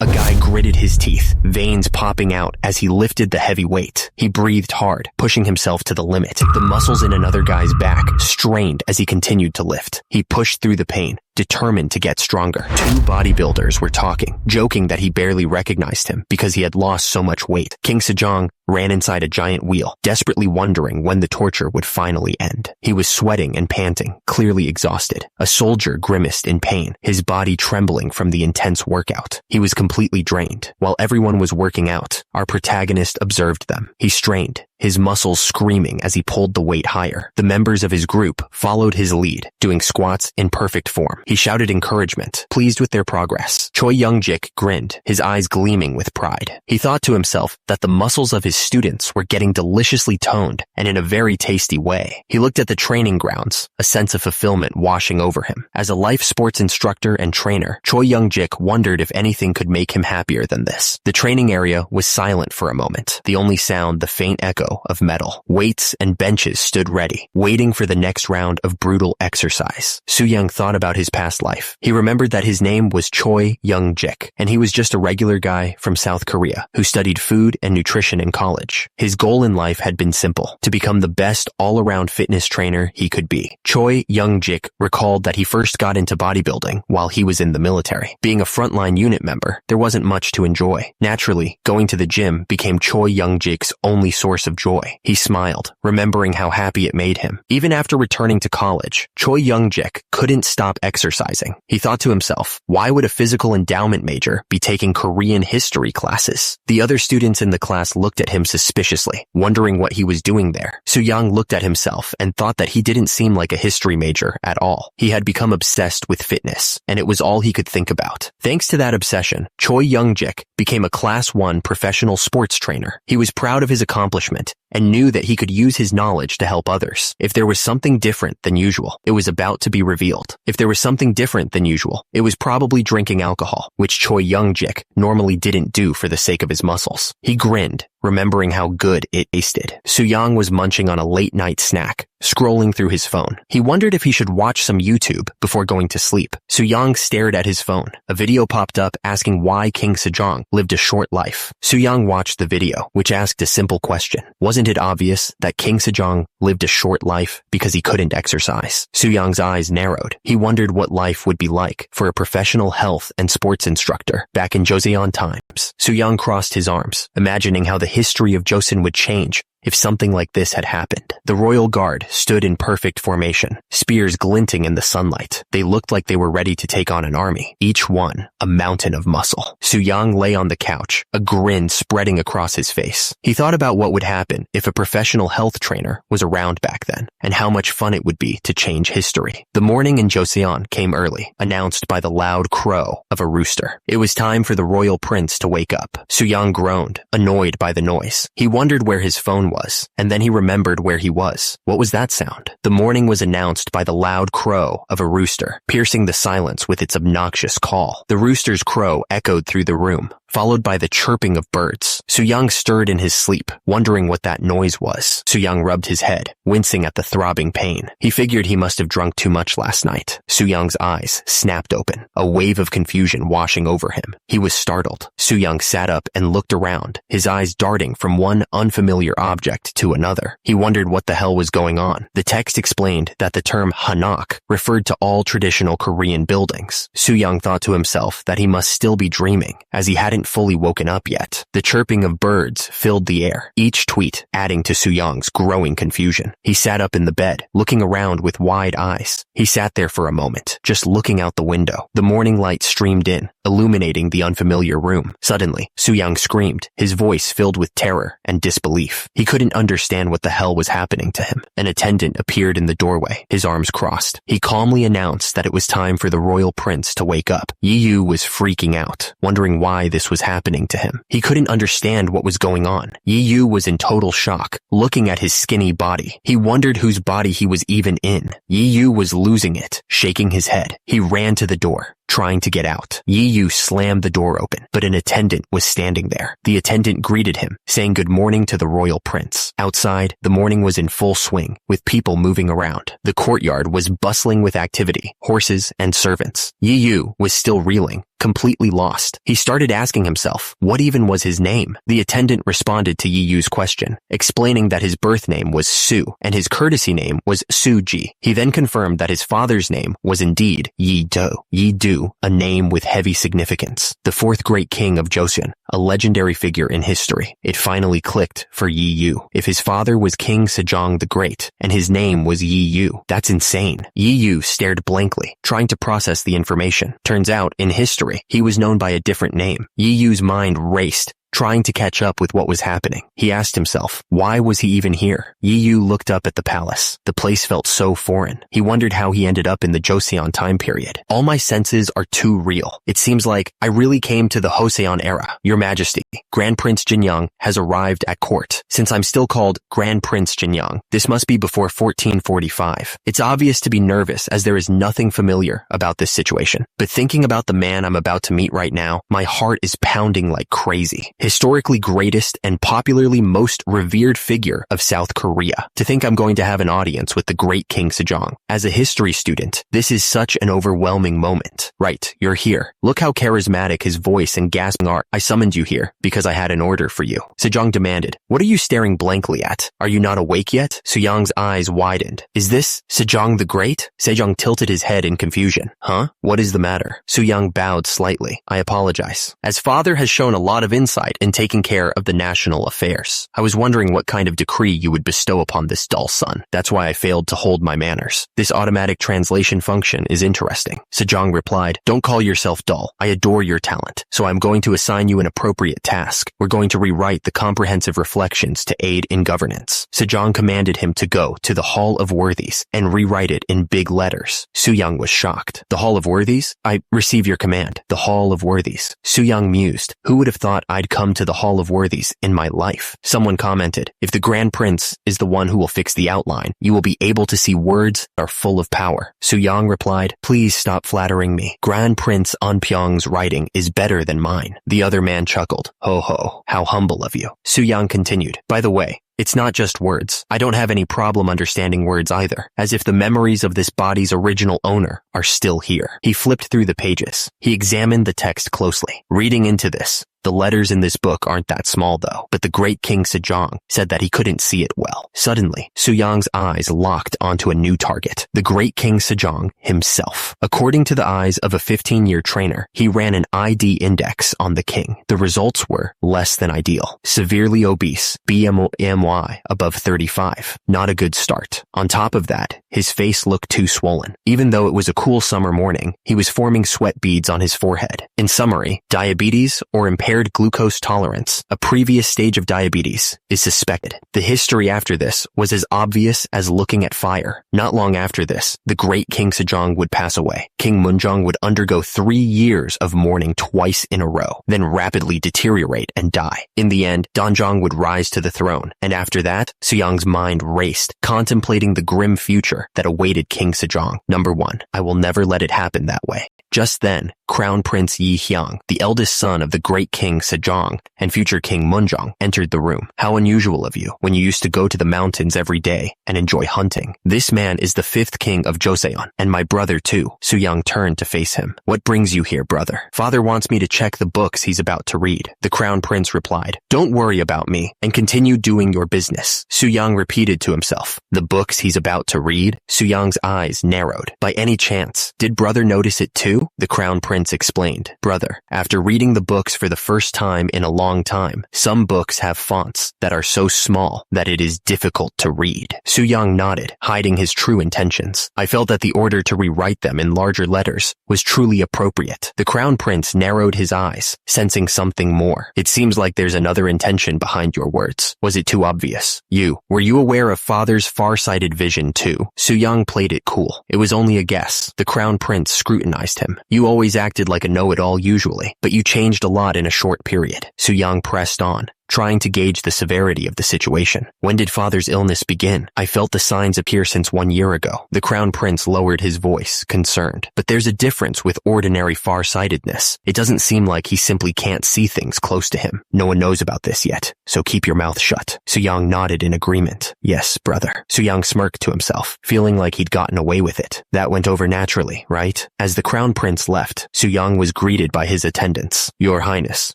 A guy gritted his teeth, veins popping out as he lifted the heavy weight. He breathed hard, pushing himself to the limit. The muscles in another guy's back strained as he continued to lift. He pushed through the pain, determined to get stronger. Two bodybuilders were talking, joking that he barely recognized him because he had lost so much weight. King Sejong ran inside a giant wheel, desperately wondering when the torture would finally end. He was sweating and panting, clearly exhausted. A soldier grimaced in pain, his body trembling from the intense workout. He was completely drained. While everyone was working out, our protagonist observed them. He strained, his muscles screaming as he pulled the weight higher. The members of his group followed his lead, doing squats in perfect form. He shouted encouragement, pleased with their progress. Choi Young-jik grinned, his eyes gleaming with pride. He thought to himself that the muscles of his students were getting deliciously toned and in a very tasty way. He looked at the training grounds, a sense of fulfillment washing over him. As a life sports instructor and trainer, Choi Young-jik wondered if anything could make him happier than this. The training area was silent for a moment, the only sound the faint echo of metal. Weights and benches stood ready, waiting for the next round of brutal exercise. Soo-young thought about his past life. He remembered that his name was Choi Young-jik, and he was just a regular guy from South Korea who studied food and nutrition in college. His goal in life had been simple, to become the best all-around fitness trainer he could be. Choi Young-jik recalled that he first got into bodybuilding while he was in the military. Being a frontline unit member, there wasn't much to enjoy. Naturally, going to the gym became Choi Young-jik's only source of joy. He smiled, remembering how happy it made him. Even after returning to college, Choi Young-jik couldn't stop exercising. He thought to himself, why would a physical endowment major be taking Korean history classes? The other students in the class looked at him suspiciously, wondering what he was doing there. Soo-young looked at himself and thought that he didn't seem like a history major at all. He had become obsessed with fitness, and it was all he could think about. Thanks to that obsession, Choi Young-jik became a Class 1 professional sports trainer. He was proud of his accomplishment and knew that he could use his knowledge to help others. If there was something different than usual, it was about to be revealed. If there was something different than usual, it was probably drinking alcohol, which Choi Young-jik normally didn't do for the sake of his muscles. He grinned, remembering how good it tasted. Soo-young was munching on a late-night snack, scrolling through his phone. He wondered if he should watch some YouTube before going to sleep. Soo-young stared at his phone. A video popped up asking why King Sejong lived a short life. Soo-young watched the video, which asked a simple question. Wasn't it obvious that King Sejong lived a short life because he couldn't exercise? Soo-young's eyes narrowed. He wondered what life would be like for a professional health and sports instructor back in Joseon times. Soo-young crossed his arms, imagining how the history of Joseon would change if something like this had happened. The royal guard stood in perfect formation, spears glinting in the sunlight. They looked like they were ready to take on an army, each one a mountain of muscle. Soo-young lay on the couch, a grin spreading across his face. He thought about what would happen if a professional health trainer was around back then, and how much fun it would be to change history. The morning in Joseon came early, announced by the loud crow of a rooster. It was time for the royal prince to wake up. Soo-young groaned, annoyed by the noise. He wondered where his phone was, and then he remembered where he was. What was that sound? The morning was announced by the loud crow of a rooster, piercing the silence with its obnoxious call. The rooster's crow echoed through the room, followed by the chirping of birds. Soo-young stirred in his sleep, wondering what that noise was. Soo-young rubbed his head, wincing at the throbbing pain. He figured he must have drunk too much last night. Soo-young's eyes snapped open, a wave of confusion washing over him. He was startled. Soo-young sat up and looked around, his eyes darting from one unfamiliar object to another. He wondered what the hell was going on. The text explained that the term hanok referred to all traditional Korean buildings. Soo-young thought to himself that he must still be dreaming, as he hadn't fully woken up yet. The chirping of birds filled the air, each tweet adding to Soo-young's growing confusion. He sat up in the bed, looking around with wide eyes. He sat there for a moment, just looking out the window. The morning light streamed in, illuminating the unfamiliar room. Suddenly, Soo-young screamed, his voice filled with terror and disbelief. He couldn't understand what the hell was happening to him. An attendant appeared in the doorway, his arms crossed. He calmly announced that it was time for the royal prince to wake up. Yi-yu was freaking out, wondering why this was happening to him. He couldn't understand what was going on. Yi-yu was in total shock, looking at his skinny body. He wondered whose body he was even in. Yi-yu was losing it, shaking his head. He ran to the door, trying to get out. Yi-yu slammed the door open, but an attendant was standing there. The attendant greeted him, saying good morning to the royal prince. Outside, the morning was in full swing, with people moving around. The courtyard was bustling with activity, horses and servants. Yi-yu was still reeling, completely lost. He started asking himself, what even was his name? The attendant responded to Yi Yu's question, explaining that his birth name was Su, and his courtesy name was Su-ji. He then confirmed that his father's name was indeed Yi-do. Yi-do, a name with heavy significance. The fourth great king of Joseon, a legendary figure in history. It finally clicked for Yi Yu. If his father was King Sejong the Great, and his name was Yi Yu, that's insane. Yi Yu stared blankly, trying to process the information. Turns out, in history, he was known by a different name. Yi Yu's mind raced, trying to catch up with what was happening. He asked himself, why was he even here? Yi Yu looked up at the palace. The place felt so foreign. He wondered how he ended up in the Joseon time period. All my senses are too real. It seems like I really came to the Joseon era. Your Majesty, Grand Prince Jinyoung has arrived at court. Since I'm still called Grand Prince Jinyoung, this must be before 1445. It's obvious to be nervous as there is nothing familiar about this situation. But thinking about the man I'm about to meet right now, my heart is pounding like crazy. Historically greatest and popularly most revered figure of South Korea. To think I'm going to have an audience with the great King Sejong. As a history student, this is such an overwhelming moment. Right, you're here. Look how charismatic his voice and gasping are. I summoned you here because I had an order for you. Sejong demanded. What are you staring blankly at? Are you not awake yet? Suyang's eyes widened. Is this Sejong the Great? Sejong tilted his head in confusion. Huh? What is the matter? Suyang bowed slightly. I apologize. As father has shown a lot of insight in taking care of the national affairs. I was wondering what kind of decree you would bestow upon this dull son. That's why I failed to hold my manners. This automatic translation function is interesting. Sejong replied, don't call yourself dull. I adore your talent. So I'm going to assign you an appropriate task. We're going to rewrite the comprehensive reflections to aid in governance. Sejong commanded him to go to the Hall of Worthies and rewrite it in big letters. Suyang was shocked. The Hall of Worthies? I receive your command. The Hall of Worthies. Suyang mused. Who would have thought I'd come to the Hall of Worthies in my life? Someone commented, if the Grand Prince is the one who will fix the outline, you will be able to see words that are full of power. Suyang replied, please stop flattering me. Grand Prince Onpyeong's writing is better than mine. The other man chuckled. Ho ho, how humble of you. Suyang continued, by the way, it's not just words. I don't have any problem understanding words either, as if the memories of this body's original owner are still here. He flipped through the pages. He examined the text closely. Reading into this, the letters in this book aren't that small though, but the great King Sejong said that he couldn't see it well. Suddenly, Suyang's eyes locked onto a new target, the great King Sejong himself. According to the eyes of a 15-year trainer, he ran an ID index on the king. The results were less than ideal. Severely obese, BMI above 35. Not a good start. On top of that, his face looked too swollen. Even though it was a cool summer morning, he was forming sweat beads on his forehead. In summary, diabetes or impaired glucose tolerance, a previous stage of diabetes, is suspected. The history after this was as obvious as looking at fire. Not long after this, the great King Sejong would pass away. King Munjong would undergo 3 years of mourning twice in a row, then rapidly deteriorate and die. In the end, Donjong would rise to the throne, and after that, Suyang's mind raced, contemplating the grim future that awaited King Sejong. Number 1. I will never let it happen that way. Just then, Crown Prince Yi Hyang, the eldest son of the great King Sejong and future King Munjong, entered the room. How unusual of you, when you used to go to the mountains every day and enjoy hunting. This man is the 5th king of Joseon, and my brother too. Suyang turned to face him. What brings you here, brother? Father wants me to check the books he's about to read. The Crown Prince replied, don't worry about me, and continue doing your business. Suyang repeated to himself, the books he's about to read? Suyang's eyes narrowed. By any chance, did brother notice it too? The Crown Prince explained, brother, after reading the books for the first time in a long time, some books have fonts that are so small that it is difficult to read. Suyang nodded, hiding his true intentions. I felt that the order to rewrite them in larger letters was truly appropriate. The Crown Prince narrowed his eyes, sensing something more. It seems like there's another intention behind your words. Was it too obvious? Were you aware of father's far-sighted vision too? Suyang played it cool. It was only a guess. The Crown Prince scrutinized him. You always acted like a know-it-all usually, but you changed a lot in a short period. Suyang pressed on. trying to gauge the severity of the situation. When did father's illness begin? I felt the signs appear since 1 year ago. The crown prince lowered his voice, concerned. But there's a difference with ordinary farsightedness. It doesn't seem like he simply can't see things close to him. No one knows about this yet, so keep your mouth shut. Suyang nodded in agreement. Yes, brother. Suyang smirked to himself, feeling like he'd gotten away with it. That went over naturally, right? As the crown prince left, Suyang was greeted by his attendants. Your Highness,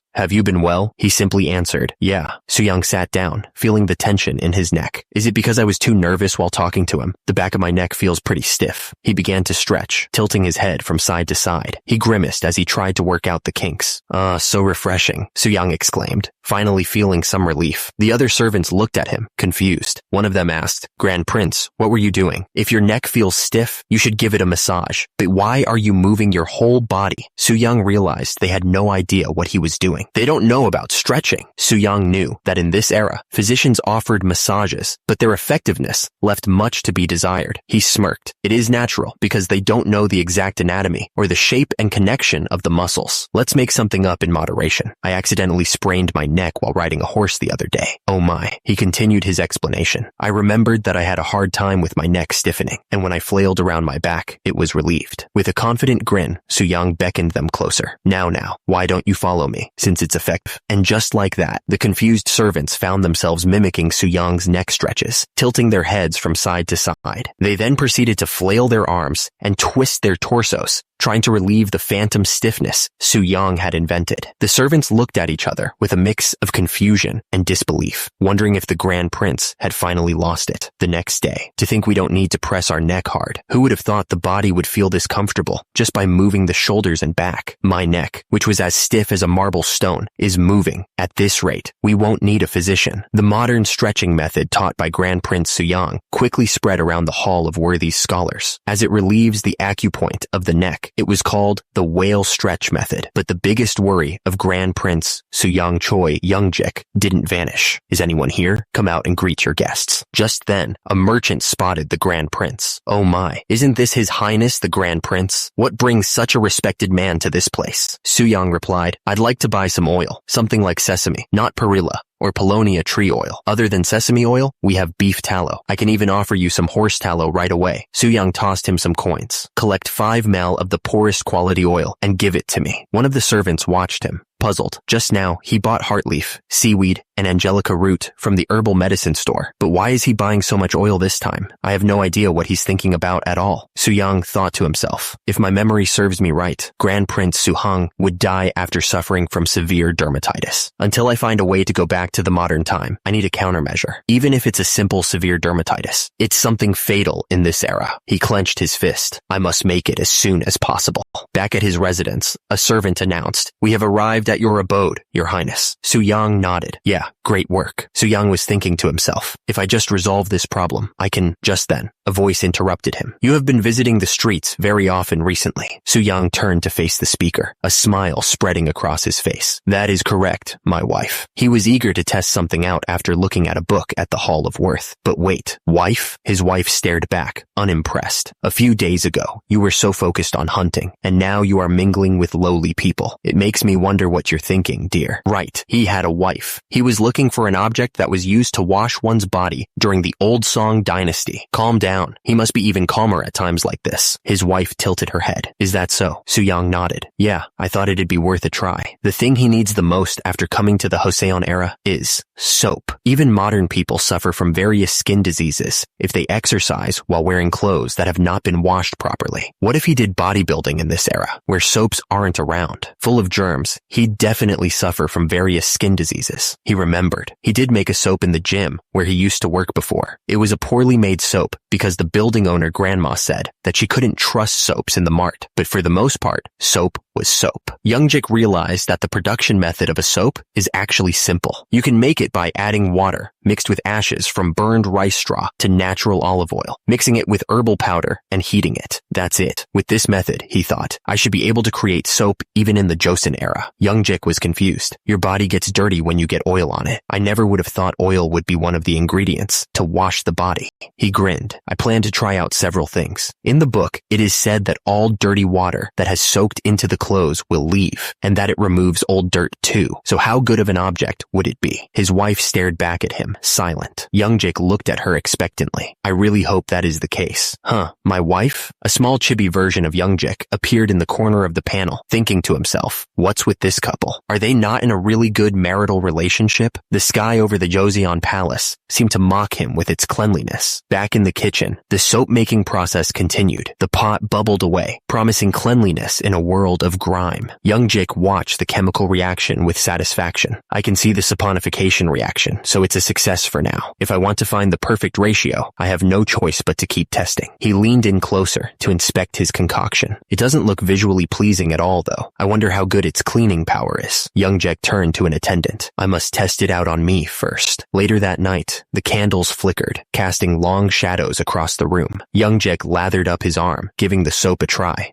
have you been well? He simply answered, yeah. Suyang sat down, feeling the tension in his neck. Is it because I was too nervous while talking to him? The back of my neck feels pretty stiff. He began to stretch, tilting his head from side to side. He grimaced as he tried to work out the kinks. So refreshing, Suyang exclaimed, finally feeling some relief. The other servants looked at him, confused. One of them asked, Grand Prince, what were you doing? If your neck feels stiff, you should give it a massage. But why are you moving your whole body? Suyang realized they had no idea what he was doing. They don't know about stretching. Suyang knew that in this era, physicians offered massages, but their effectiveness left much to be desired. He smirked. It is natural because they don't know the exact anatomy or the shape and connection of the muscles. Let's make something up in moderation. I accidentally sprained my neck while riding a horse the other day. Oh my. He continued his explanation. I remembered that I had a hard time with my neck stiffening, and when I flailed around my back, it was relieved. With a confident grin, Suyang beckoned them closer. Now, why don't you follow me, since it's effective? And just like that, the confused servants found themselves mimicking Suyang's neck stretches, tilting their heads from side to side. They then proceeded to flail their arms and twist their torsos, trying to relieve the phantom stiffness Suyang had invented. The servants looked at each other with a mix of confusion and disbelief, wondering if the Grand Prince had finally lost it. The next day, to think we don't need to press our neck hard. Who would have thought the body would feel this comfortable just by moving the shoulders and back? My neck, which was as stiff as a marble stone, is moving. At this rate, we won't need a physician. The modern stretching method taught by Grand Prince Suyang quickly spread around the hall of worthy scholars. As it relieves the acupoint of the neck, it was called the whale stretch method. But the biggest worry of Grand Prince Suyang Choi Youngjik didn't vanish. Is anyone here? Come out and greet your guests. Just then, a merchant spotted the Grand Prince. Oh my, isn't this His Highness the Grand Prince? What brings such a respected man to this place? Suyang replied, I'd like to buy some oil, something like sesame, not perilla or Paulownia tree oil. Other than sesame oil, we have beef tallow. I can even offer you some horse tallow right away. Suyang tossed him some coins. Collect 5 ml of the poorest quality oil and give it to me. One of the servants watched him, puzzled. Just now, he bought heartleaf, seaweed, and angelica root from the herbal medicine store. But why is he buying so much oil this time? I have no idea what he's thinking about at all. Suyang thought to himself, if my memory serves me right, Grand Prince Suhang would die after suffering from severe dermatitis. Until I find a way to go back to the modern time, I need a countermeasure. Even if it's a simple severe dermatitis, it's something fatal in this era. He clenched his fist. I must make it as soon as possible. Back at his residence, a servant announced, we have arrived at your abode, Your Highness. Suyang nodded. Yeah, great work. Suyang was thinking to himself, if I just resolve this problem, I can. Just then, a voice interrupted him. You have been visiting the streets very often recently. Suyang turned to face the speaker, a smile spreading across his face. That is correct, my wife. He was eager to test something out after looking at a book at the Hall of Worth. But wait, wife? His wife stared back, unimpressed. A few days ago, you were so focused on hunting, and now you are mingling with lowly people. It makes me wonder what you're thinking, dear. Right, he had a wife. He was looking for an object that was used to wash one's body during the Old Song dynasty. Calm down. He must be even calmer at times like this. His wife tilted her head. Is that so? Suyang nodded. Yeah, I thought it'd be worth a try. The thing he needs the most after coming to the Joseon era is soap. Even modern people suffer from various skin diseases if they exercise while wearing clothes that have not been washed properly. What if he did bodybuilding in this era, where soaps aren't around? Full of germs, he'd definitely suffer from various skin diseases. He remembered. He did make a soap in the gym where he used to work before. It was a poorly made soap because the building owner grandma said that she couldn't trust soaps in the mart, but for the most part, soap was soap. Youngjik realized that the production method of a soap is actually simple. You can make it by adding water mixed with ashes from burned rice straw to natural olive oil, mixing it with herbal powder and heating it. That's it. With this method, he thought, I should be able to create soap even in the Joseon era. Youngjik was confused. Your body gets dirty when you get oil on it. I never would have thought oil would be one of the ingredients to wash the body. He grinned. I plan to try out several things. In the book, it is said that all dirty water that has soaked into the clothes will leave, and that it removes old dirt too. So how good of an object would it be? His wife stared back at him, silent. Youngjik looked at her expectantly. I really hope that is the case. Huh, my wife? A small chibi version of Youngjik appeared in the corner of the panel, thinking to himself, what's with this couple? Are they not in a really good marital relationship? The sky over the Joseon Palace seemed to mock him with its cleanliness. Back in the kitchen, the soap-making process continued. The pot bubbled away, promising cleanliness in a world of grime. Youngjik watched the chemical reaction with satisfaction. I can see the saponification reaction, so it's a success for now. If I want to find the perfect ratio, I have no choice but to keep testing. He leaned in closer to inspect his concoction. It doesn't look visually pleasing at all, though. I wonder how good its cleaning power is. Youngjik turned to an attendant. I must test it out on me first. Later that night, the candles flickered, casting long shadows across the room. Youngjik lathered up his arm, giving the soap a try.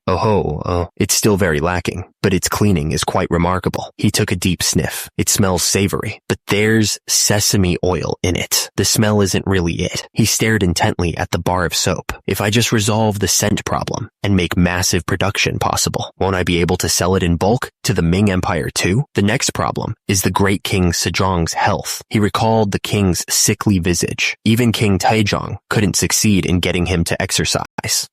It's still very lacking, but its cleaning is quite remarkable. He took a deep sniff. It smells savory, but there's sesame oil in it. The smell isn't really it. He stared intently at the bar of soap. If I just resolve the scent problem and make massive production possible, won't I be able to sell it in bulk to the Ming Empire too? The next problem is the great King Sejong's health. He recalled the king's sickly visage. Even King Taejong couldn't succeed in getting him to exercise.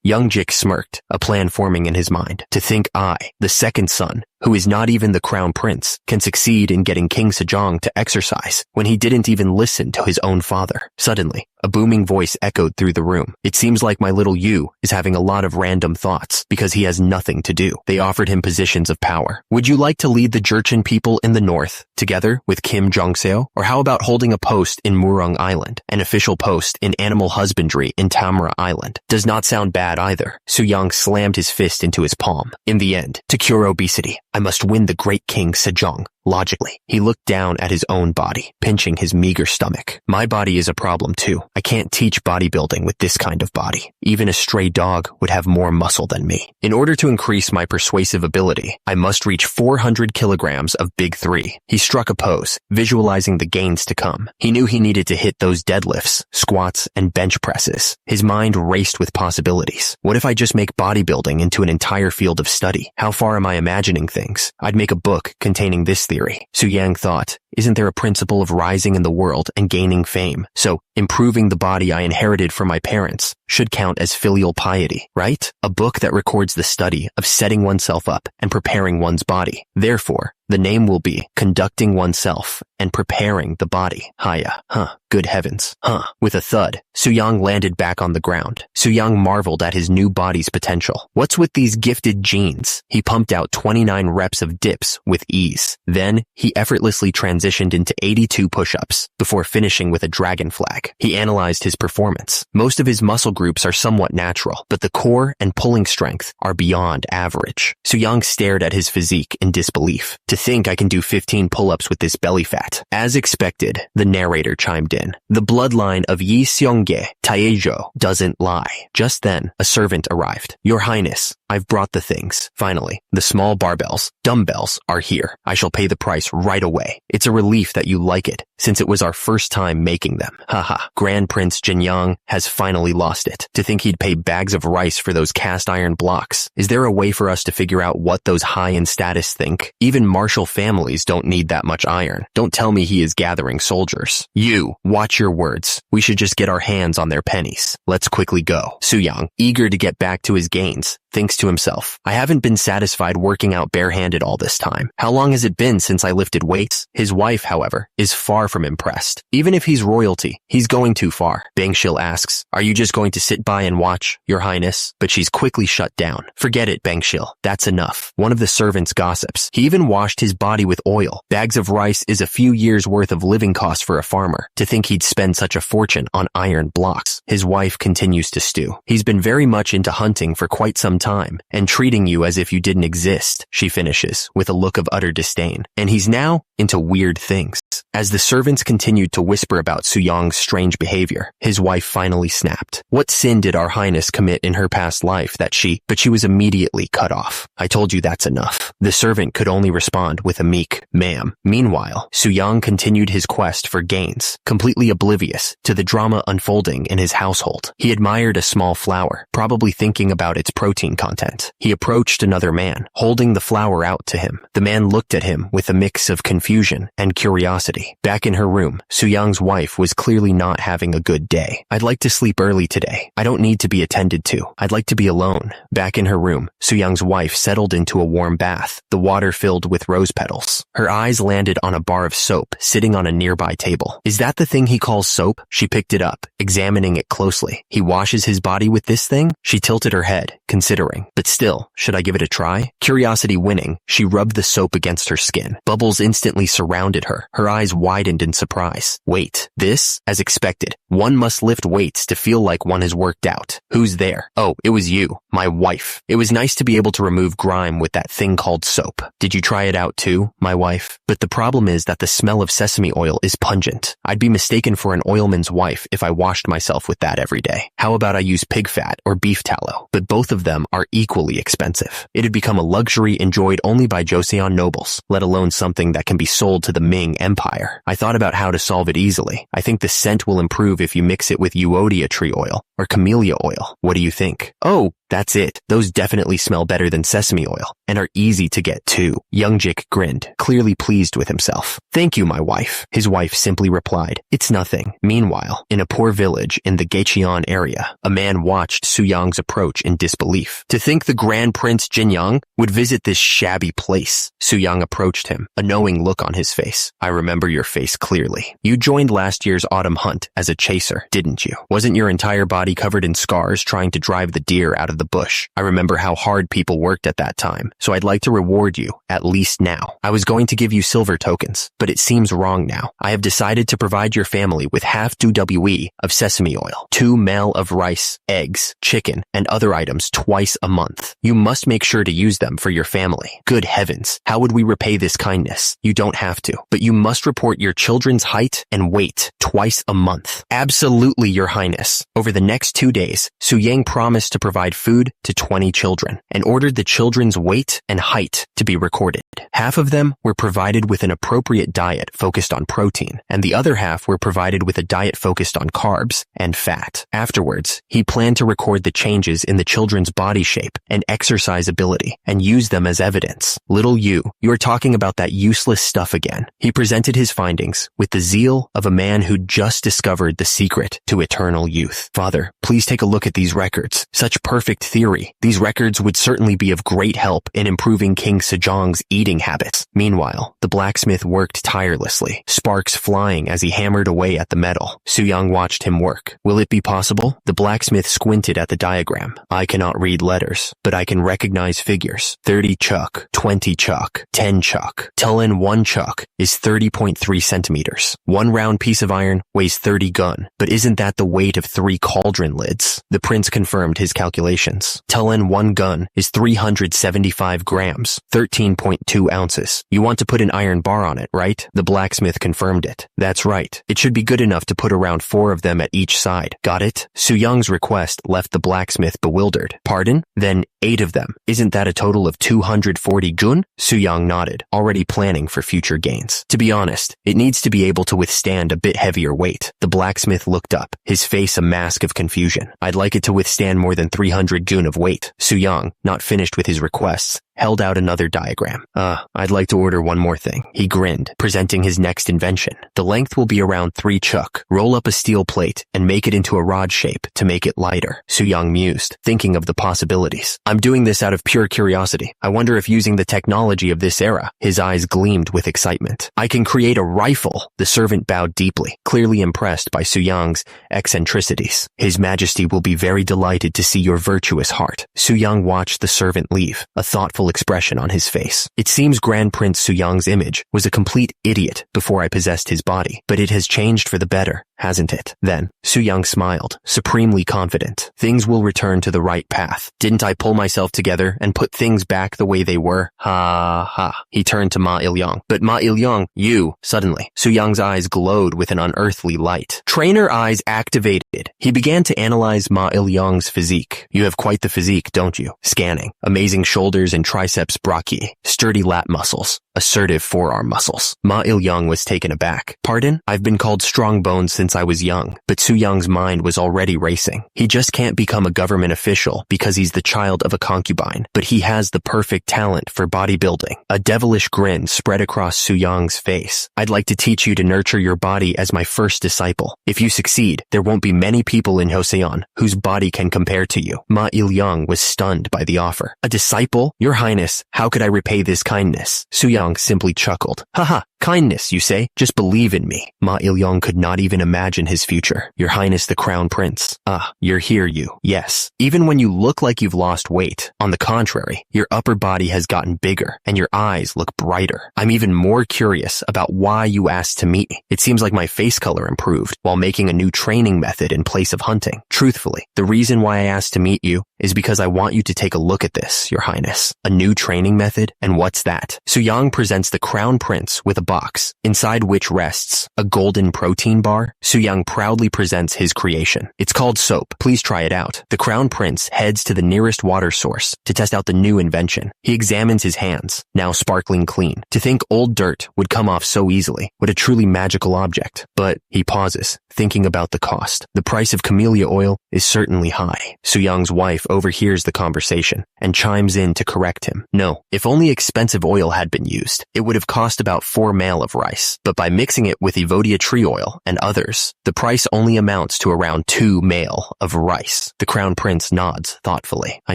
Youngjik smirked, a plan forming in his mind. To think I, the second son, who is not even the crown prince, can succeed in getting King Sejong to exercise when he didn't even listen to his own father. Suddenly, a booming voice echoed through the room. It seems like my little Yu is having a lot of random thoughts because he has nothing to do. They offered him positions of power. Would you like to lead the Jurchen people in the north, together with Kim Jong-seo? Or how about holding a post in Murong Island, an official post in animal husbandry in Tamra Island? Does not sound bad either. Soo-young slammed his fist into his palm. In the end, to cure obesity, I must win the great King Sejong. Logically, he looked down at his own body, pinching his meager stomach. My body is a problem too. I can't teach bodybuilding with this kind of body. Even a stray dog would have more muscle than me. In order to increase my persuasive ability, I must reach 400 kilograms of Big 3. He struck a pose, visualizing the gains to come. He knew he needed to hit those deadlifts, squats, and bench presses. His mind raced with possibilities. What if I just make bodybuilding into an entire field of study? How far am I imagining things? I'd make a book containing this theory. Soo-yang thought, isn't there a principle of rising in the world and gaining fame? So, improving the body I inherited from my parents should count as filial piety, right? A book that records the study of setting oneself up and preparing one's body. Therefore, the name will be Conducting Oneself and Preparing the Body. Haya. Good heavens. With a thud, Soo-young landed back on the ground. Soo-young marveled at his new body's potential. What's with these gifted genes? He pumped out 29 reps of dips with ease. Then, he effortlessly transitioned into 82 push-ups before finishing with a dragon flag. He analyzed his performance. Most of his muscle groups are somewhat natural, but the core and pulling strength are beyond average. Soo-young stared at his physique in disbelief. To think I can do 15 pull-ups with this belly fat. As expected, the narrator chimed in. The bloodline of Yi Seongge, Taejo, doesn't lie. Just then, a servant arrived. Your Highness, I've brought the things. Finally, the small barbells, dumbbells, are here. I shall pay the price right away. It's a relief that you like it, since it was our first time making them. Haha. Grand Prince Jinyang has finally lost it. To think he'd pay bags of rice for those cast iron blocks. Is there a way for us to figure out what those high in status think? Even martial families don't need that much iron. Don't tell me he is gathering soldiers. You, watch your words. We should just get our hands on their pennies. Let's quickly go. Soo-young, eager to get back to his gains, thinks to himself, I haven't been satisfied working out barehanded all this time. How long has it been since I lifted weights? His wife, however, is far from impressed. Even if he's royalty, he's going too far. Bangshil asks, are you just going to sit by and watch, Your Highness? But she's quickly shut down. Forget it, Bangshil. That's enough. One of the servants gossips. He even washed his body with oil. Bags of rice is a few years' worth of living costs for a farmer. To think he'd spend such a fortune on iron blocks. His wife continues to stew. He's been very much into hunting for quite some time, and treating you as if you didn't exist, she finishes, with a look of utter disdain. And he's now into weird things. As the servants continued to whisper about Suyang's strange behavior, his wife finally snapped. What sin did our highness commit in her past life that but she was immediately cut off. I told you that's enough. The servant could only respond with a meek, ma'am. Meanwhile, Suyang continued his quest for gains, completely oblivious to the drama unfolding in his household. He admired a small flower, probably thinking about its protein content. He approached another man, holding the flower out to him. The man looked at him with a mix of confusion and curiosity. Back in her room, Suyang's wife was clearly not having a good day. I'd like to sleep early today. I don't need to be attended to. I'd like to be alone. Back in her room, Suyang's wife settled into a warm bath, the water filled with rose petals. Her eyes landed on a bar of soap sitting on a nearby table. Is that the thing he calls soap? She picked it up, examining it closely. He washes his body with this thing? She tilted her head, considering. But still, should I give it a try? Curiosity winning, she rubbed the soap against her skin. Bubbles instantly surrounded her. Her eyes widened in surprise. Wait, this? As expected, one must lift weights to feel like one has worked out. Who's there? Oh, it was you, my wife. It was nice to be able to remove grime with that thing called soap. Did you try it out too, my wife? But the problem is that the smell of sesame oil is pungent. I'd be mistaken for an oilman's wife if I washed myself with that every day. How about I use pig fat or beef tallow? But both of them are equally expensive. It had become a luxury enjoyed only by Joseon nobles, let alone something that can be sold to the Ming Empire. I thought about how to solve it easily. I think the scent will improve if you mix it with euodia tree oil or camellia oil. What do you think? Oh, that's it. Those definitely smell better than sesame oil and are easy to get too. Youngjik grinned, clearly pleased with himself. Thank you, my wife. His wife simply replied, it's nothing. Meanwhile, in a poor village in the Gyecheon area, a man watched Suyang's approach in disbelief. To think the Grand Prince Jinyang would visit this shabby place. Suyang approached him, a knowing look on his face. I remember your face clearly. You joined last year's autumn hunt as a chaser, didn't you? Wasn't your entire body covered in scars trying to drive the deer out of the bush? I remember how hard people worked at that time, so I'd like to reward you, at least now. I was going to give you silver tokens, but it seems wrong now. I have decided to provide your family with half 2 WE of sesame oil, 2 mel of rice, eggs, chicken, and other items twice a month. You must make sure to use them for your family. Good heavens, how would we repay this kindness? You don't have to, but you must report your children's height and weight twice a month. Absolutely, Your Highness. Over the next 2 days, Suyang promised to provide food to 20 children and ordered the children's weight and height to be recorded. Half of them were provided with an appropriate diet focused on protein, and the other half were provided with a diet focused on carbs and fat. Afterwards, he planned to record the changes in the children's body shape and exercise ability and use them as evidence. Little you are talking about that useless stuff again. He presented his findings with the zeal of a man who'd just discovered the secret to eternal youth. Father, please take a look at these records. Such perfect theory. These records would certainly be of great help in improving King Sejong's eating habits. Meanwhile, the blacksmith worked tirelessly, sparks flying as he hammered away at the metal. Suyang watched him work. Will it be possible? The blacksmith squinted at the diagram. I cannot read letters, but I can recognize figures. 30 chuk, 20 chuk, 10 chuk. Tell in 1 chuk is 30.3 centimeters. 1 round piece of iron weighs 30 gun, but isn't that the weight of 3 cauldron lids? The prince confirmed his calculations. Tell in 1 gun is 375 grams, 13.2 ounces. You want to put an iron bar on it, right? The blacksmith confirmed it. That's right. It should be good enough to put around 4 of them at each side. Got it? Suyang's request left the blacksmith bewildered. Pardon? Then 8 of them. Isn't that a total of 240 gun? Suyang nodded, already planning for future gains. To be honest, it needs to be able to withstand a bit heavier weight. The blacksmith looked up, his face a mask of confusion. I'd like it to withstand more than 300 gun of weight. Suyang, not finished with his requests, held out another diagram. I'd like to order one more thing. He grinned, presenting his next invention. The length will be around 3 chuk. Roll up a steel plate and make it into a rod shape to make it lighter. Suyang mused, thinking of the possibilities. I'm doing this out of pure curiosity. I wonder if using the technology of this era, his eyes gleamed with excitement. I can create a rifle. The servant bowed deeply, clearly impressed by Suyang's eccentricities. His Majesty will be very delighted to see your virtuous heart. Suyang watched the servant leave, a thoughtful expression on his face. It seems Grand Prince Suyang's image was a complete idiot before I possessed his body, but it has changed for the better. hasn't it? Then, Su Yang smiled, supremely confident. Things will return to the right path. Didn't I pull myself together and put things back the way they were? Ha ha. He turned to Ma Il-yang. But Ma Il-yang, you, suddenly, Su Yang's eyes glowed with an unearthly light. Trainer eyes activated. He began to analyze Ma Il-yang's physique. You have quite the physique, don't you? Scanning. Amazing shoulders and triceps brachii. Sturdy lat muscles. Assertive forearm muscles. Ma Il-yang was taken aback. Pardon? I've been called strong bones since I was young, but Su Yang's mind was already racing. He just can't become a government official because he's the child of a concubine, but he has the perfect talent for bodybuilding. A devilish grin spread across Su Yang's face. I'd like to teach you to nurture your body as my first disciple. If you succeed, there won't be many people in Joseon whose body can compare to you. Ma Il-yang was stunned by the offer. A disciple? Your Highness, how could I repay this kindness? Su Yang simply chuckled. Haha, kindness, you say? Just believe in me. Ma Il-yang could not even imagine his future. Your Highness the Crown Prince. Ah, you're here, you. Yes. Even when you look like you've lost weight, on the contrary, your upper body has gotten bigger and your eyes look brighter. I'm even more curious about why you asked to meet me. It seems like my face color improved while making a new training method in place of hunting. Truthfully, the reason why I asked to meet you is because I want you to take a look at this, Your Highness. A new training method? And what's that? Su Yang presents the Crown Prince with a box, inside which rests a golden protein bar. Su Yang proudly presents his creation. It's called soap. Please try it out. The Crown Prince heads to the nearest water source to test out the new invention. He examines his hands, now sparkling clean. To think old dirt would come off so easily. What a truly magical object. But he pauses, thinking about the cost. The price of camellia oil is certainly high. Su Yang's wife overhears the conversation and chimes in to correct him. No, if only expensive oil had been used, it would have cost about 4 male of rice. But by mixing it with Evodia tree oil and others, the price only amounts to around 2 male of rice. The Crown Prince nods thoughtfully. I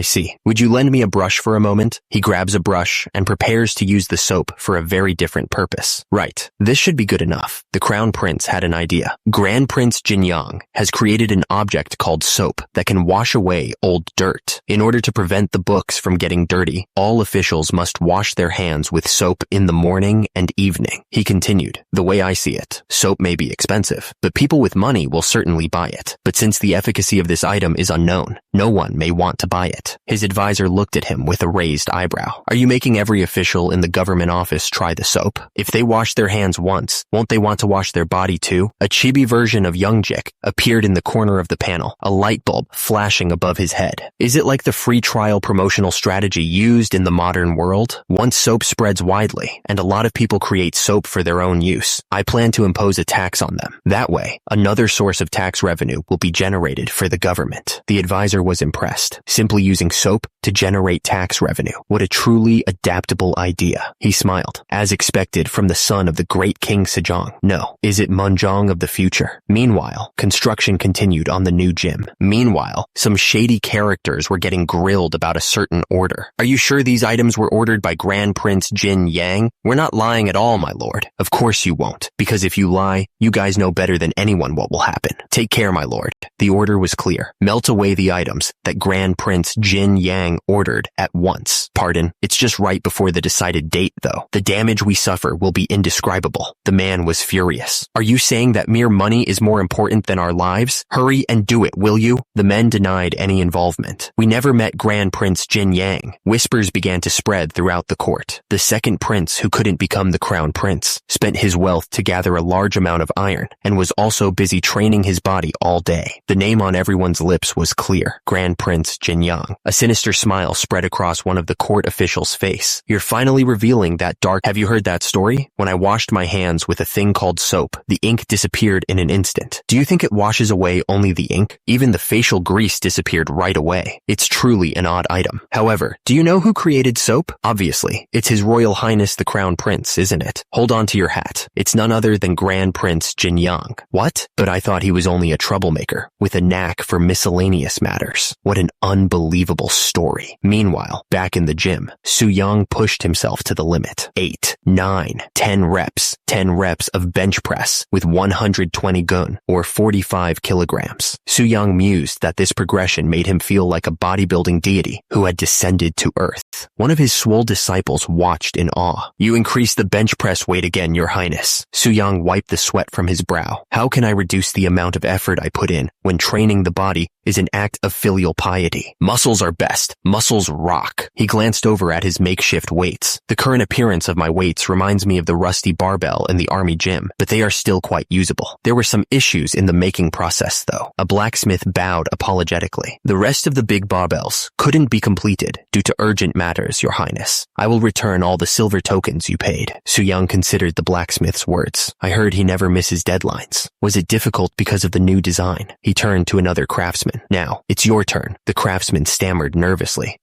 see. Would you lend me a brush for a moment? He grabs a brush and prepares to use the soap for a very different purpose. Right. This should be good enough. The Crown Prince had an idea. Grand Prince Jinyang has created an object called soap that can wash away old dirt. In order to prevent the books from getting dirty, all officials must wash their hands with soap in the morning and evening. He continued, the way I see it, soap may be expensive, but people with money will certainly buy it. But since the efficacy of this item is unknown, no one may want to buy it. His advisor looked at him with a raised eyebrow. Are you making every official in the government office try the soap? If they wash their hands once, won't they want to wash their body too? A chibi version of Youngjik appeared in the corner of the panel, a light bulb flashing above his head. Is it like the free trial promotional strategy used in the modern world? Once soap spreads widely, and a lot of people create soap for their own use, I plan to impose a tax on them. That way, another source of tax revenue will be generated for the government. The advisor was impressed. Simply using soap to generate tax revenue. What a truly adaptable idea. He smiled, as expected from the son of the great King Sejong. No, is it Munjong of the future? Meanwhile, construction continued on the new gym. Meanwhile, some shady characters were getting grilled about a certain order. Are you sure these items were ordered by Grand Prince Jin Yang? We're not lying at all, my lord. Of course you won't, because if you lie, you guys know better than anyone what will happen. Take care, my lord. The order was clear. Melt away the items that Grand Prince Jin Yang ordered at once. Pardon, it's just right before the decided date, though. The damage we suffer will be indescribable. The man was furious. Are you saying that mere money is more important than our lives? Hurry and do it, will you? The men denied any involvement. We never met Grand Prince Jin Yang. Whispers began to spread throughout the court. The second prince who couldn't become the crown prince spent his wealth to gather a large amount of iron and was also busy training his body all day. The name on everyone's lips was clear. Grand Prince Jin Yang. A sinister smile spread across one of the court officials' face. You're finally revealing that dark. Have you heard that story? When I washed my hands with a thing called soap, the ink disappeared in an instant. Do you think it washes away only the ink? Even the facial grease disappeared right away. It's truly an odd item. However, do you know who created soap? Obviously, it's His Royal Highness the Crown Prince, isn't it? Hold on to your hat. It's none other than Grand Prince Jin Yang. What? But I thought he was only a troublemaker with a knack for miscellaneous matters. What an unbelievable story. Meanwhile, back in the gym, Su Yang pushed himself to the limit. 8, 9, 10 reps. 10 reps of bench press with 120 gun, or 45 kilograms. Soo-young mused that this progression made him feel like a bodybuilding deity who had descended to earth. One of his swole disciples watched in awe. "You increased the bench press weight again, Your Highness." Soo-young wiped the sweat from his brow. "How can I reduce the amount of effort I put in when training the body is an act of filial piety? Muscles are best. Muscles rock." He glanced over at his makeshift weights. "The current appearance of my weights reminds me of the rusty barbell in the army gym, but they are still quite usable. There were some issues in the making process, though." A blacksmith bowed apologetically. "The rest of the big barbells couldn't be completed due to urgent matters, Your Highness. I will return all the silver tokens you paid." Soo-young considered the blacksmith's words. "I heard he never misses deadlines. Was it difficult because of the new design?" He turned to another craftsman. "Now, it's your turn." The craftsman stammered nervously.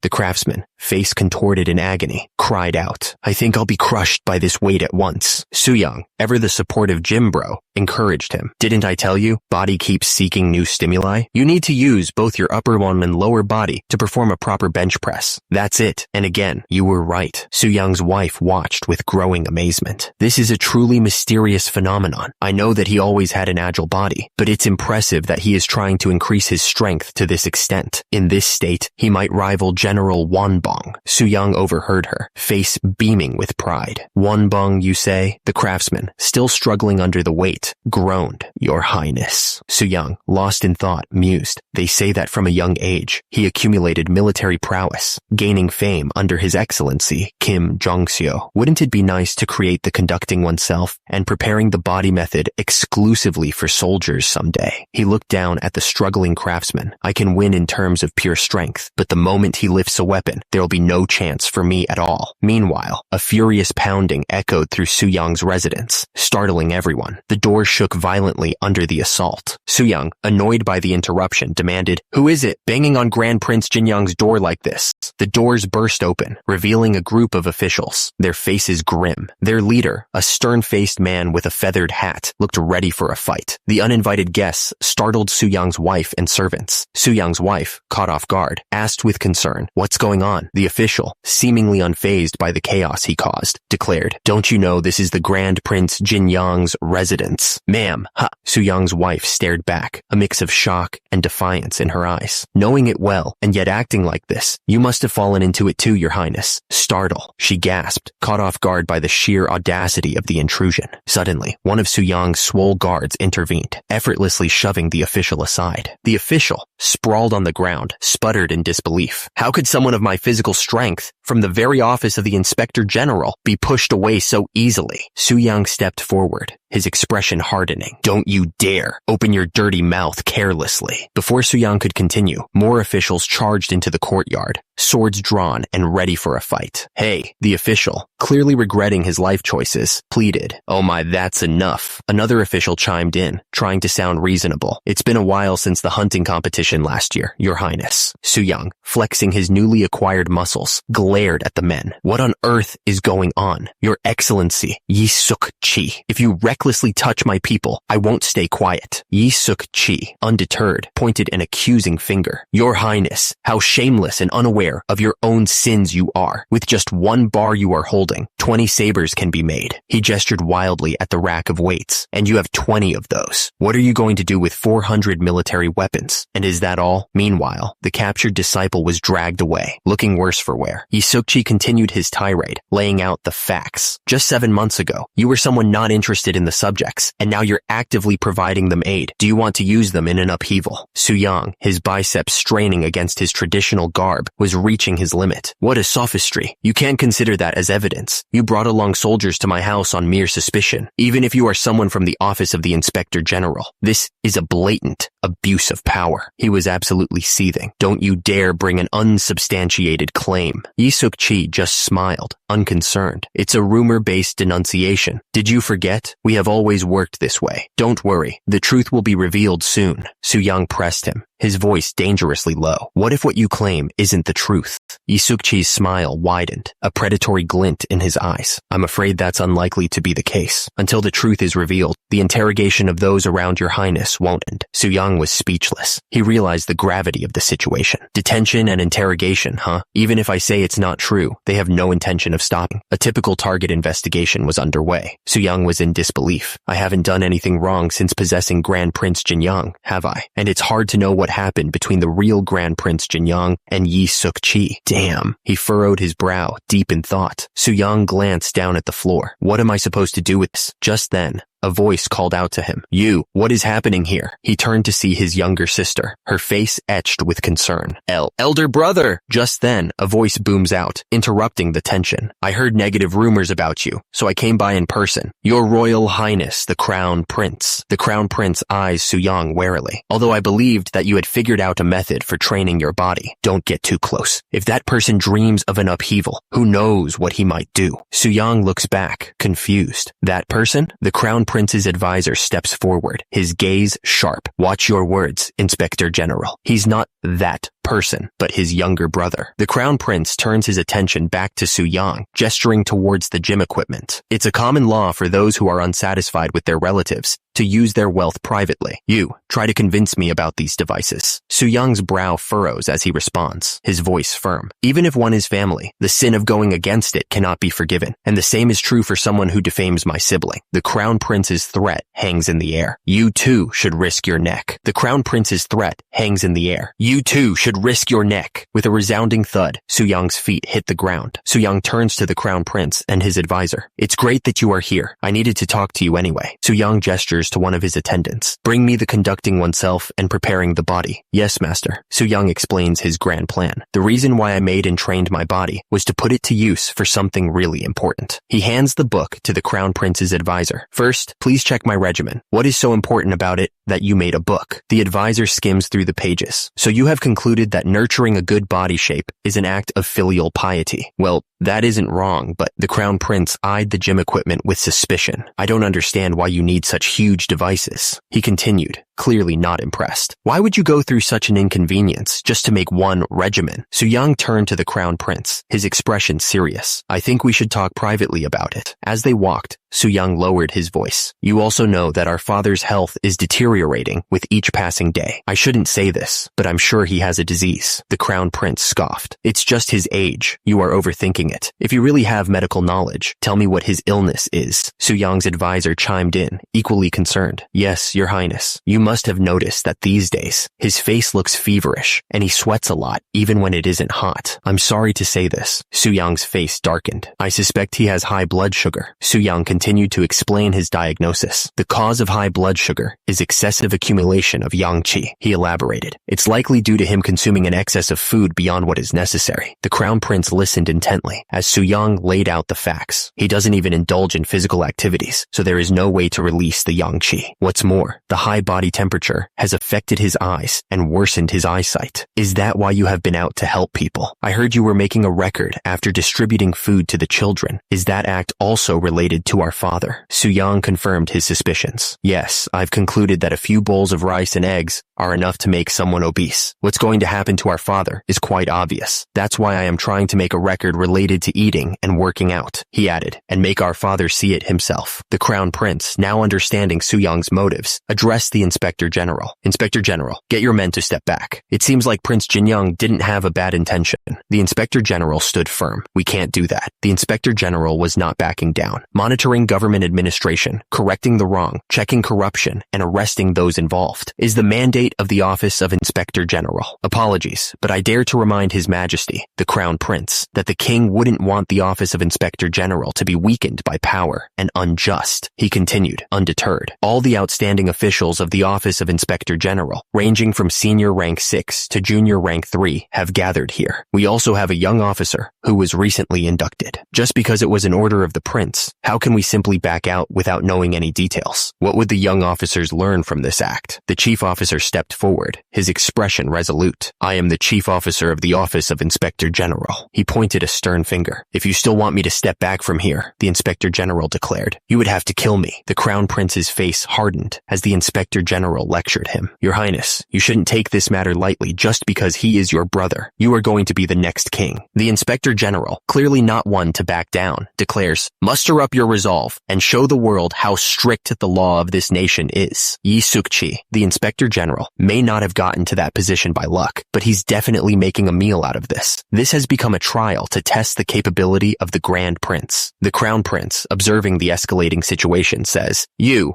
The craftsman, face contorted in agony, cried out, "I think I'll be crushed by this weight at once." Soo-young, ever the supportive gym bro, encouraged him. "Didn't I tell you? Body keeps seeking new stimuli. You need to use both your upper one and lower body to perform a proper bench press. That's it. And again, you were right." Soo-young's wife watched with growing amazement. "This is a truly mysterious phenomenon. I know that he always had an agile body, but it's impressive that he is trying to increase his strength to this extent. In this state, he might rival General Wonbong." Soo-young overheard her, face beaming with pride. "Wonbong, you say?" The craftsman, still struggling under the weight, groaned. "Your Highness." Soo-young, lost in thought, mused. "They say that from a young age, he accumulated military prowess, gaining fame under His Excellency, Kim Jong-seo. Wouldn't it be nice to create the conducting oneself and preparing the body method exclusively for soldiers someday?" He looked down at the struggling craftsman. "I can win in terms of pure strength, but the moment he lifts a weapon, there'll be no chance for me at all." Meanwhile, a furious pounding echoed through Soo-young's residence, startling everyone. The door shook violently under the assault. Soo-young, annoyed by the interruption, demanded, "Who is it banging on Grand Prince Jin-young's door like this?" The doors burst open, revealing a group of officials, their faces grim. Their leader, a stern-faced man with a feathered hat, looked ready for a fight. The uninvited guests startled Soo-young's wife and servants. Soo-young's wife, caught off guard, asked with concern, "What's going on?" The official, seemingly unfazed by the chaos he caused, declared, "Don't you know this is the Grand Prince Jin-young's residence?" "Ma'am, ha!" Soo-young's wife stared back, a mix of shock and defiance in her eyes. "Knowing it well, and yet acting like this, you must have fallen into it too, Your Highness." "Startle," she gasped, caught off guard by the sheer audacity of the intrusion. Suddenly, one of Soo-young's swole guards intervened, effortlessly shoving the official aside. The official, sprawled on the ground, sputtered in disbelief. "How could someone of my physical strength, from the very office of the Inspector General, be pushed away so easily?" Soo-young stepped forward, his expression hardening. "Don't you dare open your dirty mouth carelessly." Before Soo-young could continue, more officials charged into the courtyard, swords drawn and ready for a fight. "Hey," the official, clearly regretting his life choices, pleaded. "Oh my, that's enough." Another official chimed in, trying to sound reasonable. "It's been a while since the hunting competition last year, Your Highness." Soo-young, flexing his newly acquired muscles, glared at the men. "What on earth is going on? Your Excellency, Yi Suk-chi. If you recklessly touch my people, I won't stay quiet." Yi Suk-chi, undeterred, pointed an accusing finger. "Your Highness, how shameless and unaware of your own sins you are. With just one bar you are holding, 20 sabers can be made." He gestured wildly at the rack of weights. "And you have 20 of those. What are you going to do with 400 military weapons? And is that all?" Meanwhile, the captured disciple was dragged away, looking worse for wear. Yi Suk-chi continued his tirade, laying out the facts. "Just 7 months ago, you were someone not interested in the subjects, and now you're actively providing them aid. Do you want to use them in an upheaval?" Soo-young, his biceps straining against his traditional garb, was reaching his limit. "What a sophistry. You can't consider that as evidence. You brought along soldiers to my house on mere suspicion, even if you are someone from the office of the Inspector General. This is a blatant abuse of power." He was absolutely seething. "Don't you dare bring an unsubstantiated claim." Yi Suk-chi just smiled, unconcerned. "It's a rumor-based denunciation. Did you forget? We have always worked this way. Don't worry, the truth will be revealed soon." Soo-young pressed him, his voice dangerously low. What if what you claim isn't the truth? Yi Suk-chi's smile widened, a predatory glint in his eyes. I'm afraid that's unlikely to be the case. Until the truth is revealed, the interrogation of those around your highness won't end. Su-young was speechless. He realized the gravity of the situation. Detention and interrogation, huh? Even if I say it's not true, they have no intention of stopping. A typical target investigation was underway. Su-young was in disbelief. I haven't done anything wrong since possessing Grand Prince Jinyoung, have I? And it's hard to know what happened between the real Grand Prince Jinyoung and Yi Suk-chi. Damn. He furrowed his brow, deep in thought. Su-young glanced down at the floor. What am I supposed to do with this? Just then, a voice called out to him. You, what is happening here? He turned to see his younger sister, her face etched with concern. Elder brother! Just then, a voice booms out, interrupting the tension. I heard negative rumors about you, so I came by in person. Your Royal Highness, the Crown Prince. The Crown Prince eyes Su-young warily. Although I believed that you had figured out a method for training your body. Don't get too close. If that person dreams of an upheaval, who knows what he might do? Su-young looks back, confused. That person? The Crown Prince's advisor steps forward, his gaze sharp. Watch your words, Inspector General. He's not that person, but his younger brother. The Crown Prince turns his attention back to Su-young, gesturing towards the gym equipment. It's a common law for those who are unsatisfied with their relatives to use their wealth privately. You, try to convince me about these devices. Su-young's brow furrows as he responds, his voice firm. Even if one is family, the sin of going against it cannot be forgiven, and the same is true for someone who defames my sibling. The Crown Prince's threat hangs in the air. You too should risk your neck. The Crown Prince's threat hangs in the air. You too should risk your neck. With a resounding thud, Su-young's feet hit the ground. Su-young turns to the Crown Prince and his advisor. It's great that you are here. I needed to talk to you anyway. Su-young gestures to one of his attendants. Bring me the conducting oneself and preparing the body. Yes, master. Su-young explains his grand plan. The reason why I made and trained my body was to put it to use for something really important. He hands the book to the Crown Prince's advisor. First, please check my regimen. What is so important about it that you made a book? The advisor skims through the pages. So you have concluded that nurturing a good body shape is an act of filial piety. Well, that isn't wrong, but the Crown Prince eyed the gym equipment with suspicion. I don't understand why you need such huge devices. He continued, clearly not impressed. Why would you go through such an inconvenience just to make one regimen? Su-young turned to the Crown Prince, his expression serious. I think we should talk privately about it. As they walked, Su-young lowered his voice. You also know that our father's health is deteriorating with each passing day. I shouldn't say this, but I'm sure he has a disease. The Crown Prince scoffed. It's just his age. You are overthinking it. If you really have medical knowledge, tell me what his illness is. Su-young's advisor chimed in, equally concerned. Yes, your highness. You must have noticed that these days, his face looks feverish, and he sweats a lot, even when it isn't hot. I'm sorry to say this. Su-young's face darkened. I suspect he has high blood sugar. Su-young continued to explain his diagnosis. The cause of high blood sugar is excessive accumulation of yang qi. He elaborated. It's likely due to him consuming an excess of food beyond what is necessary. The Crown Prince listened intently as Su-young laid out the facts. He doesn't even indulge in physical activities, so there is no way to release the yang qi. What's more, the high body temperature has affected his eyes and worsened his eyesight. Is that why you have been out to help people? I heard you were making a record after distributing food to the children. Is that act also related to our father? Su-young confirmed his suspicions. Yes, I've concluded that a few bowls of rice and eggs are enough to make someone obese. What's going to happen to our father is quite obvious. That's why I am trying to make a record related to eating and working out, he added, and make our father see it himself. The Crown Prince, now understanding Su-young's motives, addressed the Inspector General. Inspector General, get your men to step back. It seems like Prince Jinyoung didn't have a bad intention. The Inspector General stood firm. We can't do that. The Inspector General was not backing down. Monitoring government administration, correcting the wrong, checking corruption, and arresting those involved is the mandate of the Office of Inspector General. Apologies, but I dare to remind His Majesty, the Crown Prince, that the King wouldn't want the Office of Inspector General to be weakened by power and unjust. He continued, undeterred. All the outstanding officials of the Office of Inspector General, ranging from senior rank 6 to junior rank 3, have gathered here. We also have a young officer who was recently inducted. Just because it was an order of the Prince, how can we simply back out without knowing any details? What would the young officers learn from this act? The chief officer stepped forward, his expression resolute. I am the chief officer of the Office of Inspector General. He pointed a stern finger. If you still want me to step back from here, the Inspector General declared, you would have to kill me. The Crown Prince's face hardened as the Inspector General lectured him. Your Highness, you shouldn't take this matter lightly just because he is your brother. You are going to be the next king. The Inspector General, clearly not one to back down, declares, muster up your resolve and show the world how strict the law of this nation is. Yi Suk-chi, the Inspector General, may not have gotten to that position by luck, but he's definitely making a meal out of this. This has become a trial to test the capability of the Grand Prince. The Crown Prince, observing the escalating situation, says,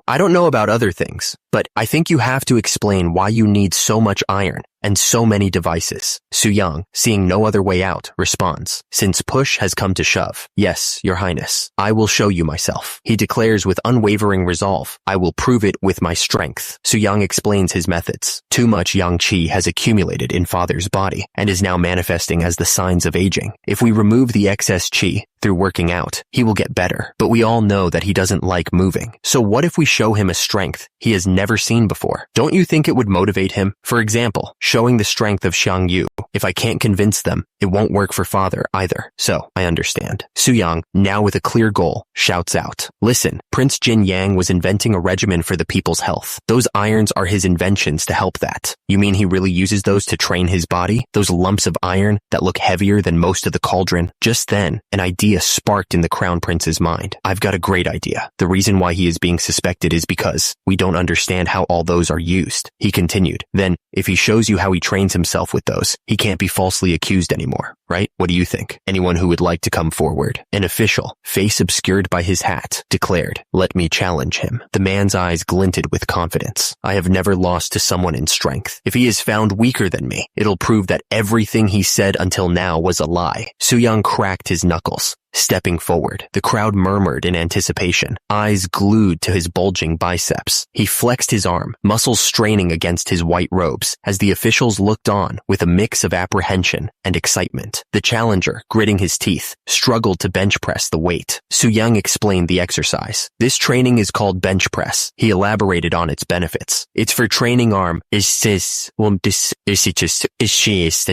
I don't know about other things, but I think you have to explain why you need so much iron and so many devices. Su-young, seeing no other way out, responds, since push has come to shove, yes, your highness, I will show you myself. He declares with unwavering resolve, I will prove it with my strength. Su-young explains his methods. Too much yang qi has accumulated in father's body and is now manifesting as the signs of aging. If we remove the excess qi through working out, he will get better, but we all know that he doesn't like moving. So what if we show him a strength he has never seen before? Don't you think it would motivate him? For example, showing the strength of Xiang Yu. If I can't convince them, it won't work for father either. So, I understand. Su-young, now with a clear goal, shouts out, listen, Prince Jin Yang was inventing a regimen for the people's health. Those irons are his inventions to help that. You mean he really uses those to train his body? Those lumps of iron that look heavier than most of the cauldron? Just then, an idea sparked in the Crown Prince's mind. I've got a great idea. The reason why he is being suspected is because we don't understand how all those are used. He continued, then, if he shows you how he trains himself with those, he can't be falsely accused anymore, right? What do you think? Anyone who would like to come forward? An official, face obscured by his hat, declared, let me challenge him. The man's eyes glinted with confidence. I have never lost to someone in strength. If he is found weaker than me, it'll prove that everything he said until now was a lie. Su-young cracked his knuckles. Stepping forward, the crowd murmured in anticipation, eyes glued to his bulging biceps. He flexed his arm, muscles straining against his white robes, as the officials looked on with a mix of apprehension and excitement. The challenger, gritting his teeth, struggled to bench press the weight. Su-young explained the exercise. This training is called bench press. He elaborated on its benefits. It's for training arm, and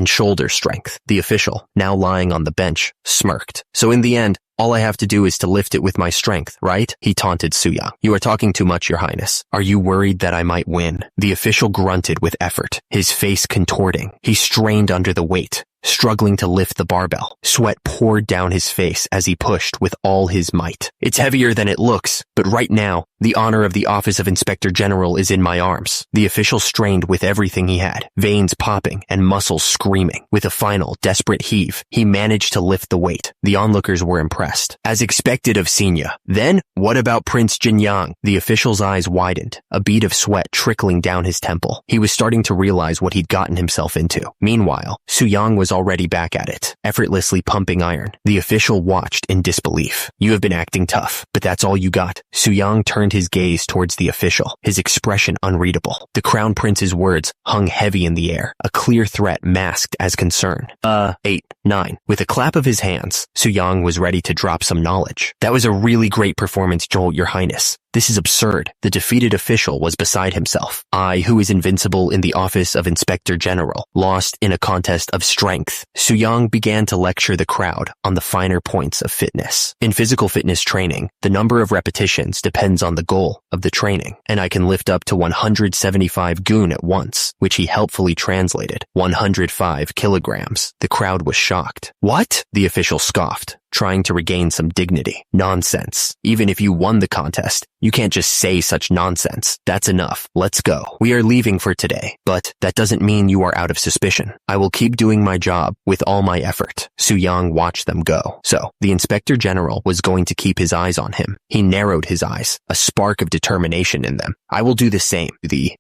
shoulder strength. The official, now lying on the bench, smirked. So in the end, all I have to do is to lift it with my strength, right? He taunted Su-young. You are talking too much, your highness. Are you worried that I might win? The official grunted with effort, his face contorting. He strained under the weight, struggling to lift the barbell. Sweat poured down his face as he pushed with all his might. It's heavier than it looks, but right now, the honor of the Office of Inspector General is in my arms. The official strained with everything he had, veins popping and muscles screaming. With a final, desperate heave, he managed to lift the weight. The onlookers were impressed, as expected of Xenia. Then, what about Prince Jinyang? The official's eyes widened, a bead of sweat trickling down his temple. He was starting to realize what he'd gotten himself into. Meanwhile, Su-young was already back at it, effortlessly pumping iron. The official watched in disbelief. You have been acting tough, but that's all you got. Su-young turned his gaze towards the official, his expression unreadable. The Crown Prince's words hung heavy in the air, a clear threat masked as concern. 8, 9. With a clap of his hands, Su-young was ready to drop some knowledge. That was a really great performance, Joel, your highness. This is absurd. The defeated official was beside himself. I, who is invincible in the Office of Inspector General, lost in a contest of strength. Su-young began to lecture the crowd on the finer points of fitness. In physical fitness training, the number of repetitions depends on the goal of the training, and I can lift up to 175 gun at once, which he helpfully translated. 105 kilograms. The crowd was shocked. What? The official scoffed, trying to regain some dignity. Nonsense. Even if you won the contest, you can't just say such nonsense. That's enough. Let's go. We are leaving for today, but that doesn't mean you are out of suspicion. I will keep doing my job with all my effort. Su-young watched them go. So, the Inspector General was going to keep his eyes on him. He narrowed his eyes, a spark of determination in them. I will do the same.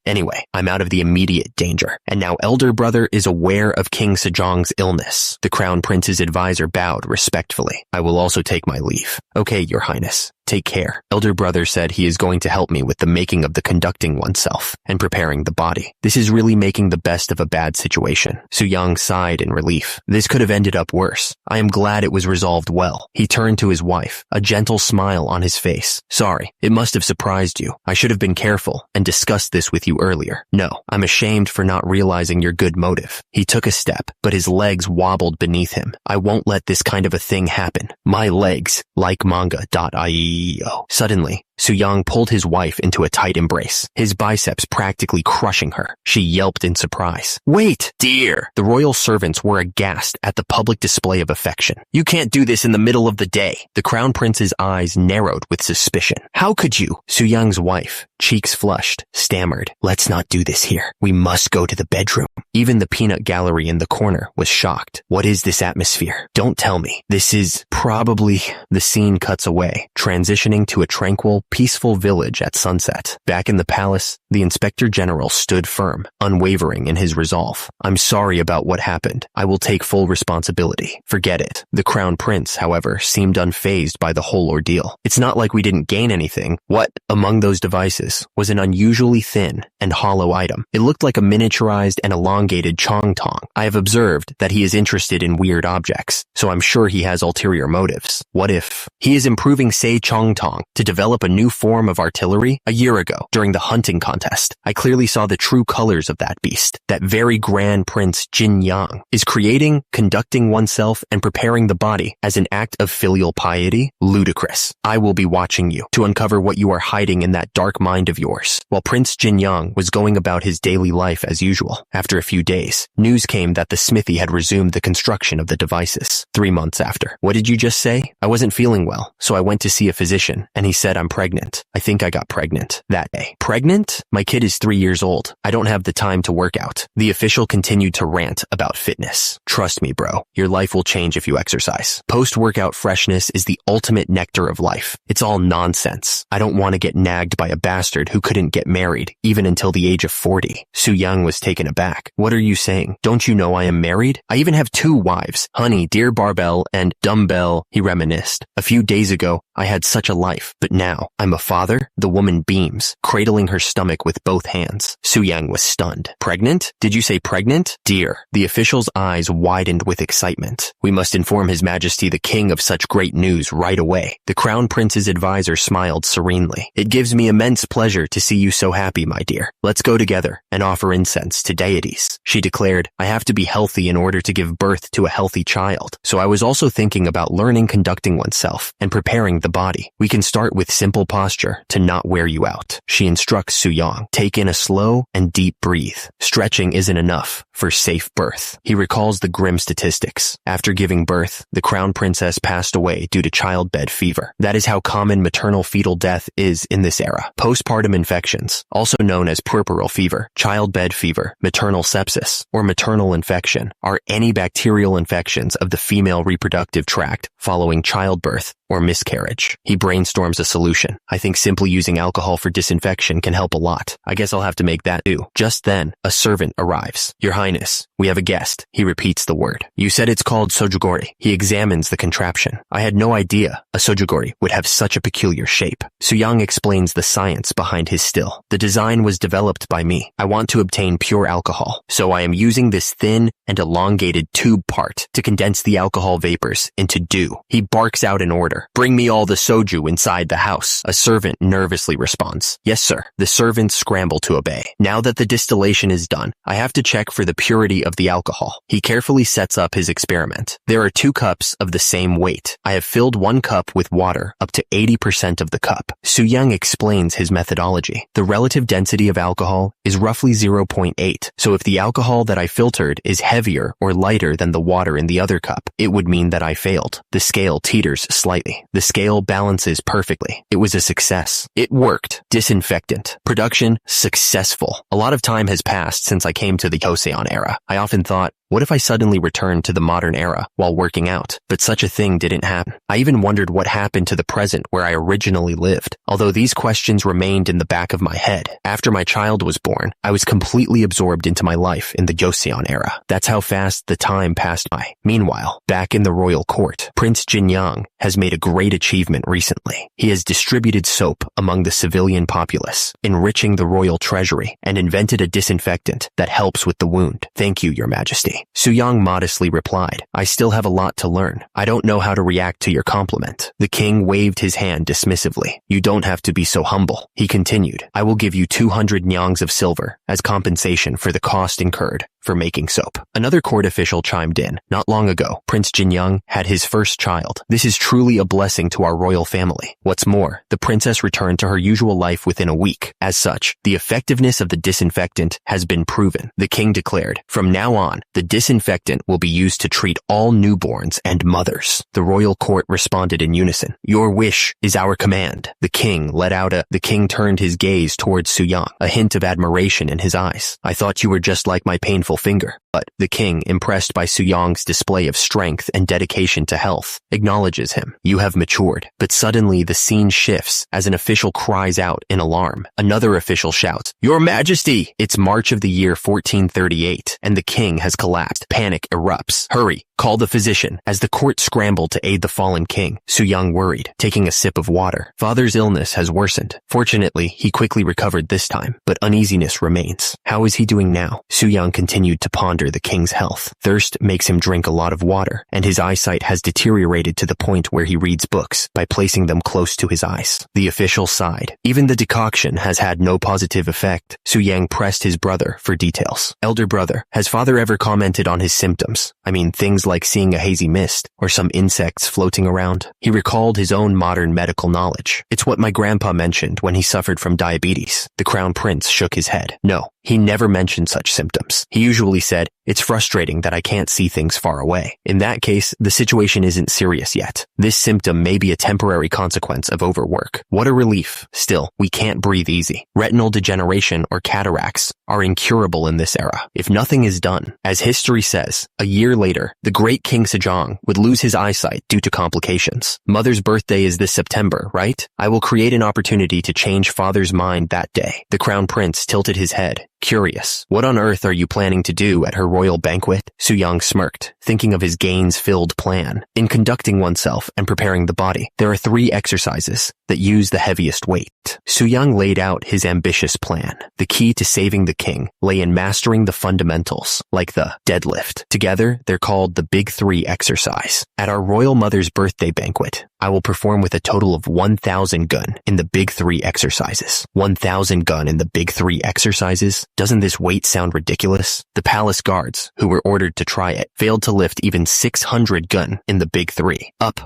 Anyway, I'm out of the immediate danger. And now elder brother is aware of King Sejong's illness. The Crown Prince's advisor bowed respectfully. I will also take my leave. Okay, your highness. Take care. Elder brother said he is going to help me with the making of the conducting oneself and preparing the body. This is really making the best of a bad situation. Su-young sighed in relief. This could have ended up worse. I am glad it was resolved well. He turned to his wife, a gentle smile on his face. Sorry, it must have surprised you. I should have been careful and discussed this with you earlier. No, I'm ashamed for not realizing your good motive. He took a step, but his legs wobbled beneath him. I won't let this kind of a thing happen. My legs, like manga.io. Suddenly, Su-young pulled his wife into a tight embrace, his biceps practically crushing her. She yelped in surprise. Wait, dear! The royal servants were aghast at the public display of affection. You can't do this in the middle of the day. The crown prince's eyes narrowed with suspicion. How could you? Su-young's wife, cheeks flushed, stammered. Let's not do this here. We must go to the bedroom. Even the peanut gallery in the corner was shocked. What is this atmosphere? Don't tell me. This is probably... The scene cuts away, transitioning to a tranquil, peaceful village at sunset. Back in the palace, the Inspector General stood firm, unwavering in his resolve. I'm sorry about what happened. I will take full responsibility. Forget it. The Crown Prince, however, seemed unfazed by the whole ordeal. It's not like we didn't gain anything. What, among those devices, was an unusually thin and hollow item. It looked like a miniaturized and elongated chong-tong. I have observed that he is interested in weird objects, so I'm sure he has ulterior motives. What if he is improving Sei Chong-tong to develop a new form of artillery? A year ago, during the hunting contest, I clearly saw the true colors of that beast. That very grand prince Jin Yang is creating, conducting oneself, and preparing the body as an act of filial piety? Ludicrous. I will be watching you to uncover what you are hiding in that dark mind of yours. While Prince Jin Yang was going about his daily life as usual, after a few days, news came that the smithy had resumed the construction of the devices. 3 months after. What did you just say? I wasn't feeling well, so I went to see a physician, and he said I'm pregnant. I think I got pregnant that day. Pregnant? My kid is 3 years old. I don't have the time to work out. The official continued to rant about fitness. Trust me, bro. Your life will change if you exercise. Post-workout freshness is the ultimate nectar of life. It's all nonsense. I don't want to get nagged by a bastard who couldn't get married, even until the age of 40. Su-young was taken aback. What are you saying? Don't you know I am married? I even have 2 wives. Honey, dear Barbell, and Dumbbell, he reminisced. A few days ago, I had such a life, but now I'm a father? The woman beams, cradling her stomach with both hands. Su-young was stunned. Pregnant? Did you say pregnant? Dear. The official's eyes widened with excitement. We must inform His Majesty the King of such great news right away. The Crown Prince's advisor smiled serenely. It gives me immense pleasure to see you so happy, my dear. Let's go together and offer incense to deities. She declared, I have to be healthy in order to give birth to a healthy child. So I was also thinking about learning conducting oneself and preparing the body. We can start with simple posture to not wear you out. She instructs Su-young. Take in a slow and deep breathe. Stretching isn't enough for safe birth. He recalls the grim statistics. After giving birth, the Crown Princess passed away due to childbed fever. That is how common maternal fetal death is in this era. Postpartum infections, also known as puerperal fever, childbed fever, maternal sepsis, or maternal infection, are any bacterial infections of the female reproductive tract following childbirth or miscarriage. He brainstorms a solution. I think simply using alcohol for disinfection can help a lot. I guess I'll have to make that do. Just then, a servant arrives. Your Highness, we have a guest. He repeats the word. You said it's called sojugori. He examines the contraption. I had no idea a sojugori would have such a peculiar shape. Su-young explains the science behind his still. The design was developed by me. I want to obtain pure alcohol, so I am using this thin and elongated tube part to condense the alcohol vapors into dew. He barks out an order. Bring me all the soju inside the house. A servant nervously responds. Yes, sir. The servants scramble to obey. Now that the distillation is done, I have to check for the purity of the alcohol. He carefully sets up his experiment. There are 2 cups of the same weight. I have filled 1 cup with water up to 80% of the cup. Su-young explains his methodology. The relative density of alcohol is roughly 0.8. So if the alcohol that I filtered is heavier or lighter than the water in the other cup, it would mean that I failed. The scale teeters slightly. The scale balances perfectly. It was a success. It worked. Disinfectant. Production successful. A lot of time has passed since I came to the Joseon era. I often thought, What if I suddenly returned to the modern era while working out? But such a thing didn't happen. I even wondered what happened to the present where I originally lived. Although these questions remained in the back of my head. After my child was born, I was completely absorbed into my life in the Joseon era. That's how fast the time passed by. Meanwhile, back in the royal court, Prince Jinyang has made a great achievement recently. He has distributed soap among the civilian populace, enriching the royal treasury, and invented a disinfectant that helps with the wound. Thank you, Your Majesty. Suyang modestly replied, I still have a lot to learn. I don't know how to react to your compliment. The king waved his hand dismissively. You don't have to be so humble. He continued, I will give you 200 nyangs of silver as compensation for the cost incurred for making soap. Another court official chimed in. Not long ago, Prince Jinyang had his first child. This is truly a blessing to our royal family. What's more, the princess returned to her usual life within a week. As such, the effectiveness of the disinfectant has been proven. The king declared, from now on, the disinfectant will be used to treat all newborns and mothers. The royal court responded in unison. Your wish is our command. The king turned his gaze towards Suyang, a hint of admiration in his eyes. I thought you were just like my painful finger. But the king, impressed by Suyang's display of strength and dedication to health, acknowledges him. You have matured. But suddenly the scene shifts as an official cries out in alarm. Another official shouts, Your Majesty! It's March of the year 1438, and the king has collapsed. Panic erupts. Hurry! Call the physician. As the court scrambled to aid the fallen king, Suyang worried, taking a sip of water. Father's illness has worsened. Fortunately, he quickly recovered this time, but uneasiness remains. How is he doing now? Suyang continued to ponder the king's health. Thirst makes him drink a lot of water, and his eyesight has deteriorated to the point where he reads books by placing them close to his eyes. The official sighed. Even the decoction has had no positive effect. Suyang pressed his brother for details. Elder brother, has father ever commented on his symptoms? I mean, things like seeing a hazy mist or some insects floating around. He recalled his own modern medical knowledge. It's what my grandpa mentioned when he suffered from diabetes. The crown prince shook his head. No, he never mentioned such symptoms. He usually said, it's frustrating that I can't see things far away. In that case, the situation isn't serious yet. This symptom may be a temporary consequence of overwork. What a relief. Still, we can't breathe easy. Retinal degeneration or cataracts are incurable in this era, if nothing is done. As history says, a year later, the great King Sejong would lose his eyesight due to complications. Mother's birthday is this September, right? I will create an opportunity to change father's mind that day. The crown prince tilted his head. Curious. What on earth are you planning to do at her royal banquet? Suyang smirked, thinking of his gains-filled plan. In conducting oneself and preparing the body, there are 3 exercises that use the heaviest weight. Suyang laid out his ambitious plan. The key to saving the king lay in mastering the fundamentals, like the deadlift. Together, they're called the Big 3 exercise. At our royal mother's birthday banquet, I will perform with a total of 1,000 gun in the Big 3 exercises. 1,000 gun in the Big 3 exercises? Doesn't this weight sound ridiculous? The palace guards, who were ordered to try it, failed to lift even 600 gun in the Big 3. Up.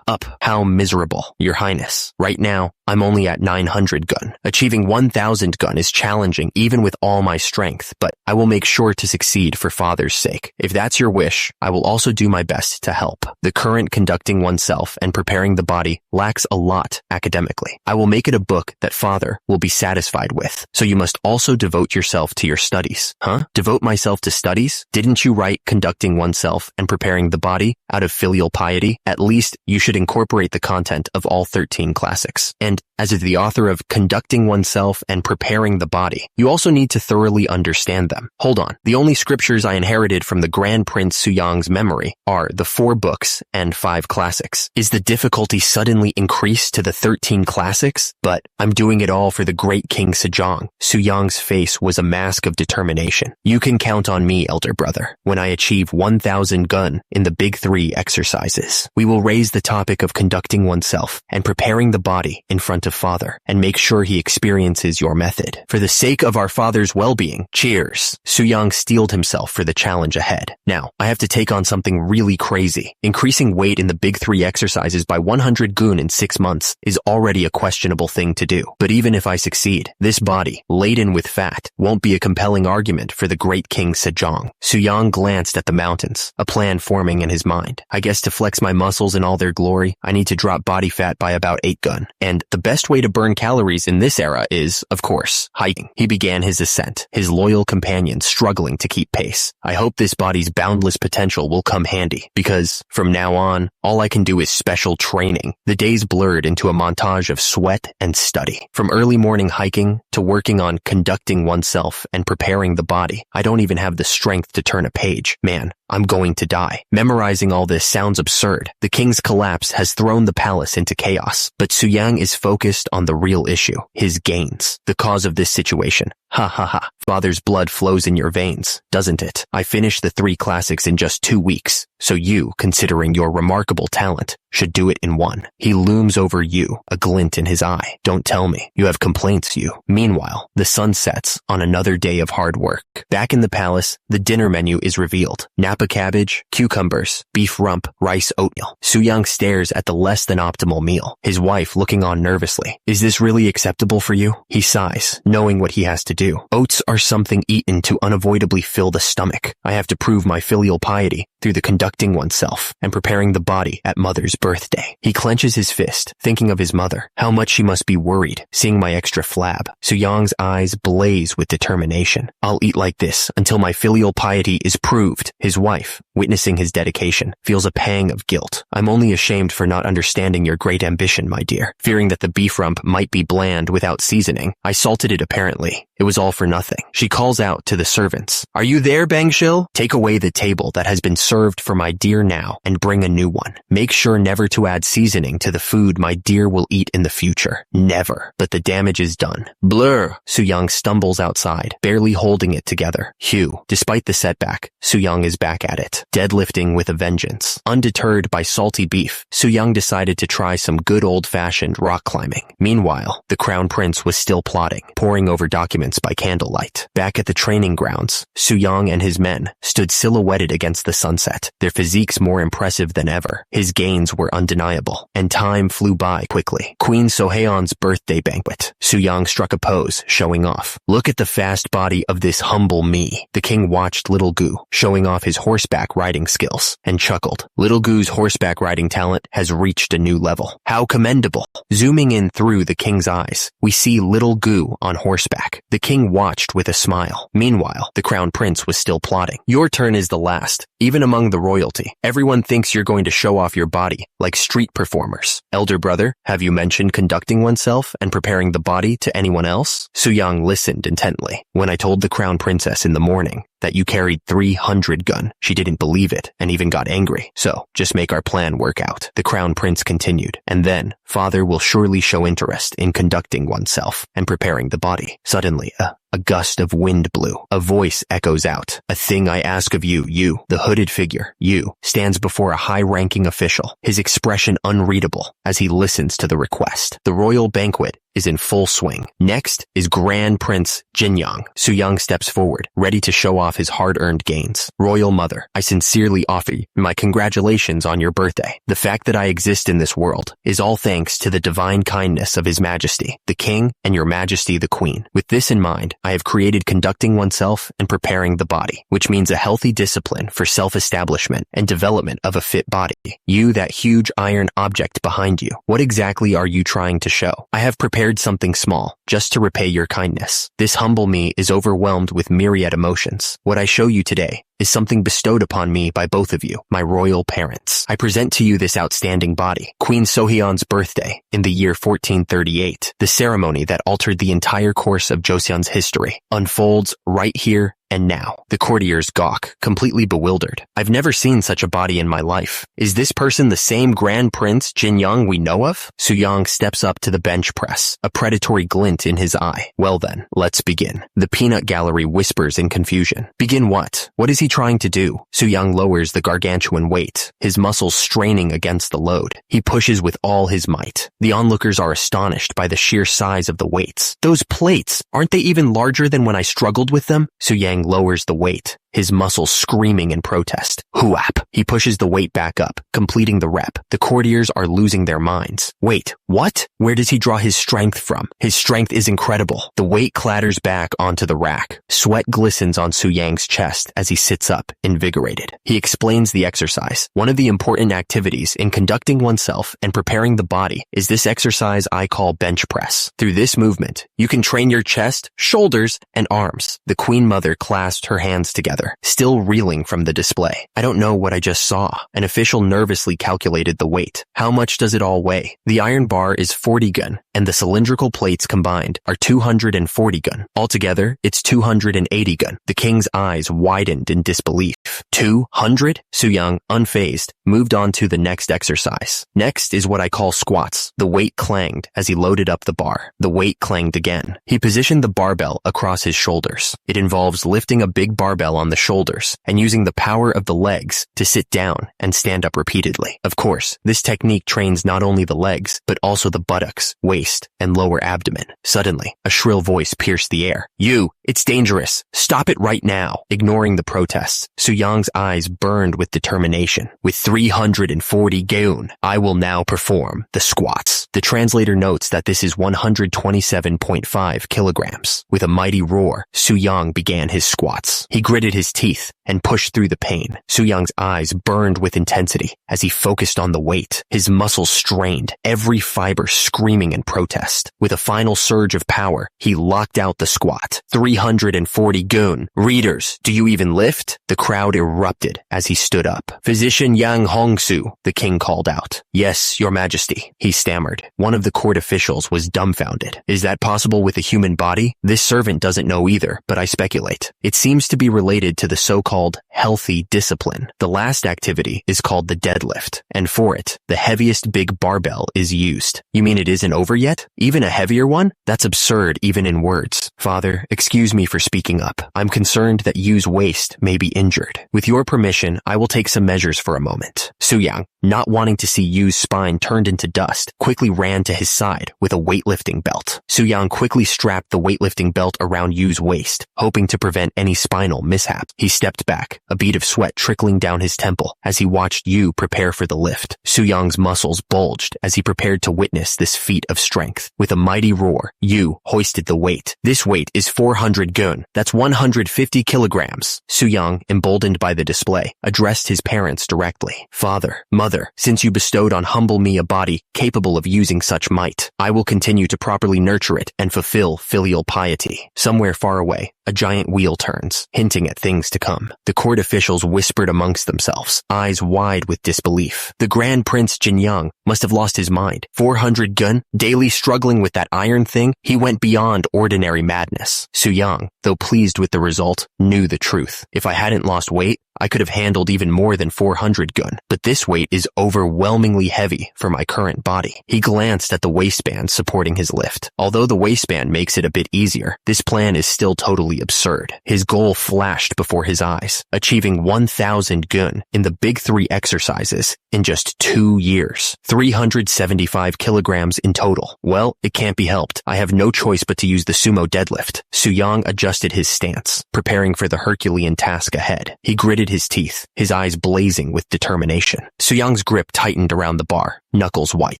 How miserable, Your Highness. Right now, I'm only at 900 gun. Achieving 1,000 gun is challenging even with all my strength, but I will make sure to succeed for father's sake. If that's your wish, I will also do my best to help. The current conducting oneself and preparing the body lacks a lot academically. I will make it a book that father will be satisfied with. So you must also devote yourself to your studies. Huh? Devote myself to studies? Didn't you write conducting oneself and preparing the body out of filial piety? At least you should incorporate the content of all 13 classics. And as the author of Conducting Oneself and Preparing the Body, you also need to thoroughly understand them. Hold on. The only scriptures I inherited from the Grand Prince Suyang's memory are the 4 books and 5 classics. Is the difficulty suddenly increased to the 13 classics? But I'm doing it all for the great King Sejong. Suyang's face was a mask of determination. You can count on me, elder brother. When I achieve 1,000 gun in the Big 3 exercises, we will raise the topic of conducting oneself and preparing the body in front of father and make sure he experiences your method. For the sake of our father's well-being, cheers. Suyang steeled himself for the challenge ahead. Now, I have to take on something really crazy. Increasing weight in the Big 3 exercises by 100 gun in 6 months is already a questionable thing to do. But even if I succeed, this body, laden with fat, won't be a compelling argument for the great King Sejong. Suyang glanced at the mountains, a plan forming in his mind. I guess to flex my muscles in all their glory, I need to drop body fat by about 8 gun. And the the best way to burn calories in this era is, of course, hiking. He began his ascent, his loyal companion struggling to keep pace. I hope this body's boundless potential will come handy, because from now on, all I can do is special training. The days blurred into a montage of sweat and study. From early morning hiking to working on conducting oneself and preparing the body, I don't even have the strength to turn a page. Man, I'm going to die. Memorizing all this sounds absurd. The king's collapse has thrown the palace into chaos, but Suyang is focused on the real issue, his gains, the cause of this situation. Ha ha ha. Father's blood flows in your veins, doesn't it? I finished the 3 classics in just 2 weeks, so you, considering your remarkable talent, should do it in 1. He looms over you, a glint in his eye. Don't tell me. You have complaints, you. Meanwhile, the sun sets on another day of hard work. Back in the palace, the dinner menu is revealed. Napa cabbage, cucumbers, beef rump, rice oatmeal. Suyang stares at the less than optimal meal, his wife looking on nervously. Is this really acceptable for you? He sighs, knowing what he has to do. Oats are something eaten to unavoidably fill the stomach. I have to prove my filial piety through the conducting oneself and preparing the body at mother's birthday. He clenches his fist, thinking of his mother, how much she must be worried, seeing my extra flab. Suyang's eyes blaze with determination. I'll eat like this until my filial piety is proved. His wife, witnessing his dedication, feels a pang of guilt. I'm only ashamed for not understanding your great ambition, my dear. Fearing that the beef rump might be bland without seasoning, I salted it apparently. It was all for nothing. She calls out to the servants. Are you there, Bangshil? Take away the table that has been served for my dear now and bring a new one. Make sure never to add seasoning to the food my dear will eat in the future. Never. But the damage is done. Blur. Suyang stumbles outside, barely holding it together. Hugh. Despite the setback, Suyang is back at it, deadlifting with a vengeance. Undeterred by salty beef, Suyang decided to try some good old-fashioned rock climbing. Meanwhile, the crown prince was still plotting, poring over documents by candlelight. Back at the training grounds, Suyang and his men stood silhouetted against the sunset, their physiques more impressive than ever. His gains were undeniable, and time flew by quickly. Queen Sohaeon's birthday banquet. Suyang struck a pose, showing off. Look at the fast body of this humble me. The king watched Little Gu, showing off his horseback riding skills, and chuckled. Little Gu's horseback riding talent has reached a new level. How commendable. Zooming in through the king's eyes, we see Little Gu on horseback. The king watched with a smile. Meanwhile, the crown prince was still plotting. Your turn is the last. Even among the royalty, everyone thinks you're going to show off your body, like street performers. Elder brother, have you mentioned conducting oneself and preparing the body to anyone else? Suyang listened intently. When I told the crown princess in the morning that you carried 300 gun, she didn't believe it and even got angry. So, just make our plan work out. The crown prince continued. And then, father will surely show interest in conducting oneself and preparing the body. Suddenly, a gust of wind blew. A voice echoes out. A thing I ask of you, you, the hooded figure, you, stands before a high-ranking official, his expression unreadable as he listens to the request. The royal banquet is in full swing. Next is Grand Prince Jinyang. Suyang steps forward, ready to show off his hard-earned gains. Royal Mother, I sincerely offer you my congratulations on your birthday. The fact that I exist in this world is all thanks to the divine kindness of His Majesty, the King, and Your Majesty the Queen. With this in mind, I have created conducting oneself and preparing the body, which means a healthy discipline for self-establishment and development of a fit body. You, that huge iron object behind you, what exactly are you trying to show? I have prepared something small, just to repay your kindness. This humble me is overwhelmed with myriad emotions. What I show you today is something bestowed upon me by both of you, my royal parents. I present to you this outstanding body, Queen Sohyeon's birthday, in the year 1438. The ceremony that altered the entire course of Joseon's history unfolds right here and now. The courtiers gawk, completely bewildered. I've never seen such a body in my life. Is this person the same Grand Prince Jinyang we know of? Suyang steps up to the bench press, a predatory glint in his eye. Well then, let's begin. The peanut gallery whispers in confusion. Begin what? What is he trying to do? Suyang lowers the gargantuan weight, his muscles straining against the load. He pushes with all his might. The onlookers are astonished by the sheer size of the weights. Those plates, aren't they even larger than when I struggled with them? Suyang lowers the weight, his muscles screaming in protest. Huap! He pushes the weight back up, completing the rep. The courtiers are losing their minds. Wait, what? Where does he draw his strength from? His strength is incredible. The weight clatters back onto the rack. Sweat glistens on Su Yang's chest as he sits up, invigorated. He explains the exercise. One of the important activities in conducting oneself and preparing the body is this exercise I call bench press. Through this movement, you can train your chest, shoulders, and arms. The Queen Mother clasped her hands together, still reeling from the display. I don't know what I just saw. An official nervously calculated the weight. How much does it all weigh? The iron bar is 40 gun, and the cylindrical plates combined are 240 gun. Altogether, it's 280 gun. The king's eyes widened in disbelief. 200? Su Yang, unfazed, moved on to the next exercise. Next is what I call squats. The weight clanged as he loaded up the bar. The weight clanged again. He positioned the barbell across his shoulders. It involves lifting a big barbell on the shoulders and using the power of the legs to sit down and stand up repeatedly. Of course, this technique trains not only the legs, but also the buttocks, waist, and lower abdomen. Suddenly, a shrill voice pierced the air. You! It's dangerous! Stop it right now! Ignoring the protests, Su Yang's eyes burned with determination. With 340 gaon, I will now perform the squats. The translator notes that this is 127.5 kilograms. With a mighty roar, Su Yang began his squats. He gritted his teeth and pushed through the pain. Su Yang's eyes burned with intensity as he focused on the weight. His muscles strained, every fiber screaming in protest. With a final surge of power, he locked out the squat. 340 gaon. Readers, do you even lift? The crowd erupted as he stood up. Physician Yang Hongsu, the king called out. Yes, your majesty, he stammered. One of the court officials was dumbfounded. Is that possible with a human body? This servant doesn't know either, but I speculate. It seems to be related to the so-called healthy discipline. The last activity is called the deadlift, and for it, the heaviest big barbell is used. You mean it isn't over yet? Even a heavier one? That's absurd even in words. Father, excuse me for speaking up. I'm concerned that Yu's waist may be injured. With your permission, I will take some measures for a moment. Su Yang, not wanting to see Yu's spine turned into dust, quickly ran to his side with a weightlifting belt. Su Yang quickly strapped the weightlifting belt around Yu's waist, hoping to prevent any spinal mishap. He stepped back, a bead of sweat trickling down his temple as he watched Yu prepare for the lift. Su Yang's muscles bulged as he prepared to witness this feat of strength. With a mighty roar, Yu hoisted the weight. This weight is 400 gaon. That's 150 kilograms. Su Yang, emboldened by the display, addressed his parents directly. Father, mother, since you bestowed on humble me a body capable of using such might, I will continue to properly nurture it and fulfill filial piety. Somewhere far away, a giant wheel turns, hinting at things to come. The court officials whispered amongst themselves, eyes wide with disbelief. The Grand Prince Jinyang must have lost his mind. 400 gun, daily struggling with that iron thing, he went beyond ordinary madness. Su Yang, though pleased with the result, knew the truth. If I hadn't lost weight, I could have handled even more than 400 gun, but this weight is overwhelmingly heavy for my current body. He glanced at the waistband supporting his lift. Although the waistband makes it a bit easier, this plan is still totally absurd. His goal flashed before his eyes, achieving 1,000 gun in the big 3 exercises in just 2 years. 375 kilograms in total. Well, it can't be helped. I have no choice but to use the sumo deadlift. Su Yang adjusted his stance, preparing for the Herculean task ahead. He gritted his teeth, his eyes blazing with determination. Su Yang's grip tightened around the bar, knuckles white.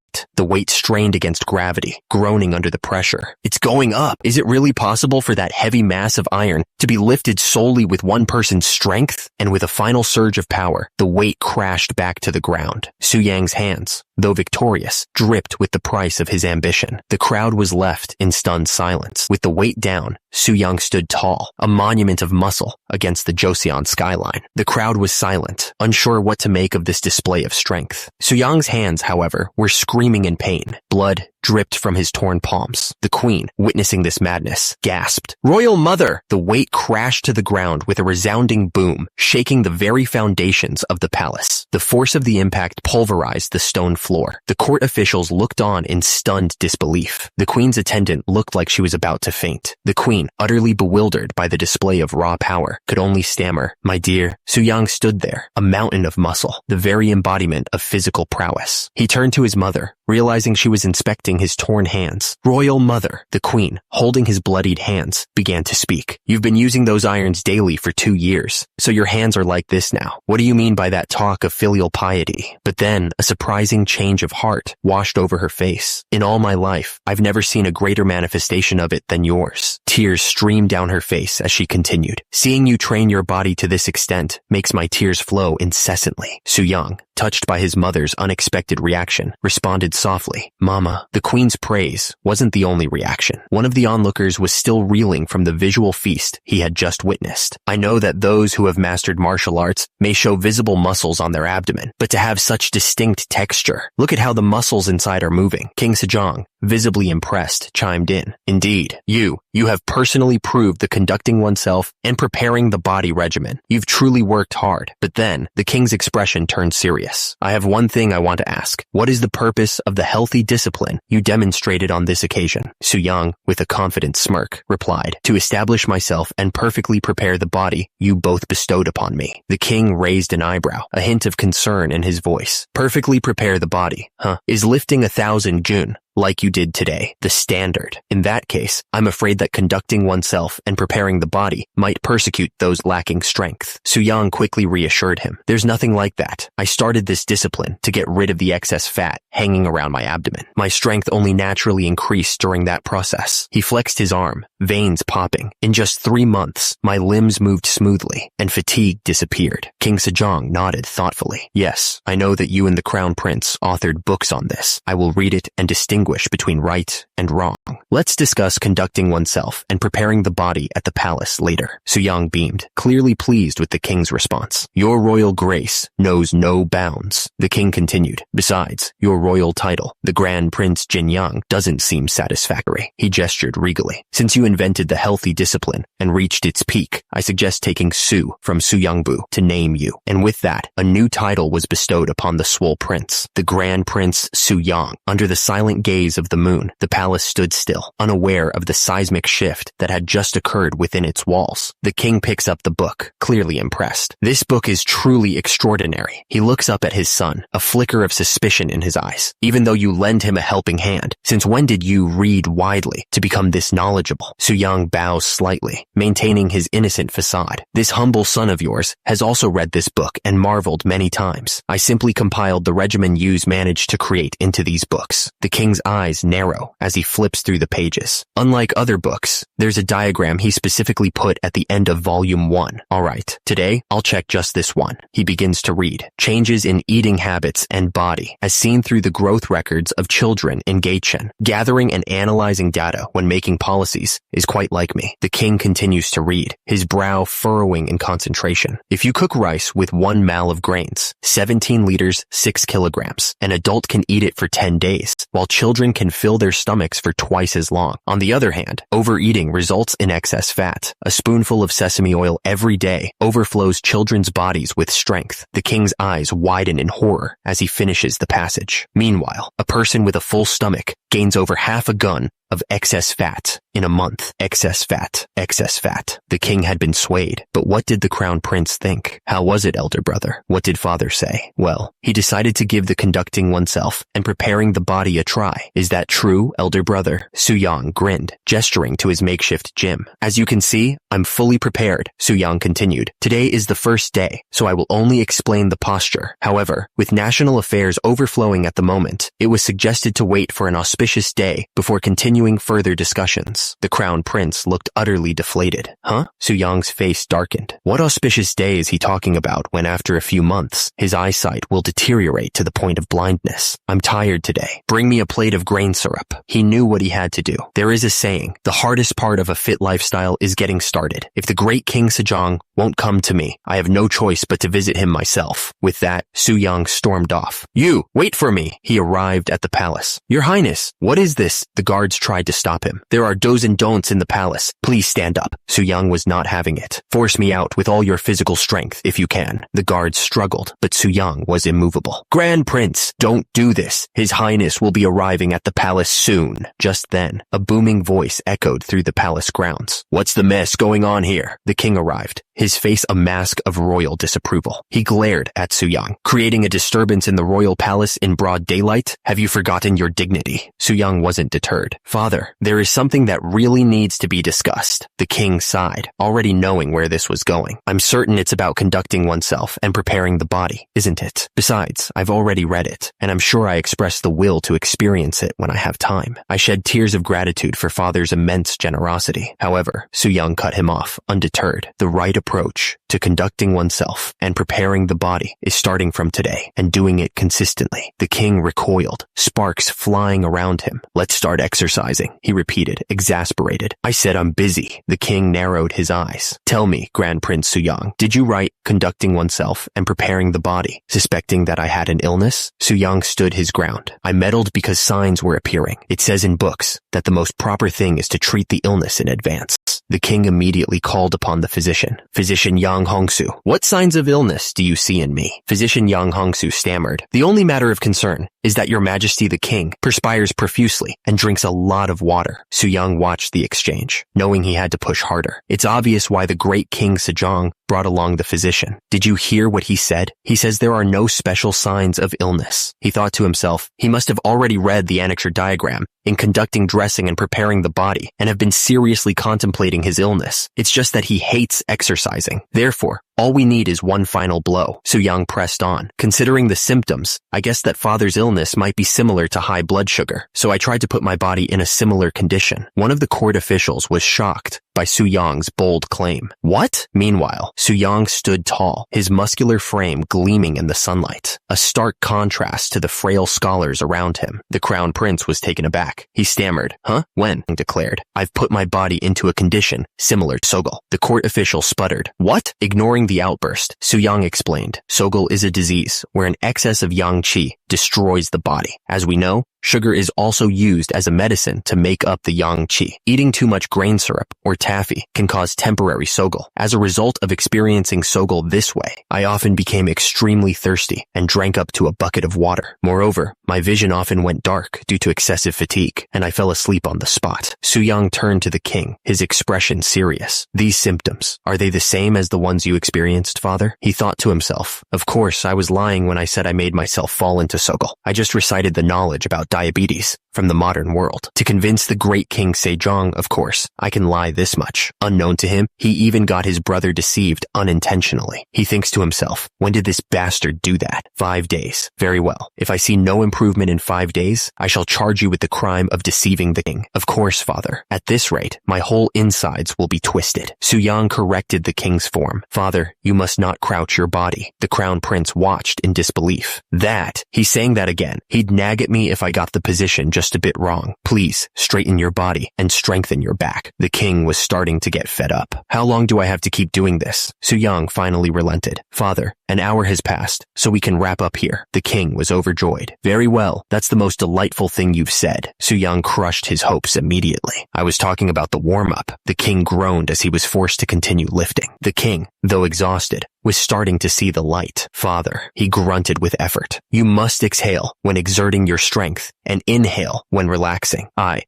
The weight strained against gravity, groaning under the pressure. It's going up. Is it really possible for that heavy mass of iron to be lifted solely with one person's strength? And with a final surge of power, the weight crashed back to the ground. Su Yang's hands, though victorious, dripped with the price of his ambition. The crowd was left in stunned silence. With the weight down, Su Yang stood tall, a monument of muscle against the Joseon skyline. The crowd was silent, unsure what to make of this display of strength. Su Yang's hands, however, were screaming in pain. Blood dripped from his torn palms. The queen, witnessing this madness, gasped, "Royal Mother!" The weight crashed to the ground with a resounding boom, shaking the very foundations of the palace. The force of the impact pulverized the stone floor. The court officials looked on in stunned disbelief. The queen's attendant looked like she was about to faint. The queen, utterly bewildered by the display of raw power, could only stammer, "My dear." Su Yang stood there, a mountain of muscle, the very embodiment of physical prowess. He turned to his mother, realizing she was inspecting wiping his torn hands. Royal Mother, the queen, holding his bloodied hands, began to speak. You've been using those irons daily for 2 years, so your hands are like this now. What do you mean by that talk of filial piety? But then, a surprising change of heart washed over her face. In all my life, I've never seen a greater manifestation of it than yours. Tears streamed down her face as she continued. Seeing you train your body to this extent makes my tears flow incessantly. Su-young, touched by his mother's unexpected reaction, responded softly, Mama. The queen's praise wasn't the only reaction. One of the onlookers was still reeling from the visual feast he had just witnessed. I know that those who have mastered martial arts may show visible muscles on their abdomen, but to have such distinct texture, look at how the muscles inside are moving. King Sejong, visibly impressed, chimed in. Indeed, you have personally proved the conducting oneself and preparing the body regimen. You've truly worked hard. But then, the king's expression turned serious. I have one thing I want to ask. What is the purpose of the healthy discipline you demonstrated on this occasion? Su-young, with a confident smirk, replied, To establish myself and perfectly prepare the body you both bestowed upon me. The king raised an eyebrow, a hint of concern in his voice. Perfectly prepare the body, huh? Is lifting 1,000 jun like you did today the standard? In that case, I'm afraid that conducting oneself and preparing the body might persecute those lacking strength. Su-young quickly reassured him. There's nothing like that. I started this discipline to get rid of the excess fat hanging around my abdomen. My strength only naturally increased during that process. He flexed his arm, veins popping. In just 3 months, my limbs moved smoothly and fatigue disappeared. King Sejong nodded thoughtfully. Yes, I know that you and the Crown Prince authored books on this. I will read it and distinguish between right and wrong. Let's discuss conducting oneself and preparing the body at the palace later. Su-young beamed, clearly pleased with the king's response. Your royal grace knows no bounds. The king continued. Besides, your royal title, the Grand Prince Jinyang, doesn't seem satisfactory. He gestured regally. Since you invented the healthy discipline and reached its peak, I suggest taking Su from Su-youngbu to name you. And with that, a new title was bestowed upon the swole prince, the Grand Prince Su-young. Under the silent gaze of the moon, the palace stood still, unaware of the seismic shift that had just occurred within its walls. The king picks up the book, clearly impressed. This book is truly extraordinary. He looks up at his son, a flicker of suspicion in his eyes. Even though you lend him a helping hand, since when did you read widely to become this knowledgeable? Su-young bows slightly, maintaining his innocent facade. This humble son of yours has also read this book and marveled many times. I simply compiled the regimen you've managed to create into these books. The king's eyes narrow as he flips through the pages. Unlike other books, there's a diagram he specifically put at the end of volume 1. Alright, today I'll check just this one. He begins to read. Changes in eating habits and body as seen through the growth records of children in Gaichen. Gathering and analyzing data when making policies is quite like me. The king continues to read, his brow furrowing in concentration. If you cook rice with 1 mal of grains, 17 liters, 6 kilograms, an adult can eat it for 10 days, while children can fill their stomachs for twice as long. On the other hand, overeating results in excess fat. A spoonful of sesame oil every day overflows children's bodies with strength. The king's eyes widen in horror as he finishes the passage. Meanwhile, a person with a full stomach gains over half a gun of excess fat in a month. Excess fat. Excess fat. The king had been swayed. But what did the crown prince think? How was it, elder brother? What did father say? Well, he decided to give the conducting oneself and preparing the body a try. Is that true, elder brother? Su-young grinned, gesturing to his makeshift gym. As you can see, I'm fully prepared, Su-young continued. Today is the first day, so I will only explain the posture. However, with national affairs overflowing at the moment, it was suggested to wait for an auspicious day before continuing further discussions. The crown prince looked utterly deflated. Huh? Su-young's face darkened. What auspicious day is he talking about when after a few months, his eyesight will deteriorate to the point of blindness? I'm tired today. Bring me a plate of grain syrup. He knew what he had to do. There is a saying, the hardest part of a fit lifestyle is getting started. If the great King Sejong won't come to me, I have no choice but to visit him myself. With that, Su-young stormed off. You, wait for me. He arrived at the palace. Your Highness, what is this? The guards tried to stop him. There are do's and don'ts in the palace. Please stand up. Su Yung was not having it. Force me out with all your physical strength if you can. The guards struggled, but Su Yung was immovable. Grand Prince, don't do this. His Highness will be arriving at the palace soon. Just then, a booming voice echoed through the palace grounds. What's the mess going on here? The king arrived, his face a mask of royal disapproval. He glared at Su Yung. Creating a disturbance in the royal palace in broad daylight? Have you forgotten your dignity? Su Yung wasn't deterred. Father, there is something that really needs to be discussed. The king sighed, already knowing where this was going. I'm certain it's about conducting oneself and preparing the body, isn't it? Besides, I've already read it, and I'm sure I express the will to experience it when I have time. I shed tears of gratitude for Father's immense generosity. However, Su Yung cut him off, undeterred. The right approach to conducting oneself and preparing the body is starting from today and doing it consistently. The king recoiled, sparks flying around him. Let's start exercising, he repeated, exasperated. I said I'm busy. The king narrowed his eyes. Tell me, Grand Prince Su Yung, did you write conducting oneself and preparing the body, suspecting that I had an illness? Su Yung stood his ground. I meddled because signs were appearing. It says in books that the most proper thing is to treat the illness in advance. The king immediately called upon the physician. Physician Yang Hongsu, what signs of illness do you see in me? Physician Yang Hongsu stammered. The only matter of concern is that your majesty the king perspires profusely and drinks a lot of water. Su Yung watched the exchange, knowing he had to push harder. It's obvious why the great King Sejong brought along the physician. Did you hear what he said? He says there are no special signs of illness. He thought to himself, he must have already read the annexure diagram in conducting dressing and preparing the body and have been seriously contemplating his illness. It's just that he hates exercising. Therefore, all we need is one final blow. Su Yung pressed on. Considering the symptoms, I guess that father's illness might be similar to high blood sugar, so I tried to put my body in a similar condition. One of the court officials was shocked by Su Yong's bold claim. What? Meanwhile, Su Yung stood tall, his muscular frame gleaming in the sunlight, a stark contrast to the frail scholars around him. The crown prince was taken aback. He stammered, huh? When? Declared, I've put my body into a condition similar to Sogul. The court official sputtered. What? Ignoring the outburst, Su Yung explained, Sogul is a disease where an excess of yang qi destroys the body. As we know, sugar is also used as a medicine to make up the yang qi. Eating too much grain syrup or taffy can cause temporary Sogul. As a result of experiencing Sogul this way, I often became extremely thirsty and drank up to a bucket of water. Moreover, my vision often went dark due to excessive fatigue, and I fell asleep on the spot. Su Yung turned to the king, his expression serious. These symptoms, are they the same as the ones you experienced, father? He thought to himself, of course, I was lying when I said I made myself fall into Sogul. I just recited the knowledge about diabetes from the modern world. To convince the great King Sejong, of course, I can lie this much. Unknown to him, he even got his brother deceived unintentionally. He thinks to himself, when did this bastard do that? 5 days. Very well. If I see no improvement in 5 days, I shall charge you with the crime of deceiving the king. Of course, father. At this rate, my whole insides will be twisted. Su Yung corrected the king's form. Father, you must not crouch your body. The crown prince watched in disbelief. That? He's saying that again. He'd nag at me if I got the position just a bit wrong. Please, straighten your body and strengthen your back. The king was starting to get fed up. How long do I have to keep doing this? Su Yung finally relented. Father, an hour has passed, so we can wrap up here. The king was overjoyed. Very well, that's the most delightful thing you've said. Su Yung crushed his hopes immediately. I was talking about the warm-up. The king groaned as he was forced to continue lifting. The king, though exhausted, was starting to see the light. Father, he grunted with effort. You must exhale when exerting your strength and inhale when relaxing. I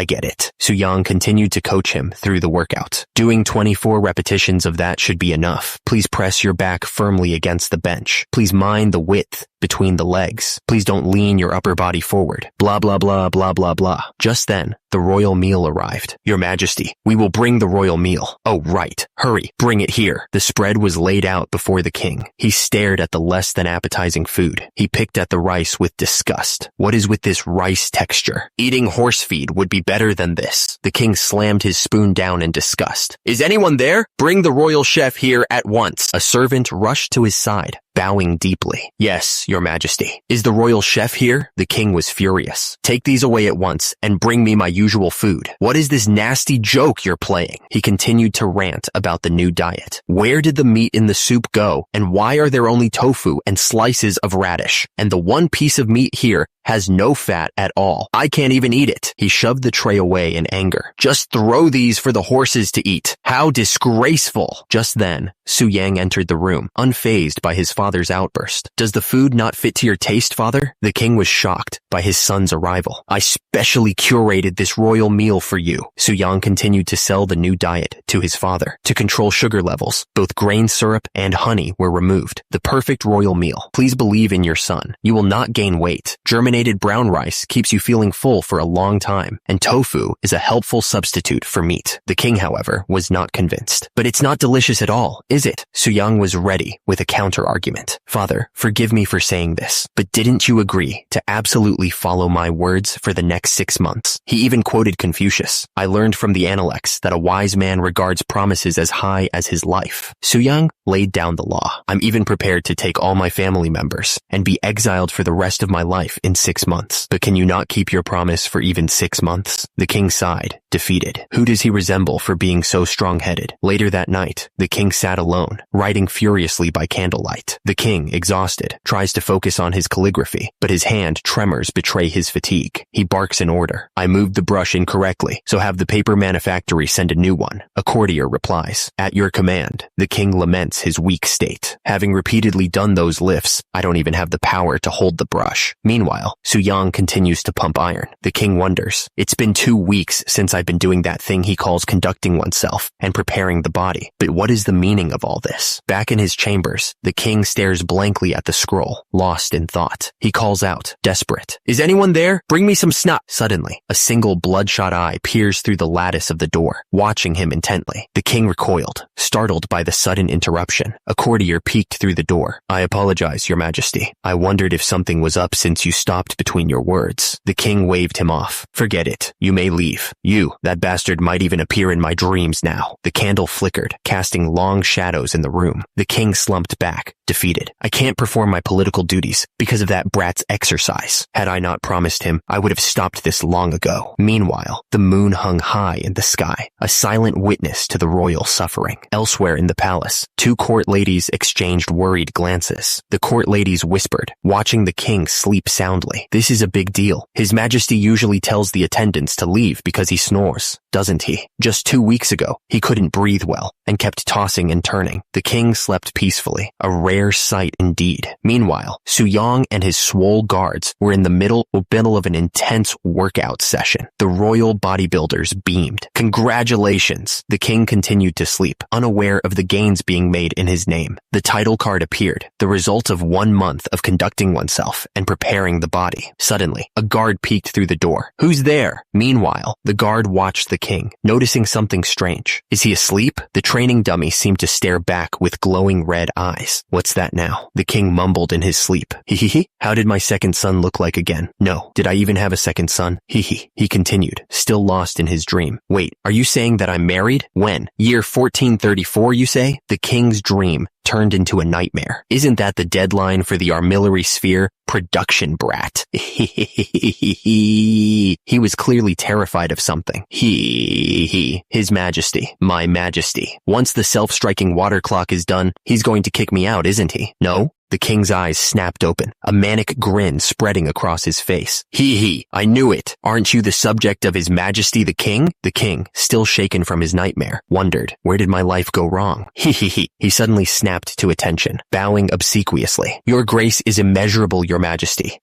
get it. Su Yung continued to coach him through the workout. Doing 24 repetitions of that should be enough. Please press your back firmly against the bench. Please mind the width between the legs. Please don't lean your upper body forward. Blah, blah, blah, blah, blah, blah. Just then, the royal meal arrived. Your Majesty, we will bring the royal meal. Oh, right. Hurry, bring it here. The spread was laid out before the king. He stared at the less than appetizing food. He picked at the rice with disgust. What is with this rice texture? Eating horse feed would be better than this. The king slammed his spoon down in disgust. Is anyone there? Bring the royal chef here at once. A servant rushed to his side. bowing deeply. Yes, your majesty. Is the royal chef here? The king was furious. Take these away at once and bring me my usual food. What is this nasty joke you're playing? He continued to rant about the new diet. Where did the meat in the soup go? And why are there only tofu and slices of radish? And the one piece of meat here has no fat at all. I can't even eat it. He shoved the tray away in anger. Just throw these for the horses to eat. How disgraceful. Just then, Su Yang entered the room, unfazed by his father's outburst. Does the food not fit to your taste, father? The king was shocked by his son's arrival. I specially curated this royal meal for you. Su Yang continued to sell the new diet to his father. To control sugar levels, both grain syrup and honey were removed. The perfect royal meal. Please believe in your son. You will not gain weight. Germinated brown rice keeps you feeling full for a long time, and tofu is a helpful substitute for meat. The king, however, was not convinced. But it's not delicious at all, is it? Su Yang was ready with a counter-argument. Father, forgive me for saying this, but didn't you agree to absolutely follow my words for the next 6 months? He even quoted Confucius. I learned from the Analects that a wise man regards promises as high as his life. Su Yang laid down the law. I'm even prepared to take all my family members and be exiled for the rest of my life in 6 months. But can you not keep your promise for even 6 months? The king sighed, defeated. Who does he resemble for being so strong-headed? Later that night, the king sat alone, writing furiously by candlelight. The king, exhausted, tries to focus on his calligraphy, but his hand tremors betray his fatigue. He barks an order. I moved the brush incorrectly, so have the paper manufactory send a new one. A courtier replies, at your command. The king laments his weak state. Having repeatedly done those lifts, I don't even have the power to hold the brush. Meanwhile, Su Yang continues to pump iron. The king wonders, it's been 2 weeks since I've been doing that thing he calls conducting oneself and preparing the body. But what is the meaning of all this? Back in his chambers, the king stares blankly at the scroll, lost in thought. He calls out, desperate. Is anyone there? Bring me some snot. Suddenly, a single bloodshot eye peers through the lattice of the door, watching him intently. The king recoiled, startled by the sudden interruption. A courtier peeked through the door. I apologize, your majesty. I wondered if something was up since you stopped between your words. The king waved him off. Forget it. You may leave. You, that bastard might even appear in my dreams now. The candle flickered, casting long shadows in the room. The king slumped back, defeated. I can't perform my political duties because of that brat's exercise. Had I not promised him, I would have stopped this long ago. Meanwhile, the moon hung high in the sky, a silent witness to the royal suffering. Elsewhere in the palace, 2 court ladies exchanged worried glances. The court ladies whispered, watching the king sleep soundly. This is a big deal. His Majesty usually tells the attendants to leave because he snores, doesn't he? Just 2 weeks ago, he couldn't breathe well and kept tossing and turning. The king slept peacefully, a rare sight indeed. Meanwhile, Su Yang and his swole guards were in the middle of an intense workout session. The royal bodybuilders beamed. Congratulations! The king continued to sleep, unaware of the gains being made in his name. The title card appeared, the result of 1 month of conducting oneself and preparing the body. Suddenly, a guard peeked through the door. Who's there? Meanwhile, the guard watched the king, noticing something strange. Is he asleep? The training dummy seemed to stare back with glowing red eyes. What's that now? The king mumbled in his sleep. Hee. How did my second son look like again? No. Did I even have a second son? Hee. He continued, still lost in his dream. Wait, are you saying that I'm married? When? Year 1434, you say? The king's dream turned into a nightmare. Isn't that the deadline for the armillary sphere? Production brat. He was clearly terrified of something. His Majesty, my Majesty. Once the self-striking water clock is done, he's going to kick me out, isn't he? No? The king's eyes snapped open, a manic grin spreading across his face. I knew it. Aren't you the subject of His Majesty the King? The king, still shaken from his nightmare, wondered, where did my life go wrong? He suddenly snapped to attention, bowing obsequiously. Your grace is immeasurable, your Majesty.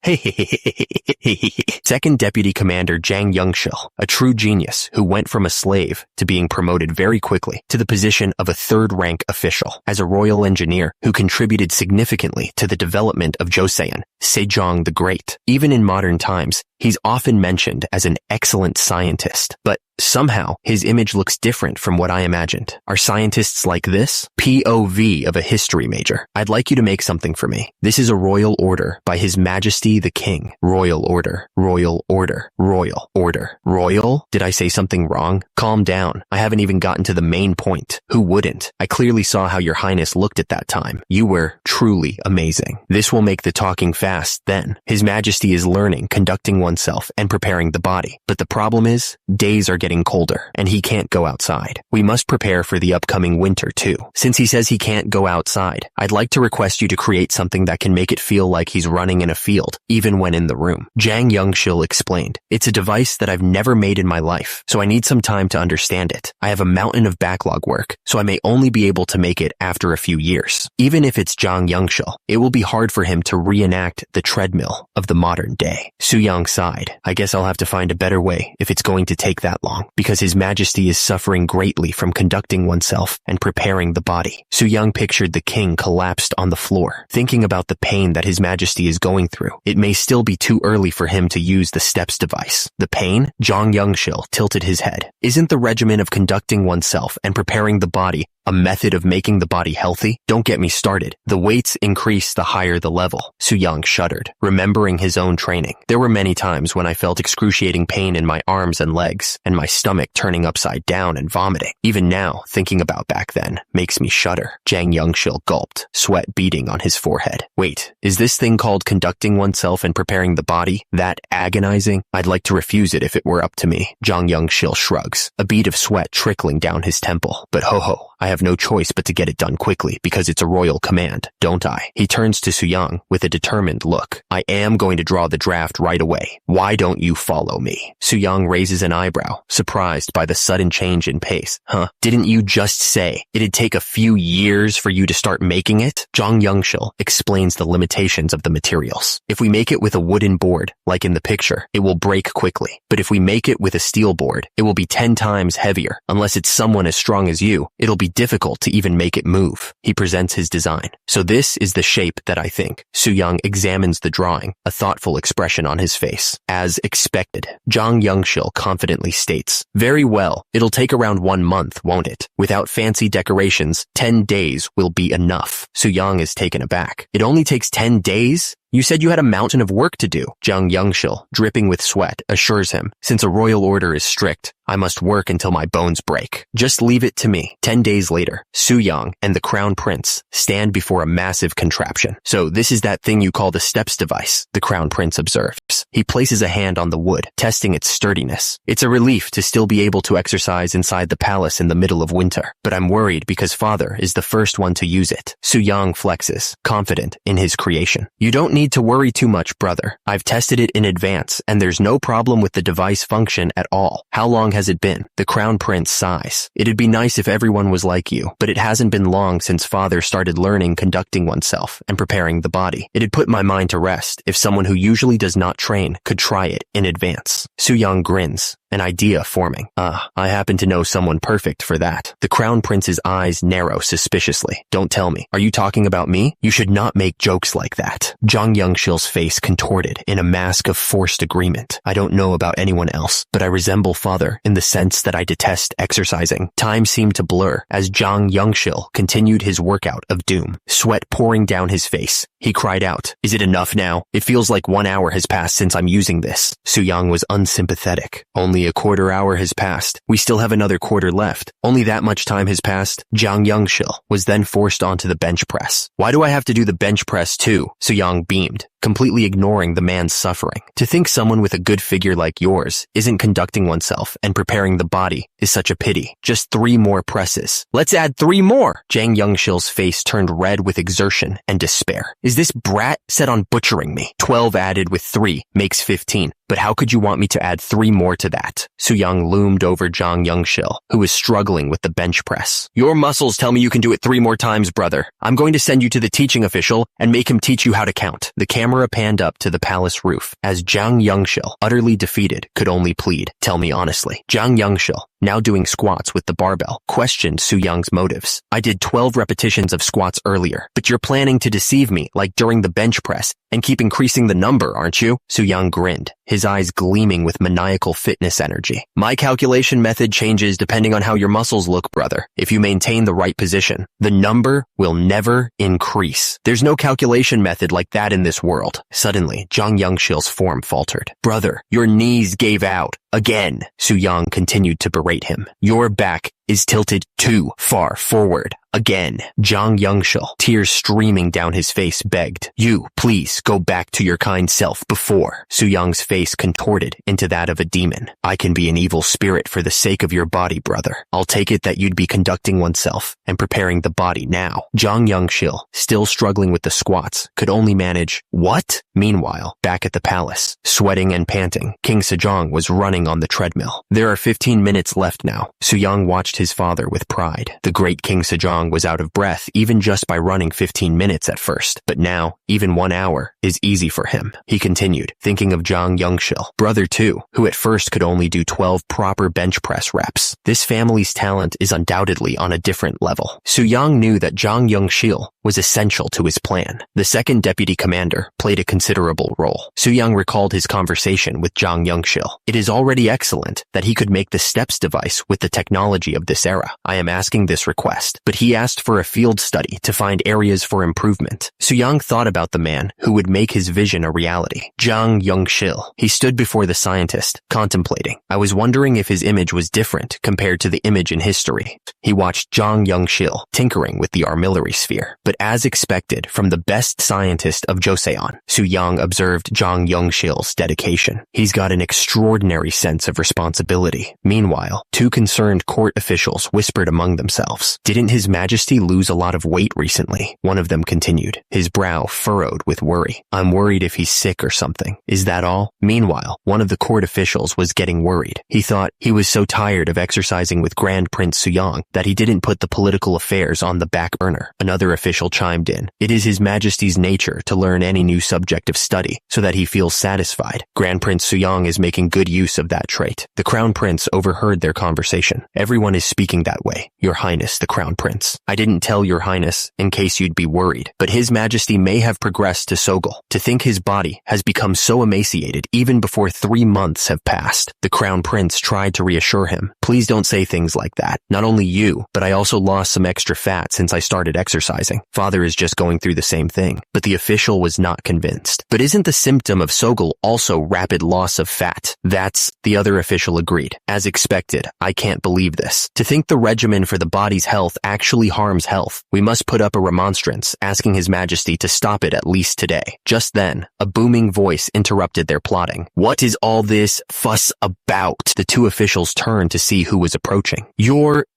Second Deputy Commander Zhang Yongshil, a true genius who went from a slave to being promoted very quickly to the position of a third-rank official. As a royal engineer who contributed significantly to the development of Joseon, Sejong the Great. Even in modern times, He's often mentioned as an excellent scientist, but somehow his image looks different from what I imagined. Are scientists like this? POV of a history major. I'd like you to make something for me. This is a royal order by His Majesty the King. Royal order, royal order, royal order. Royal? Did I say something wrong? Calm down. I haven't even gotten to the main point. Who wouldn't? I clearly saw how your highness looked at that time. You were truly amazing. This will make the talking fast then. His Majesty is learning, conducting oneself, and preparing the body. But the problem is, days are getting colder, and he can't go outside. We must prepare for the upcoming winter too. Since he says he can't go outside, I'd like to request you to create something that can make it feel like he's running in a field, even when in the room. Jang Youngshil explained, it's a device that I've never made in my life, so I need some time to understand it. I have a mountain of backlog work, so I may only be able to make it after a few years. Even if it's Jang Youngshil, it will be hard for him to reenact the treadmill of the modern day. Suyang sighed. I guess I'll have to find a better way if it's going to take that long, because His Majesty is suffering greatly from conducting oneself and preparing the body. Suyang pictured the king collapsed on the floor, thinking about the pain that His Majesty is going through. It may still be too early for him to use the steps device. The pain? Jang Youngshil tilted his head. Isn't the regimen of conducting oneself and preparing the body a method of making the body healthy? Don't get me started. The weights increase the higher the level. Suyang shuddered, remembering his own training. There were many times when I felt excruciating pain in my arms and legs, and my stomach turning upside down and vomiting. Even now, thinking about back then makes me shudder. Jang Youngshil gulped, sweat beading on his forehead. Wait, is this thing called conducting oneself and preparing the body that agonizing? I'd like to refuse it if it were up to me. Jang Youngshil shrugs, a bead of sweat trickling down his temple. But ho, I have no choice but to get it done quickly because it's a royal command, don't I? He turns to Suyang with a determined look. I am going to draw the draft right away. Why don't you follow me? Suyang raises an eyebrow, surprised by the sudden change in pace. Huh? Didn't you just say it'd take a few years for you to start making it? Jang Youngshil explains the limitations of the materials. If we make it with a wooden board, like in the picture, it will break quickly. But if we make it with a steel board, it will be 10 times heavier. Unless it's someone as strong as you, it'll be difficult to even make it move. He presents his design. So this is the shape that I think. Suyang examines the drawing, a thoughtful expression on his face. As expected, Jang Youngshil confidently states, very well, it'll take around 1 month, won't it? Without fancy decorations, 10 days will be enough. Suyang is taken aback. It only takes 10 days? You said you had a mountain of work to do. Jang Youngshil, dripping with sweat, assures him, since a royal order is strict, I must work until my bones break. Just leave it to me. 10 days later, Suyang and the crown prince stand before a massive contraption. So this is that thing you call the steps device, the crown prince observes. He places a hand on the wood, testing its sturdiness. It's a relief to still be able to exercise inside the palace in the middle of winter, but I'm worried because father is the first one to use it. Suyang flexes, confident in his creation. You don't need to worry too much, brother. I've tested it in advance, and there's no problem with the device function at all. How long has it been? The crown prince sighs. It'd be nice if everyone was like you, but it hasn't been long since father started learning conducting oneself and preparing the body. It'd put my mind to rest if someone who usually does not train could try it in advance. Suyang grins, an idea forming. I happen to know someone perfect for that. The crown prince's eyes narrow suspiciously. Don't tell me. Are you talking about me? You should not make jokes like that. Jang Youngshil's face contorted in a mask of forced agreement. I don't know about anyone else, but I resemble father in the sense that I detest exercising. Time seemed to blur as Jang Youngshil continued his workout of doom, sweat pouring down his face. He cried out, is it enough now? It feels like 1 hour has passed since I'm using this. Suyang was unsympathetic. Only a quarter hour has passed. We still have another quarter left. Only that much time has passed. Jang Youngshil was then forced onto the bench press. Why do I have to do the bench press too? Suyang beamed, completely ignoring the man's suffering. To think someone with a good figure like yours isn't conducting oneself and preparing the body is such a pity. Just 3 more presses. Let's add 3 more! Jang Youngshil's face turned red with exertion and despair. Is this brat set on butchering me? 12 added with 3 makes 15. But how could you want me to add 3 more to that? Suyang loomed over Jang Youngshil, who was struggling with the bench press. Your muscles tell me you can do it 3 more times, brother. I'm going to send you to the teaching official and make him teach you how to count. The camera panned up to the palace roof as Jang Youngshil, utterly defeated, could only plead. Tell me honestly. Jang Youngshil, now doing squats with the barbell, questioned Su Young's motives. I did 12 repetitions of squats earlier, but you're planning to deceive me like during the bench press and keep increasing the number, aren't you? Su Young grinned, his eyes gleaming with maniacal fitness energy. My calculation method changes depending on how your muscles look, brother. If you maintain the right position, the number will never increase. There's no calculation method like that in this world. Suddenly, Zhang Yongshil's form faltered. Brother, your knees gave out. Again, Su Young continued to berate him. Your back is tilted too far forward. Again, Zhang Yongshil, tears streaming down his face, begged, you, please, go back to your kind self before. Su Young's face contorted into that of a demon. I can be an evil spirit for the sake of your body, brother. I'll take it that you'd be conducting oneself and preparing the body now. Zhang Yongshil, still struggling with the squats, could only manage, what? Meanwhile, back at the palace, sweating and panting, King Sejong was running on the treadmill. There are 15 minutes left now. Su Young watched his father with pride. The great King Sejong was out of breath even just by running 15 minutes at first, but now, even 1 hour is easy for him. He continued, thinking of Zhang Yongshil, brother too, who at first could only do 12 proper bench press reps. This family's talent is undoubtedly on a different level. Su Young knew that Zhang Yongshil was essential to his plan. The second deputy commander played a considerable role. Su Young recalled his conversation with Zhang Yongshil. It is already excellent that he could make the steps device with the technology of this era. I am asking this request, but he asked for a field study to find areas for improvement. Su Young thought about the man who would make his vision a reality. Zhang Yongshil. He stood before the scientist, contemplating. I was wondering if his image was different compared to the image in history. He watched Zhang Yongshil tinkering with the artillery sphere. But as expected from the best scientist of Joseon, Su Young observed Zhang Yongshil's dedication. He's got an extraordinary sense of responsibility. Meanwhile, two concerned court officials whispered among themselves. Didn't His Majesty lose a lot of weight recently? One of them continued, his brow furrowed with worry. I'm worried if he's sick or something. Is that all? Meanwhile, one of the court officials was getting worried. He thought he was so tired of exercising with Grand Prince Suyang that he didn't put the political affairs on the back burner. Another official chimed in. It is His Majesty's nature to learn any new subject of study so that he feels satisfied. Grand Prince Suyang is making good use of that trait. The Crown Prince overheard their conversation. Everyone is speaking that way, Your Highness the Crown Prince. I didn't tell Your Highness in case you'd be worried, but His Majesty may have progressed to Sogol. To think his body has become so emaciated even before 3 months have passed. The Crown Prince tried to reassure him. Please don't say things like that. Not only you, but I also lost some extra fat since I started exercising. Father is just going through the same thing. But the official was not convinced. But isn't the symptom of Sogol also rapid loss of fat? That's, the other official agreed. As expected, I can't believe this. To think the regimen for the body's health actually harms health, we must put up a remonstrance asking His Majesty to stop it at least today. Just then, a booming voice interrupted their plotting. What is all this fuss about? The two officials turned to see who was approaching.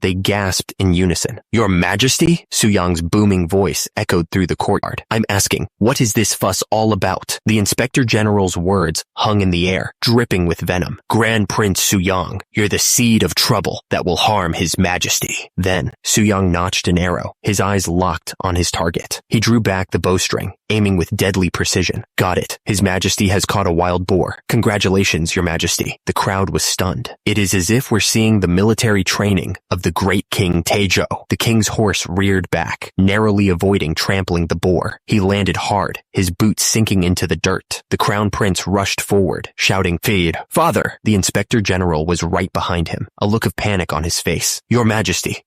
They gasped in unison. Your Majesty? Su Yang's booming voice echoed through the courtyard. I'm asking, what is this fuss all about? The Inspector General's words hung in the air, dripping with venom. Grand Prince Su Yang, you're the seed of trouble that will harm His Majesty. Then, Su Yang notched an arrow, his eyes locked on his target. He drew back the bowstring, aiming with deadly precision. Got it. His Majesty has caught a wild boar. Congratulations, Your Majesty. The crowd was stunned. It is as if we're seeing the military training of the great King Taejo. The king's horse reared back, narrowly avoiding trampling the boar. He landed hard, his boots sinking into the dirt. The Crown Prince rushed forward, shouting, Feed, Father! The Inspector General was right behind him, a look of panic on his face. Your Majesty,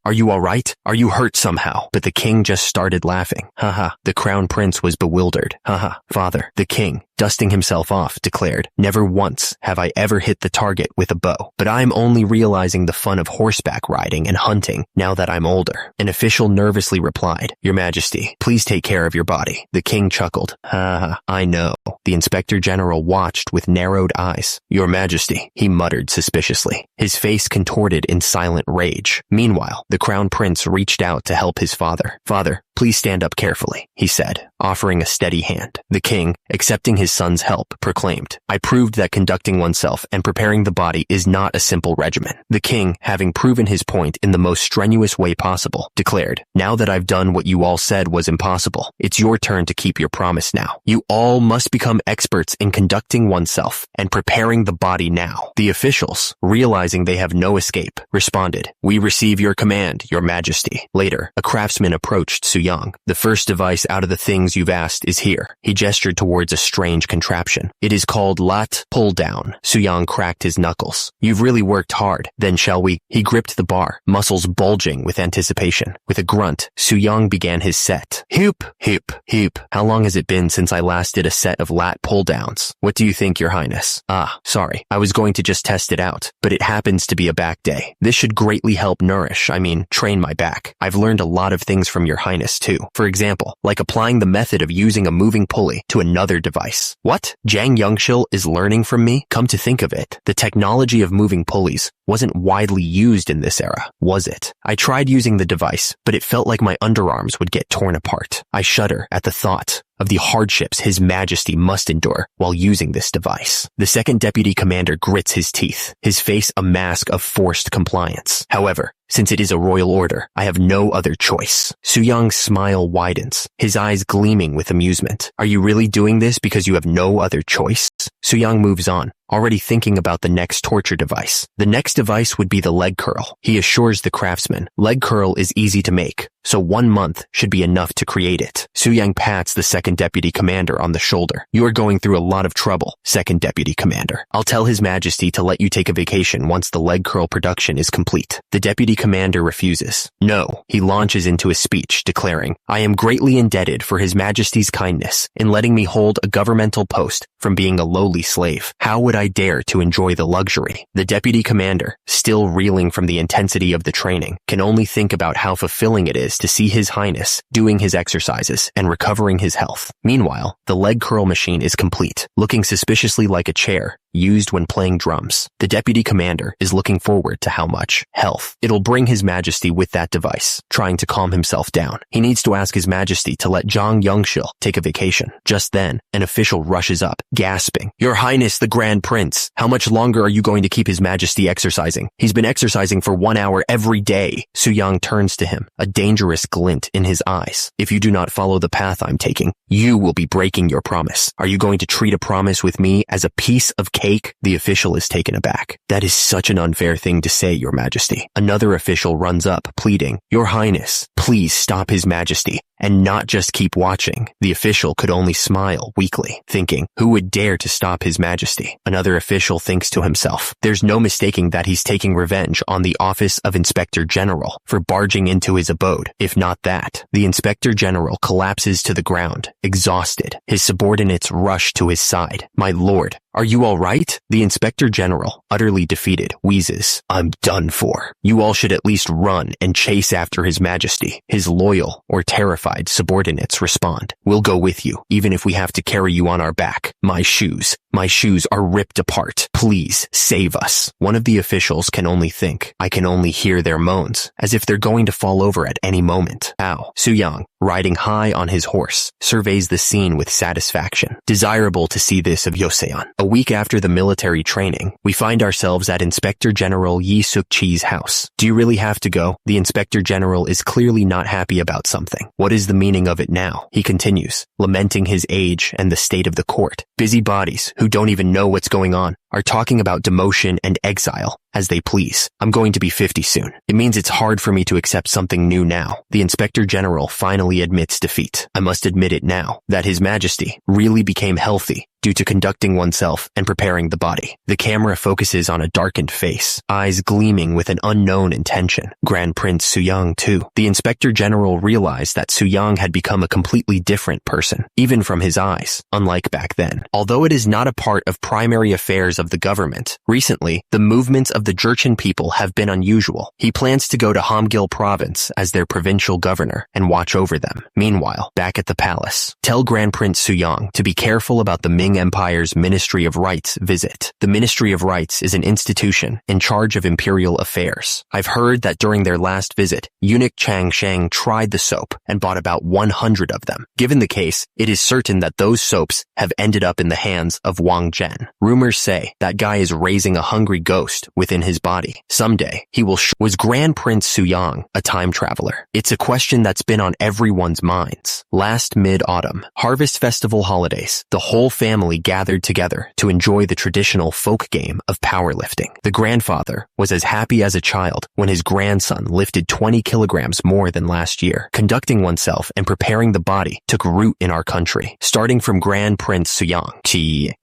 are you all right? Are you hurt somehow? But the king just started laughing. Haha. The Crown Prince was bewildered. Haha. Father, the king, dusting himself off, declared, never once have I ever hit the target with a bow, but I'm only realizing the fun of horseback riding and hunting now that I'm older. An official nervously replied, Your Majesty, please take care of your body. The king chuckled. Ha, I know. The Inspector General watched with narrowed eyes. Your Majesty, he muttered suspiciously, his face contorted in silent rage. Meanwhile, the Crown Prince reached out to help his father. Father, please stand up carefully, he said, offering a steady hand. The king, accepting his son's help, proclaimed, I proved that conducting oneself and preparing the body is not a simple regimen. The king, having proven his point in the most strenuous way possible, declared, now that I've done what you all said was impossible, it's your turn to keep your promise now. You all must become experts in conducting oneself and preparing the body now. The officials, realizing they have no escape, responded, we receive your command, your majesty. Later, a craftsman approached Suyang. The first device out of the things you've asked is here. He gestured towards a strange contraption. It is called lat pull down. Suyang cracked his knuckles. You've really worked hard. Then shall we? He gripped the bar, muscles bulging with anticipation. With a grunt, Suyang began his set. Hoop, hoop, hoop. How long has it been since I last did a set of lat pull downs? What do you think, your highness? Sorry. I was going to just test it out, but it happens to be a back day. This should greatly help train my back. I've learned a lot of things from your highness too. For example, like applying the method of using a moving pulley to another device. What? Jang Yongshil is learning from me? Come to think of it, the technology of moving pulleys wasn't widely used in this era, was it? I tried using the device, but it felt like my underarms would get torn apart. I shudder at the thought of the hardships His Majesty must endure while using this device. The second deputy commander grits his teeth, his face a mask of forced compliance. However, since it is a royal order, I have no other choice. Suyang's smile widens, his eyes gleaming with amusement. Are you really doing this because you have no other choice? Suyang moves on, already thinking about the next torture device. The next device would be the leg curl. He assures the craftsman, leg curl is easy to make, so 1 month should be enough to create it. Suyang pats the second deputy commander on the shoulder. You are going through a lot of trouble, second deputy commander. I'll tell His Majesty to let you take a vacation once the leg curl production is complete. The deputy commander refuses. No, he launches into a speech declaring, I am greatly indebted for His Majesty's kindness in letting me hold a governmental post from being a lowly slave. How would I dare to enjoy the luxury? The deputy commander, still reeling from the intensity of the training, can only think about how fulfilling it is to see His Highness doing his exercises and recovering his health. Meanwhile, the leg curl machine is complete, looking suspiciously like a chair used when playing drums. The deputy commander is looking forward to how much health it'll bring His Majesty with that device, trying to calm himself down. He needs to ask His Majesty to let Zhang Yongshil take a vacation. Just then, an official rushes up, gasping, Your Highness the Grand Prince, how much longer are you going to keep His Majesty exercising? He's been exercising for 1 hour every day. Suyang turns to him, a dangerous glint in his eyes. If you do not follow the path I'm taking, you will be breaking your promise. Are you going to treat a promise with me as a piece of cake? The official is taken aback. That is such an unfair thing to say, Your Majesty. Another official runs up, pleading, Your Highness, please stop His Majesty, and not just keep watching. The official could only smile weakly, thinking, who would dare to stop His Majesty? Another official thinks to himself, there's no mistaking that he's taking revenge on the office of Inspector General for barging into his abode. If not that, the Inspector General collapses to the ground, exhausted. His subordinates rush to his side. My lord, are you all right? The Inspector General, utterly defeated, wheezes, I'm done for. You all should at least run and chase after His Majesty. His loyal or terrified subordinates respond, we'll go with you, even if we have to carry you on our back. My shoes are ripped apart. Please save us. One of the officials can only think. I can only hear their moans, as if they're going to fall over at any moment. Ow. Suyang, riding high on his horse, surveys the scene with satisfaction. Desirable to see this of Yoseon. A week after the military training, we find ourselves at Inspector General Yi Suk-chi's house. Do you really have to go? The Inspector General is clearly not happy about something. What is the meaning of it now? He continues, lamenting his age and the state of the court. Busybodies who don't even know what's going on are talking about demotion and exile as they please. I'm going to be 50 soon. It means it's hard for me to accept something new now. The Inspector General finally admits defeat. I must admit it now, that His Majesty really became healthy due to conducting oneself and preparing the body. The camera focuses on a darkened face, eyes gleaming with an unknown intention. Grand Prince Suyang too. The Inspector General realized that Suyang had become a completely different person, even from his eyes, unlike back then. Although it is not a part of primary affairs of the government, recently, the movements of the Jurchen people have been unusual. He plans to go to Hamgyal province as their provincial governor and watch over them. Meanwhile, back at the palace, tell Grand Prince Suyang to be careful about the Ming Empire's Ministry of Rites visit. The Ministry of Rites is an institution in charge of imperial affairs. I've heard that during their last visit, eunuch Chang Shang tried the soap and bought about 100 of them. Given the case, it is certain that those soaps have ended up in the hands of Wang Zhen. Rumors say that guy is raising a hungry ghost within his body. Someday, he will Was Grand Prince Suyang a time traveler? It's a question that's been on everyone's minds. Last mid-autumn, Harvest Festival holidays, the whole family gathered together to enjoy the traditional folk game of powerlifting. The grandfather was as happy as a child when his grandson lifted 20 kilograms more than last year. Conducting oneself and preparing the body took root in our country, starting from Grand Prince Suyang,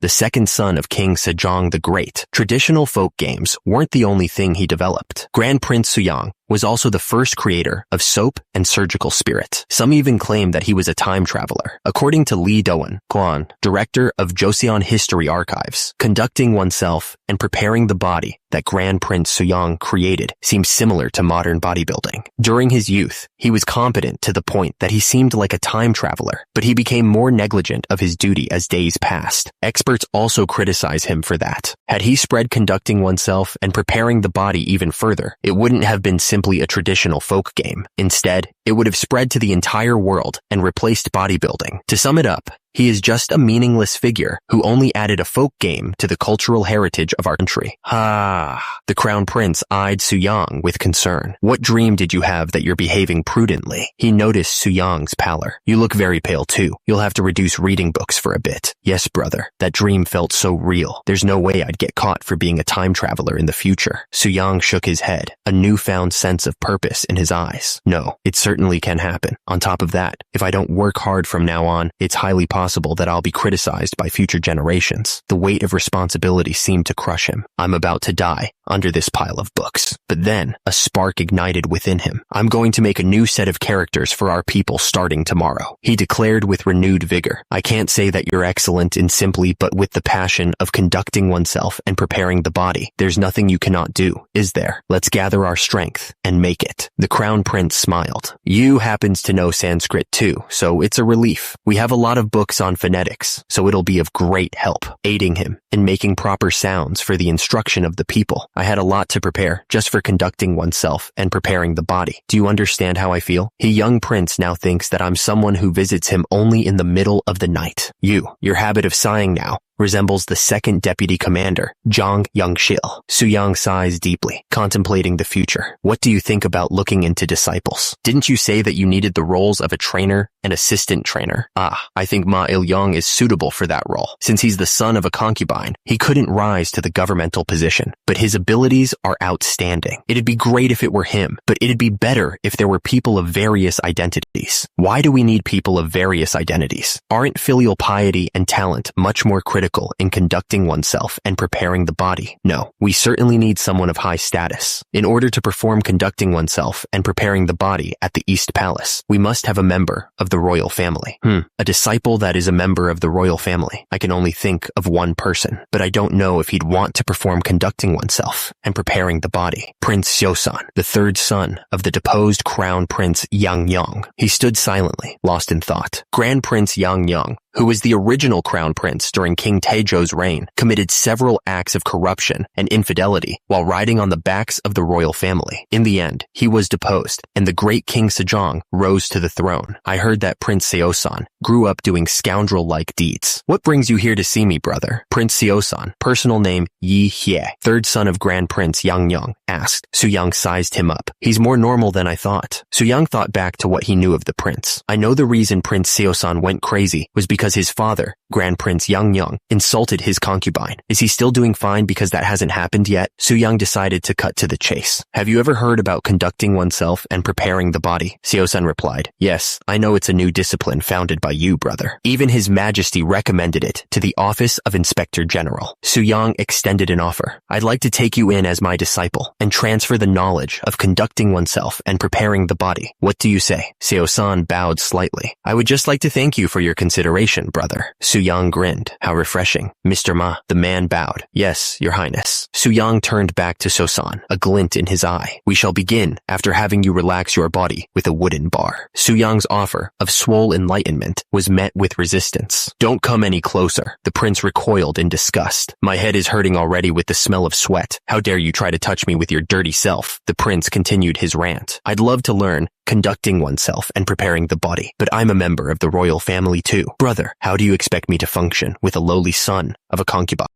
the second son of King Sejong the Great. Traditional folk games weren't the only thing he developed. Grand Prince Suyang was also the first creator of soap and surgical spirit. Some even claim that he was a time traveler. According to Lee Doan Kwan, director of Joseon History Archives, conducting oneself and preparing the body that Grand Prince Suyang created seems similar to modern bodybuilding. During his youth, he was competent to the point that he seemed like a time traveler, but he became more negligent of his duty as days passed. Experts also criticize him for that. Had he spread conducting oneself and preparing the body even further, it wouldn't have been simply a traditional folk game. Instead, it would have spread to the entire world and replaced bodybuilding. To sum it up, he is just a meaningless figure who only added a folk game to the cultural heritage of our country. The Crown Prince eyed Suyang with concern. What dream did you have that you're behaving prudently? He noticed Suyang's pallor. You look very pale too. You'll have to reduce reading books for a bit. Yes, brother. That dream felt so real. There's no way I'd get caught for being a time traveler in the future. Suyang shook his head, a newfound sense of purpose in his eyes. No, it certainly can happen. On top of that, if I don't work hard from now on, it's highly possible that I'll be criticized by future generations. The weight of responsibility seemed to crush him. I'm about to die under this pile of books. But then, a spark ignited within him. I'm going to make a new set of characters for our people starting tomorrow. He declared with renewed vigor. I can't say that you're excellent in simply but with the passion of conducting oneself and preparing the body. There's nothing you cannot do, is there? Let's gather our strength and make it. The Crown Prince smiled. You happens to know Sanskrit too, so it's a relief. We have a lot of books on phonetics, so it'll be of great help, aiding him in making proper sounds for the instruction of the people. I had a lot to prepare just for conducting oneself and preparing the body. Do you understand how I feel? He young prince now thinks that I'm someone who visits him only in the middle of the night. Your habit of sighing now resembles the second deputy commander, Zhang Yangshil. Suyang sighs deeply, contemplating the future. What do you think about looking into disciples? Didn't you say that you needed the roles of a trainer and assistant trainer? I think Ma Il-yong is suitable for that role. Since he's the son of a concubine, he couldn't rise to the governmental position, but his abilities are outstanding. It'd be great if it were him, but it'd be better if there were people of various identities. Why do we need people of various identities? Aren't filial piety and talent much more critical in conducting oneself and preparing the body? No, we certainly need someone of high status. In order to perform conducting oneself and preparing the body at the East Palace, we must have a member of the royal family. A disciple that is a member of the royal family. I can only think of one person, but I don't know if he'd want to perform conducting oneself and preparing the body. Prince Siosan, the third son of the deposed Crown Prince Yang Yong. He stood silently, lost in thought. Grand Prince Yang Yong, who was the original crown prince during King Taejo's reign, committed several acts of corruption and infidelity while riding on the backs of the royal family. In the end, he was deposed, and the great King Sejong rose to the throne. I heard that Prince Seosan grew up doing scoundrel-like deeds. What brings you here to see me, brother? Prince Seosan, personal name Yi Hye, third son of Grand Prince Yang Yong, asked. Suyang sized him up. He's more normal than I thought. Suyang thought back to what he knew of the prince. I know the reason Prince Seosan went crazy was because his father, Grand Prince Yang Yong, insulted his concubine. Is he still doing fine because that hasn't happened yet? Suyang decided to cut to the chase. Have you ever heard about conducting oneself and preparing the body? Seosan replied. Yes, I know it's a new discipline founded by you, brother. Even His Majesty recommended it to the office of Inspector General. Suyang extended an offer. I'd like to take you in as my disciple and transfer the knowledge of conducting oneself and preparing the body. What do you say? Seosan bowed slightly. I would just like to thank you for your consideration, brother. Yang grinned. How refreshing. Mr. Ma, the man bowed. Yes, your highness. Yang turned back to Sosan, a glint in his eye. We shall begin after having you relax your body with a wooden bar. Yang's offer of swole enlightenment was met with resistance. Don't come any closer. The prince recoiled in disgust. My head is hurting already with the smell of sweat. How dare you try to touch me with your dirty self? The prince continued his rant. I'd love to learn conducting oneself and preparing the body, but I'm a member of the royal family too. Brother, how do you expect me to function with a lowly son of a concubine?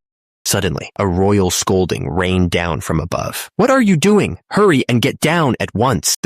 Suddenly, a royal scolding rained down from above. What are you doing? Hurry and get down at once.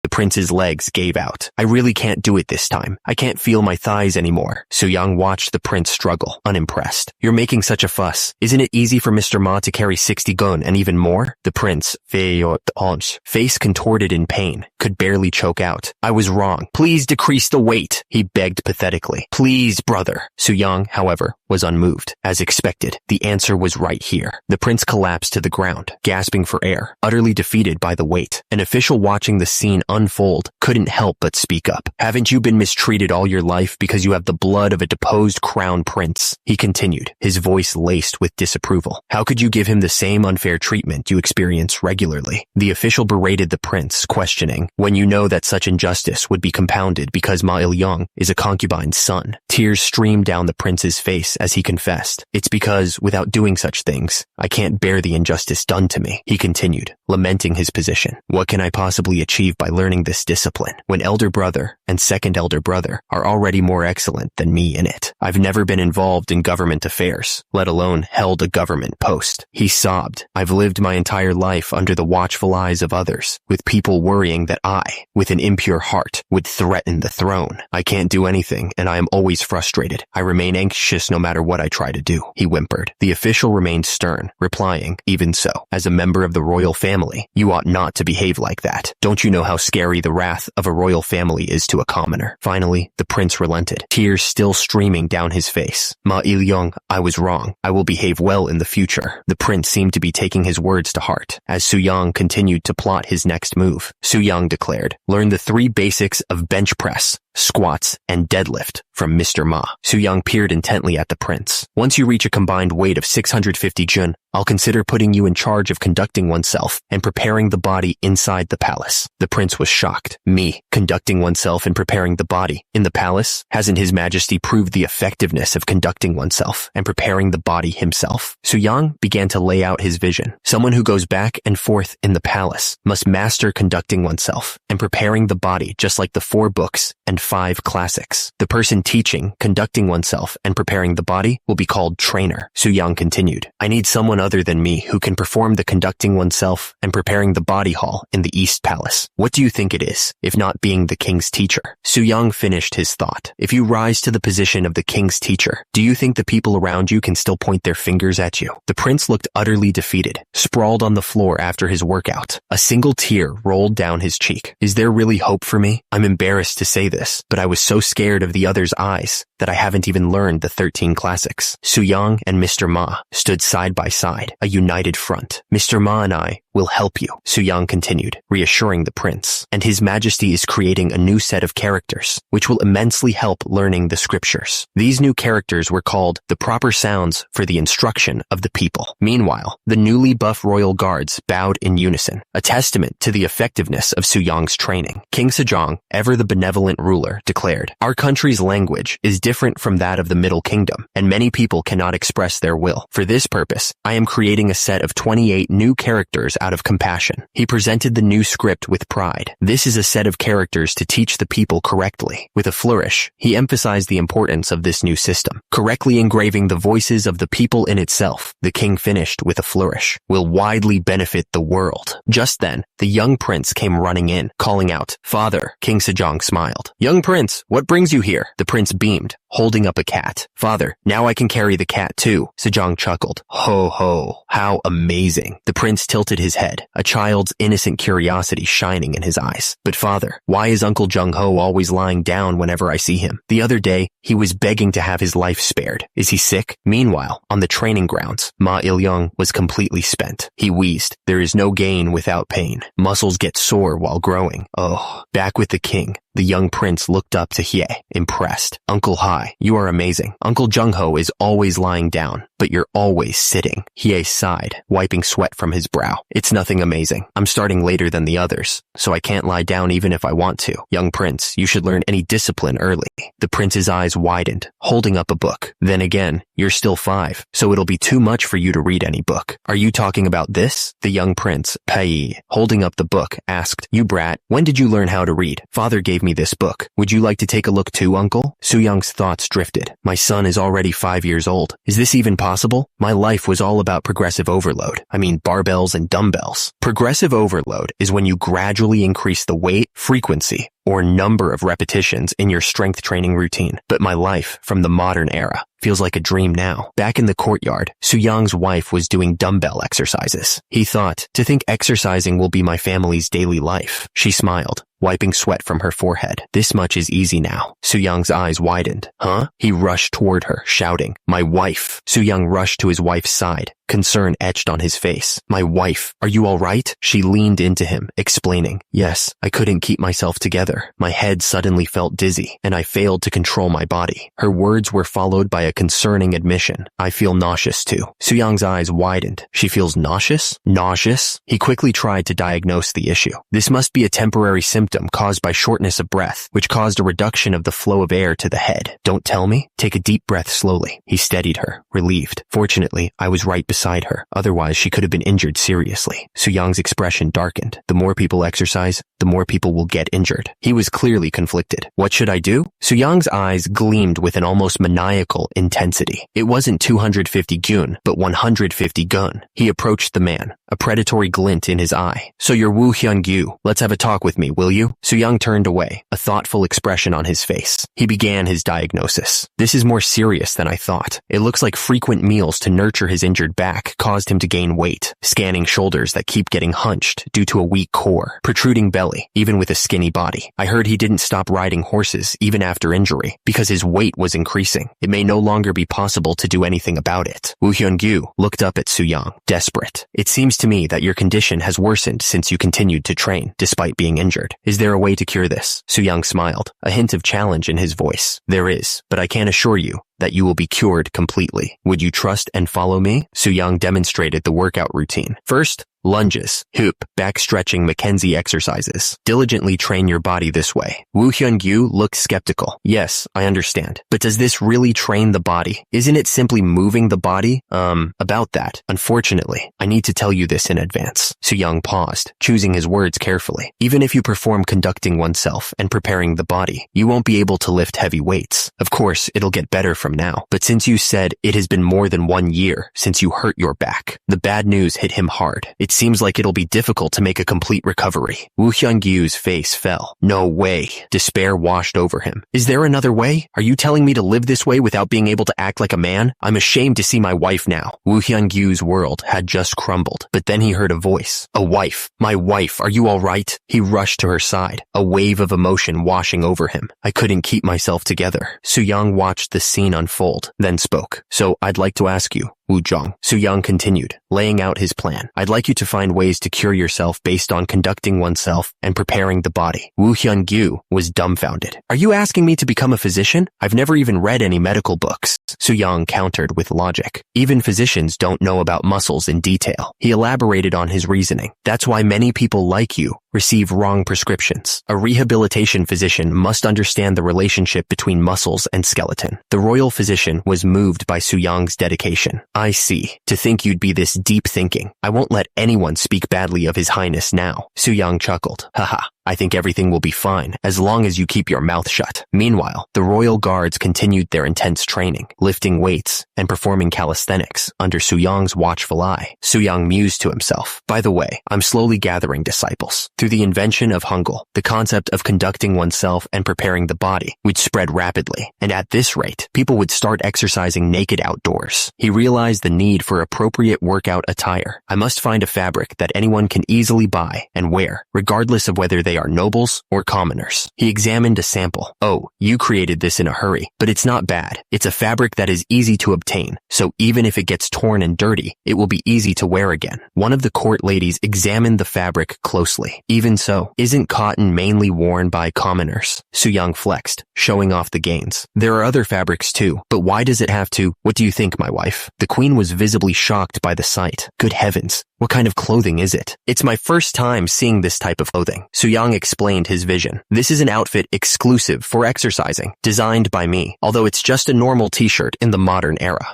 The prince's legs gave out. I really can't do it this time. I can't feel my thighs anymore. Yang watched the prince struggle, unimpressed. You're making such a fuss. Isn't it easy for Mr. Ma to carry 60 gun and even more? The prince, face contorted in pain, could barely choke out. I was wrong. Please decrease the weight, he begged pathetically. Please, brother. Yang, however, was unmoved. As expected, the answer was right here. The prince collapsed to the ground, gasping for air, utterly defeated by the weight. An official watching the scene unfold couldn't help but speak up. Haven't you been mistreated all your life because you have the blood of a deposed crown prince? He continued, his voice laced with disapproval. How could you give him the same unfair treatment you experience regularly? The official berated the prince, questioning, when you know that such injustice would be compounded because Ma Il-young is a concubine's son. Tears streamed down the prince's face as he confessed. It's because, without doing such things, I can't bear the injustice done to me, he continued, lamenting his position. What can I possibly achieve by learning this discipline when elder brother and second elder brother are already more excellent than me in it? I've never been involved in government affairs, let alone held a government post. He sobbed. I've lived my entire life under the watchful eyes of others, with people worrying that I, with an impure heart, would threaten the throne. I can't do anything, and I am always frustrated. I remain anxious no matter what I try to do, he whimpered. The official remained stern, replying, even so, as a member of the royal family, you ought not to behave like that. Don't you know how scary the wrath of a royal family is to a commoner? Finally, the prince relented, tears still streaming down his face. Ma Il-young, I was wrong. I will behave well in the future. The prince seemed to be taking his words to heart, as Yang continued to plot his next move. Yang declared, learn the 3 basics of bench press, squats, and deadlift from Mr. Ma. Yang peered intently at the prince. Once you reach a combined weight of 650 jun, I'll consider putting you in charge of conducting oneself and preparing the body inside the palace. The prince was shocked. Me, conducting oneself and preparing the body in the palace? Hasn't His Majesty proved the effectiveness of conducting oneself and preparing the body himself? Yang began to lay out his vision. Someone who goes back and forth in the palace must master conducting oneself and preparing the body just like the 4 books and 5 classics. The person teaching, conducting oneself, and preparing the body will be called trainer. Yang continued, I need someone other than me who can perform the conducting oneself and preparing the body hall in the East Palace. What do you think it is, if not being the king's teacher? Yang finished his thought. If you rise to the position of the king's teacher, do you think the people around you can still point their fingers at you? The prince looked utterly defeated, sprawled on the floor after his workout. A single tear rolled down his cheek. Is there really hope for me? I'm embarrassed to say this, but I was so scared of the others' eyes that I haven't even learned the 13 classics. Yang and Mr. Ma stood side by side, a united front. Mr. Ma and I will help you, Yang continued, reassuring the prince. And His Majesty is creating a new set of characters, which will immensely help learning the scriptures. These new characters were called the proper sounds for the instruction of the people. Meanwhile, the newly buff royal guards bowed in unison, a testament to the effectiveness of Yang's training. King Sejong, ever the benevolent ruler, declared, our country's language is different from that of the Middle Kingdom, and many people cannot express their will. For this purpose, I am creating a set of 28 new characters out of compassion. He presented the new script with pride. This is a set of characters to teach the people correctly. With a flourish, he emphasized the importance of this new system, correctly engraving the voices of the people in itself. The king finished with a flourish. Will widely benefit the world. Just then, the young prince came running in, calling out, Father. King Sejong smiled. Young prince, what brings you here? The prince beamed, holding up a cat. Father, now I can carry the cat too. Sejong chuckled. Ho ho, how amazing. The prince tilted his head, a child's innocent curiosity shining in his eyes. But father, why is Uncle Jung-ho always lying down whenever I see him? The other day, he was begging to have his life spared. Is he sick? Meanwhile, on the training grounds, Ma Il-young was completely spent. He wheezed. There is no gain without pain. Muscles get sore while growing. Oh, back with the king. The young prince looked up to Hye, impressed. Uncle Hai, Why? You are amazing. Uncle Jung-ho is always lying down, but you're always sitting. Hye sighed, wiping sweat from his brow. It's nothing amazing. I'm starting later than the others, so I can't lie down even if I want to. Young prince, you should learn any discipline early. The prince's eyes widened, holding up a book. Then again, you're still 5, so it'll be too much for you to read any book. Are you talking about this? The young prince, Pai, holding up the book, asked, You brat, when did you learn how to read? Father gave me this book. Would you like to take a look too, uncle? Soo-young's thoughts drifted. My son is already 5 years old. Is this even possible? My life was all about progressive overload. I mean barbells and dumbbells. Progressive overload is when you gradually increase the weight, frequency, or number of repetitions in your strength training routine. But my life from the modern era feels like a dream now. Back in the courtyard, Soo-young's wife was doing dumbbell exercises. He thought, to think exercising will be my family's daily life. She smiled, wiping sweat from her forehead. This much is easy now. Soo-young's eyes widened. Huh? He rushed toward her, shouting, My wife. Soo-young rushed to his wife's side, concern etched on his face. My wife, are you all right? She leaned into him, explaining, Yes, I couldn't keep myself together. My head suddenly felt dizzy, and I failed to control my body. Her words were followed by a concerning admission. I feel nauseous too. Soo-young's eyes widened. She feels nauseous? Nauseous? He quickly tried to diagnose the issue. This must be a temporary symptom caused by shortness of breath, which caused a reduction of the flow of air to the head. Don't tell me? Take a deep breath slowly. He steadied her, relieved. Fortunately, I was right beside her. Otherwise, she could have been injured seriously. Soo-young's expression darkened. The more people exercise, the more people will get injured. He was clearly conflicted. What should I do? Soo-young's eyes gleamed with an almost maniacal intensity. It wasn't 250 gyun, but 150 gun. He approached the man, a predatory glint in his eye. So you're Woo Hyun-gyu. Let's have a talk with me, will you? Soo-young turned away, a thoughtful expression on his face. He began his diagnosis. This is more serious than I thought. It looks like frequent meals to nurture his injured back caused him to gain weight, scanning shoulders that keep getting hunched due to a weak core, protruding belly, even with a skinny body. I heard he didn't stop riding horses even after injury because his weight was increasing. It may no longer be possible to do anything about it. Woo Hyun-gyu looked up at Soo-young, desperate. It seems to me that your condition has worsened since you continued to train, despite being injured. Is there a way to cure this? Soo-young smiled, a hint of challenge in his voice. There is, but I can't assure you that you will be cured completely. Would you trust and follow me? Soo-young demonstrated the workout routine. First, lunges, hoop, back stretching Mackenzie exercises. Diligently train your body this way. Woo Hyun-gyu looked skeptical. Yes, I understand. But does this really train the body? Isn't it simply moving the body? About that. Unfortunately, I need to tell you this in advance. Soo-young paused, choosing his words carefully. Even if you perform conducting oneself and preparing the body, you won't be able to lift heavy weights. Of course, it'll get better from now. But since you said it has been more than 1 year since you hurt your back, the bad news hit him hard. It seems like it'll be difficult to make a complete recovery. Woo Hyun-gyu's face fell. No way. Despair washed over him. Is there another way? Are you telling me to live this way without being able to act like a man? I'm ashamed to see my wife now. Woo Hyun-gyu's world had just crumbled, but then he heard a voice. A wife. My wife, are you all right? He rushed to her side, a wave of emotion washing over him. I couldn't keep myself together. Soo-young watched the scene unfold, then spoke. So I'd like to ask you, Woo Jong. Soo-young continued, laying out his plan. I'd like you to find ways to cure yourself based on conducting oneself and preparing the body. Woo Hyun-gyu was dumbfounded. Are you asking me to become a physician? I've never even read any medical books. Soo-young countered with logic. Even physicians don't know about muscles in detail. He elaborated on his reasoning. That's why many people like you receive wrong prescriptions. A rehabilitation physician must understand the relationship between muscles and skeleton. The royal physician was moved by Soo-young's dedication. I see. To think you'd be this deep thinking. I won't let anyone speak badly of His Highness now. Soo-young chuckled. Haha. I think everything will be fine as long as you keep your mouth shut. Meanwhile, the royal guards continued their intense training, lifting weights and performing calisthenics under Soo-young's watchful eye. Soo-young mused to himself. By the way, I'm slowly gathering disciples. Through the invention of Hangul, the concept of conducting oneself and preparing the body would spread rapidly, and at this rate, people would start exercising naked outdoors. He realized the need for appropriate workout attire. I must find a fabric that anyone can easily buy and wear, regardless of whether they are nobles or commoners. He examined a sample. Oh, you created this in a hurry, but it's not bad. It's a fabric that is easy to obtain, so even if it gets torn and dirty, it will be easy to wear again. One of the court ladies examined the fabric closely. Even so, isn't cotton mainly worn by commoners? Suyang flexed, showing off the gains. There are other fabrics too, but why does it have to? What do you think, my wife? The queen was visibly shocked by the sight. Good heavens. What kind of clothing is it? It's my first time seeing this type of clothing. Suyang explained his vision. This is an outfit exclusive for exercising, designed by me, although it's just a normal t-shirt in the modern era.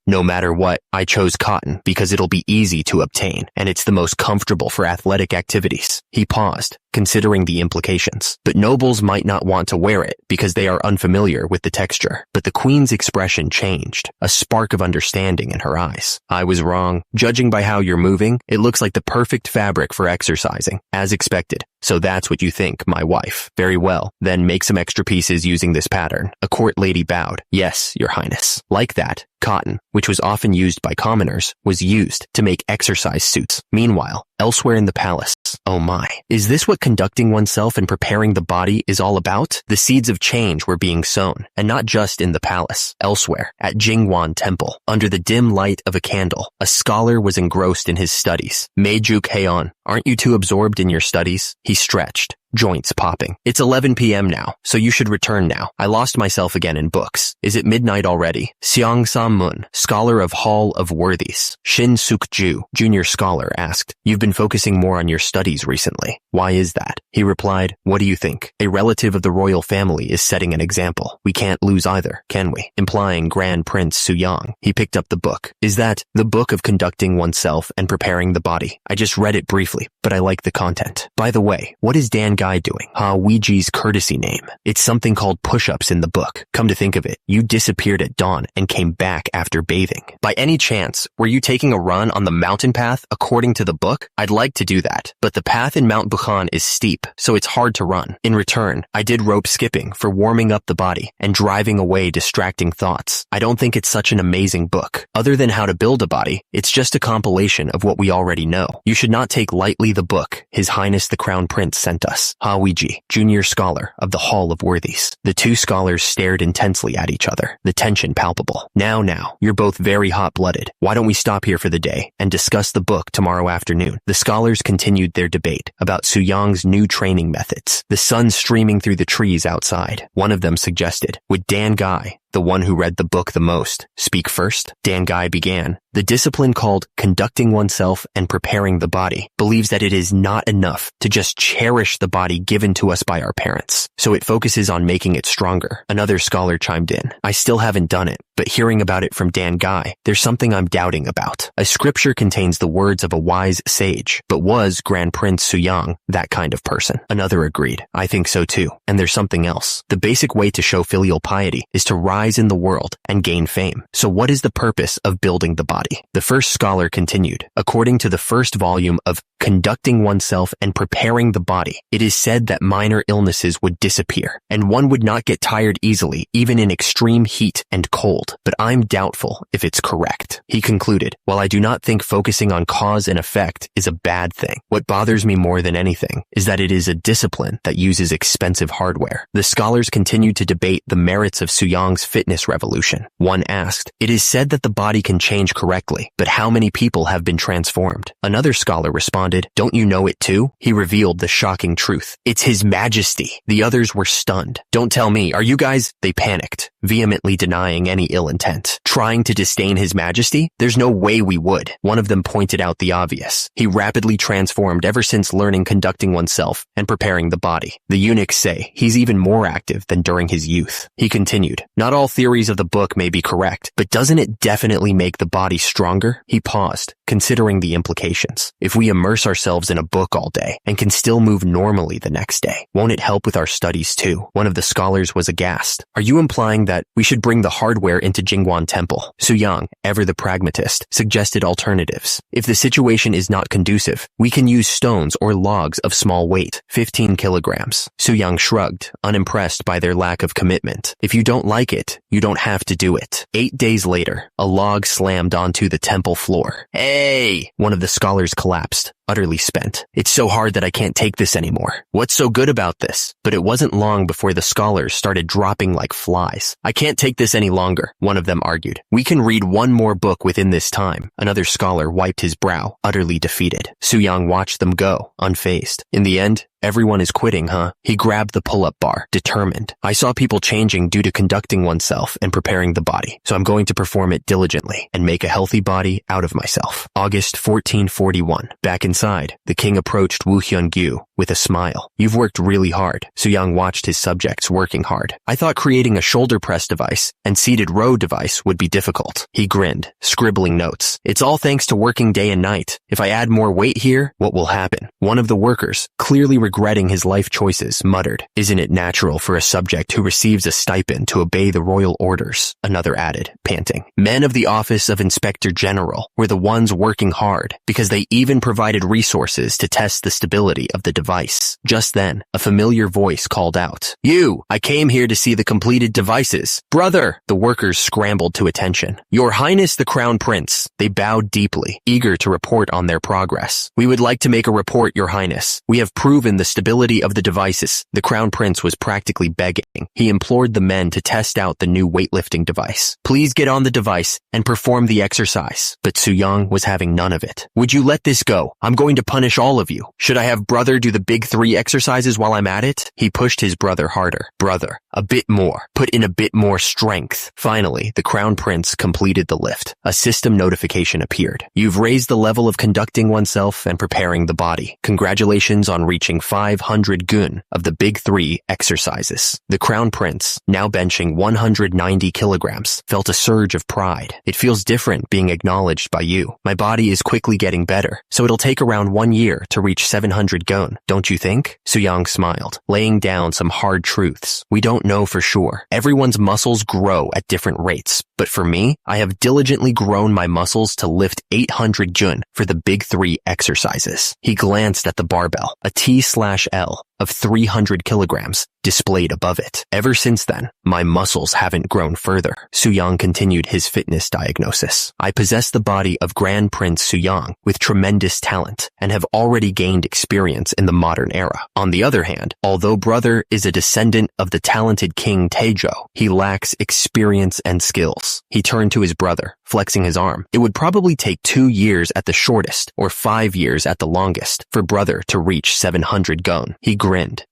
No matter what, I chose cotton because it'll be easy to obtain, and it's the most comfortable for athletic activities. He paused, considering the implications. But nobles might not want to wear it because they are unfamiliar with the texture. But the queen's expression changed, a spark of understanding in her eyes. I was wrong. Judging by how you're moving, it looks like the perfect fabric for exercising, as expected. So that's what you think, my wife. Very well, then make some extra pieces using this pattern. A court lady bowed. Yes, your highness. Like that, cotton, which was often used by commoners, was used to make exercise suits. Meanwhile, elsewhere in the palace, oh my, is this what conducting oneself and preparing the body is all about? The seeds of change were being sown, and not just in the palace. Elsewhere, at Jingwan Temple, under the dim light of a candle, a scholar was engrossed in his studies. Meijuk Heian, aren't you too absorbed in your studies? He stretched, joints popping. It's 11 p.m. now, so you should return now. I lost myself again in books. Is it midnight already? Xiang Sam Mun, scholar of Hall of Worthies, Shin Suk Ju, junior scholar, asked, You've been focusing more on your studies recently. Why is that? He replied, What do you think? A relative of the royal family is setting an example. We can't lose either, can we? Implying Grand Prince Suyang. He picked up the book. Is that the book of conducting oneself and preparing the body? I just read it briefly, but I like the content. By the way, what is Dan Guy doing? Ouiji's courtesy name. It's something called push-ups in the book. Come to think of it, you disappeared at dawn and came back after bathing. By any chance, were you taking a run on the mountain path according to the book? I'd like to do that, but the path in Mount Bukhan is steep, so it's hard to run. In return, I did rope skipping for warming up the body and driving away distracting thoughts. I don't think it's such an amazing book. Other than how to build a body, it's just a compilation of what we already know. You should not take lightly the book His Highness the Crown Prince sent us. Ouiji, junior scholar of the Hall of Worthies. The two scholars stared intensely at each other, the tension palpable. Now, you're both very hot-blooded. Why don't we stop here for the day and discuss the book tomorrow afternoon? The scholars continued their debate about Suyang's new training methods, the sun streaming through the trees outside. One of them suggested, would Dan Guy, the one who read the book the most, speak first? Dan Guy began. The discipline called conducting oneself and preparing the body believes that it is not enough to just cherish the body given to us by our parents, so it focuses on making it stronger. Another scholar chimed in. I still haven't done it, but hearing about it from Dan Guy, there's something I'm doubting about. A scripture contains the words of a wise sage, but was Grand Prince Suyang that kind of person? Another agreed. I think so too. And there's something else. The basic way to show filial piety is to rise in the world and gain fame. So what is the purpose of building the body? The first scholar continued. According to the first volume of Conducting Oneself and Preparing the Body, it is said that minor illnesses would disappear, and one would not get tired easily, even in extreme heat and cold. But I'm doubtful if it's correct. He concluded, while I do not think focusing on cause and effect is a bad thing, what bothers me more than anything is that it is a discipline that uses expensive hardware. The scholars continued to debate the merits of Suyang's fitness revolution. One asked, it is said that the body can change correctly, but how many people have been transformed? Another scholar responded, don't you know it too? He revealed the shocking truth. It's His Majesty. The others were stunned. Don't tell me, are you guys? They panicked, vehemently denying any ill intent. Trying to disdain His Majesty? There's no way we would. One of them pointed out the obvious. He rapidly transformed ever since learning conducting oneself and preparing the body. The eunuchs say he's even more active than during his youth. He continued, not all theories of the book may be correct, but doesn't it definitely make the body stronger? He paused, considering the implications. If we immerse ourselves in a book all day and can still move normally the next day, won't it help with our studies too? One of the scholars was aghast. Are you implying that we should bring the hardware into Jingguan Temple. Suyang, ever the pragmatist, suggested alternatives. If the situation is not conducive, we can use stones or logs of small weight, 15 kilograms. Suyang shrugged, unimpressed by their lack of commitment. If you don't like it, you don't have to do it. 8 days later, a log slammed onto the temple floor. Hey! One of the scholars collapsed, utterly spent. It's so hard that I can't take this anymore. What's so good about this? But it wasn't long before the scholars started dropping like flies. I can't take this any longer, one of them argued. We can read one more book within this time. Another scholar wiped his brow, utterly defeated. Suyang watched them go, unfazed. In the end, everyone is quitting, huh? He grabbed the pull-up bar, determined. I saw people changing due to conducting oneself and preparing the body, so I'm going to perform it diligently and make a healthy body out of myself. August 1441. Back inside, the king approached Woo Hyun-gyu with a smile. You've worked really hard. Suyang watched his subjects working hard. I thought creating a shoulder press device and seated row device would be difficult. He grinned, scribbling notes. It's all thanks to working day and night. If I add more weight here, what will happen? One of the workers, clearly regretting his life choices, muttered, Isn't it natural for a subject who receives a stipend to obey the royal orders? Another added, panting. Men of the office of Inspector General were the ones working hard because they even provided resources to test the stability of the device. Just then, a familiar voice called out, You! I came here to see the completed devices. Brother! The workers scrambled to attention. Your Highness the Crown Prince. They bowed deeply, eager to report on their progress. We would like to make a report, Your Highness. We have proven the stability of the devices. The Crown Prince was practically begging. He implored the men to test out the new weightlifting device. Please get on the device and perform the exercise. But Suyang was having none of it. Would you let this go? I'm going to punish all of you. Should I have brother do the big 3 exercises while I'm at it? He pushed his brother harder. Brother, a bit more. Put in a bit more strength. Finally, the Crown Prince completed the lift. A system notification appeared. You've raised the level of conducting oneself and preparing the body. Congratulations on reaching 500 gun of the big 3 exercises. The Crown Prince, now benching 190 kilograms, felt a surge of pride. It feels different being acknowledged by you. My body is quickly getting better, so it'll take around 1 year to reach 700 gun, don't you think? Suyang smiled, laying down some hard truths. We don't know for sure. Everyone's muscles grow at different rates, but for me, I have diligently grown my muscles to lift 800 jun for the big 3 exercises. He glanced at the barbell, a T/L of 300 kilograms displayed above it. Ever since then, my muscles haven't grown further. Suyang continued his fitness diagnosis. I possess the body of Grand Prince Suyang with tremendous talent and have already gained experience in the modern era. On the other hand, although brother is a descendant of the talented King Taejo, he lacks experience and skills. He turned to his brother, flexing his arm. It would probably take 2 years at the shortest or 5 years at the longest for brother to reach 700 gun. He grinned.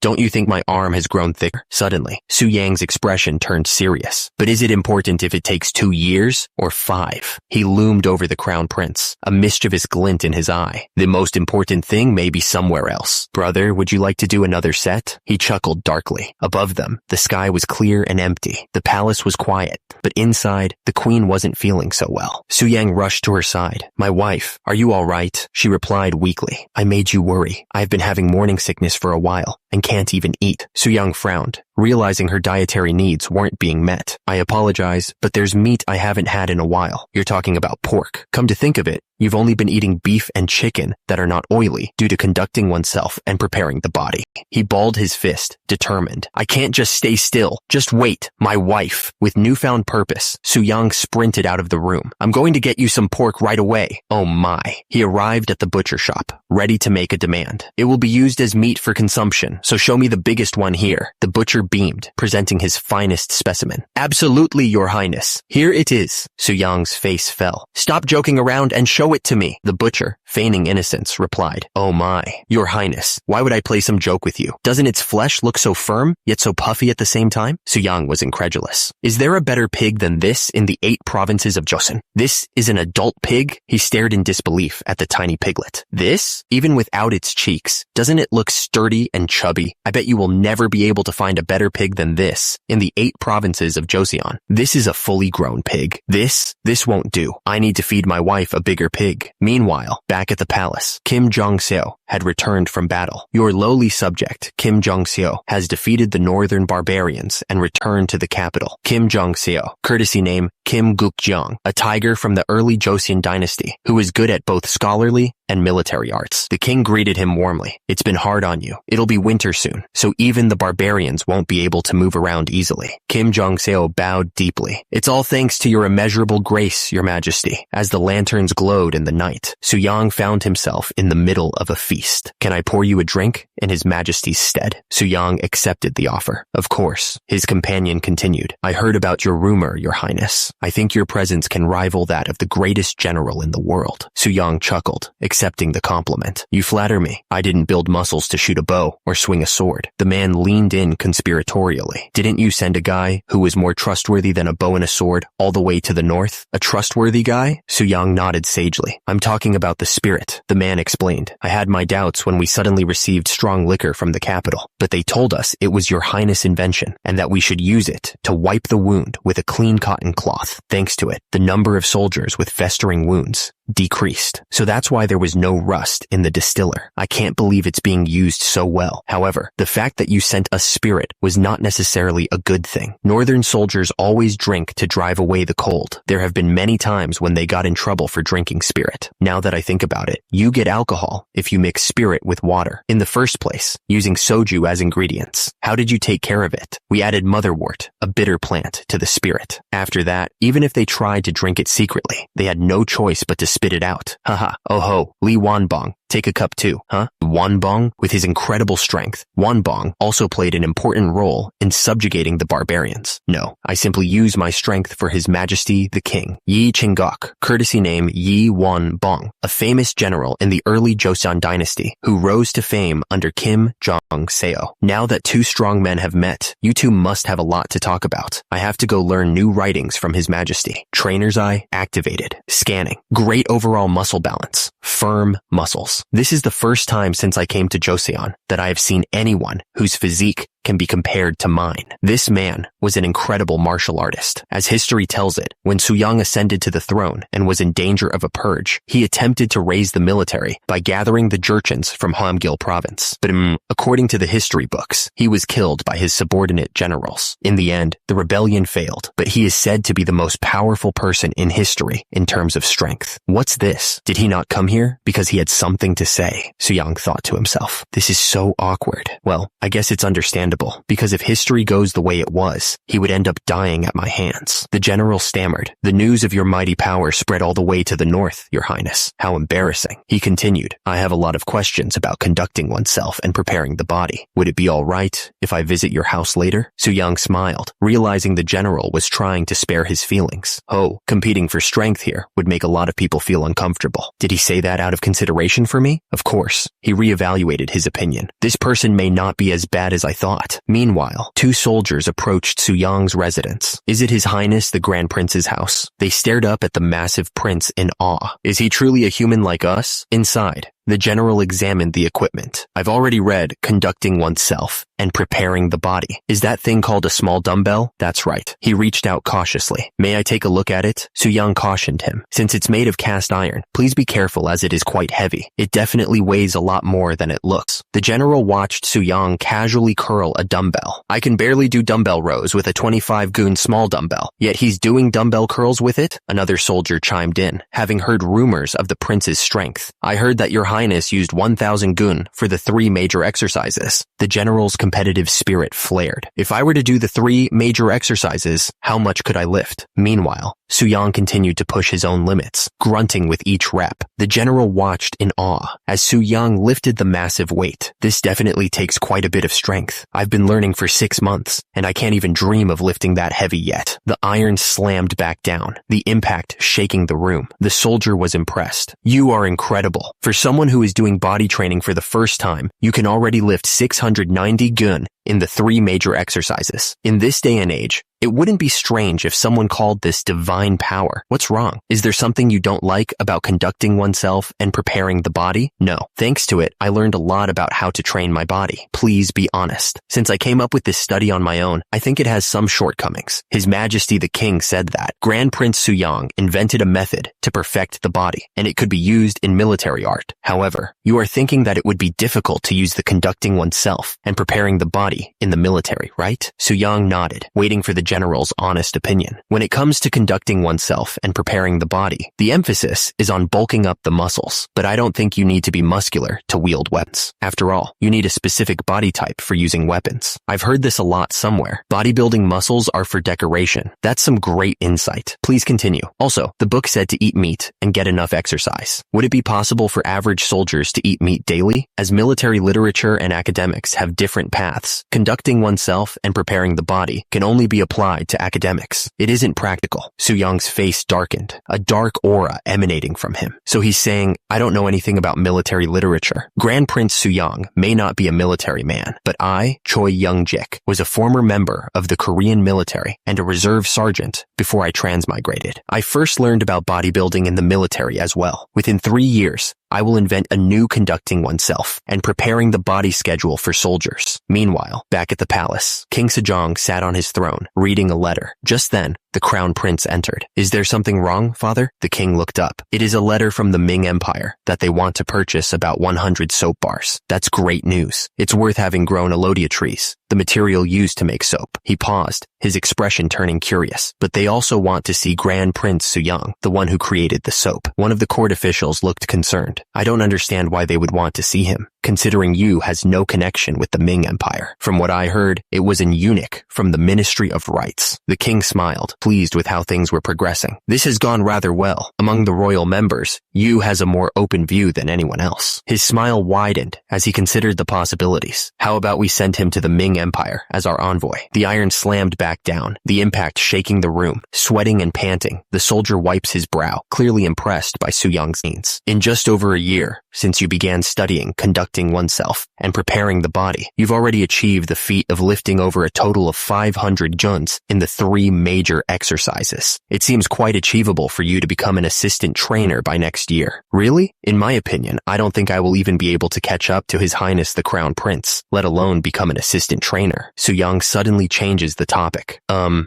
Don't you think my arm has grown thicker? Suddenly, Suyang's expression turned serious. But is it important if it takes 2 years or 5? He loomed over the Crown Prince, a mischievous glint in his eye. The most important thing may be somewhere else. Brother, would you like to do another set? He chuckled darkly. Above them, the sky was clear and empty. The palace was quiet, but inside, the queen wasn't feeling so well. Suyang rushed to her side. My wife, are you all right? She replied weakly. I made you worry. I've been having morning sickness for a while and can't even eat. Suyang frowned, realizing her dietary needs weren't being met. I apologize, but there's meat I haven't had in a while. You're talking about pork. Come to think of it, you've only been eating beef and chicken that are not oily due to conducting oneself and preparing the body. He balled his fist, determined. I can't just stay still. Just wait. My wife. With newfound purpose, Suyang sprinted out of the room. I'm going to get you some pork right away. Oh my. He arrived at the butcher shop, ready to make a demand. It will be used as meat for consumption, so show me the biggest one here. The butcher beamed, presenting his finest specimen. Absolutely, Your Highness. Here it is. Suyang's face fell. Stop joking around and show it to me. The butcher, feigning innocence, replied. Oh my. Your Highness, why would I play some joke with you? Doesn't its flesh look so firm, yet so puffy at the same time? Suyang was incredulous. Is there a better pig than this in the 8 provinces of Joseon? This is an adult pig? He stared in disbelief at the tiny piglet. This? Even without its cheeks, doesn't it look sturdy and chubby? I bet you will never be able to find a better pig than this in the 8 provinces of Joseon. This is a fully grown pig. This won't do. I need to feed my wife a bigger pig. Meanwhile, back at the palace, Kim Jong-seo, had returned from battle. Your lowly subject, Kim Jong-seo, has defeated the northern barbarians and returned to the capital. Kim Jong-seo, courtesy name Kim Guk-jeong, a tiger from the early Joseon dynasty, who is good at both scholarly and military arts. The king greeted him warmly. It's been hard on you. It'll be winter soon, so even the barbarians won't be able to move around easily. Kim Jong-seo bowed deeply. It's all thanks to your immeasurable grace, your majesty. As the lanterns glowed in the night, Soo-young found himself in the middle of a feast. Can I pour you a drink in his majesty's stead? Soo-young accepted the offer. Of course. His companion continued. I heard about your rumor, your highness. I think your presence can rival that of the greatest general in the world. Soo-young chuckled, accepting the compliment. You flatter me. I didn't build muscles to shoot a bow or swing a sword. The man leaned in conspiratorially. Didn't you send a guy who was more trustworthy than a bow and a sword all the way to the north? A trustworthy guy? Soo-young nodded sagely. I'm talking about the spirit, the man explained. I had my doubts when we suddenly received strong liquor from the capital, but they told us it was your highness' invention and that we should use it to wipe the wound with a clean cotton cloth. Thanks to it, the number of soldiers with festering wounds decreased. So that's why there was no rust in the distiller. I can't believe it's being used so well. However, the fact that you sent a spirit was not necessarily a good thing. Northern soldiers always drink to drive away the cold. There have been many times when they got in trouble for drinking spirit. Now that I think about it, you get alcohol if you mix spirit with water. In the first place, using soju as ingredients. How did you take care of it? We added motherwort, a bitter plant, to the spirit. After that, even if they tried to drink it secretly, they had no choice but to spit it out. Haha, oh ho, Lee Wanbong. Take a cup too, huh? Wanbong, with his incredible strength, Wanbong also played an important role in subjugating the barbarians. No, I simply use my strength for His Majesty the King. Yi Chingok, courtesy name Yi Wanbong, a famous general in the early Joseon dynasty who rose to fame under Kim Jong-seo. Now that two strong men have met, you two must have a lot to talk about. I have to go learn new writings from His Majesty. Trainer's eye activated. Scanning. Great overall muscle balance. Firm muscles. This is the first time since I came to Joseon that I have seen anyone whose physique can be compared to mine. This man was an incredible martial artist. As history tells it, when Soo-young ascended to the throne and was in danger of a purge, he attempted to raise the military by gathering the Jurchens from Hamgyal province. But according to the history books, he was killed by his subordinate generals. In the end, the rebellion failed, but he is said to be the most powerful person in history in terms of strength. What's this? Did he not come here because he had something to say? Soo-young thought to himself. This is so awkward. Well, I guess it's understandable, because if history goes the way it was, he would end up dying at my hands. The general stammered. The news of your mighty power spread all the way to the north, your highness. How embarrassing. He continued. I have a lot of questions about conducting oneself and preparing the body. Would it be all right if I visit your house later? Soo-young smiled, realizing the general was trying to spare his feelings. Oh, competing for strength here would make a lot of people feel uncomfortable. Did he say that out of consideration for me? Of course. He reevaluated his opinion. This person may not be as bad as I thought. Meanwhile, two soldiers approached Soo-young's residence. Is it His Highness the Grand Prince's house? They stared up at the massive prince in awe. Is he truly a human like us? Inside, the general examined the equipment. I've already read conducting oneself and preparing the body. Is that thing called a small dumbbell? That's right. He reached out cautiously. May I take a look at it? Soo-young cautioned him. Since it's made of cast iron, please be careful as it is quite heavy. It definitely weighs a lot more than it looks. The general watched Soo-young casually curl a dumbbell. I can barely do dumbbell rows with a 25-gun small dumbbell, yet he's doing dumbbell curls with it? Another soldier chimed in, having heard rumors of the prince's strength. I heard that your Highness used 1,000 gun for the 3 major exercises. The general's competitive spirit flared. If I were to do the 3 major exercises, how much could I lift? Meanwhile, Soo-young continued to push his own limits, grunting with each rep. The general watched in awe as Soo-young lifted the massive weight. This definitely takes quite a bit of strength. I've been learning for 6 months, and I can't even dream of lifting that heavy yet. The iron slammed back down, the impact shaking the room. The soldier was impressed. You are incredible. For someone who is doing body training for the first time, you can already lift 690 gun in the 3 major exercises. In this day and age, It wouldn't be strange if someone called this divine power. What's wrong? Is there something you don't like about conducting oneself and preparing the body? No. Thanks to it, I learned a lot about how to train my body. Please be honest. Since I came up with this study on my own, I think it has some shortcomings. His Majesty the King said that Grand Prince Suyang invented a method to perfect the body, and it could be used in military art. However, you are thinking that it would be difficult to use the conducting oneself and preparing the body in the military, right? Suyang nodded, waiting for the general's honest opinion. When it comes to conducting oneself and preparing the body, the emphasis is on bulking up the muscles, but I don't think you need to be muscular to wield weapons. After all, you need a specific body type for using weapons. I've heard this a lot somewhere. Bodybuilding muscles are for decoration. That's some great insight. Please continue. Also, the book said to eat meat and get enough exercise. Would it be possible for average soldiers to eat meat daily? As military literature and academics have different paths, conducting oneself and preparing the body can only be applied to academics. It isn't practical. Suyang's face darkened, a dark aura emanating from him. So he's saying, I don't know anything about military literature. Grand Prince Suyang may not be a military man, but I, Choi Young-jik, was a former member of the Korean military and a reserve sergeant before I transmigrated. I first learned about bodybuilding in the military as well. Within 3 years, I will invent a new conducting oneself and preparing the body schedule for soldiers. Meanwhile, back at the palace, King Sejong sat on his throne, reading a letter. Just then, the crown prince entered. Is there something wrong, father? The king looked up. It is a letter from the Ming Empire that they want to purchase about 100 soap bars. That's great news. It's worth having grown alodia trees, the material used to make soap. He paused, his expression turning curious. But they also want to see Grand Prince Suyang, the one who created the soap. One of the court officials looked concerned. I don't understand why they would want to see him, considering Yu has no connection with the Ming Empire. From what I heard, it was an eunuch from the Ministry of Rights. The king smiled, pleased with how things were progressing. This has gone rather well. Among the royal members, Yu has a more open view than anyone else. His smile widened as he considered the possibilities. How about we send him to the Ming Empire as our envoy? The iron slammed back down, the impact shaking the room. Sweating and panting, the soldier wipes his brow, clearly impressed by Suyang's scenes. In just over a year, since you began studying conducting oneself and preparing the body, you've already achieved the feat of lifting over a total of 500 juns in the 3 major exercises. It seems quite achievable for you to become an assistant trainer by next year. Really? In my opinion, I don't think I will even be able to catch up to His Highness the Crown Prince, let alone become an assistant trainer. Suyang suddenly changes the topic.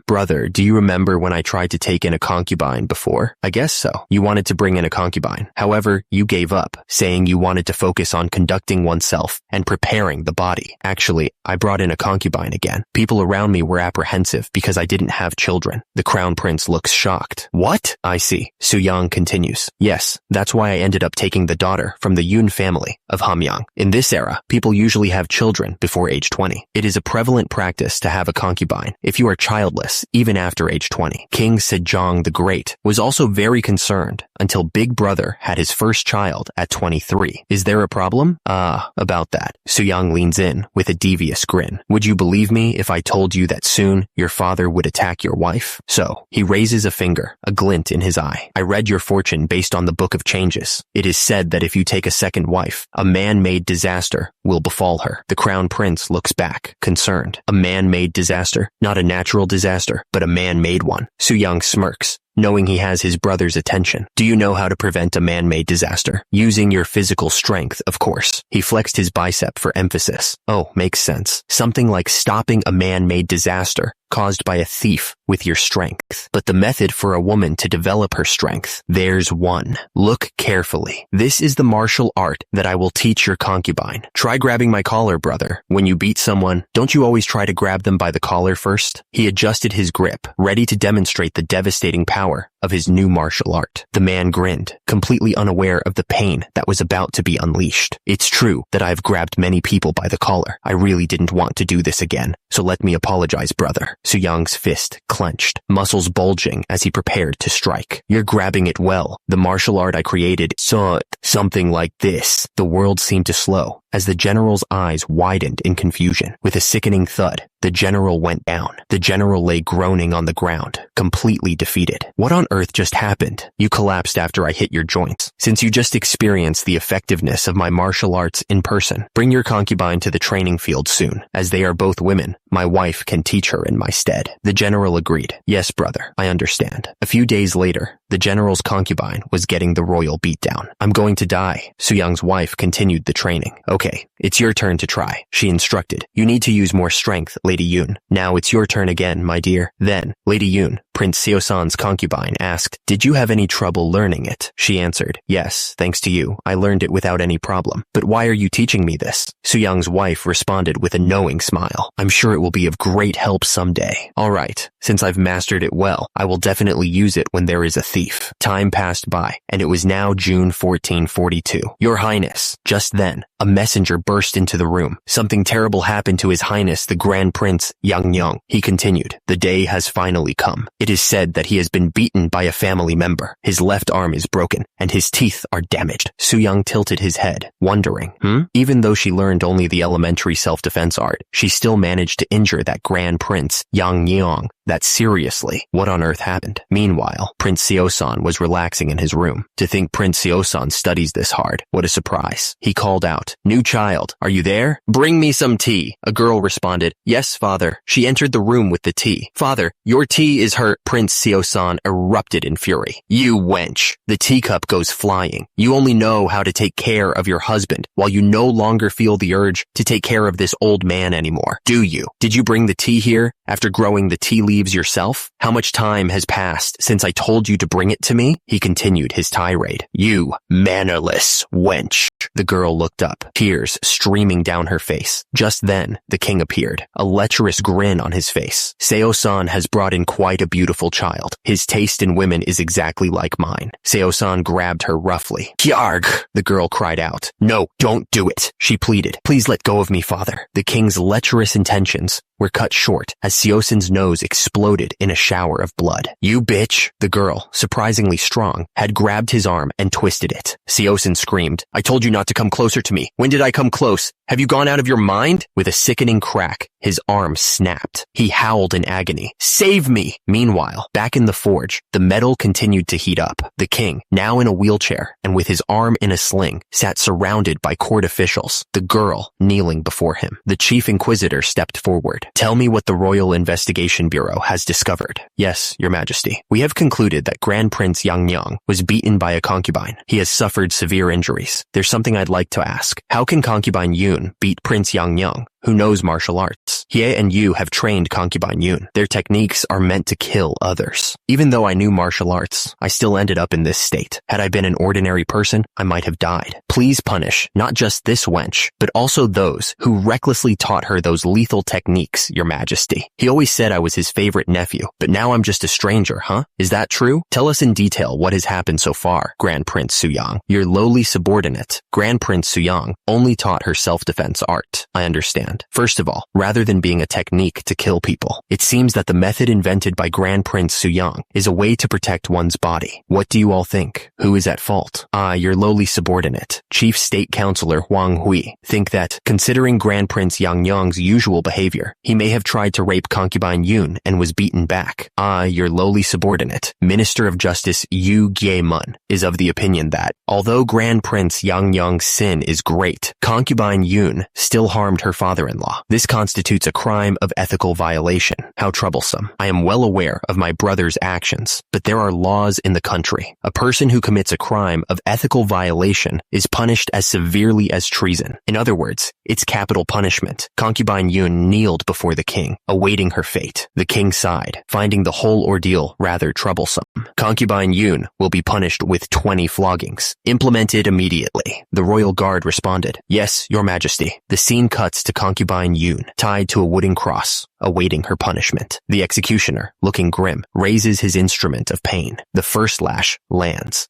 Brother, do you remember when I tried to take in a concubine before? I guess so. You wanted to bring in a concubine. However, you gave up, saying you wanted to focus on conducting oneself and preparing the body. Actually, I brought in a concubine again. People around me were apprehensive because I didn't have children. The crown prince looks shocked. What? I see. Suyang continues. Yes, that's why I ended up taking the daughter from the Yun family of Hamyang. In this era, people usually have children before age 20. It is a prevalent practice to have a concubine if you are childless, even after age 20. King Sejong the Great was also very concerned until Big Brother had his first child at 23. Is there a problem? About that. Suyang leans in with a devious grin. Would you believe me if I told you that soon your father would attack your wife? So, he raises a finger, a glint in his eye. I read your fortune based on the Book of Changes. It is said that if you take a second wife, a man-made disaster will befall her. The crown prince looks back, concerned. A man-made disaster? Not a natural disaster, but a man-made one. Suyang smirks, knowing he has his brother's attention. Do you know how to prevent a man-made disaster? Using your physical strength, of course. He flexed his bicep for emphasis. Oh, makes sense. Something like stopping a man-made disaster caused by a thief with your strength. But the method for a woman to develop her strength, there's one. Look carefully. This is the martial art that I will teach your concubine. Try grabbing my collar, brother. When you beat someone, don't you always try to grab them by the collar first? He adjusted his grip, ready to demonstrate the devastating power of his new martial art. The man grinned, completely unaware of the pain that was about to be unleashed. It's true that I've grabbed many people by the collar. I really didn't want to do this again, so let me apologize, brother. Suyang's fist clenched, muscles bulging as he prepared to strike. You're grabbing it well. The martial art I created saw something like this. The world seemed to slow as the general's eyes widened in confusion. With a sickening thud, the general went down. The general lay groaning on the ground, completely defeated. What on earth just happened? You collapsed after I hit your joints. Since you just experienced the effectiveness of my martial arts in person, bring your concubine to the training field soon. As they are both women, My wife can teach her in my stead. The general agreed. Yes, brother, I understand. A few days later, the general's concubine was getting the royal beatdown. I'm going to die. Suyang's wife continued the training. Okay, it's your turn to try, she instructed. You need to use more strength, Lady Yoon. Now it's your turn again, my dear. Then, Lady Yoon, Prince Seosan's concubine, asked, did you have any trouble learning it? She answered, yes, thanks to you. I learned it without any problem. But why are you teaching me this? Suyang's wife responded with a knowing smile. I'm sure it will be of great help someday. All right, since I've mastered it well, I will definitely use it when there is a thief. Time passed by, and it was now June 1442. Your Highness. Just then, a messenger burst into the room. Something terrible happened to His Highness the Grand Prince Yangyang. He continued, the day has finally come. It is said that he has been beaten by a family member. His left arm is broken, and his teeth are damaged. Suyang tilted his head, wondering, Even though she learned only the elementary self-defense art, she still managed to injure that Grand Prince Yangyang. That seriously, what on earth happened? Meanwhile, Prince Seosan was relaxing in his room. To think Prince Seosan studies this hard. What a surprise. He called out, new child, are you there? Bring me some tea. A girl responded, yes, father. She entered the room with the tea. Father, your tea is hurt. Prince Seosan erupted in fury. You wench. The teacup goes flying. You only know how to take care of your husband, while you no longer feel the urge to take care of this old man anymore. Do you? Did you bring the tea here after growing the tea leaves yourself? How much time has passed since I told you to bring it to me? He continued his tirade. You mannerless wench. The girl looked up, tears streaming down her face. Just then, the king appeared, a lecherous grin on his face. Seosan has brought in quite a beautiful child. His taste in women is exactly like mine. Seosan grabbed her roughly. Kyarg! The girl cried out. No, don't do it, she pleaded. Please let go of me, father. The king's lecherous intentions were cut short as Seosan's nose exploded in a shower of blood. You bitch! The girl, surprisingly strong, had grabbed his arm and twisted it. Seosan screamed, I told you not to come closer to me. When did I come close? Have you gone out of your mind? With a sickening crack, his arm snapped. He howled in agony. Save me! Meanwhile, back in the forge, the metal continued to heat up. The king, now in a wheelchair and with his arm in a sling, sat surrounded by court officials, the girl kneeling before him. The chief inquisitor stepped forward. Tell me what the Royal Investigation Bureau has discovered. Yes, your majesty. We have concluded that Grand Prince Yangyang was beaten by a concubine. He has suffered severe injuries. There's something I'd like to ask. How can concubine Yoon beat Prince Yangyang, who knows martial arts? Hye and you have trained concubine Yoon. Their techniques are meant to kill others. Even though I knew martial arts, I still ended up in this state. Had I been an ordinary person, I might have died. Please punish not just this wench, but also those who recklessly taught her those lethal techniques, your majesty. He always said I was his favorite nephew, but now I'm just a stranger, huh? Is that true? Tell us in detail what has happened so far, Grand Prince Suyang. Your lowly subordinate, Grand Prince Suyang, only taught her self-defense art. I understand. First of all, rather than being a technique to kill people, it seems that the method invented by Grand Prince Suyang is a way to protect one's body. What do you all think? Who is at fault? I, your lowly subordinate, Chief State Counselor Huang Hui, think that, considering Grand Prince Yangyang's usual behavior, he may have tried to rape concubine Yoon and was beaten back. I, your lowly subordinate, Minister of Justice Yu Gye-mun, is of the opinion that, although Grand Prince Yangyang's sin is great, concubine Yoon still harmed her father-in-law. This constitutes a crime of ethical violation. How troublesome. I am well aware of my brother's actions, but there are laws in the country. A person who commits a crime of ethical violation is punished as severely as treason. In other words, it's capital punishment. Concubine Yoon kneeled before the king, awaiting her fate. The king sighed, finding the whole ordeal rather troublesome. Concubine Yoon will be punished with 20 floggings, implemented immediately. The royal guard responded, Yes, your majesty. The scene cuts to concubine Yoon, tied to a wooden cross, awaiting her punishment. The executioner, looking grim, raises his instrument of pain. The first lash lands.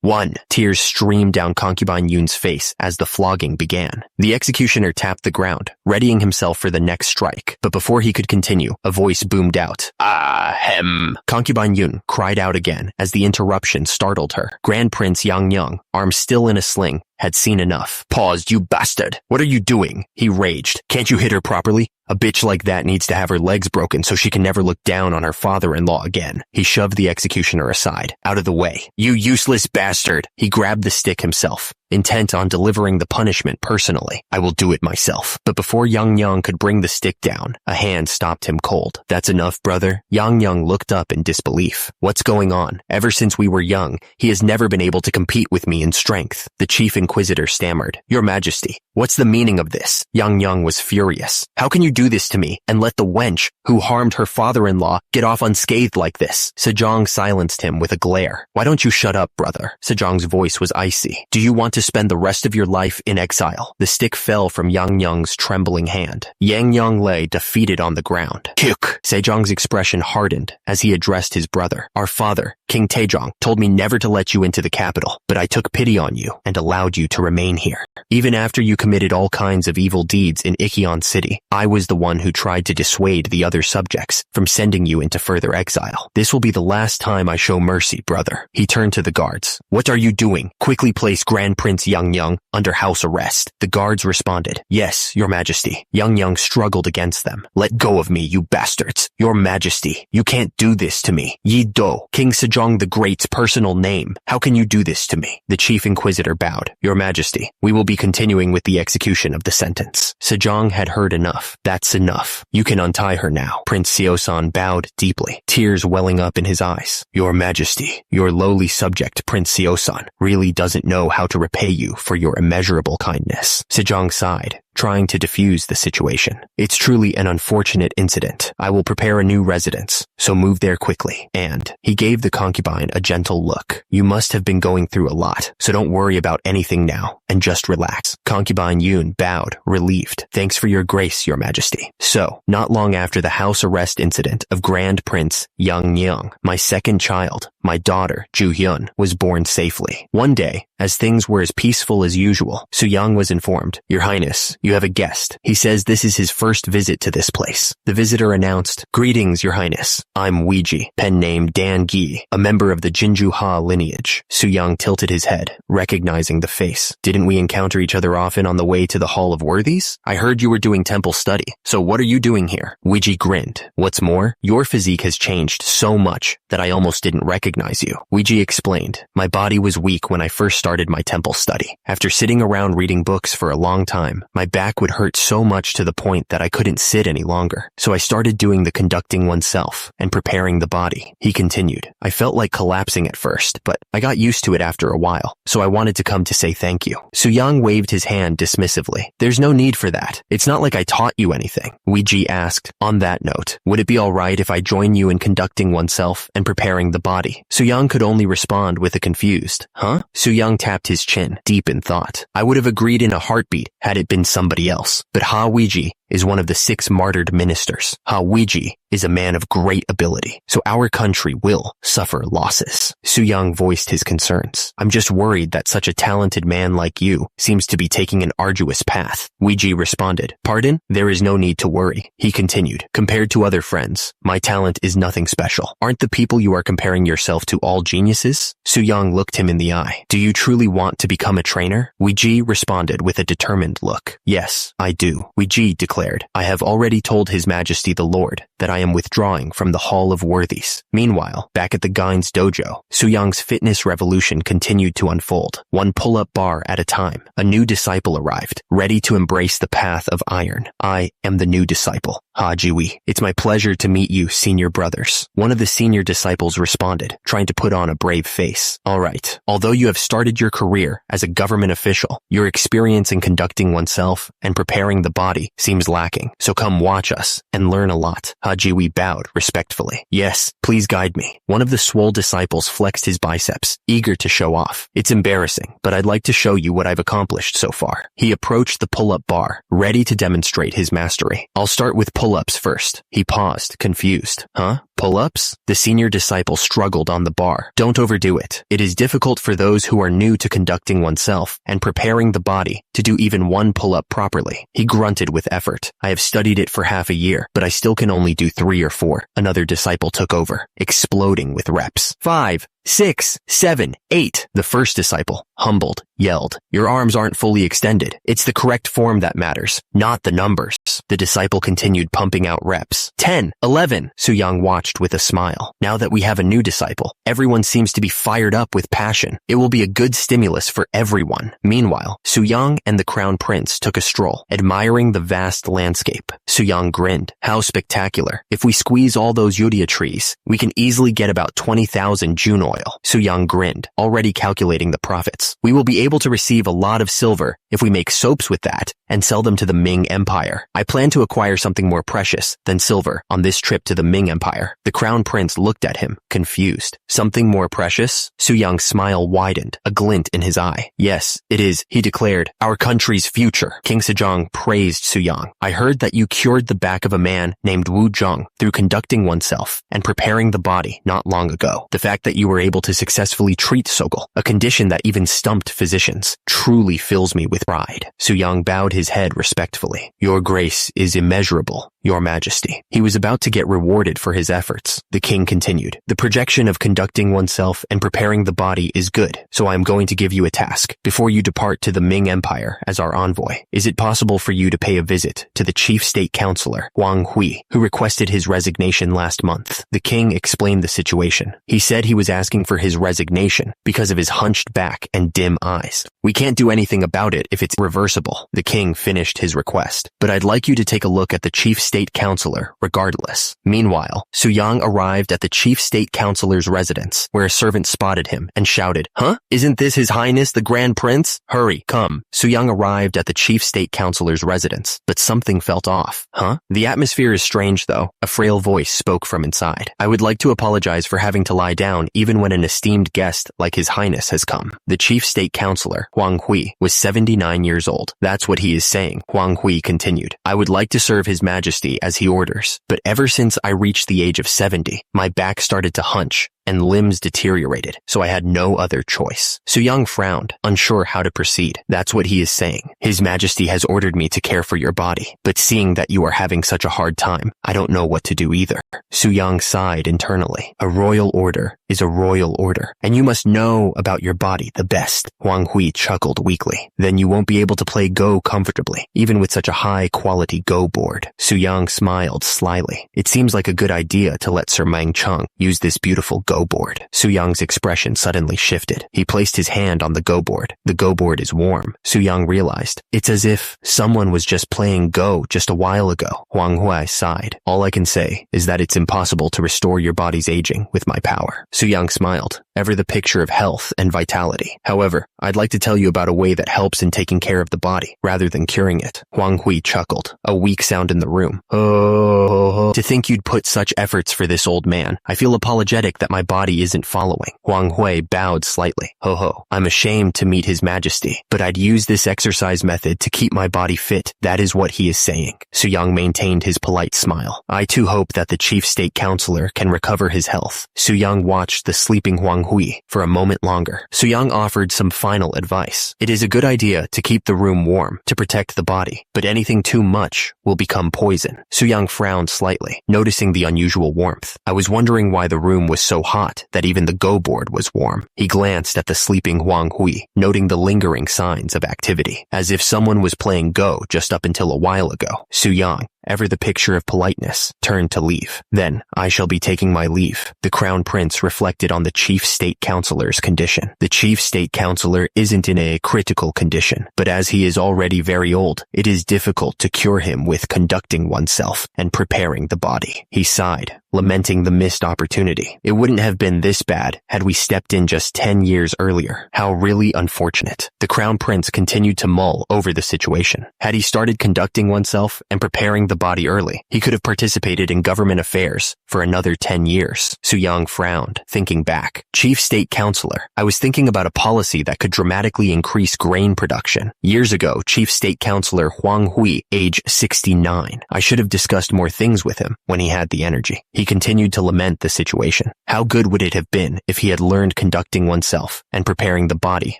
One. Tears streamed down concubine Yoon's face as the flogging began. The executioner tapped the ground, readying himself for the next strike. But before he could continue, a voice boomed out. Ahem. Concubine Yoon cried out again as the interruption startled her. Grand Prince Yangyang, arm still in a sling, had seen enough. Paused, you bastard. What are you doing? He raged. Can't you hit her properly? A bitch like that needs to have her legs broken so she can never look down on her father-in-law again. He shoved the executioner aside, out of the way. You useless bastard! He grabbed the stick himself, intent on delivering the punishment personally. I will do it myself. But before Yang Yang could bring the stick down, a hand stopped him cold. That's enough, brother. Yang Yang looked up in disbelief. What's going on? Ever since we were young, he has never been able to compete with me in strength. The chief inquisitor stammered. Your Majesty, what's the meaning of this? Yang Yang was furious. How can you do this to me and let the wench who harmed her father-in-law get off unscathed like this? Sejong silenced him with a glare. Why don't you shut up, brother? Sejong's voice was icy. Do you want to spend the rest of your life in exile? The stick fell from Yang Yang's trembling hand. Yang Yang lay defeated on the ground. Kyuk! Sejong's expression hardened as he addressed his brother. Our father, King Taejong, told me never to let you into the capital, but I took pity on you and allowed you to remain here. Even after you committed all kinds of evil deeds in Icheon City, I was the one who tried to dissuade the other subjects from sending you into further exile. This will be the last time I show mercy, brother. He turned to the guards. What are you doing? Quickly place Grand Prince Yang Yang under house arrest. The guards responded. Yes, Your Majesty. Yang Yang struggled against them. Let go of me, you bastards. Your Majesty, you can't do this to me. Yi Do, King Sejong the Great's personal name. How can you do this to me? The chief inquisitor bowed. Your Majesty, we will be continuing with the execution of the sentence. Sejong had heard enough. That's enough. You can untie her now. Prince Seosan bowed deeply, tears welling up in his eyes. Your Majesty, your lowly subject, Prince Seosan, really doesn't know how to repay you for your immeasurable kindness. Sejong sighed, trying to defuse the situation. It's truly an unfortunate incident. I will prepare a new residence, so move there quickly. And he gave the concubine a gentle look. You must have been going through a lot, so don't worry about anything now, and just relax. Concubine Yoon bowed, relieved. Thanks for your grace, Your Majesty. So, not long after the house arrest incident of Grand Prince Yang Yang, my second child, my daughter, Ju Hyun, was born safely. One day, as things were as peaceful as usual, Su Yang was informed, Your Highness, you have a guest. He says this is his first visit to this place. The visitor announced, Greetings, Your Highness. I'm Weiji, pen name Dan Gi, a member of the Jinju Ha lineage. Su Yang tilted his head, recognizing the face. Didn't we encounter each other often on the way to the Hall of Worthies? I heard you were doing temple study, so what are you doing here? Weiji grinned. What's more, your physique has changed so much that I almost didn't recognize you. Weiji explained, my body was weak when I first started my temple study. After sitting around reading books for a long time, my back would hurt so much to the point that I couldn't sit any longer. So I started doing the conducting oneself and preparing the body. He continued, I felt like collapsing at first, but I got used to it after a while, so I wanted to come to say thank you. Su Yang waved his hand dismissively. There's no need for that. It's not like I taught you anything. Weiji asked, on that note, would it be alright if I join you in conducting oneself and preparing the body? Su Yang could only respond with a confused, huh? Su Yang tapped his chin, deep in thought. I would have agreed in a heartbeat had it been somebody else. But Ha Weiji is one of the 6 martyred ministers. Ha Weiji is a man of great ability, so our country will suffer losses. Su Yang voiced his concerns. I'm just worried that such a talented man like you seems to be taking an arduous path. Weiji responded, Pardon? There is no need to worry. He continued, compared to other friends, my talent is nothing special. Aren't the people you are comparing yourself to all geniuses? Su Yang looked him in the eye. Do you truly want to become a trainer? Weiji responded with a determined look. Yes, I do. Weiji declared, I have already told His Majesty the Lord that I am withdrawing from the Hall of Worthies. Meanwhile, back at the Gain's dojo, Su Yang's fitness revolution continued to unfold, one pull-up bar at a time. A new disciple arrived, ready to embrace the path of iron. I am the new disciple, Ha Jiwi. It's my pleasure to meet you, senior brothers. One of the senior disciples responded, trying to put on a brave face. All right, although you have started your career as a government official, your experience in conducting oneself and preparing the body seems lacking. So come watch us and learn a lot. Ha Jiwi bowed respectfully. Yes, please guide me. One of the swole disciples flexed his biceps, eager to show off. It's embarrassing, but I'd like to show you what I've accomplished so far. He approached the pull-up bar, ready to demonstrate his mastery. I'll start with pull-ups first. He paused, confused. Huh? Pull-ups? The senior disciple struggled on the bar. Don't overdo it. It is difficult for those who are new to conducting oneself and preparing the body to do even one pull-up properly. He grunted with effort. I have studied it for half a year, but I still can only do 3 or 4. Another disciple took over, exploding with reps. 5, 6, 7, 8. The first disciple, humbled, yelled, "Your arms aren't fully extended. It's the correct form that matters, not the numbers." The disciple continued pumping out reps. 10, 11. Su-young watched with a smile. Now that we have a new disciple, everyone seems to be fired up with passion. It will be a good stimulus for everyone. Meanwhile, Su-young and the crown prince took a stroll, admiring the vast landscape. Su-young grinned. How spectacular. If we squeeze all those yuria trees, we can easily get about 20,000 June oil. Su-young grinned, already calculating the profits. We will be able to receive a lot of silver if we make soaps with that and sell them to the Ming Empire. I plan to acquire something more precious than silver on this trip to the Ming Empire. The crown prince looked at him, confused. Something more precious? Su-young's smile widened, a glint in his eye. Yes, it is, he declared. Our country's future. King Sejong praised Su-young. I heard that you cured the back of a man named Wu Zheng through conducting oneself and preparing the body not long ago. The fact that you were able to successfully treat Sogol, a condition that even stumped physicians, truly fills me with pride. Su-young bowed his head respectfully. Your grace is immeasurable, Your Majesty. He was about to get rewarded for his efforts. The king continued. The projection of conducting oneself and preparing the body is good, so I am going to give you a task. Before you depart to the Ming Empire as our envoy, is it possible for you to pay a visit to the chief state counselor, Wang Hui, who requested his resignation last month? The king explained the situation. He said he was asking for his resignation because of his hunched back and dim eyes. We can't do anything about it if it's reversible. The king finished his request. But I'd like you to take a look at the chief state counselor, regardless. Meanwhile, Su-young arrived at the chief state counselor's residence, where a servant spotted him and shouted, "Huh? Isn't this His Highness the Grand Prince? Hurry, come." Su-young arrived at the chief state counselor's residence, but something felt off. Huh? The atmosphere is strange, though. A frail voice spoke from inside. I would like to apologize for having to lie down even when an esteemed guest like His Highness has come. The chief state counselor, Wang Hui, was 79 years old. That's what he is saying. Wang Hui continued. I would like to serve His Majesty as he orders, but ever since I reached the age of 70, my back started to hunch and limbs deteriorated, so I had no other choice. Su-young frowned, unsure how to proceed. That's what he is saying. His Majesty has ordered me to care for your body, but seeing that you are having such a hard time, I don't know what to do either. Su-young sighed internally. A royal order is a royal order, and you must know about your body the best. Wang Hui chuckled weakly. Then you won't be able to play Go comfortably, even with such a high-quality Go board. Su-young smiled slyly. It seems like a good idea to let Sir Mang-chung use this beautiful Go board. Su-young's expression suddenly shifted. He placed his hand on the Go board. The Go board is warm. Su-young realized. It's as if someone was just playing Go just a while ago. Wang Hui sighed. All I can say is that it's impossible to restore your body's aging with my power. Su-young smiled, ever the picture of health and vitality. However, I'd like to tell you about a way that helps in taking care of the body, rather than curing it. Wang Hui chuckled, a weak sound in the room. Oh, to think you'd put such efforts for this old man. I feel apologetic that my body isn't following. Wang Hui bowed slightly. Ho. I'm ashamed to meet His Majesty, but I'd use this exercise method to keep my body fit. That is what he is saying. Su-young maintained his polite smile. I too hope that the chief state counselor can recover his health. Su-young watched the sleeping Wang Hui for a moment longer. Su-young offered some final advice. It is a good idea to keep the room warm to protect the body, but anything too much will become poison. Su-young frowned slightly, noticing the unusual warmth. I was wondering why the room was so hot that even the Go board was warm. He glanced at the sleeping Wang Hui, noting the lingering signs of activity, as if someone was playing Go just up until a while ago. Su-young, ever the picture of politeness, turned to leave. Then, I shall be taking my leave. The crown prince reflected on the chief state counselor's condition. The chief state counselor isn't in a critical condition, but as he is already very old, it is difficult to cure him with conducting oneself and preparing the body. He sighed, lamenting the missed opportunity. It wouldn't have been this bad had we stepped in just 10 years earlier. How really unfortunate. The crown prince continued to mull over the situation. Had he started conducting oneself and preparing the body early, he could have participated in government affairs for another 10 years. Su-young frowned, thinking back. Chief State Counselor, I was thinking about a policy that could dramatically increase grain production. Years ago, Chief State Counselor Wang Hui, age 69. I should have discussed more things with him when he had the energy. He continued to lament the situation. How good would it have been if he had learned conducting oneself and preparing the body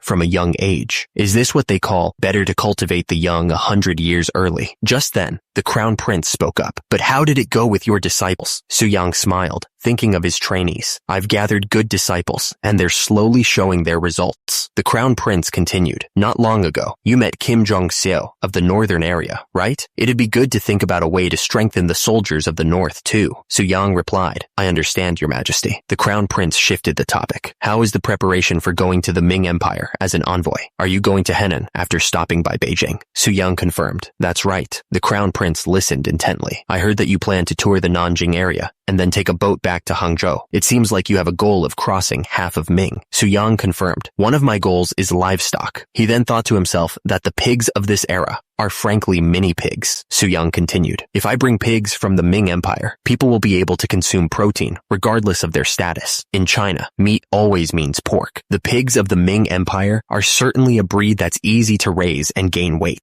from a young age? Is this what they call better to cultivate the young 100 years early? Just then, the crown prince spoke up. But how did it go with your disciples? Su Yang smiled, thinking of his trainees. I've gathered good disciples, and they're slowly showing their results. The crown prince continued. Not long ago, you met Kim Jong-seo of the northern area, right? It'd be good to think about a way to strengthen the soldiers of the north, too. Su Yang replied, I understand, Your Majesty. The crown prince shifted the topic. How is the preparation for going to the Ming Empire as an envoy? Are you going to Henan after stopping by Beijing? Su Yang confirmed. That's right. The crown prince listened intently. I heard that you plan to tour the Nanjing area and then take a boat back to Hangzhou. It seems like you have a goal of crossing half of Ming. Su Yang confirmed. One of my goals is livestock. He then thought to himself that the pigs of this era are frankly mini pigs. Su Yang continued. If I bring pigs from the Ming Empire, people will be able to consume protein regardless of their status. In China, meat always means pork. The pigs of the Ming Empire are certainly a breed that's easy to raise and gain weight.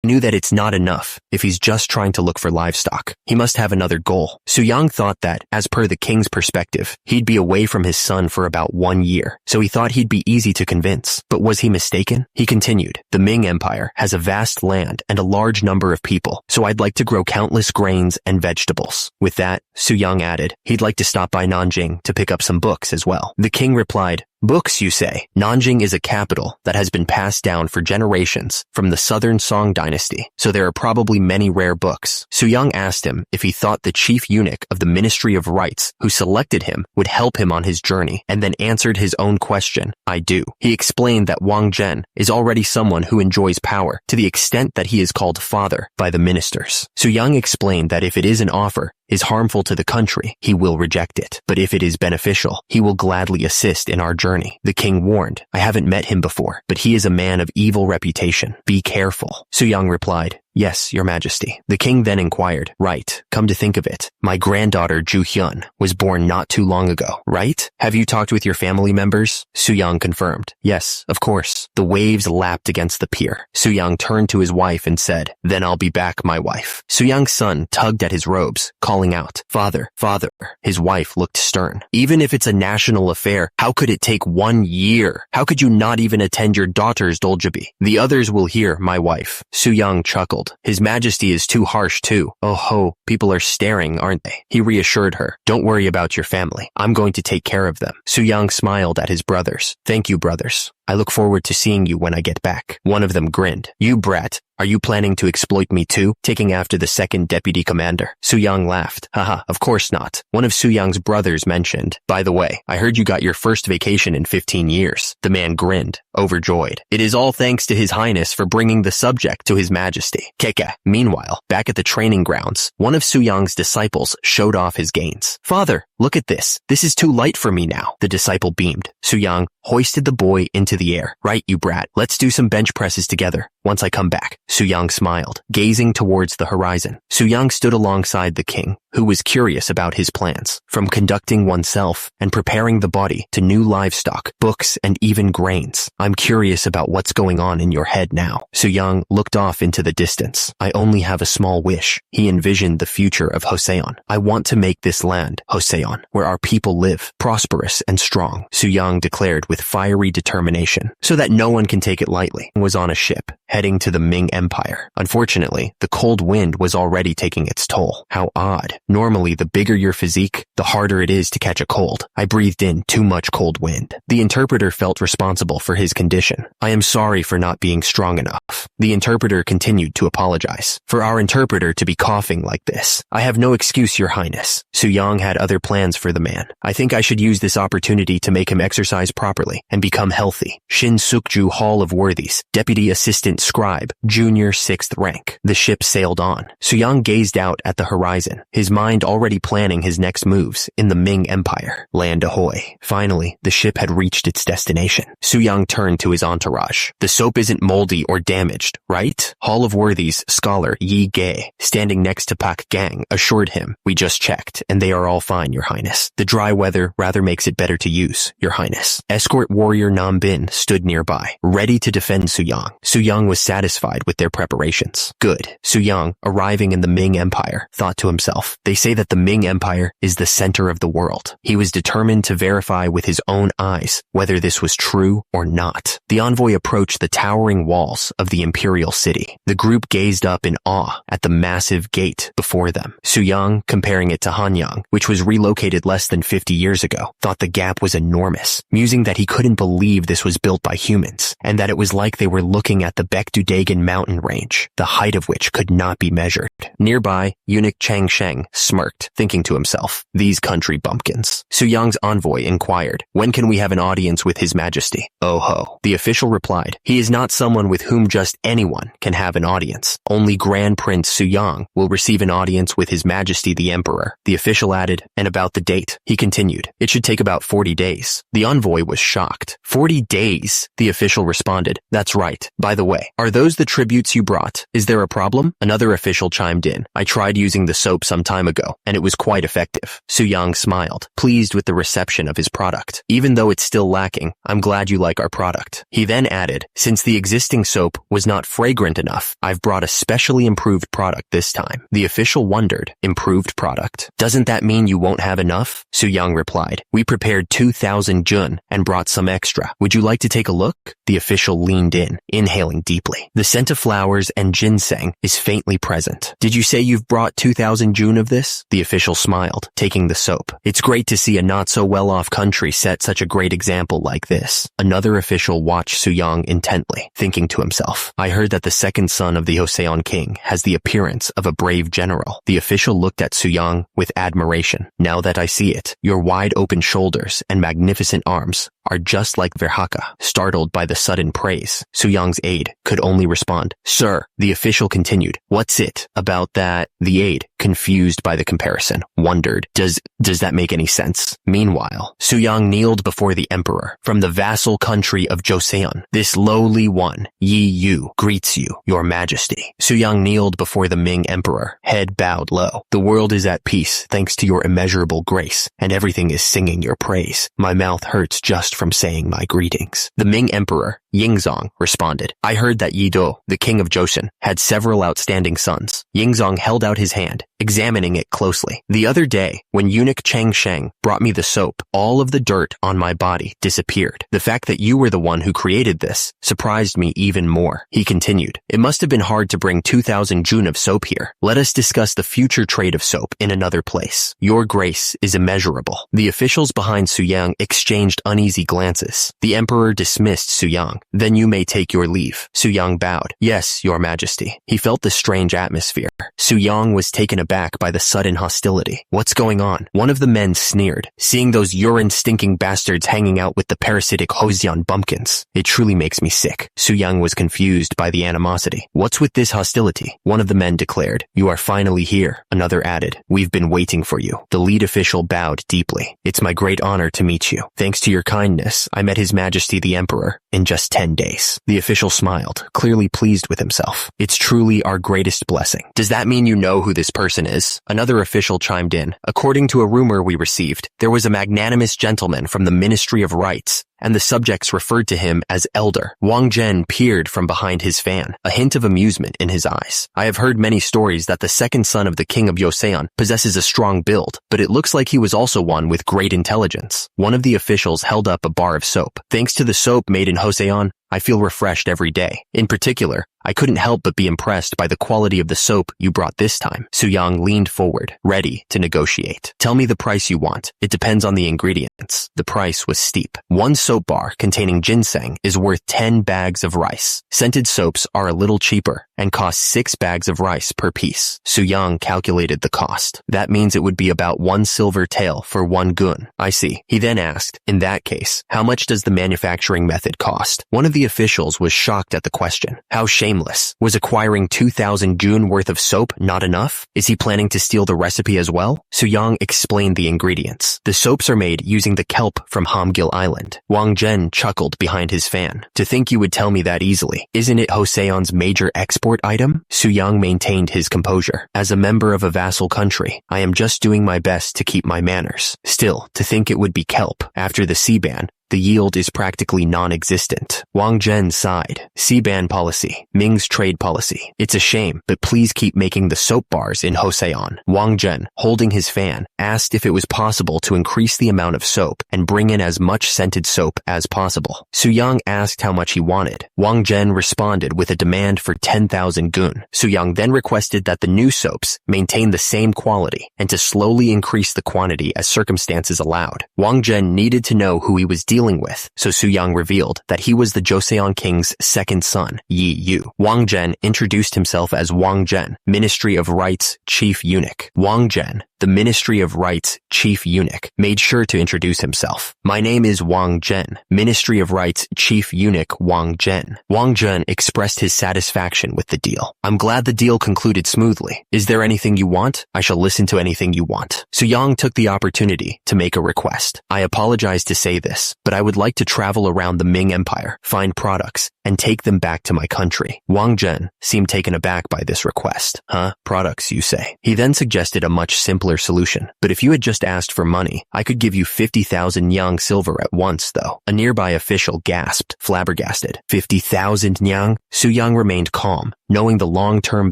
He knew that it's not enough if he's just trying to look for livestock. He must have another goal. Su Yang thought that, as per the king's perspective, he'd be away from his son for about 1 year, so he thought he'd be easy to convince. But was he mistaken? He continued, the Ming Empire has a vast land and a large number of people, so I'd like to grow countless grains and vegetables. With that, Su Yang added, he'd like to stop by Nanjing to pick up some books as well. The king replied, books, you say? Nanjing is a capital that has been passed down for generations from the southern Song dynasty, so there are probably many rare books. Su Yang asked him if he thought the chief eunuch of the Ministry of Rites who selected him would help him on his journey, and then answered his own question, I do. He explained that Wang Zhen is already someone who enjoys power to the extent that he is called father by the ministers. Su Yang explained that if it is an offer is harmful to the country, he will reject it. But if it is beneficial, he will gladly assist in our journey. The king warned, I haven't met him before, but he is a man of evil reputation. Be careful. Su Yang replied, yes, Your Majesty. The king then inquired, right, come to think of it, my granddaughter Ju Hyun was born not too long ago, right? Have you talked with your family members? Su Yang confirmed, yes, of course. The waves lapped against the pier. Su Yang turned to his wife and said, then I'll be back, my wife. Su Yang's son tugged at his robes, calling out, Father, father. His wife looked stern. Even if it's a national affair, how could it take 1 year? How could you not even attend your daughter's doljabi? The others will hear, my wife. Su Yang chuckled. His Majesty is too harsh too. Oh ho, people are staring, aren't they? He reassured her. Don't worry about your family. I'm going to take care of them. Su Yang smiled at his brothers. Thank you, brothers. I look forward to seeing you when I get back. One of them grinned. You brat. Are you planning to exploit me too, taking after the second deputy commander? Su Yang laughed. Haha, of course not. One of Su Yang's brothers mentioned. By the way, I heard you got your first vacation in 15 years. The man grinned, overjoyed. It is all thanks to His Highness for bringing the subject to His Majesty. Keke. Meanwhile, back at the training grounds, one of Su Yang's disciples showed off his gains. Father, look at this. This is too light for me now. The disciple beamed. Su Yang hoisted the boy into the air. Right, you brat. Let's do some bench presses together. Once I come back. Su Yang smiled, gazing towards the horizon. Su Yang stood alongside the king, who was curious about his plans, from conducting oneself and preparing the body to new livestock, books, and even grains. I'm curious about what's going on in your head now. Su Yang looked off into the distance. I only have a small wish. He envisioned the future of Joseon. I want to make this land, Joseon, where our people live, prosperous and strong, Su Yang declared with fiery determination, so that no one can take it lightly. He was on a ship, heading to the Ming Empire. Unfortunately, the cold wind was already taking its toll. How odd. Normally, the bigger your physique, the harder it is to catch a cold. I breathed in too much cold wind. The interpreter felt responsible for his condition. I am sorry for not being strong enough. The interpreter continued to apologize. For our interpreter to be coughing like this, I have no excuse, Your Highness. Su Yang had other plans for the man. I think I should use this opportunity to make him exercise properly and become healthy. Shin Sukju Hall of Worthies, Deputy Assistant Scribe, Junior 6th rank. The ship sailed on. Su Yang gazed out at the horizon, his mind already planning his next moves in the Ming Empire. Land ahoy. Finally, the ship had reached its destination. Su Yang turned to his entourage. The soap isn't moldy or damaged, right? Hall of Worthies scholar Yi Ge, standing next to Pak Gang, assured him, we just checked, and they are all fine, Your Highness. The dry weather rather makes it better to use, Your Highness. Escort warrior Nam Bin stood nearby, ready to defend Su Yang. Su Yang Yang was satisfied with their preparations. Good. Su Yang, arriving in the Ming Empire, thought to himself, they say that the Ming Empire is the center of the world. He was determined to verify with his own eyes whether this was true or not. The envoy approached the towering walls of the imperial city. The group gazed up in awe at the massive gate before them. Su Yang, comparing it to Hanyang, which was relocated less than 50 years ago, thought the gap was enormous, musing that he couldn't believe this was built by humans, and that it was like they were looking at the Baekdudagan mountain range, the height of which could not be measured. Nearby, eunuch Chang Sheng smirked, thinking to himself, these country bumpkins. Su Yang's envoy inquired, when can we have an audience with His Majesty? Oh ho. The official replied, he is not someone with whom just anyone can have an audience. Only Grand Prince Su Yang will receive an audience with His Majesty the Emperor. The official added, and about the date, he continued, it should take about 40 days. The envoy was shocked. 40 days? The official responded, that's right. By the way, are those the tributes you brought? Is there a problem? Another official chimed in, I tried using the soap some time ago, and it was quite effective. Su Yang smiled, pleased with the reception of his product. Even though it's still lacking, I'm glad you like our product. He then added, since the existing soap was not fragrant enough, I've brought a specially improved product this time. The official wondered, improved product? Doesn't that mean you won't have enough? Su Yang replied, we prepared 2,000 jun and brought some extra. Would you like to take a look? The official leaned in, inhaling deeply. The scent of flowers and ginseng is faintly present. Did you say you've brought 2,000 jun of this? The official smiled, taking the soap. It's great to see a not-so-well-off country set such a great example like this. Another official watched Su Yang intently, thinking to himself, I heard that the second son of the Joseon king has the appearance of a brave general. The official looked at Su Yang with admiration. Now that I see it, your wide-open shoulders and magnificent arms are just like Verhaka. Startled by the sudden praise, Su Yang's aide could only respond, Sir. The official continued, what's it about that? The aide, confused by the comparison, wondered, does that make any sense? Meanwhile, Su Yang kneeled before the emperor from the vassal country of Joseon. This lowly one, Yi Yu, greets you, your majesty. Su Yang kneeled before the Ming emperor, head bowed low. The world is at peace thanks to your immeasurable grace, and everything is singing your praise. My mouth hurts just from saying my greetings. The Ming emperor, Yingzong, responded, I heard that Yi Do, the king of Joseon, had several outstanding sons. Yingzong held out his hand, examining it closely. The other day, when eunuch Chang Sheng brought me the soap, all of the dirt on my body disappeared. The fact that you were the one who created this surprised me even more. He continued, it must have been hard to bring 2,000 jun of soap here. Let us discuss the future trade of soap in another place. Your grace is immeasurable. The officials behind Su Yang exchanged uneasy glances. The emperor dismissed Su Yang. Then you may take your leave. Su Yang bowed. Yes, your majesty. He felt the strange atmosphere. Su Yang was taken aback by the sudden hostility. What's going on? One of the men sneered, seeing those urine-stinking bastards hanging out with the parasitic Joseon bumpkins. It truly makes me sick. Su Yang was confused by the animosity. What's with this hostility? One of the men declared. You are finally here. Another added. We've been waiting for you. The lead official bowed deeply. It's my great honor to meet you. Thanks to your kindness, I met His Majesty the Emperor in just 10 days. The official smiled, clearly pleased with himself. It's truly our greatest blessing. Does that mean you know who this person is? Another official chimed in. According to a rumor we received, there was a magnanimous gentleman from the Ministry of Rights, and the subjects referred to him as Elder. Wang Zhen peered from behind his fan, a hint of amusement in his eyes. I have heard many stories that the second son of the king of Joseon possesses a strong build, but it looks like he was also one with great intelligence. One of the officials held up a bar of soap. Thanks to the soap made in Joseon, I feel refreshed every day. In particular, I couldn't help but be impressed by the quality of the soap you brought this time. Su Yang leaned forward, ready to negotiate. Tell me the price you want. It depends on the ingredients. The price was steep. One soap bar containing ginseng is worth 10 bags of rice. Scented soaps are a little cheaper and cost 6 bags of rice per piece. Su Yang calculated the cost. That means it would be about 1 silver tael for 1 gun. I see. He then asked, in that case, how much does the manufacturing method cost? One of the officials was shocked at the question. How shameless. Was acquiring 2,000 jun worth of soap not enough? Is he planning to steal the recipe as well? Su Yang explained the ingredients. The soaps are made using the kelp from Hamgil Island. Wang Zhen chuckled behind his fan. To think you would tell me that easily. Isn't it Joseon's major export item? Su Yang maintained his composure. As a member of a vassal country, I am just doing my best to keep my manners. Still, to think it would be kelp. After the sea ban, the yield is practically non-existent. Wang Zhen sighed. C-ban policy. Ming's trade policy. It's a shame, but please keep making the soap bars in Joseon. Wang Zhen, holding his fan, asked if it was possible to increase the amount of soap and bring in as much scented soap as possible. Su Yang asked how much he wanted. Wang Zhen responded with a demand for 10,000 gun. Su Yang then requested that the new soaps maintain the same quality and to slowly increase the quantity as circumstances allowed. Wang Zhen needed to know who he was dealing with, so Su Yang revealed that he was the Joseon king's second son, Yi Yu. Wang Zhen introduced himself as Wang Zhen, Ministry of Rights Chief Eunuch. Wang Zhen, the Ministry of Rights Chief Eunuch, made sure to introduce himself. My name is Wang Zhen, Ministry of Rights Chief Eunuch Wang Zhen. Wang Zhen expressed his satisfaction with the deal. I'm glad the deal concluded smoothly. Is there anything you want? I shall listen to anything you want. Su Yang took the opportunity to make a request. I apologize to say this, but I would like to travel around the Ming Empire, find products, and take them back to my country. Wang Zhen seemed taken aback by this request. Huh? Products, you say? He then suggested a much simpler solution. But if you had just asked for money, I could give you 50,000 yang silver at once, though. A nearby official gasped, flabbergasted. 50,000 yang? Su Yang remained calm, knowing the long-term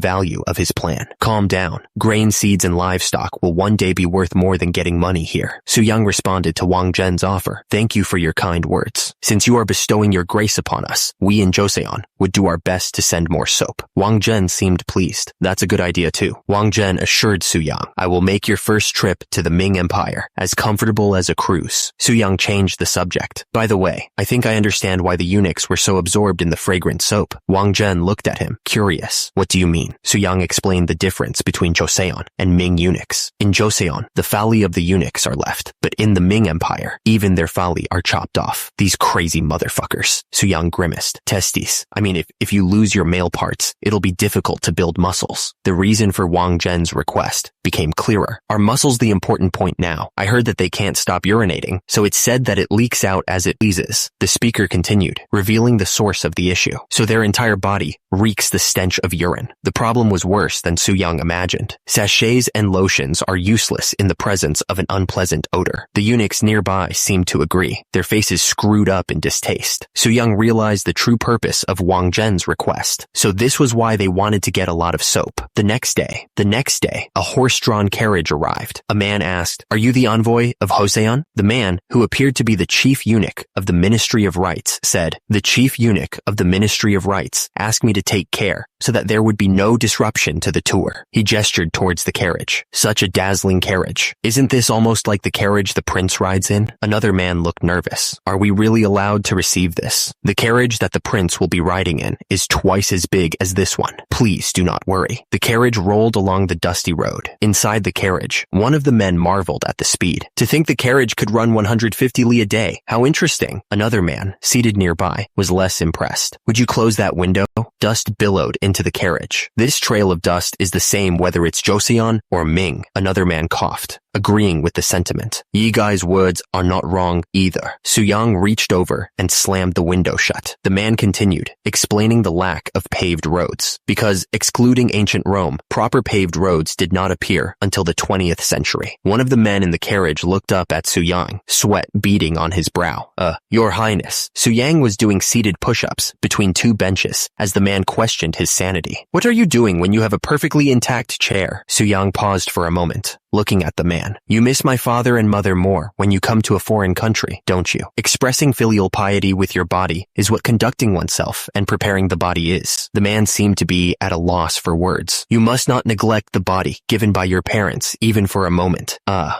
value of his plan. Calm down. Grain, seeds, and livestock will one day be worth more than getting money here. Su Yang responded to Wang Zhen's offer. Thank you for your kind words. Since you are bestowing your grace upon us, we in Joseon would do our best to send more soap. Wang Zhen seemed pleased. That's a good idea too. Wang Zhen assured Su Yang, I will make your first trip to the Ming Empire as comfortable as a cruise. Su Yang changed the subject. By the way, I think I understand why the eunuchs were so absorbed in the fragrant soap. Wang Zhen looked at him, curious. What do you mean? Su Yang explained the difference between Joseon and Ming eunuchs. In Joseon, the phalli of the eunuchs are left, but in the Ming Empire, even their phalli are chopped off. These crazy motherfuckers. Su Yang grimaced. Testes. I mean, if you lose your male parts, it'll be difficult to build muscles. The reason for Wang Zhen's request became clearer. Are muscles the important point now? I heard that they can't stop urinating, so it's said that it leaks out as it pleases. The speaker continued, revealing the source of the issue. So their entire body reeks the stench of urine. The problem was worse than Su Yang imagined. Sachets and lotions are useless in the presence of an unpleasant odor. The eunuchs nearby seemed to agree, their faces screwed up in distaste. Su Yang realized the true purpose of Wang Zhen's request. So this was why they wanted to get a lot of soap. The next day, a horse-drawn carriage arrived. A man asked, are you the envoy of Joseon? The man, who appeared to be the chief eunuch of the Ministry of Rights, said, the chief eunuch of the Ministry of Rights asked me to take care so that there would be no disruption to the tour. He gestured towards the carriage. Such a dazzling carriage. Isn't this almost like the carriage the prince rides in? Another man looked nervous. Are we really allowed to receive this? The carriage that the prince will be riding in is twice as big as this one. Please do not worry. The carriage rolled along the dusty road. Inside the carriage, one of the men marveled at the speed. To think the carriage could run 150 li a day. How interesting. Another man, seated nearby, was less impressed. Would you close that window? Dust billowed into the carriage. This trail of dust is the same whether it's Joseon or Ming. Another man coughed, agreeing with the sentiment. Yi Gai's words are not wrong either. Su Yang reached over and slammed the window shut. The man continued, explaining the lack of paved roads. Because, excluding ancient Rome, proper paved roads did not appear until the 20th century. One of the men in the carriage looked up at Su Yang, sweat beading on his brow. Your Highness. Su Yang was doing seated push-ups between two benches as the man questioned his sanity. What are you doing when you have a perfectly intact chair? Su Yang paused for a moment, looking at the man. You miss my father and mother more when you come to a foreign country, don't you? Expressing filial piety with your body is what conducting oneself and preparing the body is. The man seemed to be at a loss for words. You must not neglect the body given by your parents, even for a moment.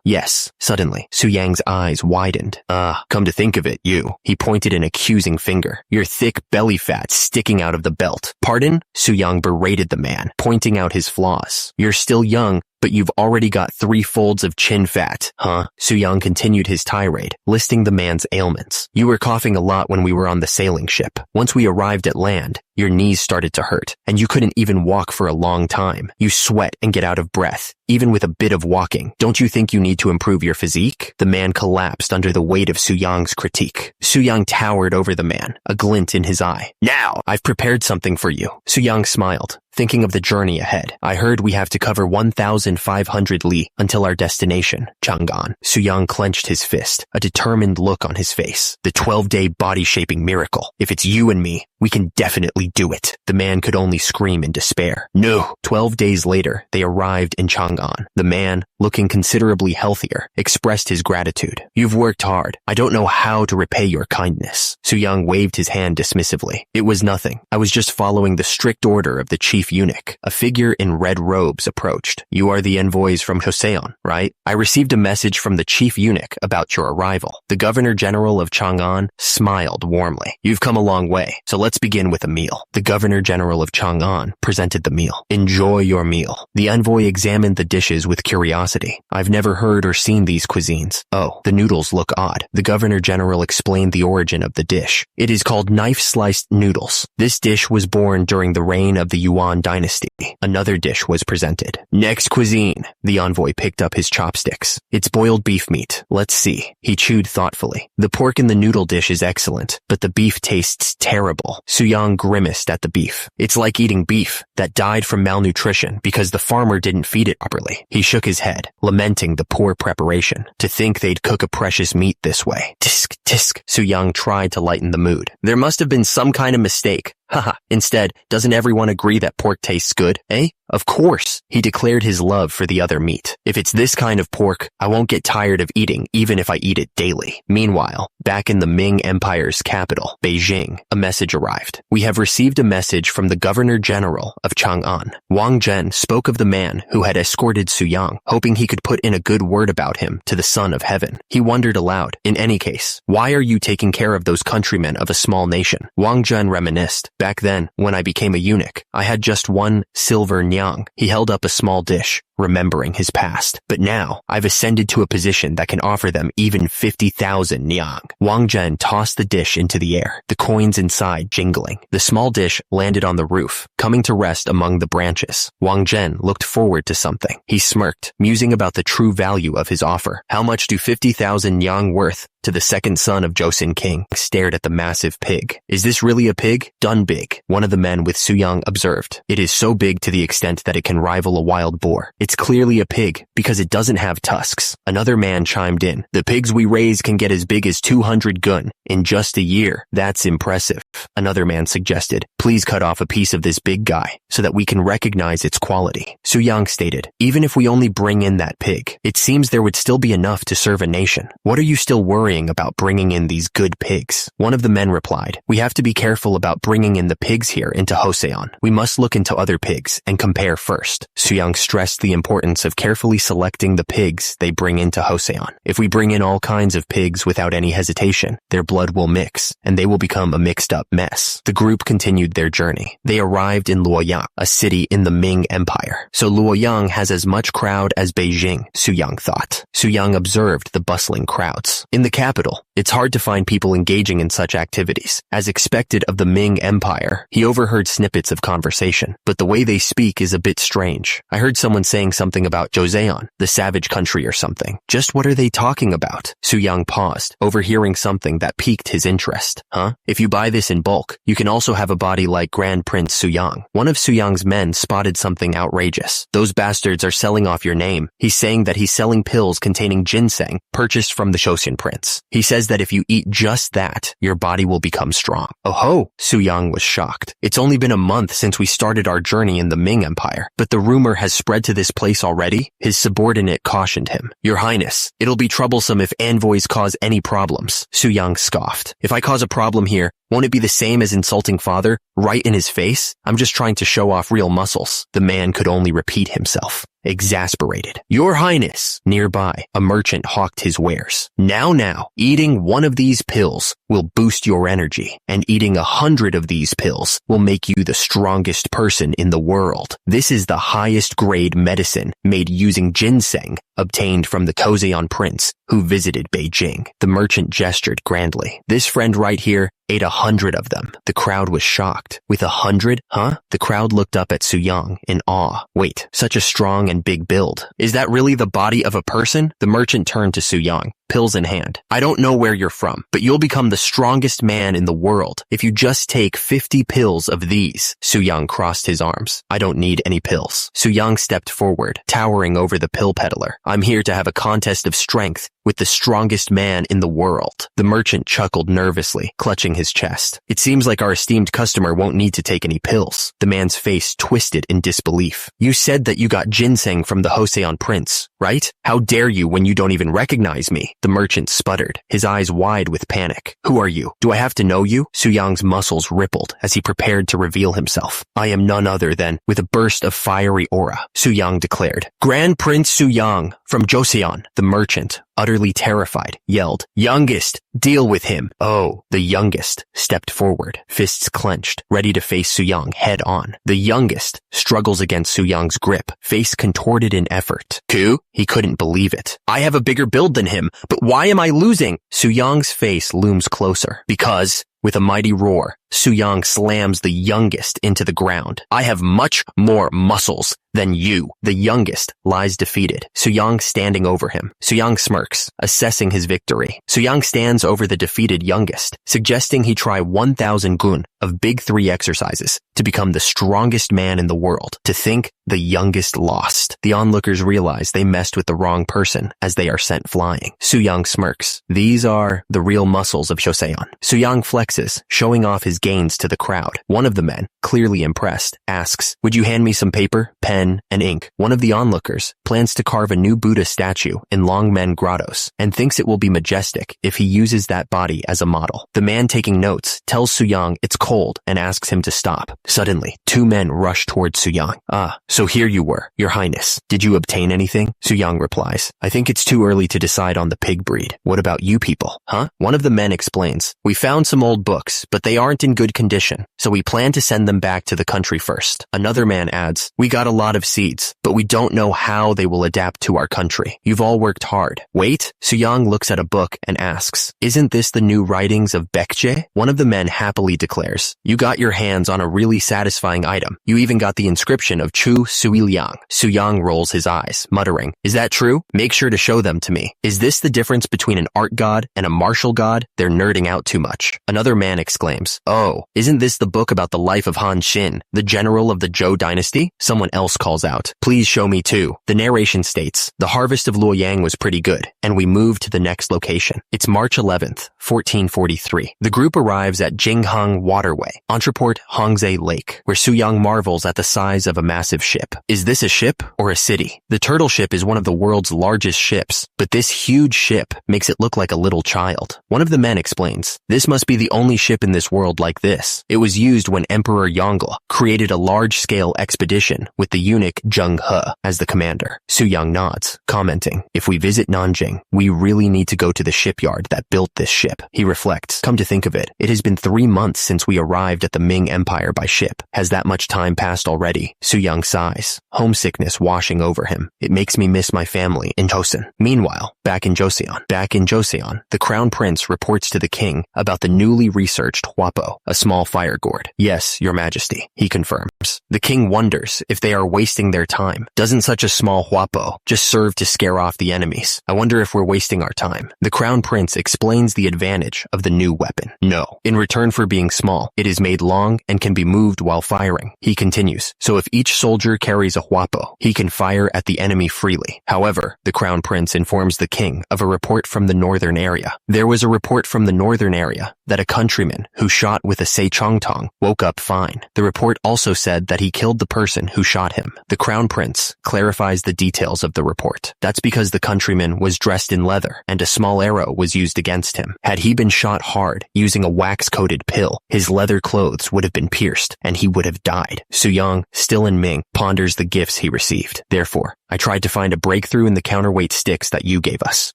Yes. Suddenly, Su Yang's eyes widened. Come to think of it, you. He pointed an accusing finger. Your thick belly fat sticking out of the belt. Pardon? Su Yang berated the man, pointing out his flaws. You're still young, but you've already got 3 folds of chin fat, huh? Su Yang continued his tirade, listing the man's ailments. You were coughing a lot when we were on the sailing ship. Once we arrived at land, your knees started to hurt, and you couldn't even walk for a long time. You sweat and get out of breath, even with a bit of walking. Don't you think you need to improve your physique? The man collapsed under the weight of Su Yang's critique. Su Yang towered over the man, a glint in his eye. Now, I've prepared something for you. Su Yang smiled. thinking of the journey ahead. I heard we have to cover 1,500 li until our destination, Chang'an. Suyang clenched his fist, a determined look on his face. The 12-day body-shaping miracle. If it's you and me, we can definitely do it. The man could only scream in despair. No. 12 days later, they arrived in Chang'an. The man, looking considerably healthier, expressed his gratitude. You've worked hard. I don't know how to repay your kindness. Suyang waved his hand dismissively. It was nothing. I was just following the strict order of the chief eunuch. A figure in red robes approached. You are the envoys from Joseon, right? I received a message from the chief eunuch about your arrival. The governor general of Chang'an smiled warmly. You've come a long way, so let's begin with a meal. The governor general of Chang'an presented the meal. Enjoy your meal. The envoy examined the dishes with curiosity. I've never heard or seen these cuisines. Oh, the noodles look odd. The governor general explained the origin of the dish. It is called knife-sliced noodles. This dish was born during the reign of the Yuan dynasty. Another dish was presented. Next cuisine. The envoy picked up his chopsticks. It's boiled beef meat. Let's see. He chewed thoughtfully. The pork in the noodle dish is excellent, but the beef tastes terrible. Suyang grimaced at the beef. It's like eating beef that died from malnutrition because the farmer didn't feed it properly. He shook his head, lamenting the poor preparation. To think they'd cook a precious meat this way. Tisk, tisk. Suyang tried to lighten the mood. There must have been some kind of mistake. Haha. Instead, doesn't everyone agree that pork tastes good, eh? Of course. He declared his love for the other meat. If it's this kind of pork, I won't get tired of eating even if I eat it daily. Meanwhile, back in the Ming Empire's capital, Beijing, a message arrived. We have received a message from the Governor General of Chang'an. Wang Zhen spoke of the man who had escorted Suyang, hoping he could put in a good word about him to the Son of Heaven. He wondered aloud, in any case, why are you taking care of those countrymen of a small nation? Wang Zhen reminisced. Back then, when I became a eunuch, I had just one silver nyang. He held up a small dish, remembering his past. But now, I've ascended to a position that can offer them even 50,000 nyang. Wang Zhen tossed the dish into the air, the coins inside jingling. The small dish landed on the roof, coming to rest among the branches. Wang Zhen looked forward to something. He smirked, musing about the true value of his offer. How much do 50,000 nyang worth? To the second son of Joseon King, stared at the massive pig. Is this really a pig? Done big, one of the men with Suyang observed. It is so big to the extent that it can rival a wild boar. It's clearly a pig because it doesn't have tusks. Another man chimed in. The pigs we raise can get as big as 200 gun in just a year. That's impressive. Another man suggested. Please cut off a piece of this big guy so that we can recognize its quality. Suyang stated. Even if we only bring in that pig, it seems there would still be enough to serve a nation. What are you still worrying about bringing in these good pigs? One of the men replied, we have to be careful about bringing in the pigs here into Joseon. We must look into other pigs and compare first. Suyang stressed the importance of carefully selecting the pigs they bring into Joseon. If we bring in all kinds of pigs without any hesitation, their blood will mix, and they will become a mixed-up mess. The group continued their journey. They arrived in Luoyang, a city in the Ming Empire. So Luoyang has as much crowd as Beijing, Suyang thought. Suyang observed the bustling crowds. In the capital, it's hard to find people engaging in such activities. As expected of the Ming Empire, he overheard snippets of conversation, but the way they speak is a bit strange. I heard someone saying something about Joseon, the savage country or something. Just what are they talking about? Suyang paused, overhearing something that piqued his interest. Huh? If you buy this in bulk, you can also have a body like Grand Prince Suyang. One of Suyang's men spotted something outrageous. Those bastards are selling off your name. He's saying that he's selling pills containing ginseng purchased from the Joseon prince. He says that if you eat just that, your body will become strong. Oh ho! Suyang was shocked. It's only been a month since we started our journey in the Ming Empire, but the rumor has spread to this place already? His subordinate cautioned him. Your Highness, it'll be troublesome if envoys cause any problems. Suyang scoffed. If I cause a problem here, won't it be the same as insulting father, right in his face? I'm just trying to show off real muscles. The man could only repeat himself, exasperated. Your Highness! Nearby, a merchant hawked his wares. Now, eating one of these pills will boost your energy, and eating 100 of these pills will make you the strongest person in the world. This is the highest grade medicine made using ginseng, obtained from the Joseon prince who visited Beijing. The merchant gestured grandly. This friend right here ate 100 of them. The crowd was shocked. With 100? Huh? The crowd looked up at Suyang in awe. Wait, such a strong and big build. Is that really the body of a person? The merchant turned to Suyang. pills in hand. I don't know where you're from, but you'll become the strongest man in the world if you just take 50 pills of these. Su-yang crossed his arms. I don't need any pills. Su-yang stepped forward, towering over the pill peddler. I'm here to have a contest of strength with the strongest man in the world. The merchant chuckled nervously, clutching his chest. It seems like our esteemed customer won't need to take any pills. The man's face twisted in disbelief. You said that you got ginseng from the Joseon prince, right? How dare you when you don't even recognize me? The merchant sputtered, his eyes wide with panic. Who are you? Do I have to know you? Su-yang's muscles rippled as he prepared to reveal himself. I am none other than, with a burst of fiery aura, Su-yang declared, Grand Prince Su-yang from Joseon. The merchant, utterly terrified, yelled, Youngest, deal with him. Oh, the youngest stepped forward, fists clenched, ready to face Su-yang head on. The youngest struggles against Su-yang's grip, face contorted in effort. Ku? He couldn't believe it. I have a bigger build than him, but why am I losing? Su-yang's face looms closer. Because, with a mighty roar, Su-yang slams the youngest into the ground. I have much more muscles than you. The youngest lies defeated, Su-yang standing over him. Su-yang smirks, assessing his victory. Su-yang stands over the defeated youngest, suggesting he try 1,000 gun of big 3 exercises to become the strongest man in the world. To think the youngest lost. The onlookers realize they messed with the wrong person as they are sent flying. Su-yang smirks. These are the real muscles of Joseon. Su-yang flexes, showing off his gains to the crowd. One of the men, clearly impressed, asks, would you hand me some paper, pen, and ink? One of the onlookers plans to carve a new Buddha statue in Longmen Grottos and thinks it will be majestic if he uses that body as a model. The man taking notes tells Su-yang it's cold and asks him to stop. Suddenly, 2 men rush towards Su-yang. So here you were, Your Highness. Did you obtain anything? Su-yang replies, I think it's too early to decide on the pig breed. What about you people? Huh? One of the men explains, we found some old books, but they aren't in good condition, so we plan to send them back to the country first. Another man adds, we got a lot of seeds, but we don't know how they will adapt to our country. You've all worked hard. Wait? Su-yang looks at a book and asks, isn't this the new writings of Baekje? One of the men happily declares, you got your hands on a really satisfying item. You even got the inscription of Chu Sui-liang. Su-yang rolls his eyes, muttering, is that true? Make sure to show them to me. Is this the difference between an art god and a martial god? They're nerding out too much. Another man exclaims, oh, isn't this the book about the life of Han Xin, the general of the Zhou dynasty? Someone else calls out, please show me too. The narration states, the harvest of Luoyang was pretty good, and we moved to the next location. It's March 11th, 1443. The group arrives at Jinghang Waterway, Entreport Hongzhe Lake, where Su-yang marvels at the size of a massive ship. Is this a ship or a city? The turtle ship is one of the world's largest ships, but this huge ship makes it look like a little child. One of the men explains, this must be the only ship in this world like this. It was used when Emperor Yongle created a large-scale expedition with the eunuch Zheng He as the commander. Su-yang nods, commenting, if we visit Nanjing, we really need to go to the shipyard that built this ship. He reflects, come to think of it, it has been 3 months since we arrived at the Ming Empire by ship. Has that much time passed already? Su-yang sighs, homesickness washing over him. It makes me miss my family in Tosen. Meanwhile, back in Joseon, the crown prince reports to the king about the newly researched Huapo, a small fire gourd. Yes, your majesty, he confirms. The king wonders if they are wasting their time. Doesn't such a small Huapo just serve to scare off the enemies? I wonder if we're wasting our time. The crown prince explains the advantage of the new weapon. No, in return for being small, it is made long and can be moved while firing. He continues, so if each soldier carries a Huapo, he can fire at the enemy freely. However, the crown prince informs the king of a report from the northern area. There was a report from the northern area that a countryman who shot with a Seichongtong woke up fine. The report also said that he killed the person who shot him. The crown prince clarifies the details of the report. That's because the countryman was dressed in leather and a small arrow was used against him. Had he been shot hard using a wax-coated pill, his leather clothes would have been pierced and he would have died. Su-yang, still in Ming, ponders the gifts he received. Therefore, I tried to find a breakthrough in the counterweight sticks that you gave us.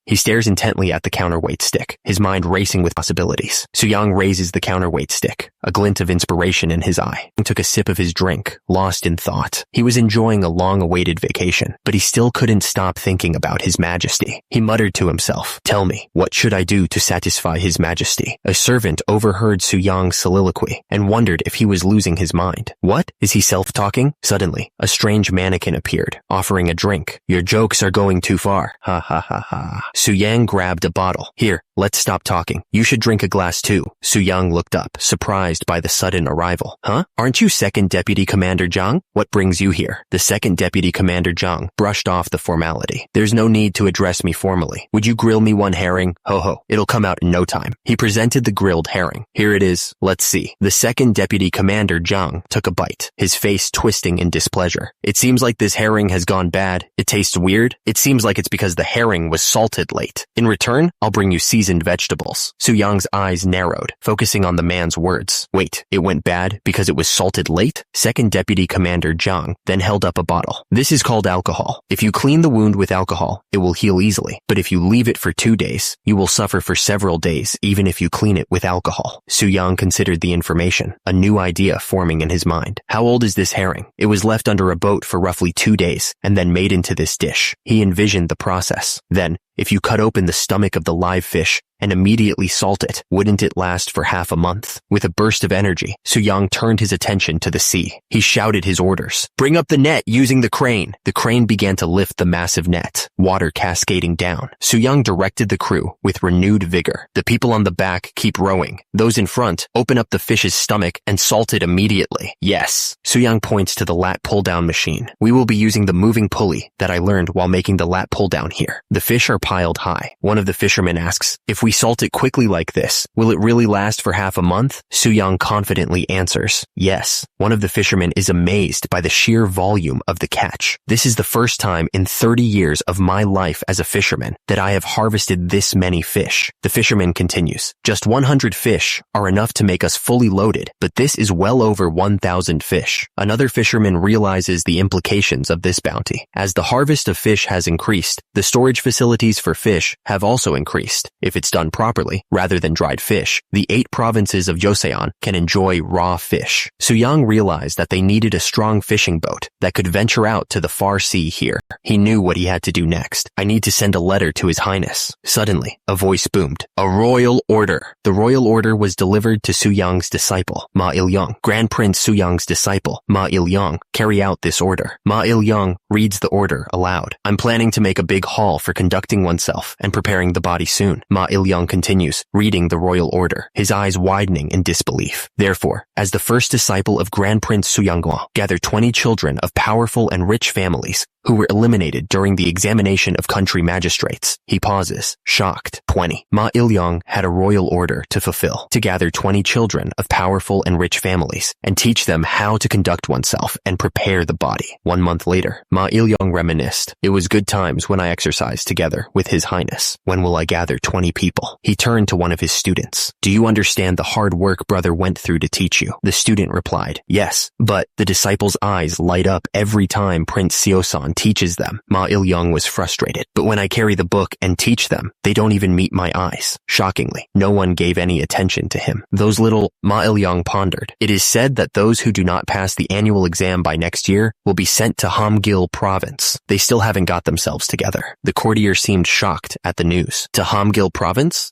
He stares intently at the counterweight stick, his mind racing with possibilities. Su-yang raises the counterweight stick, a glint of inspiration in his eye, and took a sip of his drink, lost in thought. He was enjoying a long-awaited vacation, but he still couldn't stop thinking about His Majesty. He muttered to himself, tell me, what should I do to satisfy His Majesty? A servant overheard Su-yang's soliloquy and wondered if he was losing his mind. What? Is he self-talking? Suddenly, a strange mannequin appeared, offering a drink. Your jokes are going too far. Ha ha ha ha. Su-yang grabbed a bottle. Here, let's stop talking. You should drink a glass too. Su-yang looked up, surprised by the sudden arrival. Huh? Aren't you Second Deputy Commander Zhang? What brings you here? The Second Deputy Commander Zhang brushed off the formality. There's no need to address me formally. Would you grill me one herring? Ho ho. It'll come out in no time. He presented the grilled herring. Here it is. Let's see. The Second Deputy Commander Zhang took a bite, his face twisting in displeasure. It seems like this herring has gone bad. It tastes weird. It seems like it's because the herring was salted late. In return, I'll bring you seasoned vegetables. Su-yang's eyes narrowed, focusing on the man's words. Wait, it went bad because it was salted late? Second Deputy Commander Zhang then held up a bottle. This is called alcohol. If you clean the wound with alcohol, it will heal easily. But if you leave it for 2 days, you will suffer for several days, even if you clean it with alcohol. Su-yang considered the information, a new idea forming in his mind. How old is this herring? It was left under a boat for roughly 2 days and then made into this dish. He envisioned the process. Then, if you cut open the stomach of the live fish and immediately salt it, wouldn't it last for half a month? With a burst of energy, Su-yang turned his attention to the sea. He shouted his orders. Bring up the net using the crane. The crane began to lift the massive net, water cascading down. Su-yang directed the crew with renewed vigor. The people on the back keep rowing. Those in front open up the fish's stomach and salt it immediately. Yes. Su-yang points to the lat pull-down machine. We will be using the moving pulley that I learned while making the lat pull-down here. The fish are piled high. One of the fishermen asks, if we salt it quickly like this, will it really last for half a month? Su-yang confidently answers, yes. One of the fishermen is amazed by the sheer volume of the catch. This is the first time in 30 years of my life as a fisherman that I have harvested this many fish. The fisherman continues, just 100 fish are enough to make us fully loaded, but this is well over 1,000 fish. Another fisherman realizes the implications of this bounty. As the harvest of fish has increased, the storage facilities for fish have also increased. If it's done properly, rather than dried fish, the 8 provinces of Joseon can enjoy raw fish. Su-yang realized that they needed a strong fishing boat that could venture out to the far sea here. He knew what he had to do next. I need to send a letter to His Highness. Suddenly, a voice boomed. A royal order. The royal order was delivered to Su-yang's disciple, Ma Il-yong. Grand Prince Su-yang's disciple, Ma Il-yong, carry out this order. Ma Il-yong reads the order aloud. I'm planning to make a big haul for conducting oneself and preparing the body soon. Ma Il-yong continues, reading the royal order, his eyes widening in disbelief. Therefore, as the first disciple of Grand Prince Su-yangguo, gather 20 children of powerful and rich families who were eliminated during the examination of country magistrates. He pauses, shocked. 20. Ma Il-yong had a royal order to fulfill, to gather 20 children of powerful and rich families and teach them how to conduct oneself and prepare the body. 1 month later, Ma Il-yong reminisced. It was good times when I exercised together with His Highness. When will I gather 20 people? He turned to one of his students. Do you understand the hard work brother went through to teach you? The student replied, yes, but the disciple's eyes light up every time Prince Seosan teaches them. Ma Il-yong was frustrated. But when I carry the book and teach them, they don't even meet my eyes. Shockingly, no one gave any attention to him. Those little, Ma Il-yong pondered. It is said that those who do not pass the annual exam by next year will be sent to Hamgil province. They still haven't got themselves together. The courtier seemed shocked at the news. To Hamgil province?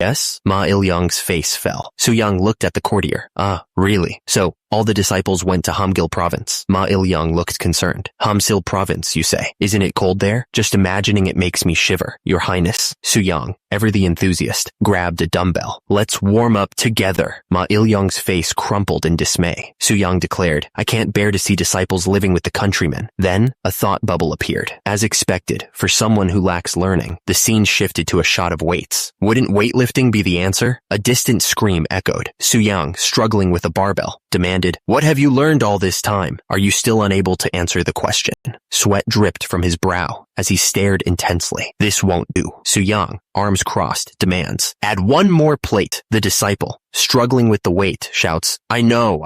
Yes? Ma Il-yong's face fell. Su-yang looked at the courtier. Ah, really? So, all the disciples went to Hamgil province. Ma Il-yong looked concerned. Hamsil province, you say? Isn't it cold there? Just imagining it makes me shiver, Your Highness. Su-yang, ever the enthusiast, grabbed a dumbbell. Let's warm up together. Ma Il-yong's face crumpled in dismay. Su-yang declared, I can't bear to see disciples living with the countrymen. Then, a thought bubble appeared. As expected, for someone who lacks learning, the scene shifted to a shot of weights. Wouldn't weightlifting be the answer? A distant scream echoed. Su-yang, struggling with a barbell, demanded, what have you learned all this time? Are you still unable to answer the question? Sweat dripped from his brow as he stared intensely. This won't do. Su-yang, arms crossed, demands, add 1 more plate. The disciple, struggling with the weight, shouts, I know.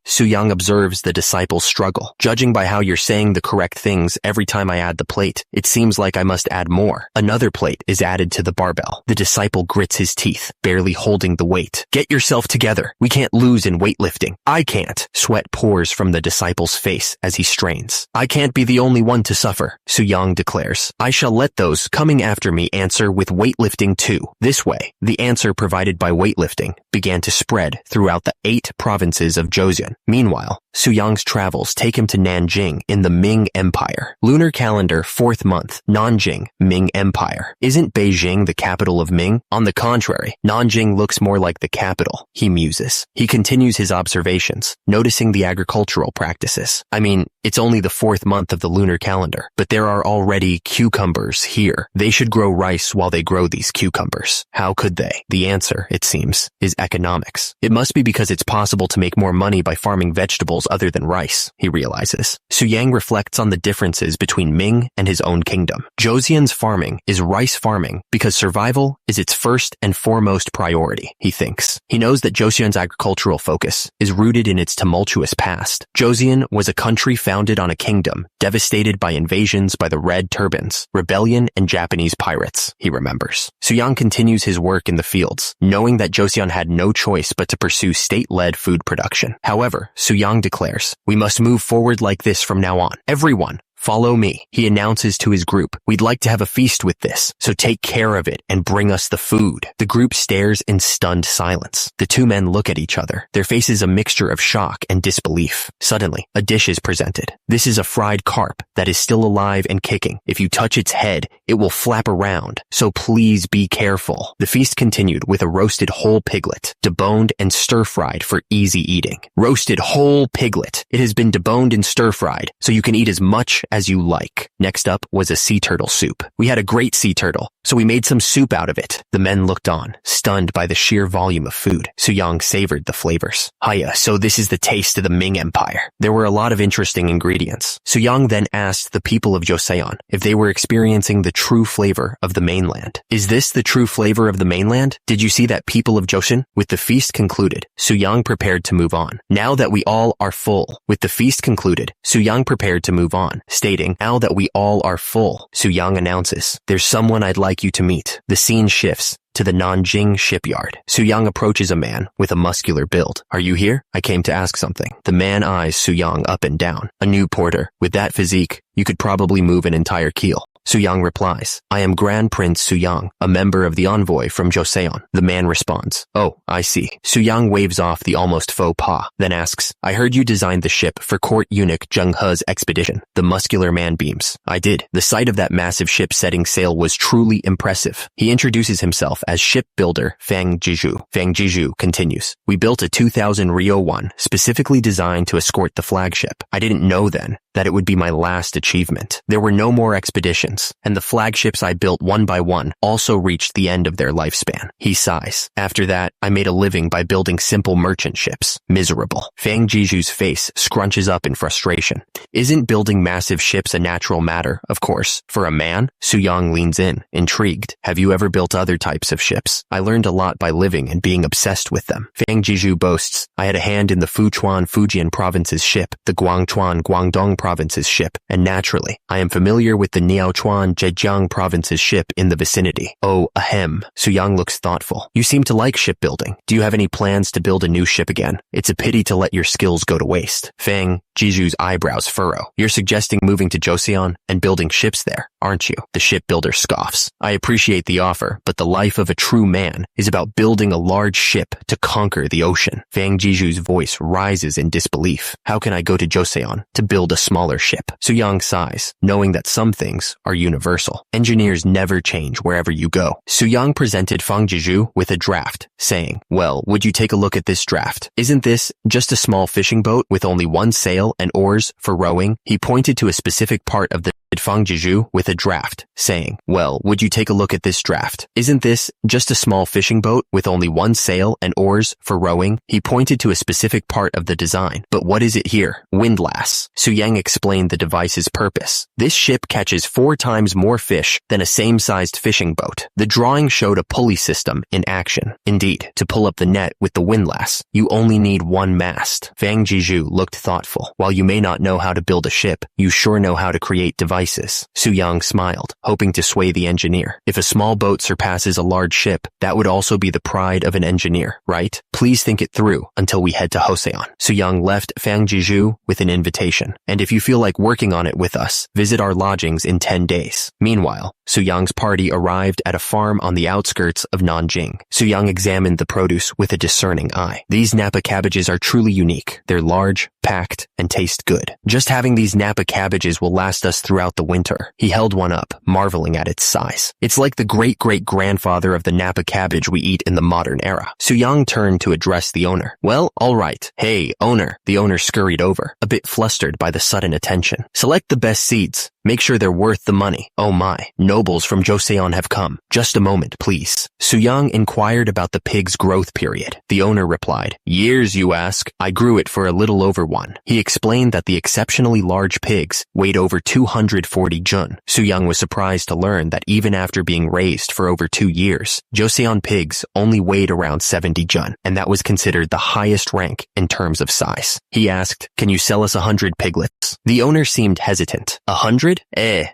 Su-yang observes the disciple's struggle. Judging by how you're saying the correct things every time I add the plate, it seems like I must add more. Another plate is added to the barbell. The disciple grits his teeth, barely holding the weight. Get yourself together. We can't lose in weightlifting. I can't. Sweat pours from the disciple's face as he strains. I can't be the only one to suffer, Su-yang declares. I shall let those coming after me answer with weightlifting too. This way, the answer provided by weightlifting began to spread throughout the 8 provinces provinces of Joseon. Meanwhile, Suyang's travels take him to Nanjing in the Ming Empire. Lunar calendar 4th month, Nanjing, Ming Empire. Isn't Beijing the capital of Ming? On the contrary, Nanjing looks more like the capital, he muses. He continues his observations, noticing the agricultural practices. I mean, it's only the 4th month of the lunar calendar, but there are already cucumbers here. They should grow rice while they grow these cucumbers. How could they? The answer, it seems, is economics. It must be because it's possible to make more money by farming vegetables other than rice, he realizes. Suyang reflects on the differences between Ming and his own kingdom. Joseon's farming is rice farming because survival is its first and foremost priority, he thinks. He knows that Joseon's agricultural focus is rooted in its tumultuous past. Joseon was a country founded on a kingdom devastated by invasions by the Red Turbans, rebellion, and Japanese pirates, he remembers. Suyang continues his work in the fields, knowing that Joseon had no choice but to pursue state-led food production. However, Suyang declares, "We must move forward like this from now on. Everyone, follow me," he announces to his group. "We'd like to have a feast with this, so take care of it and bring us the food." The group stares in stunned silence. The two men look at each other, their faces a mixture of shock and disbelief. Suddenly, a dish is presented. This is a fried carp that is still alive and kicking. If you touch its head, it will flap around, so please be careful. The feast continued with a roasted whole piglet, deboned and stir-fried for easy eating. Roasted whole piglet. It has been deboned and stir-fried, so you can eat as much as you like. Next up was a sea turtle soup. We had a great sea turtle, so we made some soup out of it. The men looked on, stunned by the sheer volume of food. Suyang savored the flavors. Hiya, so this is the taste of the Ming Empire. There were a lot of interesting ingredients. Suyang then asked the people of Joseon if they were experiencing the true flavor of the mainland. Is this the true flavor of the mainland? Did you see that, people of Joseon? With the feast concluded, Suyang prepared to move on. Now that we all are full. With the feast concluded, Suyang prepared to move on, stating, "Now that we all are full," Suyang announces, "There's someone I'd like you to meet." The scene shifts to the Nanjing shipyard. Suyang approaches a man with a muscular build. "Are you here? I came to ask something." The man eyes Suyang up and down. "A new porter. With that physique, you could probably move an entire keel." Suyang replies, "I am Grand Prince Suyang, a member of the envoy from Joseon." The man responds, "Oh, I see." Suyang waves off the almost faux pas, then asks, "I heard you designed the ship for court eunuch Zheng He's expedition." The muscular man beams, "I did." The sight of that massive ship setting sail was truly impressive. He introduces himself as shipbuilder Fang Jiju. Fang Jiju continues, "We built a 2000 Rio 1 specifically designed to escort the flagship. I didn't know then that it would be my last achievement. There were no more expeditions, and the flagships I built one by one also reached the end of their lifespan." He sighs. "After that, I made a living by building simple merchant ships." Miserable. Fang Jiju's face scrunches up in frustration. Isn't building massive ships a natural matter, of course, for a man? Suyang leans in, intrigued. "Have you ever built other types of ships? I learned a lot by living and being obsessed with them." Fang Jiju boasts, "I had a hand in the Fuchuan Fujian province's ship, the Guangchuan Guangdong province's ship, and naturally, I am familiar with the Niaochuan Zhejiang province's ship in the vicinity." "Oh, ahem." Suyang looks thoughtful. "You seem to like shipbuilding. Do you have any plans to build a new ship again? It's a pity to let your skills go to waste." Fang Jiju's eyebrows furrow. "You're suggesting moving to Joseon and building ships there, aren't you?" The shipbuilder scoffs. "I appreciate the offer, but the life of a true man is about building a large ship to conquer the ocean." Fang Jiju's voice rises in disbelief. "How can I go to Joseon to build a smaller ship?" Suyang sighs, knowing that some things are universal. Engineers never change wherever you go. Suyang presented Fang Jiju with a draft, saying, "Well, would you take a look at this draft? Isn't this just a small fishing boat with only one sail and oars for rowing?" He pointed to a specific part of the Fang Jiju with a draft, saying, "Well, would you take a look at this draft? Isn't this just a small fishing boat with only one sail and oars for rowing?" He pointed to a specific part of the design. "But what is it here?" "Windlass." Suyang explained the device's purpose. "This ship catches 4 times more fish than a same-sized fishing boat." The drawing showed a pulley system in action. Indeed, to pull up the net with the windlass, you only need one mast. Fang Jiju looked thoughtful. "While you may not know how to build a ship, you sure know how to create devices devices. Su-young smiled, hoping to sway the engineer. If a small boat surpasses a large ship, that would also be the pride of an engineer, right? Please think it through until we head to Joseon. Su-young left Fang Jiju with an invitation. And if you feel like working on it with us, visit our lodgings in 10 days. Meanwhile, Su-young's party arrived at a farm on the outskirts of Nanjing. Su-young examined the produce with a discerning eye. These Napa cabbages are truly unique. They're large, packed, and taste good. Just having these Napa cabbages will last us throughout the winter. He held one up, marveling at its size. It's like the great-great-grandfather of the Napa cabbage we eat in the modern era. Su-young turned to address the owner. Well, all right. Hey, owner. The owner scurried over, a bit flustered by the sudden attention. Select the best seeds. Make sure they're worth the money. Oh my, nobles from Joseon have come. Just a moment, please. Su-young inquired about the pig's growth period. The owner replied, years, you ask? I grew it for a little over one. He explained that the exceptionally large pigs weighed over 240 jun. Su-young was surprised to learn that even after being raised for over 2 years, Joseon pigs only weighed around 70 jun, and that was considered the highest rank in terms of size. He asked, can you sell us 100 piglets? The owner seemed hesitant. 100?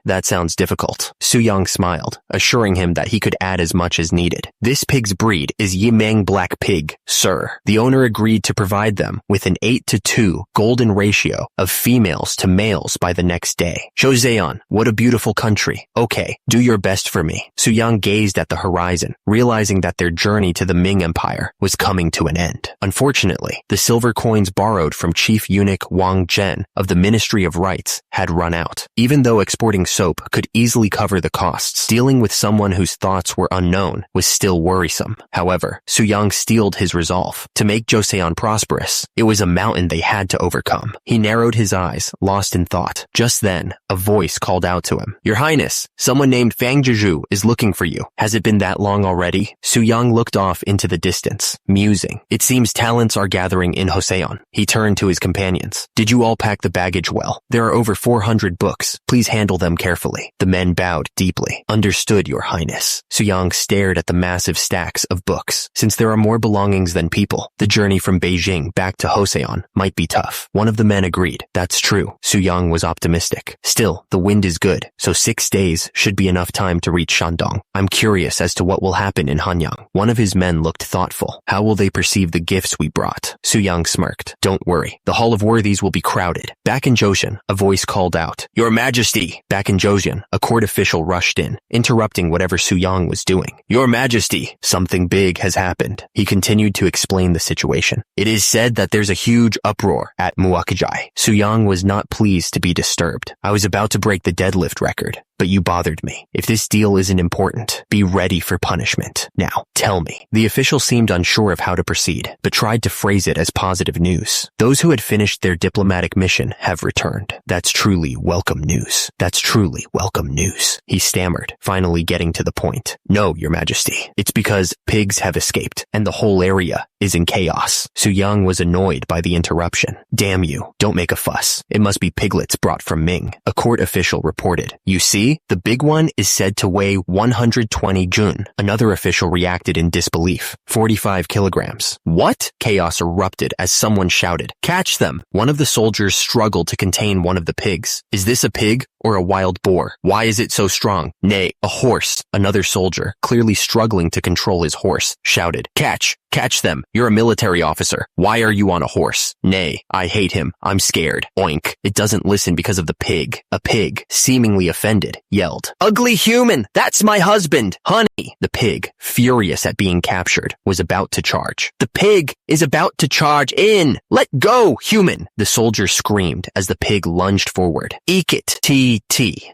That sounds difficult. Su-young smiled, assuring him that he could add as much as needed. This pig's breed is Yimeng Black Pig, sir. The owner agreed to provide them with an 8-to-2 golden ratio of females to males by the next day. Joseon, what a beautiful country. Okay, do your best for me. Su-young gazed at the horizon, realizing that their journey to the Ming Empire was coming to an end. Unfortunately, the silver coins borrowed from Chief Eunuch Wang Zhen of the Ministry of Rights had run out. Even though exporting soap could easily cover the costs, dealing with someone whose thoughts were unknown was still worrisome. However, Su-young steeled his resolve. To make Joseon prosperous, it was a mountain they had to overcome. He narrowed his eyes, lost in thought. Just then, a voice called out to him. Your Highness, someone named Fang Jiju is looking for you. Has it been that long already? Su-young looked off into the distance, musing. It seems talents are gathering in Joseon. He turned to his companions. Did you all pack the baggage well? There are over 400 books. Please handle them carefully. The men bowed deeply. Understood, Your Highness. Su-young stared at the massive stacks of books. Since there are more belongings than people, the journey from Beijing back to Joseon might be tough. One of the men agreed. That's true. Su-young was optimistic. Still, the wind is good, so 6 days should be enough time to reach Shandong. I'm curious as to what will happen in Hanyang. One of his men looked thoughtful. How will they perceive the gifts we brought? Su-young smirked. Don't worry. The Hall of Worthies will be crowded. Back in Joseon, a voice called out, Your Majesty! Back in Joseon, a court official rushed in, interrupting whatever Su-young was doing. Your Majesty! Something big has happened. He continued to explain the situation. It is said that there's a huge uproar at Muakajai. Su-young was not pleased to be disturbed. I was about to break the deadlift record, but you bothered me. If this deal isn't important, be ready for punishment. Now, tell me. The official seemed unsure of how to proceed, but tried to phrase it as positive news. Those who had finished their diplomatic mission have returned. That's truly welcome news. That's truly welcome news. He stammered, finally getting to the point. No, Your Majesty. It's because pigs have escaped, and the whole area is in chaos. Su-young was annoyed by the interruption. Damn you. Don't make a fuss. It must be piglets brought from Ming. A court official reported. You see? The big one is said to weigh 120 jun. Another official reacted in disbelief. 45 kilograms. What? Chaos erupted as someone shouted, Catch them! One of the soldiers struggled to contain one of the pigs. Is this a pig or a wild boar? Why is it so strong? Nay, a horse. Another soldier, clearly struggling to control his horse, shouted, Catch! Catch them! You're a military officer. Why are you on a horse? Nay, I hate him. I'm scared. Oink. It doesn't listen because of the pig. A pig, seemingly offended, yelled, Ugly human! That's my husband! Honey! The pig, furious at being captured, was about to charge. The pig is about to charge in! Let go, human! The soldier screamed as the pig lunged forward. Eek it! T.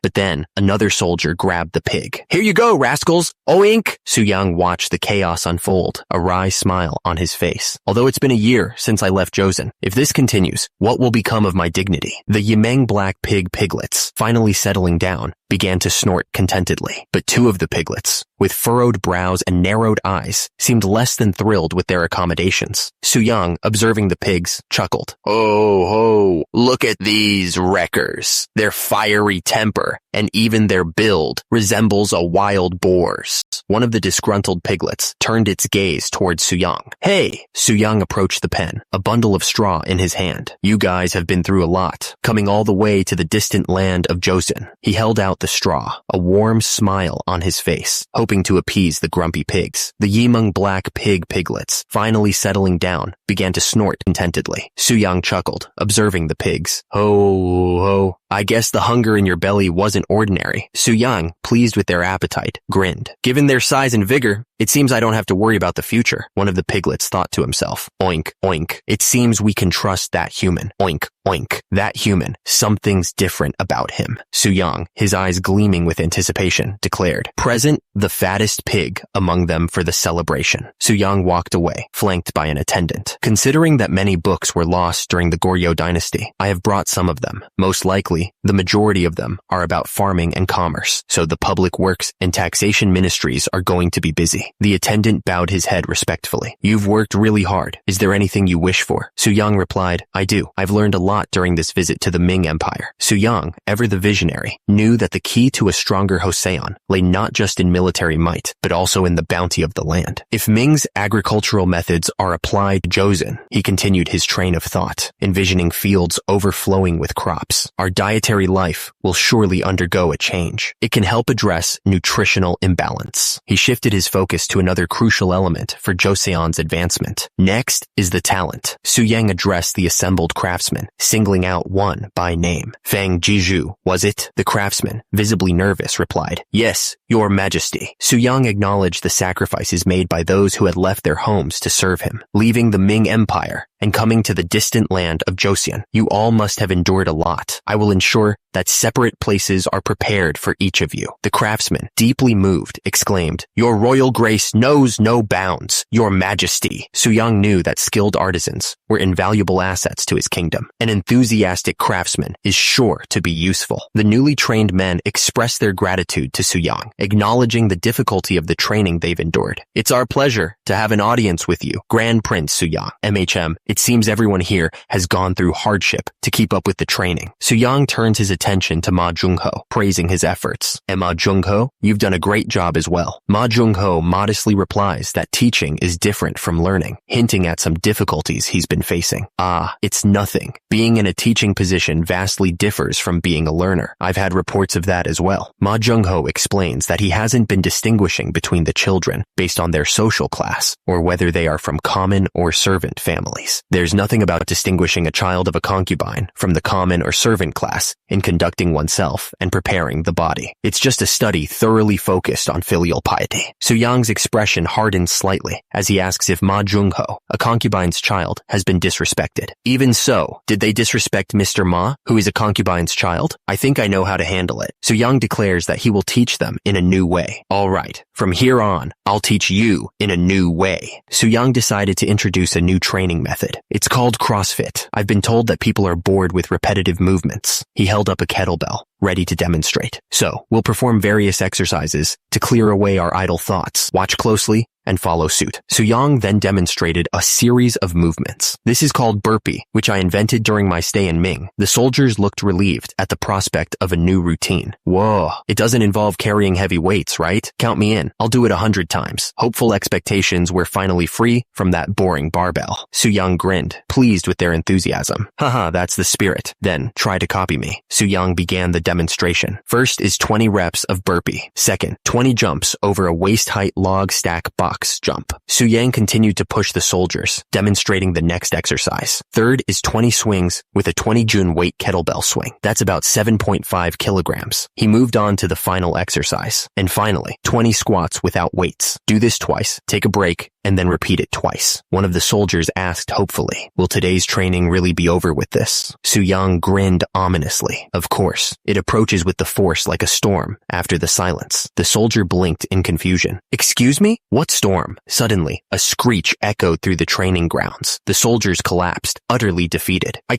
But then, another soldier grabbed the pig. Here you go, rascals! Oink! Su-young watched the chaos unfold, a wry smile on his face. Although it's been a year since I left Joseon, if this continues, what will become of my dignity? The Yimeng Black Pig piglets, finally settling down, began to snort contentedly. But two of the piglets, with furrowed brows and narrowed eyes, seemed less than thrilled with their accommodations. Su-young, observing the pigs, chuckled. "Oh ho, look at these wreckers. Their fiery temper, and even their build, resembles a wild boar's." One of the disgruntled piglets turned its gaze towards Su-young. "Hey!" Su-young approached the pen, a bundle of straw in his hand. "You guys have been through a lot, coming all the way to the distant land of Joseon." He held out the straw, a warm smile on his face, hoping to appease the grumpy pigs. The Yimeng black piglets, finally settling down, began to snort contentedly. Su-young chuckled, observing the pigs. "Ho, ho. I guess the hunger in your belly wasn't ordinary." Su-young, pleased with their appetite, grinned. "Given their size and vigor, it seems I don't have to worry about the future." One of the piglets thought to himself. Oink, oink. It seems we can trust that human. Oink, oink. That human. Something's different about him. Su-young, his eyes gleaming with anticipation, declared, "Present the fattest pig among them for the celebration." Su-young walked away, flanked by an attendant. "Considering that many books were lost during the Goryeo dynasty, I have brought some of them. Most likely, the majority of them are about farming and commerce, so the public works and taxation ministries are going to be busy." The attendant bowed his head respectfully. "You've worked really hard. Is there anything you wish for?" Su-young replied, "I do. I've learned a lot during this visit to the Ming Empire." Su-young, ever the visionary, knew that the key to a stronger Joseon lay not just in military might, but also in the bounty of the land. If Ming's agricultural methods are applied to Joseon, he continued his train of thought, envisioning fields overflowing with crops. Our dietary life will surely undergo a change. It can help address nutritional imbalance. He shifted his focus to another crucial element for Joseon's advancement. Next is the talent. Su-young addressed the assembled craftsmen, singling out one by name. "Fang Jiju, was it?" The craftsman, visibly nervous, replied, "Yes, Your Majesty." Su-young acknowledged the sacrifices made by those who had left their homes to serve him, leaving the Ming Empire and coming to the distant land of Joseon. You all must have endured a lot. I will ensure that separate places are prepared for each of you. The craftsman, deeply moved, exclaimed, "Your royal grace knows no bounds, Your Majesty." Su-young knew that skilled artisans were invaluable assets to his kingdom. An enthusiastic craftsman is sure to be useful. The newly trained men expressed their gratitude to Su-young, acknowledging the difficulty of the training they've endured. "It's our pleasure to have an audience with you, Grand Prince Su-young. MHM, it seems everyone here has gone through hardship to keep up with the training." Su-young turns his attention to Ma Jung-ho, praising his efforts. "And Ma Jung-ho, you've done a great job as well." Ma Jung-ho modestly replies that teaching is different from learning, hinting at some difficulties he's been facing. "Ah, it's nothing. Being in a teaching position vastly differs from being a learner. I've had reports of that as well." Ma Jung-ho explains that he hasn't been distinguishing between the children based on their social class, or whether they are from common or servant families. There's nothing about distinguishing a child of a concubine from the common or servant class in conducting oneself and preparing the body. It's just a study thoroughly focused on filial piety. Su-young's expression hardens slightly as he asks if Ma Jung-ho, a concubine's child, has been disrespected. "Even so, did they disrespect Mr. Ma, who is a concubine's child? I think I know how to handle it." Su-young declares that he will teach them in a new way. "All right, from here on, I'll teach you in a new way." Su-young decided to introduce a new training method. It's called CrossFit. I've been told that people are bored with repetitive movements. He held up a kettlebell, ready to demonstrate. "So, we'll perform various exercises to clear away our idle thoughts. Watch closely and follow suit." Su-young then demonstrated a series of movements. "This is called burpee, which I invented during my stay in Ming." The soldiers looked relieved at the prospect of a new routine. "Whoa, it doesn't involve carrying heavy weights, right? Count me in. I'll do it 100 times. Hopeful expectations were finally free from that boring barbell. Su-young grinned, pleased with their enthusiasm. "Haha, that's the spirit. Then, try to copy me." Su-young began the demonstration. First is 20 reps of burpee. Second, 20 jumps over a waist-height log stack box jump. Su-young continued to push the soldiers, demonstrating the next exercise. Third is 20 swings with a 20 Jun weight kettlebell swing. That's about 7.5 kilograms. He moved on to the final exercise. And finally, 20 squats without weights. Do this twice, take a break, and then repeat it twice. One of the soldiers asked hopefully, "Will today's training really be over with this?" Su-young grinned ominously. "Of course. It approaches with the force like a storm." After the silence, the soldier blinked in confusion. "Excuse me? What storm?" Suddenly, a screech echoed through the training grounds. The soldiers collapsed, utterly defeated. I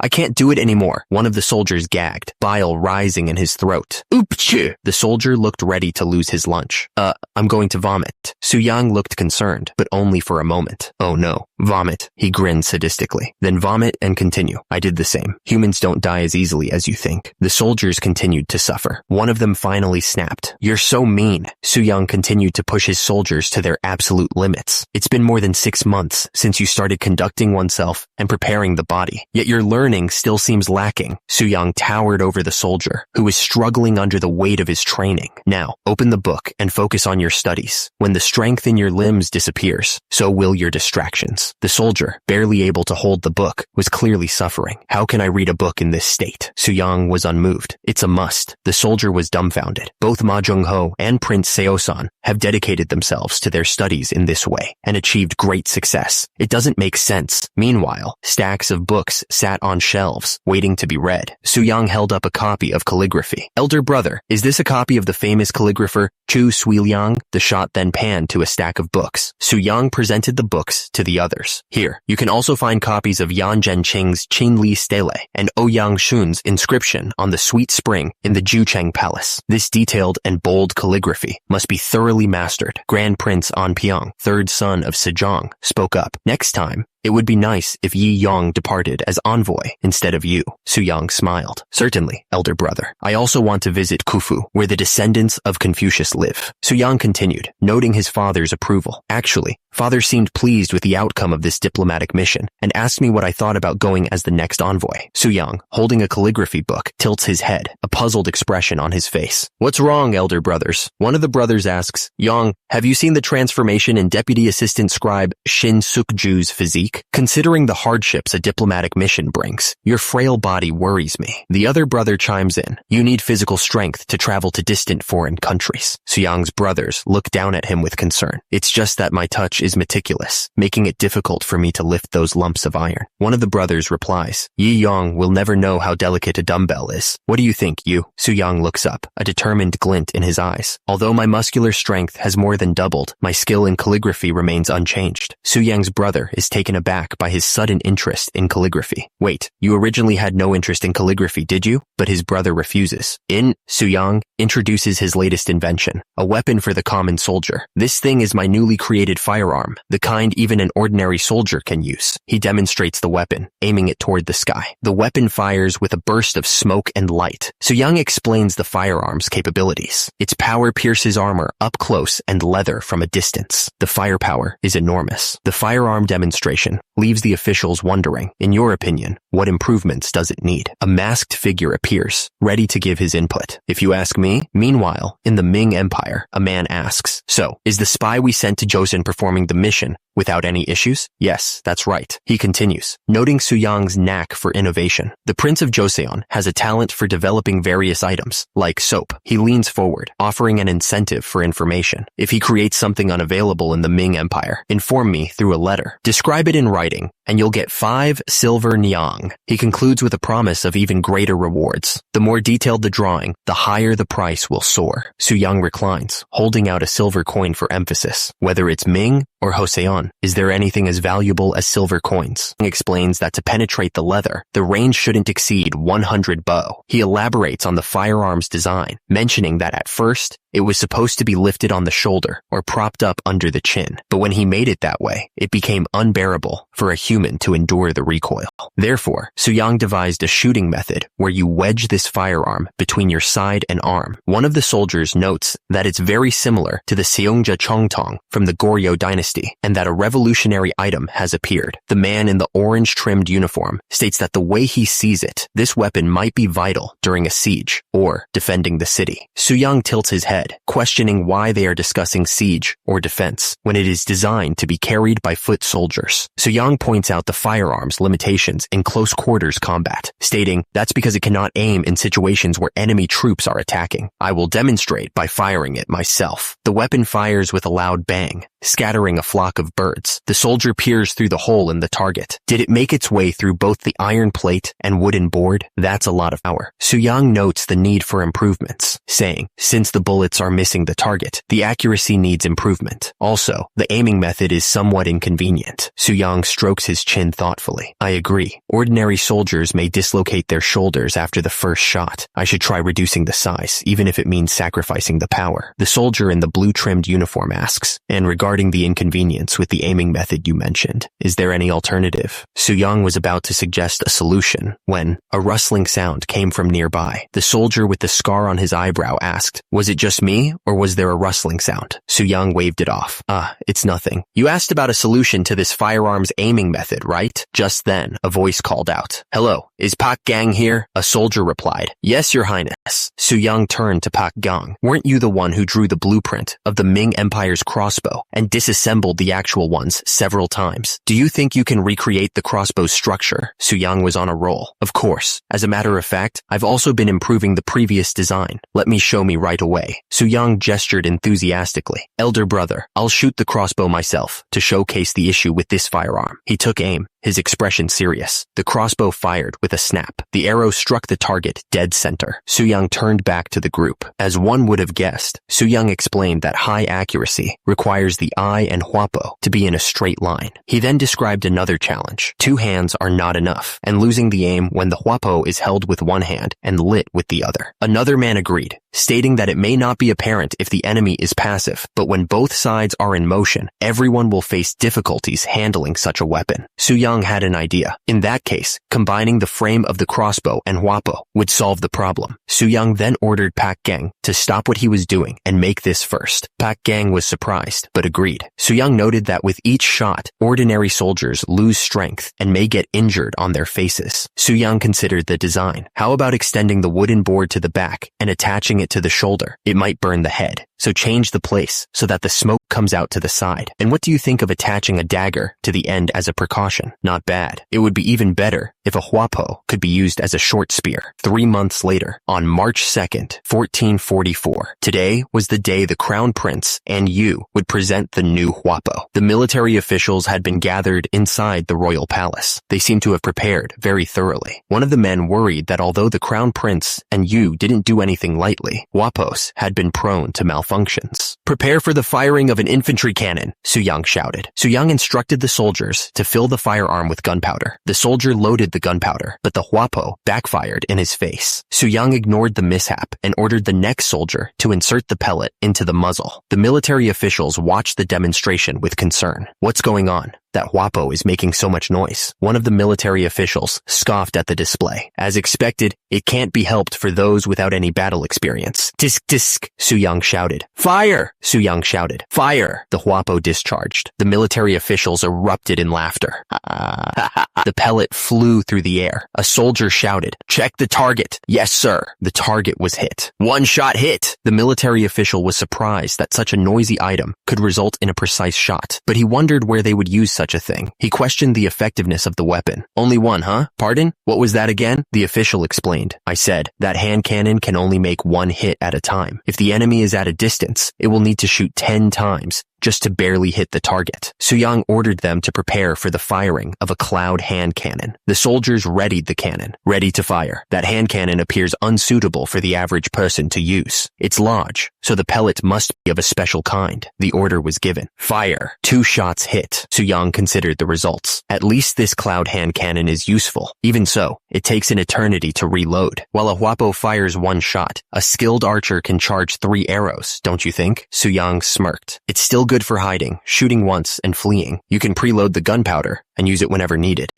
I can't do it anymore. One of the soldiers gagged, bile rising in his throat. Oopchu! The soldier looked ready to lose his lunch. I'm going to vomit. Su-yang looked concerned, but only for a moment. Oh no. Vomit. He grinned sadistically. Then vomit and continue. I did the same. Humans don't die as easily as you think. The soldiers continued to suffer. One of them finally snapped. You're so mean. Su-yang continued to push his soldiers to their absolute limits. It's been more than 6 months since you started conducting oneself and preparing the body. Yet your learning still seems lacking. Su-yang towered over the soldier, who was struggling under the weight of his training. Now, open the book and focus on your studies. When the strength in your limbs disappears, so will your distractions. The soldier, barely able to hold the book, was clearly suffering. How can I read a book in this state? Su-yang was unmoved. It's a must. The soldier was dumbfounded. Both Ma Jung-ho and Prince Seo-san have dedicated themselves to their studies in this way and achieved great success. It doesn't make sense. Meanwhile, stacks of books sat on shelves, waiting to be read. Su-yang held up a copy of calligraphy. Elder brother, is this a copy of the famous calligrapher Chu Sui-liang? The shot then panned to a stack of books. Su-yang presented the books to the others. Here, you can also find copies of Yan Zhenqing's Qin Li Stele and Ouyang Shun's inscription on the sweet spring in the Jucheng Palace. This detailed and bold calligraphy must be thoroughly mastered. Grand Prince An Piang, third son of Sejong, spoke up. Next time, it would be nice if Yi Yong departed as envoy instead of you. Su-yang smiled. Certainly, elder brother. I also want to visit Khufu, where the descendants of Confucius live. Su-yang continued, noting his father's approval. Actually, father seemed pleased with the outcome of this diplomatic mission and asked me what I thought about going as the next envoy. Su-yang, holding a calligraphy book, tilts his head, a puzzled expression on his face. What's wrong, elder brothers? One of the brothers asks, Yang, have you seen the transformation in Deputy Assistant Scribe Shin Suk-ju's physique? Considering the hardships a diplomatic mission brings, your frail body worries me. The other brother chimes in. You need physical strength to travel to distant foreign countries. Su-yang's brothers look down at him with concern. It's just that my touch is meticulous, making it difficult for me to lift those lumps of iron. One of the brothers replies, Yi Yong will never know how delicate a dumbbell is. What do you think, you? Su-yang looks up, a determined glint in his eyes. Although my muscular strength has more than doubled, my skill in calligraphy remains unchanged. Su-yang's brother is taken aback by his sudden interest in calligraphy. Wait, you originally had no interest in calligraphy, did you? But his brother refuses. Su-yang introduces his latest invention, a weapon for the common soldier. This thing is my newly created firearm, the kind even an ordinary soldier can use. He demonstrates the weapon, aiming it toward the sky. The weapon fires with a burst of smoke and light. Su-yang explains the firearm's capabilities. Its power pierces armor up close and leather from a distance. The firepower is enormous. The firearm demonstration leaves the officials wondering, in your opinion, what improvements does it need? A masked figure appears, ready to give his input. If you ask me, meanwhile, in the Ming Empire, a man asks, so, is the spy we sent to Joseon performing the mission without any issues? Yes, that's right. He continues, noting Su-yang's knack for innovation. The Prince of Joseon has a talent for developing various items, like soap. He leans forward, offering an incentive for information. If he creates something unavailable in the Ming Empire, inform me through a letter. Describe it in writing, and you'll get 5 silver nyang. He concludes with a promise of even greater rewards. The more detailed the drawing, the higher the price will soar. Su-yang reclines, holding out a silver coin for emphasis. Whether it's Ming or Joseon, is there anything as valuable as silver coins? He explains that to penetrate the leather, the range shouldn't exceed 100 bow. He elaborates on the firearm's design, mentioning that at first, it was supposed to be lifted on the shoulder or propped up under the chin. But when he made it that way, it became unbearable for a human to endure the recoil. Therefore, Su-yang devised a shooting method where you wedge this firearm between your side and arm. One of the soldiers notes that it's very similar to the Seongja Chongtong from the Goryeo dynasty, and that a revolutionary item has appeared. The man in the orange-trimmed uniform states that the way he sees it, this weapon might be vital during a siege or defending the city. Su-yang tilts his head, questioning why they are discussing siege or defense when it is designed to be carried by foot soldiers. Su-yang points out the firearm's limitations in close quarters combat, stating that's because it cannot aim in situations where enemy troops are attacking. I will demonstrate by firing it myself. The weapon fires with a loud bang, scattering a flock of birds. The soldier peers through the hole in the target. Did it make its way through both the iron plate and wooden board? That's a lot of power. Suyang notes the need for improvements, saying, since the bullets are missing the target, the accuracy needs improvement. Also, the aiming method is somewhat inconvenient. Suyang strokes his chin thoughtfully. I agree. Ordinary soldiers may dislocate their shoulders after the first shot. I should try reducing the size, even if it means sacrificing the power. The soldier in the blue-trimmed uniform asks, and regarding the inconvenience with the aiming method you mentioned, is there any alternative? Suyang was about to suggest a solution when a rustling sound came from nearby. The soldier with the scar on his eyebrow asked, was it just me, or was there a rustling sound? Suyang waved it off. It's nothing. You asked about a solution to this firearms aiming method, right? Just then, a voice called out. Hello, is Pak Gang here? A soldier replied. Yes, Your Highness. Suyang turned to Pak Gang. Weren't you the one who drew the blueprint of the Ming Empire's crossbow and disassembled the actual ones several times? Do you think you can recreate the crossbow's structure? Suyang was on a roll. Of course. As a matter of fact, I've also been improving the previous design. Let me show me right away. Suyang gestured enthusiastically. Elder brother, I'll shoot the crossbow myself to showcase the issue with this firearm. He took aim, his expression serious. The crossbow fired with a snap. The arrow struck the target dead center. Suyang turned back to the group. As one would have guessed, Suyang explained that high accuracy requires the eye and huapo to be in a straight line. He then described another challenge. 2 hands are not enough, and losing the aim when the huapo is held with one hand and lit with the other. Another man agreed, stating that it may not be apparent if the enemy is passive, but when both sides are in motion, everyone will face difficulties handling such a weapon. Suyang had an idea. In that case, combining the frame of the crossbow and huapo would solve the problem. Suyang then ordered Pak Gang to stop what he was doing and make this first. Pak Gang was surprised, but agreed. Suyang noted that with each shot, ordinary soldiers lose strength and may get injured on their faces. Suyang considered the design. How about extending the wooden board to the back and attaching it to the shoulder? It might burn the head. So change the place so that the smoke comes out to the side. And what do you think of attaching a dagger to the end as a precaution? Not bad. It would be even better if a huapo could be used as a short spear. 3 months later, on March 2nd, 1444, today was the day the Crown Prince and Yu would present the new huapo. The military officials had been gathered inside the royal palace. They seemed to have prepared very thoroughly. One of the men worried that although the Crown Prince and Yu didn't do anything lightly, huapos had been prone to malfunctions. Prepare for the firing of an infantry cannon, Suyang shouted. Suyang instructed the soldiers to fill the firearm with gunpowder. The soldier loaded the gunpowder, but the huapo backfired in his face. Suyang ignored the mishap and ordered the next soldier to insert the pellet into the muzzle. The military officials watched the demonstration with concern. What's going on? That huapo is making so much noise. One of the military officials scoffed at the display. As expected, it can't be helped for those without any battle experience. Tisk tisk, Suyang shouted. Fire! Suyang shouted. Fire! The huapo discharged. The military officials erupted in laughter. The pellet flew through the air. A soldier shouted, check the target. Yes, sir. The target was hit. One shot hit. The military official was surprised that such a noisy item could result in a precise shot, but he wondered where they would use such a thing. He questioned the effectiveness of the weapon. Only one, huh? Pardon? What was that again? The official explained. I said, that hand cannon can only make 1 hit at a time. If the enemy is at a distance, it will need to shoot 10 times just to barely hit the target. Suyang ordered them to prepare for the firing of a cloud hand cannon. The soldiers readied the cannon, ready to fire. That hand cannon appears unsuitable for the average person to use. It's large, so the pellet must be of a special kind. The order was given. Fire. 2 shots hit. Suyang considered the results. At least this cloud hand cannon is useful. Even so, it takes an eternity to reload. While a huapo fires 1 shot, a skilled archer can charge 3 arrows, don't you think? Suyang smirked. It's still good for hiding, shooting once, and fleeing. You can preload the gunpowder and use it whenever needed.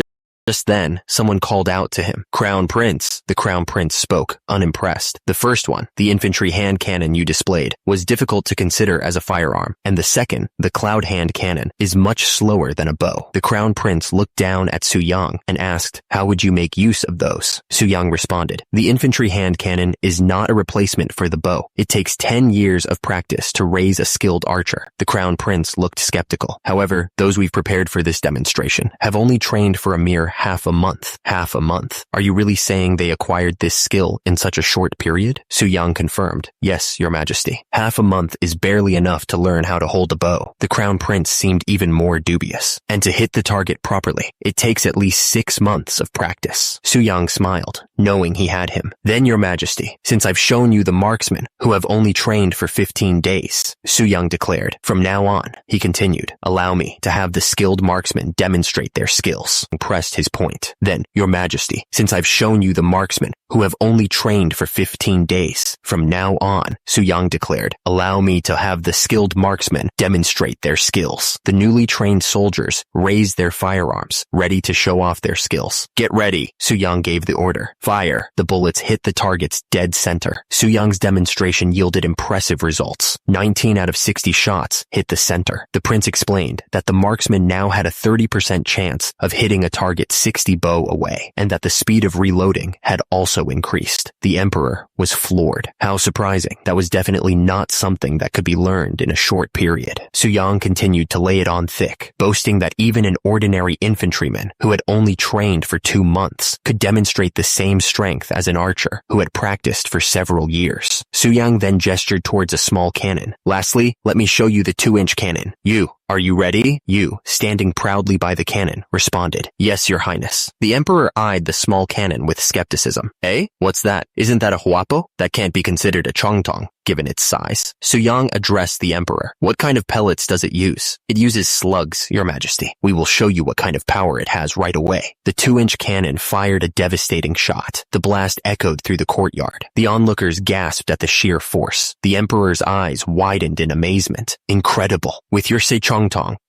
Just then, someone called out to him. Crown Prince. The Crown Prince spoke, unimpressed. The first one, the infantry hand cannon you displayed, was difficult to consider as a firearm, and the second, the cloud hand cannon, is much slower than a bow. The Crown Prince looked down at Suyang and asked, how would you make use of those? Suyang responded, the infantry hand cannon is not a replacement for the bow. It takes 10 years of practice to raise a skilled archer. The Crown Prince looked skeptical. However, those we've prepared for this demonstration have only trained for a mere half a month. Half a month. Are you really saying they acquired this skill in such a short period? Su Yang confirmed. Yes, Your Majesty. Half a month is barely enough to learn how to hold a bow. The Crown Prince seemed even more dubious. And to hit the target properly, it takes at least 6 months of practice. Su Yang smiled, knowing he had him. Then, Your Majesty, since I've shown you the marksmen who have only trained for 15 days, Su Yang declared. From now on, he continued, allow me to have the skilled marksmen demonstrate their skills. And pressed his point. Then, Your Majesty, since I've shown you the marksmen who have only trained for 15 days, from now on, Su Yang declared, allow me to have the skilled marksmen demonstrate their skills. The newly trained soldiers raised their firearms, ready to show off their skills. Get ready, Su Yang gave the order. Fire. The bullets hit the target's dead center. Su Yang's demonstration yielded impressive results. 19 out of 60 shots hit the center. The prince explained that the marksman now had a 30% chance of hitting a target 60 bow away, and that the speed of reloading had also increased. The emperor was floored. How surprising. That was definitely not something that could be learned in a short period. Su Yang continued to lay it on thick, boasting that even an ordinary infantryman who had only trained for 2 months could demonstrate the same strength as an archer who had practiced for several years. Su Yang then gestured towards a small cannon. Lastly, let me show you the 2-inch cannon. You. Are you ready? You, standing proudly by the cannon, responded, Yes, Your Highness. The emperor eyed the small cannon with skepticism. Eh? What's that? Isn't that a huapo? That can't be considered a chongtong, given its size. Su Yang addressed the emperor. What kind of pellets does it use? It uses slugs, Your Majesty. We will show you what kind of power it has right away. The 2-inch cannon fired a devastating shot. The blast echoed through the courtyard. The onlookers gasped at the sheer force. The emperor's eyes widened in amazement. Incredible. With your Sejongtong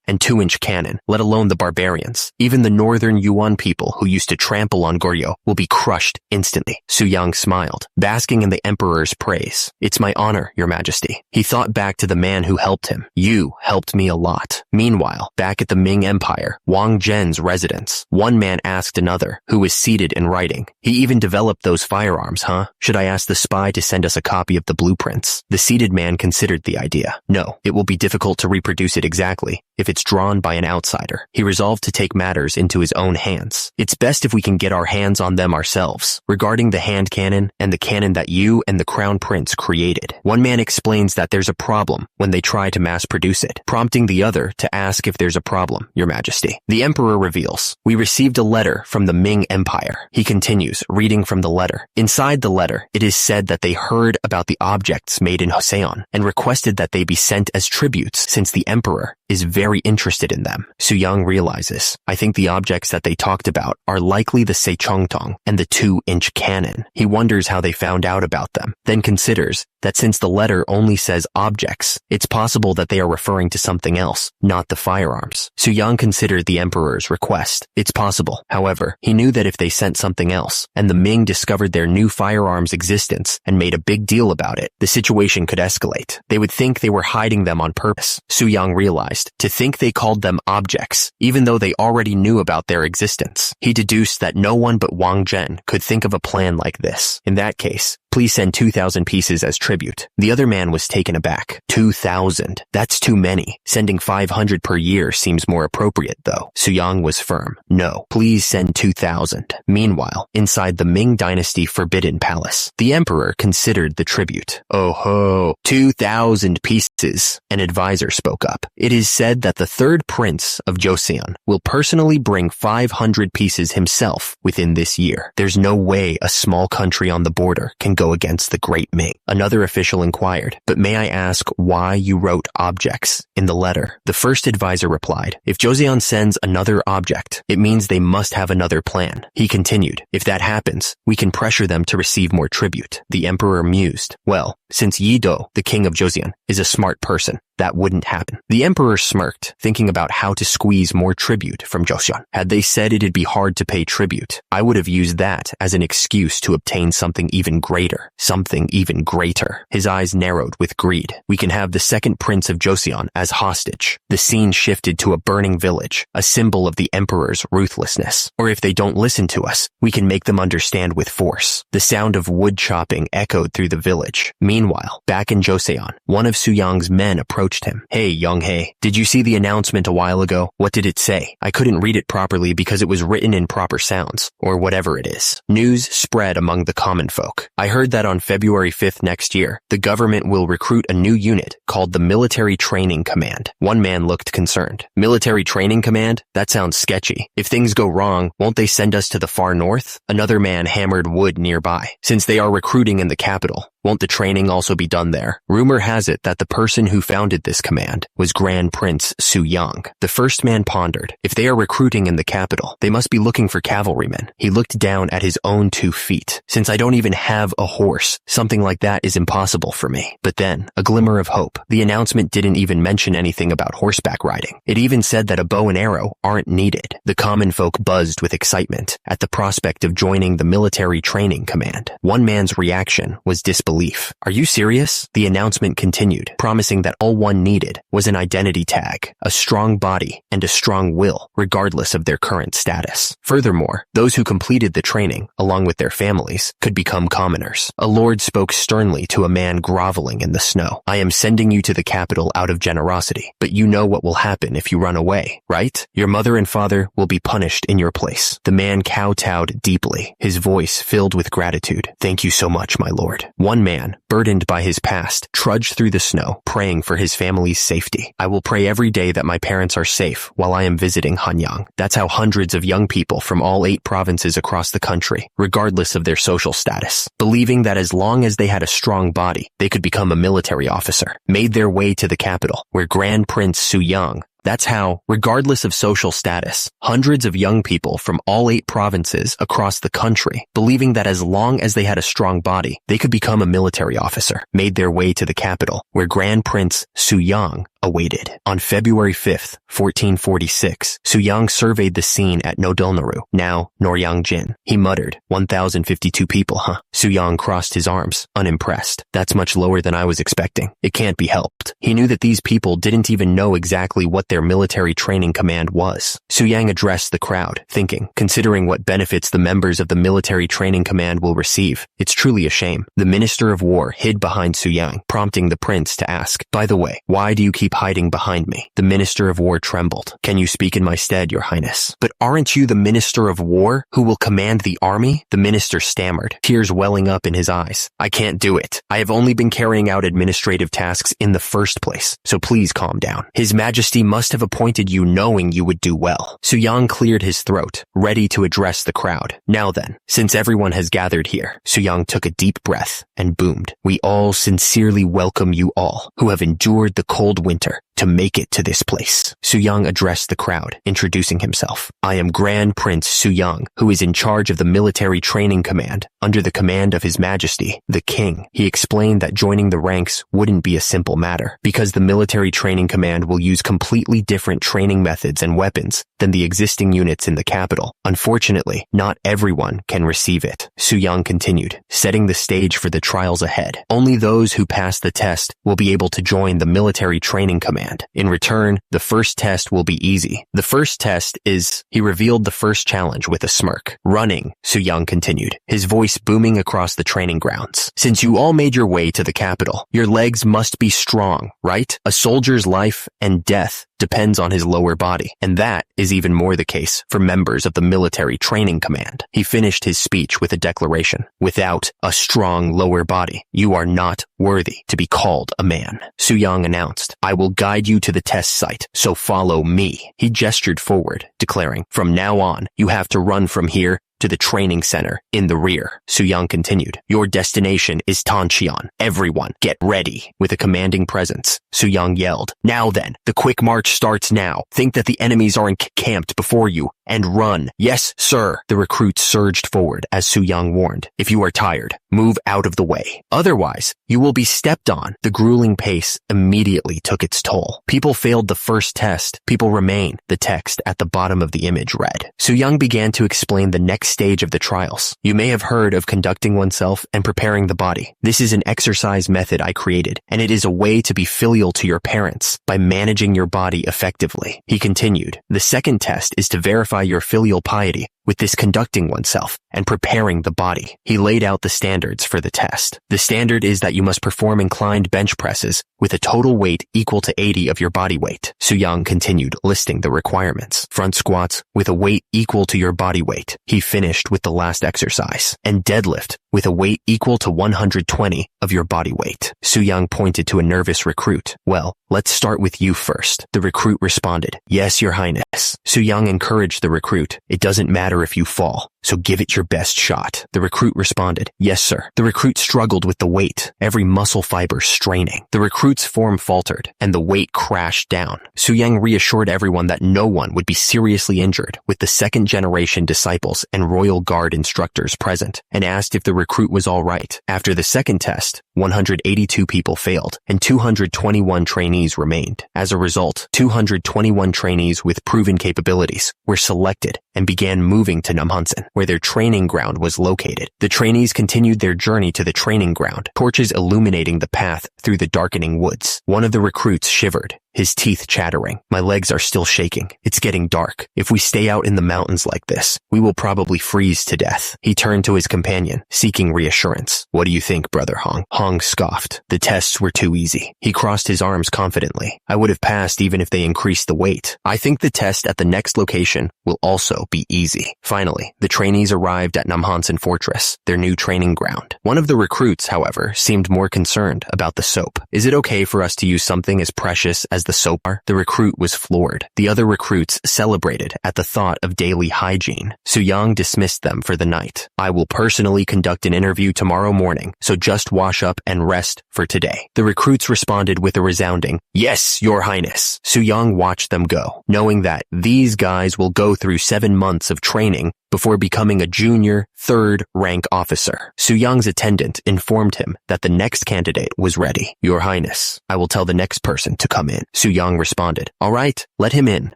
and 2-inch cannon, let alone the barbarians, even the northern Yuan people who used to trample on Goryeo will be crushed instantly. Su Yang smiled, basking in the emperor's praise. It's my honor, Your Majesty. He thought back to the man who helped him. You helped me a lot. Meanwhile, back at the Ming Empire, Wang Zhen's residence, one man asked another, who was seated and writing. He even developed those firearms, huh? Should I ask the spy to send us a copy of the blueprints? The seated man considered the idea. No, it will be difficult to reproduce it exactly if it's drawn by an outsider. He resolved to take matters into his own hands. It's best if we can get our hands on them ourselves. Regarding the hand cannon and the cannon that you and the crown prince created, one man explains that there's a problem when they try to mass produce it, prompting the other to ask if there's a problem, Your Majesty. The emperor reveals, we received a letter from the Ming Empire. He continues, reading from the letter. Inside the letter, it is said that they heard about the objects made in Joseon and requested that they be sent as tributes since the emperor is very interested in them. Su Yang realizes, I think the objects that they talked about are likely the Sejongtong and the 2-inch cannon. He wonders how they found out about them, then considers that since the letter only says objects, it's possible that they are referring to something else, not the firearms. Su Yang considered the emperor's request. It's possible. However, he knew that if they sent something else, and the Ming discovered their new firearms' existence and made a big deal about it, the situation could escalate. They would think they were hiding them on purpose. Su Yang realized, to think they called them objects, even though they already knew about their existence. He deduced that no one but Wang Zhen could think of a plan like this. In that case, please send 2,000 pieces as tribute. The other man was taken aback. 2,000. That's too many. Sending 500 per year seems more appropriate, though. Su Yang was firm. No, please send 2,000. Meanwhile, inside the Ming Dynasty Forbidden Palace, the emperor considered the tribute. Oh ho, 2,000 pieces. An advisor spoke up. It is said that the third prince of Joseon will personally bring 500 pieces himself within this year. There's no way a small country on the border can go against the Great Ming. Another official inquired, but may I ask why you wrote objects in the letter? The first advisor replied, if Joseon sends another object, it means they must have another plan. He continued, if that happens, we can pressure them to receive more tribute. The emperor mused, well, since Yido, the king of Joseon, is a smart person, that wouldn't happen. The emperor smirked, thinking about how to squeeze more tribute from Joseon. Had they said it'd be hard to pay tribute, I would have used that as an excuse to obtain something even greater. Something even greater. His eyes narrowed with greed. We can have the second prince of Joseon as hostage. The scene shifted to a burning village, a symbol of the emperor's ruthlessness. Or if they don't listen to us, we can make them understand with force. The sound of wood chopping echoed through the village. Meanwhile, back in Joseon, one of Su Yang's men approached approached him. Hey, Young-hae, did you see the announcement a while ago? What did it say? I couldn't read it properly because it was written in proper sounds, or whatever it is. News spread among the common folk. I heard that on February 5th next year, the government will recruit a new unit called the Military Training Command. One man looked concerned. Military Training Command? That sounds sketchy. If things go wrong, won't they send us to the far north? Another man hammered wood nearby. Since they are recruiting in the capital, won't the training also be done there? Rumor has it that the person who founded this command was Grand Prince Su-young. The first man pondered. If they are recruiting in the capital, they must be looking for cavalrymen. He looked down at his own 2 feet. Since I don't even have a horse, something like that is impossible for me. But then, a glimmer of hope. The announcement didn't even mention anything about horseback riding. It even said that a bow and arrow aren't needed. The common folk buzzed with excitement at the prospect of joining the Military Training Command. One man's reaction was disbelief. Are you serious? The announcement continued, promising that all one needed was an identity tag, a strong body, and a strong will, regardless of their current status. Furthermore, those who completed the training, along with their families, could become commoners. A lord spoke sternly to a man groveling in the snow. I am sending you to the capital out of generosity, but you know what will happen if you run away, right? Your mother and father will be punished in your place. The man kowtowed deeply, his voice filled with gratitude. Thank you so much, my lord. One man, burdened by his past, trudged through the snow, praying for his family's safety. I will pray every day that my parents are safe while I am visiting Hanyang. That's how hundreds of young people from all 8 provinces across the country, regardless of their social status, believing that as long as they had a strong body, they could become a military officer, made their way to the capital, where Grand Prince Su-young. That's how, regardless of social status, hundreds of young people from all 8 provinces across the country, believing that as long as they had a strong body, they could become a military officer, made their way to the capital, where Grand Prince Su-young awaited. On February 5th, 1446, Su-young surveyed the scene at Nodolnaru, now Noryangjin. He muttered, 1,052 people, huh? Su-young crossed his arms, unimpressed. That's much lower than I was expecting. It can't be helped. He knew that these people didn't even know exactly what their military training command was. Su-young addressed the crowd, thinking, considering what benefits the members of the military training command will receive, it's truly a shame. The Minister of War hid behind Su-young, prompting the prince to ask, by the way, why do you keep hiding behind me? The Minister of War trembled. Can you speak in my stead, your highness? But aren't you the Minister of War who will command the army? The minister stammered, tears welling up in his eyes. I can't do it. I have only been carrying out administrative tasks in the first place, so please calm down. His Majesty must have appointed you knowing you would do well. Su-young cleared his throat, ready to address the crowd. Now then, since everyone has gathered here, Su-young took a deep breath and boomed. We all sincerely welcome you all who have endured the cold winter to make it to this place. Su-young addressed the crowd, introducing himself. I am Grand Prince Su-young, who is in charge of the Military Training Command, under the command of His Majesty, the King. He explained that joining the ranks wouldn't be a simple matter, because the Military Training Command will use completely different training methods and weapons than the existing units in the capital. Unfortunately, not everyone can receive it. Su-young continued, setting the stage for the trials ahead. Only those who pass the test will be able to join the Military Training Command. In return, the first test will be easy. The first test is, he revealed the first challenge with a smirk. Running, Su-young continued, his voice booming across the training grounds. Since you all made your way to the capital, your legs must be strong, right? A soldier's life and death depends on his lower body, and that is even more the case for members of the Military Training Command. He finished his speech with a declaration. Without a strong lower body, you are not worthy to be called a man. Su-young announced, I will guide you to the test site, so follow me. He gestured forward, declaring, from now on, you have to run from here to the training center in the rear. Su-young continued, your destination is Tancheon. Everyone, get ready. With a commanding presence, Su-young yelled, now then, the quick march starts now. Think that the enemies are encamped before you, and run. Yes, sir. The recruits surged forward as Su-young warned, if you are tired, move out of the way. Otherwise, you will be stepped on. The grueling pace immediately took its toll. People failed the first test. People remain, the text at the bottom of the image read. Su-young began to explain the next stage of the trials. You may have heard of conducting oneself and preparing the body. This is an exercise method I created, and it is a way to be filial to your parents by managing your body effectively. He continued, the second test is to verify your filial piety with this conducting oneself and preparing the body. He laid out the standards for the test. The standard is that you must perform inclined bench presses with a total weight equal to 80 of your body weight. Soo-young continued listing the requirements. Front squats with a weight equal to your body weight. He finished with the last exercise. And deadlift with a weight equal to 120 of your body weight. Soo-young pointed to a nervous recruit. Well, let's start with you first. The recruit responded, yes, your highness. Soo-young encouraged the recruit. It doesn't matter if you fall, so give it your best shot. The recruit responded, yes, sir. The recruit struggled with the weight, every muscle fiber straining. The recruit's form faltered, and the weight crashed down. Soo-young reassured everyone that no one would be seriously injured, with the second-generation disciples and royal guard instructors present, and asked if the recruit was all right. After the second test, 182 people failed, and 221 trainees remained. As a result, 221 trainees with proven capabilities were selected and began moving to Namhansan, where their training ground was located. The trainees continued their journey to the training ground, torches illuminating the path through the darkening woods. One of the recruits shivered, his teeth chattering. My legs are still shaking. It's getting dark. If we stay out in the mountains like this, we will probably freeze to death. He turned to his companion, seeking reassurance. What do you think, Brother Hong? Hong scoffed. The tests were too easy. He crossed his arms confidently. I would have passed even if they increased the weight. I think the test at the next location will also be easy. Finally, the trainees arrived at Namhansan Fortress, their new training ground. One of the recruits, however, seemed more concerned about the soap. Is it okay for us to use something as precious as the soap bar? The recruit was floored. The other recruits celebrated at the thought of daily hygiene. Soo-young dismissed them for the night. I will personally conduct an interview tomorrow morning, so just wash up and rest for today. The recruits responded with a resounding, yes, your highness. Soo-young watched them go, knowing that these guys will go through 7 months of training before becoming a junior, third-rank officer. Soo-young's attendant informed him that the next candidate was ready. Your highness, I will tell the next person to come in. Soo-young responded. All right, let him in.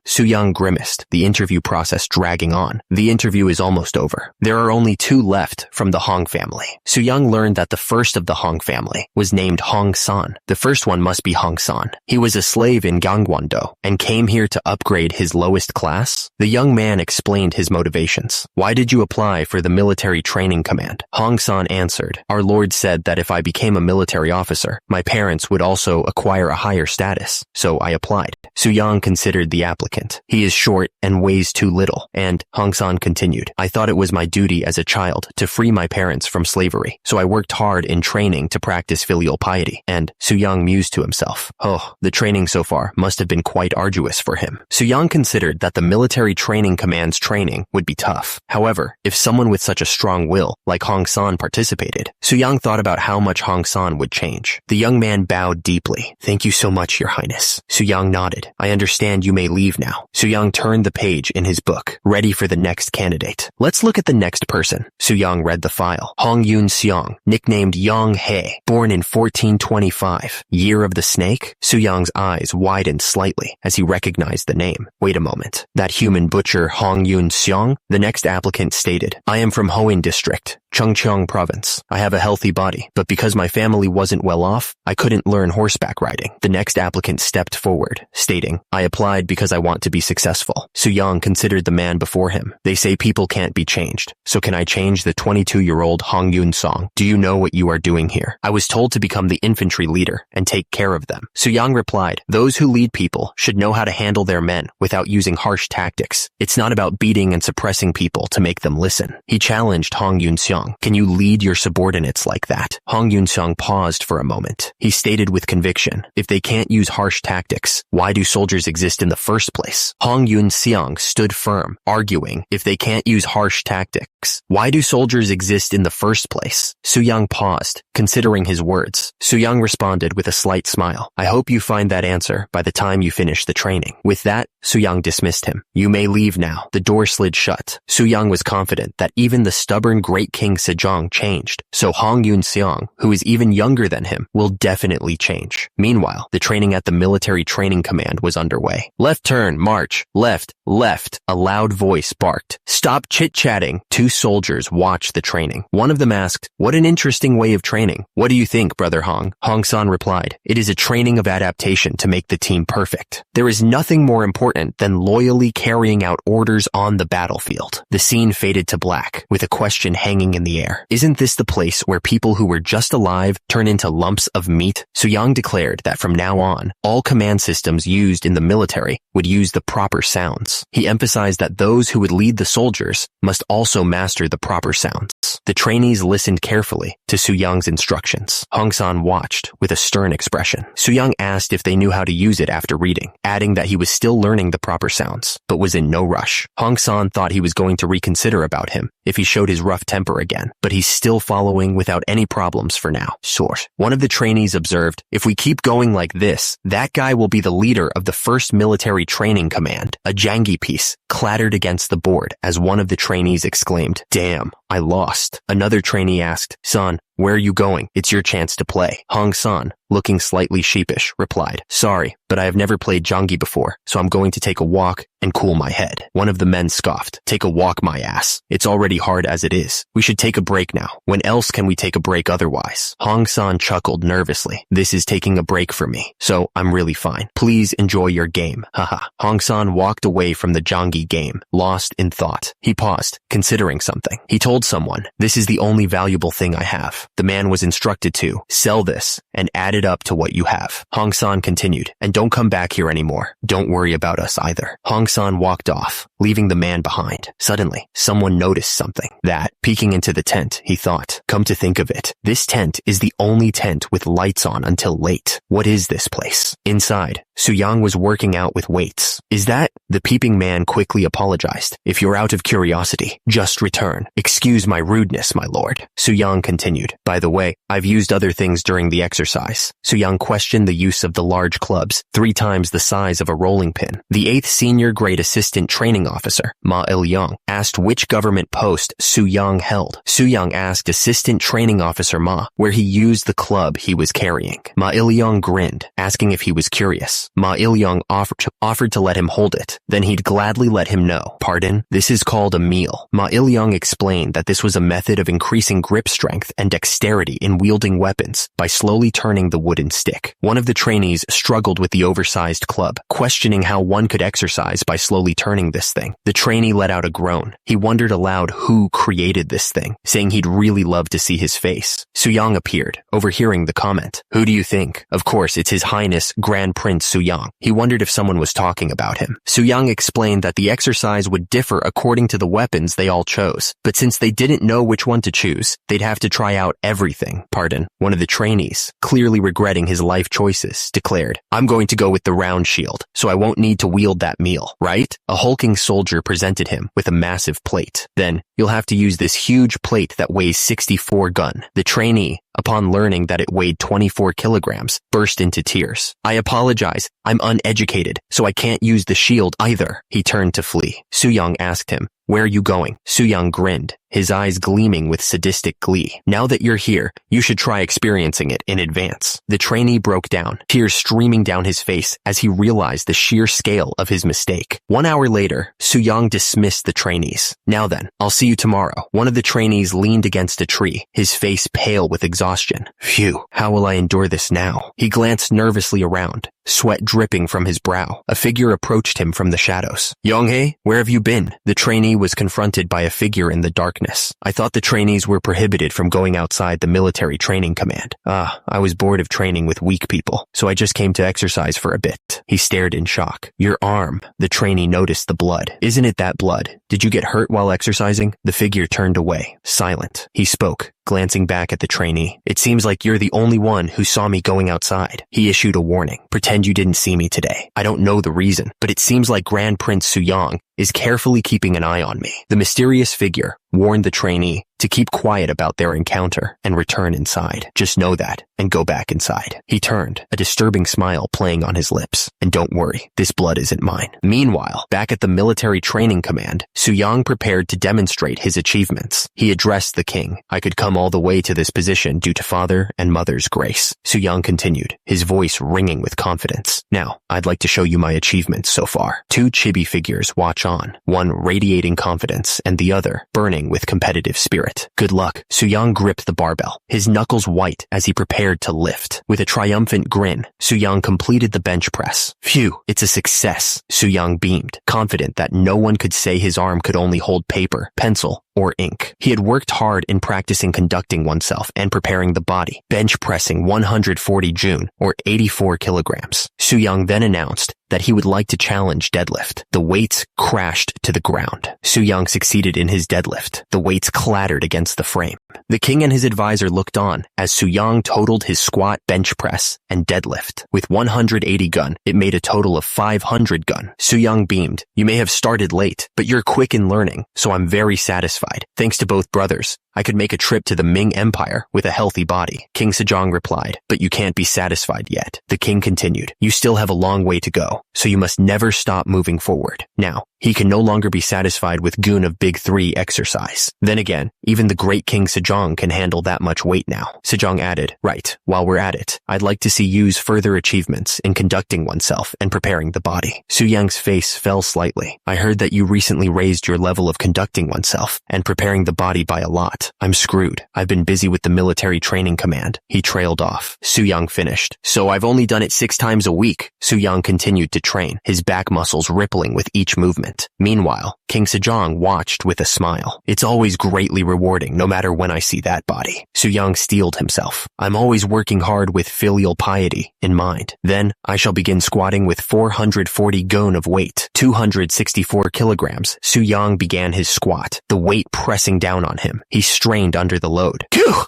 Soo-young grimaced, the interview process dragging on. The interview is almost over. There are only 2 left from the Hong family. Soo-young learned that the first of the Hong family was named Hong San. The first one must be Hong San. He was a slave in Gangwon-do and came here to upgrade his lowest class. The young man explained his motivations. Why did you apply for the military training command? Hong San answered, our lord said that if I became a military officer, my parents would also acquire a higher status, so I applied. Soo-young considered the applicant. He is short and weighs too little, and Hong San continued, I thought it was my duty as a child to free my parents from slavery, so I worked hard in training to practice filial piety, and Soo-young mused to himself, oh, the training so far must have been quite arduous for him. Soo-young considered that the military training command's training would be tough. However, if someone with such a strong will, like Hong San, participated, Soo-young thought about how much Hong San would change. The young man bowed deeply. Thank you so much, your highness. Soo-young nodded. I understand you may leave now. Soo-young turned the page in his book, ready for the next candidate. Let's look at the next person. Soo-young read the file. Hong Yoon-seong, nicknamed Young Hae, born in 1425. Year of the Snake? Soo-young's eyes widened slightly as he recognized the name. Wait a moment. That human butcher Hong Yoon-seong? The next applicant stated, I am from Hoin District, Chungcheong Province. I have a healthy body, but because my family wasn't well off, I couldn't learn horseback riding. The next applicant stepped forward, stating, I applied because I want to be successful. Soo-young considered the man before him. They say people can't be changed, so can I change the 22-year-old Hong Yoon-seong? Do you know what you are doing here? I was told to become the infantry leader and take care of them. Soo-young replied, those who lead people should know how to handle their men without using harsh tactics. It's not about beating and suppressing people to make them listen. He challenged Hong Yoon-seong. Can you lead your subordinates like that? Hong Yoon-seong paused for a moment. He stated with conviction, if they can't use harsh tactics, why do soldiers exist in the first place? Hong Yoon-seong stood firm, arguing, if they can't use harsh tactics, why do soldiers exist in the first place? Soo-young paused, considering his words. Soo-young responded with a slight smile. I hope you find that answer by the time you finish the training. With that, Soo-young dismissed him. You may leave now. The door slid shut. Soo-young was confident that even the stubborn great king King Sejong changed, so Hong Yun-seong, who is even younger than him, will definitely change. Meanwhile, the training at the military training command was underway. Left turn, march, left, left, a loud voice barked. Stop chit-chatting. Two soldiers watched the training. One of them asked, what an interesting way of training. What do you think, Brother Hong? Hong-san replied, it is a training of adaptation to make the team perfect. There is nothing more important than loyally carrying out orders on the battlefield. The scene faded to black, with a question hanging in the air. Isn't this the place where people who were just alive turn into lumps of meat? Soo-young declared that from now on, all command systems used in the military would use the proper sounds. He emphasized that those who would lead the soldiers must also master the proper sounds. The trainees listened carefully to Soo-young's instructions. Hong-san watched with a stern expression. Soo-young asked if they knew how to use it after reading, adding that he was still learning the proper sounds, but was in no rush. Hong-san thought he was going to reconsider about him if he showed his rough temper again, but he's still following without any problems for now. Source. One of the trainees observed, if we keep going like this, that guy will be the leader of the 1st Military Training Command. A jangi piece clattered against the board as one of the trainees exclaimed, damn, I lost. Another trainee asked, son, where are you going? It's your chance to play. Hong-san, looking slightly sheepish, replied, sorry, but I have never played jangi before, so I'm going to take a walk and cool my head. One of the men scoffed, take a walk, my ass. It's already hard as it is. We should take a break now. When else can we take a break otherwise? Hong-san chuckled nervously. This is taking a break for me, so I'm really fine. Please enjoy your game. Haha. Hong-san walked away from the jangi game, lost in thought. He paused, considering something. He told someone, this is the only valuable thing I have. The man was instructed to sell this and add it up to what you have. Hong-san continued, and don't come back here anymore. Don't worry about us either. Hong-san walked off, leaving the man behind. Suddenly, someone noticed something. That, peeking into the tent, he thought, come to think of it, this tent is the only tent with lights on until late. What is this place? Inside, Soo-young was working out with weights. Is that? The peeping man quickly apologized. If you're out of curiosity, just return. Excuse my rudeness, my lord. Soo-young continued. By the way, I've used other things during the exercise. Soo-young questioned the use of the large clubs, 3 times the size of a rolling pin. The 8th senior grade assistant training officer, Ma Il-young, asked which government post Soo-young held. Soo-young asked assistant training officer Ma where he used the club he was carrying. Ma Il-young grinned, asking if he was curious. Ma Il-young offered to let him hold it. Then he'd gladly let him know. Pardon? This is called a meal. Ma Il-young explained that this was a method of increasing grip strength and dexterity in wielding weapons by slowly turning the wooden stick. One of the trainees struggled with the oversized club, questioning how one could exercise by slowly turning this thing. The trainee let out a groan. He wondered aloud who created this thing, saying he'd really love to see his face. Soo-young appeared, overhearing the comment. Who do you think? Of course, it's His Highness Grand Prince Soo-young. He wondered if someone was talking about him. Soo-young explained that the exercise would differ according to the weapons they all chose, but since they didn't know which one to choose, they'd have to try out everything. Pardon. One of the trainees, clearly regretting his life choices, declared, I'm going to go with the round shield, so I won't need to wield that meal, right? A hulking soldier presented him with a massive plate. Then, you'll have to use this huge plate that weighs 64 gun. The trainee, upon learning that it weighed 24 kilograms, burst into tears. I apologize. I'm uneducated, so I can't use the shield either. He turned to flee. Soo-young asked him, where are you going? Soo-young grinned, his eyes gleaming with sadistic glee. Now that you're here, you should try experiencing it in advance. The trainee broke down, tears streaming down his face as he realized the sheer scale of his mistake. 1 hour later, Soo-young dismissed the trainees. Now then, I'll see you tomorrow. One of the trainees leaned against a tree, his face pale with exhaustion. Phew, how will I endure this now? He glanced nervously around, sweat dripping from his brow. A figure approached him from the shadows. Young-hae, where have you been? The trainee was confronted by a figure in the darkness. I thought the trainees were prohibited from going outside the military training command. I was bored of training with weak people, so I just came to exercise for a bit. He stared in shock. Your arm. The trainee noticed the blood. Isn't it that blood? Did you get hurt while exercising? The figure turned away, silent. He spoke, glancing back at the trainee. It seems like you're the only one who saw me going outside. He issued a warning. Pretend you didn't see me today. I don't know the reason, but it seems like Grand Prince Soo-young is carefully keeping an eye on me. The mysterious figure warned the trainee to keep quiet about their encounter and return inside. Just know that and go back inside. He turned, a disturbing smile playing on his lips. And don't worry, this blood isn't mine. Meanwhile, back at the military training command, Suyang prepared to demonstrate his achievements. He addressed the king. I could come all the way to this position due to father and mother's grace. Suyang continued, his voice ringing with confidence. Now, I'd like to show you my achievements so far. Two chibi figures watch on, one radiating confidence and the other burning with competitive spirit. Good luck. Suyang gripped the barbell, his knuckles white as he prepared to lift. With a triumphant grin, Suyang completed the bench press. Phew, it's a success. Suyang beamed, confident that no one could say his arm could only hold paper, pencil, or ink. He had worked hard in practicing conducting oneself and preparing the body, bench pressing 140 June, or 84 kilograms. Suyang then announced that he would like to challenge deadlift. The weights crashed to the ground. Suyang succeeded in his deadlift. The weights clattered against the frame. The king and his advisor looked on as Suyang totaled his squat, bench press, and deadlift. With 180 gun, it made a total of 500 gun. Suyang beamed. You may have started late, but you're quick in learning, so I'm very satisfied. Thanks to both brothers, I could make a trip to the Ming Empire with a healthy body. King Sejong replied, but you can't be satisfied yet. The king continued, you still have a long way to go, so you must never stop moving forward. Now, he can no longer be satisfied with goon of Big 3 exercise. Then again, even the great King Sejong can handle that much weight now. Sejong added, right, while we're at it, I'd like to see Yu's further achievements in conducting oneself and preparing the body. Suyang's face fell slightly. I heard that you recently raised your level of conducting oneself and preparing the body by a lot. I'm screwed. I've been busy with the military training command. He trailed off. Suyang finished. So I've only done it 6 times a week. Suyang continued to train, his back muscles rippling with each movement. Meanwhile, King Sejong watched with a smile. It's always greatly rewarding no matter when I see that body. Suyang steeled himself. I'm always working hard with filial piety in mind. Then I shall begin squatting with 440 gon of weight, 264 kilograms. Suyang began his squat, the weight pressing down on him. He strained under the load.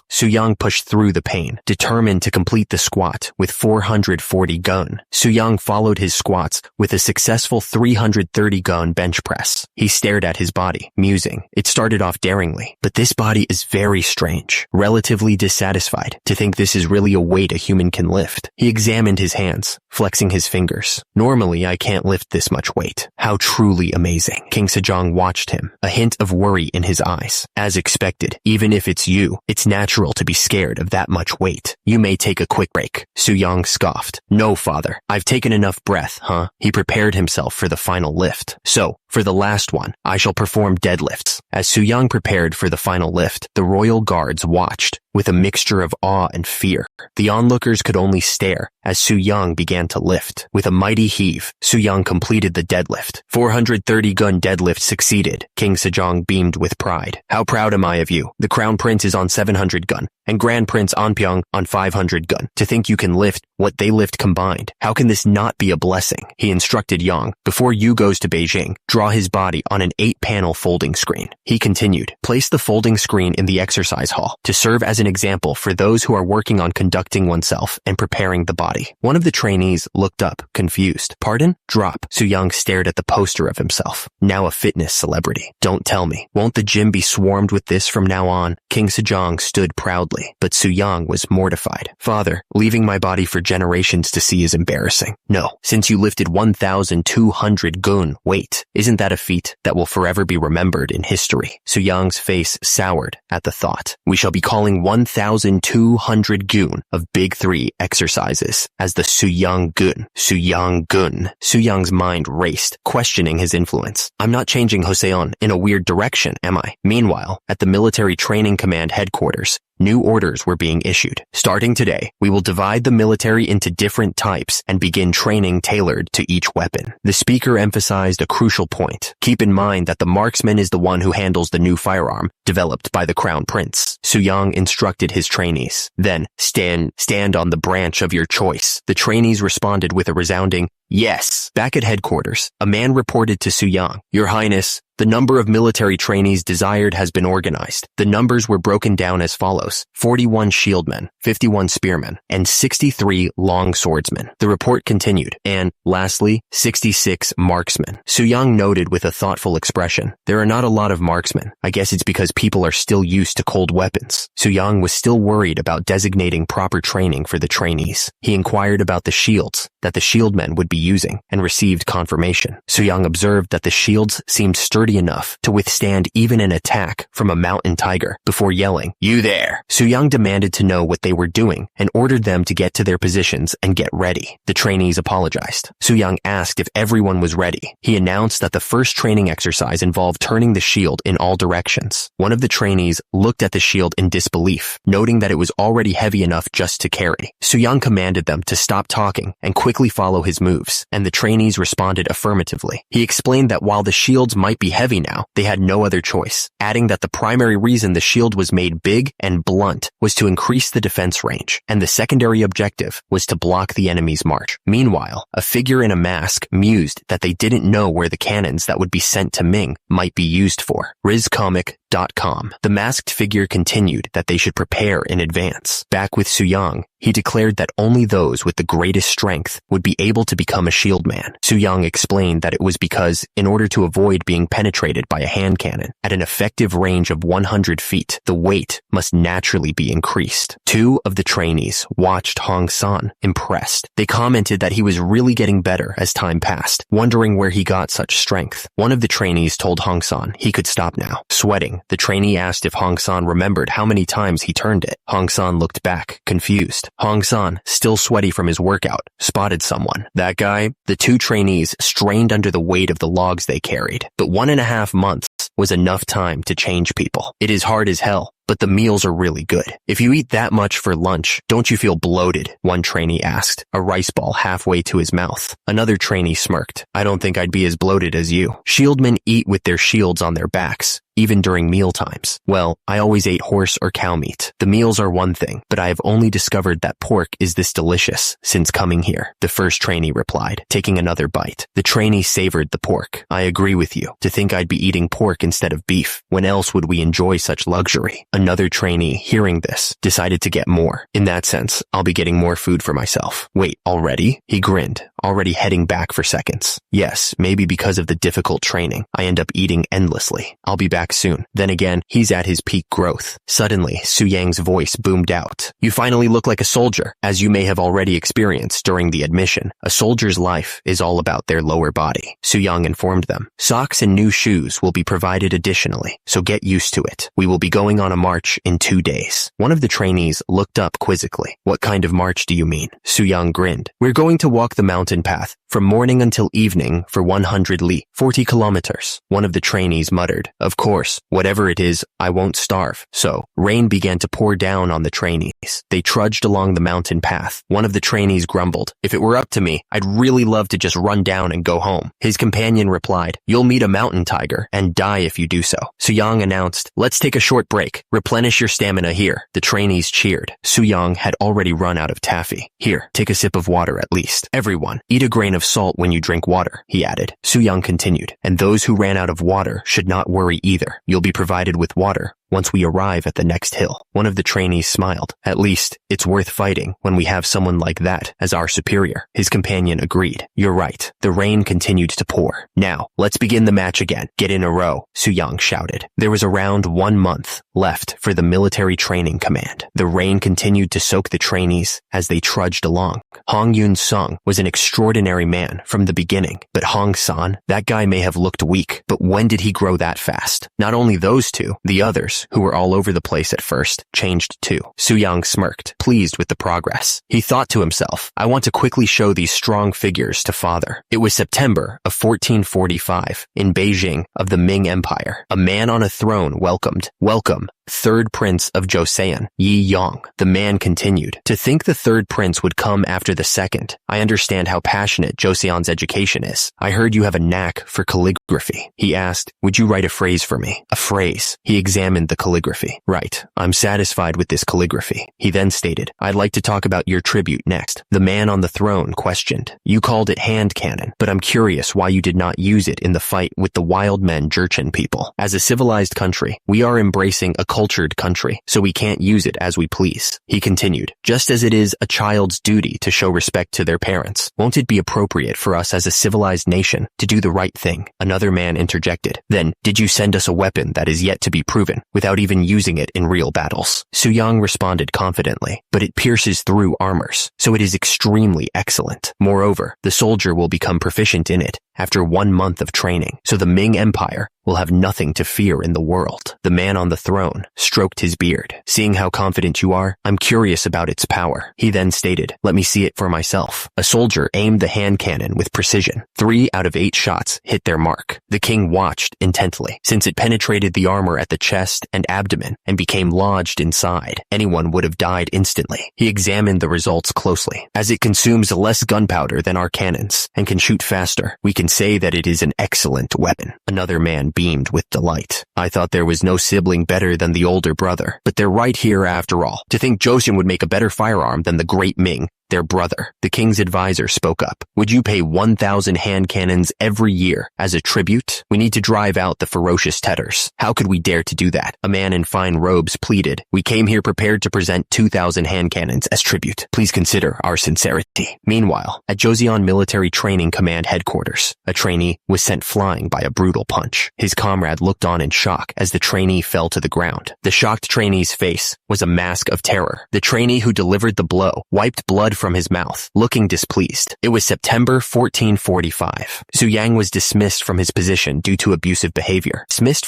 Suyang pushed through the pain, determined to complete the squat with 440 gon. Suyang followed his squats with a successful 330 gon bench press. He stared at his body, musing. It started off daringly, but this body is very strange, relatively dissatisfied to think this is really a weight a human can lift. He examined his hands, flexing his fingers. Normally, I can't lift this much weight. How truly amazing. King Sejong watched him, a hint of worry in his eyes. As expected, even if it's you, it's natural to be scared of that much weight. You may take a quick break. Suyang scoffed. No, father. I've taken enough breath, huh? He prepared himself for the final lift. So, for the last one, I shall perform deadlifts. As Suyang prepared for the final lift, the royal guards watched with a mixture of awe and fear. The onlookers could only stare as Suyang began to lift. With a mighty heave, Suyang completed the deadlift. 430 gun deadlift succeeded. King Sejong beamed with pride. How proud am I of you. The Crown Prince is on 700 gun, and Grand Prince Anpyeong on 500 gun. To think you can lift what they lift combined. How can this not be a blessing? He instructed Yang, before Yu goes to Beijing, draw his body on an 8-panel folding screen. He continued, place the folding screen in the exercise hall to serve as an example for those who are working on conducting oneself and preparing the body. One of the trainees looked up, confused. Pardon? Drop. Suyang stared at the poster of himself, now a fitness celebrity. Don't tell me. Won't the gym be swarmed with this from now on? King Sejong stood proudly, but Suyang was mortified. Father, leaving my body for generations to see is embarrassing. No, since you lifted 1,200 gun weight, isn't that a feat that will forever be remembered in history? Suyang's face soured at the thought. We shall be calling 1,200 gun of Big 3 exercises as the Suyang Gun. Suyang Gun. Suyang's mind raced, questioning his influence. I'm not changing Joseon in a weird direction, am I? Meanwhile, at the military training command headquarters, new orders were being issued. Starting today, we will divide the military into different types and begin training tailored to each weapon. The speaker emphasized a crucial point. Keep in mind that the marksman is the one who handles the new firearm developed by the Crown Prince. Suyang instructed his trainees. Then, stand on the branch of your choice. The trainees responded with a resounding yes. Back at headquarters, a man reported to Suyang, Your Highness, the The number of military trainees desired has been organized. The numbers were broken down as follows: 41 shieldmen, 51 spearmen, and 63 long swordsmen. The report continued. And, lastly, 66 marksmen. Soo-young noted with a thoughtful expression, "There are not a lot of marksmen. I guess it's because people are still used to cold weapons." Soo-young was still worried about designating proper training for the trainees. He inquired about the shields that the shieldmen would be using and received confirmation. Soo-young observed that the shields seemed sturdy enough to withstand even an attack from a mountain tiger. Before yelling, "You there!" Soo-young demanded to know what they were doing and ordered them to get to their positions and get ready. The trainees apologized. Soo-young asked if everyone was ready. He announced that the first training exercise involved turning the shield in all directions. One of the trainees looked at the shield in disbelief, noting that it was already heavy enough just to carry. Soo-young commanded them to stop talking and quickly follow his moves, and the trainees responded affirmatively. He explained that while the shields might be heavy now, they had no other choice, adding that the primary reason the shield was made big and blunt was to increase the defense range, and the secondary objective was to block the enemy's march. Meanwhile, a figure in a mask mused that they didn't know where the cannons that would be sent to Ming might be used for. RizComic.com. The masked figure continued that they should prepare in advance. Back with Soo-young, he declared that only those with the greatest strength would be able to become a shield man. Soo-young explained that it was because, in order to avoid being penetrated by a hand cannon at an effective range of 100 feet, the weight must naturally be increased. Two of the trainees watched Hong San, impressed. They commented that he was really getting better as time passed, wondering where he got such strength. One of the trainees told Hong San he could stop now. Sweating, the trainee asked if Hong San remembered how many times he turned it. Hong San looked back, confused. Hong San, still sweaty from his workout, spotted someone. That guy? The two trainees strained under the weight of the logs they carried. But 1.5 months was enough time to change people. It is hard as hell, but the meals are really good. If you eat that much for lunch, don't you feel bloated? One trainee asked, a rice ball halfway to his mouth. Another trainee smirked. I don't think I'd be as bloated as you. Shieldmen eat with their shields on their backs, even during meal times. Well, I always ate horse or cow meat. The meals are one thing, but I have only discovered that pork is this delicious since coming here. The first trainee replied, taking another bite. The trainee savored the pork. I agree with you. To think I'd be eating pork instead of beef. When else would we enjoy such luxury? Another trainee, hearing this, decided to get more. In that sense, I'll be getting more food for myself. Wait, already? He grinned, already heading back for seconds. Yes, maybe because of the difficult training, I end up eating endlessly. I'll be back soon. Then again, he's at his peak growth. Suddenly, Soo-young's voice boomed out. You finally look like a soldier. As you may have already experienced during the admission, a soldier's life is all about their lower body. Soo-young informed them. Socks and new shoes will be provided additionally, so get used to it. We will be going on a march in 2 days. One of the trainees looked up quizzically. What kind of march do you mean? Soo-young grinned. We're going to walk the mountain path from morning until evening for 100 li, 40 kilometers. One of the trainees muttered. Of course, whatever it is, I won't starve. So, rain began to pour down on the trainees. They trudged along the mountain path. One of the trainees grumbled. If it were up to me, I'd really love to just run down and go home. His companion replied, You'll meet a mountain tiger and die if you do so. Soo-young announced, Let's take a short break. Replenish your stamina here. The trainees cheered. Soo-young had already run out of taffy. Here, take a sip of water at least. Everyone, eat a grain of salt when you drink water, he added. Soo-young continued, and those who ran out of water should not worry either. You'll be provided with water once we arrive at the next hill. One of the trainees smiled. At least, it's worth fighting when we have someone like that as our superior. His companion agreed. You're right. The rain continued to pour. Now, let's begin the match again. Get in a row, Soo-young shouted. There was around 1 month left for the military training command. The rain continued to soak the trainees as they trudged along. Hong Yun-sung was an extraordinary man from the beginning, but Hong San, that guy may have looked weak, but when did he grow that fast? Not only those two, the others, who were all over the place at first, changed too. Soo-young smirked, pleased with the progress. He thought to himself, I want to quickly show these strong figures to father. It was September of 1445 in Beijing of the Ming Empire. A man on a throne welcomed, Welcome, third prince of Joseon, Yi Yong. The man continued, To think the third prince would come after the second. I understand how passionate Joseon's education is. I heard you have a knack for calligraphy. He asked, Would you write a phrase for me? A phrase. He examined the the calligraphy. Right, I'm satisfied with this calligraphy. He then stated, I'd like to talk about your tribute next. The man on the throne questioned, you called it hand cannon, but I'm curious why you did not use it in the fight with the wild men Jurchen people. As a civilized country, we are embracing a cultured country, so we can't use it as we please. He continued, just as it is a child's duty to show respect to their parents, won't it be appropriate for us as a civilized nation to do the right thing? Another man interjected, then, did you send us a weapon that is yet to be proven, without even using it in real battles? Suyang responded confidently, but it pierces through armors, so it is extremely excellent. Moreover, the soldier will become proficient in it after 1 month of training, so the Ming Empire will have nothing to fear in the world. The man on the throne stroked his beard. Seeing how confident you are, I'm curious about its power. He then stated, let me see it for myself. A soldier aimed the hand cannon with precision. 3 out of 8 shots hit their mark. The king watched intently, since it penetrated the armor at the chest and abdomen and became lodged inside. Anyone would have died instantly. He examined the results closely. As it consumes less gunpowder than our cannons and can shoot faster, we can say that it is an excellent weapon. Another man beamed with delight. I thought there was no sibling better than the older brother, but they're right here after all. To think Joseon would make a better firearm than the great Ming, their brother. The king's advisor spoke up. Would you pay 1,000 hand cannons every year as a tribute? We need to drive out the ferocious Tetters. How could we dare to do that? A man in fine robes pleaded. We came here prepared to present 2,000 hand cannons as tribute. Please consider our sincerity. Meanwhile, at Joseon Military Training Command headquarters, a trainee was sent flying by a brutal punch. His comrade looked on in shock as the trainee fell to the ground. The shocked trainee's face was a mask of terror. The trainee who delivered the blow wiped blood from his mouth, looking displeased. It was September 1445. Suyang was dismissed from his position due to abusive behavior. Suyang's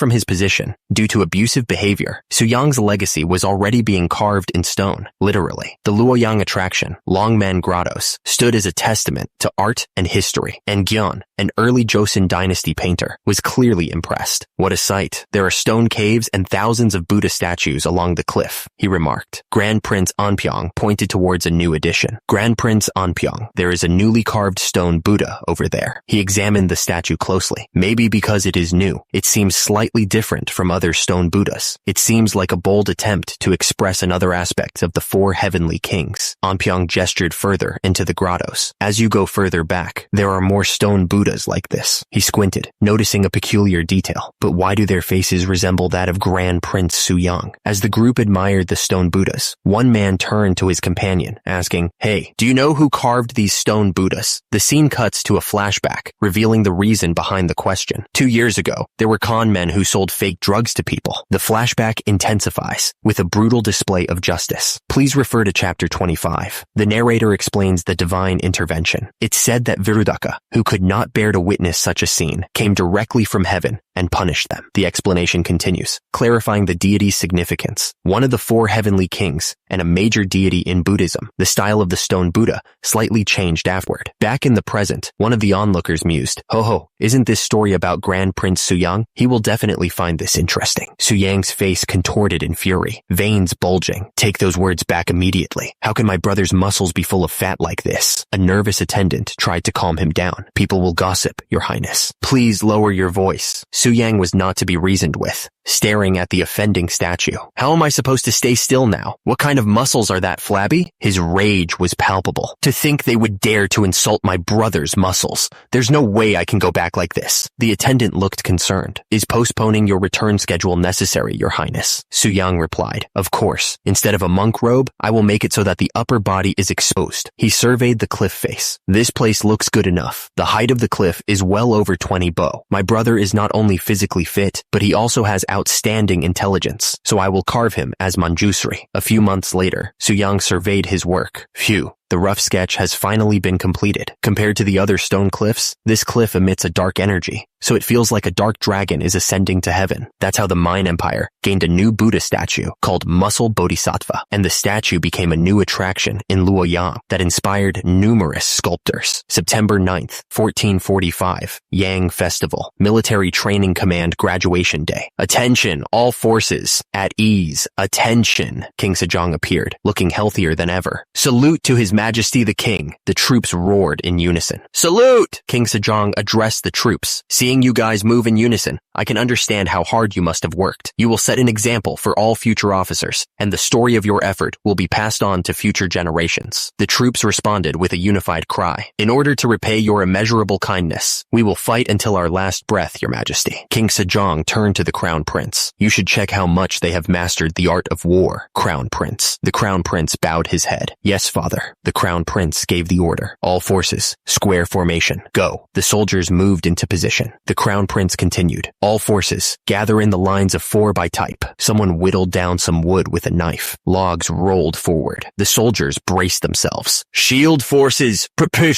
legacy was already being carved in stone, literally. The Luoyang attraction, Longmen Grottos, stood as a testament to art and history, and Gyeon, an early Joseon dynasty painter, was clearly impressed. What a sight. There are stone caves and thousands of Buddha statues along the cliff, he remarked. Grand Prince Anpyeong pointed towards a new addition. Grand Prince Anpyeong, there is a newly carved stone Buddha over there. He examined the statue closely. Maybe because it is new, it seems slightly different from other stone Buddhas. It seems like a bold attempt to express another aspect of the 4 heavenly kings. Anpyeong gestured further into the grottos. As you go further back, there are more stone Buddhas like this. He squinted, noticing a peculiar detail. But why do their faces resemble that of Grand Prince Suyang? As the group admired the stone Buddhas, one man turned to his companion, asking, Hey, do you know who carved these stone Buddhas? The scene cuts to a flashback, revealing the reason behind the question. 2 years ago, there were con men who sold fake drugs to people. The flashback intensifies with a brutal display of justice. Please refer to chapter 25. The narrator explains the divine intervention. It's said that Virudaka, who could not bear to witness such a scene, came directly from heaven and punished them. The explanation continues, clarifying the deity's significance. One of the 4 heavenly kings and a major deity in Buddhism, the style of the stone Buddha slightly changed afterward. Back in the present, one of the onlookers mused, Ho, isn't this story about Grand Prince Suyang? He will definitely find this interesting. Suyang's face contorted in fury, veins bulging. Take those words back immediately. How can my brother's muscles be full of fat like this? A nervous attendant tried to calm him down. People will gossip, Your Highness. Please lower your voice. Suyang was not to be reasoned with, staring at the offending statue. How am I supposed to stay still now? What kind of muscles are that, Flabby? His rage was palpable. To think they would dare to insult my brother's muscles. There's no way I can go back like this. The attendant looked concerned. Is postponing your return schedule necessary, Your Highness? Suyang replied, Of course. Instead of a monk robe, I will make it so that the upper body is exposed. He surveyed the cliff face. This place looks good enough. The height of the cliff is well over 20 bo. My brother is not only physically fit, but he also has outstanding intelligence, so I will carve him as Manjusri. A few months later, Suyang surveyed his work. Phew. The rough sketch has finally been completed. Compared to the other stone cliffs, this cliff emits a dark energy, so it feels like a dark dragon is ascending to heaven. That's how the Mine Empire gained a new Buddha statue called Muscle Bodhisattva, and the statue became a new attraction in Luoyang that inspired numerous sculptors. September 9th, 1445, Yang Festival, Military Training Command Graduation Day. Attention, all forces, at ease, attention. King Sejong appeared, looking healthier than ever. Salute to His Majesty the King. The troops roared in unison. Salute! King Sejong addressed the troops. Seeing Seeing you guys move in unison, I can understand how hard you must have worked. You will set an example for all future officers, and the story of your effort will be passed on to future generations. The troops responded with a unified cry. In order to repay your immeasurable kindness, we will fight until our last breath, Your Majesty. King Sejong turned to the Crown Prince. You should check how much they have mastered the art of war, Crown Prince. The Crown Prince bowed his head. Yes, father. The Crown Prince gave the order. All forces, square formation, go. The soldiers moved into position. The Crown Prince continued. All forces, gather in the lines of 4 by type. Someone whittled down some wood with a knife. Logs rolled forward. The soldiers braced themselves. Shield forces, prepare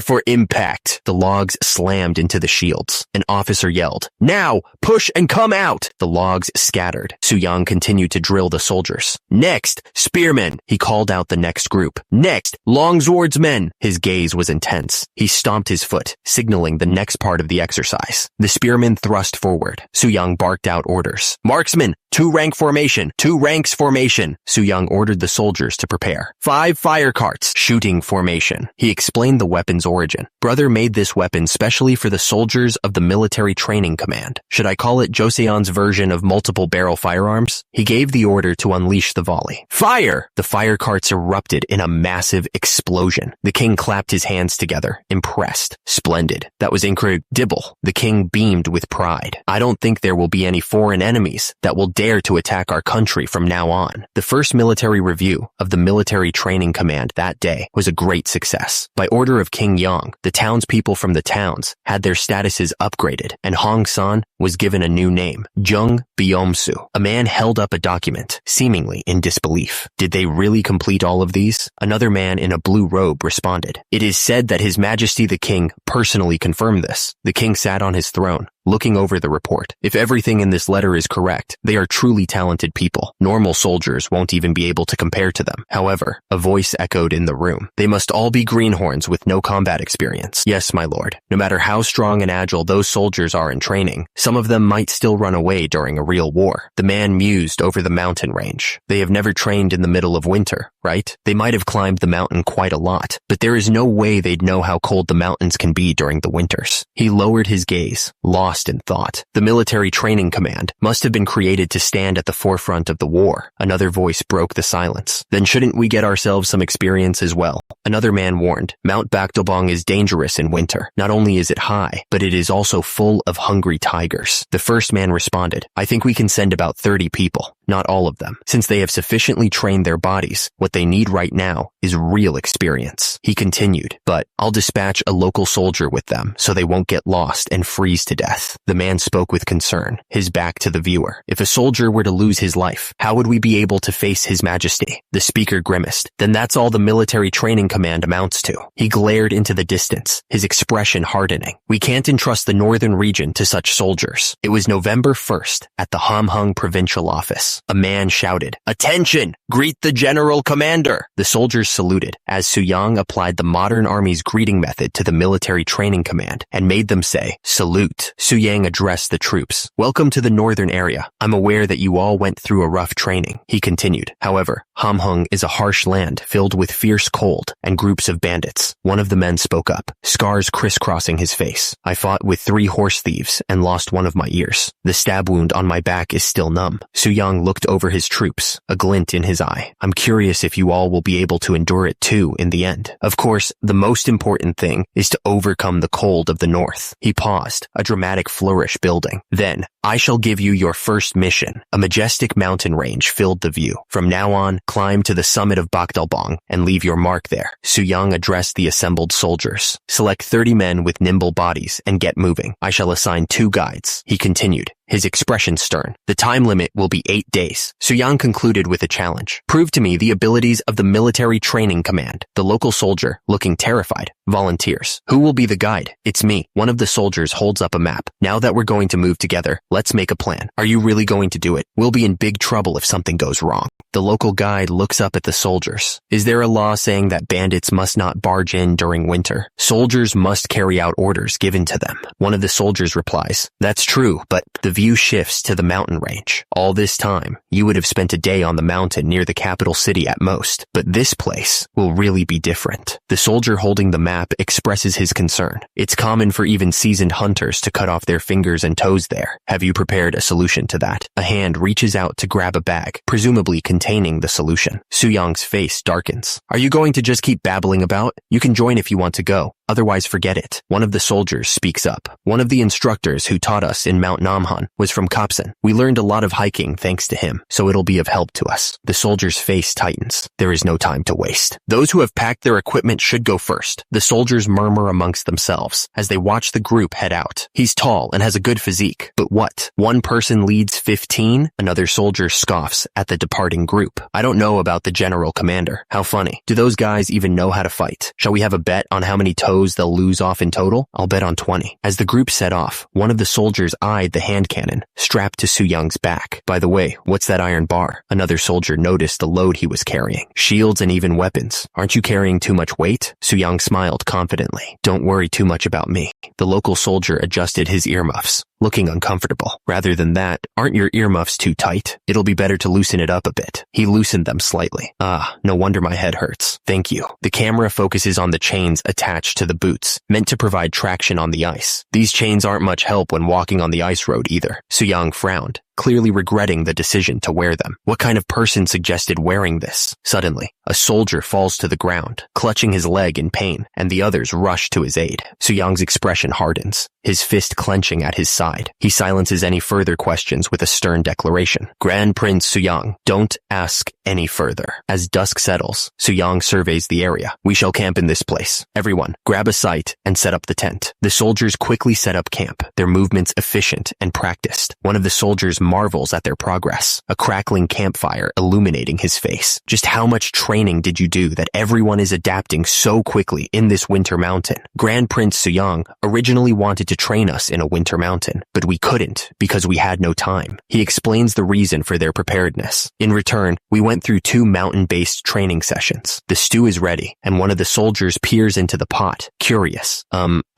for impact. The logs slammed into the shields. An officer yelled, now, push and come out. The logs scattered. Suyang continued to drill the soldiers. Next, spearmen. He called out the next group. Next, longswordsmen. His gaze was intense. He stomped his foot, signaling the next part of the exercise. The spearmen thrust forward. Suyang barked out orders. Marksmen, 2-rank formation, 2 ranks formation. Suyang ordered the soldiers to prepare. 5 fire carts, shooting formation. He explained the weapon's origin. Brother made this weapon specially for the soldiers of the military training command. Should I call it Joseon's version of multiple barrel firearms? He gave the order to unleash the volley. Fire! The fire carts erupted in a massive explosion. The king clapped his hands together, impressed. Splendid. That was incredible. The king beamed with pride. I don't think there will be any foreign enemies that will dare to attack our country from now on. The first military review of the military training command that day was a great success. By order of King Yong, the townspeople from the towns had their statuses upgraded, and Hong San was given a new name, Jung Byomsu. A man held up a document, seemingly in disbelief. Did they really complete all of these? Another man in a blue robe responded. It is said that His Majesty the King personally confirmed this. The king sat on his throne, looking over the report. If everything in this letter is correct, they are truly talented people. Normal soldiers won't even be able to compare to them. However, a voice echoed in the room. They must all be greenhorns with no combat experience. Yes, my lord. No matter how strong and agile those soldiers are in training, some of them might still run away during a real war. The man mused over the mountain range. They have never trained in the middle of winter, right? They might have climbed the mountain quite a lot, but there is no way they'd know how cold the mountains can be during the winters. He lowered his gaze, lost in thought. The military training command must have been created to stand at the forefront of the war. Another voice broke the silence. Then shouldn't we get ourselves some experience as well? Another man warned. Mount Bakdobong is dangerous in winter. Not only is it high, but it is also full of hungry tigers. The first man responded, I think we can send about 30 people. Not all of them. Since they have sufficiently trained their bodies, what they need right now is real experience. He continued, but I'll dispatch a local soldier with them so they won't get lost and freeze to death. The man spoke with concern, his back to the viewer. If a soldier were to lose his life, how would we be able to face His Majesty? The speaker grimaced. Then that's all the military training command amounts to. He glared into the distance, his expression hardening. We can't entrust the northern region to such soldiers. It was November 1st at the Hamhung provincial office. A man shouted, Attention! Greet the general commander! The soldiers saluted as Suyang applied the modern army's greeting method to the military training command and made them say, Salute. Suyang addressed the troops. Welcome to the northern area. I'm aware that you all went through a rough training. He continued. However, Hamhung is a harsh land filled with fierce cold and groups of bandits. One of the men spoke up, scars crisscrossing his face. I fought with 3 horse thieves and lost one of my ears. The stab wound on my back is still numb. Suyang looked over his troops, a glint in his eye. I'm curious if you all will be able to endure it too in the end. Of course, the most important thing is to overcome the cold of the north. He paused, a dramatic flourish building. Then, I shall give you your first mission. A majestic mountain range filled the view. From now on, climb to the summit of Bakdalbong and leave your mark there. Suyang addressed the assembled soldiers. Select 30 men with nimble bodies and get moving. I shall assign 2 guides. He continued, his expression stern. The time limit will be 8 days. Suyang concluded with a challenge. Prove to me the abilities of the military training command. The local soldier, looking terrified, volunteers. Who will be the guide? It's me. One of the soldiers holds up a map. Now that we're going to move together, let's make a plan. Are you really going to do it? We'll be in big trouble if something goes wrong. The local guide looks up at the soldiers. Is there a law saying that bandits must not barge in during winter? Soldiers must carry out orders given to them. One of the soldiers replies, That's true, but the view shifts to the mountain range. All this time, you would have spent a day on the mountain near the capital city at most, but this place will really be different. The soldier holding the map expresses his concern. It's common for even seasoned hunters to cut off their fingers and toes there. Have you prepared a solution to that? A hand reaches out to grab a bag, presumably containing the solution. Soo-young's face darkens. Are you going to just keep babbling about? You can join if you want to go. Otherwise, forget it. One of the soldiers speaks up. One of the instructors who taught us in Mount Namhan was from Kapsan. We learned a lot of hiking thanks to him, so it'll be of help to us. The soldier's face tightens. There is no time to waste. Those who have packed their equipment should go first. The soldiers murmur amongst themselves as they watch the group head out. He's tall and has a good physique. But what? One person leads 15? Another soldier scoffs at the departing group. I don't know about the general commander. How funny. Do those guys even know how to fight? Shall we have a bet on how many toes they'll lose off in total? I'll bet on 20. As the group set off, one of the soldiers eyed the hand cannon strapped to Soo-young's back. By the way, what's that iron bar? Another soldier noticed the load he was carrying. Shields and even weapons. Aren't you carrying too much weight? Soo-young smiled confidently. Don't worry too much about me. The local soldier adjusted his earmuffs, looking uncomfortable. Rather than that, aren't your earmuffs too tight? It'll be better to loosen it up a bit. He loosened them slightly. No wonder my head hurts. Thank you. The camera focuses on the chains attached to the boots, meant to provide traction on the ice. These chains aren't much help when walking on the ice road either. Soo-young frowned, clearly regretting the decision to wear them. What kind of person suggested wearing this? Suddenly, a soldier falls to the ground, clutching his leg in pain, and the others rush to his aid. Soo-young's expression hardens, his fist clenching at his side. He silences any further questions with a stern declaration. Grand Prince Soo-young, don't ask any further. As dusk settles, Soo-young surveys the area. We shall camp in this place. Everyone, grab a site and set up the tent. The soldiers quickly set up camp, their movements efficient and practiced. One of the soldiers marvels at their progress, a crackling campfire illuminating his face. Just how much training did you do that everyone is adapting so quickly in this winter mountain? Grand Prince Soo-young originally wanted to train us in a winter mountain, but we couldn't because we had no time. He explains the reason for their preparedness. In return, we went through 2 mountain-based training sessions. The stew is ready, and one of the soldiers peers into the pot, curious.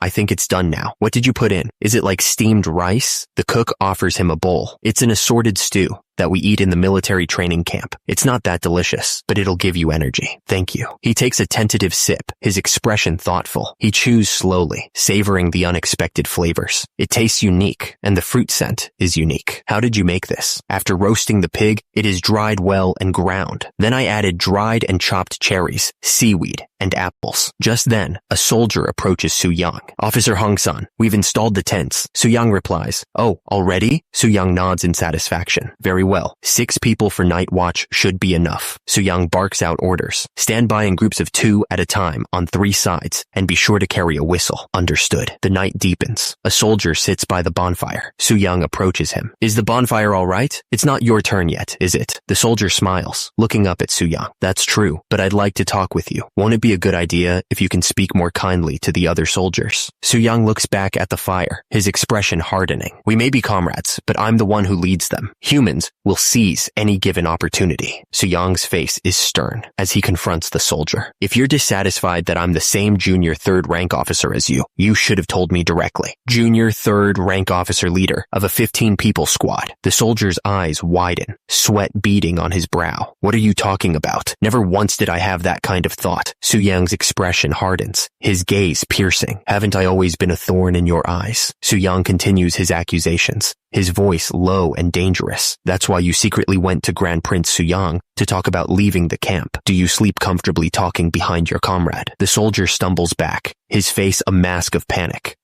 I think it's done now. What did you put in? Is it like steamed rice? The cook offers him a bowl. It's an assorted stew that we eat in the military training camp. It's not that delicious, but it'll give you energy. Thank you. He takes a tentative sip, his expression thoughtful. He chews slowly, savoring the unexpected flavors. It tastes unique, and the fruit scent is unique. How did you make this? After roasting the pig, it is dried well and ground. Then I added dried and chopped cherries, seaweed, and apples. Just then, a soldier approaches Soo-young. Officer Hong-san, we've installed the tents. Soo-young replies, Oh, already? Soo-young nods in satisfaction. Very well. 6 people for night watch should be enough. Soo-young barks out orders. Stand by in groups of 2 at a time on 3 sides, and be sure to carry a whistle. Understood. The night deepens. A soldier sits by the bonfire. Soo-young approaches him. Is the bonfire all right? It's not your turn yet, is it? The soldier smiles, looking up at Soo-young. That's true, but I'd like to talk with you. Won't it be a good idea if you can speak more kindly to the other soldiers? Soo-young looks back at the fire, his expression hardening. We may be comrades, but I'm the one who leads them. Humans will seize any given opportunity. Soo-young's face is stern as he confronts the soldier. If you're dissatisfied that I'm the same junior 3rd rank officer as you, you should have told me directly. Junior 3rd rank officer leader of a 15-people squad. The soldier's eyes widen, sweat beading on his brow. What are you talking about? Never once did I have that kind of thought. Soo-young's expression hardens, his gaze piercing. Haven't I always been a thorn in your eyes? Soo-young continues his accusations, his voice low and dangerous. That's why you secretly went to Grand Prince Soo-young to talk about leaving the camp. Do you sleep comfortably talking behind your comrade? The soldier stumbles back, his face a mask of panic.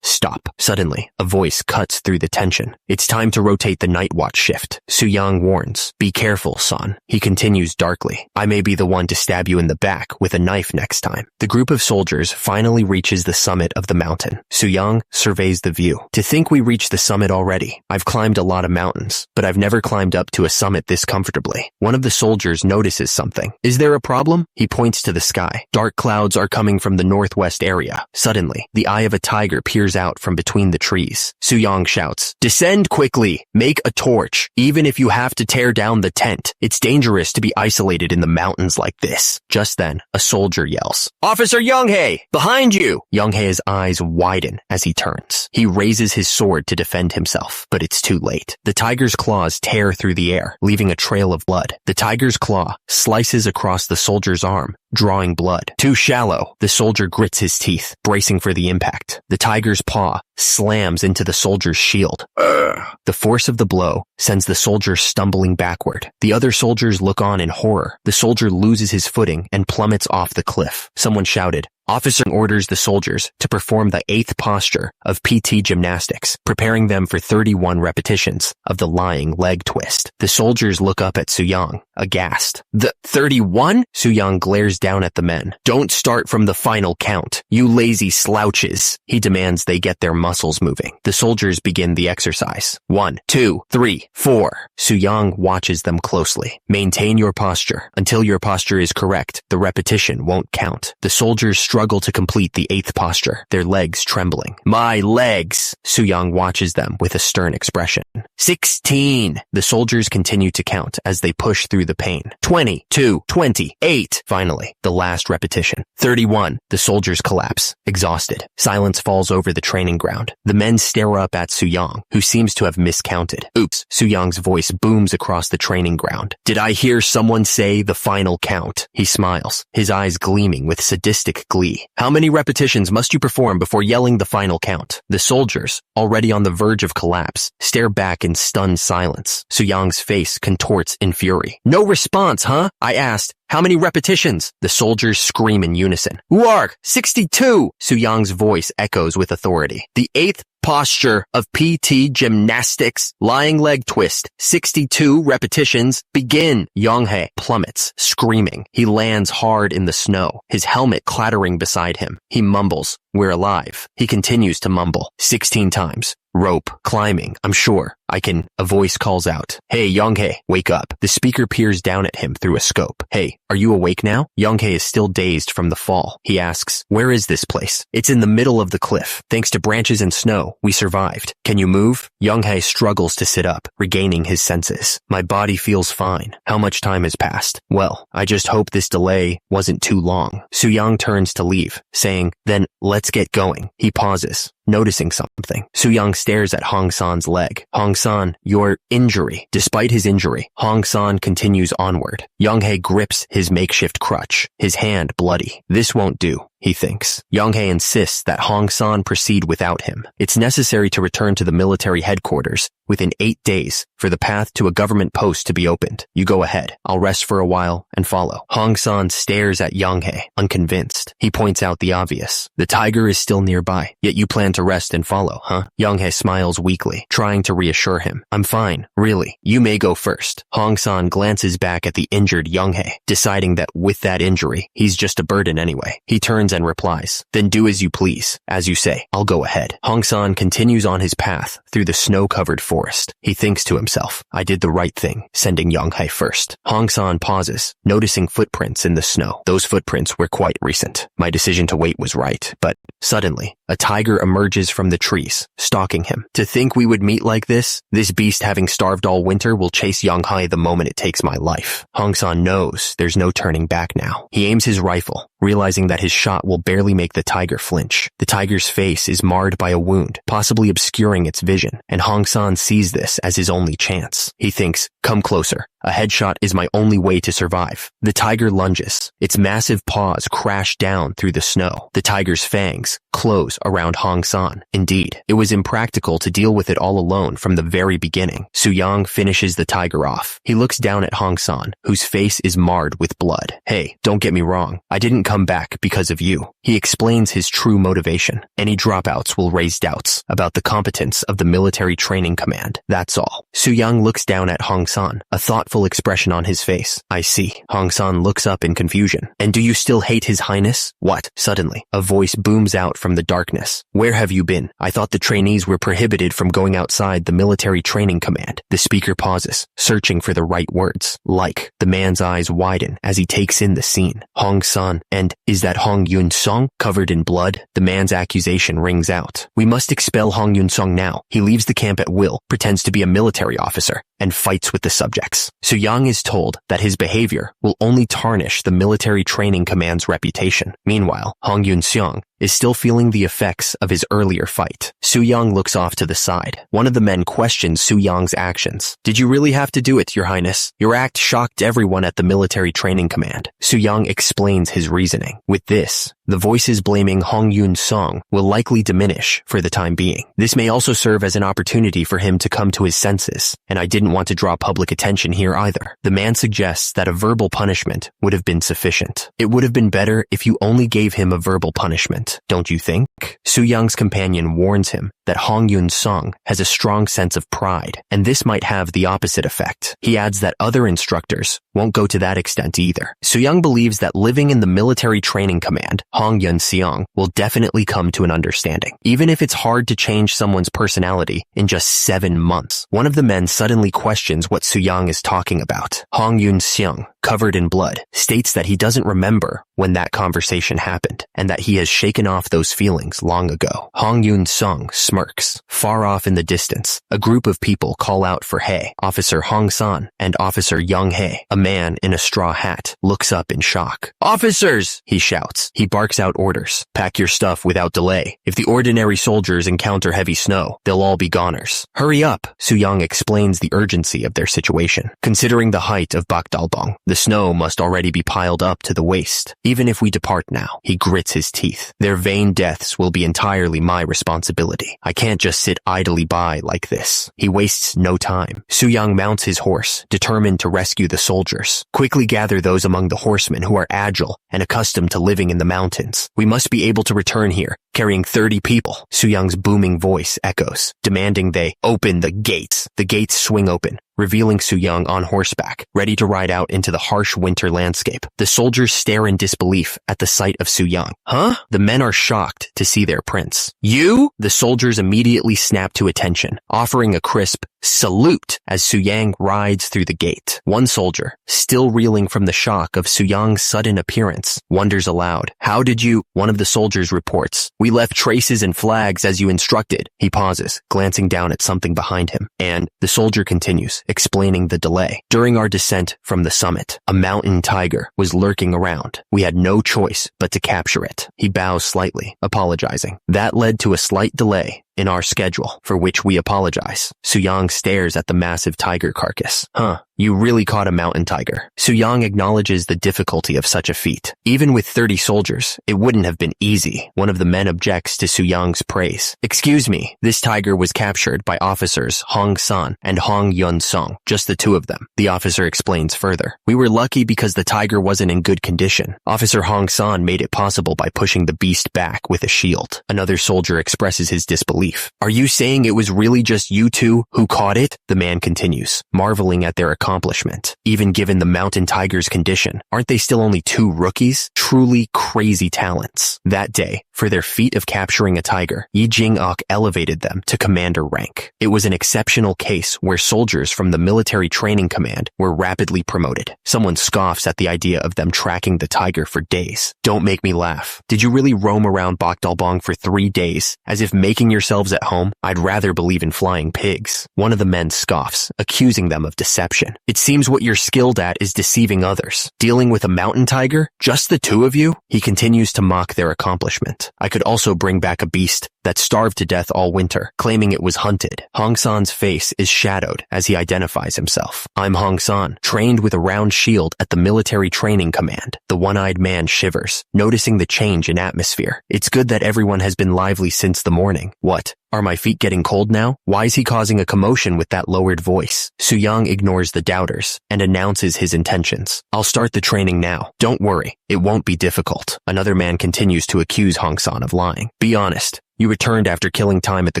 Stop. Suddenly, a voice cuts through the tension. It's time to rotate the night watch shift. Soo-young warns. Be careful, son. He continues darkly. I may be the one to stab you in the back with a knife next time. The group of soldiers finally reaches the summit of the mountain. Soo-young surveys the view. To think we reached the summit already. I've climbed a lot of mountains, but I've never climbed up to a summit this comfortably. One of the the soldiers notices something. Is there a problem? He points to the sky. Dark clouds are coming from the northwest area. Suddenly, the eye of a tiger peers out from between the trees. Soo-young shouts, "Descend quickly! Make a torch. Even if you have to tear down the tent. It's dangerous to be isolated in the mountains like this." Just then, a soldier yells, "Officer Young-hae! Behind you!" Young-hae's eyes widen as he turns. He raises his sword to defend himself, but it's too late. The tiger's claws tear through the air, leaving a trail of blood. The tiger's claw slices across the soldier's arm, drawing blood. Too shallow. The soldier grits his teeth, bracing for the impact. The tiger's paw slams into the soldier's shield. The force of the blow sends the soldier stumbling backward. The other soldiers look on in horror. The soldier loses his footing and plummets off the cliff. Someone shouted, "Officer orders the soldiers to perform the 8th posture of PT gymnastics, preparing them for 31 repetitions of the lying leg twist." The soldiers look up at Soo-young, aghast. "The 31? Soo-young glares down at the men. "Don't start from the final count, you lazy slouches." He demands they get their muscles moving. The soldiers begin the exercise. 1, 2, 3, 4. Soo-young watches them closely. "Maintain your posture. Until your posture is correct, the repetition won't count." The soldiers struggle to complete the 8th posture, their legs trembling. "My legs!" Soo-young watches them with a stern expression. 16. The soldiers continue to count as they push through the pain. 22, 28. Finally, the last repetition. 31. The soldiers collapse, exhausted. Silence falls over the training ground. The men stare up at Soo-young, who seems to have miscounted. "Oops." Soo-young's voice booms across the training ground. "Did I hear someone say the final count?" He smiles, his eyes gleaming with sadistic glee. "How many repetitions must you perform before yelling the final count?" The soldiers, already on the verge of collapse, stare back in stunned silence. Soo-young's face contorts in fury. "No response, huh? I asked, how many repetitions?" The soldiers scream in unison. "Warg, 62! Soo-young's voice echoes with authority. "The 8th posture of PT gymnastics, lying leg twist, 62 repetitions, begin." Young-hae plummets, screaming. He lands hard in the snow, his helmet clattering beside him. He mumbles, "We're alive." He continues to mumble, 16 times. "Rope, climbing, I'm sure. I can." A voice calls out, "Hey, Young-hae, wake up." The speaker peers down at him through a scope. "Hey, are you awake now?" Young-hae is still dazed from the fall. He asks, "Where is this place?" "It's in the middle of the cliff. Thanks to branches and snow, we survived." "Can you move?" Young-hae struggles to sit up, regaining his senses. "My body feels fine. How much time has passed?" "Well, I just hope this delay wasn't too long." Soo-young turns to leave, saying, "Then let's get going." He pauses, noticing something. Soo-young stares at Hong-san's leg. "Hong-san, your injury." Despite his injury, Hong-san continues onward. Young-hae grips his makeshift crutch, his hand bloody. This won't do, he thinks. Young-hae insists that Hong-san proceed without him. It's necessary to return to the military headquarters within 8 days for the path to a government post to be opened. You go ahead. I'll rest for a while and follow. Hong-san stares at Young-hae, unconvinced. He points out the obvious. The tiger is still nearby, yet you plan to rest and follow, huh? Young-hae smiles weakly, trying to reassure him. "I'm fine, really. You may go first." Hong-san glances back at the injured Young-hae, deciding that with that injury, he's just a burden anyway. He turns and replies, "Then do as you please. As you say, I'll go ahead." Hong-san continues on his path through the snow-covered forest. He thinks to himself, "I did the right thing, sending Young-hae first." Hong-san pauses, noticing footprints in the snow. Those footprints were quite recent. My decision to wait was right, but suddenly, a tiger emerges from the trees, stalking him. To think we would meet like this? This beast, having starved all winter, will chase Young-hae the moment it takes my life. Hong-san knows there's no turning back now. He aims his rifle, realizing that his shot will barely make the tiger flinch. The tiger's face is marred by a wound, possibly obscuring its vision, and Hong-san sees this as his only chance. He thinks, "Come closer. A headshot is my only way to survive." The tiger lunges. Its massive paws crash down through the snow. The tiger's fangs close around Hong-san. Indeed, it was impractical to deal with it all alone from the very beginning. Soo-young finishes the tiger off. He looks down at Hong-san, whose face is marred with blood. "Hey, don't get me wrong. I didn't come back because of you." He explains his true motivation. Any dropouts will raise doubts about the competence of the military training command. That's all. Soo-young looks down at Hong-san, a thought thoughtful expression on his face. I see. Hong San looks up in confusion. And do you still hate his highness? What? Suddenly, a voice booms out from the darkness. Where have you been? I thought the trainees were prohibited from going outside the military training command. The speaker pauses, searching for the right words. Like. The man's eyes widen as he takes in the scene. Hong San, and is that Hong Yun-song? Covered in blood, the man's accusation rings out. We must expel Hong Yun-song now. He leaves the camp at will, pretends to be a military officer, and fights with the subjects. Su-yang is told that his behavior will only tarnish the military training command's reputation. Meanwhile, Hong Yun-seong is still feeling the effects of his earlier fight. Su-yang looks off to the side. One of the men questions Su-yang's actions. Did you really have to do it, Your Highness? Your act shocked everyone at the military training command. Su-yang explains his reasoning. With this, the voices blaming Hong Yun-song will likely diminish for the time being. This may also serve as an opportunity for him to come to his senses, and I didn't want to draw public attention here either. The man suggests that a verbal punishment would have been sufficient. It would have been better if you only gave him a verbal punishment, don't you think? Su-yang's companion warns him that Hong Yun-song has a strong sense of pride, and this might have the opposite effect. He adds that other instructors won't go to that extent either. Su-yang believes that living in the military training command, Hong Yun-seong will definitely come to an understanding, even if it's hard to change someone's personality in just 7 months. One of the men suddenly questions what Su-yang is talking about. Hong Yun-seong, covered in blood, states that he doesn't remember when that conversation happened, and that he has shaken off those feelings long ago. Hong Yun-seong smirks. Far off in the distance, a group of people call out for Hae. Officer Hong San and Officer Young Hae, a man in a straw hat, looks up in shock. Officers! He shouts. He barks out orders. Pack your stuff without delay. If the ordinary soldiers encounter heavy snow, they'll all be goners. Hurry up! Su-yang explains the urgency of their situation. Considering the height of Bakdalbong, the snow must already be piled up to the waist. Even if we depart now, he grits his teeth. Their vain deaths will be entirely my responsibility. I can't just sit idly by like this. He wastes no time. Su-yang mounts his horse, determined to rescue the soldiers. Quickly gather those among the horsemen who are agile and accustomed to living in the mountains. We must be able to return here, carrying 30 people. Su-yang's booming voice echoes, demanding they open the gates. The gates swing open, revealing Su-yang on horseback, ready to ride out into the harsh winter landscape. The soldiers stare in disbelief at the sight of Su-yang. Huh? The men are shocked to see their prince. You? The soldiers immediately snap to attention, offering a crisp salute as Su-yang rides through the gate. One soldier, still reeling from the shock of Su-yang's sudden appearance, wonders aloud. How did you? One of the soldiers reports. We left traces and flags as you instructed. He pauses, glancing down at something behind him, and the soldier continues, explaining the delay. During our descent from the summit, a mountain tiger was lurking around. We had no choice but to capture it. He bows slightly, apologizing. That led to a slight delay in our schedule, for which we apologize. Su-yang stares at the massive tiger carcass. Huh, you really caught a mountain tiger. Su-yang acknowledges the difficulty of such a feat. Even with 30 soldiers, it wouldn't have been easy. One of the men objects to Su-yang's praise. Excuse me, this tiger was captured by officers Hong San and Hong Yun-song, just the two of them. The officer explains further. We were lucky because the tiger wasn't in good condition. Officer Hong San made it possible by pushing the beast back with a shield. Another soldier expresses his disbelief. Are you saying it was really just you two who caught it? The man continues, marveling at their accomplishment. Even given the mountain tiger's condition, aren't they still only 2 rookies? Truly crazy talents. That day, for their feat of capturing a tiger, Yi Jing-ok elevated them to commander rank. It was an exceptional case where soldiers from the military training command were rapidly promoted. Someone scoffs at the idea of them tracking the tiger for days. Don't make me laugh. Did you really roam around Bakdalbong for 3 days, as if making yourselves at home? I'd rather believe in flying pigs. One of the men scoffs, accusing them of deception. It seems what you're skilled at is deceiving others. Dealing with a mountain tiger? Just the 2 of you? He continues to mock their accomplishment. I could also bring back a beast that starved to death all winter, claiming it was hunted. Hong San's face is shadowed as he identifies himself. I'm Hong San, trained with a round shield at the military training command. The one-eyed man shivers, noticing the change in atmosphere. It's good that everyone has been lively since the morning. What? Are my feet getting cold now? Why is he causing a commotion with that lowered voice? Su-yang ignores the doubters and announces his intentions. I'll start the training now. Don't worry, it won't be difficult. Another man continues to accuse Hong San of lying. Be honest. You returned after killing time at the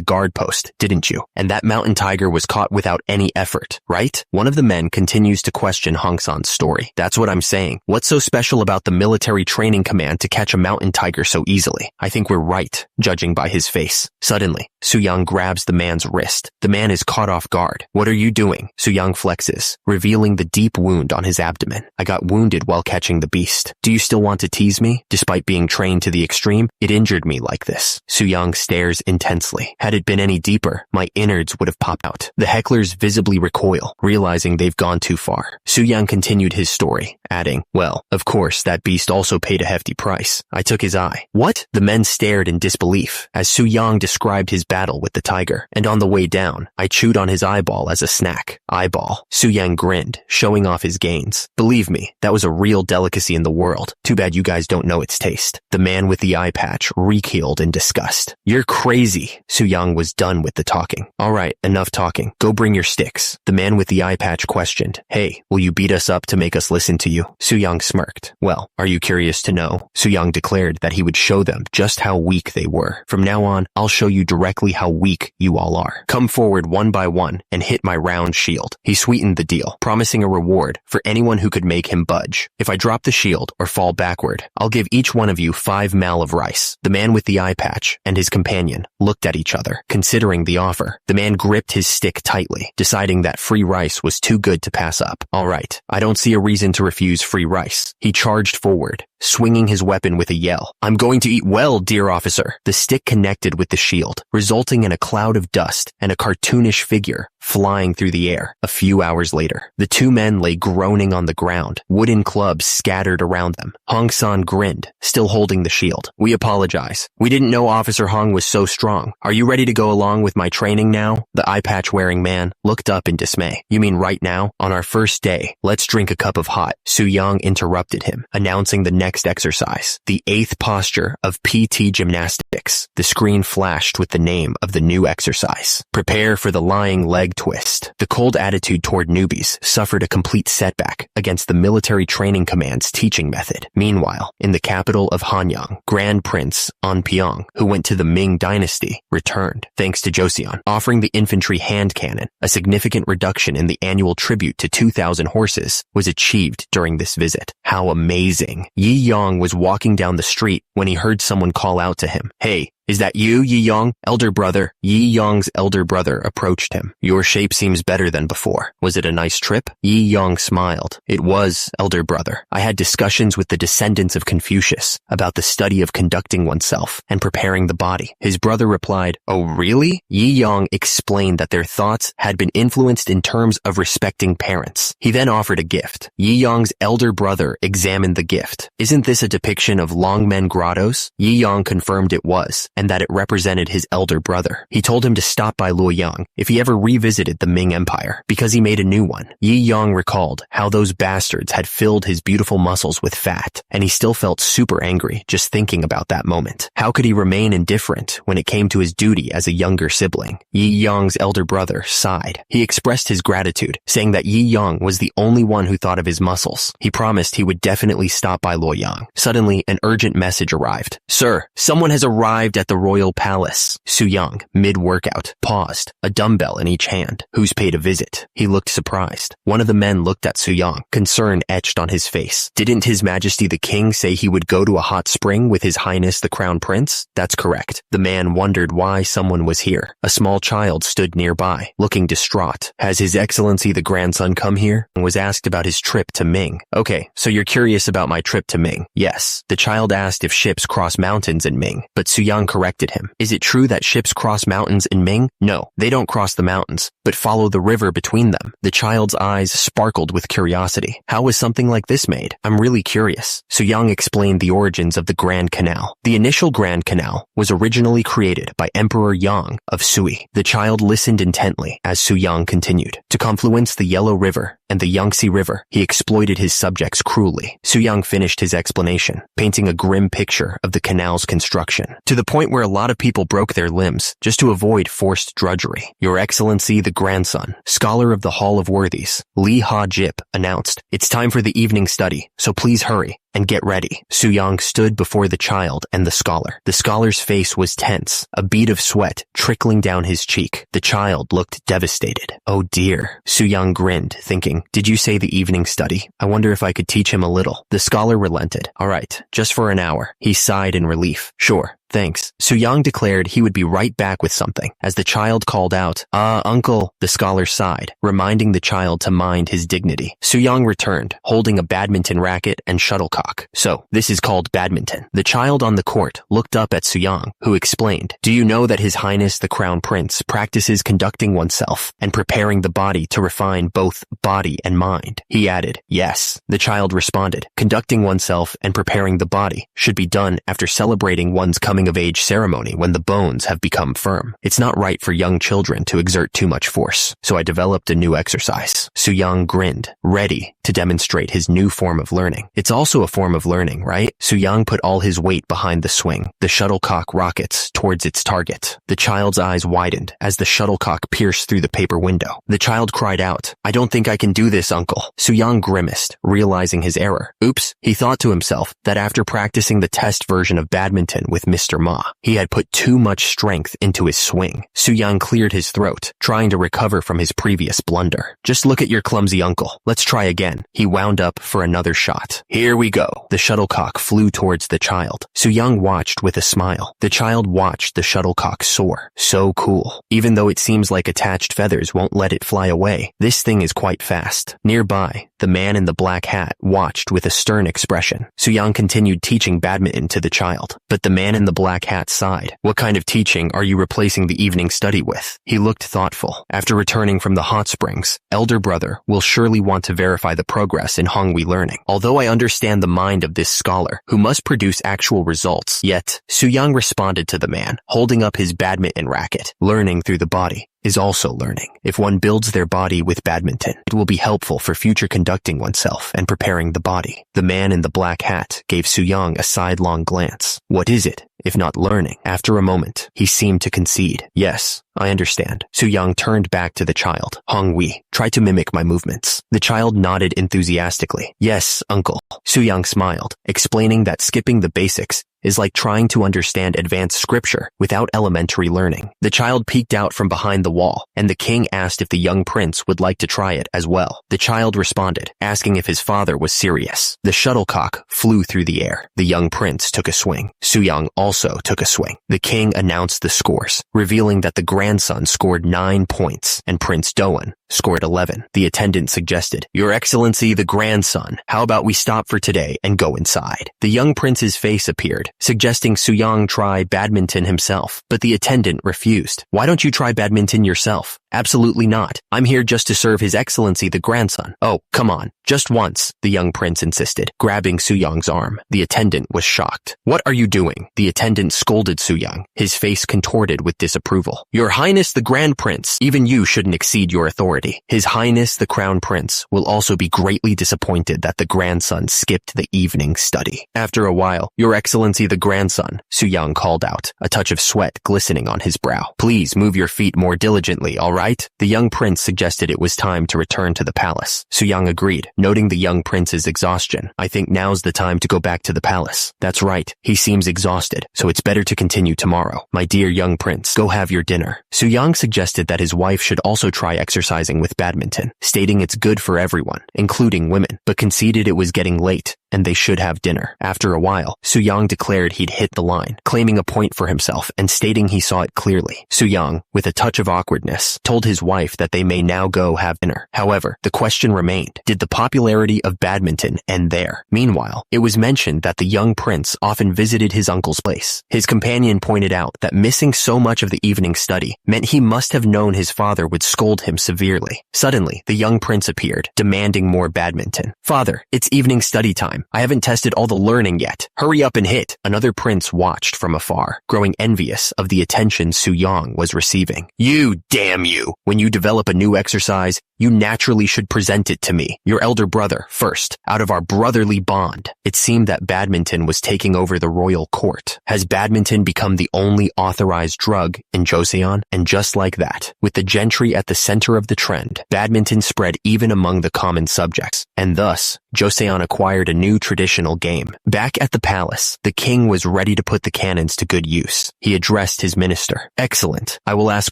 guard post, didn't you? And that mountain tiger was caught without any effort, right? One of the men continues to question Hong San's story. That's what I'm saying. What's so special about the military training command to catch a mountain tiger so easily? I think we're right, judging by his face. Suddenly, Su-young grabs the man's wrist. The man is caught off guard. What are you doing? Su-young flexes, revealing the deep wound on his abdomen. I got wounded while catching the beast. Do you still want to tease me? Despite being trained to the extreme, it injured me like this. Su-young stares intensely. Had it been any deeper, my innards would have popped out. The hecklers visibly recoil, realizing they've gone too far. Su-young continued his story, adding, well, of course, that beast also paid a hefty price. I took his eye. What? The men stared in disbelief as Su-young described his battle with the tiger, and on the way down, I chewed on his eyeball as a snack. Eyeball. Su-young grinned, showing off his gains. Believe me, that was a real delicacy in the world. Too bad you guys don't know its taste. The man with the eye patch recoiled in disgust. You're crazy. Su-young was done with the talking. All right, enough talking. Go bring your sticks. The man with the eye patch questioned. Hey, will you beat us up to make us listen to you? Su-young smirked. Well, are you curious to know? Su-young declared that he would show them just how weak they were. From now on, I'll show you directly how weak you all are. Come forward one by one and hit my round shield. He sweetened the deal, promising a reward for anyone who could make him budge. If I drop the shield or fall backward, I'll give each one of you 5 mal of rice. The man with the eye patch and his companion looked at each other, considering the offer. The man gripped his stick tightly, deciding that free rice was too good to pass up. All right, I don't see a reason to refuse free rice. He charged forward, swinging his weapon with a yell. I'm going to eat well, dear officer. The stick connected with the shield, resulting in a cloud of dust and a cartoonish figure flying through the air. A few hours later, the two men lay groaning on the ground, wooden clubs scattered around them. Hong San grinned, still holding the shield. We apologize. We didn't know Officer Hong was so strong. Are you ready to go along with my training now? The eye patch wearing man looked up in dismay. You mean right now? On our first day, let's drink a cup of hot. Su-young interrupted him, announcing the next exercise, the 8th posture of PT gymnastics. The screen flashed with the name of the new exercise. Prepare for the lying leg twist. The cold attitude toward newbies suffered a complete setback against the military training command's teaching method. Meanwhile, in the capital of Hanyang, Grand Prince Anpyeong, who went to the Ming dynasty, returned, thanks to Joseon, offering the infantry hand cannon. A significant reduction in the annual tribute to 2,000 horses was achieved during this visit. How amazing! Yi Yong was walking down the street when he heard someone call out to him. Hey, is that you, Yi Yong? Elder brother. Yi Yong's elder brother approached him. Your shape seems better than before. Was it a nice trip? Yi Yong smiled. It was, elder brother. I had discussions with the descendants of Confucius about the study of conducting oneself and preparing the body. His brother replied, oh really? Yi Yong explained that their thoughts had been influenced in terms of respecting parents. He then offered a gift. Yi Yong's elder brother examined the gift. Isn't this a depiction of Longmen Grottos? Yi Yong confirmed it was, and that it represented his elder brother. He told him to stop by Luoyang if he ever revisited the Ming Empire, because he made a new one. Yi Yong recalled how those bastards had filled his beautiful muscles with fat, and he still felt super angry just thinking about that moment. How could he remain indifferent when it came to his duty as a younger sibling? Yi Yong's elder brother sighed. He expressed his gratitude, saying that Yi Yong was the only one who thought of his muscles. He promised he would definitely stop by Luoyang. Suddenly, an urgent message arrived. Sir, someone has arrived at the royal palace. Su-young, mid-workout, paused, a dumbbell in each hand. Who's paid a visit? He looked surprised. One of the men looked at Su-young, concern etched on his face. Didn't His Majesty the King say he would go to a hot spring with His Highness the Crown Prince? That's correct. The man wondered why someone was here. A small child stood nearby, looking distraught. Has His Excellency the grandson come here? And was asked about his trip to Ming. Okay, so you're curious about my trip to Ming? Yes. The child asked if ships cross mountains in Ming, but Su-young corrected him. Is it true that ships cross mountains in Ming? No, they don't cross the mountains, but follow the river between them. The child's eyes sparkled with curiosity. How was something like this made? I'm really curious. Su-young explained the origins of the Grand Canal. The initial Grand Canal was originally created by Emperor Yang of Sui. The child listened intently as Su-young continued. To confluence the Yellow River and the Yangtze River, he exploited his subjects cruelly. Su-young finished his explanation, painting a grim picture of the canal's construction, to the point where a lot of people broke their limbs just to avoid forced drudgery. Your Excellency the grandson, scholar of the Hall of Worthies, Li Ha-jip, announced, it's time for the evening study, so please hurry. and get ready. Soo-young stood before the child and the scholar. The scholar's face was tense, a bead of sweat trickling down his cheek. The child looked devastated. Oh dear. Soo-young grinned, thinking, did you say the evening study? I wonder if I could teach him a little. The scholar relented. All right, just for an hour. He sighed in relief. Sure. Thanks. Soo-young declared he would be right back with something. As the child called out, uncle, the scholar sighed, reminding the child to mind his dignity. Soo-young returned, holding a badminton racket and shuttlecock. So, this is called badminton. The child on the court looked up at Soo-young, who explained, do you know that His Highness the Crown Prince practices conducting oneself and preparing the body to refine both body and mind? He added, yes. The child responded, conducting oneself and preparing the body should be done after celebrating one's coming-of-age ceremony when the bones have become firm. It's not right for young children to exert too much force, so I developed a new exercise. Soo-young grinned, ready to demonstrate his new form of learning. It's also a form of learning, right? Soo-young put all his weight behind the swing. The shuttlecock rockets towards its target. The child's eyes widened as the shuttlecock pierced through the paper window. The child cried out, I don't think I can do this, uncle. Soo-young grimaced, realizing his error. Oops, he thought to himself that after practicing the test version of badminton with Mr. Ma, he had put too much strength into his swing. Soo-young cleared his throat, trying to recover from his previous blunder. Just look at your clumsy uncle. Let's try again. He wound up for another shot. Here we go. The shuttlecock flew towards the child. Soo-young watched with a smile. The child watched the shuttlecock soar. So cool. Even though it seems like attached feathers won't let it fly away, this thing is quite fast. Nearby, the man in the black hat watched with a stern expression. Soo-young continued teaching badminton to the child, but the man in the black hat sighed. What kind of teaching are you replacing the evening study with? He looked thoughtful. After returning from the hot springs, elder brother will surely want to verify the progress in Honghui learning. Although I understand the mind of this scholar, who must produce actual results, yet, Soo-young responded to the man, holding up his badminton racket. Learning through the body is also learning. If one builds their body with badminton, it will be helpful for future conducting oneself and preparing the body. The man in the black hat gave Soo-young a sidelong glance. What is it, if not learning? After a moment, he seemed to concede. Yes, I understand. Soo-young turned back to the child. Honghui, try to mimic my movements. The child nodded enthusiastically. Yes, uncle. Soo-young smiled, explaining that skipping the basics is like trying to understand advanced scripture without elementary learning. The child peeked out from behind the wall, and the king asked if the young prince would like to try it as well. The child responded, asking if his father was serious. The shuttlecock flew through the air. The young prince took a swing. Soo-young also took a swing. The king announced the scores, revealing that the grandson scored 9 points and Prince Doan scored 11. The attendant suggested, Your Excellency the grandson, how about we stop for today and go inside? The young prince's face appeared, suggesting Soo-young try badminton himself, but the attendant refused. Why don't you try badminton yourself? Absolutely not. I'm here just to serve His Excellency the grandson. Oh, come on. Just once, the young prince insisted, grabbing Soo-young's arm. The attendant was shocked. What are you doing? The attendant scolded Soo-young, his face contorted with disapproval. Your Highness the Grand Prince, even you shouldn't exceed your authority. His Highness the Crown Prince will also be greatly disappointed that the grandson skipped the evening study. After a while, Your Excellency the grandson, Soo-young called out, a touch of sweat glistening on his brow. Please move your feet more diligently, all right? The young prince suggested it was time to return to the palace. Soo-young agreed, noting the young prince's exhaustion. I think now's the time to go back to the palace. That's right. He seems exhausted, so it's better to continue tomorrow. My dear young prince, go have your dinner. Soo-young suggested that his wife should also try exercising with badminton, stating it's good for everyone, including women, but conceded it was getting late and they should have dinner. After a while, Soo-young declared he'd hit the line, claiming a point for himself and stating he saw it clearly. Soo-young, with a touch of awkwardness, told his wife that they may now go have dinner. However, the question remained, did the popularity of badminton end there? Meanwhile, it was mentioned that the young prince often visited his uncle's place. His companion pointed out that missing so much of the evening study meant he must have known his father would scold him severely. Suddenly, the young prince appeared, demanding more badminton. Father, it's evening study time. I haven't tested all the learning yet. Hurry up and hit. Another prince watched from afar, growing envious of the attention Soo-young was receiving. You, damn you! When you develop a new exercise, you naturally should present it to me, your elder brother, first, out of our brotherly bond. It seemed that badminton was taking over the royal court. Has badminton become the only authorized drug in Joseon? And just like that, with the gentry at the center of the trend. Badminton spread even among the common subjects, and thus, Joseon acquired a new traditional game. Back at the palace, the king was ready to put the cannons to good use. He addressed his minister. Excellent. I will ask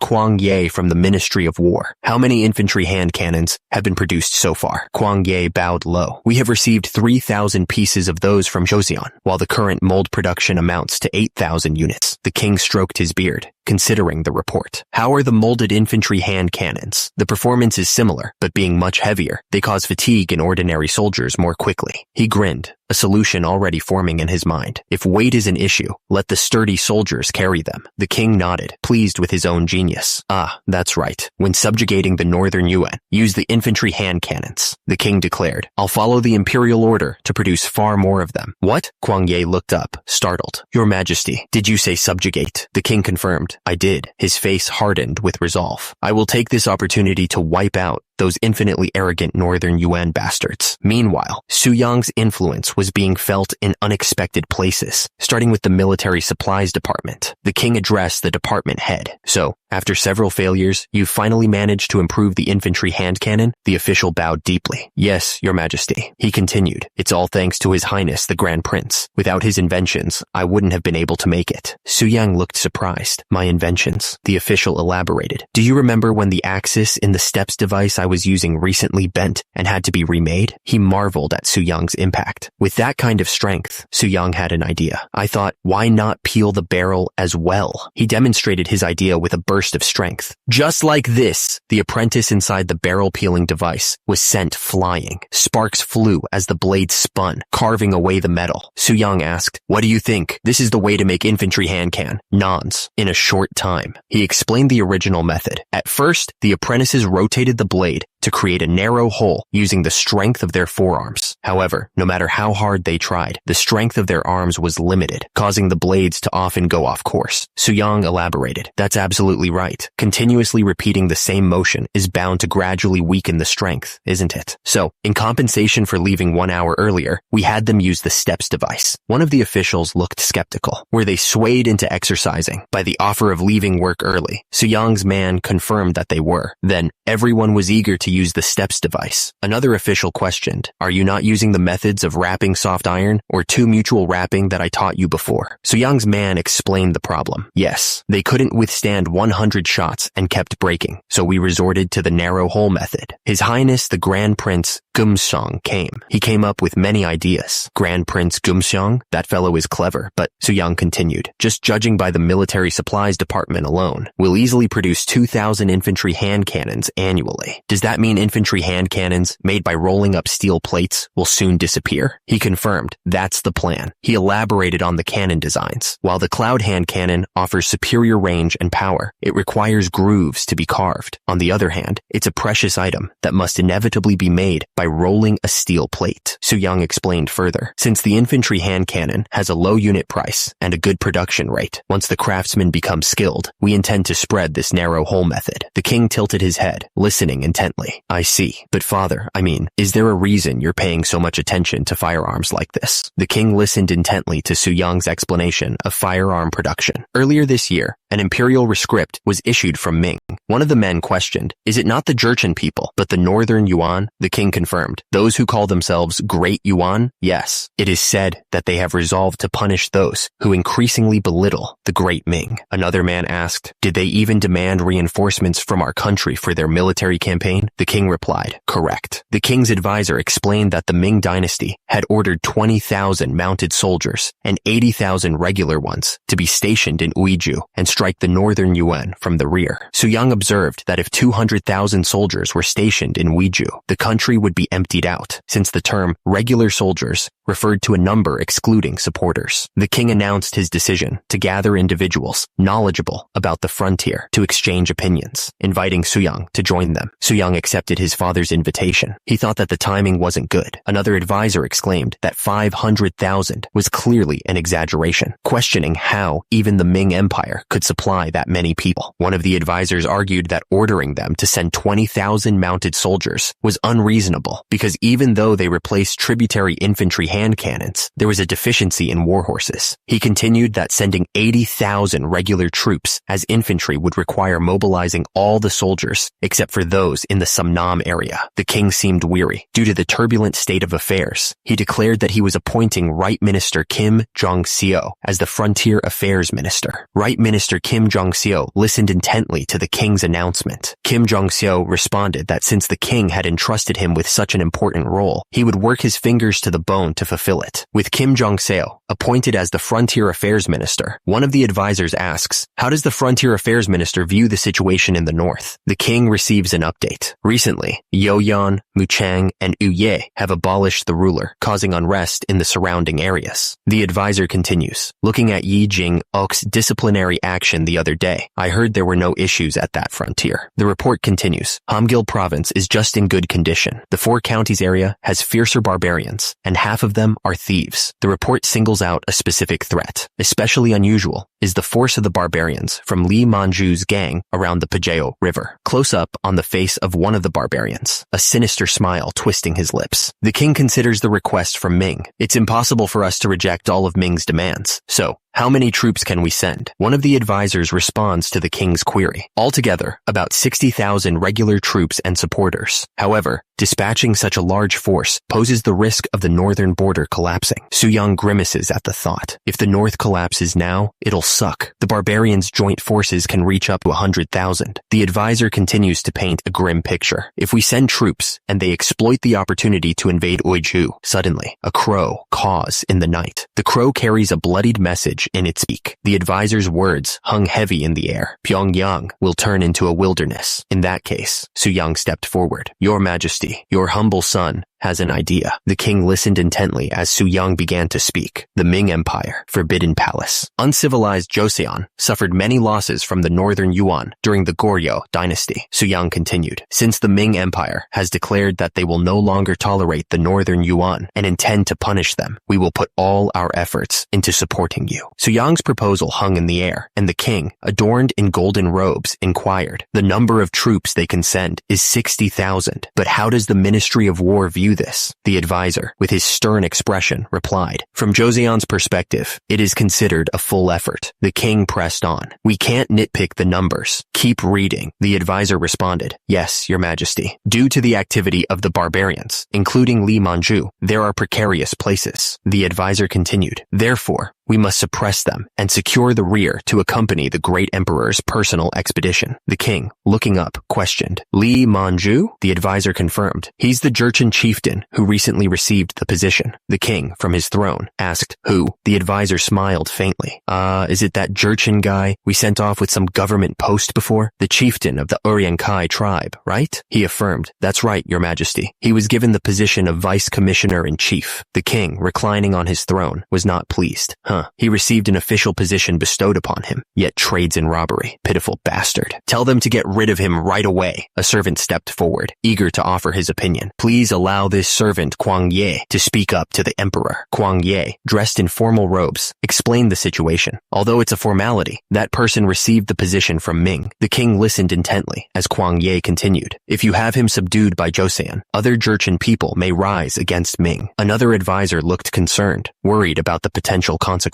Kwang Ye from the Ministry of War. How many infantry hand cannons have been produced so far? Kwang Ye bowed low. We have received 3,000 pieces of those from Joseon, while the current mold production amounts to 8,000 units. The king stroked his beard, considering the report. How are the molded infantry hand cannons? The performance is similar, but being much heavier, they cause fatigue in ordinary soldiers more quickly. He grinned, a solution already forming in his mind. If weight is an issue, let the sturdy soldiers carry them. The king nodded, pleased with his own genius. Ah, that's right. When subjugating the northern Yuan, use the infantry hand cannons. The king declared, I'll follow the imperial order to produce far more of them. What? Kwang Ye looked up, startled. Your Majesty, did you say subjugate? The king confirmed, I did. His face hardened with resolve. I will take this opportunity to wipe out those infinitely arrogant northern Yuan bastards. Meanwhile, Su Yang's influence was being felt in unexpected places, starting with the military supplies department. The king addressed the department head. So, after several failures, you finally managed to improve the infantry hand cannon? The official bowed deeply. Yes, Your Majesty. He continued, it's all thanks to His Highness the Grand Prince. Without his inventions, I wouldn't have been able to make it. Su Yang looked surprised. My inventions? The official elaborated. Do you remember when the axis in the steps device I was using recently bent and had to be remade? He marveled at Su Yang's impact. With that kind of strength, Su Yang had an idea. I thought, why not peel the barrel as well? He demonstrated his idea with a burst of strength. Just like this, the apprentice inside the barrel peeling device was sent flying. Sparks flew as the blade spun, carving away the metal. Su Yang asked, what do you think? This is the way to make infantry hand can. Nons. In a short time. He explained the original method. At first, the apprentices rotated the blade to create a narrow hole using the strength of their forearms. However, no matter how hard they tried, the strength of their arms was limited, causing the blades to often go off course. Su Yang elaborated, that's absolutely right. Continuously repeating the same motion is bound to gradually weaken the strength, isn't it? So, in compensation for leaving 1 hour earlier, we had them use the steps device. One of the officials looked skeptical. Were they swayed into exercising by the offer of leaving work early? Su Yang's man confirmed that they were. Then, everyone was eager to use the steps device. Another official questioned, are you not using the methods of wrapping soft iron or two mutual wrapping that I taught you before? Su Yang's man explained the problem. Yes, they couldn't withstand 100 shots and kept breaking, so we resorted to the narrow hole method. His Highness the Grand Prince Gumseong came. He came up with many ideas. Grand Prince Gumseong? That fellow is clever, but Su Yang continued, just judging by the military supplies department alone, we'll easily produce 2,000 infantry hand cannons annually. Does that mean infantry hand cannons, made by rolling up steel plates, will soon disappear? He confirmed, that's the plan. He elaborated on the cannon designs. While the cloud hand cannon offers superior range and power, it requires grooves to be carved. On the other hand, it's a precious item that must inevitably be made by rolling a steel plate. Su Yang explained further, since the infantry hand cannon has a low unit price and a good production rate, once the craftsmen become skilled, we intend to spread this narrow hole method. The king tilted his head, listening intently. I see. But father, is there a reason you're paying so much attention to firearms like this? The king listened intently to Su Yang's explanation of firearm production. Earlier this year, an imperial rescript was issued from Ming. One of the men questioned, is it not the Jurchen people, but the northern Yuan? The king confirmed, those who call themselves Great Yuan? Yes. It is said that they have resolved to punish those who increasingly belittle the Great Ming. Another man asked, did they even demand reinforcements from our country for their military campaign? The king replied, correct. The king's advisor explained that the Ming dynasty had ordered 20,000 mounted soldiers and 80,000 regular ones to be stationed in Uiju and strike the northern Yuan from the rear. Su Yang observed that if 200,000 soldiers were stationed in Uiju, the country would be emptied out, since the term regular soldiers referred to a number excluding supporters. The king announced his decision to gather individuals knowledgeable about the frontier to exchange opinions, inviting Su Yang to join them. Su Yang accepted his father's invitation. He thought that the timing wasn't good. Another advisor exclaimed that 500,000 was clearly an exaggeration, questioning how even the Ming Empire could supply that many people. One of the advisors argued that ordering them to send 20,000 mounted soldiers was unreasonable because even though they replaced tributary infantry hand cannons, there was a deficiency in war horses. He continued that sending 80,000 regular troops as infantry would require mobilizing all the soldiers except for those in the Sumnam area. The king seemed weary due to the turbulent state of affairs. He declared that he was appointing Right Minister Kim Jong-seo as the Frontier Affairs Minister. Right Minister Kim Jong-seo listened intently to the king's announcement. Kim Jong-seo responded that since the king had entrusted him with such an important role, he would work his fingers to the bone to fulfill it. With Kim Jong-seo appointed as the Frontier Affairs Minister, one of the advisors asks, how does the Frontier Affairs Minister view the situation in the north? The king receives an update. Recently, Yoyan, Muchang, and Uye have abolished the ruler, causing unrest in the surrounding areas. The advisor continues, looking at Yi Jing-uk's disciplinary action the other day, I heard there were no issues at that frontier. The report continues, Hamgyal province is just in good condition. The 4 counties area has fiercer barbarians, and half of them are thieves. The report singles out a specific threat. Especially unusual is the force of the barbarians from Li Manju's gang around the Pajeo River. Close up on the face of one of the barbarians, a sinister smile twisting his lips. The king considers the request from Ming. It's impossible for us to reject all of Ming's demands. So, how many troops can we send? One of the advisors responds to the king's query. Altogether, about 60,000 regular troops and supporters. However, dispatching such a large force poses the risk of the northern border collapsing. Su Yang grimaces at the thought. If the north collapses now, it'll suck. The barbarians' joint forces can reach up to 100,000. The advisor continues to paint a grim picture. If we send troops and they exploit the opportunity to invade Uiju, suddenly, a crow caws in the night. The crow carries a bloodied message in its beak. The advisor's words hung heavy in the air. Pyongyang will turn into a wilderness. In that case, Su Yang stepped forward. Your Majesty, your humble son has an idea. The king listened intently as Su Yang began to speak. The Ming Empire, Forbidden Palace. Uncivilized Joseon suffered many losses from the northern Yuan during the Goryeo dynasty. Su Yang continued, since the Ming Empire has declared that they will no longer tolerate the northern Yuan and intend to punish them, we will put all our efforts into supporting you. Su Yang's proposal hung in the air, and the king, adorned in golden robes, inquired, the number of troops they can send is 60,000, but how does the Ministry of War view this? The advisor, with his stern expression, replied, from Joseon's perspective, it is considered a full effort. The king pressed on. We can't nitpick the numbers. Keep reading. The advisor responded, yes, your majesty. Due to the activity of the barbarians, including Li Manju, there are precarious places. The advisor continued, therefore, we must suppress them and secure the rear to accompany the great emperor's personal expedition. The king, looking up, questioned, Li Manju? The advisor confirmed, he's the Jurchen chieftain who recently received the position. The king, from his throne, asked, who? The advisor smiled faintly. Is it that Jurchen guy we sent off with some government post before? The chieftain of the Uryankai tribe, right? He affirmed, that's right, your majesty. He was given the position of vice commissioner-in-chief. The king, reclining on his throne, was not pleased. He received an official position bestowed upon him, yet trades in robbery. Pitiful bastard. Tell them to get rid of him right away. A servant stepped forward, eager to offer his opinion. Please allow this servant, Kwang Ye, to speak up to the emperor. Kwang Ye, dressed in formal robes, explained the situation. Although it's a formality, that person received the position from Ming. The king listened intently as Kwang Ye continued. If you have him subdued by Joseon, other Jurchen people may rise against Ming. Another advisor looked concerned, worried about the potential consequences.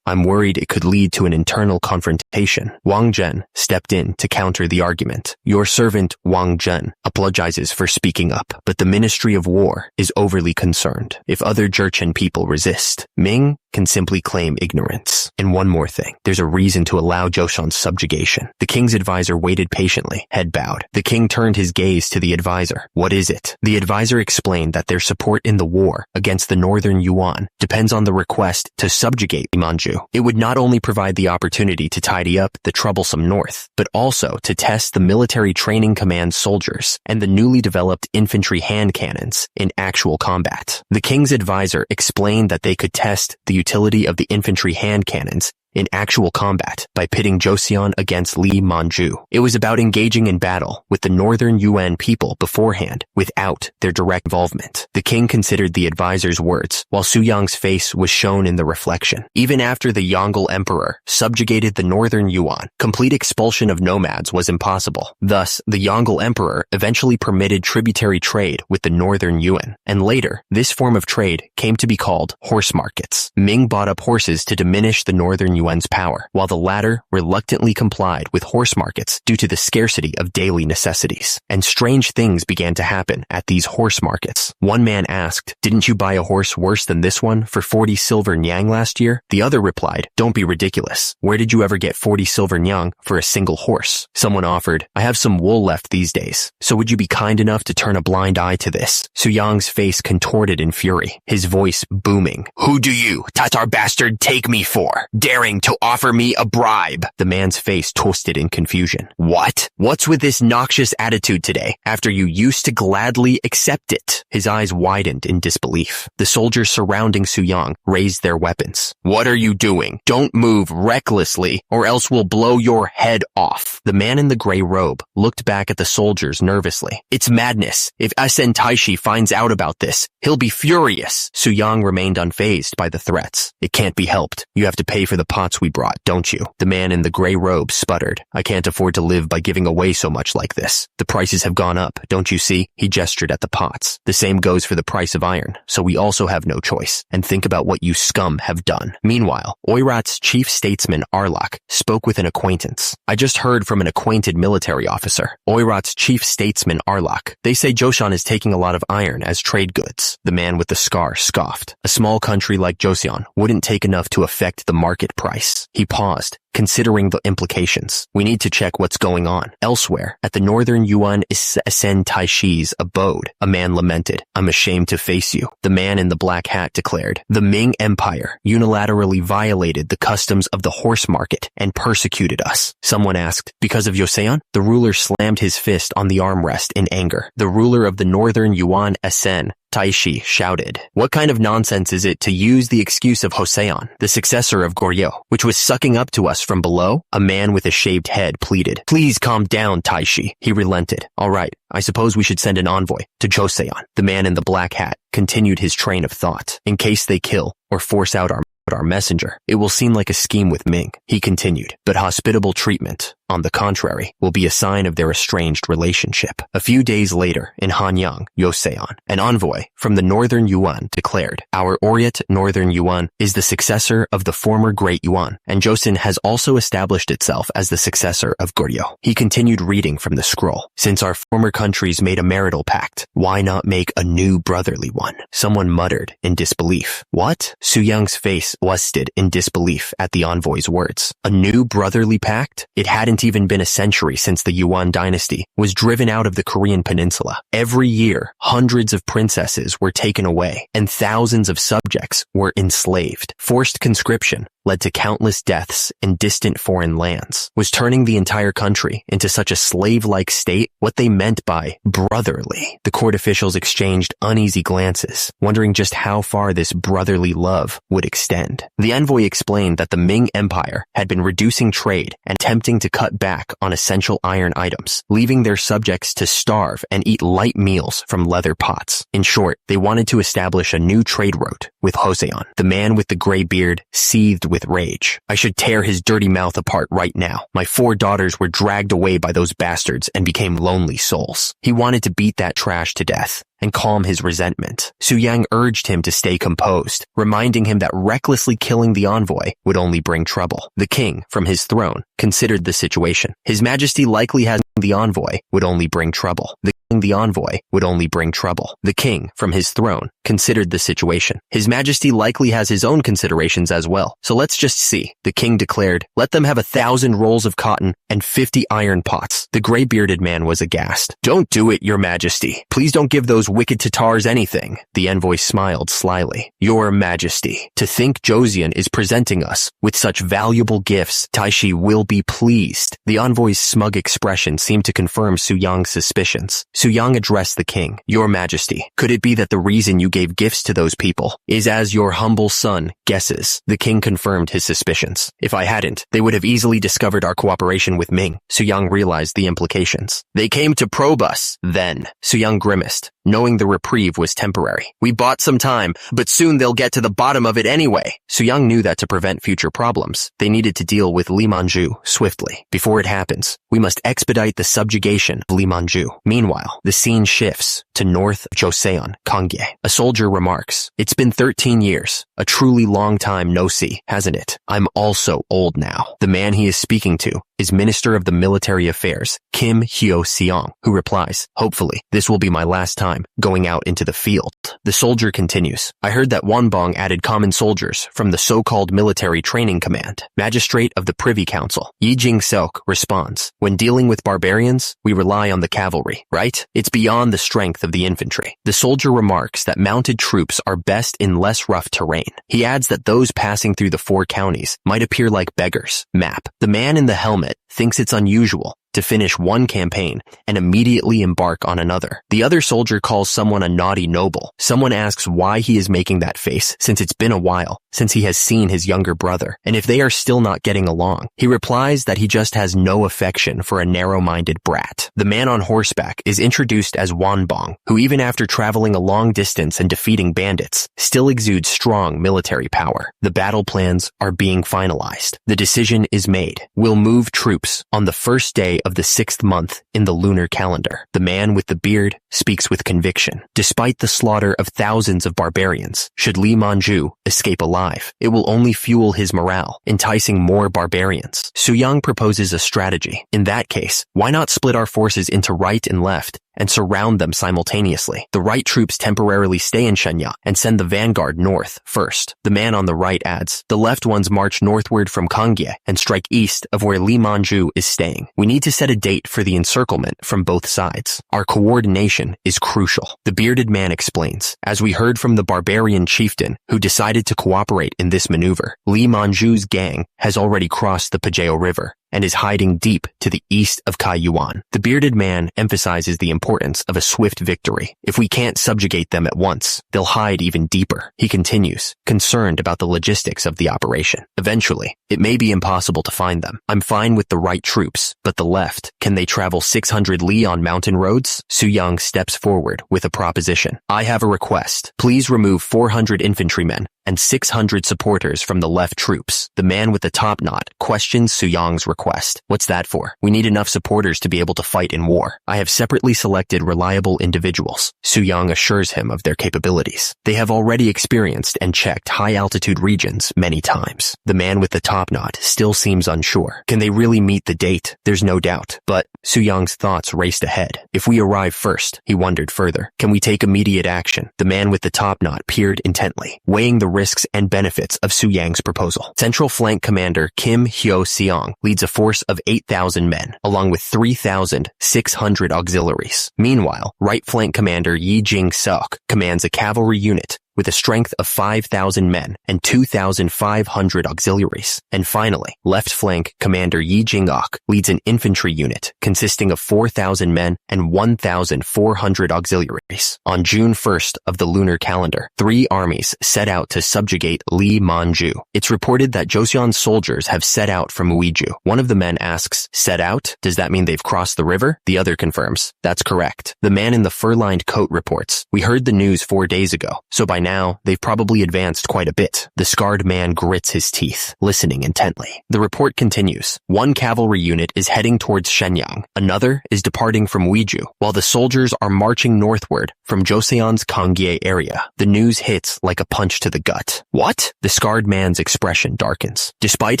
I'm worried it could lead to an internal confrontation. Wang Zhen stepped in to counter the argument. Your servant, Wang Zhen, apologizes for speaking up, but the Ministry of War is overly concerned. If other Jurchen people resist, Ming can simply claim ignorance. And one more thing, there's a reason to allow Joseon's subjugation. The king's advisor waited patiently, head bowed. The king turned his gaze to the advisor. What is it? The advisor explained that their support in the war against the northern Yuan depends on the request to subjugate Manju. It would not only provide the opportunity to tidy up the troublesome north, but also to test the military training command soldiers and the newly developed infantry hand cannons in actual combat. The king's advisor explained that they could test the utility of the infantry hand cannons in actual combat by pitting Joseon against Li Manju. It was about engaging in battle with the Northern Yuan people beforehand without their direct involvement. The king considered the advisor's words, while Su Yang's face was shown in the reflection. Even after the Yongle Emperor subjugated the Northern Yuan, complete expulsion of nomads was impossible. Thus, the Yongle Emperor eventually permitted tributary trade with the Northern Yuan, and later, this form of trade came to be called horse markets. Ming bought up horses to diminish the Northern Yuan's power, while the latter reluctantly complied with horse markets due to the scarcity of daily necessities. And strange things began to happen at these horse markets. One man asked, "Didn't you buy a horse worse than this one for 40 silver nyang last year?" The other replied, "Don't be ridiculous. Where did you ever get 40 silver nyang for a single horse?" Someone offered, "I have some wool left these days, so would you be kind enough to turn a blind eye to this?" Su Yang's face contorted in fury, his voice booming. "Who do you, Tatar bastard, take me for? Daring to offer me a bribe?" The man's face twisted in confusion. "What? What's with this noxious attitude today, after you used to gladly accept it?" His eyes widened in disbelief. The soldiers surrounding Su Yang raised their weapons. "What are you doing? Don't move recklessly, or else we'll blow your head off." The man in the gray robe looked back at the soldiers nervously. "It's madness. If SN Taishi finds out about this, he'll be furious." Su Yang remained unfazed by the threats. "It can't be helped. You have to pay for the pots we brought, don't you?" The man in the gray robe sputtered. "I can't afford to live by giving away so much like this. The prices have gone up, don't you see?" He gestured at the pots. "The same goes for the price of iron, so we also have no choice. And think about what you scum have done." Meanwhile, Oirat's chief statesman Arlok spoke with an acquaintance. "I just heard from an acquainted military officer." Oirat's chief statesman Arlok. "They say Joseon is taking a lot of iron as trade goods." The man with the scar scoffed. "A small country like Joseon wouldn't take enough to affect the market price." He paused, considering the implications. "We need to check what's going on elsewhere. At the Northern Yuan Sen Taishi's abode," a man lamented. "I'm ashamed to face you." The man in the black hat declared, "The Ming Empire unilaterally violated the customs of the horse market and persecuted us." Someone asked, "Because of Joseon?" The ruler slammed his fist on the armrest in anger. The ruler of the Northern Yuan Sen Taishi shouted, "What kind of nonsense is it to use the excuse of Joseon, the successor of Goryeo, which was sucking up to us from below?" A man with a shaved head pleaded, "Please calm down, Taishi." He relented. "All right, I suppose we should send an envoy to Joseon." The man in the black hat continued his train of thought. "In case they kill or force out our messenger, it will seem like a scheme with Ming." He continued, "But hospitable treatment, on the contrary, will be a sign of their estranged relationship." A few days later, in Hanyang, Joseon, an envoy from the Northern Yuan declared, "Our Orient Northern Yuan is the successor of the former Great Yuan, and Joseon has also established itself as the successor of Goryeo." He continued reading from the scroll. "Since our former countries made a marital pact, why not make a new brotherly one?" Someone muttered in disbelief. "What?" Su Yang's face twisted in disbelief at the envoy's words. "A new brotherly pact?" It hadn't even been a century since the Yuan dynasty was driven out of the Korean peninsula. Every year, hundreds of princesses were taken away, and thousands of subjects were enslaved. Forced conscription led to countless deaths in distant foreign lands. Was turning the entire country into such a slave-like state what they meant by brotherly? The court officials exchanged uneasy glances, wondering just how far this brotherly love would extend. The envoy explained that the Ming Empire had been reducing trade and attempting to cut back on essential iron items, leaving their subjects to starve and eat light meals from leather pots. In short, they wanted to establish a new trade route with Joseon. The man with the gray beard seethed with rage. "I should tear his dirty mouth apart right now. My 4 daughters were dragged away by those bastards and became lonely souls." He wanted to beat that trash to death and calm his resentment. Su Yang urged him to stay composed, reminding him that recklessly killing the envoy would only bring trouble. The king, from his throne, considered the situation. His Majesty likely has the envoy would only bring trouble. The envoy would only bring trouble. The king, from his throne, considered the situation. His Majesty likely has his own considerations as well, so let's just see. The king declared, "Let them have 1,000 rolls of cotton and 50 iron pots." The gray-bearded man was aghast. "Don't do it, your Majesty. Please don't give those wicked Tatars anything." The envoy smiled slyly. "Your Majesty, to think Joseon is presenting us with such valuable gifts, Taishi will be pleased." The envoy's smug expression seemed to confirm Su Yang's suspicions. Suyang addressed the king. Your Majesty, could it be that the reason you gave gifts to those people is as your humble son guesses? The king confirmed his suspicions. If I hadn't, they would have easily discovered our cooperation with Ming. Suyang realized the implications. They came to probe us. Then, Suyang grimaced, knowing the reprieve was temporary. We bought some time, but soon they'll get to the bottom of it anyway. Suyang knew that to prevent future problems, they needed to deal with Li Manju swiftly. Before it happens, we must expedite the subjugation of Li Manju. Meanwhile, the scene shifts to north of Joseon, Kangye. A soldier remarks, "It's been 13 years. A truly long time no see, hasn't it? I'm also old now." The man he is speaking to is Minister of the Military Affairs, Kim Hyo-seong, who replies, "Hopefully, this will be my last time going out into the field." The soldier continues, "I heard that Wonbong added common soldiers from the so-called Military Training Command." Magistrate of the Privy Council, Yi Jing-seok, responds, "When dealing with barbarians, we rely on the cavalry, right? It's beyond the strength of the infantry." The soldier remarks that mounted troops are best in less rough terrain. He adds that those passing through the 4 counties might appear like beggars. Map. The man in the helmet thinks it's unusual to finish one campaign and immediately embark on another. The other soldier calls someone a naughty noble. Someone asks why he is making that face, since it's been a while since he has seen his younger brother, and if they are still not getting along. He replies that he just has no affection for a narrow-minded brat. The man on horseback is introduced as Wonbong, who even after traveling a long distance and defeating bandits, still exudes strong military power. The battle plans are being finalized. The decision is made. We'll move troops on the first day of the 6th month in the lunar calendar. The man with the beard speaks with conviction. Despite the slaughter of thousands of barbarians, should Li Manju escape alive, it will only fuel his morale, enticing more barbarians. Suyang proposes a strategy. In that case, why not split our forces into right and left and surround them simultaneously? The right troops temporarily stay in Shenya and send the vanguard north first. The man on the right adds, the left ones march northward from Kangye and strike east of where Li Manju is staying. We need to set a date for the encirclement from both sides. Our coordination is crucial. The bearded man explains, as we heard from the barbarian chieftain who decided to cooperate in this maneuver, Li Manju's gang has already crossed the Pajeo River and is hiding deep to the east of Kaiyuan. The bearded man emphasizes the importance of a swift victory. If we can't subjugate them at once, they'll hide even deeper. He continues, concerned about the logistics of the operation. Eventually, it may be impossible to find them. I'm fine with the right troops, but the left, can they travel 600 li on mountain roads? Suyang steps forward with a proposition. I have a request. Please remove 400 infantrymen and 600 supporters from the left troops. The man with the top knot questions Suyang's request. What's that for? We need enough supporters to be able to fight in war. I have separately selected reliable individuals. Suyang assures him of their capabilities. They have already experienced and checked high-altitude regions many times. The man with the top knot still seems unsure. Can they really meet the date? There's no doubt. But Suyang's thoughts raced ahead. If we arrive first, he wondered further, can we take immediate action? The man with the top knot peered intently, weighing the risks and benefits of Suyang's proposal. Central Flank Commander Kim Hyo-seong leads a force of 8,000 men, along with 3,600 auxiliaries. Meanwhile, Right Flank Commander Yi Jing-seok commands a cavalry unit with a strength of 5,000 men and 2,500 auxiliaries. And finally, Left Flank Commander Yi Jing-ok leads an infantry unit consisting of 4,000 men and 1,400 auxiliaries. On June 1st of the lunar calendar, 3 armies set out to subjugate Li Manju. It's reported that Joseon's soldiers have set out from Uiju. One of the men asks, set out? Does that mean they've crossed the river? The other confirms, that's correct. The man in the fur-lined coat reports, we heard the news 4 days ago, so by now, they've probably advanced quite a bit. The scarred man grits his teeth, listening intently. The report continues. One cavalry unit is heading towards Shenyang. Another is departing from Uiju, while the soldiers are marching northward from Joseon's Kangye area. The news hits like a punch to the gut. What? The scarred man's expression darkens. Despite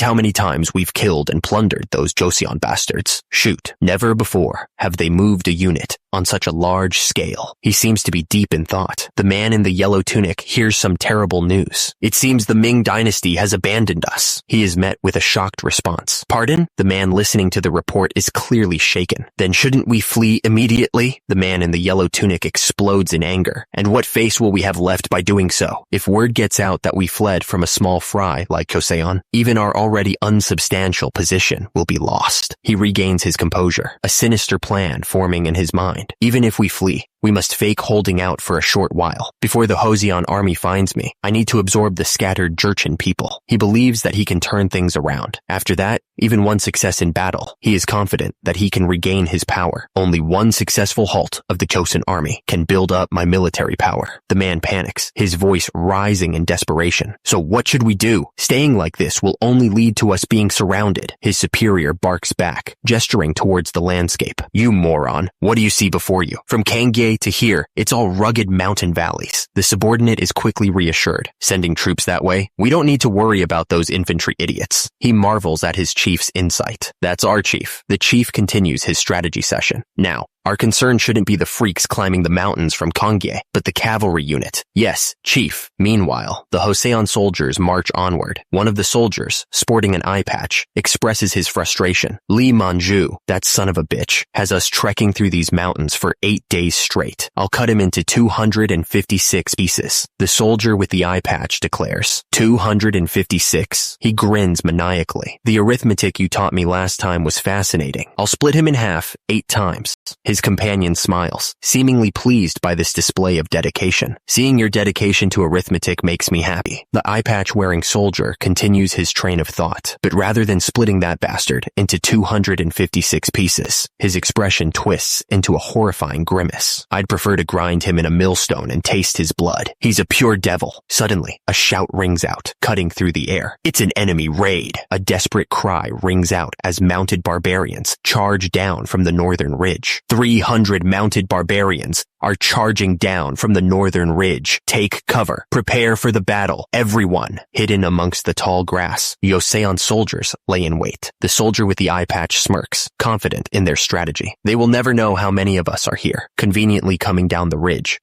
how many times we've killed and plundered those Joseon bastards, shoot, never before have they moved a unit on such a large scale. He seems to be deep in thought. The man in the yellow tunic arithmetic hears some terrible news. It seems the Ming dynasty has abandoned us. He is met with a shocked response. Pardon? The man listening to the report is clearly shaken. Then shouldn't we flee immediately? The man in the yellow tunic explodes in anger. And what face will we have left by doing so? If word gets out that we fled from a small fry like Joseon, even our already unsubstantial position will be lost. He regains his composure, a sinister plan forming in his mind. Even if we flee, we must fake holding out for a short while. Before the Joseon army finds me, I need to absorb the scattered Jurchen people. He believes that he can turn things around. After that, even one success in battle, he is confident that he can regain his power. Only one successful halt of the Chosen army can build up my military power. The man panics, his voice rising in desperation. So what should we do? Staying like this will only lead to us being surrounded. His superior barks back, gesturing towards the landscape. You moron, what do you see before you? From Kangye to here, it's all rugged mountain valleys. The subordinate is quickly reassured. Sending troops that way? We don't need to worry about those infantry idiots. He marvels at his chief's insight. That's our chief. The chief continues his strategy session. Now, our concern shouldn't be the freaks climbing the mountains from Kangye, but the cavalry unit. Yes, chief. Meanwhile, the Joseon soldiers march onward. One of the soldiers, sporting an eye patch, expresses his frustration. Lee Manju, that son of a bitch, has us trekking through these mountains for 8 days straight. I'll cut him into 256 pieces. The soldier with the eye patch declares. 256? He grins maniacally. The arithmetic you taught me last time was fascinating. I'll split him in half 8 times. His companion smiles, seemingly pleased by this display of dedication. Seeing your dedication to arithmetic makes me happy. The eye patch-wearing soldier continues his train of thought, but rather than splitting that bastard into 256 pieces, his expression twists into a horrifying grimace. I'd prefer to grind him in a millstone and taste his blood. He's a pure devil. Suddenly, a shout rings out, cutting through the air. It's an enemy raid. A desperate cry rings out as mounted barbarians charge down from the northern ridge. 300 mounted barbarians are charging down from the northern ridge. Take cover. Prepare for the battle. Everyone. Hidden amongst the tall grass, Joseon soldiers lay in wait. The soldier with the eye patch smirks, confident in their strategy. They will never know how many of us are here, conveniently coming down the ridge,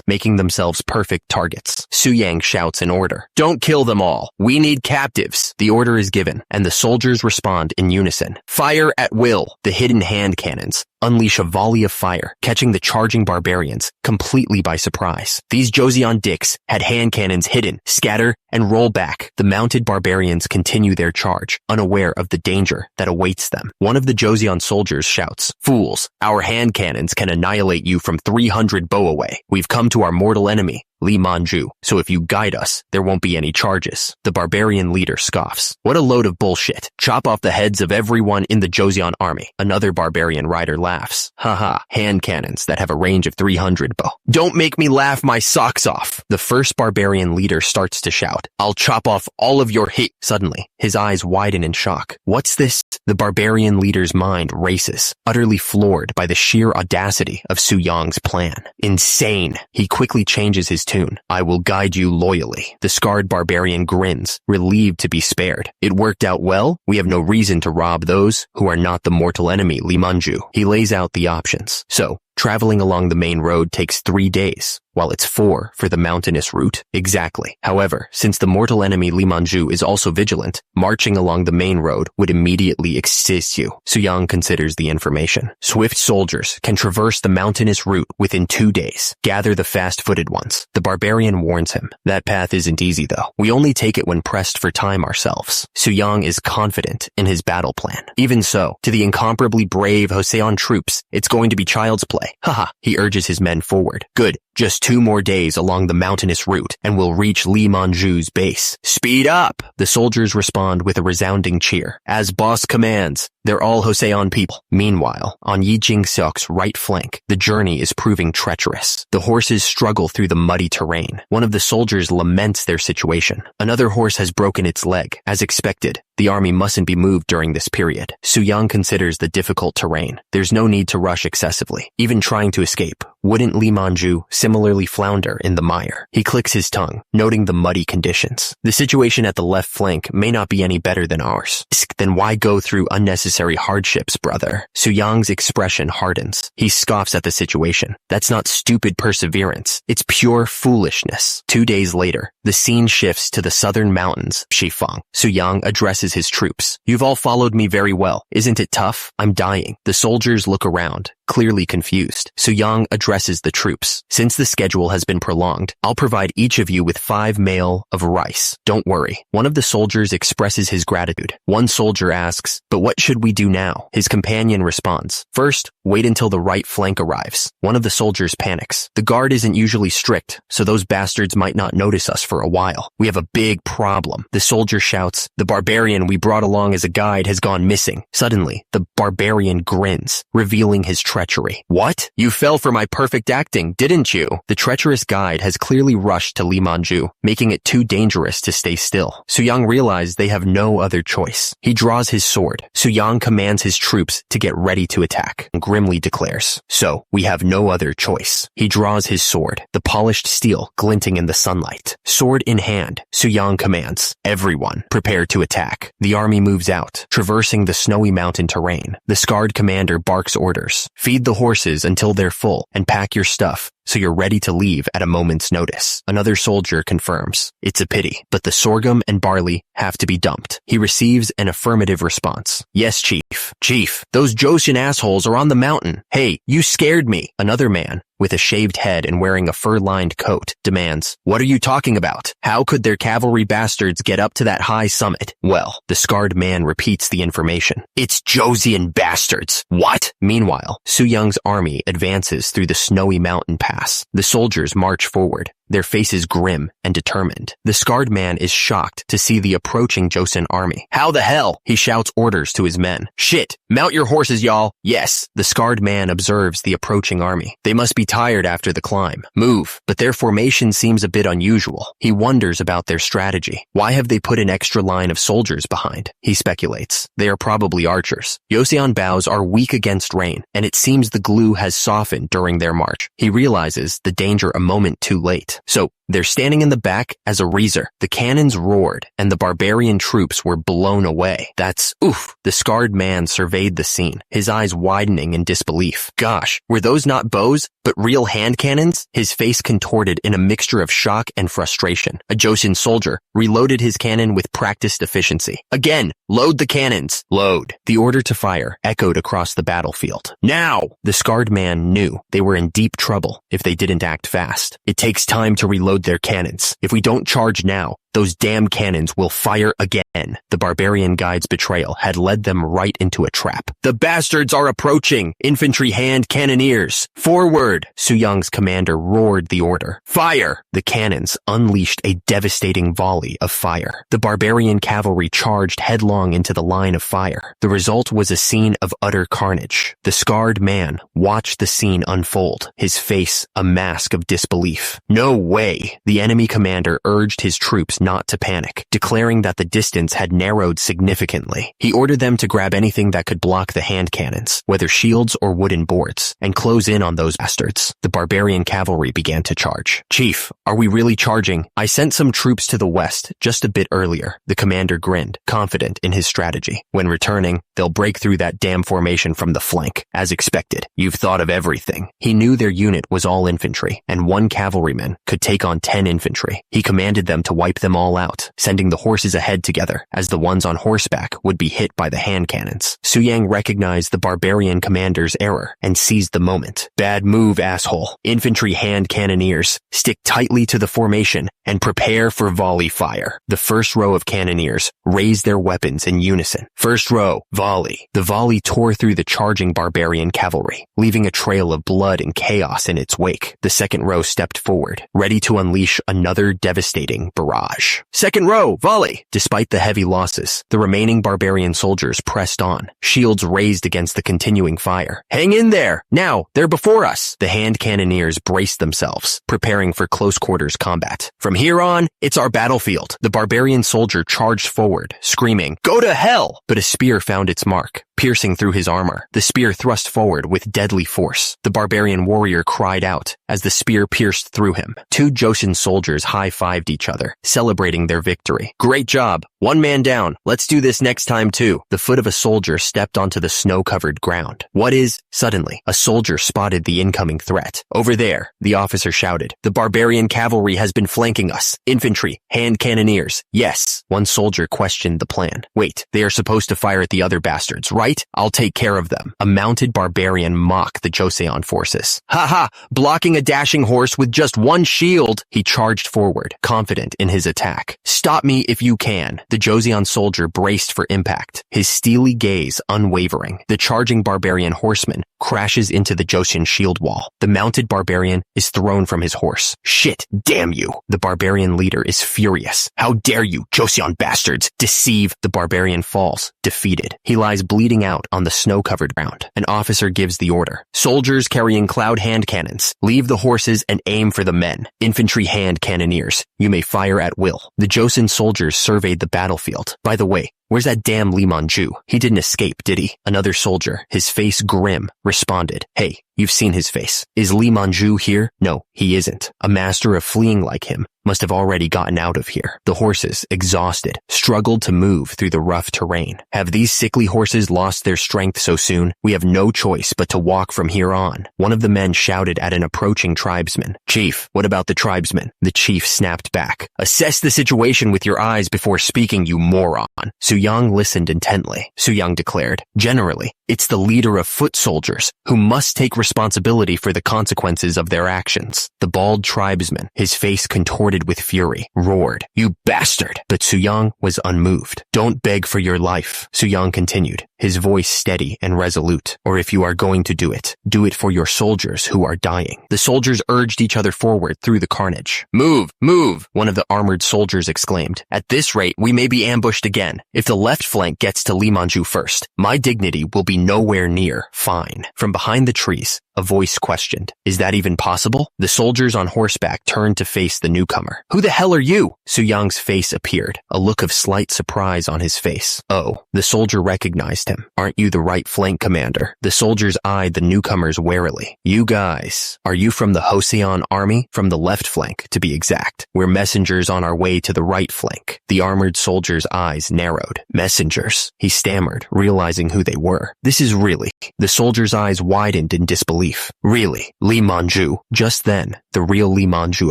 making themselves perfect targets. Su Yang shouts an order. Don't kill them all. We need captives. The order is given, and the soldiers respond in unison. Fire at will. The hidden hand cannons unleash a volley of fire, catching the charging barbarians completely by surprise. These Joseon dicks had hand cannons hidden, scatter, and roll back. The mounted barbarians continue their charge, unaware of the danger that awaits them. One of the Joseon soldiers shouts, Fools, our hand cannons can annihilate you from 300 bow away. We've come to our mortal enemy, Lee Manju, so if you guide us, there won't be any charges. The barbarian leader scoffs. What a load of bullshit. Chop off the heads of everyone in the Joseon army. Another barbarian rider laughs. Haha, hand cannons that have a range of 300 bow. Don't make me laugh my socks off. The first barbarian leader starts to shout. I'll chop off all of your hit. Suddenly, his eyes widen in shock. What's this? The barbarian leader's mind races, utterly floored by the sheer audacity of Su Yang's plan. Insane. He quickly changes his tune. I will guide you loyally. The scarred barbarian grins, relieved to be spared. It worked out well. We have no reason to rob those who are not the mortal enemy, Lee Manju. He lays out the options. So, traveling along the main road takes 3 days, while it's 4 for the mountainous route. Exactly. However, since the mortal enemy Lee Manju is also vigilant, marching along the main road would immediately assist you. Su Yang considers the information. Swift soldiers can traverse the mountainous route within 2 days. Gather the fast-footed ones. The barbarian warns him. That path isn't easy though. We only take it when pressed for time ourselves. Su Yang is confident in his battle plan. Even so, to the incomparably brave Joseon troops, it's going to be child's play. Haha, he urges his men forward. Good. Just 2 more days along the mountainous route, and we'll reach Lee Manju's base. Speed up! The soldiers respond with a resounding cheer. As boss commands, they're all Joseon people. Meanwhile, on Yi Jing-seok's right flank, the journey is proving treacherous. The horses struggle through the muddy terrain. One of the soldiers laments their situation. Another horse has broken its leg. As expected, the army mustn't be moved during this period. Su Yang considers the difficult terrain. There's no need to rush excessively. Even trying to escape Wouldn't Li Manju similarly flounder in the mire? He clicks his tongue, noting the muddy conditions. The situation at the left flank may not be any better than ours. Then why go through unnecessary hardships, brother? Su Yang's expression hardens. He scoffs at the situation. That's not stupid perseverance. It's pure foolishness. 2 days later, the scene shifts to the southern mountains, Shifang. Su Yang addresses his troops. You've all followed me very well. Isn't it tough? I'm dying. The soldiers look around, clearly confused. Su Yang addresses the troops. Since the schedule has been prolonged, I'll provide each of you with 5 mail of rice. Don't worry. One of the soldiers expresses his gratitude. One soldier asks, but what should we do now? His companion responds, first, wait until the right flank arrives. One of the soldiers panics. The guard isn't usually strict, so those bastards might not notice us for a while. We have a big problem. The soldier shouts, the barbarian we brought along as a guide has gone missing. Suddenly, the barbarian grins, revealing his treachery. What? You fell for my perfect acting, didn't you? The treacherous guide has clearly rushed to Li Manju, making it too dangerous to stay still. Su Yang realizes they have no other choice. He draws his sword. Su Yang commands his troops to get ready to attack, and grimly declares, so, we have no other choice. He draws his sword, the polished steel glinting in the sunlight. Sword in hand, Su Yang commands, everyone, prepare to attack. The army moves out, traversing the snowy mountain terrain. The scarred commander barks orders. Feed the horses until they're full, and pack your stuff, so you're ready to leave at a moment's notice. Another soldier confirms, it's a pity, but the sorghum and barley have to be dumped. He receives an affirmative response. Yes, Chief. Chief, those Joshin assholes are on the mountain. Hey, you scared me. Another man, with a shaved head and wearing a fur-lined coat, demands, what are you talking about? How could their cavalry bastards get up to that high summit? Well, the scarred man repeats the information. It's Josian bastards. What? Meanwhile, Su Yang's army advances through the snowy mountain pass. The soldiers march forward, their faces grim and determined. The scarred man is shocked to see the approaching Joseon army. How the hell? He shouts orders to his men. Shit! Mount your horses, y'all! Yes! The scarred man observes the approaching army. They must be tired after the climb. Move! But their formation seems a bit unusual. He wonders about their strategy. Why have they put an extra line of soldiers behind? He speculates. They are probably archers. Joseon bows are weak against rain, and it seems the glue has softened during their march. He realizes the danger a moment too late. So, they're standing in the back as a reser. The cannons roared, and the barbarian troops were blown away. That's oof. The scarred man surveyed the scene, his eyes widening in disbelief. Gosh, were those not bows, but real hand cannons? His face contorted in a mixture of shock and frustration. A Joseon soldier reloaded his cannon with practiced efficiency. Again, load the cannons. Load. The order to fire echoed across the battlefield. Now! The scarred man knew they were in deep trouble if they didn't act fast. It takes time to reload their cannons. If we don't charge now, those damn cannons will fire again. The barbarian guide's betrayal had led them right into a trap. The bastards are approaching! Infantry hand cannoneers! Forward! Su Yang's commander roared the order. Fire! The cannons unleashed a devastating volley of fire. The barbarian cavalry charged headlong into the line of fire. The result was a scene of utter carnage. The scarred man watched the scene unfold, his face a mask of disbelief. No way! The enemy commander urged his troops not to panic, declaring that the distance had narrowed significantly. He ordered them to grab anything that could block the hand cannons, whether shields or wooden boards, and close in on those bastards. The barbarian cavalry began to charge. Chief, are we really charging? I sent some troops to the west just a bit earlier. The commander grinned, confident in his strategy. When returning, they'll break through that damn formation from the flank. As expected, you've thought of everything. He knew their unit was all infantry, and one cavalryman could take on 10 infantry. He commanded them to wipe them all out, sending the horses ahead together, as the ones on horseback would be hit by the hand cannons. Su Yang recognized the barbarian commander's error and seized the moment. Bad move, asshole. Infantry hand cannoneers, stick tightly to the formation and prepare for volley fire. The first row of cannoneers raised their weapons in unison. First row, volley. The volley tore through the charging barbarian cavalry, leaving a trail of blood and chaos in its wake. The second row stepped forward, ready to unleash another devastating barrage. barrage. Second row, volley. Despite the heavy losses, the remaining barbarian soldiers pressed on, shields raised against the continuing fire. Hang in there! Now, they're before us! The hand cannoneers braced themselves, preparing for close quarters combat. From here on, it's our battlefield. The barbarian soldier charged forward, screaming, "Go to hell!" But a spear found its mark, piercing through his armor. The spear thrust forward with deadly force. The barbarian warrior cried out as the spear pierced through him. Two Joseon soldiers high-fived each other, celebrating their victory. Great job! One man down. Let's do this next time too. The foot of a soldier stepped onto the snow-covered ground. What is? Suddenly, a soldier spotted the incoming threat. Over there, the officer shouted. The barbarian cavalry has been flanking us. Infantry, hand cannoneers. Yes. One soldier questioned the plan. Wait, they are supposed to fire at the other bastards, right? I'll take care of them. A mounted barbarian mocked the Joseon forces. Ha ha! Blocking a dashing horse with just one shield! He charged forward, confident in his attack. Stop me if you can. The Joseon soldier braced for impact, his steely gaze unwavering. The charging barbarian horseman crashes into the Joseon shield wall. The mounted barbarian is thrown from his horse. Shit, damn you! The barbarian leader is furious. How dare you, Joseon bastards, deceive! The barbarian falls, defeated. He lies bleeding out on the snow-covered ground. An officer gives the order. Soldiers carrying cloud hand cannons, leave the horses and aim for the men. Infantry hand cannoneers, you may fire at will. The Joseon soldiers surveyed the battlefield. By the way, where's that damn Lee Man-ju? He didn't escape, did he? Another soldier, his face grim, responded. Hey, you've seen his face. Is Lee Man-ju here? No, he isn't. A master of fleeing like him must have already gotten out of here. The horses, exhausted, struggled to move through the rough terrain. Have these sickly horses lost their strength so soon? We have no choice but to walk from here on. One of the men shouted at an approaching tribesman. Chief, what about the tribesman? The chief snapped back. Assess the situation with your eyes before speaking, you moron. Soo-young listened intently. Soo-young declared, generally, it's the leader of foot soldiers who must take responsibility for the consequences of their actions. The bald tribesman, his face contorted with fury, roared, "You bastard!" But Soo-young was unmoved. Don't beg for your life, Soo-young continued, his voice steady and resolute. Or if you are going to do it for your soldiers who are dying. The soldiers urged each other forward through the carnage. Move, move, one of the armored soldiers exclaimed. At this rate, we may be ambushed again. If the left flank gets to Lee Man-ju first, my dignity will be nowhere near fine. From behind the trees, a voice questioned. Is that even possible? The soldiers on horseback turned to face the newcomer. Who the hell are you? Soo-young's face appeared, a look of slight surprise on his face. Oh, the soldier recognized him. Aren't you the right flank commander? The soldiers eyed the newcomers warily. You guys, are you from the Joseon army? From the left flank, to be exact. We're messengers on our way to the right flank. The armored soldier's eyes narrowed. Messengers, he stammered, realizing who they were. This is really... The soldier's eyes widened in disbelief. Really, Lee Man-ju. Just then, the real Lee Man-ju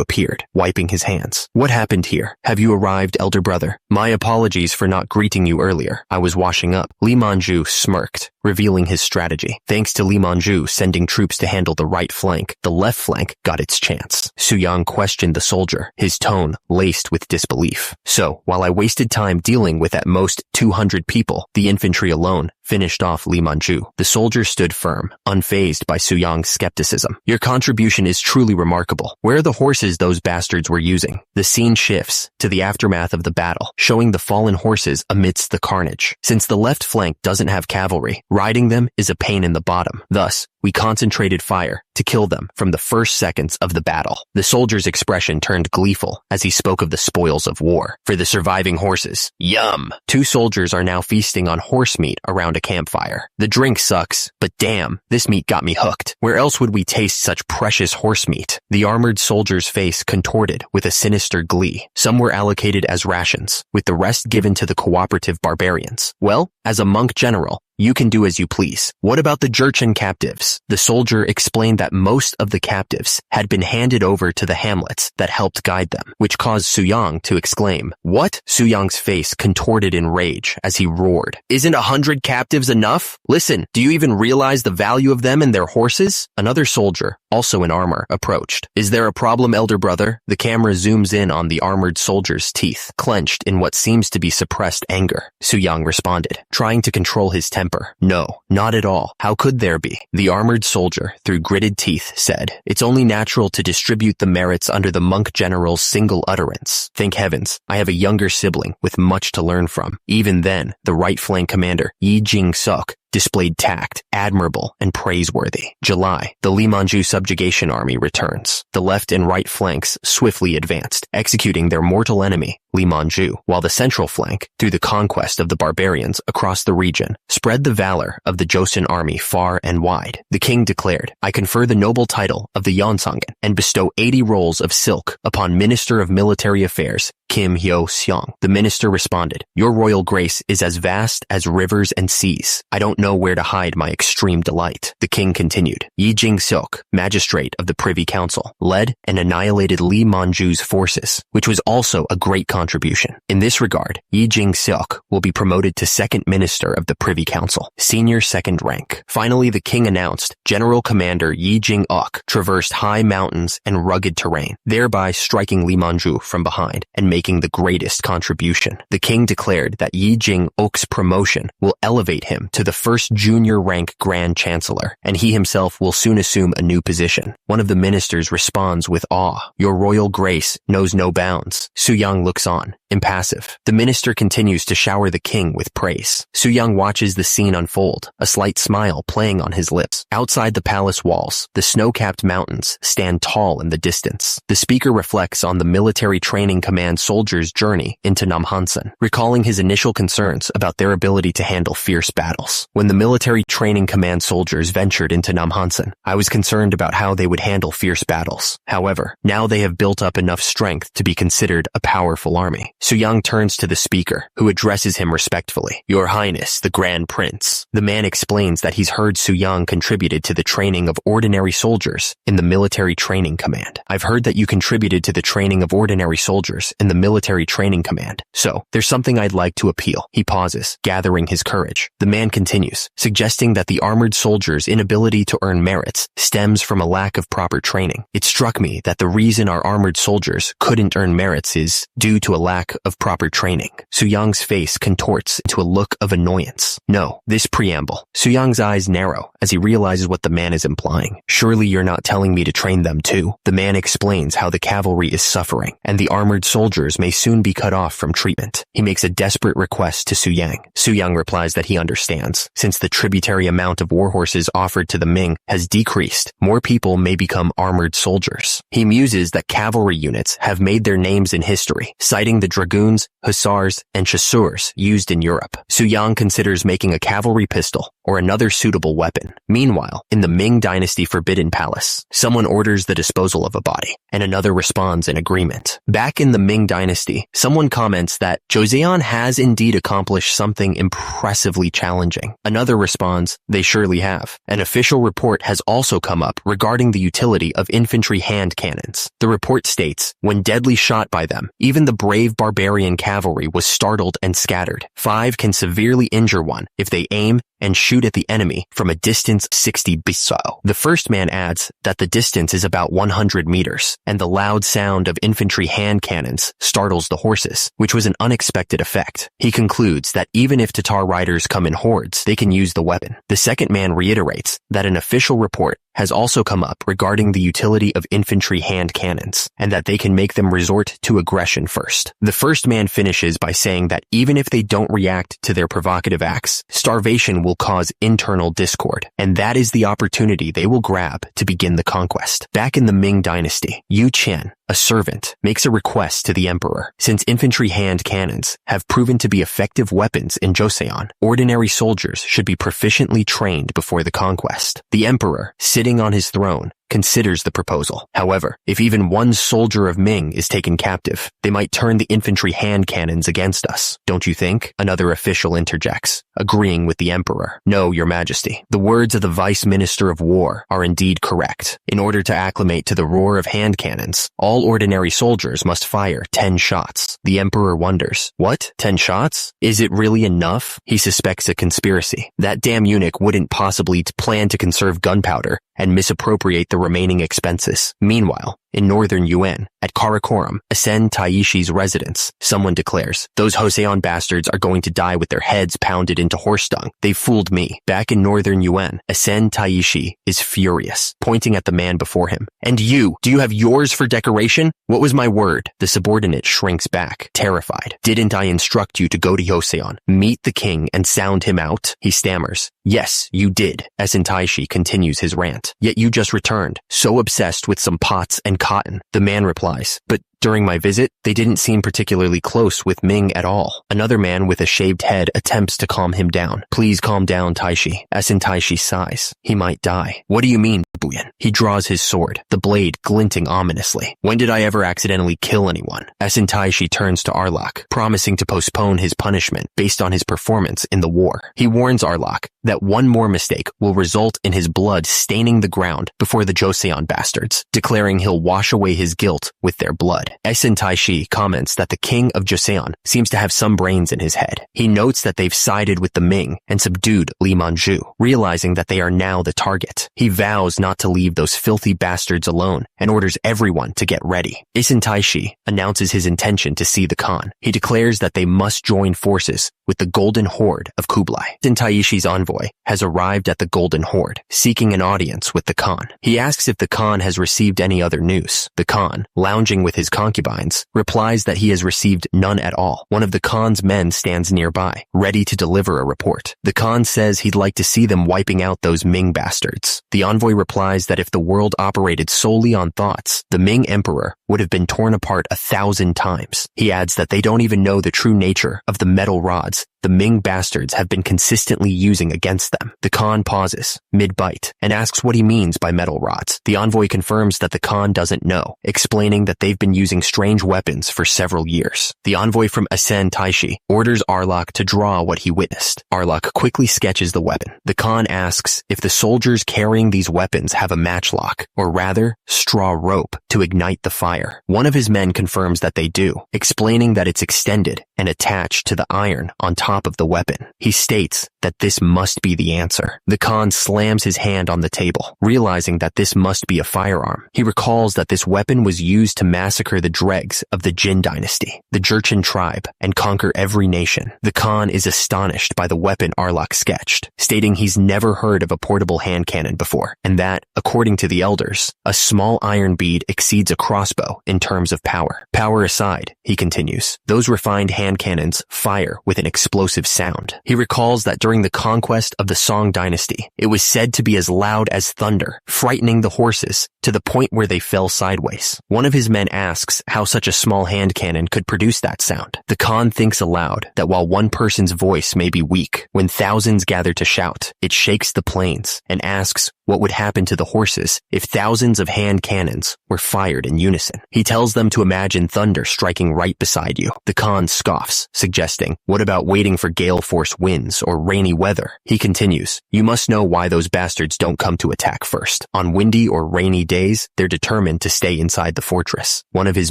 appeared, wiping his hands. What happened here? Have you arrived, elder brother? My apologies for not greeting you earlier. I was washing up. Lee Man-ju smirked, revealing his strategy. Thanks to Lee Man-ju sending troops to handle the right flank, the left flank got its chance. Soo-young questioned the soldier, his tone laced with disbelief. So, while I wasted time dealing with at most 200 people, the infantry alone finished off Lee Man-ju. The soldier stood firm, unfazed by Soo-young's skepticism. Your contribution is truly remarkable. Where are the horses those bastards were using? The scene shifts to the aftermath of the battle, showing the fallen horses amidst the carnage. Since the left flank doesn't have cavalry, riding them is a pain in the bottom. Thus, we concentrated fire to kill them from the first seconds of the battle. The soldier's expression turned gleeful as he spoke of the spoils of war. For the surviving horses, yum! 2 soldiers are now feasting on horse meat around a campfire. The drink sucks, but damn, this meat got me hooked. Where else would we taste such precious horse meat? The armored soldier's face contorted with a sinister glee. Some were allocated as rations, with the rest given to the cooperative barbarians. Well, as a monk general, you can do as you please. What about the Jurchen captives? The soldier explained that most of the captives had been handed over to the hamlets that helped guide them, which caused Soo-young to exclaim, What? Soo-young's face contorted in rage as he roared. Isn't 100 captives enough? Listen, do you even realize the value of them and their horses? Another soldier, also in armor, approached. Is there a problem, elder brother? The camera zooms in on the armored soldier's teeth, clenched in what seems to be suppressed anger. Soo-young responded, trying to control his temper. temper. No, not at all. How could there be? The armored soldier, through gritted teeth, said, it's only natural to distribute the merits under the monk general's single utterance. Thank heavens, I have a younger sibling with much to learn from. Even then, the right flank commander, Yi Jing-suk, displayed tact, admirable, and praiseworthy. July, the Limanju subjugation army returns. The left and right flanks swiftly advanced, executing their mortal enemy, Limanju, while the central flank, through the conquest of the barbarians across the region, spread the valor of the Joseon army far and wide. The king declared, I confer the noble title of the Yeonsangan and bestow 80 rolls of silk upon Minister of Military Affairs, Kim Hyo-seong. The minister responded, Your Royal Grace is as vast as rivers and seas. I don't know where to hide my extreme delight. The king continued, Yi Jing-suk, magistrate of the Privy Council, led and annihilated Li Manju's forces, which was also a great contribution. In this regard, Yi Jing-suk will be promoted to second minister of the Privy Council, senior second rank. Finally, the king announced General Commander Yi Jing-uk traversed high mountains and rugged terrain, thereby striking Li Manju from behind and making the greatest contribution. The king declared that Yi Jing-uk's promotion will elevate him to the first junior rank Grand Chancellor, and he himself will soon assume a new position. One of the ministers responds with awe, Your Royal Grace knows no bounds. Su-young looks on, impassive. The minister continues to shower the king with praise. Su-young watches the scene unfold, a slight smile playing on his lips. Outside the palace walls, the snow-capped mountains stand tall in the distance. The speaker reflects on the military training command soldiers' journey into Namhansan, recalling his initial concerns about their ability to handle fierce battles. When the military training command soldiers ventured into Namhansan, I was concerned about how they would handle fierce battles. However, now they have built up enough strength to be considered a powerful army. Su-young turns to the speaker, who addresses him respectfully. Your Highness, the Grand Prince. The man explains that he's heard Su-young contributed to the training of ordinary soldiers in the military training command. I've heard that you contributed to the training of ordinary soldiers in the military training command. So, there's something I'd like to appeal. He pauses, gathering his courage. The man continues, suggesting that the armored soldier's inability to earn merits stems from a lack of proper training. It struck me that the reason our armored soldiers couldn't earn merits is due to a lack of proper training. Su-young's face contorts into a look of annoyance. No, this preamble. Su-young's eyes narrow as he realizes what the man is implying. Surely you're not telling me to train them too. The man explains how the cavalry is suffering, and the armored soldiers may soon be cut off from treatment. He makes a desperate request to Su-young. Su-young replies that he understands. Since the tributary amount of warhorses offered to the Ming has decreased, more people may become armored soldiers. He muses that cavalry units have made their names in history, citing the dragoons, hussars, and chasseurs used in Europe. Su-young considers making a cavalry pistol or another suitable weapon. Meanwhile, in the Ming Dynasty Forbidden Palace, someone orders the disposal of a body, and another responds in agreement. Back in the Ming Dynasty, someone comments that Joseon has indeed accomplished something impressively challenging. Another responds, they surely have. An official report has also come up regarding the utility of infantry hand cannons. The report states, when deadly shot by them, even the brave barbarian cavalry was startled and scattered. 5 can severely injure one if they aim and shoot at the enemy from a distance 60 biso. The first man adds that the distance is about 100 meters, and the loud sound of infantry hand cannons startles the horses, which was an unexpected effect. He concludes that even if Tatar riders come in hordes, they can use the weapon. The second man reiterates that an official report has also come up regarding the utility of infantry hand cannons, and that they can make them resort to aggression first. The first man finishes by saying that even if they don't react to their provocative acts, starvation will cause internal discord, and that is the opportunity they will grab to begin the conquest. Back in the Ming Dynasty, Yu Qian, a servant, makes a request to the emperor. Since infantry hand cannons have proven to be effective weapons in Joseon, ordinary soldiers should be proficiently trained before the conquest. The emperor, sitting on his throne, considers the proposal. However, if even one soldier of Ming is taken captive, they might turn the infantry hand cannons against us. Don't you think? Another official interjects, agreeing with the emperor. No, your majesty. The words of the vice minister of war are indeed correct. In order to acclimate to the roar of hand cannons, all ordinary soldiers must fire 10 shots. The emperor wonders, what? 10 shots? Is it really enough? He suspects a conspiracy. That damn eunuch wouldn't possibly plan to conserve gunpowder and misappropriate the remaining expenses. Meanwhile, in northern Yuan, at Karakoram, Asen Taishi's residence. Someone declares, those Joseon bastards are going to die with their heads pounded into horse dung. They fooled me. Back in northern Yuan, Asen Taishi is furious, pointing at the man before him. And you, do you have yours for decoration? What was my word? The subordinate shrinks back, terrified. Didn't I instruct you to go to Joseon, meet the king, and sound him out? He stammers. Yes, you did. Asen Taishi continues his rant. Yet you just returned, so obsessed with some pots and cotton. The man replies, but during my visit, they didn't seem particularly close with Ming at all. Another man with a shaved head attempts to calm him down. Please calm down, Taishi. Asen Taishi sighs. He might die. What do you mean, Buyan? He draws his sword, the blade glinting ominously. When did I ever accidentally kill anyone? Asen Taishi turns to Arlok, promising to postpone his punishment based on his performance in the war. He warns Arlok that one more mistake will result in his blood staining the ground before the Joseon bastards, declaring he'll wash away his guilt with their blood. Asen Taishi comments that the king of Joseon seems to have some brains in his head. He notes that they've sided with the Ming and subdued Li Manju, realizing that they are now the target. He vows not to leave those filthy bastards alone and orders everyone to get ready. Asen Taishi announces his intention to see the Khan. He declares that they must join forces with the Golden Horde of Kublai. Asen Taishi's envoy has arrived at the Golden Horde, seeking an audience with the Khan. He asks if the Khan has received any other news. The Khan, lounging with his concubines, replies that he has received none at all. One of the Khan's men stands nearby, ready to deliver a report. The Khan says he'd like to see them wiping out those Ming bastards. The envoy replies that if the world operated solely on thoughts, the Ming emperor would have been torn apart 1,000 times. He adds that they don't even know the true nature of the metal rods the Ming bastards have been consistently using against them. The Khan pauses, mid-bite, and asks what he means by metal rods. The envoy confirms that the Khan doesn't know, explaining that they've been using strange weapons for several years. The envoy from Asen Taishi orders Arlok to draw what he witnessed. Arlok quickly sketches the weapon. The Khan asks if the soldiers carrying these weapons have a matchlock, or rather, straw rope, to ignite the fire. One of his men confirms that they do, explaining that it's extended and attached to the iron on top of the weapon. He states that this must be the answer. The Khan slams his hand on the table, realizing that this must be a firearm. He recalls that this weapon was used to massacre the dregs of the Jin dynasty, the Jurchen tribe, and conquer every nation. The Khan is astonished by the weapon Arlok sketched, stating he's never heard of a portable hand cannon before, and that, according to the elders, a small iron bead exceeds a crossbow in terms of power. Power aside, he continues, those refined hand cannons fire with an explosive sound. He recalls that during the conquest of the Song dynasty, it was said to be as loud as thunder, frightening the horses to the point where they fell sideways. One of his men asks how such a small hand cannon could produce that sound. The Khan thinks aloud that while one person's voice may be weak, when thousands gather to shout, it shakes the plains, and asks what would happen to the horses if thousands of hand cannons were fired in unison. He tells them to imagine thunder striking right beside you. The Khan scoffs, suggesting, what about waiting for gale force winds or rainy weather? He continues, you must know why those bastards don't come to attack first. On windy or rainy days, they're determined to stay inside the fortress. One of his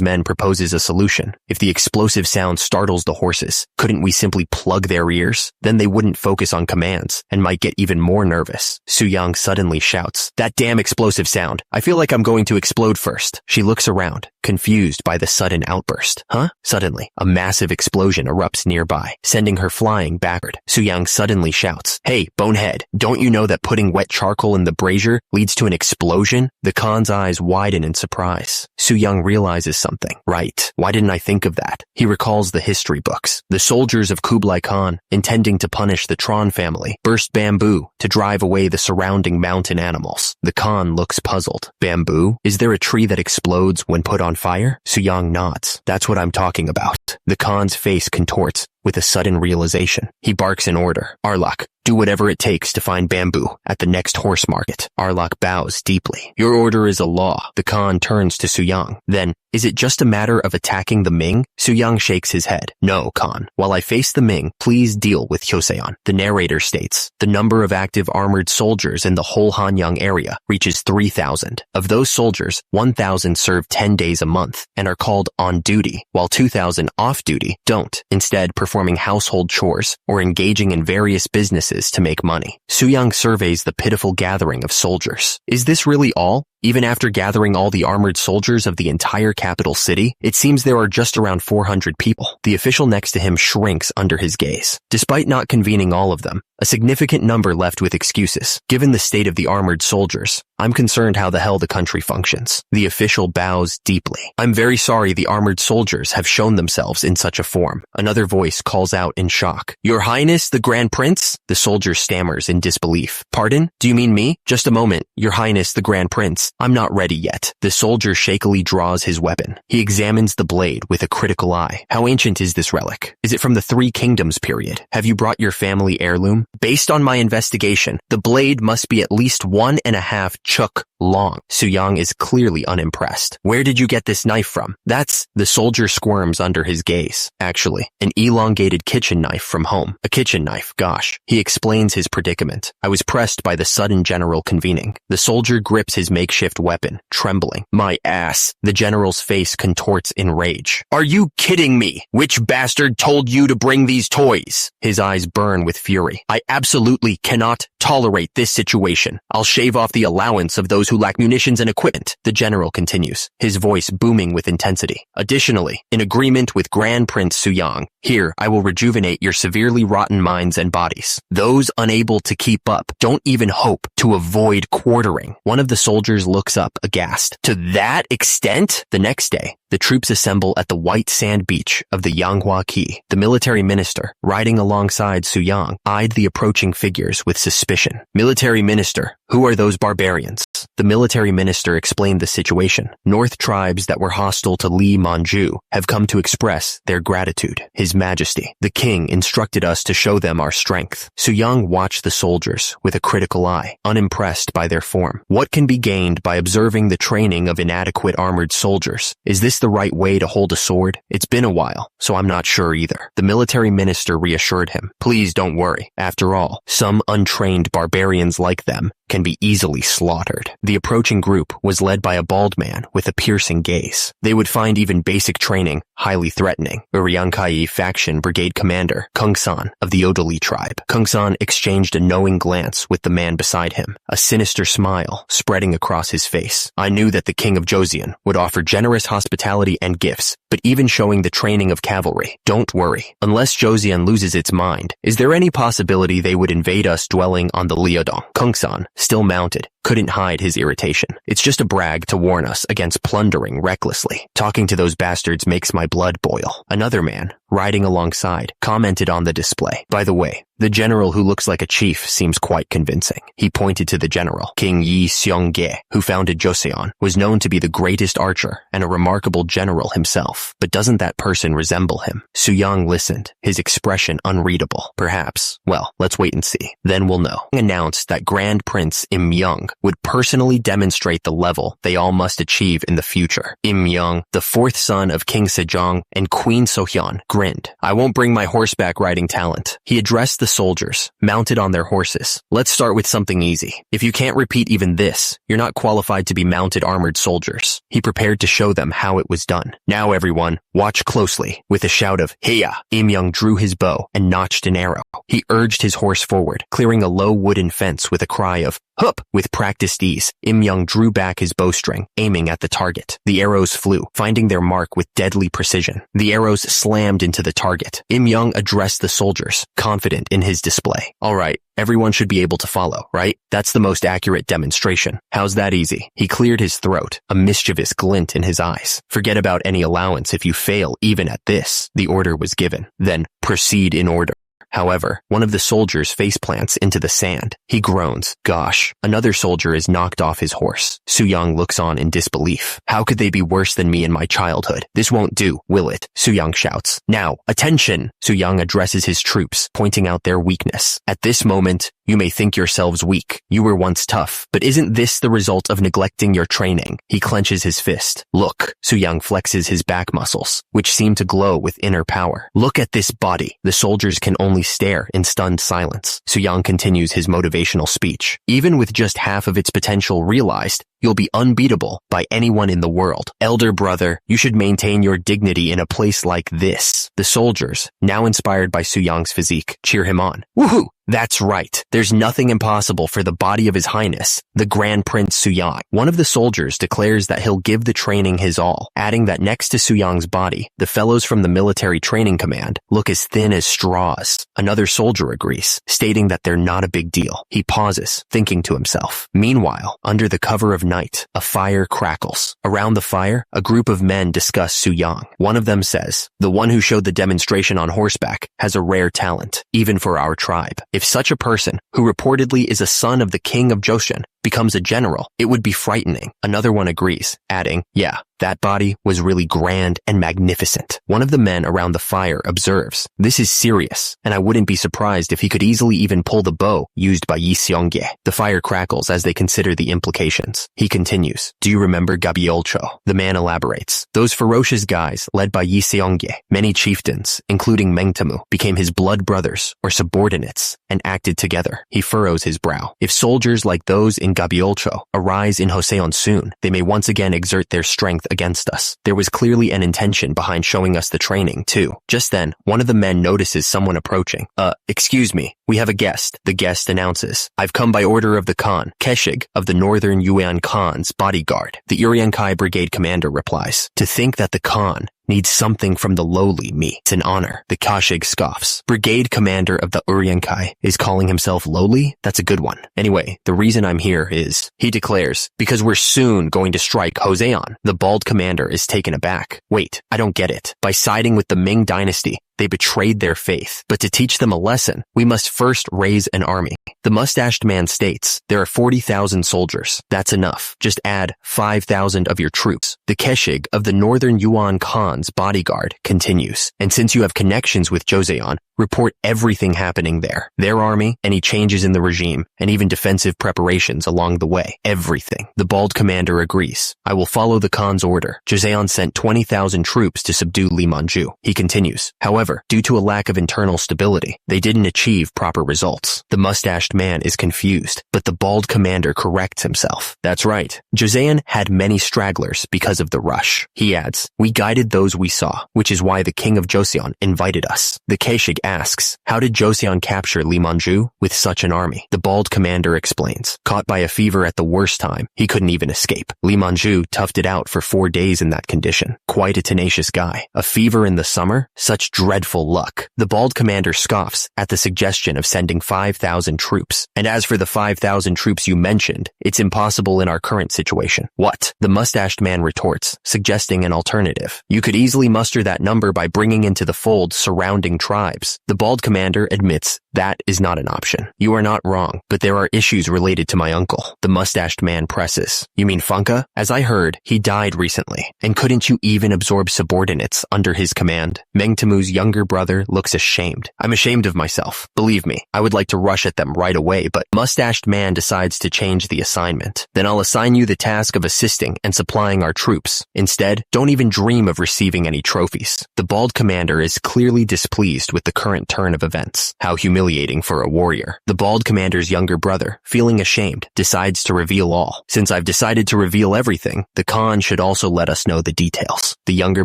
men proposes a solution. If the explosive sound startles the horses, couldn't we simply plug their ears? Then they wouldn't focus on commands and might get even more nervous. Su-young suddenly shouts, that damn explosive sound. I feel like I'm going to explode first. She looks around, confused by the sudden outburst. Huh? Suddenly, a massive explosion erupts nearby, sending her flying backward. Su-young suddenly shouts, hey, bonehead, don't you know that putting wet charcoal in the brazier leads to an explosion? The Khan's eyes widen in surprise. Su-young realizes something. Right. Why didn't I think of that? He recalls the history books. The soldiers of Kublai Khan, intending to punish the Tron family, burst bamboo to drive away the surrounding mountain animals. The Khan looks puzzled. Bamboo? Is there a tree that explodes when put on fire? Su-young nods. That's what I'm talking about. The Khan's face contorts with a sudden realization. He barks an order. Arlok, do whatever it takes to find bamboo at the next horse market. Arlok bows deeply. Your order is a law. The Khan turns to Su-young. Then, is it just a matter of attacking the Ming? Su-young shakes his head. No, Khan. While I face the Ming, please deal with Joseon. The narrator states, the number of active armored soldiers in the whole Hanyang area reaches 3,000. Of those soldiers, 1,000 serve 10 days a month and are called on duty, while 2,000 off duty don't, instead performing household chores or engaging in various businesses to make money. Su-young surveys the pitiful gathering of soldiers. Is this really all? Even after gathering all the armored soldiers of the entire capital city, it seems there are just around 400 people. The official next to him shrinks under his gaze. Despite not convening all of them, a significant number left with excuses. Given the state of the armored soldiers, I'm concerned how the hell the country functions. The official bows deeply. I'm very sorry the armored soldiers have shown themselves in such a form. Another voice calls out in shock. Your Highness, the Grand Prince? The soldier stammers in disbelief. Pardon? Do you mean me? Just a moment, Your Highness, the Grand Prince. I'm not ready yet. The soldier shakily draws his weapon. He examines the blade with a critical eye. How ancient is this relic? Is it from the Three Kingdoms period? Have you brought your family heirloom? Based on my investigation, the blade must be at least 1.5 chuk long. Suyang is clearly unimpressed. Where did you get this knife from? That's... The soldier squirms under his gaze. Actually, an elongated kitchen knife from home. A kitchen knife, gosh. He explains his predicament. I was pressed by the sudden general convening. The soldier grips his makeshift weapon, trembling. My ass. The general's face contorts in rage. Are you kidding me? Which bastard told you to bring these toys? His eyes burn with fury. I absolutely cannot tolerate this situation. I'll shave off the allowance of those who lack munitions and equipment, the general continues, his voice booming with intensity. Additionally, in agreement with Grand Prince Suyang, here I will rejuvenate your severely rotten minds and bodies. Those unable to keep up don't even hope to avoid quartering. One of the soldiers looks up aghast. To that extent? The next day, the troops assemble at the white sand beach of the Yanghua Quay. The military minister, riding alongside Suyang, eyed the approaching figures with suspicion. Military minister, who are those barbarians? The military minister explained the situation. North tribes that were hostile to Li Manju have come to express their gratitude. His Majesty, the king, instructed us to show them our strength. Suyang watched the soldiers with a critical eye, unimpressed by their form. What can be gained by observing the training of inadequate armored soldiers? Is this the right way to hold a sword? It's been a while, so I'm not sure either. The military minister reassured him. Please don't worry. After all, some untrained barbarians like them can be easily slaughtered. The approaching group was led by a bald man with a piercing gaze. They would find even basic training highly threatening. Uriankai faction brigade commander, Kungsan of the Odoli tribe. Kungsan exchanged a knowing glance with the man beside him, a sinister smile spreading across his face. I knew that the king of Joseon would offer generous hospitality and gifts, but even showing the training of cavalry. Don't worry. Unless Joseon loses its mind, is there any possibility they would invade us dwelling on the Liudong? Kungsan, still mounted, couldn't hide his irritation. It's just a brag to warn us against plundering recklessly. Talking to those bastards makes my blood boil. Another man, riding alongside, commented on the display. By the way, the general who looks like a chief seems quite convincing. He pointed to the general. King Yi Seong-ge, who founded Joseon, was known to be the greatest archer and a remarkable general himself. But doesn't that person resemble him? Suyang listened, his expression unreadable. Perhaps. Well, let's wait and see. Then we'll know. Announced that Grand Prince Im Young would personally demonstrate the level they all must achieve in the future. Im Young, the fourth son of King Sejong and Queen Sohyun, grinned. I won't bring my horseback riding talent. He addressed the soldiers, mounted on their horses. Let's start with something easy. If you can't repeat even this, you're not qualified to be mounted armored soldiers. He prepared to show them how it was done. Now everyone, watch closely. With a shout of, Heya! Im Young drew his bow and notched an arrow. He urged his horse forward, clearing a low wooden fence with a cry of, Hup! With practiced ease, Im Young drew back his bowstring, aiming at the target. The arrows flew, finding their mark with deadly precision. The arrows slammed into the target. Im Young addressed the soldiers, confident in his display. All right, everyone should be able to follow, right? That's the most accurate demonstration. How's that easy? He cleared his throat, a mischievous glint in his eyes. Forget about any allowance if you fail even at this. The order was given. Then, proceed in order. However, one of the soldiers faceplants into the sand. He groans. Gosh. Another soldier is knocked off his horse. Suyang looks on in disbelief. How could they be worse than me in my childhood? This won't do, will it? Suyang shouts. Now, attention! Suyang addresses his troops, pointing out their weakness. At this moment, you may think yourselves weak. You were once tough. But isn't this the result of neglecting your training? He clenches his fist. Look. Suyang flexes his back muscles, which seem to glow with inner power. Look at this body. The soldiers can only stare in stunned silence. Suyang continues his motivational speech. Even with just half of its potential realized, you'll be unbeatable by anyone in the world. Elder brother, you should maintain your dignity in a place like this. The soldiers, now inspired by Su Yang's physique, cheer him on. Woohoo! That's right. There's nothing impossible for the body of His Highness, the Grand Prince Su Yang. One of the soldiers declares that he'll give the training his all, adding that next to Su Yang's body, the fellows from the military training command look as thin as straws. Another soldier agrees, stating that they're not a big deal. He pauses, thinking to himself. Meanwhile, under the cover of night, a fire crackles. Around the fire, a group of men discuss Su Yang. One of them says, "The one who showed the demonstration on horseback has a rare talent, even for our tribe. If such a person, who reportedly is a son of the king of Joseon, becomes a general, it would be frightening." Another one agrees, adding, "Yeah, that body was really grand and magnificent." One of the men around the fire observes, "This is serious, and I wouldn't be surprised if he could easily even pull the bow used by Yi Seongye." The fire crackles as they consider the implications. He continues, "Do you remember Gabiolcho?" The man elaborates, "Those ferocious guys led by Yi Seongye, many chieftains, including Mengtamu, became his blood brothers or subordinates and acted together." He furrows his brow. "If soldiers like those in Gabiolcho arise in Joseon soon, they may once again exert their strength against us." There was clearly an intention behind showing us the training, too. Just then, one of the men notices someone approaching. Excuse me, we have a guest." The guest announces, "I've come by order of the Khan, Keshig, of the Northern Yuan Khan's bodyguard." The Uriankai brigade commander replies, "To think that the Khan needs something from the lowly me. It's an honor." The Kashig scoffs. Brigade commander of the Uriankai is calling himself lowly? That's a good one. "Anyway, the reason I'm here is," he declares, "because we're soon going to strike Joseon." The bald commander is taken aback. "Wait, I don't get it. By siding with the Ming dynasty, they betrayed their faith. But to teach them a lesson, we must first raise an army." The mustached man states, "There are 40,000 soldiers. That's enough. Just add 5,000 of your troops." The Keshig of the Northern Yuan Khan's bodyguard continues, "And since you have connections with Joseon, report everything happening there. Their army, any changes in the regime, and even defensive preparations along the way. Everything." The bald commander agrees. "I will follow the Khan's order." Joseon sent 20,000 troops to subdue Limanju. He continues, "However, due to a lack of internal stability, they didn't achieve proper results." The mustached man is confused, but the bald commander corrects himself. "That's right. Joseon had many stragglers because of the rush." He adds, "We guided those we saw, which is why the king of Joseon invited us." The Keshig asks, "How did Joseon capture Limanju with such an army?" The bald commander explains, "Caught by a fever at the worst time, he couldn't even escape. Limanju toughed it out for 4 days in that condition. Quite a tenacious guy. A fever in the summer? Such dreadful luck." The bald commander scoffs at the suggestion of sending 5,000 troops. "And as for the 5,000 troops you mentioned, it's impossible in our current situation." "What?" The mustached man retorts, suggesting an alternative. "You could easily muster that number by bringing into the fold surrounding tribes." The bald commander admits that is not an option. "You are not wrong, but there are issues related to my uncle." The mustached man presses. "You mean Funka? As I heard, he died recently. And couldn't you even absorb subordinates under his command?" Mengtamu's younger brother looks ashamed. "I'm ashamed of myself. Believe me, I would like to rush at them right away, but..." Mustached man decides to change the assignment. "Then I'll assign you the task of assisting and supplying our troops. Instead, don't even dream of receiving any trophies." The bald commander is clearly displeased with the current turn of events. How humiliating for a warrior. The bald commander's younger brother, feeling ashamed, decides to reveal all. "Since I've decided to reveal everything, the Khan should also let us know the details." The younger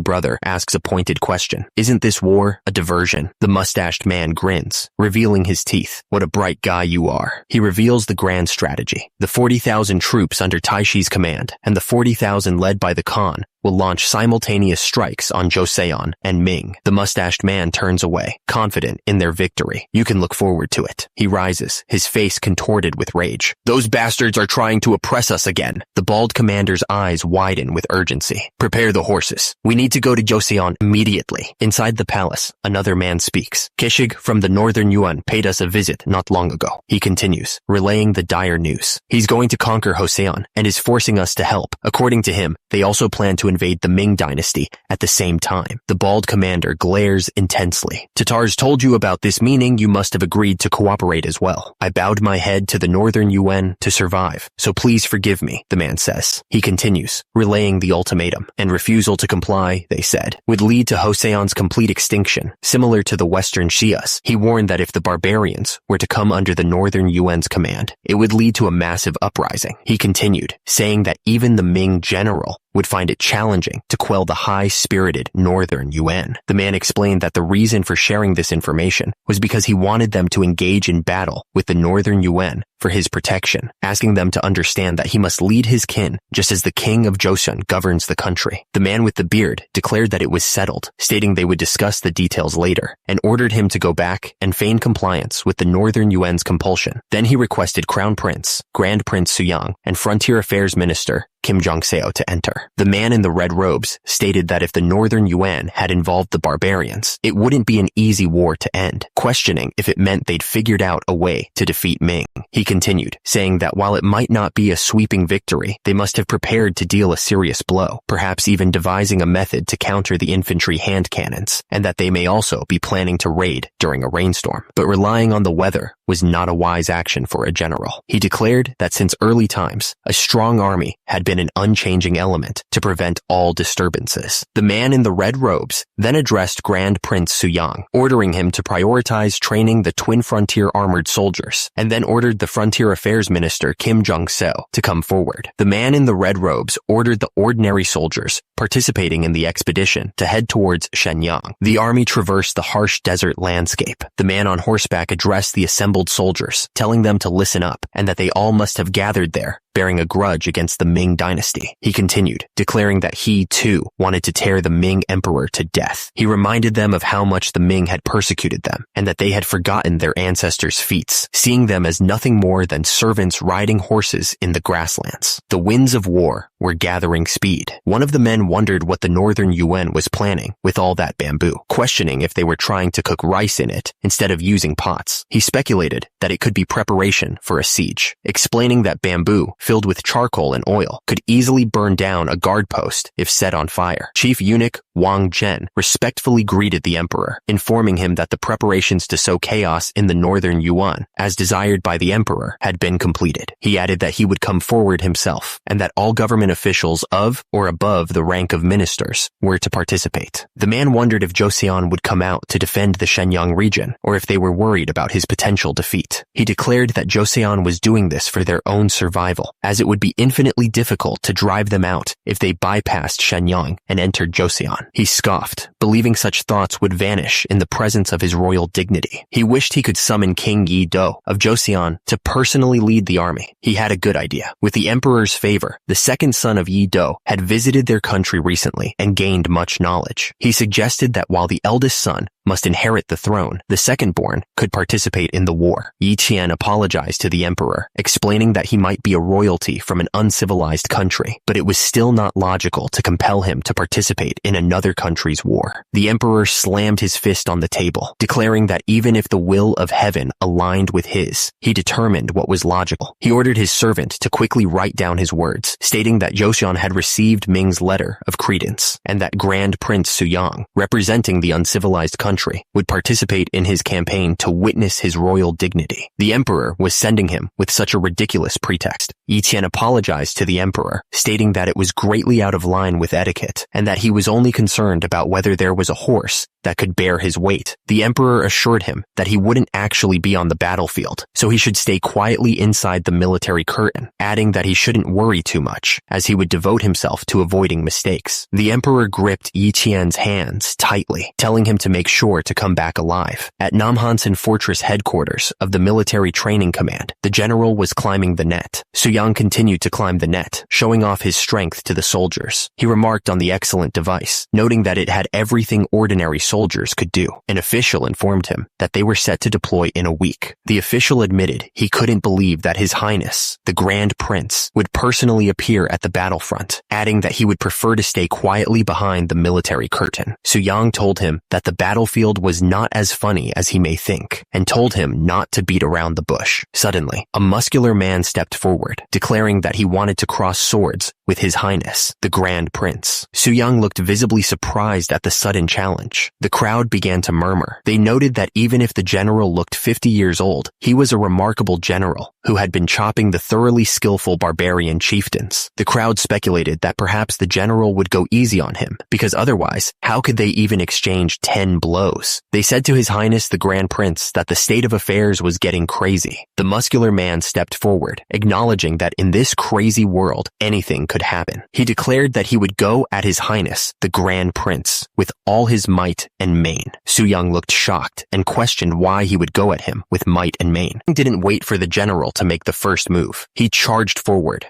brother asks a pointed question. "Isn't this war a diversion?" The mustached man grins, revealing his teeth. "What a bright guy you are." He reveals the grand strategy. The 40,000 troops under Taishi's command and the 40,000 led by the Khan will launch simultaneous strikes on Joseon and Ming. The mustached man turns away, confident in their victory. "You can look forward to it." He rises, his face contorted with rage. "Those bastards are trying to oppress us again." The bald commander's eyes widen with urgency. "Prepare the horses. We need to go to Joseon immediately." Inside the palace, another man speaks. "Keshig from the Northern Yuan paid us a visit not long ago." He continues, relaying the dire news. "He's going to conquer Joseon and is forcing us to help. According to him, they also plan to to invade the Ming dynasty at the same time. The bald commander glares intensely. Tatars told you about this, meaning you must have agreed to cooperate as well. I bowed my head to the Northern Yuan to survive, so please forgive me, the man says. He continues, relaying the ultimatum, and refusal to comply, they said, would lead to Joseon's complete extinction, similar to the Western Shias. He warned that if the barbarians were to come under the Northern Yuan's command, it would lead to a massive uprising. He continued, saying that even the Ming general would find it challenging to quell the high-spirited Northern Yuan. The man explained that the reason for sharing this information was because he wanted them to engage in battle with the Northern Yuan for his protection, asking them to understand that he must lead his kin just as the king of Joseon governs the country. The man with the beard declared that it was settled, stating they would discuss the details later, and ordered him to go back and feign compliance with the Northern Yuan's compulsion. Then he requested Crown Prince, Grand Prince Suyang, and Frontier Affairs Minister Kim Jong-seo to enter. The man in the red robes stated that if the Northern Yuan had involved the barbarians, it wouldn't be an easy war to end, questioning if it meant they'd figured out a way to defeat Ming. He continued, saying that while it might not be a sweeping victory, they must have prepared to deal a serious blow, perhaps even devising a method to counter the infantry hand cannons, and that they may also be planning to raid during a rainstorm. But relying on the weather was not a wise action for a general. He declared that since early times, a strong army had been an unchanging element to prevent all disturbances. The man in the red robes then addressed Grand Prince Suyang, ordering him to prioritize training the twin frontier armored soldiers, and then ordered the Frontier Affairs Minister Kim Jong-seo to come forward. The man in the red robes ordered the ordinary soldiers participating in the expedition to head towards Shenyang. The army traversed the harsh desert landscape. The man on horseback addressed the assembled soldiers, telling them to listen up and that they all must have gathered there bearing a grudge against the Ming dynasty. He continued, declaring that he, too, wanted to tear the Ming emperor to death. He reminded them of how much the Ming had persecuted them, and that they had forgotten their ancestors' feats, seeing them as nothing more than servants riding horses in the grasslands. The winds of war were gathering speed. One of the men wondered what the Northern Yuan was planning with all that bamboo, questioning if they were trying to cook rice in it instead of using pots. He speculated that it could be preparation for a siege, explaining that bamboo filled with charcoal and oil could easily burn down a guard post if set on fire. Chief Eunuch Wang Zhen respectfully greeted the emperor, informing him that the preparations to sow chaos in the Northern Yuan, as desired by the emperor, had been completed. He added that he would come forward himself, and that all government officials of or above the rank of ministers were to participate. The man wondered if Joseon would come out to defend the Shenyang region, or if they were worried about his potential defeat. He declared that Joseon was doing this for their own survival, as it would be infinitely difficult to drive them out if they bypassed Shenyang and entered Joseon. He scoffed, believing such thoughts would vanish in the presence of his royal dignity. He wished he could summon King Yi-do of Joseon to personally lead the army. He had a good idea. With the emperor's favor, the second son of Yi-do had visited their country recently and gained much knowledge. He suggested that while the eldest son must inherit the throne, the second-born could participate in the war. Yi Qian apologized to the emperor, explaining that he might be a royalty from an uncivilized country, but it was still not logical to compel him to participate in another country's war. The emperor slammed his fist on the table, declaring that even if the will of heaven aligned with his, he determined what was logical. He ordered his servant to quickly write down his words, stating that Joseon had received Ming's letter of credence, and that Grand Prince Suyang, representing the uncivilized country, would participate in his campaign to witness his royal dignity. The emperor was sending him with such a ridiculous pretext. Yi Qian apologized to the emperor, stating that it was greatly out of line with etiquette, and that he was only concerned about whether there was a horse that could bear his weight. The emperor assured him that he wouldn't actually be on the battlefield, so he should stay quietly inside the military curtain, adding that he shouldn't worry too much, as he would devote himself to avoiding mistakes. The emperor gripped Yi Qian's hands tightly, telling him to make sure to come back alive. At Namhansan Fortress headquarters of the Military Training Command, the general was climbing the net. Suyang continued to climb the net, showing off his strength to the soldiers. He remarked on the excellent device, noting that it had everything ordinary soldiers soldiers could do. An official informed him that they were set to deploy in a week. The official admitted he couldn't believe that His Highness, the Grand Prince, would personally appear at the battlefront, adding that he would prefer to stay quietly behind the military curtain. Soo-young told him that the battlefield was not as funny as he may think, and told him not to beat around the bush. Suddenly, a muscular man stepped forward, declaring that he wanted to cross swords with His Highness, the Grand Prince. Soo-young looked visibly surprised at the sudden challenge. The crowd began to murmur. They noted that even if the general looked 50 years old, he was a remarkable general who had been chopping the thoroughly skillful barbarian chieftains. The crowd speculated that perhaps the general would go easy on him, because otherwise, how could they even exchange 10 blows? They said to His Highness the Grand Prince that the state of affairs was getting crazy. The muscular man stepped forward, acknowledging that in this crazy world, anything could happen. He declared that he would go at His Highness the Grand Prince with all his might and main. Soo-young looked shocked and questioned why he would go at him with might and main. He didn't wait for the general to make the first move. He charged forward,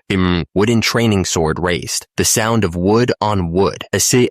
wooden training sword raised. The sound of wood on wood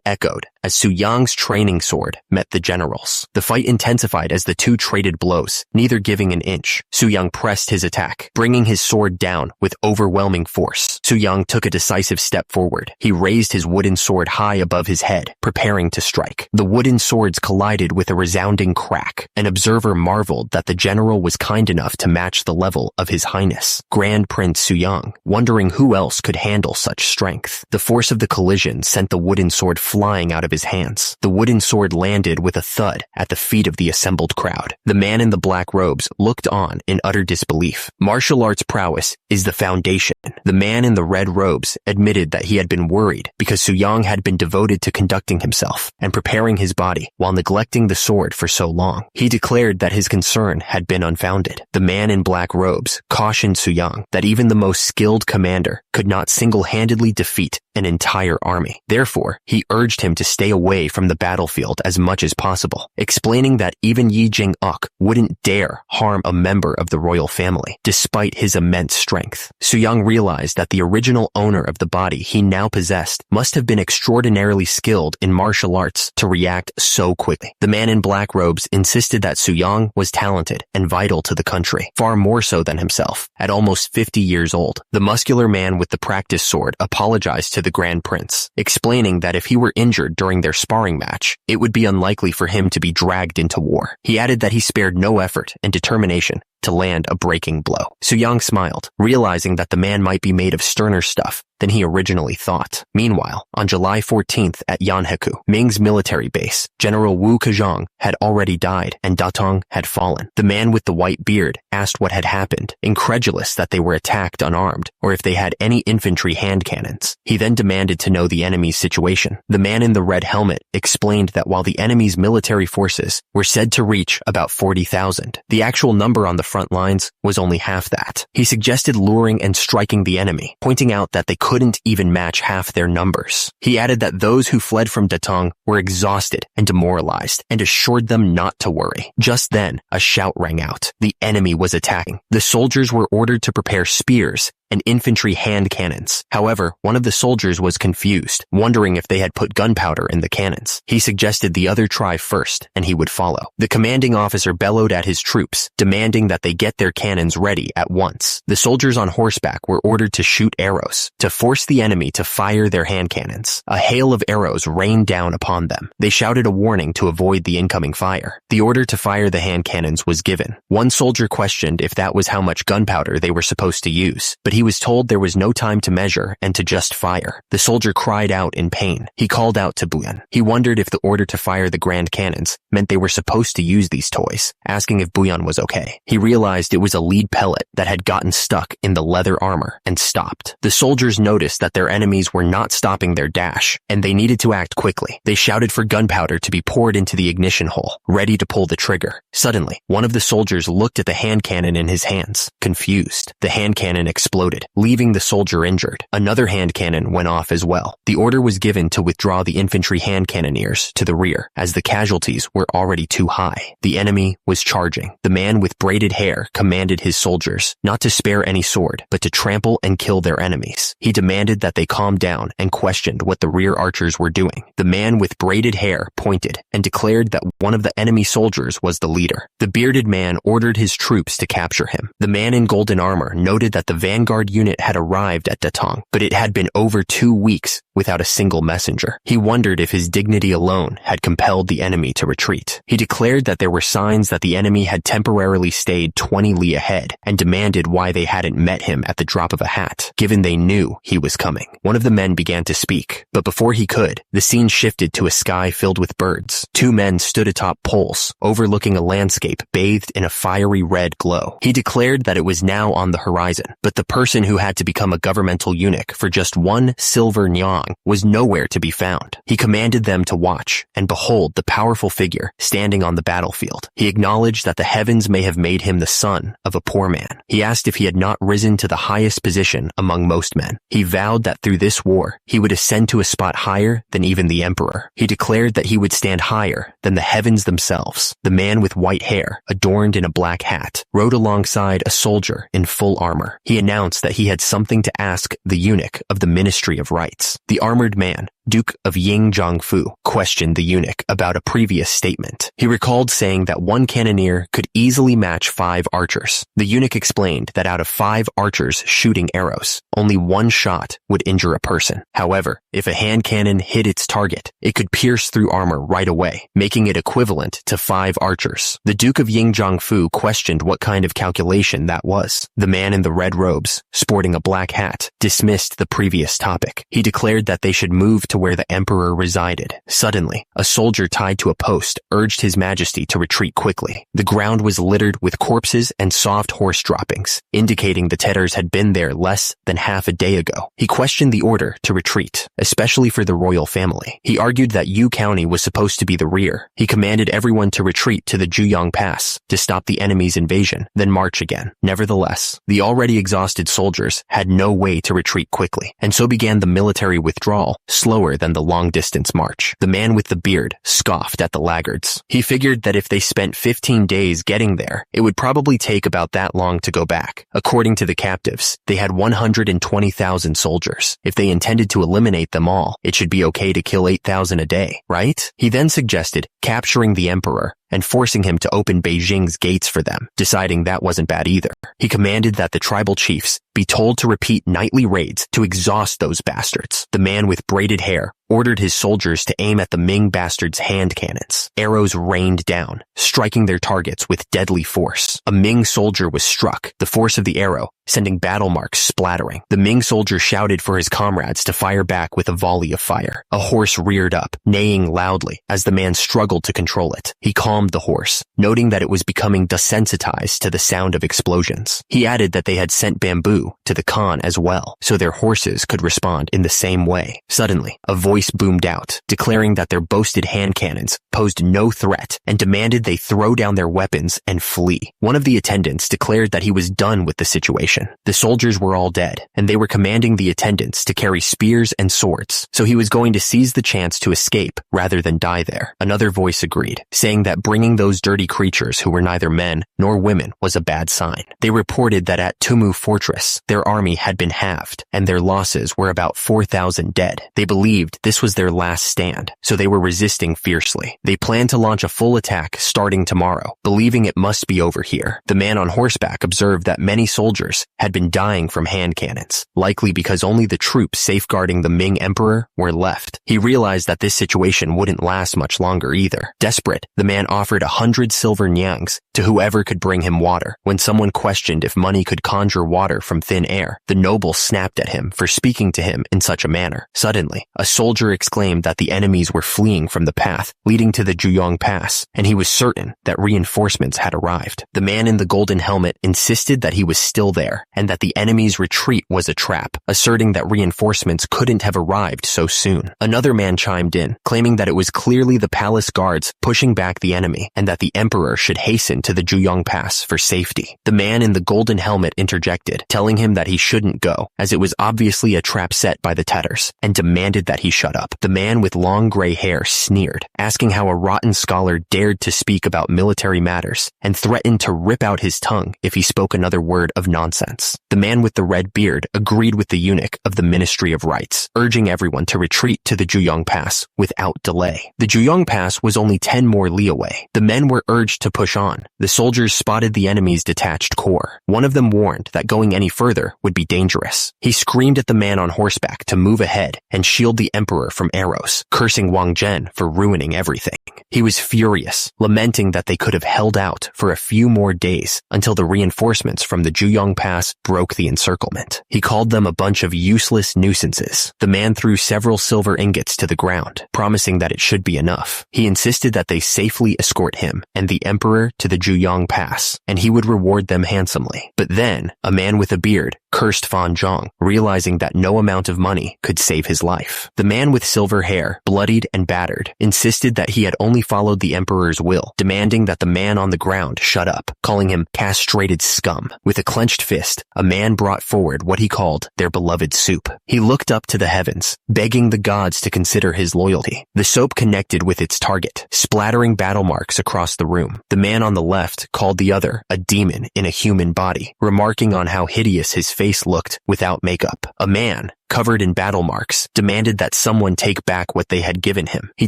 echoed as Soo-young's training sword met the general's. The fight intensified as the two traded blows, neither giving an inch. Soo-young pressed his attack, bringing his sword down with overwhelming force. Soo-young took a decisive step forward. He raised his wooden sword high above his head, preparing to strike. The wooden swords collided with a resounding crack. An observer marveled that the general was kind enough to match the level of His Highness, Grand Prince Soo-young, wondering who else could handle such strength. The force of the collision sent the wooden sword flying out of his hands. The wooden sword landed with a thud at the feet of the assembled crowd. The man in the black robes looked on in utter disbelief. Martial arts prowess is the foundation. The man in the red robes admitted that he had been worried because Soo-young had been devoted to conducting himself and preparing his body while neglecting the sword for so long. He declared that his concern had been unfounded. The man in black robes cautioned Soo-young that even the most skilled commander could not single-handedly defeat an entire army. Therefore, he urged him to stay away from the battlefield as much as possible, explaining that even Yi Jing-uk wouldn't dare harm a member of the royal family, despite his immense strength. Soo-young realized that the original owner of the body he now possessed must have been extraordinarily skilled in martial arts to react so quickly. The man in black robes insisted that Soo-young was talented and vital to the country, far more so than himself. At almost 50 years old, the muscular man with the practice sword apologized to the Grand Prince, explaining that if he were injured during their sparring match, it would be unlikely for him to be dragged into war. He added that he spared no effort and determination to land a breaking blow. Soo-young smiled, realizing that the man might be made of sterner stuff than he originally thought. Meanwhile, on July 14th at Yanheku, Ming's military base, General Wu Kejong had already died and Datong had fallen. The man with the white beard asked what had happened, incredulous that they were attacked unarmed or if they had any infantry hand cannons. He then demanded to know the enemy's situation. The man in the red helmet explained that while the enemy's military forces were said to reach about 40,000, the actual number on the front lines was only half that. He suggested luring and striking the enemy, pointing out that they couldn't even match half their numbers. He added that those who fled from Datong were exhausted and demoralized and assured them not to worry. Just then, a shout rang out. The enemy was attacking. The soldiers were ordered to prepare spears and infantry hand cannons. However, one of the soldiers was confused, wondering if they had put gunpowder in the cannons. He suggested the other try first, and he would follow. The commanding officer bellowed at his troops, demanding that they get their cannons ready at once. The soldiers on horseback were ordered to shoot arrows, to force the enemy to fire their hand cannons. A hail of arrows rained down upon them. They shouted a warning to avoid the incoming fire. The order to fire the hand cannons was given. One soldier questioned if that was how much gunpowder they were supposed to use, but he was told there was no time to measure and to just fire. The soldier cried out in pain. He called out to Buyan. He wondered if the order to fire the grand cannons meant they were supposed to use these toys, asking if Buyan was okay. He realized it was a lead pellet that had gotten stuck in the leather armor and stopped. The soldiers noticed that their enemies were not stopping their dash, and they needed to act quickly. They shouted for gunpowder to be poured into the ignition hole, ready to pull the trigger. Suddenly, one of the soldiers looked at the hand cannon in his hands, confused. The hand cannon exploded exploded, leaving the soldier injured. Another hand cannon went off as well. The order was given to withdraw the infantry hand cannoneers to the rear, as the casualties were already too high. The enemy was charging. The man with braided hair commanded his soldiers not to spare any sword, but to trample and kill their enemies. He demanded that they calm down and questioned what the rear archers were doing. The man with braided hair pointed and declared that one of the enemy soldiers was the leader. The bearded man ordered his troops to capture him. The man in golden armor noted that the vanguard unit had arrived at Datong, but it had been over 2 weeks without a single messenger. He wondered if his dignity alone had compelled the enemy to retreat. He declared that there were signs that the enemy had temporarily stayed 20 li ahead and demanded why they hadn't met him at the drop of a hat, given they knew he was coming. One of the men began to speak, but before he could, the scene shifted to a sky filled with birds. 2 men stood atop poles, overlooking a landscape bathed in a fiery red glow. He declared that it was now on the horizon, but the person who had to become a governmental eunuch for just 1 silver nyang was nowhere to be found. He commanded them to watch, and behold the powerful figure standing on the battlefield. He acknowledged that the heavens may have made him the son of a poor man. He asked if he had not risen to the highest position among most men. He vowed that through this war, he would ascend to a spot higher than even the emperor. He declared that he would stand higher than the heavens themselves. The man with white hair, adorned in a black hat, rode alongside a soldier in full armor. He announced that he had something to ask the eunuch of the Ministry of Rights. The armored man, Duke of Yingjiangfu, questioned the eunuch about a previous statement. He recalled saying that 1 cannoneer could easily match 5 archers. The eunuch explained that out of 5 archers shooting arrows, only 1 shot would injure a person. However, if a hand cannon hit its target, it could pierce through armor right away, making it equivalent to 5 archers. The Duke of Yingjiangfu questioned what kind of calculation that was. The man in the red robes, sporting a black hat, dismissed the previous topic. He declared that they should move to where the emperor resided. Suddenly, a soldier tied to a post urged his majesty to retreat quickly. The ground was littered with corpses and soft horse droppings, indicating the Tetters had been there less than half a day ago. He questioned the order to retreat, especially for the royal family. He argued that Yu County was supposed to be the rear. He commanded everyone to retreat to the Juyong Pass to stop the enemy's invasion, then march again. Nevertheless, the already exhausted soldiers had no way to retreat quickly, and so began the military withdrawal, slower than the long-distance march. The man with the beard scoffed at the laggards. He figured that if they spent 15 days getting there, it would probably take about that long to go back. According to the captives, they had 120,000 soldiers. If they intended to eliminate them all, it should be okay to kill 8,000 a day, right? He then suggested capturing the emperor and forcing him to open Beijing's gates for them, deciding that wasn't bad either. He commanded that the tribal chiefs be told to repeat nightly raids to exhaust those bastards. The man with braided hair ordered his soldiers to aim at the Ming bastards' hand cannons. Arrows rained down, striking their targets with deadly force. A Ming soldier was struck, the force of the arrow sending battle marks splattering. The Ming soldier shouted for his comrades to fire back with a volley of fire. A horse reared up, neighing loudly as the man struggled to control it. He calmed the horse, noting that it was becoming desensitized to the sound of explosions. He added that they had sent bamboo to the Khan as well, so their horses could respond in the same way. Suddenly, a voice boomed out, declaring that their boasted hand cannons posed no threat and demanded they throw down their weapons and flee. One of the attendants declared that he was done with the situation. The soldiers were all dead, and they were commanding the attendants to carry spears and swords, so he was going to seize the chance to escape rather than die there. Another voice agreed, saying that bringing those dirty creatures who were neither men nor women was a bad sign. They reported that at Tumu Fortress, their army had been halved, and their losses were about 4,000 dead. They believed this was their last stand, so they were resisting fiercely. They planned to launch a full attack starting tomorrow, believing it must be over here. The man on horseback observed that many soldiers had been dying from hand cannons, likely because only the troops safeguarding the Ming emperor were left. He realized that this situation wouldn't last much longer either. Desperate, the man offered 100 silver nyangs to whoever could bring him water. When someone questioned if money could conjure water from thin air, the noble snapped at him for speaking to him in such a manner. Suddenly, a soldier exclaimed that the enemies were fleeing from the path leading to the Juyong Pass, and he was certain that reinforcements had arrived. The man in the golden helmet insisted that he was still there, everywhere, and that the enemy's retreat was a trap, asserting that reinforcements couldn't have arrived so soon. Another man chimed in, claiming that it was clearly the palace guards pushing back the enemy, and that the emperor should hasten to the Juyong Pass for safety. The man in the golden helmet interjected, telling him that he shouldn't go, as it was obviously a trap set by the Tatars, and demanded that he shut up. The man with long gray hair sneered, asking how a rotten scholar dared to speak about military matters, and threatened to rip out his tongue if he spoke another word of nonsense. The man with the red beard agreed with the eunuch of the Ministry of Rights, urging everyone to retreat to the Juyong Pass without delay. The Juyong Pass was only 10 more li away. The men were urged to push on. The soldiers spotted the enemy's detached corps. One of them warned that going any further would be dangerous. He screamed at the man on horseback to move ahead and shield the emperor from arrows, cursing Wang Zhen for ruining everything. He was furious, lamenting that they could have held out for a few more days until the reinforcements from the Juyong Pass broke the encirclement. He called them a bunch of useless nuisances. The man threw several silver ingots to the ground, promising that it should be enough. He insisted that they safely escort him and the emperor to the Juyong Pass, and he would reward them handsomely. But then, a man with a beard cursed Fan Zhang, realizing that no amount of money could save his life. The man with silver hair, bloodied and battered, insisted that he had only followed the emperor's will, demanding that the man on the ground shut up, calling him castrated scum. With a clenched fist, a man brought forward what he called their beloved soup. He looked up to the heavens, begging the gods to consider his loyalty. The soap connected with its target, splattering battle marks across the room. The man on the left called the other a demon in a human body, remarking on how hideous his face looked without makeup. A man, covered in battle marks, demanded that someone take back what they had given him. He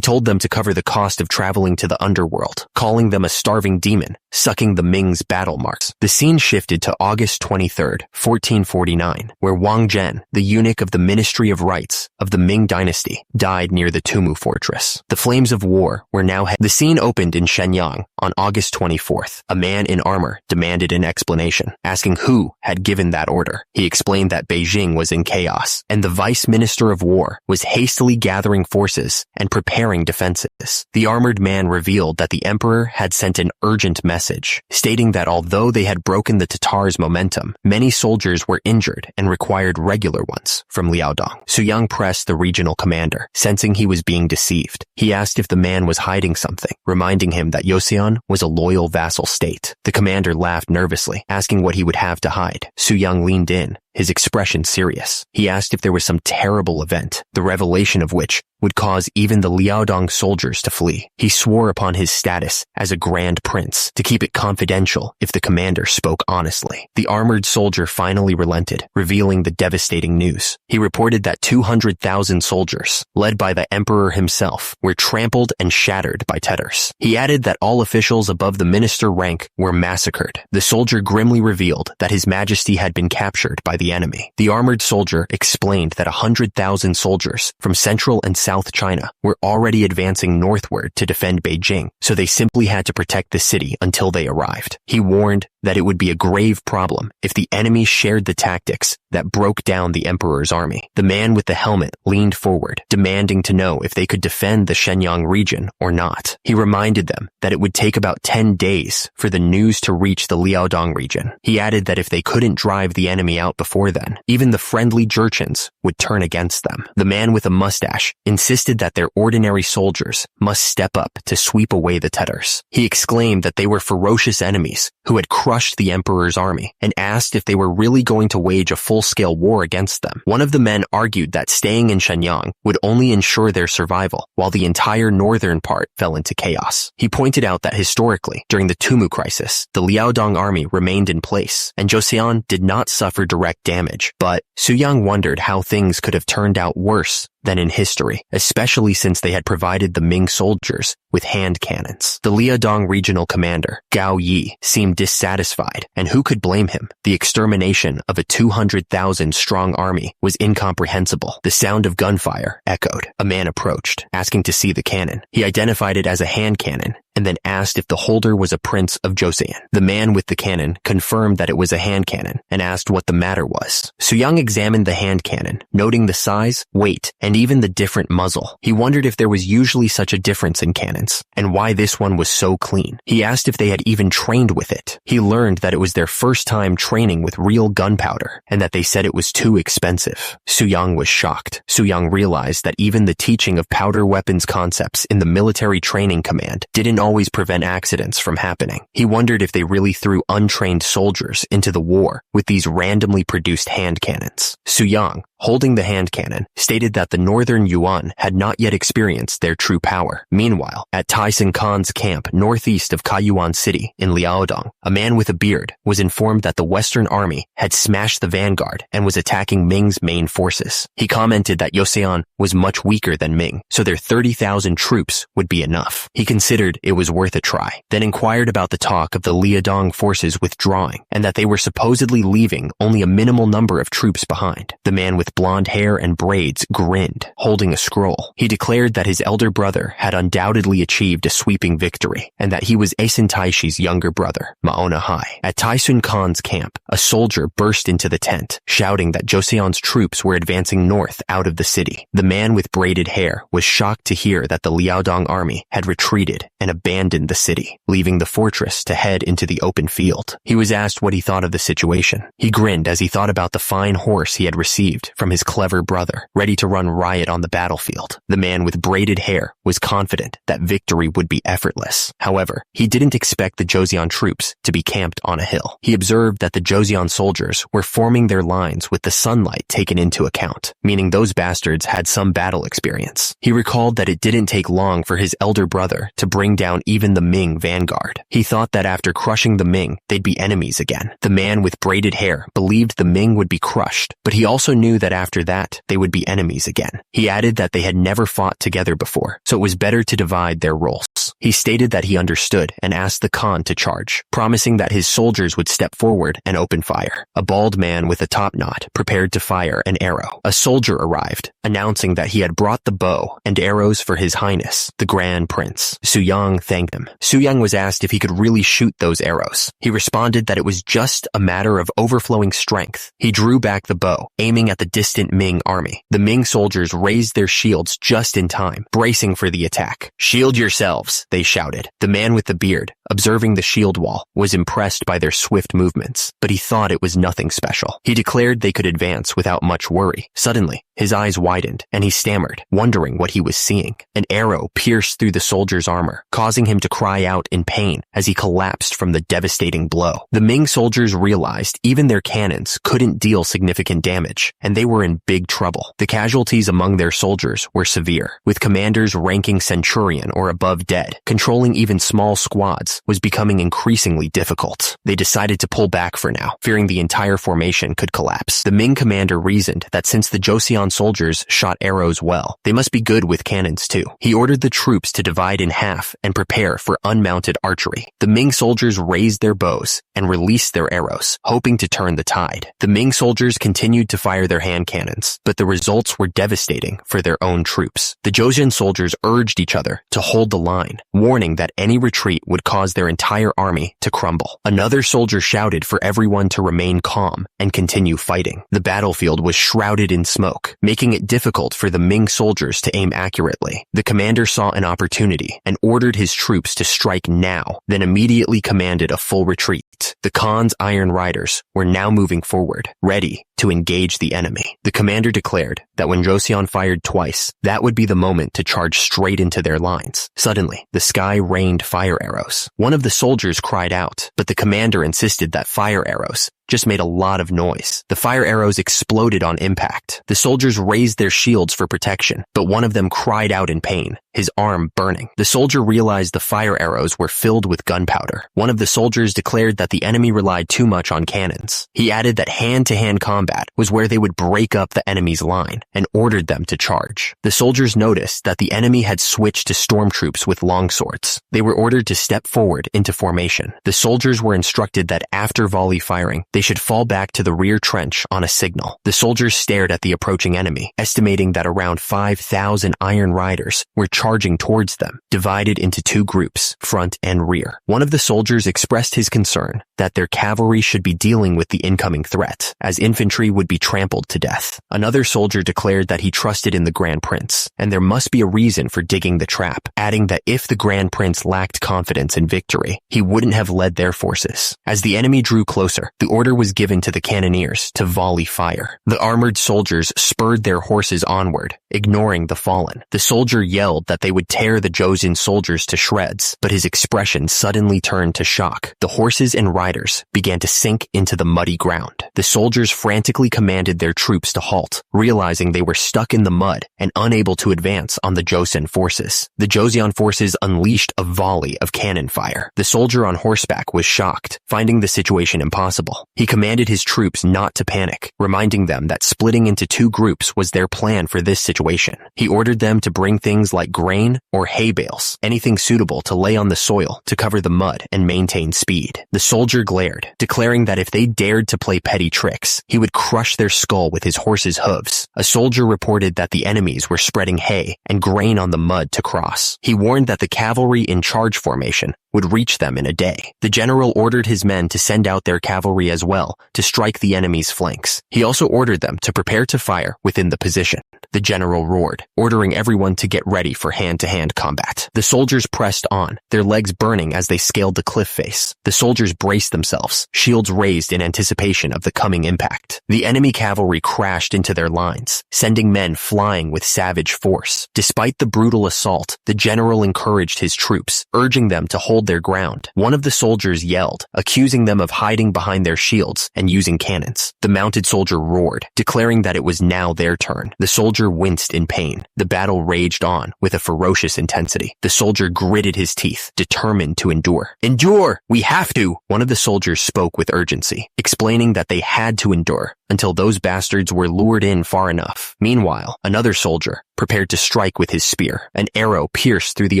told them to cover the cost of traveling to the underworld, calling them a starving demon, sucking the Ming's battle marks. The scene shifted to August 23rd, 1449, where Wang Zhen, the eunuch of the Ministry of Rights of the Ming dynasty, died near the Tumu fortress. The flames of war were now The scene opened in Shenyang on August 24th. A man in armor demanded an explanation, asking who had given that order. He explained that Beijing was in chaos, and the Vice Minister of War was hastily gathering forces and preparing defenses. The armored man revealed that the emperor had sent an urgent message, stating that although they had broken the Tatars' momentum, many soldiers were injured and required regular ones from Liaodong. Su Yang pressed the regional commander, sensing he was being deceived. He asked if the man was hiding something, reminding him that Joseon was a loyal vassal state. The commander laughed nervously, asking what he would have to hide. Su Yang leaned in, his expression serious. He asked if there was some terrible event, the revelation of which would cause even the Liaodong soldiers to flee. He swore upon his status as a grand prince to keep it confidential if the commander spoke honestly. The armored soldier finally relented, revealing the devastating news. He reported that 200,000 soldiers, led by the emperor himself, were trampled and shattered by Tatars. He added that all officials above the minister rank were massacred. The soldier grimly revealed that his majesty had been captured by the enemy. The armored soldier explained that 100,000 soldiers from Central and South China were already advancing northward to defend Beijing, so they simply had to protect the city until they arrived. He warned that it would be a grave problem if the enemy shared the tactics that broke down the emperor's army. The man with the helmet leaned forward, demanding to know if they could defend the Shenyang region or not. He reminded them that it would take about 10 days for the news to reach the Liaodong region. He added that if they couldn't drive the enemy out before then, even the friendly Jurchens would turn against them. The man with a mustache insisted that their ordinary soldiers must step up to sweep away the Tatars. He exclaimed that they were ferocious enemies who had crushed the emperor's army, and asked if they were really going to wage a full-scale war against them. One of the men argued that staying in Shenyang would only ensure their survival, while the entire northern part fell into chaos. He pointed out that historically, during the Tumu crisis, the Liaodong army remained in place, and Joseon did not suffer direct damage. But Su Yang wondered how things could have turned out worse than in history, especially since they had provided the Ming soldiers with hand cannons. The Liaodong regional commander, Gao Yi, seemed dissatisfied, and who could blame him? The extermination of a 200,000-strong army was incomprehensible. The sound of gunfire echoed. A man approached, asking to see the cannon. He identified it as a hand cannon, and then asked if the holder was a prince of Joseon. The man with the cannon confirmed that it was a hand cannon and asked what the matter was. Soo-young examined the hand cannon, noting the size, weight, and even the different muzzle. He wondered if there was usually such a difference in cannons, and why this one was so clean. He asked if they had even trained with it. He learned that it was their first time training with real gunpowder, and that they said it was too expensive. Soo-young was shocked. Soo-young realized that even the teaching of powder weapons concepts in the military training command didn't always prevent accidents from happening. He wondered if they really threw untrained soldiers into the war with these randomly produced hand cannons. Soo-young, holding the hand cannon, stated that the northern Yuan had not yet experienced their true power. Meanwhile, at Tyson Khan's camp northeast of Kaiyuan City in Liaodong, a man with a beard was informed that the Western Army had smashed the vanguard and was attacking Ming's main forces. He commented that Joseon was much weaker than Ming, so their 30,000 troops would be enough. He considered it was worth a try, then inquired about the talk of the Liaodong forces withdrawing and that they were supposedly leaving only a minimal number of troops behind. The man with blonde hair and braids grinned, holding a scroll. He declared that his elder brother had undoubtedly achieved a sweeping victory and that he was Asen Taishi's younger brother, Maona Hai. At Taisun Khan's camp, a soldier burst into the tent, shouting that Joseon's troops were advancing north out of the city. The man with braided hair was shocked to hear that the Liaodong army had retreated and abandoned the city, leaving the fortress to head into the open field. He was asked what he thought of the situation. He grinned as he thought about the fine horse he had received from his clever brother, ready to run riot on the battlefield. The man with braided hair was confident that victory would be effortless. However, he didn't expect the Joseon troops to be camped on a hill. He observed that the Joseon soldiers were forming their lines with the sunlight taken into account, meaning those bastards had some battle experience. He recalled that it didn't take long for his elder brother to bring down even the Ming vanguard. He thought that after crushing the Ming, they'd be enemies again. The man with braided hair believed the Ming would be crushed, but he also knew that after that, they would be enemies again. He added that they had never fought together before, so it was better to divide their roles. He stated that he understood and asked the Khan to charge, promising that his soldiers would step forward and open fire. A bald man with a topknot prepared to fire an arrow. A soldier arrived, announcing that he had brought the bow and arrows for His Highness, the Grand Prince. Soo-young thanked him. Soo-young was asked if he could really shoot those arrows. He responded that it was just a matter of overflowing strength. He drew back the bow, aiming at the distant Ming army. The Ming soldiers raised their shields just in time, bracing for the attack. "Shield yourselves," they shouted. The man with the beard, observing the shield wall, was impressed by their swift movements, but he thought it was nothing special. He declared they could advance without much worry. Suddenly, his eyes widened, and he stammered, wondering what he was seeing. An arrow pierced through the soldier's armor, causing him to cry out in pain as he collapsed from the devastating blow. The Ming soldiers realized even their cannons couldn't deal significant damage, and they were in big trouble. The casualties among their soldiers were severe, with commanders ranking centurion or above dead. Controlling even small squads was becoming increasingly difficult. They decided to pull back for now, fearing the entire formation could collapse. The Ming commander reasoned that since the Joseon soldiers shot arrows well, they must be good with cannons too. He ordered the troops to divide in half and prepare for unmounted archery. The Ming soldiers raised their bows and released their arrows, hoping to turn the tide. The Ming soldiers continued to fire their hand cannons, but the results were devastating for their own troops. The Joseon soldiers urged each other to hold the line, warning that any retreat would cause their entire army to crumble. Another soldier shouted for everyone to remain calm and continue fighting. The battlefield was shrouded in smoke, making it difficult for the Ming soldiers to aim accurately. The commander saw an opportunity and ordered his troops to strike now, then immediately commanded a full retreat. The Khan's Iron Riders were now moving forward, ready to engage the enemy. The commander declared that when Joseon fired twice, that would be the moment to charge straight into their lines. Suddenly, the sky rained fire arrows. One of the soldiers cried out, but the commander insisted that fire arrows just made a lot of noise. The fire arrows exploded on impact. The soldiers raised their shields for protection, but one of them cried out in pain, his arm burning. The soldier realized the fire arrows were filled with gunpowder. One of the soldiers declared that the enemy relied too much on cannons. He added that hand-to-hand combat was where they would break up the enemy's line and ordered them to charge. The soldiers noticed that the enemy had switched to stormtroops with longswords. They were ordered to step forward into formation. The soldiers were instructed that after volley firing, they should fall back to the rear trench on a signal. The soldiers stared at the approaching enemy, estimating that around 5,000 Iron Riders were charging towards them, divided into two groups, front and rear. One of the soldiers expressed his concern that their cavalry should be dealing with the incoming threat, as infantry would be trampled to death. Another soldier declared that he trusted in the Grand Prince, and there must be a reason for digging the trap, adding that if the Grand Prince lacked confidence in victory, he wouldn't have led their forces. As the enemy drew closer, the order was given to the cannoneers to volley fire. The armored soldiers spurred their horses onward, ignoring the fallen. The soldier yelled that they would tear the Joseon soldiers to shreds, but his expression suddenly turned to shock. The horses and riders began to sink into the muddy ground. The soldiers frantically commanded their troops to halt, realizing they were stuck in the mud and unable to advance on the Joseon forces. The Joseon forces unleashed a volley of cannon fire. The soldier on horseback was shocked, finding the situation impossible. He commanded his troops not to panic, reminding them that splitting into two groups was their plan for this situation. He ordered them to bring things like grain or hay bales, anything suitable to lay on the soil to cover the mud and maintain speed. The soldier glared, declaring that if they dared to play petty tricks, he would crush their skull with his horse's hooves. A soldier reported that the enemies were spreading hay and grain on the mud to cross. He warned that the cavalry in charge formation would reach them in a day. The general ordered his men to send out their cavalry as well to strike the enemy's flanks. He also ordered them to prepare to fire within the position. The general roared, ordering everyone to get ready for hand-to-hand combat. The soldiers pressed on, their legs burning as they scaled the cliff face. The soldiers braced themselves, shields raised in anticipation of the coming impact. The enemy cavalry crashed into their lines, sending men flying with savage force. Despite the brutal assault, the general encouraged his troops, urging them to hold their ground. One of the soldiers yelled, accusing them of hiding behind their shields and using cannons. The mounted soldier roared, declaring that it was now their turn. The soldier winced in pain. The battle raged on with a ferocious intensity. The soldier gritted his teeth, determined to endure. "Endure! We have to!" One of the soldiers spoke with urgency, explaining that they had to endure until those bastards were lured in far enough. Meanwhile, another soldier prepared to strike with his spear. An arrow pierced through the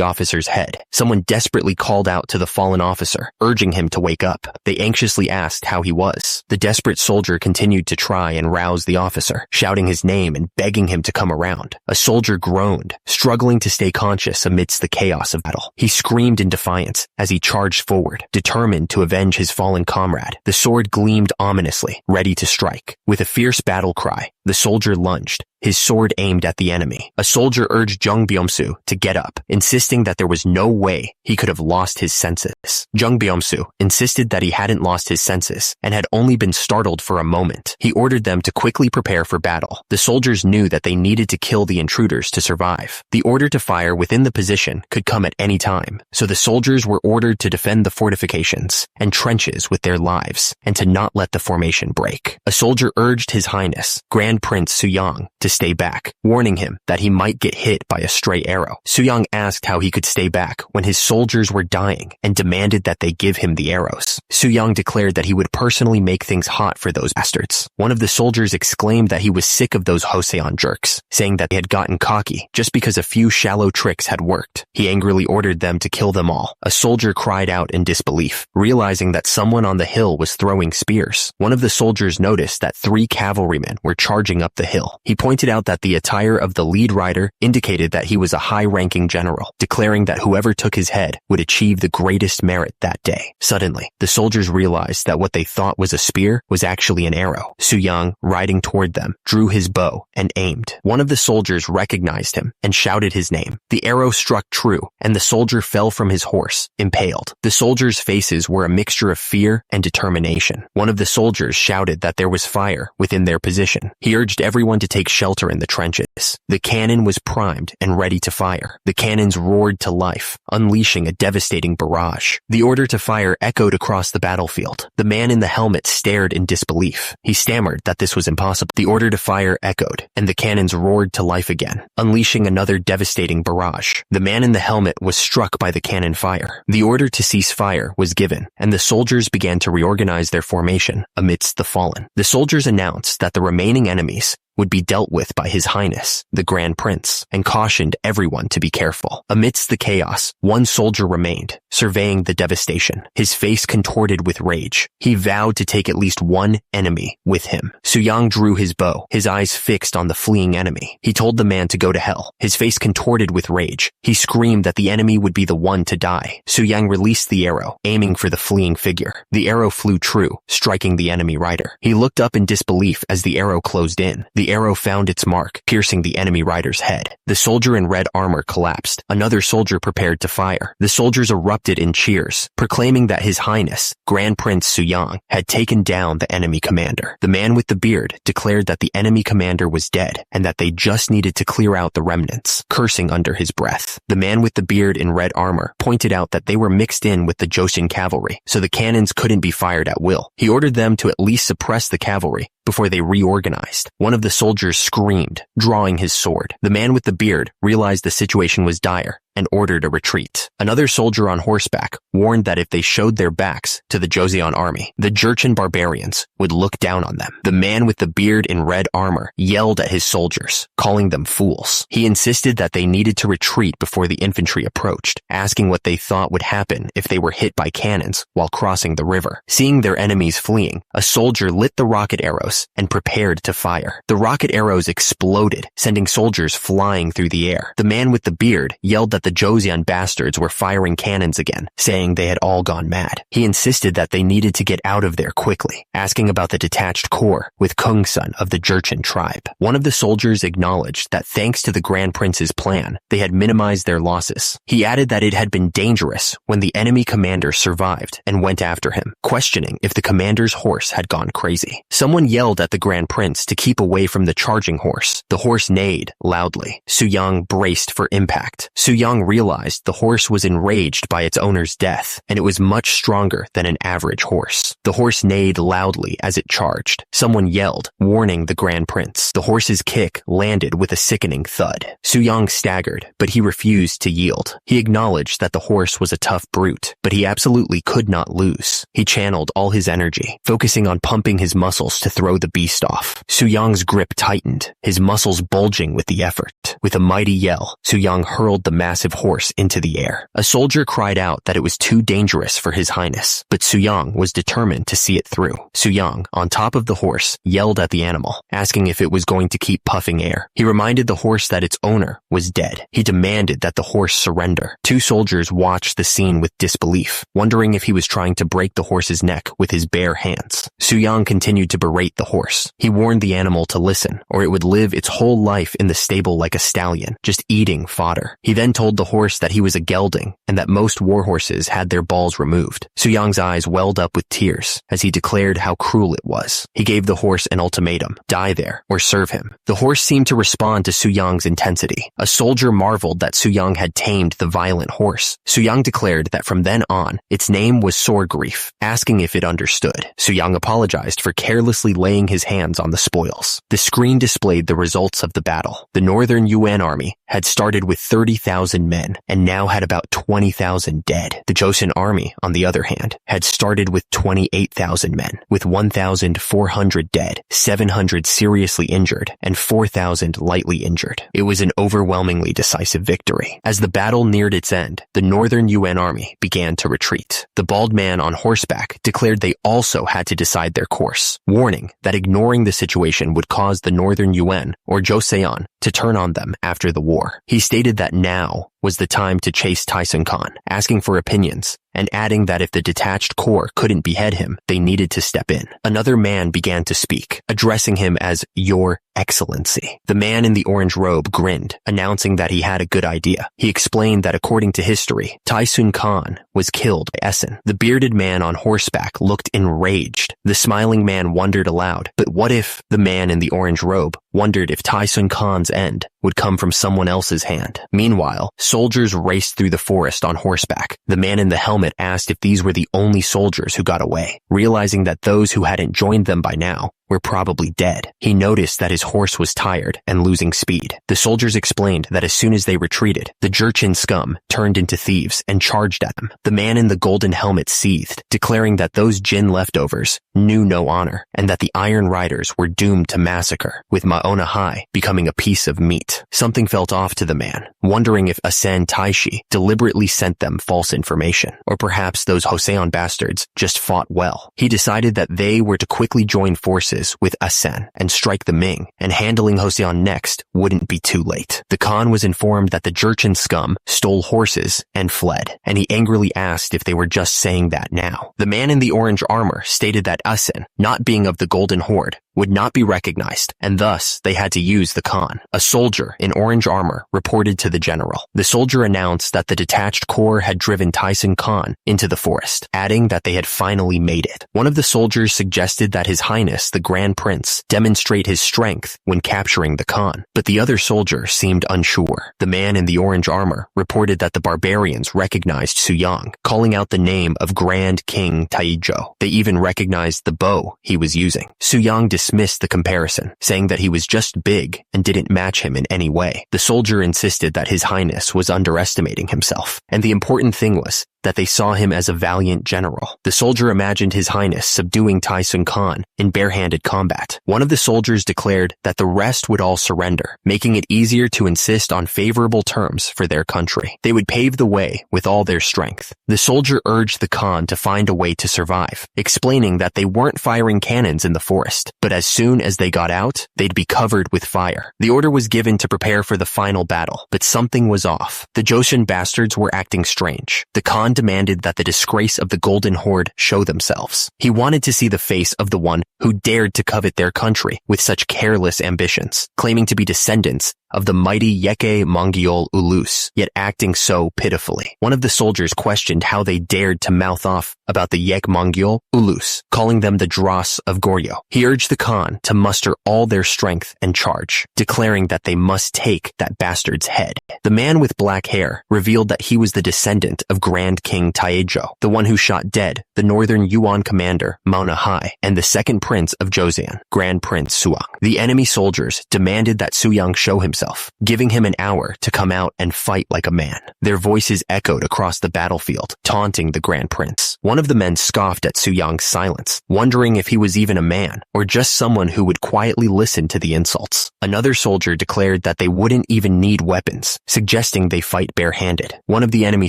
officer's head. Someone desperately called out to the fallen officer, urging him to wake up. They anxiously asked how he was. The desperate soldier continued to try and rouse the officer, shouting his name and begging him to come around. A soldier groaned, struggling to stay conscious amidst the chaos of battle. He screamed in defiance as he charged forward, determined to avenge his fallen comrade. The sword gleamed ominously, ready to strike. With a fierce battle cry, the soldier lunged, his sword aimed at the enemy. A soldier urged Jung Byung-soo to get up, insisting that there was no way he could have lost his senses. Jung Byung-soo insisted that he hadn't lost his senses and had only been startled for a moment. He ordered them to quickly prepare for battle. The soldiers knew that they needed to kill the intruders to survive. The order to fire within the position could come at any time, so the soldiers were ordered to defend the fortifications and trenches with their lives and to not let the formation break. A soldier urged His Highness, Grand Prince Suyang, to stay back, warning him that he might get hit by a stray arrow. Suyang asked how he could stay back when his soldiers were dying and demanded that they give him the arrows. Suyang declared that he would personally make things hot for those bastards. One of the soldiers exclaimed that he was sick of those Joseon jerks, saying that they had gotten cocky just because a few shallow tricks had worked. He angrily ordered them to kill them all. A soldier cried out in disbelief, realizing that someone on the hill was throwing spears. One of the soldiers noticed that 3 cavalrymen were charging up the hill. He pointed out that the attire of the lead rider indicated that he was a high-ranking general, declaring that whoever took his head would achieve the greatest merit that day. Suddenly, the soldiers realized that what they thought was a spear was actually an arrow. Suyang, riding toward them, drew his bow and aimed. One of the soldiers recognized him and shouted his name. The arrow struck true, and the soldier fell from his horse, impaled. The soldiers' faces were a mixture of fear and determination. One of the soldiers shouted that there was fire within their position. He urged everyone to take shelter in the trenches. The cannon was primed and ready to fire. The cannons roared to life, unleashing a devastating barrage. The order to fire echoed across the battlefield. The man in the helmet stared in disbelief. He stammered that this was impossible. The order to fire echoed, and the cannons roared to life again, unleashing another devastating barrage. The man in the helmet was struck by the cannon fire. The order to cease fire was given, and the soldiers began to reorganize their formation amidst the fallen. The soldiers announced that the remaining enemies would be dealt with by His Highness, the Grand Prince, and cautioned everyone to be careful. Amidst the chaos, one soldier remained, surveying the devastation, his face contorted with rage. He vowed to take at least one enemy with him. Suyang drew his bow, his eyes fixed on the fleeing enemy. He told the man to go to hell, his face contorted with rage. He screamed that the enemy would be the one to die. Suyang released the arrow, aiming for the fleeing figure. The arrow flew true, striking the enemy rider. He looked up in disbelief as the arrow closed in. The arrow found its mark, piercing the enemy rider's head. The soldier in red armor collapsed. Another soldier prepared to fire. The soldiers erupted in cheers, proclaiming that His Highness, Grand Prince Suyang, had taken down the enemy commander. The man with the beard declared that the enemy commander was dead and that they just needed to clear out the remnants, cursing under his breath. The man with the beard in red armor pointed out that they were mixed in with the Joseon cavalry, so the cannons couldn't be fired at will. He ordered them to at least suppress the cavalry before they reorganized. One of the soldiers screamed, drawing his sword. The man with the beard realized the situation was dire and ordered a retreat. Another soldier on horseback warned that if they showed their backs to the Joseon army, the Jurchen barbarians would look down on them. The man with the beard in red armor yelled at his soldiers, calling them fools. He insisted that they needed to retreat before the infantry approached, asking what they thought would happen if they were hit by cannons while crossing the river. Seeing their enemies fleeing, a soldier lit the rocket arrows and prepared to fire. The rocket arrows exploded, sending soldiers flying through the air. The man with the beard yelled that the Joseon bastards were firing cannons again, saying they had all gone mad. He insisted that they needed to get out of there quickly, asking about the detached corps with Kungsun of the Jurchen tribe. One of the soldiers acknowledged that thanks to the Grand Prince's plan, they had minimized their losses. He added that it had been dangerous when the enemy commander survived and went after him, questioning if the commander's horse had gone crazy. Someone yelled at the Grand Prince to keep away from the charging horse. The horse neighed loudly. Suyang braced for impact. Suyang realized the horse was enraged by its owner's death, and it was much stronger than an average horse. The horse neighed loudly as it charged. Someone yelled, warning the Grand Prince. The horse's kick landed with a sickening thud. Suyang staggered, but he refused to yield. He acknowledged that the horse was a tough brute, but he absolutely could not lose. He channeled all his energy, focusing on pumping his muscles to throw the beast off. Suyang's grip tightened, his muscles bulging with the effort. With a mighty yell, Suyang hurled the massive horse into the air. A soldier cried out that it was too dangerous for His Highness, but Suyang was determined to see it through. Suyang, on top of the horse, yelled at the animal, asking if it was going to keep puffing air. He reminded the horse that its owner was dead. He demanded that the horse surrender. Two soldiers watched the scene with disbelief, wondering if he was trying to break the horse's neck with his bare hands. Suyang continued to berate the horse. He warned the animal to listen, or it would live its whole life in the stable like a stallion, just eating fodder. He then told the horse that he was a gelding and that most warhorses had their balls removed. Suyang's eyes welled up with tears as he declared how cruel it was. He gave the horse an ultimatum: die there or serve him. The horse seemed to respond to Suyang's intensity. A soldier marveled that Suyang had tamed the violent horse. Suyang declared that from then on, its name was Sore Grief, asking if it understood. Suyang apologized for carelessly laying his hands on the spoils. The screen displayed the results of the battle. The Northern Yuan army had started with 30,000 men and now had about 20,000 dead. The Joseon army, on the other hand, had started with 28,000 men, with 1,400 dead, 700 seriously injured, and 4,000 lightly injured. It was an overwhelmingly decisive victory. As the battle neared its end, the Northern Yuan army began to retreat. The bald man on horseback declared they also had to decide their course, warning that ignoring the situation would cause the Northern Yuan, or Joseon, to turn on them after the war. He stated that now was the time to chase Taesun Khan, asking for opinions, and adding that if the detached corps couldn't behead him, they needed to step in. Another man began to speak, addressing him as Your Excellency. The man in the orange robe grinned, announcing that he had a good idea. He explained that according to history, Taesun Khan was killed by Essen. The bearded man on horseback looked enraged. The smiling man wondered aloud, but what if the man in the orange robe wondered if Taesun Khan's end would come from someone else's hand? Meanwhile, soldiers raced through the forest on horseback. The man in the helmet asked if these were the only soldiers who got away, realizing that those who hadn't joined them by now were probably dead. He noticed that his horse was tired and losing speed. The soldiers explained that as soon as they retreated, the Jurchen scum turned into thieves and charged at them. The man in the golden helmet seethed, declaring that those Jin leftovers knew no honor and that the Iron Riders were doomed to massacre, with Maonahai becoming a piece of meat. Something felt off to the man, wondering if Asen Taishi deliberately sent them false information, or perhaps those Joseon bastards just fought well. He decided that they were to quickly join forces with Asen and strike the Ming, and handling Joseon next wouldn't be too late. The Khan was informed that the Jurchen scum stole horses and fled, and he angrily asked if they were just saying that now. The man in the orange armor stated that Asen, not being of the Golden Horde, would not be recognized, and thus they had to use the Khan. A soldier in orange armor reported to the general. The soldier announced that the detached corps had driven Tyson Khan into the forest, adding that they had finally made it. One of the soldiers suggested that His Highness, the Grand Prince, demonstrate his strength when capturing the Khan, but the other soldier seemed unsure. The man in the orange armor reported that the barbarians recognized Su Yang, calling out the name of Grand King Taijo. They even recognized the bow he was using. Su Yang dismissed the comparison, saying that he was just big and didn't match him in any way. The soldier insisted that His Highness was underestimating himself, and the important thing was that they saw him as a valiant general. The soldier imagined His Highness subduing Tyson Khan in barehanded combat. One of the soldiers declared that the rest would all surrender, making it easier to insist on favorable terms for their country. They would pave the way with all their strength. The soldier urged the Khan to find a way to survive, explaining that they weren't firing cannons in the forest, but as soon as they got out, they'd be covered with fire. The order was given to prepare for the final battle, but something was off. The Joshin bastards were acting strange. The Khan demanded that the disgrace of the Golden Horde show themselves. He wanted to see the face of the one who dared to covet their country with such careless ambitions, claiming to be descendants of the mighty Yeke Mongiol Ulus, yet acting so pitifully. One of the soldiers questioned how they dared to mouth off about the Yek Mongiol Ulus, calling them the Dross of Goryo. He urged the Khan to muster all their strength and charge, declaring that they must take that bastard's head. The man with black hair revealed that he was the descendant of Grand King Taejo, the one who shot dead the northern Yuan commander Maonahai and the second prince of Joseon, Grand Prince Suang. The enemy soldiers demanded that Suyang show himself, giving him an hour to come out and fight like a man. Their voices echoed across the battlefield, taunting the Grand Prince. One of the men scoffed at Suyang's silence, wondering if he was even a man or just someone who would quietly listen to the insults. Another soldier declared that they wouldn't even need weapons, suggesting they fight barehanded. One of the enemy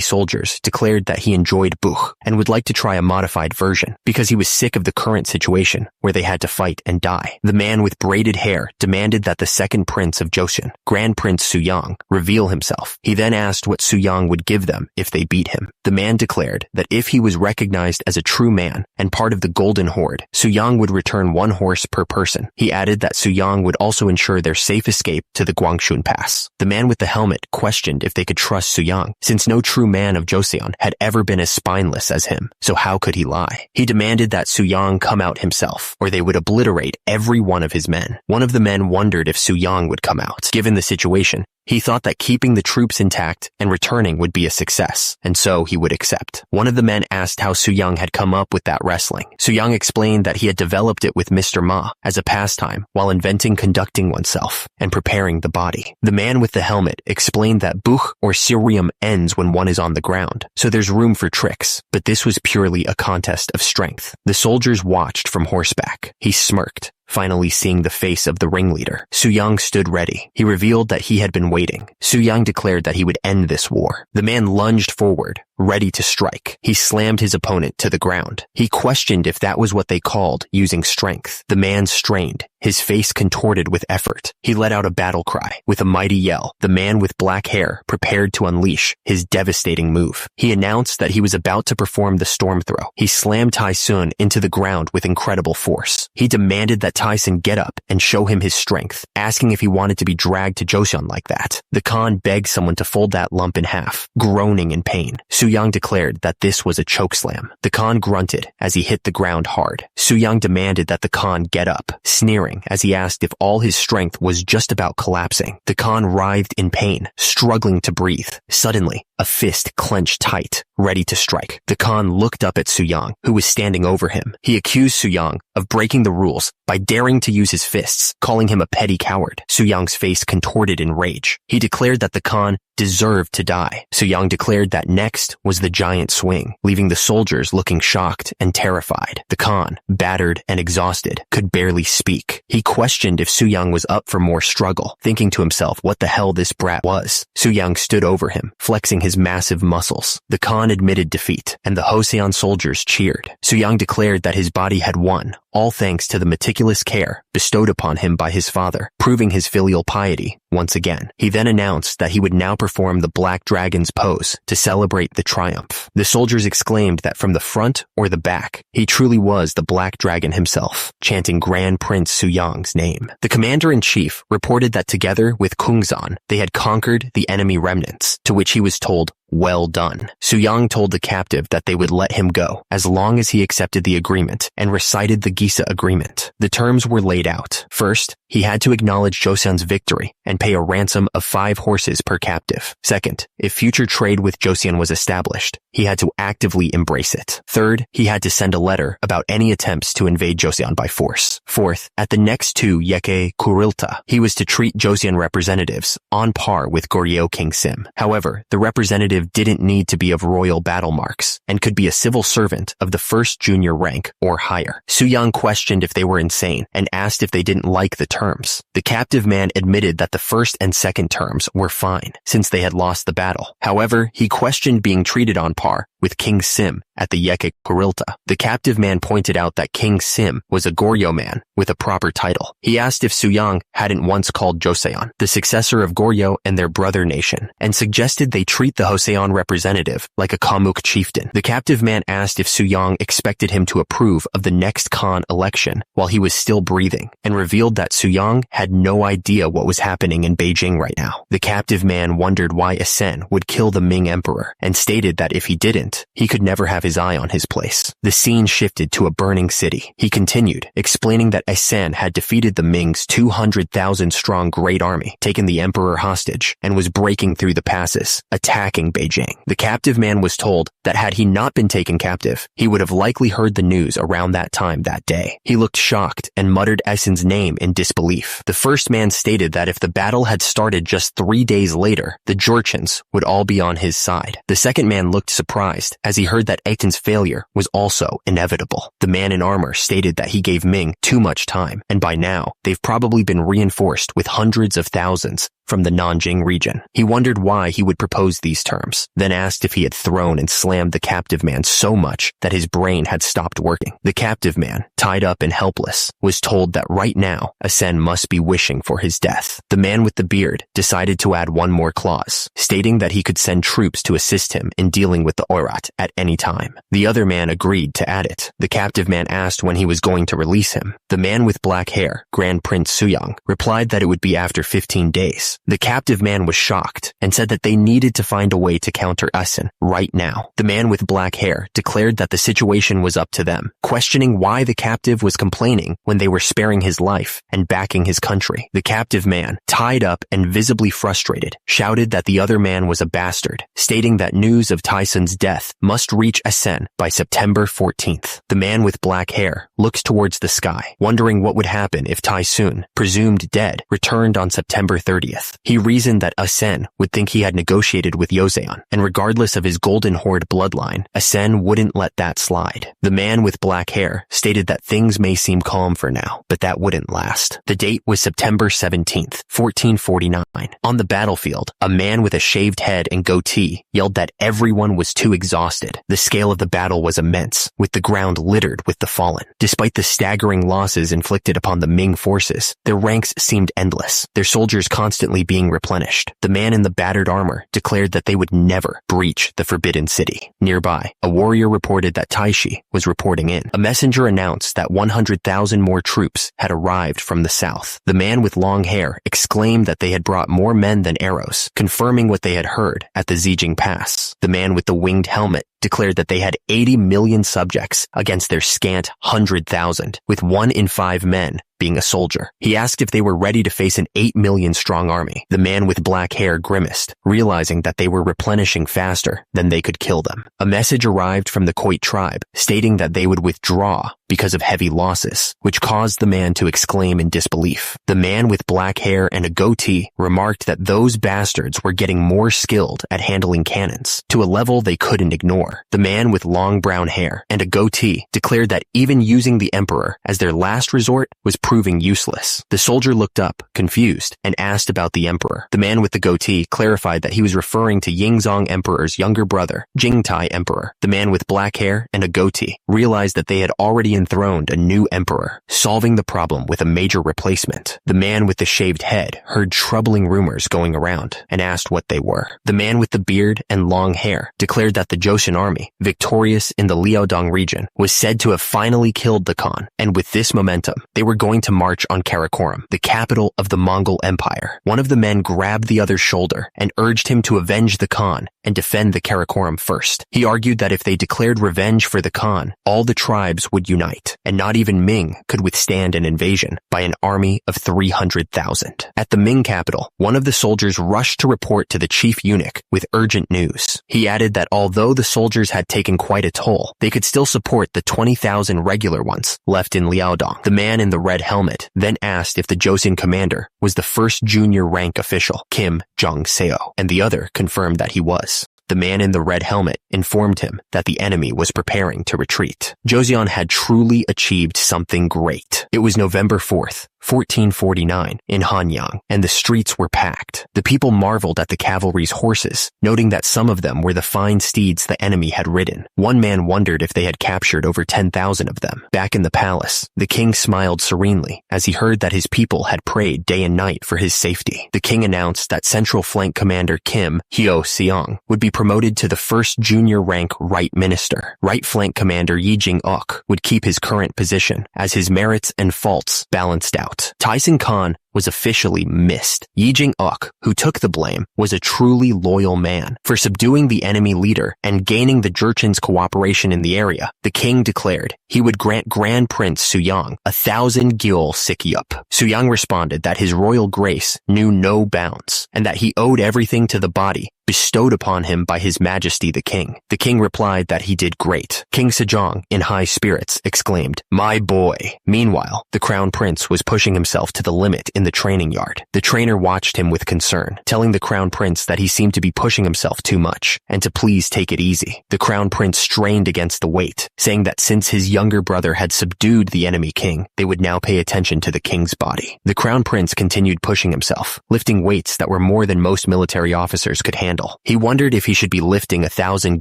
soldiers declared that he enjoyed Buch and would like to try a modified version because he was sick of the current situation where they had to fight and die. The man with braided hair demanded that the second prince of Joseon, Grand Prince Suyang, reveal himself. He then asked what Suyang would give them if they beat him. The man declared that if he was recognized as a true man and part of the Golden Horde, Suyang would return 1 horse per person. He added that Suyang would also ensure their safe escape to the Guangshun Pass. The man with the helmet questioned if they could trust Suyang, since no true man of Joseon had ever been as spineless as him, so how could he lie? He demanded that Suyang come out himself, or they would obliterate every one of his men. One of the men wondered if Suyang would come out. Given the situation, he thought that keeping the troops intact and returning would be a success, and so he would accept. One of the men asked how Suyang had come up with that wrestling. Suyang explained that he had developed it with Mr. Ma as a pastime while inventing conducting oneself and preparing the body. The man with the helmet explained that Buch or Sirium ends when one is on the ground, so there's room for tricks, but this was purely a contest of strength. The soldiers watched from horseback. He smirked, finally seeing the face of the ringleader. Suyang stood ready. He revealed that he had been waiting. Suyang declared that he would end this war. The man lunged forward, ready to strike. He slammed his opponent to the ground. He questioned if that was what they called using strength. The man strained, his face contorted with effort. He let out a battle cry. With a mighty yell, the man with black hair prepared to unleash his devastating move. He announced that he was about to perform the storm throw. He slammed Tyson into the ground with incredible force. He demanded that Tyson get up and show him his strength, asking if he wanted to be dragged to Joseon like that. The Khan begged someone to fold that lump in half, groaning in pain. Suyang declared that this was a chokeslam. The Khan grunted as he hit the ground hard. Suyang demanded that the Khan get up, sneering as he asked if all his strength was just about collapsing. The Khan writhed in pain, struggling to breathe. Suddenly, a fist clenched tight, ready to strike. The Khan looked up at Suyang, who was standing over him. He accused Suyang of breaking the rules by by daring to use his fists, calling him a petty coward. Suyang's face contorted in rage. He declared that the Khan deserved to die. Suyang declared that next was the giant swing, leaving the soldiers looking shocked and terrified. The Khan, battered and exhausted, could barely speak. He questioned if Suyang was up for more struggle, thinking to himself what the hell this brat was. Suyang stood over him, flexing his massive muscles. The Khan admitted defeat, and the Joseon soldiers cheered. Suyang declared that his body had won, all thanks to the meticulous care bestowed upon him by his father, proving his filial piety once again. He then announced that he would now perform the Black Dragon's pose to celebrate the triumph. The soldiers exclaimed that from the front or the back, he truly was the Black Dragon himself, chanting Grand Prince Suyang's name. The commander-in-chief reported that together with Kungsan, they had conquered the enemy remnants, to which he was told, "Well done." Suyang told the captive that they would let him go as long as he accepted the agreement and recited the Gisa agreement. The terms were laid out. First, he had to acknowledge Joseon's victory and pay a ransom of 5 horses per captive. Second, if future trade with Joseon was established, he had to actively embrace it. Third, he had to send a letter about any attempts to invade Joseon by force. Fourth, at the next 2 Yeke Kurilta, he was to treat Joseon representatives on par with Goryeo King Sim. However, the representative didn't need to be of royal battle marks and could be a civil servant of the first junior rank or higher. Suyang questioned if they were insane and asked if they didn't like the terms. The captive man admitted that the first and second terms were fine since they had lost the battle. However, he questioned being treated on par with King Sim at the Yeke Kurilta. The captive man pointed out that King Sim was a Goryeo man with a proper title. He asked if Suyang hadn't once called Joseon the successor of Goryeo and their brother nation, and suggested they treat the Joseon representative like a Kamuk chieftain. The captive man asked if Suyang expected him to approve of the next Khan election while he was still breathing, and revealed that Suyang had no idea what was happening in Beijing right now. The captive man wondered why Asen would kill the Ming emperor, and stated that if he didn't, he could never have his eye on his place. The scene shifted to a burning city. He continued, explaining that Asen had defeated the Ming's 200,000-strong Great Army, taken the emperor hostage, and was breaking through the passes, attacking Beijing. The captive man was told that had he not been taken captive, he would have likely heard the news around that time that day. He looked shocked and muttered Asen's name in disbelief. The first man stated that if the battle had started just 3 days later, the Jurchens would all be on his side. The second man looked surprised as he heard that Aiten's failure was also inevitable. The man in armor stated that he gave Ming too much time, and by now, they've probably been reinforced with hundreds of thousands from the Nanjing region. He wondered why he would propose these terms, then asked if he had thrown and slammed the captive man so much that his brain had stopped working. The captive man, tied up and helpless, was told that right now, Asen must be wishing for his death. The man with the beard decided to add one more clause, stating that he could send troops to assist him in dealing with the Oirat at any time. The other man agreed to add it. The captive man asked when he was going to release him. The man with black hair, Grand Prince Suyang, replied that it would be after 15 days. The captive man was shocked and said that they needed to find a way to counter Asen right now. The man with black hair declared that the situation was up to them, questioning why the captive was complaining when they were sparing his life and backing his country. The captive man, tied up and visibly frustrated, shouted that the other man was a bastard, stating that news of Tyson's death must reach Asen by September 14th. The man with black hair looked towards the sky, wondering what would happen if Tyson, presumed dead, returned on September 30th. He reasoned that Asen would think he had negotiated with Joseon, and regardless of his Golden Horde bloodline, Asen wouldn't let that slide. The man with black hair stated that things may seem calm for now, but that wouldn't last. The date was September 17th, 1449. On the battlefield, a man with a shaved head and goatee yelled that everyone was too exhausted. The scale of the battle was immense, with the ground littered with the fallen. Despite the staggering losses inflicted upon the Ming forces, their ranks seemed endless, their soldiers constantly being replenished. The man in the battered armor declared that they would never breach the Forbidden City. Nearby, a warrior reported that Taishi was reporting in. A messenger announced that 100,000 more troops had arrived from the south. The man with long hair exclaimed that they had brought more men than arrows, confirming what they had heard at the Zijing Pass. The man with the winged helmet declared that they had 80 million subjects against their scant 100,000, with 1 in 5 men being a soldier. He asked if they were ready to face an 8 million strong army. The man with black hair grimaced, realizing that they were replenishing faster than they could kill them. A message arrived from the Khoit tribe stating that they would withdraw because of heavy losses, which caused the man to exclaim in disbelief. The man with black hair and a goatee remarked that those bastards were getting more skilled at handling cannons, to a level they couldn't ignore. The man with long brown hair and a goatee declared that even using the emperor as their last resort was proving useless. The soldier looked up, confused, and asked about the emperor. The man with the goatee clarified that he was referring to Yingzong Emperor's younger brother, Jingtai Emperor. The man with black hair and a goatee realized that they had already enthroned a new emperor, solving the problem with a major replacement. The man with the shaved head heard troubling rumors going around and asked what they were. The man with the beard and long hair declared that the Joseon army, victorious in the Liaodong region, was said to have finally killed the Khan, and with this momentum, they were going to march on Karakoram, the capital of the Mongol Empire. One of the men grabbed the other's shoulder and urged him to avenge the Khan and defend the Karakoram first. He argued that if they declared revenge for the Khan, all the tribes would unite, and not even Ming could withstand an invasion by an army of 300,000. At the Ming capital, one of the soldiers rushed to report to the chief eunuch with urgent news. He added that although the soldiers had taken quite a toll, they could still support the 20,000 regular ones left in Liaodong. The man in the red helmet then asked if the Joseon commander was the first junior rank official, Kim Jong-seo, and the other confirmed that he was. The man in the red helmet informed him that the enemy was preparing to retreat. Joseon had truly achieved something great. It was November 4th, 1449, in Hanyang, and the streets were packed. The people marveled at the cavalry's horses, noting that some of them were the fine steeds the enemy had ridden. One man wondered if they had captured over 10,000 of them. Back in the palace, the king smiled serenely as he heard that his people had prayed day and night for his safety. The king announced that Central Flank Commander Kim Hyo-seong would be promoted to the first junior rank right minister. Right Flank Commander Yi Jing-ok would keep his current position as his merits and faults balanced out. Tyson Khan was officially missed. Yi Jing-ok, who took the blame, was a truly loyal man. For subduing the enemy leader and gaining the Jurchen's cooperation in the area, the king declared he would grant Grand Prince Suyang 1,000 gil sikyup. Suyang responded that his royal grace knew no bounds, and that he owed everything to the body bestowed upon him by His Majesty the King. The king replied that he did great. King Sejong, in high spirits, exclaimed, "My boy." Meanwhile, the crown prince was pushing himself to the limit in the training yard. The trainer watched him with concern, telling the crown prince that he seemed to be pushing himself too much, and to please take it easy. The crown prince strained against the weight, saying that since his younger brother had subdued the enemy king, they would now pay attention to the king's body. The crown prince continued pushing himself, lifting weights that were more than most military officers could handle. He wondered if he should be lifting 1,000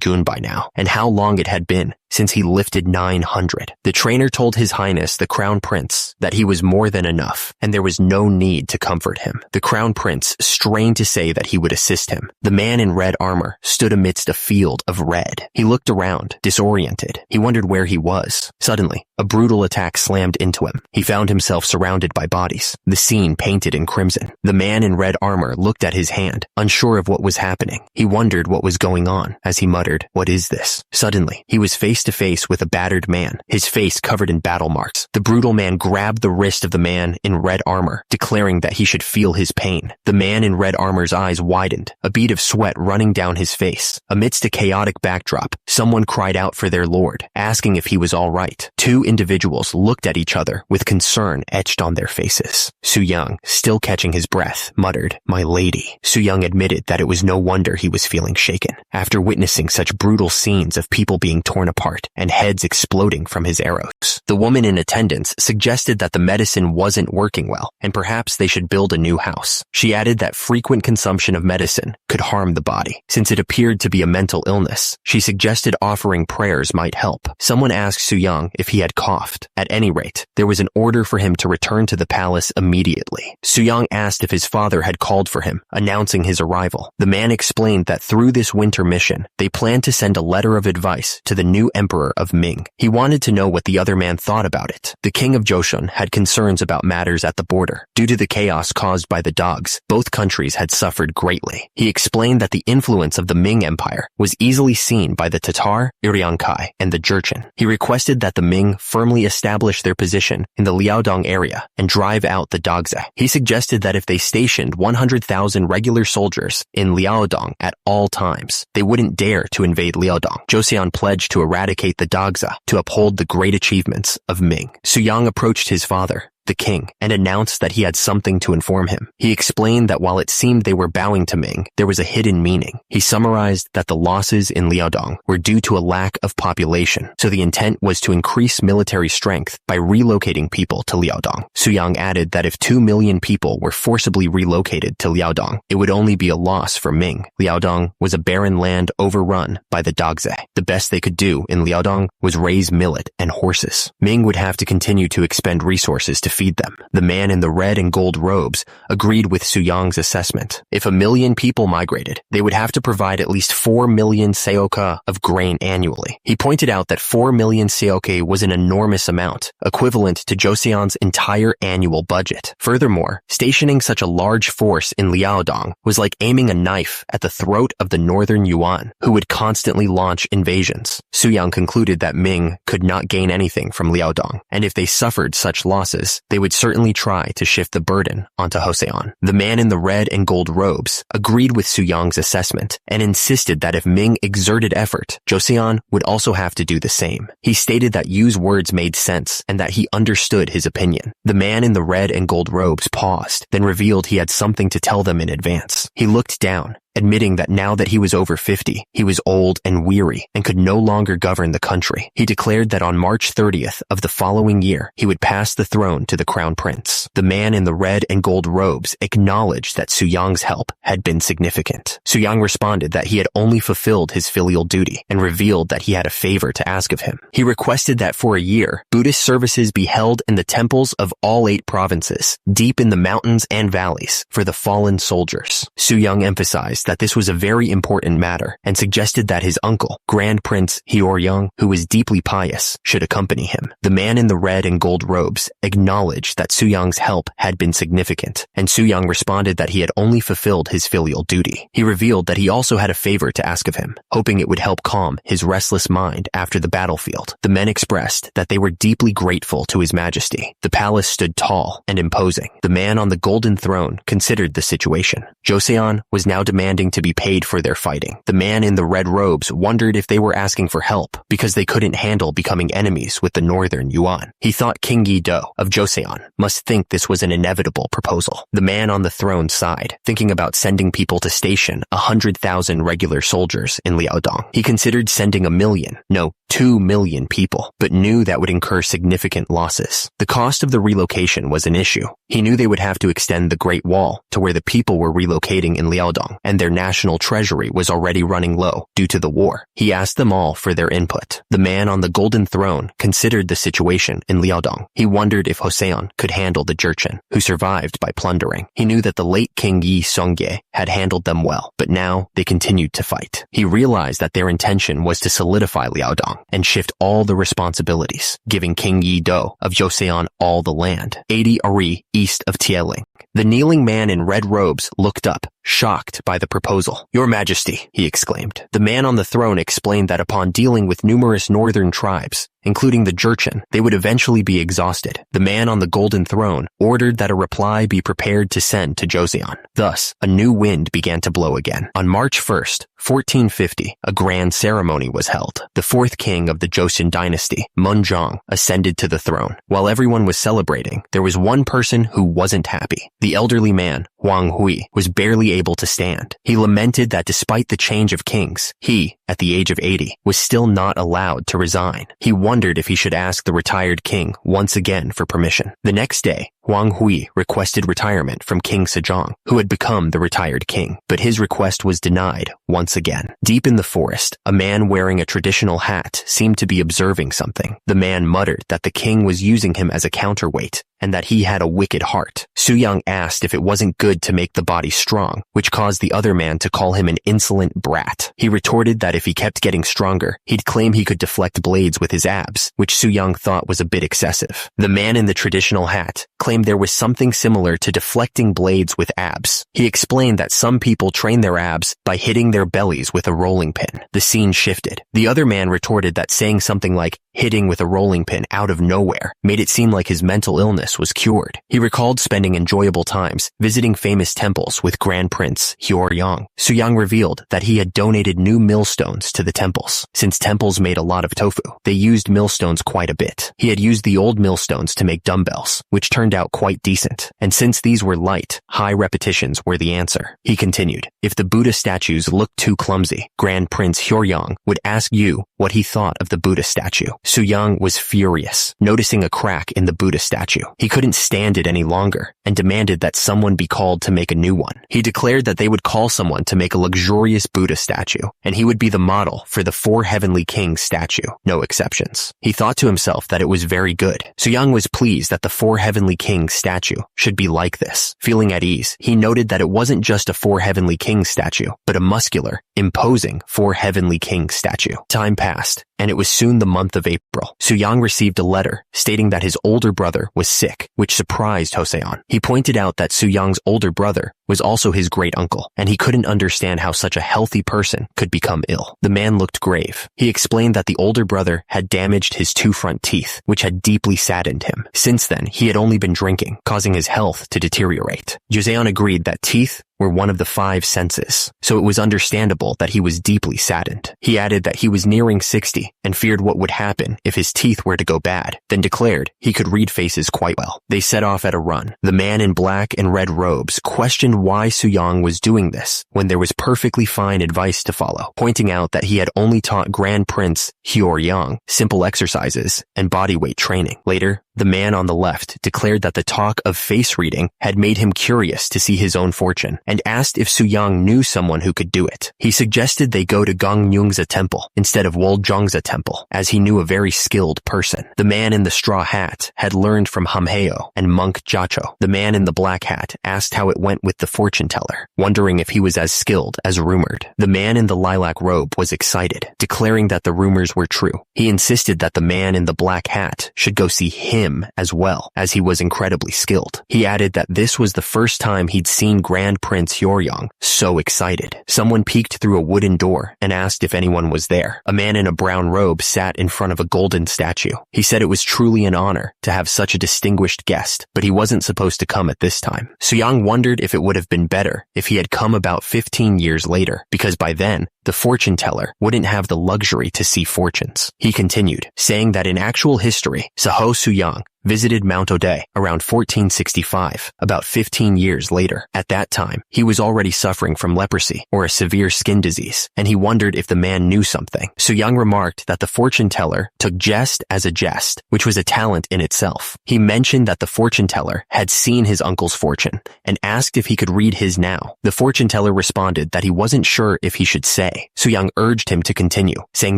gun by now, and how long it had been since he lifted 900. The trainer told His Highness the Crown Prince that he was more than enough, and there was no need to comfort him. The Crown Prince strained to say that he would assist him. The man in red armor stood amidst a field of red. He looked around, disoriented. He wondered where he was. Suddenly, a brutal attack slammed into him. He found himself surrounded by bodies, the scene painted in crimson. The man in red armor looked at his hand, unsure of what was happening. He wondered what was going on as he muttered, "What is this?" Suddenly, he was face to face with a battered man, his face covered in battle marks. The brutal man grabbed the wrist of the man in red armor, declaring that he should feel his pain. The man in red armor's eyes widened, a bead of sweat running down his face. Amidst a chaotic backdrop, someone cried out for their lord, asking if he was all right. Two individuals looked at each other with concern etched on their faces. Suyang, still catching his breath, muttered, "My lady." Suyang admitted that it was no wonder he was feeling shaken. After witnessing such brutal scenes of people being torn apart and heads exploding from his arrows, the woman in attendance suggested that the medicine wasn't working well, and perhaps they should build a new house. She added that frequent consumption of medicine could harm the body. Since it appeared to be a mental illness, she suggested offering prayers might help. Someone asked Suyang if he had coughed. At any rate, there was an order for him to return to the palace immediately. Suyang asked if his father had called for him, announcing his arrival. The man explained that through this winter mission, they planned to send a letter of advice to the new emperor of Ming. He wanted to know what the other man thought about it. The king of Joseon had concerns about matters at the border. Due to the chaos caused by the dogs, both countries had suffered greatly. He explained that the influence of the Ming Empire was easily seen by the Tatar, Iriankai, and the Jurchen. He requested that the Ming firmly establish their position in the Liaodong area and drive out the Dogze. He suggested that if they stationed 100,000 regular soldiers in Liaodong at all times, they wouldn't dare to invade Liaodong. Joseon pledged to eradicate the Dagza to uphold the great achievements of Ming. Suyang approached his father, the king, and announced that he had something to inform him. He explained that while it seemed they were bowing to Ming, there was a hidden meaning. He summarized that the losses in Liaodong were due to a lack of population, so the intent was to increase military strength by relocating people to Liaodong. Suyang added that if 2 million people were forcibly relocated to Liaodong, it would only be a loss for Ming. Liaodong was a barren land overrun by the Dagze. The best they could do in Liaodong was raise millet and horses. Ming would have to continue to expend resources to feed them. The man in the red and gold robes agreed with Suyang's assessment. If 1 million people migrated, they would have to provide at least 4 million seoka of grain annually. He pointed out that 4 million seoka was an enormous amount, equivalent to Joseon's entire annual budget. Furthermore, stationing such a large force in Liaodong was like aiming a knife at the throat of the northern Yuan, who would constantly launch invasions. Suyang concluded that Ming could not gain anything from Liaodong, and if they suffered such losses, they would certainly try to shift the burden onto Joseon. The man in the red and gold robes agreed with Suyang's assessment and insisted that if Ming exerted effort, Joseon would also have to do the same. He stated that Yu's words made sense and that he understood his opinion. The man in the red and gold robes paused, then revealed he had something to tell them in advance. He looked down, admitting that now that he was over 50, he was old and weary and could no longer govern the country. He declared that on March 30th of the following year, he would pass the throne to the crown prince. The man in the red and gold robes acknowledged that Suyang's help had been significant. Suyang responded that he had only fulfilled his filial duty and revealed that he had a favor to ask of him. He requested that for a year, Buddhist services be held in the temples of all 8 provinces, deep in the mountains and valleys, for the fallen soldiers. Suyang emphasized that this was a very important matter and suggested that his uncle, Grand Prince Hyeoryong, who was deeply pious, should accompany him. The man in the red and gold robes acknowledged that Suyang's help had been significant, and Suyang responded that he had only fulfilled his filial duty. He revealed that he also had a favor to ask of him, hoping it would help calm his restless mind after the battlefield. The men expressed that they were deeply grateful to His Majesty. The palace stood tall and imposing. The man on the golden throne considered the situation. Joseon was now demanding to be paid for their fighting. The man in the red robes wondered if they were asking for help because they couldn't handle becoming enemies with the northern Yuan. He thought King Yi-do of Joseon must think this was an inevitable proposal. The man on the throne sighed, thinking about sending people to station 100,000 regular soldiers in Liaodong. He considered sending 1 million, no, 2 million people, but knew that would incur significant losses. The cost of the relocation was an issue. He knew they would have to extend the Great Wall to where the people were relocating in Liaodong, and their national treasury was already running low due to the war. He asked them all for their input. The man on the golden throne considered the situation in Liaodong. He wondered if Joseon could handle the Jurchen, who survived by plundering. He knew that the late King Yi Songye had handled them well, but now they continued to fight. He realized that their intention was to solidify Liaodong and shift all the responsibilities, giving King Yi-do of Joseon all the land, 80 ari east of Tieling. The kneeling man in red robes looked up, shocked by the proposal. "Your Majesty," he exclaimed. The man on the throne explained that upon dealing with numerous northern tribes, including the Jurchen, they would eventually be exhausted. The man on the golden throne ordered that a reply be prepared to send to Joseon. Thus, a new wind began to blow again. On March 1st, 1450, a grand ceremony was held. The 4th king of the Joseon dynasty, Munjong, ascended to the throne. While everyone was celebrating, there was one person who wasn't happy. The elderly man, Wang Hui, was barely able to stand. He lamented that despite the change of kings, he, at the age of 80, was still not allowed to resign. He wondered if he should ask the retired king once again for permission. The next day, Wang Hui requested retirement from King Sejong, who had become the retired king, but his request was denied once again. Deep in the forest, a man wearing a traditional hat seemed to be observing something. The man muttered that the king was using him as a counterweight and that he had a wicked heart. Suyang asked if it wasn't good to make the body strong, which caused the other man to call him an insolent brat. He retorted that if if he kept getting stronger, he'd claim he could deflect blades with his abs, which Su-young thought was a bit excessive. The man in the traditional hat claimed there was something similar to deflecting blades with abs. He explained that some people train their abs by hitting their bellies with a rolling pin. The scene shifted. The other man retorted that saying something like hitting with a rolling pin out of nowhere made it seem like his mental illness was cured. He recalled spending enjoyable times visiting famous temples with Grand Prince Hyoryong. Su-young revealed that he had donated new millstones to the temples. Since temples made a lot of tofu, they used millstones quite a bit. He had used the old millstones to make dumbbells, which turned out quite decent. And since these were light, high repetitions were the answer. He continued, if the Buddha statues looked too clumsy, Grand Prince Hyoryong would ask you what he thought of the Buddha statue. Su-young was furious, noticing a crack in the Buddha statue. He couldn't stand it any longer and demanded that someone be called to make a new one. He declared that they would call someone to make a luxurious Buddha statue, and he would be the model for the 4 Heavenly Kings statue, no exceptions. He thought to himself that it was very good. Su-young was pleased that the 4 Heavenly Kings statue should be like this. Feeling at ease, he noted that it wasn't just a 4 Heavenly Kings statue, but a muscular, imposing 4 Heavenly Kings statue. Time passed, and it was soon the month of April. Su-young received a letter stating that his older brother was sick, which surprised Hoseon. He pointed out that Su-young's older brother was also his great uncle, and he couldn't understand how such a healthy person could become ill. The man looked grave. He explained that the older brother had damaged his 2 front teeth, which had deeply saddened him. Since then, he had only been drinking, causing his health to deteriorate. Joseon agreed that teeth were one of the 5 senses, so it was understandable that he was deeply saddened. He added that he was nearing 60 and feared what would happen if his teeth were to go bad, then declared he could read faces quite well. They set off at a run. The man in black and red robes questioned why Su-young was doing this when there was perfectly fine advice to follow, pointing out that he had only taught Grand Prince Hyoryong simple exercises and bodyweight training. Later, the man on the left declared that the talk of face reading had made him curious to see his own fortune and asked if Su-young knew someone who could do it. He suggested they go to Gongnyungsa Temple instead of Woljongsa Temple, as he knew a very skilled person. The man in the straw hat had learned from Hamheo and monk Jacho. The man in the black hat asked how it went with the fortune teller, wondering if he was as skilled as rumored. The man in the lilac robe was excited, declaring that the rumors were true. He insisted that the man in the black hat should go see him as well, as he was incredibly skilled. He added that this was the first time he'd seen Grand Prince Hyoryong so excited. Someone peeked through a wooden door and asked if anyone was there. A man in a brown robe sat in front of a golden statue. He said it was truly an honor to have such a distinguished guest, but he wasn't supposed to come at this time. Su-young wondered if it would have been better if he had come about 15 years later, because by then, the fortune teller wouldn't have the luxury to see fortunes. He continued, saying that in actual history, Saho Su-young visited Mount Ode around 1465, about 15 years later. At that time, he was already suffering from leprosy or a severe skin disease, and he wondered if the man knew something. Su-young remarked that the fortune teller took jest as a jest, which was a talent in itself. He mentioned that the fortune teller had seen his uncle's fortune and asked if he could read his now. The fortune teller responded that he wasn't sure if he should say. Su-young urged him to continue, saying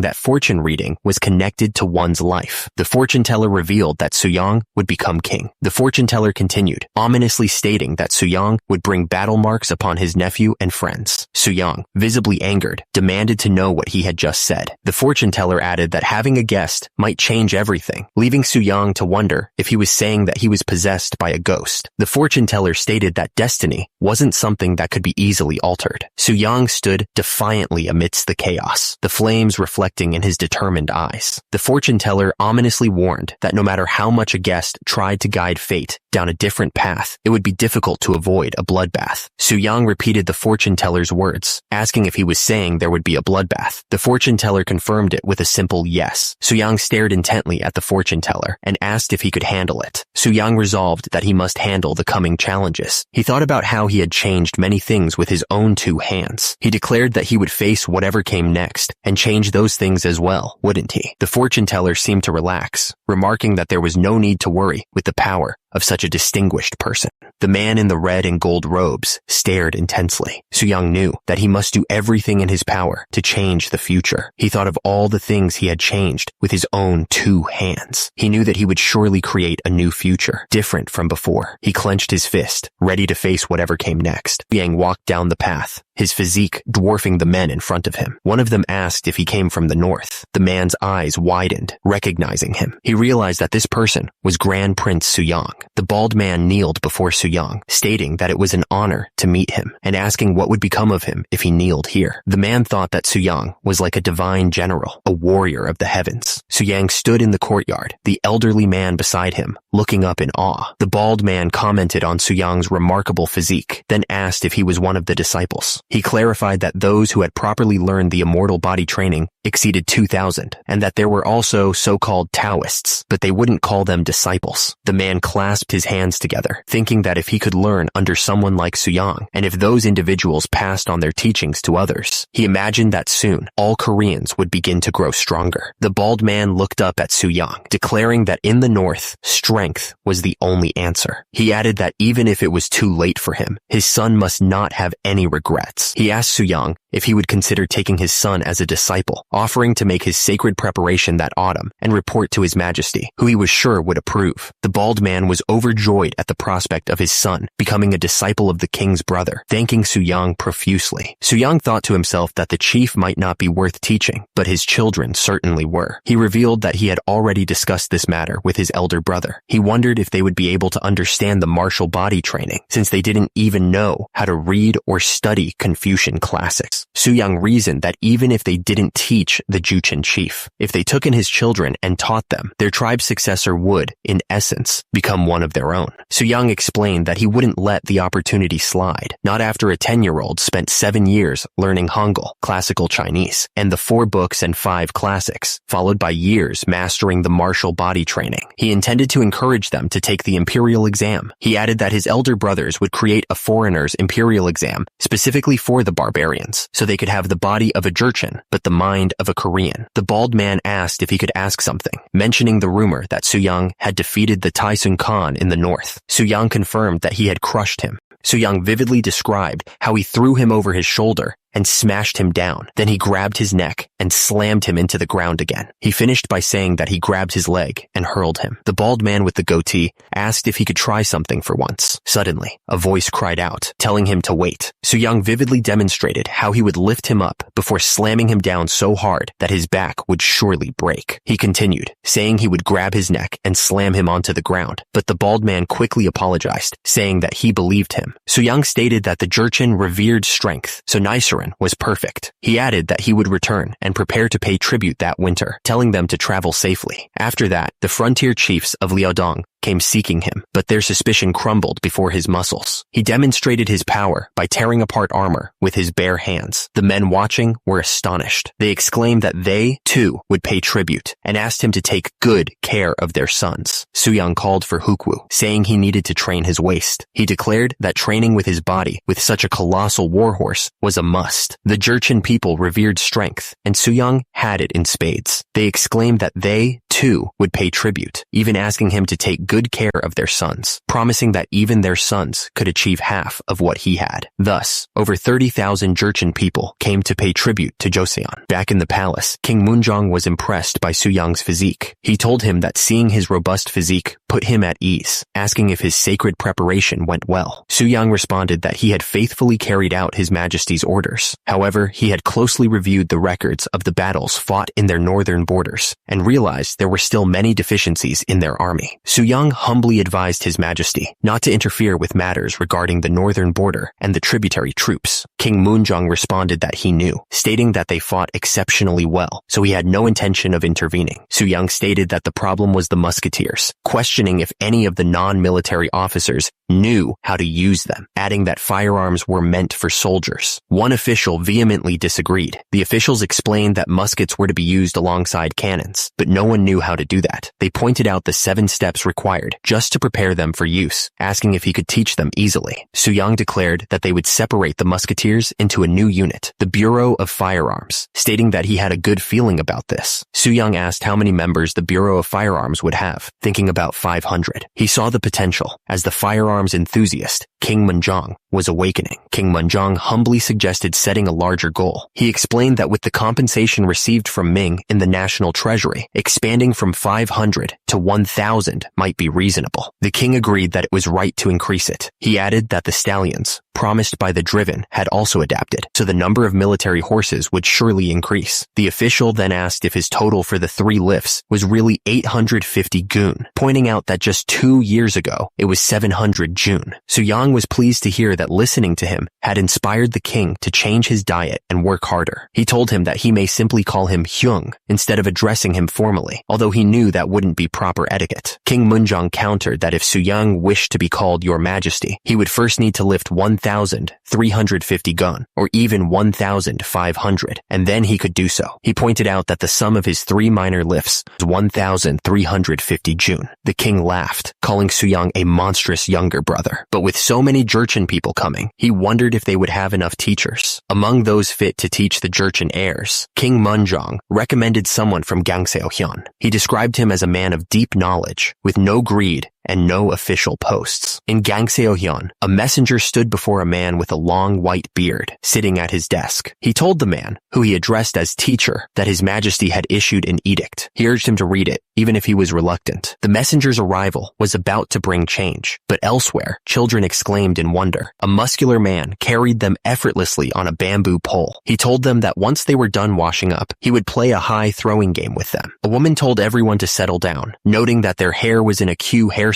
that fortune reading was connected to one's life. The fortune teller revealed that Su-young would become king. The fortune teller continued, ominously stating that Su-young would bring battle marks upon his nephew and friends. Su-young, visibly angered, demanded to know what he had just said. The fortune teller added that having a guest might change everything, leaving Su-young to wonder if he was saying that he was possessed by a ghost. The fortune teller stated that destiny wasn't something that could be easily altered. Su-young stood defiantly amidst the chaos, the flames reflecting in his determined eyes. The fortune teller ominously warned that no matter how much a guest tried to guide fate down a different path, it would be difficult to avoid a bloodbath. Su-young repeated the fortune teller's words, asking if he was saying there would be a bloodbath. The fortune teller confirmed it with a simple yes. Su-young stared intently at the fortune teller and asked if he could handle it. Su-young resolved that he must handle the coming challenges. He thought about how he had changed many things with his own 2 hands. He declared that he would face whatever came next and change those things as well, wouldn't he? The fortune teller seemed to relax, remarking that there was no need to worry with the power of such a distinguished person. The man in the red and gold robes stared intensely. Soo-young knew that he must do everything in his power to change the future. He thought of all the things he had changed with his own 2 hands. He knew that he would surely create a new future, different from before. He clenched his fist, ready to face whatever came next. Yang walked down the path, his physique dwarfing the men in front of him. One of them asked if he came from the north. The man's eyes widened, recognizing him. He realized that this person was Grand Prince Soo-young. The bald man kneeled before Soo-young, stating that it was an honor to meet him, and asking what would become of him if he kneeled here. The man thought that Soo-young was like a divine general, a warrior of the heavens. Soo-young stood in the courtyard, the elderly man beside him, looking up in awe. The bald man commented on Soo-young's remarkable physique, then asked if he was one of the disciples. He clarified that those who had properly learned the immortal body training exceeded 2,000, and that there were also so-called Taoists, but they wouldn't call them disciples. The man clasped his hands together, thinking that if he could learn under someone like Soo-young, and if those individuals passed on their teachings to others, he imagined that soon all Koreans would begin to grow stronger. The bald man looked up at Soo-young, declaring that in the north, strength was the only answer. He added that even if it was too late for him, his son must not have any regrets. He asked Soo-young if he would consider taking his son as a disciple, offering to make his sacred preparation that autumn and report to His Majesty, who he was sure would approve. The bald man was overjoyed at the prospect of his son becoming a disciple of the king's brother, thanking Soo-young profusely. Soo-young thought to himself that the chief might not be worth teaching, but his children certainly were. He revealed that he had already discussed this matter with his elder brother. He wondered if they would be able to understand the martial body training, since they didn't even know how to read or study Confucian classics. Soo-young reasoned that even if they didn't teach the Juchin chief, if they took in his children and taught them, their tribe's successor would, in essence, become one of their own. Soo-young explained that he wouldn't let the opportunity slide, not after a 10-year-old spent 7 years learning Hangul, classical Chinese, and the 4 books and 5 classics, followed by years mastering the martial body training. He intended to encourage them to take the imperial exam. He added that his elder brothers would create a foreigner's imperial exam specifically for the barbarians, so they could have the body of a Jurchen, but the mind of a Korean. The bald man asked if he could ask something, mentioning the rumor that Soo-young had defeated the Taisun Khan in the north. Soo-young confirmed that he had crushed him. Soo-young vividly described how he threw him over his shoulder and smashed him down. Then he grabbed his neck and slammed him into the ground again. He finished by saying that he grabbed his leg and hurled him. The bald man with the goatee asked if he could try something for once. Suddenly, a voice cried out, telling him to wait. Soo-young vividly demonstrated how he would lift him up before slamming him down so hard that his back would surely break. He continued, saying he would grab his neck and slam him onto the ground, but the bald man quickly apologized, saying that he believed him. Soo-young stated that the Jurchen revered strength, so Nichiren was perfect. He added that he would return and prepare to pay tribute that winter, telling them to travel safely. After that, the frontier chiefs of Liaodong came seeking him, but their suspicion crumbled before his muscles. He demonstrated his power by tearing apart armor with his bare hands. The men watching were astonished. They exclaimed that they, too, would pay tribute, and asked him to take good care of their sons. Soo-young called for Hukwu, saying he needed to train his waist. He declared that training with his body with such a colossal warhorse was a must. The Jurchen people revered strength, and Soo-young had it in spades. They exclaimed that they, too, would pay tribute, even asking him to take good care of their sons, promising that even their sons could achieve half of what he had. Thus, over 30,000 Jurchen people came to pay tribute to Joseon. Back in the palace, King Moonjong was impressed by Soo-young's physique. He told him that seeing his robust physique put him at ease, asking if his sacred preparation went well. Soo-young responded that he had faithfully carried out His Majesty's orders. However, he had closely reviewed the records of the battles fought in their northern borders, and realized there were still many deficiencies in their army. Soo-young humbly advised His Majesty not to interfere with matters regarding the northern border and the tributary troops. King Moonjong responded that he knew, stating that they fought exceptionally well, so he had no intention of intervening. Soo-young stated that the problem was the musketeers, questioning if any of the non-military officers knew how to use them, adding that firearms were meant for soldiers. One official vehemently disagreed. The officials explained that muskets were to be used alongside cannons, but no one knew how to do that. They pointed out the 7 steps required just to prepare them for use, asking if he could teach them easily. Soo-young declared that they would separate the musketeers into a new unit, the Bureau of Firearms, stating that he had a good feeling about this. Soo-young asked how many members the Bureau of Firearms would have, thinking about 5 500. He saw the potential. As the firearms enthusiast, King Munjong was awakening. King Munjong humbly suggested setting a larger goal. He explained that with the compensation received from Ming in the national treasury, expanding from 500 to 1,000 might be reasonable. The king agreed that it was right to increase it. He added that the stallions, promised by the driven, had also adapted, so the number of military horses would surely increase. The official then asked if his total for the 3 lifts was really 850 gun, pointing out that just 2 years ago, it was 700 jun. Suyang was pleased to hear that listening to him had inspired the king to change his diet and work harder. He told him that he may simply call him Hyung instead of addressing him formally, although he knew that wouldn't be proper etiquette. King Munjong countered that if Suyang wished to be called Your Majesty, he would first need to lift 1,350 gun, or even 1,500, and then he could do so. He pointed out that the sum of his 3 minor lifts was 1,350 jun. The king laughed, calling Suyang a monstrous younger brother. But with so many Jurchen people coming, he wondered if they would have enough teachers. Among those fit to teach the Jurchen heirs, King Munjong recommended someone from Gangseohyun. He described him as a man of deep knowledge, with no greed and no official posts. In Gangseohyun, a messenger stood before a man with a long white beard, sitting at his desk. He told the man, who he addressed as teacher, that His Majesty had issued an edict. He urged him to read it, even if he was reluctant. The messenger's arrival was about to bring change, but elsewhere, children exclaimed in wonder. A muscular man carried them effortlessly on a bamboo pole. He told them that once they were done washing up, he would play a high throwing game with them. A woman told everyone to settle down, noting that their hair was in a Q hairstyle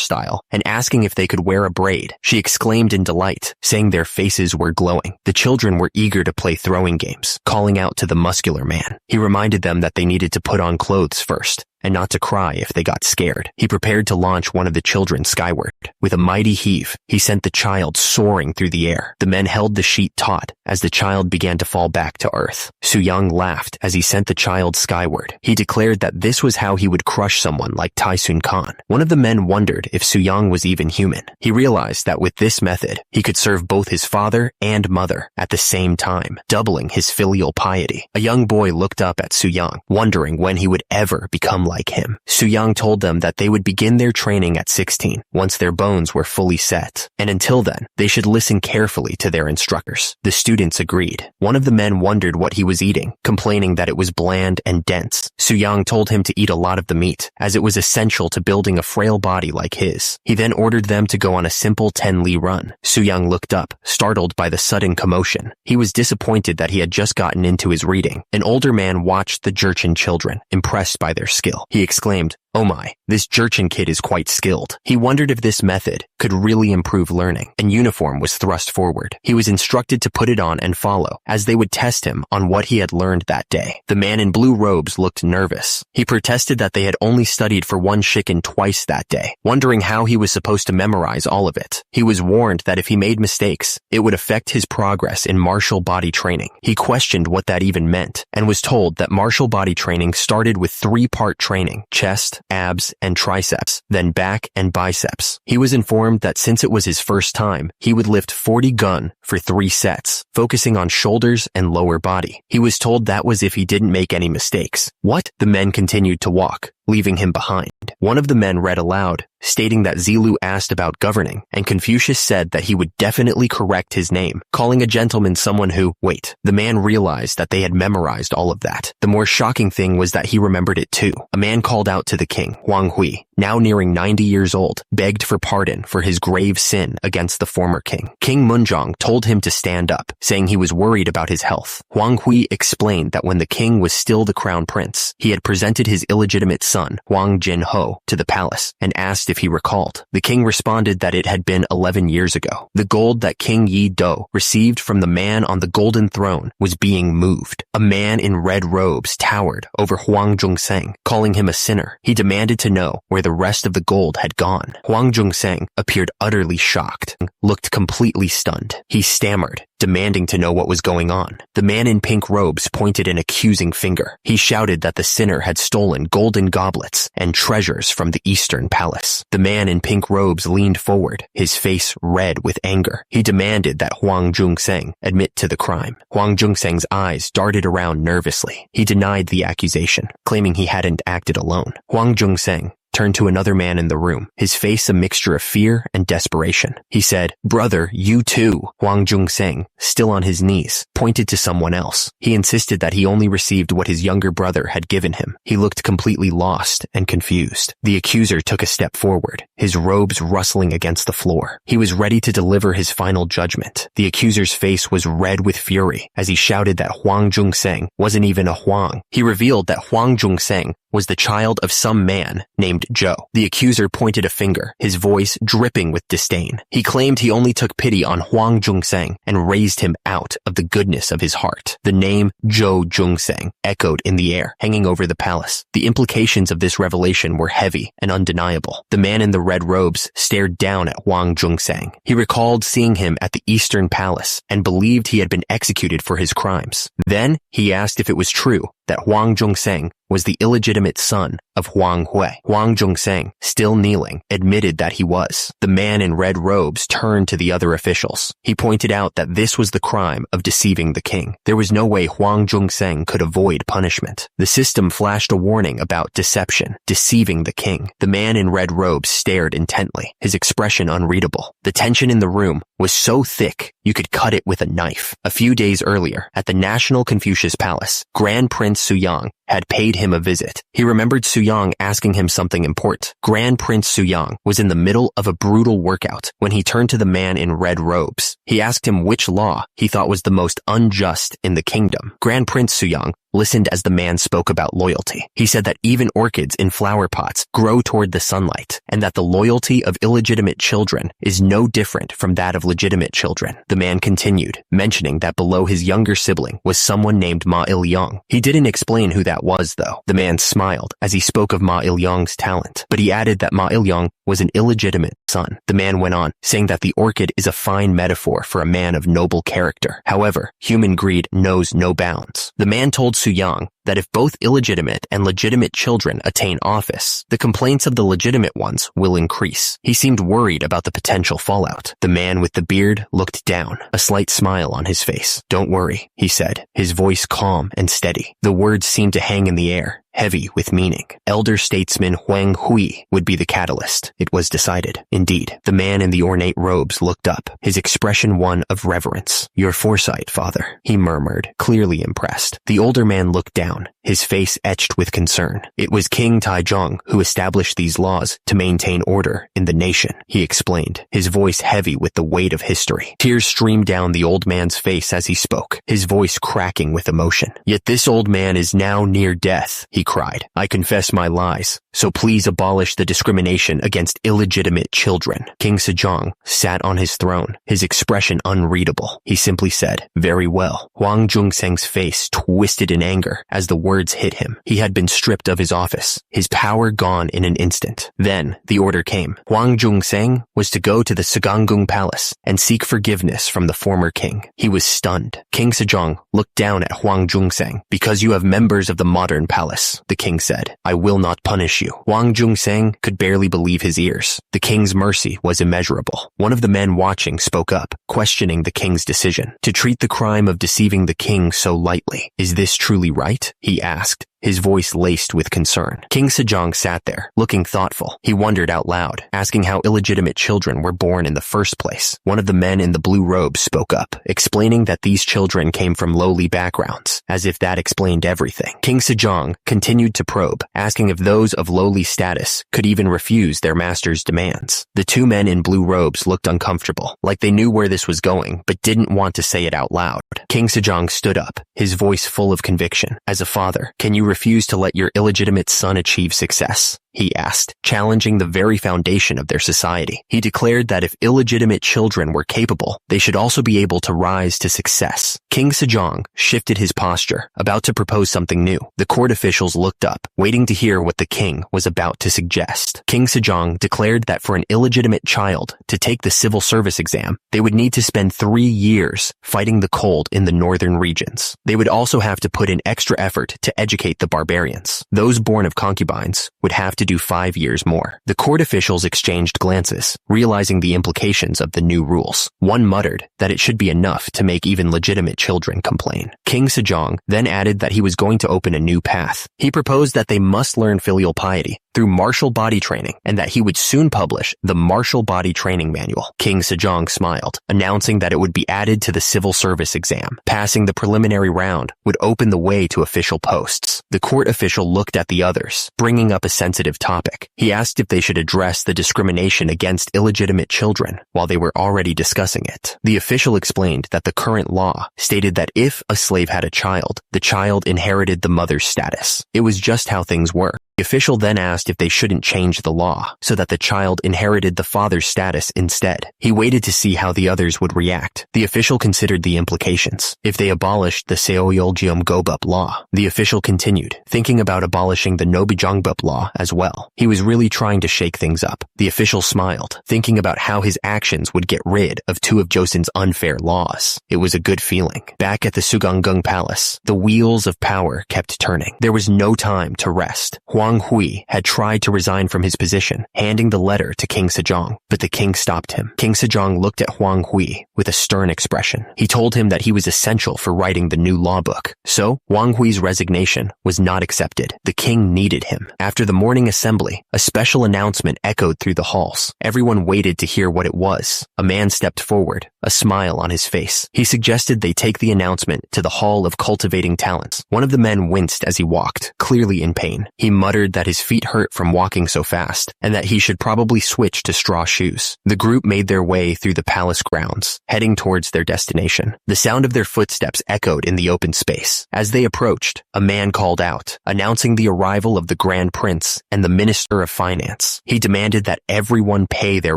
and asking if they could wear a braid. She exclaimed in delight, saying their faces were glowing. The children were eager to play throwing games, calling out to the muscular man. He reminded them that they needed to put on clothes first, and not to cry if they got scared. He prepared to launch one of the children skyward. With a mighty heave, he sent the child soaring through the air. The men held the sheet taut as the child began to fall back to earth. Suyang laughed as he sent the child skyward. He declared that this was how he would crush someone like Taisun Khan. One of the men wondered if Suyang was even human. He realized that with this method, he could serve both his father and mother at the same time, doubling his filial piety. A young boy looked up at Suyang, wondering when he would ever become like him. Suyang told them that they would begin their training at 16, once their bones were fully set, and until then, they should listen carefully to their instructors. The students agreed. One of the men wondered what he was eating, complaining that it was bland and dense. Suyang told him to eat a lot of the meat, as it was essential to building a frail body like his. He then ordered them to go on a simple 10-li run. Suyang looked up, startled by the sudden commotion. He was disappointed that he had just gotten into his reading. An older man watched the Jurchen children, impressed by their skill. He exclaimed, "Oh my, this Jurchen kid is quite skilled." He wondered if this method could really improve learning. An uniform was thrust forward. He was instructed to put it on and follow, as they would test him on what he had learned that day. The man in blue robes looked nervous. He protested that they had only studied for 1 shikken twice that day, wondering how he was supposed to memorize all of it. He was warned that if he made mistakes, it would affect his progress in martial body training. He questioned what that even meant, and was told that martial body training started with 3-part training: chest, abs, and triceps, then back and biceps. He was informed that since it was his first time, he would lift 40 gun for 3 sets, focusing on shoulders and lower body. He was told that was if he didn't make any mistakes. What? The men continued to walk, leaving him behind. One of the men read aloud, stating that Zilu asked about governing, and Confucius said that he would definitely correct his name, calling a gentleman someone who, wait, the man realized that they had memorized all of that. The more shocking thing was that he remembered it too. A man called out to the king, Huang Hui, now nearing 90 years old, begged for pardon for his grave sin against the former king. King Munjong told him to stand up, saying he was worried about his health. Huang Hui explained that when the king was still the crown prince, he had presented his illegitimate son, Huang Jinho, to the palace and asked if he recalled. The king responded that it had been 11 years ago. The gold that King Yi Do received from the man on the golden throne was being moved. A man in red robes towered over Huang Zhongseng, calling him a sinner. He demanded to know where the rest of the gold had gone. Huang Zhongseng appeared utterly shocked, looked completely stunned. He stammered, demanding to know what was going on. The man in pink robes pointed an accusing finger. He shouted that the sinner had stolen golden goblets and treasures from the eastern palace. The man in pink robes leaned forward, his face red with anger. He demanded that Huang Zhongseng admit to the crime. Huang Zhongseng's eyes darted around nervously. He denied the accusation, claiming he hadn't acted alone. Huang Zhongseng turned to another man in the room, his face a mixture of fear and desperation. He said, "Brother, you too." Huang Zhongseng, still on his knees, pointed to someone else. He insisted that he only received what his younger brother had given him. He looked completely lost and confused. The accuser took a step forward, his robes rustling against the floor. He was ready to deliver his final judgment. The accuser's face was red with fury as he shouted that Huang Zhongseng wasn't even a Huang. He revealed that Huang Zhongseng was the child of some man named Zhou. The accuser pointed a finger, his voice dripping with disdain. He claimed he only took pity on Huang Zhongseng and raised him out of the goodness of his heart. The name Zhou Zhongseng echoed in the air, hanging over the palace. The implications of this revelation were heavy and undeniable. The man in the red robes stared down at Huang Zhongseng. He recalled seeing him at the Eastern Palace and believed he had been executed for his crimes. Then he asked if it was true that Huang Zhongseng was the illegitimate son of Huang Hui. Huang Zhongseng, still kneeling, admitted that he was. The man in red robes turned to the other officials. He pointed out that this was the crime of deceiving the king. There was no way Huang Zhongseng could avoid punishment. The system flashed a warning about deception, deceiving the king. The man in red robes stared intently, his expression unreadable. The tension in the room was so thick you could cut it with a knife. A few days earlier, at the National Confucius Palace, Grand Prince Suyang had paid him a visit. He remembered Suyang asking him something important. Grand Prince Suyang was in the middle of a brutal workout when he turned to the man in red robes. He asked him which law he thought was the most unjust in the kingdom. Grand Prince Suyang listened as the man spoke about loyalty. He said that even orchids in flower pots grow toward the sunlight, and that the loyalty of illegitimate children is no different from that of legitimate children. The man continued, mentioning that below his younger sibling was someone named Ma Il-yang. He didn't explain who that was, though. The man smiled as he spoke of Ma Il-yang's talent, but he added that Ma Il-yang was an illegitimate son. The man went on, saying that the orchid is a fine metaphor for a man of noble character. However, human greed knows no bounds. The man told Suyang that if both illegitimate and legitimate children attain office, the complaints of the legitimate ones will increase. He seemed worried about the potential fallout. The man with the beard looked down, a slight smile on his face. "Don't worry," he said, his voice calm and steady. The words seemed to hang in the air, heavy with meaning. Elder statesman Huang Hui would be the catalyst. It was decided. Indeed, the man in the ornate robes looked up, his expression one of reverence. "Your foresight, father," he murmured, clearly impressed. The older man looked down, his face etched with concern. "It was King Taizong who established these laws to maintain order in the nation," he explained, his voice heavy with the weight of history. Tears streamed down the old man's face as he spoke, his voice cracking with emotion. "Yet this old man is now near death," he cried. "I confess my lies, so please abolish the discrimination against illegitimate children." King Sejong sat on his throne, his expression unreadable. He simply said, "Very well." Huang Zhongseng's face twisted in anger as the words hit him. He had been stripped of his office, his power gone in an instant. Then the order came. Huang Zhongseng was to go to the Sagangung Palace and seek forgiveness from the former king. He was stunned. King Sejong looked down at Huang Zhongseng. "Because you have members of the modern palace," the king said, "I will not punish you." Huang Zhongseng could barely believe his ears. The king's mercy was immeasurable. One of the men watching spoke up, questioning the king's decision to treat the crime of deceiving the king so lightly. "Is this truly right?" he asked, his voice laced with concern. King Sejong sat there, looking thoughtful. He wondered out loud, asking how illegitimate children were born in the first place. One of the men in the blue robes spoke up, explaining that these children came from lowly backgrounds, as if that explained everything. King Sejong continued to probe, asking if those of lowly status could even refuse their master's demands. The two men in blue robes looked uncomfortable, like they knew where this was going, but didn't want to say it out loud. King Sejong stood up, his voice full of conviction. "As a father, can you refuse to let your illegitimate son achieve success?" he asked, challenging the very foundation of their society. He declared that if illegitimate children were capable, they should also be able to rise to success. King Sejong shifted his posture, about to propose something new. The court officials looked up, waiting to hear what the king was about to suggest. King Sejong declared that for an illegitimate child to take the civil service exam, they would need to spend 3 years fighting the cold in the northern regions. They would also have to put in extra effort to educate the barbarians. Those born of concubines would have to do 5 years more. The court officials exchanged glances, realizing the implications of the new rules. One muttered that it should be enough to make even legitimate children complain. King Sejong then added that he was going to open a new path. He proposed that they must learn filial piety through martial body training, and that he would soon publish the Martial Body Training Manual. King Sejong smiled, announcing that it would be added to the civil service exam. Passing the preliminary round would open the way to official posts. The court official looked at the others, bringing up a sensitive topic. He asked if they should address the discrimination against illegitimate children while they were already discussing it. The official explained that the current law stated that if a slave had a child, the child inherited the mother's status. It was just how things were. The official then asked if they shouldn't change the law so that the child inherited the father's status instead. He waited to see how the others would react. The official considered the implications. If they abolished the Seoyeoljeom Gobup law, the official continued, thinking about abolishing the Nobijeongbup law as well. He was really trying to shake things up. The official smiled, thinking about how his actions would get rid of two of Joseon's unfair laws. It was a good feeling. Back at the Sugangung Palace, the wheels of power kept turning. There was no time to rest. Hwang Hui had tried to resign from his position, handing the letter to King Sejong, but the king stopped him. King Sejong looked at Hwang Hui with a stern expression. He told him that he was essential for writing the new law book. So, Hwang Hui's resignation was not accepted. The king needed him. After the morning assembly, a special announcement echoed through the halls. Everyone waited to hear what it was. A man stepped forward, a smile on his face. He suggested they take the announcement to the Hall of Cultivating Talents. One of the men winced as he walked, clearly in pain. He muttered that his feet hurt from walking so fast, and that he should probably switch to straw shoes. The group made their way through the palace grounds, heading towards their destination. The sound of their footsteps echoed in the open space. As they approached, a man called out, announcing the arrival of the Grand Prince and the Minister of Finance. He demanded that everyone pay their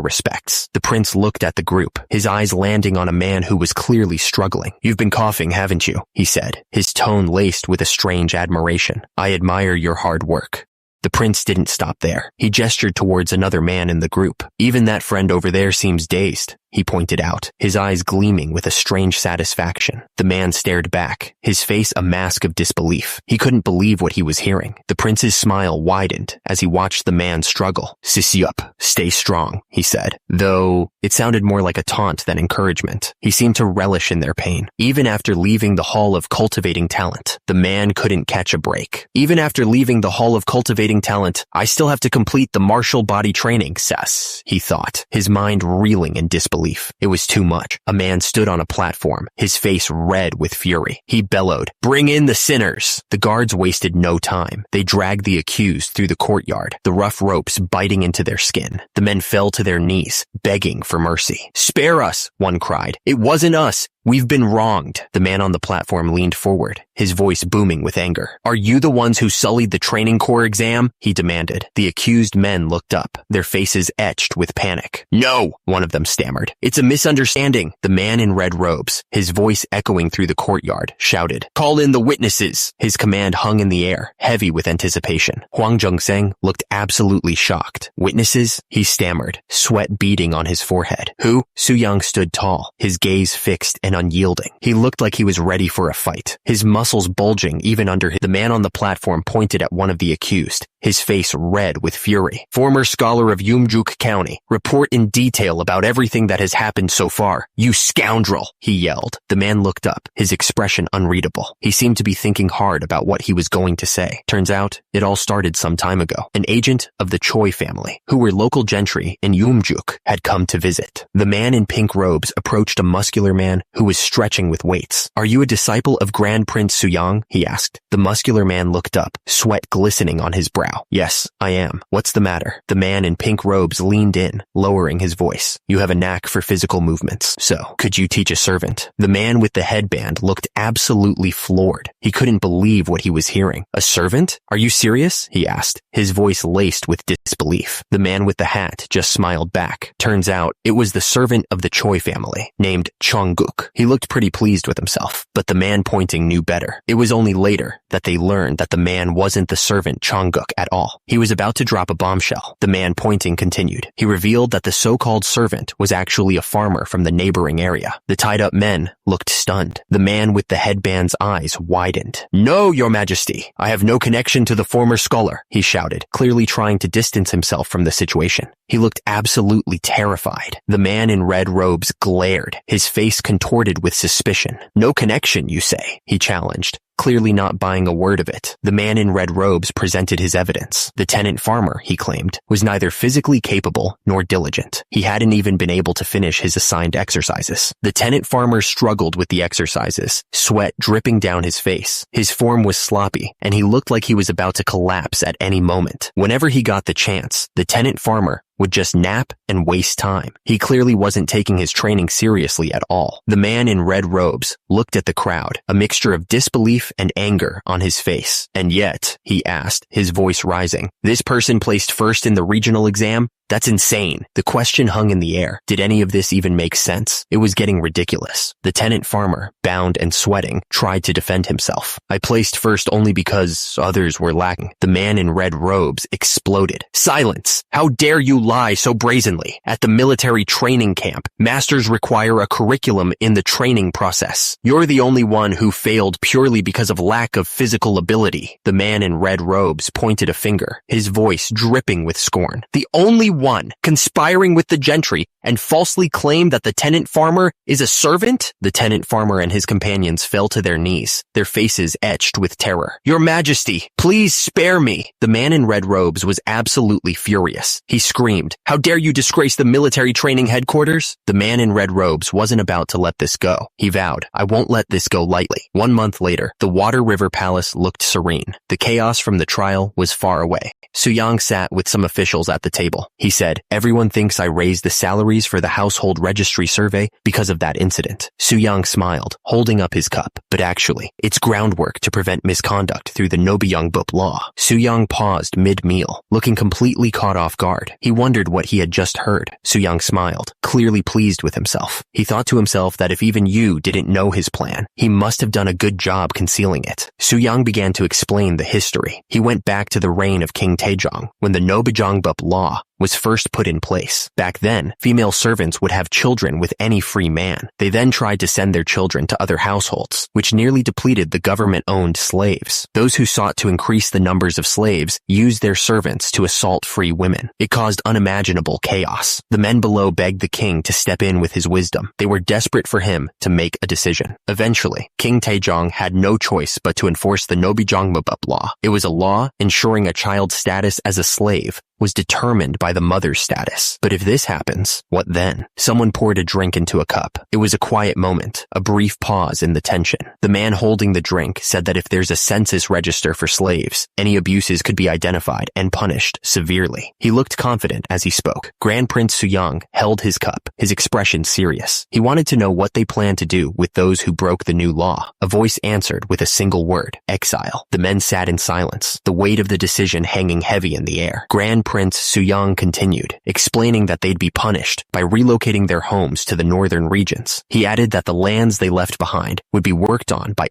respects. The prince looked at the group, his eyes landing on a man who was clearly struggling. "You've been coughing, haven't you?" he said, his tone laced with a strange admiration. "I admire your hard work." The prince didn't stop there. He gestured towards another man in the group. "Even that friend over there seems dazed," he pointed out, his eyes gleaming with a strange satisfaction. The man stared back, his face a mask of disbelief. He couldn't believe what he was hearing. The prince's smile widened as he watched the man struggle. "Sissy-up, stay strong," he said, though it sounded more like a taunt than encouragement. He seemed to relish in their pain. Even after leaving the Hall of Cultivating Talent, the man couldn't catch a break. "Even after leaving the Hall of Cultivating Talent, I still have to complete the martial body training, Sess," he thought, his mind reeling in disbelief. It was too much. A man stood on a platform, his face red with fury. He bellowed, "Bring in the sinners!" The guards wasted no time. They dragged the accused through the courtyard, the rough ropes biting into their skin. The men fell to their knees, begging for mercy. "Spare us," one cried. "It wasn't us. We've been wronged." The man on the platform leaned forward, his voice booming with anger. "Are you the ones who sullied the training corps exam?" he demanded. The accused men looked up, their faces etched with panic. "No," one of them stammered. "It's a misunderstanding." The man in red robes, his voice echoing through the courtyard, shouted, "Call in the witnesses." His command hung in the air, heavy with anticipation. Hwang Jung-seng looked absolutely shocked. "Witnesses?" he stammered, sweat beading on his forehead. "Who?" Su-young stood tall, his gaze fixed and unyielding. He looked like he was ready for a fight, his muscles bulging even under his... The man on the platform pointed at one of the accused, his face red with fury. "Former scholar of Yeomjuk County, report in detail about everything that has happened so far. You scoundrel!" he yelled. The man looked up, his expression unreadable. He seemed to be thinking hard about what he was going to say. Turns out, it all started some time ago. An agent of the Choi family, who were local gentry in Yeomjuk, had come to visit. The man in pink robes approached a muscular man who was stretching with weights. "Are you a disciple of Grand Prince Suyang?" he asked. The muscular man looked up, sweat glistening on his brow. "Yes, I am. What's the matter?" The man in pink robes leaned in, lowering his voice. "You have a knack for physical movements, so could you teach a servant?" The man with the headband looked absolutely floored. He couldn't believe what he was hearing. "A servant? Are you serious?" he asked, his voice laced with disbelief. The man with the hat just smiled back. Turns out, it was the servant of the Choi family, named Chongguk. He looked pretty pleased with himself, but the man pointing knew better. It was only later that they learned that the man wasn't the servant Chongguk at all. He was about to drop a bombshell. The man pointing continued. He revealed that the so-called servant was actually a farmer from the neighboring area. The tied-up men looked stunned. The man with the headband's eyes widened. "No, Your Majesty! I have no connection to the former scholar," he shouted, clearly trying to distance himself from the situation. He looked absolutely terrified. The man in red robes glared, his face contorted with suspicion. "No connection, you say?" he challenged, clearly not buying a word of it. The man in red robes presented his evidence. The tenant farmer, he claimed, was neither physically capable nor diligent. He hadn't even been able to finish his assigned exercises. The tenant farmer struggled with the exercises, sweat dripping down his face. His form was sloppy, and he looked like he was about to collapse at any moment. Whenever he got the chance, the tenant farmer would just nap and waste time. He clearly wasn't taking his training seriously at all. The man in red robes looked at the crowd, a mixture of disbelief and anger on his face. And yet, he asked, his voice rising, "This person placed first in the regional exam? That's insane." The question hung in the air. Did any of this even make sense? It was getting ridiculous. The tenant farmer, bound and sweating, tried to defend himself. "I placed first only because others were lacking." The man in red robes exploded. "Silence! How dare you lie so brazenly? At the military training camp, masters require a curriculum in the training process. You're the only one who failed purely because of lack of physical ability." The man in red robes pointed a finger, his voice dripping with scorn. "The only one conspiring with the gentry and falsely claim that the tenant farmer is a servant?" The tenant farmer and his companions fell to their knees, their faces etched with terror. "Your Majesty, please spare me." The man in red robes was absolutely furious. He screamed, "How dare you disgrace the military training headquarters?" The man in red robes wasn't about to let this go. He vowed, "I won't let this go lightly." 1 month later, the Water River Palace looked serene. The chaos from the trial was far away. Suyang sat with some officials at the table. He said, "Everyone thinks I raised the salaries for the household registry survey because of that incident." Suyang smiled, holding up his cup. "But actually, it's groundwork to prevent misconduct through the Nobyongbup law." Suyang paused mid-meal, looking completely caught off guard. He wondered what he had just heard. Suyang smiled, clearly pleased with himself. He thought to himself that if even you didn't know his plan, he must have done a good job concealing it. Suyang began to explain the history. He went back to the reign of King Taejong, when the Nobyongbup law was first put in place. Back then, female servants would have children with any free man. They then tried to send their children to other households, which nearly depleted the government-owned slaves. Those who sought to increase the numbers of slaves used their servants to assault free women. It caused unimaginable chaos. The men below begged the king to step in with his wisdom. They were desperate for him to make a decision. Eventually, King Taejong had no choice but to enforce the Nobyongbup law. It was a law ensuring a child's status as a slave was determined by the mother's status. But if this happens, what then? Someone poured a drink into a cup. It was a quiet moment, a brief pause in the tension. The man holding the drink said that if there's a census register for slaves, any abuses could be identified and punished severely. He looked confident as he spoke. Grand Prince Suyang held his cup, his expression serious. He wanted to know what they planned to do with those who broke the new law. A voice answered with a single word: exile. The men sat in silence, the weight of the decision hanging heavy in the air. Grand Prince Suyang continued, explaining that they'd be punished by relocating their homes to the northern regions. He added that the lands they left behind would be worked on by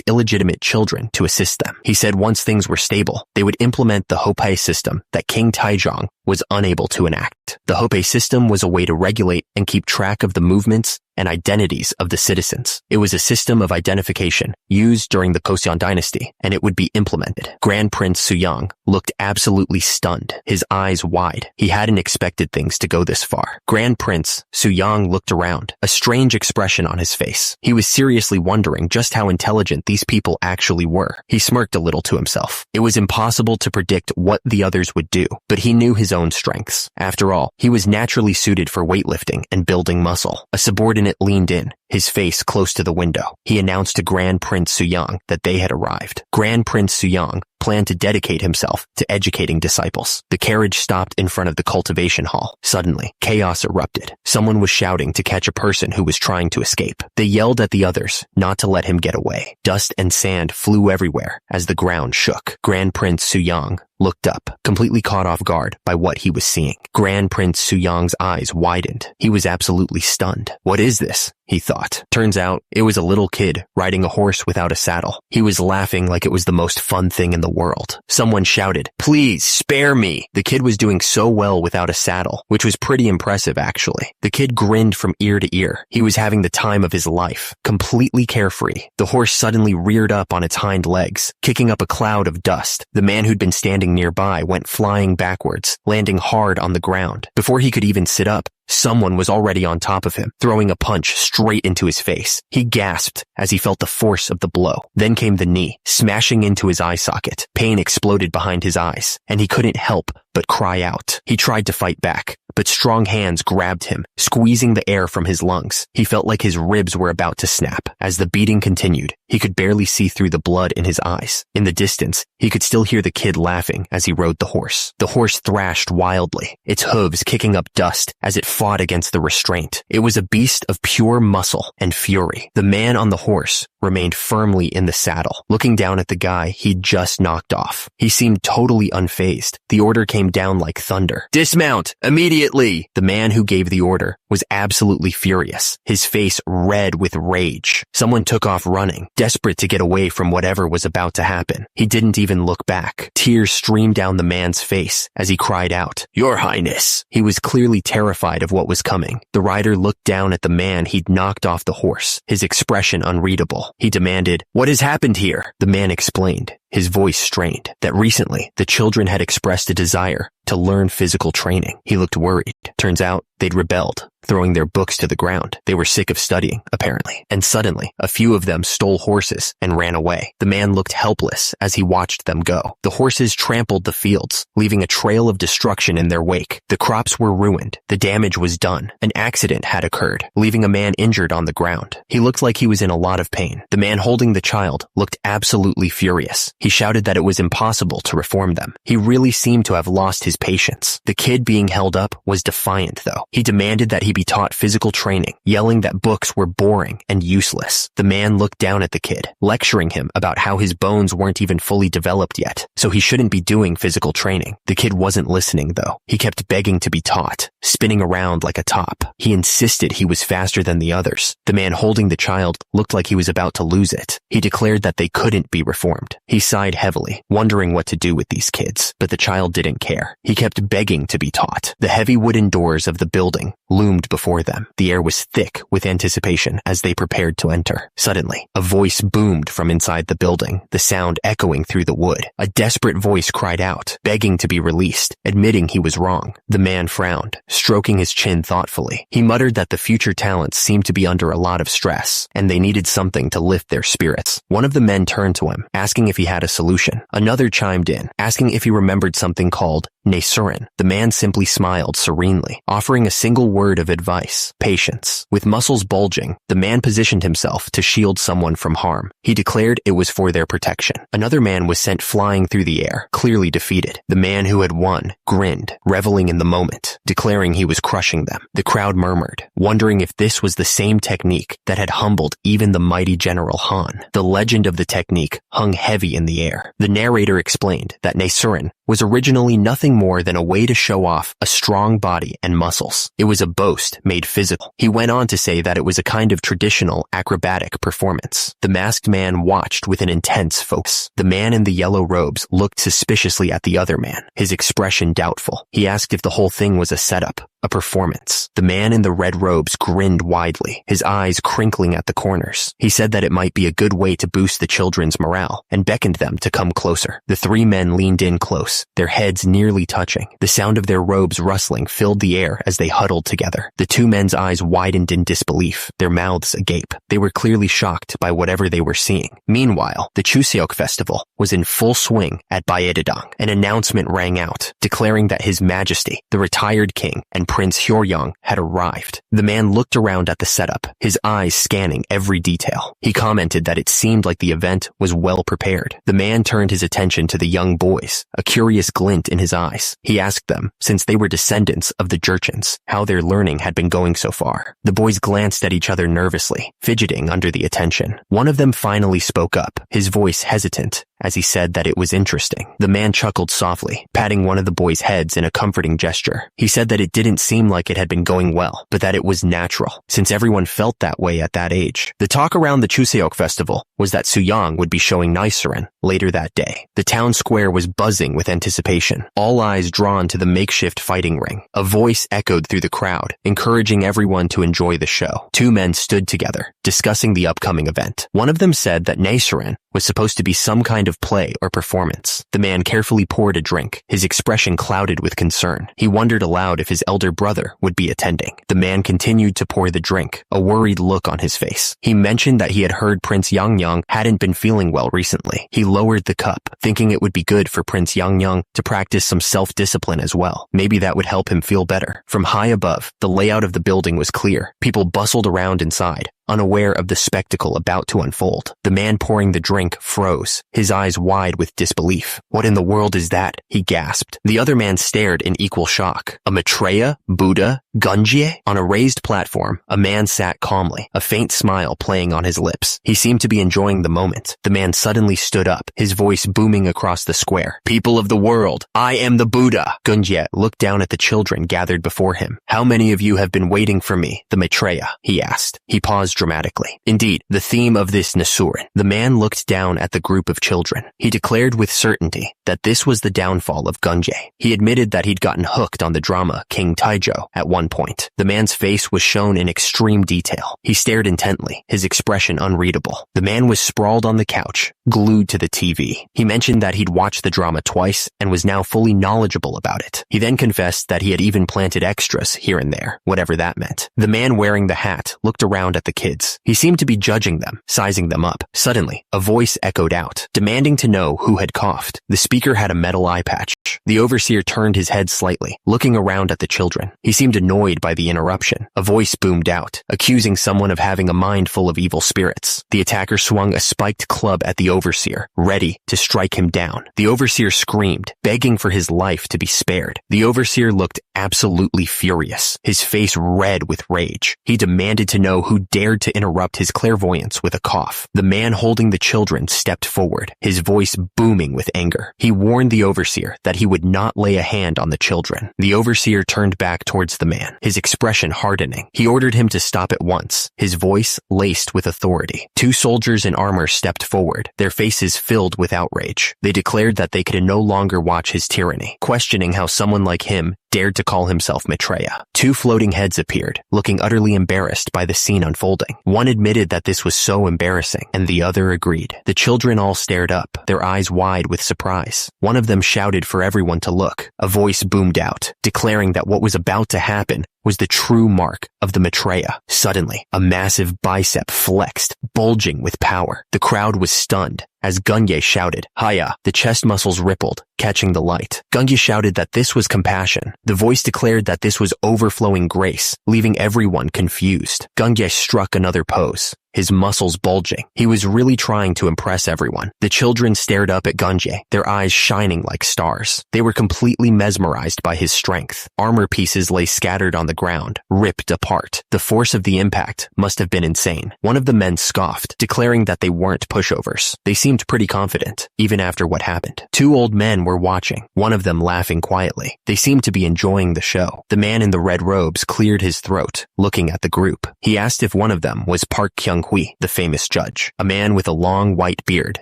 illegitimate children to assist them. He said once things were stable, they would implement the Hope system that King Taejong was unable to enact. The Hope system was a way to regulate and keep track of the movements and identities of the citizens. It was a system of identification used during the Joseon dynasty, and it would be implemented. Grand Prince Suyang looked absolutely stunned, his eyes wide. He hadn't expected things to go this far. Grand Prince Suyang looked around, a strange expression on his face. He was seriously wondering just how intelligent these people actually were. He smirked a little to himself. It was impossible to predict what the others would do, but he knew his own strengths. After all, he was naturally suited for weightlifting and building muscle. A subordinate leaned in, his face close to the window. He announced to Grand Prince Suyang that they had arrived. Grand Prince Suyang planned to dedicate himself to educating disciples. The carriage stopped in front of the cultivation hall. Suddenly, chaos erupted. Someone was shouting to catch a person who was trying to escape. They yelled at the others not to let him get away. Dust and sand flew everywhere as the ground shook. Grand Prince Suyang looked up, completely caught off guard by what he was seeing. Grand Prince Suyang's eyes widened. He was absolutely stunned. What is this? He thought. Turns out, it was a little kid riding a horse without a saddle. He was laughing like it was the most fun thing in the world. Someone shouted, "Please, spare me!" The kid was doing so well without a saddle, which was pretty impressive actually. The kid grinned from ear to ear. He was having the time of his life, completely carefree. The horse suddenly reared up on its hind legs, kicking up a cloud of dust. The man who'd been standing nearby went flying backwards, landing hard on the ground. Before he could even sit up, Someone was already on top of him, throwing a punch straight into his face. He gasped as he felt the force of the blow. Then came the knee, smashing into his eye socket. Pain exploded behind his eyes, and he couldn't help but cry out. He tried to fight back, but strong hands grabbed him, squeezing the air from his lungs. He felt like his ribs were about to snap. As the beating continued, he could barely see through the blood in his eyes. In the distance, he could still hear the kid laughing as he rode the horse. The horse thrashed wildly, its hooves kicking up dust as it fought against the restraint. It was a beast of pure muscle and fury. The man on the horse remained firmly in the saddle, looking down at the guy he'd just knocked off. He seemed totally unfazed. The order came down like thunder. "Dismount! Immediately!" The man who gave the order was absolutely furious, his face red with rage. Someone took off running, desperate to get away from whatever was about to happen. He didn't even look back. Tears streamed down the man's face as he cried out, "Your Highness!" He was clearly terrified of what was coming. The rider looked down at the man he'd knocked off the horse, his expression unreadable. He demanded, "What has happened here?" The man explained, his voice strained, that recently the children had expressed a desire to learn physical training. He looked worried. Turns out they'd rebelled, throwing their books to the ground. They were sick of studying, apparently. And suddenly, a few of them stole horses and ran away. The man looked helpless as he watched them go. The horses trampled the fields, leaving a trail of destruction in their wake. The crops were ruined. The damage was done. An accident had occurred, leaving a man injured on the ground. He looked like he was in a lot of pain. The man holding the child looked absolutely furious. He shouted that it was impossible to reform them. He really seemed to have lost his patience. The kid being held up was defiant, though. He demanded that he be taught physical training, yelling that books were boring and useless. The man looked down at the kid, lecturing him about how his bones weren't even fully developed yet, so he shouldn't be doing physical training. The kid wasn't listening, though. He kept begging to be taught, spinning around like a top. He insisted he was faster than the others. The man holding the child looked like he was about to lose it. He declared that they couldn't be reformed. He sighed heavily, wondering what to do with these kids, but the child didn't care. He kept begging to be taught. The heavy wooden doors of the building loomed before them. The air was thick with anticipation as they prepared to enter. Suddenly, a voice boomed from inside the building, the sound echoing through the wood. A desperate voice cried out, begging to be released, admitting he was wrong. The man frowned, stroking his chin thoughtfully. He muttered that the future talents seemed to be under a lot of stress, and they needed something to lift their spirits. One of the men turned to him, asking if he had a solution. Another chimed in, asking if he remembered something called Nesurin. The man simply smiled serenely, offering a single word of advice: patience. With muscles bulging, the man positioned himself to shield someone from harm. He declared it was for their protection. Another man was sent flying through the air, clearly defeated. The man who had won grinned, reveling in the moment, declaring he was crushing them. The crowd murmured, wondering if this was the same technique that had humbled even the mighty General Han. The legend of the technique hung heavy in the air. The narrator explained that Nesurin was originally nothing more than a way to show off a strong body and muscles. It was a boast made physical. He went on to say that it was a kind of traditional acrobatic performance. The masked man watched with an intense focus. The man in the yellow robes looked suspiciously at the other man, his expression doubtful. He asked if the whole thing was a setup, a performance. The man in the red robes grinned widely, his eyes crinkling at the corners. He said that it might be a good way to boost the children's morale, and beckoned them to come closer. The three men leaned in close, their heads nearly touching. The sound of their robes rustling filled the air as they huddled together. The two men's eyes widened in disbelief, their mouths agape. They were clearly shocked by whatever they were seeing. Meanwhile, the Chuseok festival was in full swing at Baedadong. An announcement rang out, declaring that His Majesty, the retired king, and Prince Hyoryong had arrived. The man looked around at the setup, his eyes scanning every detail. He commented that it seemed like the event was well prepared. The man turned his attention to the young boys, a curious glint in his eyes. He asked them, since they were descendants of the Jurchens, how their learning had been going so far. The boys glanced at each other nervously, fidgeting under the attention. One of them finally spoke up, his voice hesitant, as he said that it was interesting. The man chuckled softly, patting one of the boys' heads in a comforting gesture. He said that it didn't seem like it had been going well, but that it was natural, since everyone felt that way at that age. The talk around the Chuseok festival was that Suyang would be showing Nesurin later that day. The town square was buzzing with anticipation, all eyes drawn to the makeshift fighting ring. A voice echoed through the crowd, encouraging everyone to enjoy the show. Two men stood together, discussing the upcoming event. One of them said that Nesurin was supposed to be some kind kind of play or performance. The man carefully poured a drink, his expression clouded with concern. He wondered aloud if his elder brother would be attending. The man continued to pour the drink, a worried look on his face. He mentioned that he had heard Prince Yangyang hadn't been feeling well recently. He lowered the cup, thinking it would be good for Prince Yangyang to practice some self-discipline as well. Maybe that would help him feel better. From high above, the layout of the building was clear. People bustled around inside, unaware of the spectacle about to unfold. The man pouring the drink froze, his eyes wide with disbelief. What in the world is that? He gasped. The other man stared in equal shock. A Maitreya? Buddha? Gunjie? On a raised platform, a man sat calmly, a faint smile playing on his lips. He seemed to be enjoying the moment. The man suddenly stood up, his voice booming across the square. People of the world, I am the Buddha! Gunjie looked down at the children gathered before him. How many of you have been waiting for me, the Maitreya? He asked. He paused dramatically. Indeed, the theme of this Nasurin. The man looked down at the group of children. He declared with certainty that this was the downfall of Gunjie. He admitted that he'd gotten hooked on the drama King Taijo at one point. The man's face was shown in extreme detail. He stared intently, his expression unreadable. The man was sprawled on the couch, glued to the TV. He mentioned that he'd watched the drama twice and was now fully knowledgeable about it. He then confessed that he had even planted extras here and there, whatever that meant. The man wearing the hat looked around at the kids. He seemed to be judging them, sizing them up. Suddenly, a voice echoed out, demanding to know who had coughed. The speaker had a metal eye patch. The overseer turned his head slightly, looking around at the children. He seemed annoyed by the interruption. A voice boomed out, accusing someone of having a mind full of evil spirits. The attacker swung a spiked club at the overseer, ready to strike him down. The overseer screamed, begging for his life to be spared. The overseer looked absolutely furious, his face red with rage. He demanded to know who dared to interrupt his clairvoyance with a cough. The man holding the children stepped forward, his voice booming with anger. He warned the overseer that he would not lay a hand on the children. The overseer turned back towards the man, his expression hardening. He ordered him to stop at once, his voice laced with authority. Two soldiers in armor stepped forward, their faces filled with outrage. They declared that they could no longer watch his tyranny, questioning how someone like him dared to call himself Maitreya. Two floating heads appeared, looking utterly embarrassed by the scene unfolding. One admitted that this was so embarrassing, and the other agreed. The children all stared up, their eyes wide with surprise. One of them shouted for everyone to look. A voice boomed out, declaring that what was about to happen was the true mark of the Maitreya. Suddenly, a massive bicep flexed, bulging with power. The crowd was stunned as Gunye shouted, "Haya!" The chest muscles rippled, catching the light. Gunye shouted that this was compassion. The voice declared that this was overflowing grace, leaving everyone confused. Gunye struck another pose, his muscles bulging. He was really trying to impress everyone. The children stared up at Gunje, their eyes shining like stars. They were completely mesmerized by his strength. Armor pieces lay scattered on the ground, ripped apart. The force of the impact must have been insane. One of the men scoffed, declaring that they weren't pushovers. They seemed pretty confident, even after what happened. Two old men were watching, one of them laughing quietly. They seemed to be enjoying the show. The man in the red robes cleared his throat, looking at the group. He asked if one of them was Park Kyung-hui, the famous judge. A man with a long white beard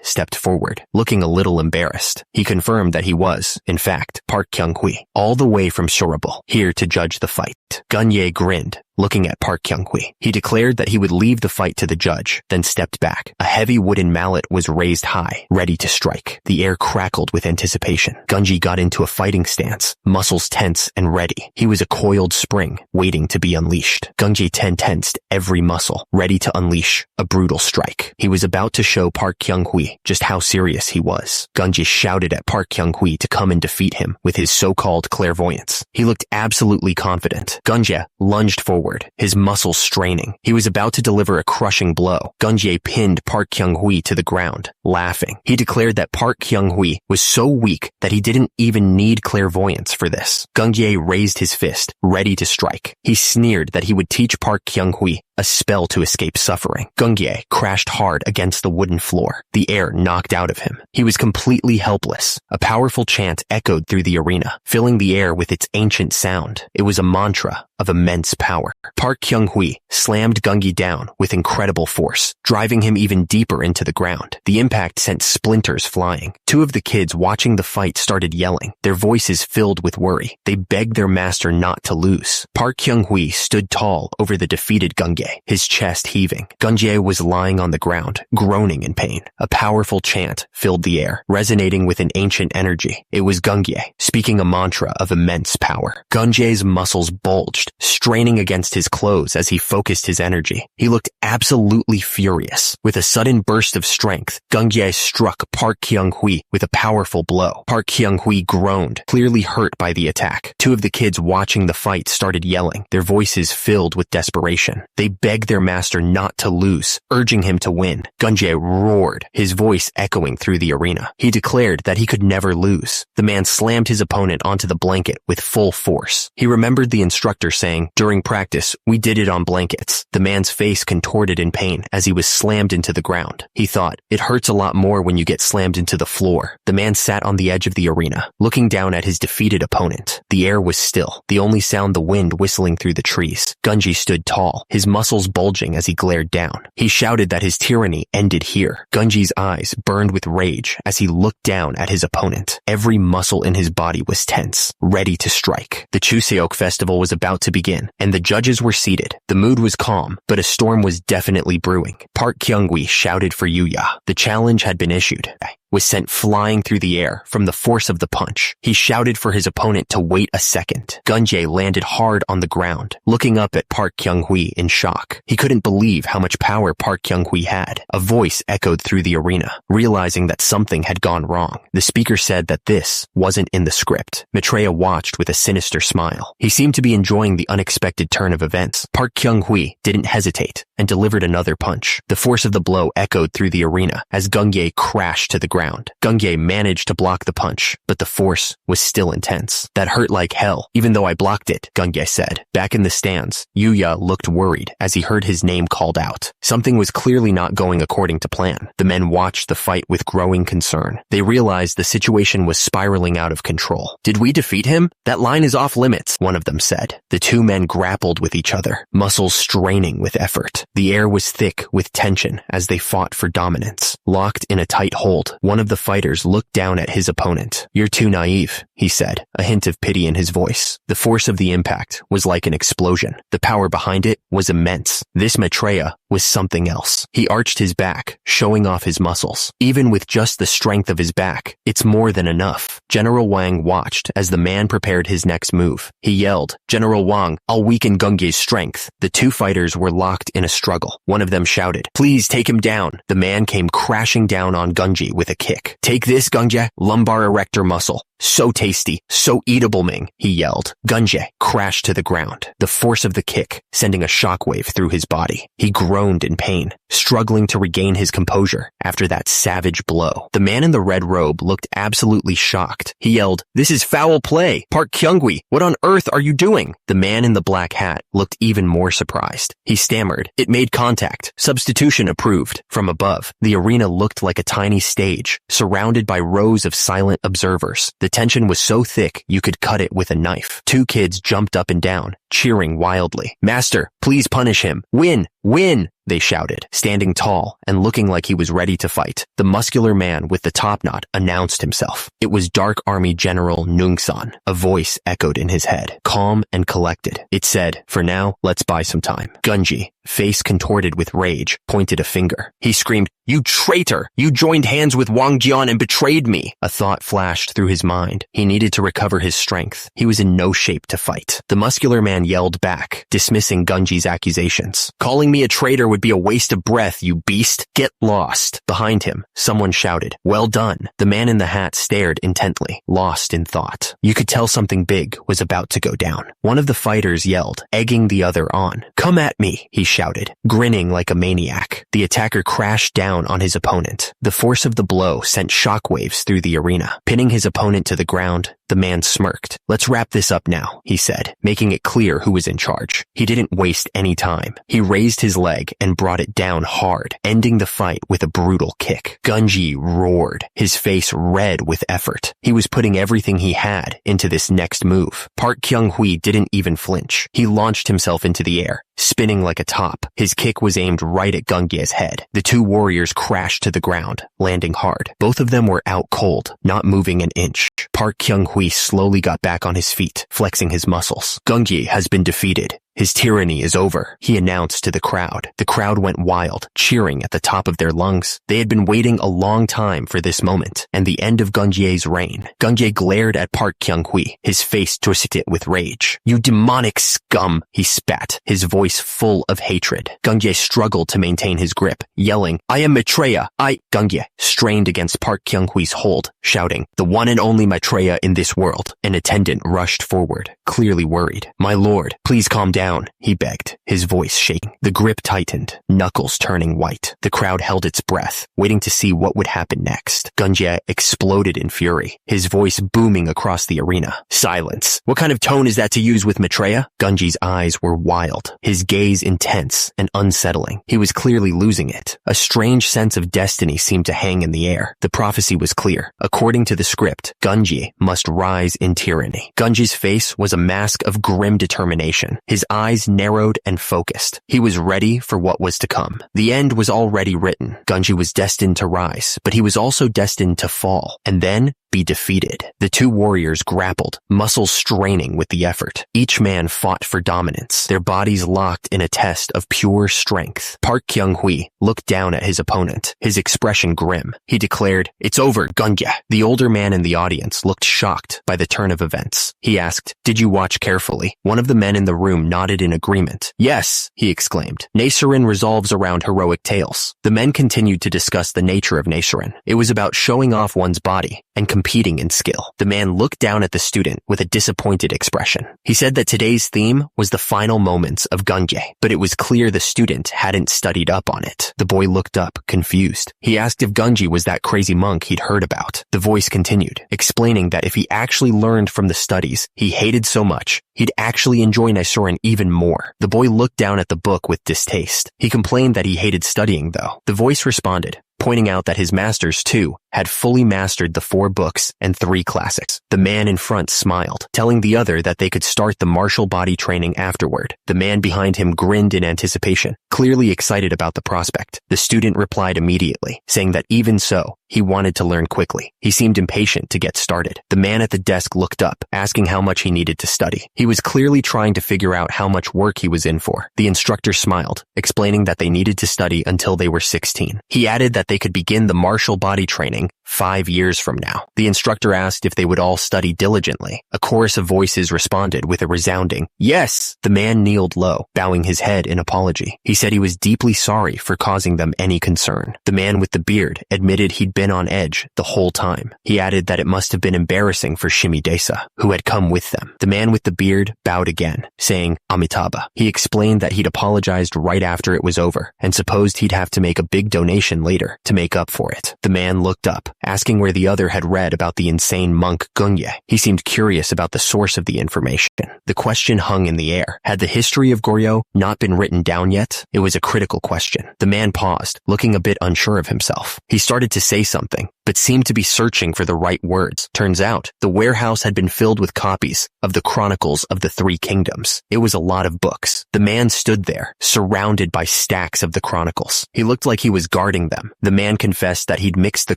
stepped forward, looking a little embarrassed. He confirmed that he was, in fact, Park Kyung-hui, all the way from Shorable, here to judge the fight. Gunye grinned, looking at Park Kyung-hui. He declared that he would leave the fight to the judge, then stepped back. A heavy wooden mallet was raised high, ready to strike. The air crackled with anticipation. Gunji got into a fighting stance, muscles tense and ready. He was a coiled spring, waiting to be unleashed. Gunji tensed every muscle, ready to unleash a brutal strike. He was about to show Park Kyung-hui just how serious he was. Gunji shouted at Park Kyung-hui to come and defeat him with his so-called clairvoyance. He looked absolutely confident. Gunje lunged forward, his muscles straining. He was about to deliver a crushing blow. Gunje pinned Park Kyung-hui to the ground, laughing. He declared that Park Kyung-hui was so weak that he didn't even need clairvoyance for this. Gunje raised his fist, ready to strike. He sneered that he would teach Park Kyung-hui a spell to escape suffering. Gunye crashed hard against the wooden floor, the air knocked out of him. He was completely helpless. A powerful chant echoed through the arena, filling the air with its ancient sound. It was a mantra of immense power. Park Kyung-hui slammed Gungi down with incredible force, driving him even deeper into the ground. The impact sent splinters flying. Two of the kids watching the fight started yelling, their voices filled with worry. They begged their master not to lose. Park Kyung-hui stood tall over the defeated Gunge. Gunjae, his chest heaving. Gunjae was lying on the ground, groaning in pain. A powerful chant filled the air, resonating with an ancient energy. It was Gunjae, speaking a mantra of immense power. Gunjae's muscles bulged, straining against his clothes as he focused his energy. He looked absolutely furious. With a sudden burst of strength, Gunjae struck Park Kyung-hui with a powerful blow. Park Kyung-hui groaned, clearly hurt by the attack. Two of the kids watching the fight started yelling, their voices filled with desperation. They begged their master not to lose, urging him to win. Gunjae roared, his voice echoing through the arena. He declared that he could never lose. The man slammed his opponent onto the blanket with full force. He remembered the instructor saying, "During practice, we did it on blankets." The man's face contorted in pain as he was slammed into the ground. He thought, it hurts a lot more when you get slammed into the floor. The man sat on the edge of the arena, looking down at his defeated opponent. The air was still, the only sound the wind whistling through the trees. Gunji stood tall, his muscles bulging as he glared down. He shouted that his tyranny ended here. Gunji's eyes burned with rage as he looked down at his opponent. Every muscle in his body was tense, ready to strike. The Chuseok festival was about to begin, and the judges were seated. The mood was calm, but a storm was definitely brewing. Park Kyung-hui shouted for Yuya. The challenge had been issued. Was sent flying through the air from the force of the punch. He shouted for his opponent to wait a second. Gunjae landed hard on the ground, looking up at Park Kyung-hui in shock. He couldn't believe how much power Park Kyung-hui had. A voice echoed through the arena, realizing that something had gone wrong. The speaker said that this wasn't in the script. Maitreya watched with a sinister smile. He seemed to be enjoying the unexpected turn of events. Park Kyung-hui didn't hesitate and delivered another punch. The force of the blow echoed through the arena as Gunjae crashed to the ground. Gunjae managed to block the punch, but the force was still intense. "That hurt like hell, even though I blocked it," Gunjae said. Back in the stands, Yuya looked worried as he heard his name called out. Something was clearly not going according to plan. The men watched the fight with growing concern. They realized the situation was spiraling out of control. "Did we defeat him? That line is off limits," one of them said. The two men grappled with each other, muscles straining with effort. The air was thick with tension as they fought for dominance. Locked in a tight hold, one of the fighters looked down at his opponent. "You're too naive," he said, a hint of pity in his voice. The force of the impact was like an explosion. The power behind it was immense. This Maitreya was something else. He arched his back, showing off his muscles. Even with just the strength of his back, it's more than enough. General Wang watched as the man prepared his next move. He yelled, "General Wang, I'll weaken Gunjae's strength." The two fighters were locked in a struggle. One of them shouted, "Please take him down." The man came crashing down on Gunjae with a kick. "Take this, Gunjae, lumbar erector muscle. So tasty, so eatable, Ming," he yelled. Gunjae crashed to the ground, the force of the kick sending a shockwave through his body. He groaned in pain, struggling to regain his composure after that savage blow. The man in the red robe looked absolutely shocked. He yelled, "This is foul play! Park Kyung-hui, what on earth are you doing?" The man in the black hat looked even more surprised. He stammered, "It made contact. Substitution approved." From above, the arena looked like a tiny stage, surrounded by rows of silent observers. The tension was so thick you could cut it with a knife. Two kids jumped up and down, cheering wildly. "Master, please punish him. Win! Win!" they shouted, standing tall and looking like he was ready to fight. The muscular man with the top knot announced himself. It was Dark Army General Nungsan. A voice echoed in his head, calm and collected. It said, "For now, let's buy some time." Gunji, face contorted with rage, pointed a finger. He screamed, "You traitor! You joined hands with Wang Jian and betrayed me!" A thought flashed through his mind. He needed to recover his strength. He was in no shape to fight. The muscular man yelled back, dismissing Gunji's accusations. "Calling me a traitor would be a waste of breath, you beast. Get lost." Behind him, someone shouted, "Well done." The man in the hat stared intently, lost in thought. You could tell something big was about to go down. One of the fighters yelled, egging the other on. "Come at me," he shouted, grinning like a maniac. The attacker crashed down on his opponent. The force of the blow sent shockwaves through the arena. Pinning his opponent to the ground, the man smirked. "Let's wrap this up now," he said, making it clear who was in charge. He didn't waste any time. He raised his leg and brought it down hard, ending the fight with a brutal kick. Gunji roared, his face red with effort. He was putting everything he had into this next move. Park Kyung-hui didn't even flinch. He launched himself into the air, spinning like a top. His kick was aimed right at Gunjae's head. The two warriors crashed to the ground, landing hard. Both of them were out cold, not moving an inch. Park Kyung-hui slowly got back on his feet, flexing his muscles. "Gunjae has been defeated," His tyranny is over, he announced to the crowd. The crowd went wild, cheering at the top of their lungs. They had been waiting a long time for this moment, and the end of Gunje's reign. Gunje glared at Park Kyung-hui, his face twisted with rage. "You demonic scum," he spat, his voice full of hatred. Gunje struggled to maintain his grip, yelling, "I am Maitreya, Gunje strained against Park Kyung-hui's hold, shouting, "The one and only Maitreya in this world." An attendant rushed forward, clearly worried. "My lord, please calm down," he begged, his voice shaking. The grip tightened, knuckles turning white. The crowd held its breath, waiting to see what would happen next. Gunje exploded in fury, his voice booming across the arena. "Silence. What kind of tone is that to use with Maitreya?" Gunje's eyes were wild, his gaze intense and unsettling. He was clearly losing it. A strange sense of destiny seemed to hang in the air. The prophecy was clear. According to the script, Gunje must rise in tyranny. Gunje's face was a mask of grim determination. His eyes narrowed and focused. He was ready for what was to come. The end was already written. Gunje was destined to rise, but he was also destined to fall, and then be defeated. The two warriors grappled, muscles straining with the effort. Each man fought for dominance, their bodies locked in a test of pure strength. Park Kyung-hui looked down at his opponent, his expression grim. He declared, "It's over, Gunje." The older man in the audience looked shocked by the turn of events. He asked, "Did you watch carefully?" One of the men in the room nodded in agreement. "Yes," he exclaimed. "Nichiren revolves around heroic tales." The men continued to discuss the nature of Nichiren. It was about showing off one's body and competing in skill. The man looked down at the student with a disappointed expression. He said that today's theme was the final moments of Gunje, but it was clear the student hadn't studied up on it. The boy looked up, confused. He asked if Gunje was that crazy monk he'd heard about. The voice continued, explaining that if he actually learned from the studies he hated so much, he'd actually enjoy Nichiren even more. The boy looked down at the book with distaste. He complained that he hated studying, though. The voice responded, pointing out that his masters, too, had fully mastered the 4 books and 3 classics. The man in front smiled, telling the other that they could start the martial body training afterward. The man behind him grinned in anticipation, clearly excited about the prospect. The student replied immediately, saying that even so, he wanted to learn quickly. He seemed impatient to get started. The man at the desk looked up, asking how much he needed to study. He was clearly trying to figure out how much work he was in for. The instructor smiled, explaining that they needed to study until they were 16. He added that they could begin the martial body training 5 years from now. The instructor asked if they would all study diligently. A chorus of voices responded with a resounding, "Yes!" The man kneeled low, bowing his head in apology. He said he was deeply sorry for causing them any concern. The man with the beard admitted he'd been on edge the whole time. He added that it must have been embarrassing for Shimidesa, who had come with them. The man with the beard bowed again, saying, "Amitabha." He explained that he'd apologized right after it was over, and supposed he'd have to make a big donation later to make up for it. The man looked up, asking where the other had read about the insane monk Gunje. He seemed curious about the source of the information. The question hung in the air. Had the history of Goryeo not been written down yet? It was a critical question. The man paused, looking a bit unsure of himself. He started to say something, but seemed to be searching for the right words. Turns out, the warehouse had been filled with copies of the Chronicles of the 3 Kingdoms. It was a lot of books. The man stood there, surrounded by stacks of the Chronicles. He looked like he was guarding them. The man confessed that he'd mixed the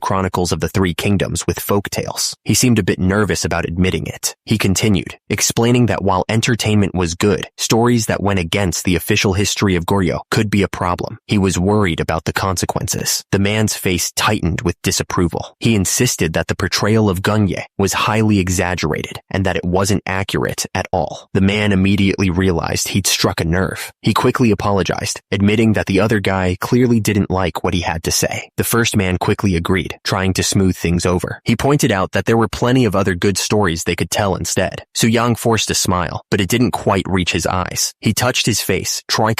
Chronicles of the 3 Kingdoms with folk tales. He seemed a bit nervous about admitting it. He continued, explaining that while entertainment was good, stories that went against the official history of Goryeo could be a problem. He was worried about the consequences. The man's face tightened with disapproval. He insisted that the portrayal of Gunje was highly exaggerated and that it wasn't accurate at all. The man immediately realized he'd struck a nerve. He quickly apologized, admitting that the other guy clearly didn't like what he had to say. The first man quickly agreed, trying to smooth things over. He pointed out that there were plenty of other good stories they could tell instead. Su Yang forced a smile, but it didn't quite reach his eyes. He touched his face, trying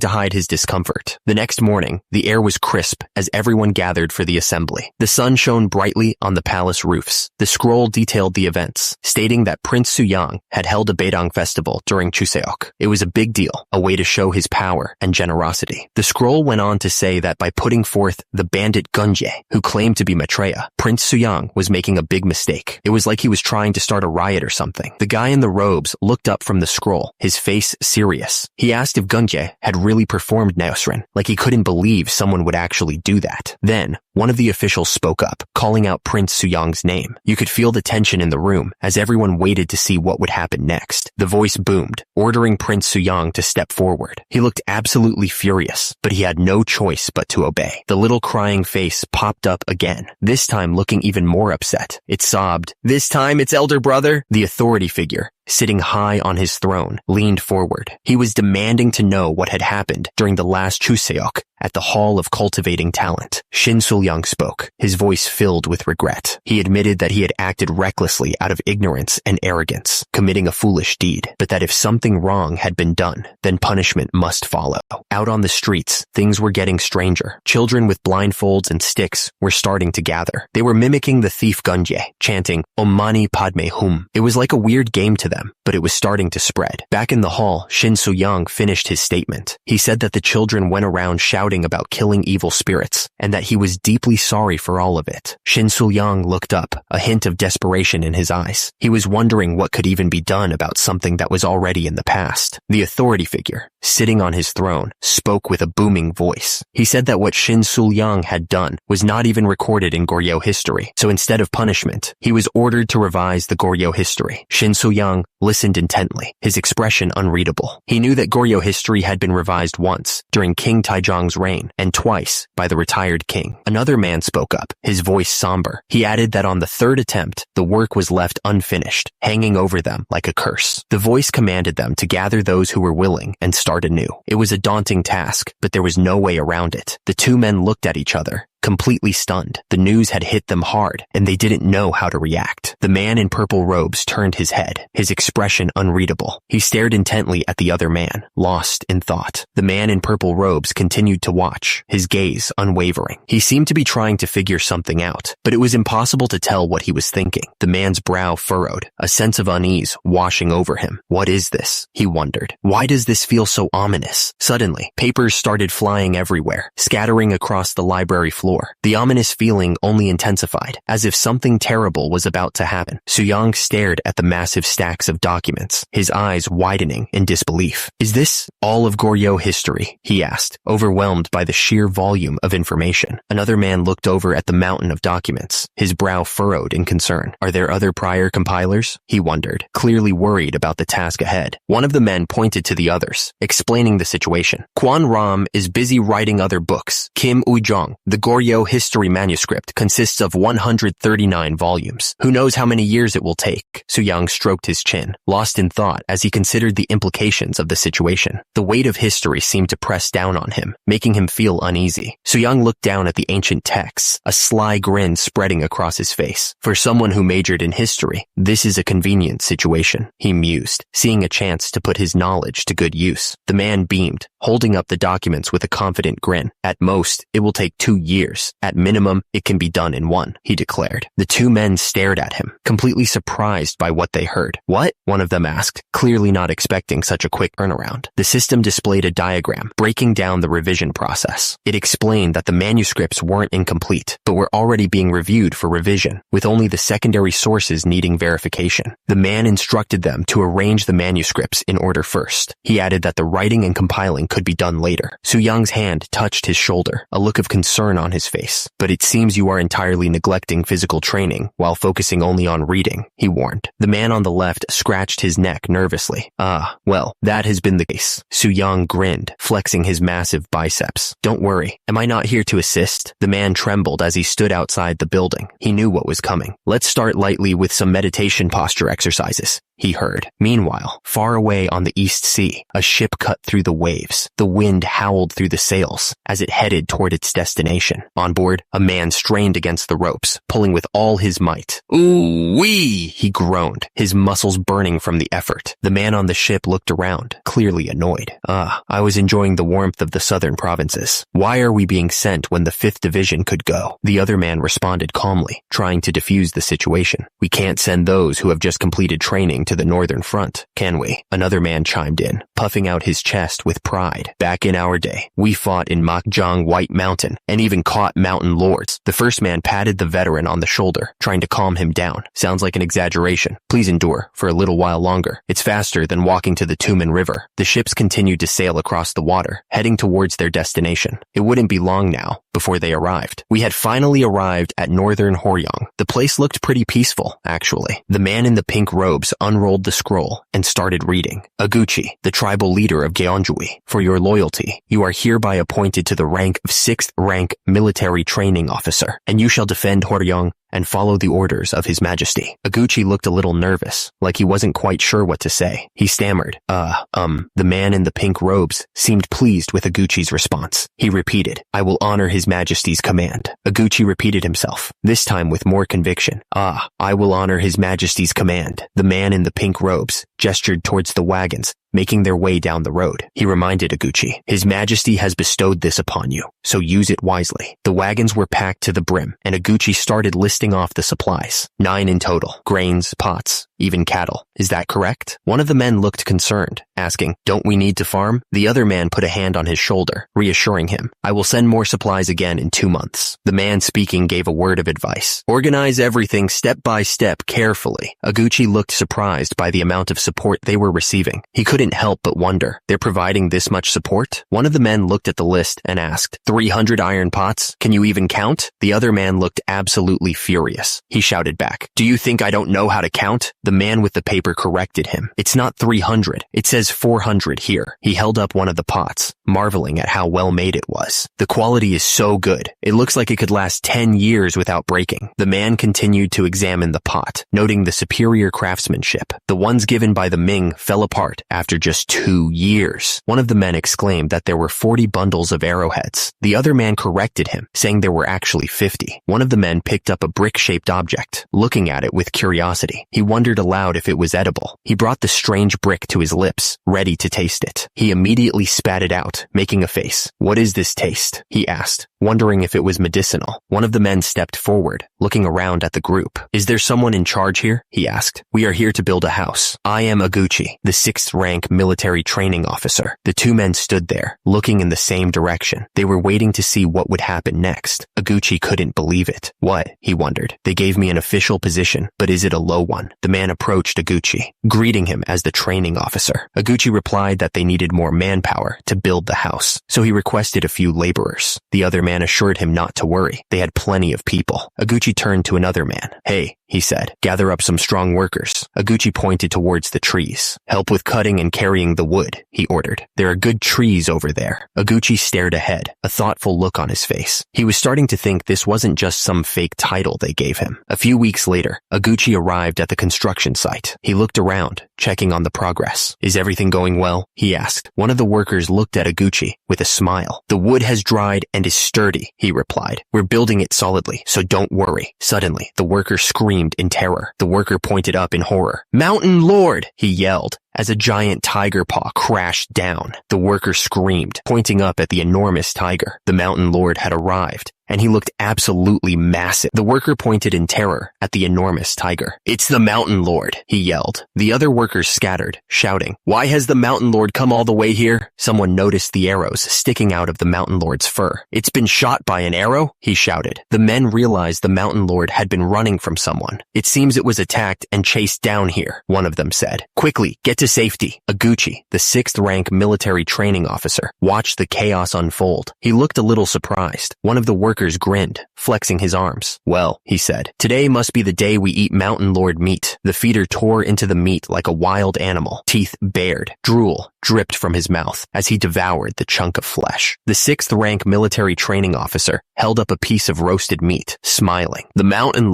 to hide his discomfort. The next morning, the air was crisp as everyone gathered for the assembly. The sun shone brightly on the palace roofs. The scroll detailed the events, stating that Prince Suyang had held a Baedong festival during Chuseok. It was a big deal, a way to show his power and generosity. The scroll went on to say that by putting forth the bandit Gunje, who claimed to be Maitreya, Prince Suyang was making a big mistake. It was like he was trying to start a riot or something. The guy in the robes looked up from the scroll, his face serious. He asked if Gunje had really performed Nichiren, like he couldn't believe someone would actually do that. Then, One of the officials spoke up, calling out Prince Suyang's name. You could feel the tension in the room as everyone waited to see what would happen next. The voice boomed, ordering Prince Suyang to step forward. He looked absolutely furious, but he had no choice but to obey. The little crying face popped up again, this time looking even more upset. It sobbed, "This time it's elder brother." The authority figure, sitting high on his throne, leaned forward. He was demanding to know what had happened during the last Chuseok at the Hall of Cultivating Talent. Shin Sul-young spoke, his voice filled with regret. He admitted that he had acted recklessly out of ignorance and arrogance, committing a foolish deed, but that if something wrong had been done, then punishment must follow. Out on the streets, things were getting stranger. Children with blindfolds and sticks were starting to gather. They were mimicking the thief Gunje, chanting, "Om Mani Padme Hum." It was like a weird game to them, but it was starting to spread. Back in the hall, Shin Sul-young finished his statement. He said that the children went around shouting about killing evil spirits, and that he was deeply sorry for all of it. Shin Sul-young looked up, a hint of desperation in his eyes. He was wondering what could even be done about something that was already in the past. The authority figure, sitting on his throne, spoke with a booming voice. He said that what Shin Sul-young had done was not even recorded in Goryeo history, so instead of punishment, he was ordered to revise the Goryeo history. Shin Sul-young listened intently, his expression unreadable. He knew that Goryeo history had been revised once, during King Taejong's reign, and twice by the retired king. Another man spoke up, his voice somber. He added that on the third attempt, the work was left unfinished, hanging over them like a curse. The voice commanded them to gather those who were willing and start anew. It was a daunting task, but there was no way around it. The two men looked at each other, completely stunned. The news had hit them hard, and they didn't know how to react. The man in purple robes turned his head, his expression unreadable. He stared intently at the other man, lost in thought. The man in purple robes continued to watch, his gaze unwavering. He seemed to be trying to figure something out, but it was impossible to tell what he was thinking. The man's brow furrowed, a sense of unease washing over him. What is this? He wondered. Why does this feel so ominous? Suddenly, papers started flying everywhere, scattering across the library floor. The ominous feeling only intensified, as if something terrible was about to happen. Suyang stared at the massive stacks of documents, his eyes widening in disbelief. "Is this all of Goryeo history?" he asked, overwhelmed by the sheer volume of information. Another man looked over at the mountain of documents, his brow furrowed in concern. "Are there other prior compilers?" he wondered, clearly worried about the task ahead. One of the men pointed to the others, explaining the situation. "Kwan Ram is busy writing other books. Kim Ujong, the Goryeo history manuscript, consists of 139 volumes. Who knows how many years it will take?" Suyang stroked his chin, lost in thought as he considered the implications of the situation. The weight of history seemed to press down on him, making him feel uneasy. Suyang looked down at the ancient texts, a sly grin spreading across his face. For someone who majored in history, this is a convenient situation, he mused, seeing a chance to put his knowledge to good use. The man beamed, holding up the documents with a confident grin. "At most, it will take 2 years. At minimum, it can be done in 1, he declared. The two men stared at him, completely surprised by what they heard. "What?" one of them asked, clearly not expecting such a quick turnaround. The system displayed a diagram, breaking down the revision process. It explained that the manuscripts weren't incomplete, but were already being reviewed for revision, with only the secondary sources needing verification. The man instructed them to arrange the manuscripts in order first. He added that the writing and compiling could be done later. Suyang's hand touched his shoulder, a look of concern on his face. "But it seems you are entirely neglecting physical training while focusing only on reading," he warned. The man on the left scratched his neck nervously. "Ah, well, that has been the case." Suyang grinned, flexing his massive biceps. "Don't worry. Am I not here to assist?" The man trembled as he stood outside the building. He knew what was coming. "Let's start lightly with some meditation posture exercises," he heard. Meanwhile, far away on the East Sea, a ship cut through the waves. The wind howled through the sails as it headed toward its destination. On board, a man strained against the ropes, pulling with all his might. "Ooh-wee!" he groaned, his muscles burning from the effort. The man on the ship looked around, clearly annoyed. I was enjoying the warmth of the southern provinces. Why are we being sent when the 5th Division could go?" The other man responded calmly, trying to defuse the situation. "We can't send those who have just completed training to the northern front, can we?" Another man chimed in, puffing out his chest with pride. "Back in our day, we fought in Mokjong White Mountain and even caught mountain lords." The first man patted the veteran on the shoulder, trying to calm him down. "Sounds like an exaggeration. Please endure for a little while longer. It's faster than walking to the Tumen River." The ships continued to sail across the water, heading towards their destination. It wouldn't be long now before they arrived. We had finally arrived at northern Horyong. The place looked pretty peaceful, actually. The man in the pink robes unrolled the scroll and started reading. Aguchi, the tribal leader of Gyeongjui, for your loyalty, you are hereby appointed to the rank of 6th rank military training officer, and you shall defend Horyong and follow the orders of His Majesty. Aguchi looked a little nervous, like he wasn't quite sure what to say. He stammered, The man in the pink robes seemed pleased with Aguchi's response. He repeated, I will honor His Majesty's command. Aguchi repeated himself, this time with more conviction. I will honor His Majesty's command. The man in the pink robes gestured towards the wagons, making their way down the road. He reminded Aguchi, His Majesty has bestowed this upon you, so use it wisely. The wagons were packed to the brim, and Aguchi started listing off the supplies. 9 in total. Grains, pots, even cattle. Is that correct? One of the men looked concerned, asking, don't we need to farm? The other man put a hand on his shoulder, reassuring him, I will send more supplies again in 2 months. The man speaking gave a word of advice. Organize everything step by step carefully. Aguchi looked surprised by the amount of support they were receiving. He couldn't help but wonder, they're providing this much support? One of the men looked at the list and asked, 300 iron pots? Can you even count? The other man looked absolutely furious. He shouted back, do you think I don't know how to count? The man with the paper corrected him. It's not 300. It says 400 here. He held up one of the pots, marveling at how well made it was. The quality is so good. It looks like it could last 10 years without breaking. The man continued to examine the pot, noting the superior craftsmanship. The ones given by the Ming fell apart after just 2 years. One of the men exclaimed that there were 40 bundles of arrowheads. The other man corrected him, saying there were actually 50. One of the men picked up a brick-shaped object, looking at it with curiosity. He wondered aloud if it was edible. He brought the strange brick to his lips, ready to taste it. He immediately spat it out, making a face. What is this taste? He asked, wondering if it was medicinal. One of the men stepped forward, looking around at the group. Is there someone in charge here? He asked. We are here to build a house. I am Aguchi, the 6th rank military training officer. The 2 men stood there, looking in the same direction. They were waiting to see what would happen next. Aguchi couldn't believe it. What? He wondered. They gave me an official position, but is it a low one? The man approached Aguchi, greeting him as the training officer. Aguchi replied that they needed more manpower to build the house, so he requested a few laborers. The other man assured him not to worry. They had plenty of people. Aguchi turned to another man. Hey, he said, gather up some strong workers. Aguchi pointed towards the trees. Help with cutting and carrying the wood, he ordered. There are good trees over there. Aguchi stared ahead, a thoughtful look on his face. He was starting to think this wasn't just some fake title they gave him. A few weeks later, Aguchi arrived at the construction site. He looked around, checking on the progress. Is everything going well? He asked. One of the workers looked at Aguchi with a smile. The wood has dried and is sturdy, he replied. We're building it solidly, so don't worry. Suddenly, the worker screamed in terror. The worker pointed up in horror. Mountain Lord! He yelled as a giant tiger paw crashed down. The worker screamed, pointing up at the enormous tiger. The Mountain Lord had arrived, and he looked absolutely massive. The worker pointed in terror at the enormous tiger. It's the Mountain Lord, he yelled. The other workers scattered, shouting, why has the Mountain Lord come all the way here? Someone noticed the arrows sticking out of the Mountain Lord's fur. It's been shot by an arrow? He shouted. The men realized the Mountain Lord had been running from someone. It seems it was attacked and chased down here, one of them said. Quickly, get to safety. Aguchi, the 6th rank military training officer, watched the chaos unfold. He looked a little surprised. One of the workers grinned, flexing his arms. Well, he said, today must be the day we eat Mountain Lord meat. The feeder tore into the meat like a wild animal, teeth bared. Drool dripped from his mouth as he devoured the chunk of flesh. The 6th rank military training officer held up a piece of roasted meat, smiling. The Mountain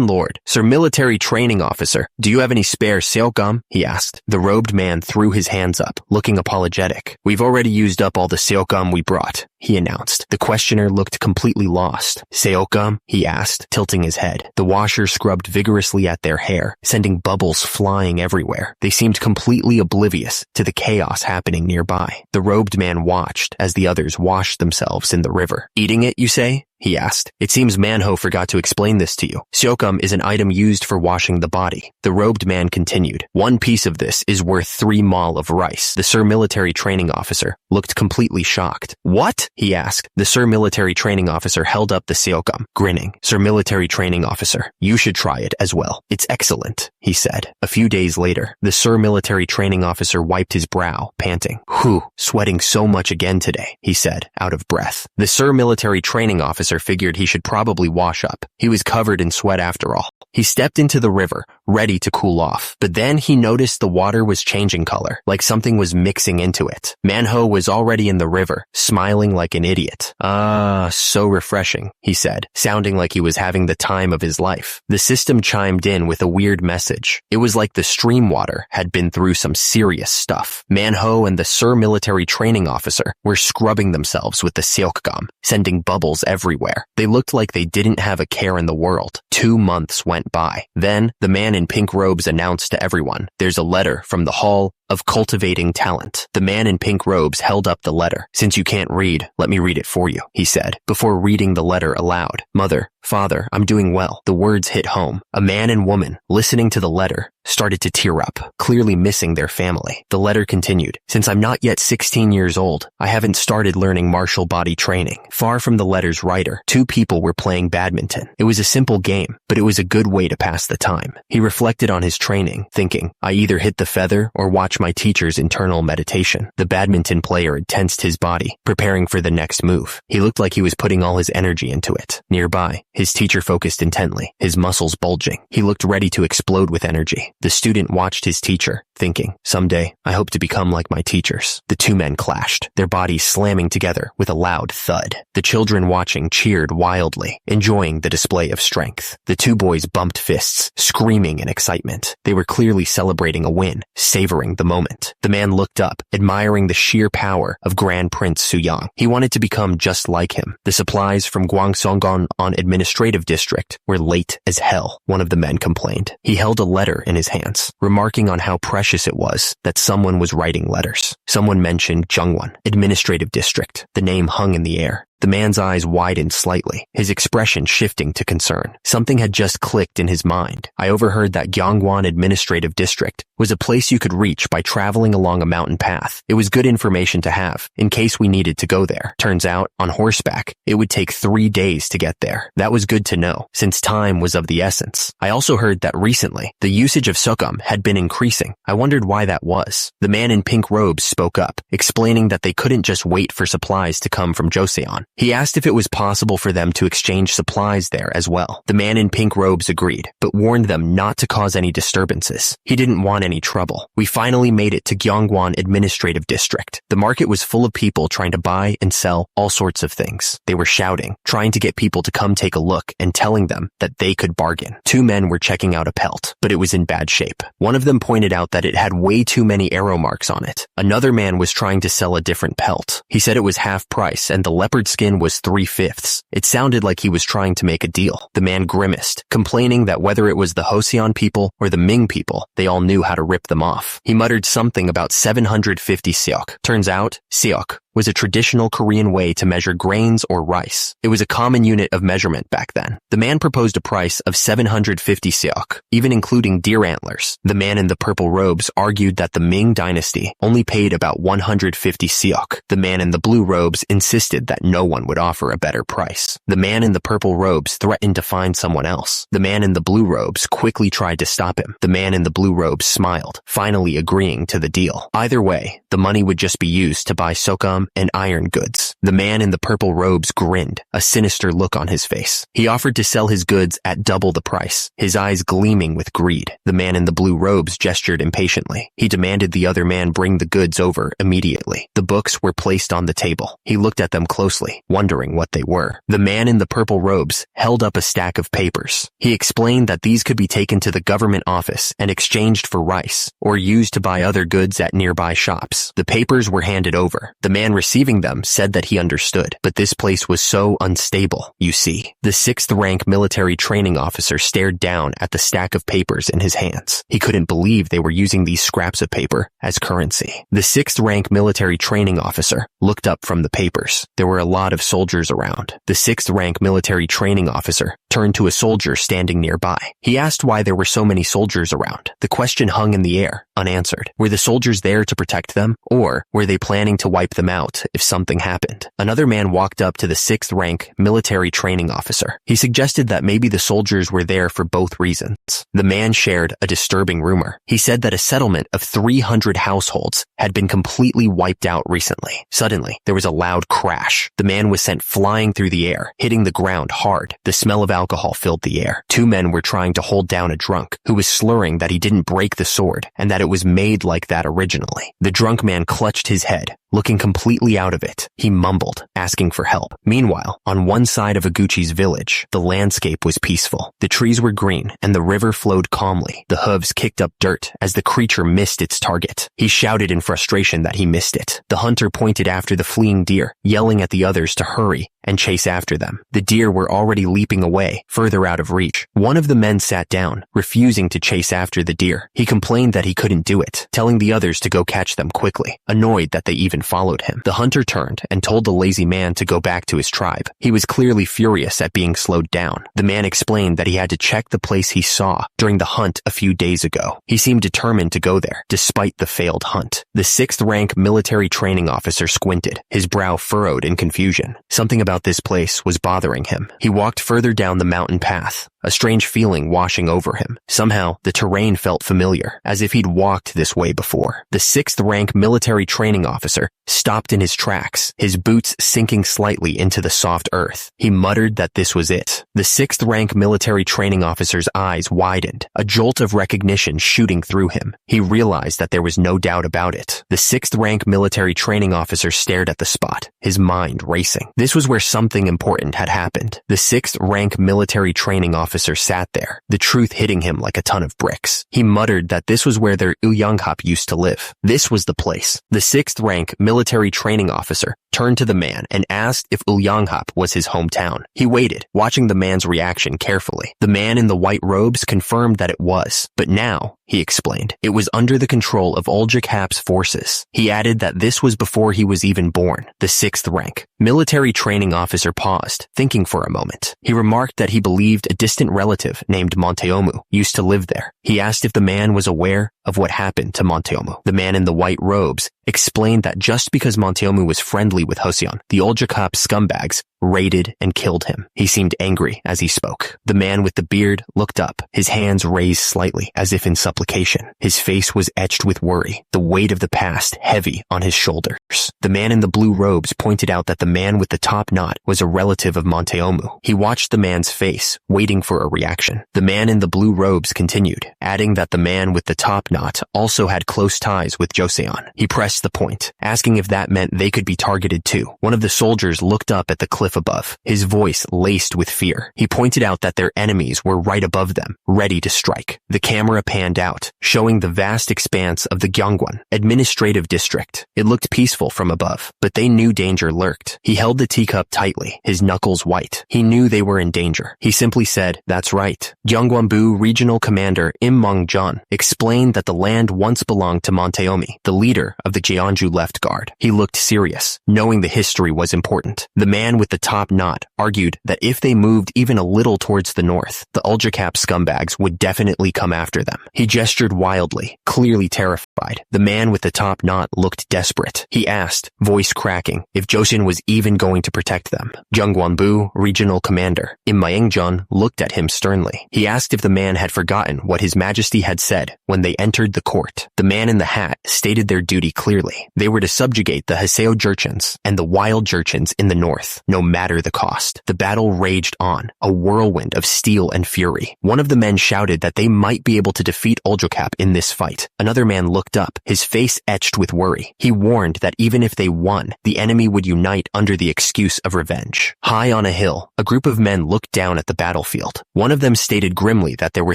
Lord, Sir Military Training Officer, do you have any spare seokgum? He asked. The robed man threw his hands up, looking apologetic. We've already used up all the seokgum we brought, he announced. The questioner looked completely lost. Seokgum? He asked, tilting his head. The washer scrubbed vigorously at their hair, sending bubbles flying everywhere. They seemed completely oblivious to the chaos happening nearby. The robed man watched as the others washed themselves in the river. Eating it, you say? he asked. It seems Manhwa forgot to explain this to you. Seokgum is an item used for washing the body. The robed man continued. One piece of this is worth 3 mal of rice. The Sir Military Training Officer looked completely shocked. What? He asked. The Sir Military Training Officer held up the seokgum, grinning. Sir Military Training Officer, you should try it as well. It's excellent, he said. A few days later, the Sir Military Training Officer wiped his brow, panting. Whew, sweating so much again today, he said, out of breath. The Sir Military Training Officer figured he should probably wash up. He was covered in sweat after all. He stepped into the river, ready to cool off. But then he noticed the water was changing color, like something was mixing into it. Manhwa was already in the river, smiling like an idiot. Ah, so refreshing, he said, sounding like he was having the time of his life. The system chimed in with a weird message. It was like the stream water had been through some serious stuff. Manhwa and the Sir Military Training Officer were scrubbing themselves with the seokgum, sending bubbles everywhere. They looked like they didn't have a care in the world. 2 months went by. Then, the man in pink robes announced to everyone, there's a letter from the Hall of Cultivating Talent. The man in pink robes held up the letter. Since you can't read, let me read it for you, he said, before reading the letter aloud. Mother, Father, I'm doing well. The words hit home. A man and woman, listening to the letter, started to tear up, clearly missing their family. The letter continued. Since I'm not yet 16 years old, I haven't started learning martial body training. Far from the letter's writer, 2 people were playing badminton. It was a simple game, but it was a good way to pass the time. He reflected on his training, thinking, I either hit the feather or watch my teacher's internal meditation. The badminton player had tensed his body, preparing for the next move. He looked like he was putting all his energy into it. Nearby, his teacher focused intently, his muscles bulging. He looked ready to explode with energy. The student watched his teacher, thinking, someday, I hope to become like my teachers. The 2 men clashed, their bodies slamming together with a loud thud. The children watching cheered wildly, enjoying the display of strength. The 2 boys bumped fists, screaming in excitement. They were clearly celebrating a win, savoring the moment. The man looked up, admiring the sheer power of Grand Prince Suyang. He wanted to become just like him. The supplies from Gwangsonggon on Administrative District were late as hell, one of the men complained. He held a letter in his hands, remarking on how precious it was that someone was writing letters. Someone mentioned Jungwon, Administrative District. The name hung in the air. The man's eyes widened slightly, his expression shifting to concern. Something had just clicked in his mind. I overheard that Gyeongwon Administrative District was a place you could reach by traveling along a mountain path. It was good information to have, in case we needed to go there. Turns out, on horseback, it would take 3 days to get there. That was good to know, since time was of the essence. I also heard that recently, the usage of seokgum had been increasing. I wondered why that was. The man in pink robes spoke up, explaining that they couldn't just wait for supplies to come from Joseon. He asked if it was possible for them to exchange supplies there as well. The man in pink robes agreed, but warned them not to cause any disturbances. He didn't want any trouble. We finally made it to Gyeongwon Administrative District. The market was full of people trying to buy and sell all sorts of things. They were shouting, trying to get people to come take a look and telling them that they could bargain. 2 men were checking out a pelt, but it was in bad shape. One of them pointed out that it had way too many arrow marks on it. Another man was trying to sell a different pelt. He said it was half price and the leopard skin was 3/5. It sounded like he was trying to make a deal. The man grimaced, complaining that whether it was the Joseon people or the Ming people, they all knew how to rip them off. He muttered something about 750 seok. Turns out, seok was a traditional Korean way to measure grains or rice. It was a common unit of measurement back then. The man proposed a price of 750 seok, even including deer antlers. The man in the purple robes argued that the Ming dynasty only paid about 150 seok. The man in the blue robes insisted that no one would offer a better price. The man in the purple robes threatened to find someone else. The man in the blue robes quickly tried to stop him. The man in the blue robes smiled, finally agreeing to the deal. Either way, the money would just be used to buy seokgum and iron goods. The man in the purple robes grinned, a sinister look on his face. He offered to sell his goods at double the price, his eyes gleaming with greed. The man in the blue robes gestured impatiently. He demanded the other man bring the goods over immediately. The books were placed on the table. He looked at them closely, wondering what they were. The man in the purple robes held up a stack of papers. He explained that these could be taken to the government office and exchanged for rice, or used to buy other goods at nearby shops. The papers were handed over. The man receiving them said that he he understood, but this place was so unstable, you see. The 6th rank military training officer stared down at the stack of papers in his hands. He couldn't believe they were using these scraps of paper as currency. The 6th rank military training officer looked up from the papers. There were a lot of soldiers around. The 6th rank military training officer turned to a soldier standing nearby. He asked why there were so many soldiers around. The question hung in the air, unanswered. Were the soldiers there to protect them, or were they planning to wipe them out if something happened? Another man walked up to the 6th rank military training officer. He suggested that maybe the soldiers were there for both reasons. The man shared a disturbing rumor. He said that a settlement of 300 households had been completely wiped out recently. Suddenly, there was a loud crash. The man was sent flying through the air, hitting the ground hard. The smell of alcohol filled the air. 2 men were trying to hold down a drunk who was slurring that he didn't break the sword and that it was made like that originally. The drunk man clutched his head, looking completely out of it. He mumbled, asking for help. Meanwhile, on one side of Aguchi's village, the landscape was peaceful. The trees were green, and the river flowed calmly. The hooves kicked up dirt as the creature missed its target. He shouted in frustration that he missed it. The hunter pointed after the fleeing deer, yelling at the others to hurry and chase after them. The deer were already leaping away, further out of reach. One of the men sat down, refusing to chase after the deer. He complained that he couldn't do it, telling the others to go catch them quickly, annoyed that they even followed him. The hunter turned and told the lazy man to go back to his tribe. He was clearly furious at being slowed down. The man explained that he had to check the place he saw during the hunt a few days ago. He seemed determined to go there, despite the failed hunt. The 6th rank military training officer squinted, his brow furrowed in confusion. Something about this place was bothering him. He walked further down the mountain path, a strange feeling washing over him. Somehow, the terrain felt familiar, as if he'd walked this way before. The 6th rank military training officer stopped in his tracks, his boots sinking slightly into the soft earth. He muttered that this was it. The 6th rank military training officer's eyes widened, a jolt of recognition shooting through him. He realized that there was no doubt about it. The 6th rank military training officer stared at the spot, his mind racing. This was where something important had happened. The 6th rank military training officer sat there, the truth hitting him like a ton of bricks. He muttered that this was where their Ulyanghap used to live. This was the place. The 6th rank military training officer turned to the man and asked if Ulyanghap was his hometown. He waited, watching the man's reaction carefully. The man in the white robes confirmed that it was, but now, he explained, it was under the control of Ulyaghap's forces. He added that this was before he was even born. The 6th rank military training officer paused, thinking for a moment. He remarked that he believed a distant relative named Monteomu used to live there. He asked if the man was aware of what happened to Monteomu. The man in the white robes explained that just because Monteomu was friendly with Joseon, the Ulyaghap scumbags raided and killed him. He seemed angry as he spoke. The man with the beard looked up, his hands raised slightly as if in supplication. His face was etched with worry, the weight of the past heavy on his shoulders. The man in the blue robes pointed out that the man with the top knot was a relative of Monteomu. He watched the man's face, waiting for a reaction. The man in the blue robes continued, adding that the man with the top knot also had close ties with Joseon. He pressed the point, asking if that meant they could be targeted too. One of the soldiers looked up at the cliff above, his voice laced with fear. He pointed out that their enemies were right above them, ready to strike. The camera panned out, showing the vast expanse of the Gyeongwon administrative district. It looked peaceful from above, but they knew danger lurked. He held the teacup tightly, his knuckles white. He knew they were in danger. He simply said, "That's right." Gyeongbun Regional Commander Im Mong-jeon explained that the land once belonged to Monteomi, the leader of the Jeonju Left Guard. He looked serious, knowing the history was important. The man with the top knot argued that if they moved even a little towards the north, the Ulyaghap scumbags would definitely come after them. He gestured wildly, clearly terrified. The man with the top knot looked desperate. He asked, voice cracking, if Joseon was even going to protect them. Gyeongbun Regional Commander Im Maeng-jeon looked at him sternly. He asked if the man had forgotten what His Majesty had said when they entered the court. The man in the hat stated their duty clearly. They were to subjugate the Haseo Jurchens and the wild Jurchens in the north, no matter the cost. The battle raged on, a whirlwind of steel and fury. One of the men shouted that they might be able to defeat Ulyaghap in this fight. Another man looked up, his face etched with worry. He warned that even if they won, the enemy would unite under the excuse of revenge. High on a hill, a group of men looked down at the battlefield. One of them stated grimly that there were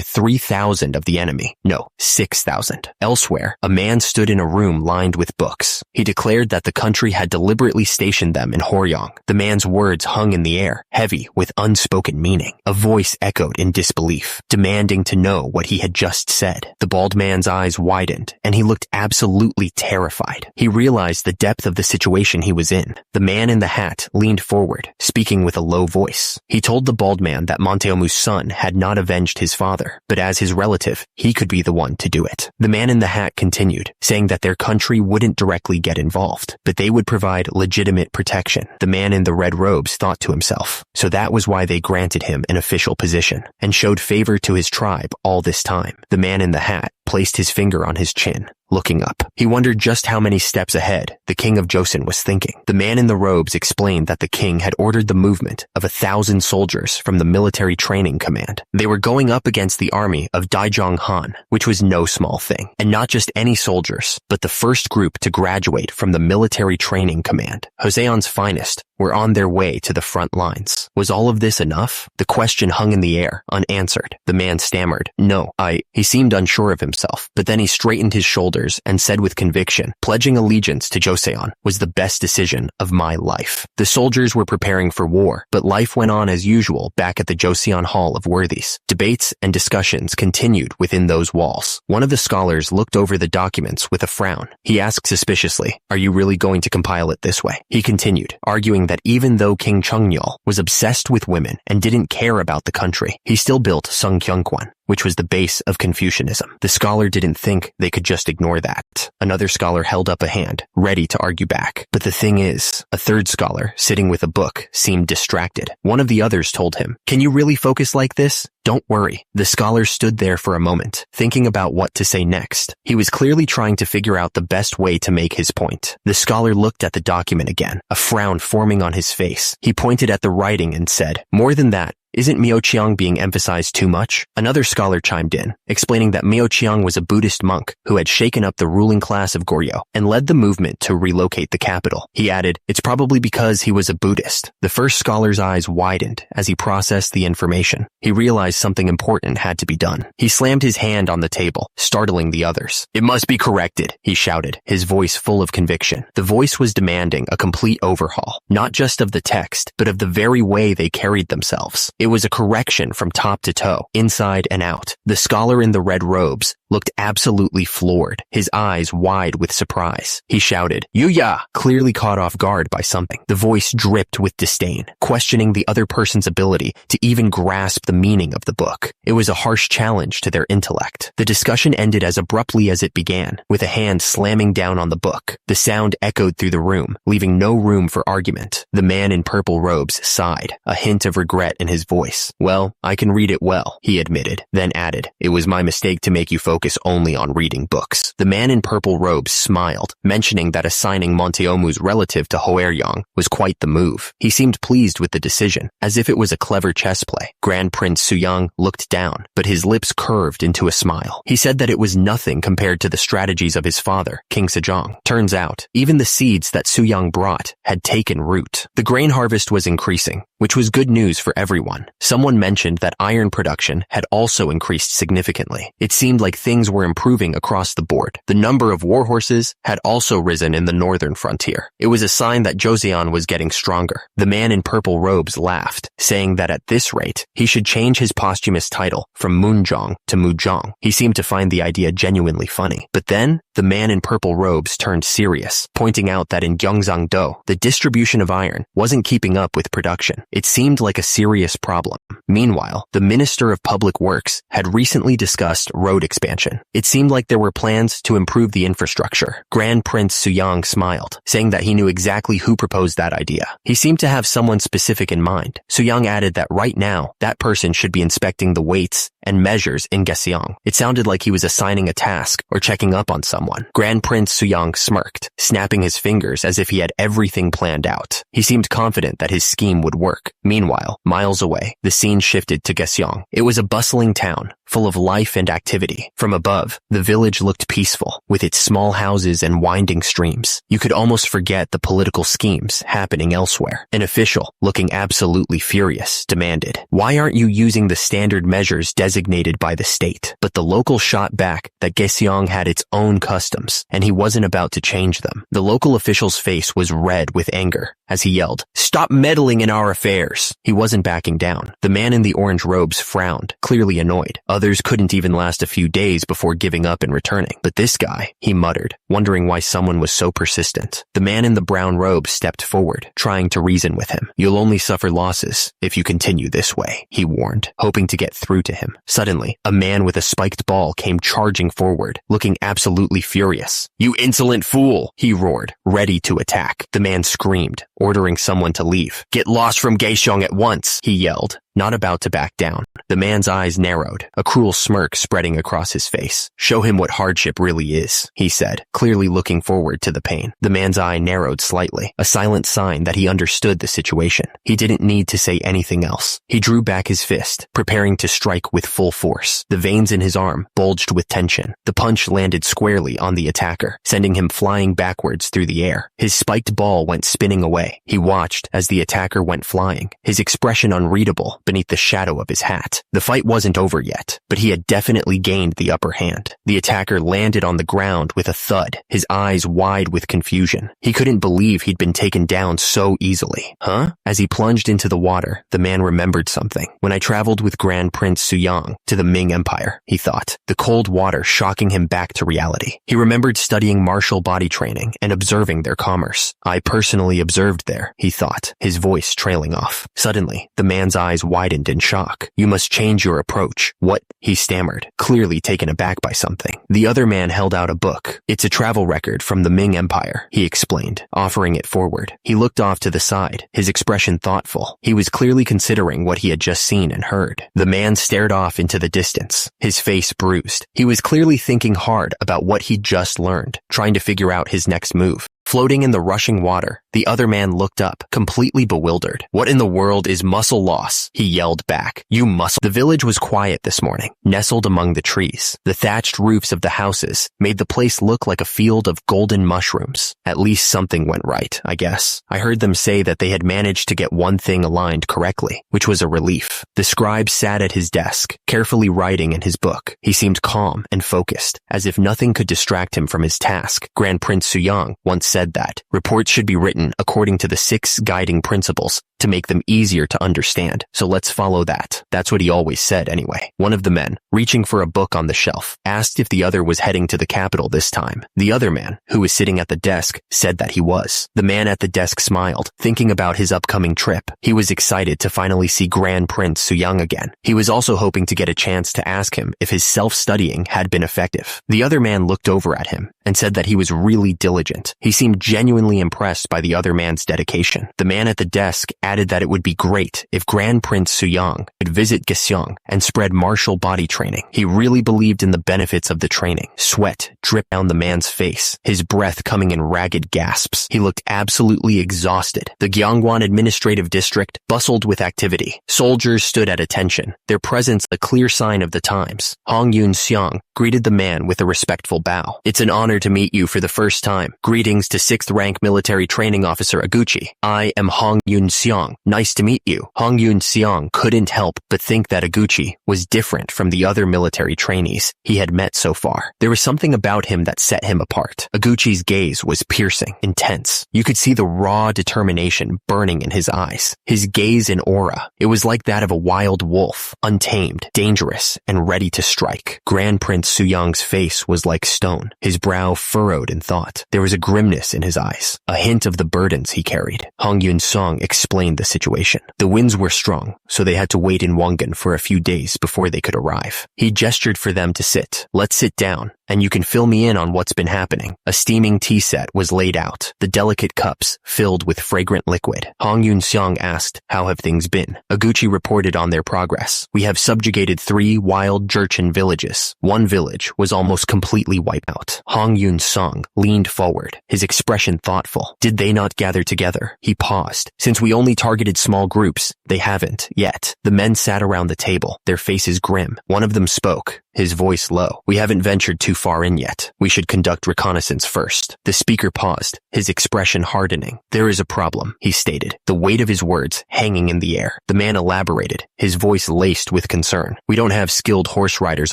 3,000 of the enemy. No, 6,000. Elsewhere, a man stood in a room lined with books. He declared that the country had deliberately stationed them in Horyong. The man's words hung in the air, heavy with unspoken meaning. A voice echoed in disbelief, demanding to know what he had just said. The bald man's eyes widened, and he looked absolutely terrified. He realized the depth of the situation he was in. The man in the hat leaned forward, speaking with a low voice. He told the bald man that Monteomu's son had not avenged his father, but as his relative, he could be the one to do it. The man in the hat continued, saying that their country wouldn't directly get involved, but they would provide legitimate protection. The man in the red robes thought to himself, so that was why they granted him an official position, and showed favor to his tribe all this time. The man in the hat placed his finger on his chin, looking up. He wondered just how many steps ahead the king of Joseon was thinking. The man in the robes explained that the king had ordered the movement of 1,000 soldiers from the military training command. They were going up against the army of Daijong Han, which was no small thing. And not just any soldiers, but the first group to graduate from the military training command. Joseon's finest were on their way to the front lines. Was all of this enough? The question hung in the air, unanswered. The man stammered, "No, He seemed unsure of himself, but then he straightened his shoulders and said with conviction, "Pledging allegiance to Joseon was the best decision of my life." The soldiers were preparing for war, but life went on as usual back at the Joseon Hall of Worthies. Debates and discussions continued within those walls. One of the scholars looked over the documents with a frown. He asked suspiciously, "Are you really going to compile it this way?" He continued, arguing that even though King Chungnyeol was obsessed with women and didn't care about the country, he still built Sungkyunkwan, which was the base of Confucianism. The scholar didn't think they could just ignore that. Another scholar held up a hand, ready to argue back. But the thing is, a third scholar, sitting with a book, seemed distracted. One of the others told him, "Can you really focus like this? Don't worry." The scholar stood there for a moment, thinking about what to say next. He was clearly trying to figure out the best way to make his point. The scholar looked at the document again, a frown forming on his face. He pointed at the writing and said, "More than that, isn't Myochiang being emphasized too much?" Another scholar chimed in, explaining that Myochiang was a Buddhist monk who had shaken up the ruling class of Goryeo and led the movement to relocate the capital. He added, "It's probably because he was a Buddhist." The first scholar's eyes widened as he processed the information. He realized something important had to be done. He slammed his hand on the table, startling the others. "It must be corrected," he shouted, his voice full of conviction. The voice was demanding a complete overhaul, not just of the text, but of the very way they carried themselves. It was a correction from top to toe, inside and out. The scholar in the red robes looked absolutely floored, his eyes wide with surprise. He shouted, "Yuya!" clearly caught off guard by something. The voice dripped with disdain, questioning the other person's ability to even grasp the meaning of the book. It was a harsh challenge to their intellect. The discussion ended as abruptly as it began, with a hand slamming down on the book. The sound echoed through the room, leaving no room for argument. The man in purple robes sighed, a hint of regret in his voice. "Well, I can read it well," he admitted, then added, "It was my mistake to make you focus only on reading books." The man in purple robes smiled, mentioning that assigning Monteomu's relative to Hoeryong was quite the move. He seemed pleased with the decision, as if it was a clever chess play. Grand Prince Suyang looked down, but his lips curved into a smile. He said that it was nothing compared to the strategies of his father, King Sejong. Turns out, even the seeds that Suyang brought had taken root. The grain harvest was increasing, which was good news for everyone. Someone mentioned that iron production had also increased significantly. It seemed like things were improving across the board. The number of war horses had also risen in the northern frontier. It was a sign that Joseon was getting stronger. The man in purple robes laughed, saying that at this rate, he should change his posthumous title from Moonjong to Mujong. He seemed to find the idea genuinely funny. But then, the man in purple robes turned serious, pointing out that in Gyeongsang-do, the distribution of iron wasn't keeping up with production. It seemed like a serious problem. Meanwhile, the Minister of Public Works had recently discussed road expansion. It seemed like there were plans to improve the infrastructure. Grand Prince Suyang smiled, saying that he knew exactly who proposed that idea. He seemed to have someone specific in mind. Suyang added that right now, that person should be inspecting the weights and measures in Gyeongsang. It sounded like he was assigning a task or checking up on someone. Grand Prince Suyang smirked, snapping his fingers as if he had everything planned out. He seemed confident that his scheme would work. work. Meanwhile, miles away, the scene shifted to Gyeongsang. It was a bustling town, full of life and activity. From above, the village looked peaceful, with its small houses and winding streams. You could almost forget the political schemes happening elsewhere. An official, looking absolutely furious, demanded, "Why aren't you using the standard measures designated by the state?" But the local shot back that Gyeongsang had its own customs, and he wasn't about to change them. The local official's face was red with anger as he yelled, "Stop meddling in our affairs!" He wasn't backing down. The man in the orange robes frowned, clearly annoyed. Others couldn't even last a few days before giving up and returning. But this guy, he muttered, wondering why someone was so persistent. The man in the brown robe stepped forward, trying to reason with him. "You'll only suffer losses if you continue this way," he warned, hoping to get through to him. Suddenly, a man with a spiked ball came charging forward, looking absolutely furious. "You insolent fool!" he roared, ready to attack. The man screamed, ordering someone to leave. "Get lost from Gyeongsang at once," he yelled, not about to back down. The man's eyes narrowed, a cruel smirk spreading across his face. "Show him what hardship really is," he said, clearly looking forward to the pain. The man's eye narrowed slightly, a silent sign that he understood the situation. He didn't need to say anything else. He drew back his fist, preparing to strike with full force. The veins in his arm bulged with tension. The punch landed squarely on the attacker, sending him flying backwards through the air. His spiked ball went spinning away. He watched as the attacker went flying, his expression unreadable beneath the shadow of his hat. The fight wasn't over yet, but he had definitely gained the upper hand. The attacker landed on the ground with a thud, his eyes wide with confusion. He couldn't believe he'd been taken down so easily. Huh? As he plunged into the water, the man remembered something. "When I traveled with Grand Prince Suyang to the Ming Empire," he thought, the cold water shocking him back to reality. He remembered studying martial body training and observing their commerce. "I personally observed there," he thought, his voice trailing off. Suddenly, the man's eyes widened in shock. "You must change your approach." "What?" he stammered, clearly taken aback by something. The other man held out a book. "It's a travel record from the Ming Empire," he explained, offering it forward. He looked off to the side, his expression thoughtful. He was clearly considering what he had just seen and heard. The man stared off into the distance, his face bruised. He was clearly thinking hard about what he'd just learned, trying to figure out his next move. Floating in the rushing water, the other man looked up, completely bewildered. "What in the world is muscle loss?" he yelled back. "You muscle." The village was quiet this morning, nestled among the trees. The thatched roofs of the houses made the place look like a field of golden mushrooms. At least something went right, I guess. I heard them say that they had managed to get one thing aligned correctly, which was a relief. The scribe sat at his desk, carefully writing in his book. He seemed calm and focused, as if nothing could distract him from his task. Grand Prince Suyang once said that reports should be written according to the 6 guiding principles to make them easier to understand. So let's follow that. That's what he always said anyway. One of the men, reaching for a book on the shelf, asked if the other was heading to the capital this time. The other man, who was sitting at the desk, said that he was. The man at the desk smiled, thinking about his upcoming trip. He was excited to finally see Grand Prince Suyang again. He was also hoping to get a chance to ask him if his self-studying had been effective. The other man looked over at him and said that he was really diligent. He seemed genuinely impressed by the other man's dedication. The man at the desk added that it would be great if Grand Prince Suyang could visit Gyeongsang and spread martial body training. He really believed in the benefits of the training. Sweat dripped down the man's face, his breath coming in ragged gasps. He looked absolutely exhausted. The Gyeongwon administrative district bustled with activity. Soldiers stood at attention, their presence a clear sign of the times. Hong Yun-seong greeted the man with a respectful bow. "It's an honor to meet you for the first time. Greetings to 6th rank military training officer Aguchi. I am Hong Yun-seong. Nice to meet you." Hong Yun-seong couldn't help but think that Aguchi was different from the other military trainees he had met so far. There was something about him that set him apart. Aguchi's gaze was piercing, intense. You could see the raw determination burning in his eyes. His gaze and aura, it was like that of a wild wolf, untamed, dangerous, and ready to strike. Grand Prince Suyang's face was like stone, his brow furrowed in thought. There was a grimness in his eyes, a hint of the burdens he carried. Hong Yun-seong explained the situation. The winds were strong, so they had to wait in Wangan for a few days before they could arrive. He gestured for them to sit. "Let's sit down and you can fill me in on what's been happening. A steaming tea set was laid out, the delicate cups filled with fragrant liquid. Hong Yun-seong asked, how have things been? Oguchi reported on their progress. We have subjugated 3 wild Jurchen villages. One village was almost completely wiped out. Hong Yun-seong leaned forward, his expression thoughtful. Did they not gather together? He paused. Since we only targeted small groups, they haven't yet. The men sat around the table, their faces grim. One of them spoke, his voice low. We haven't ventured too far in yet. We should conduct reconnaissance first. The speaker paused, his expression hardening. There is a problem, he stated, the weight of his words hanging in the air. The man elaborated, his voice laced with concern. We don't have skilled horse riders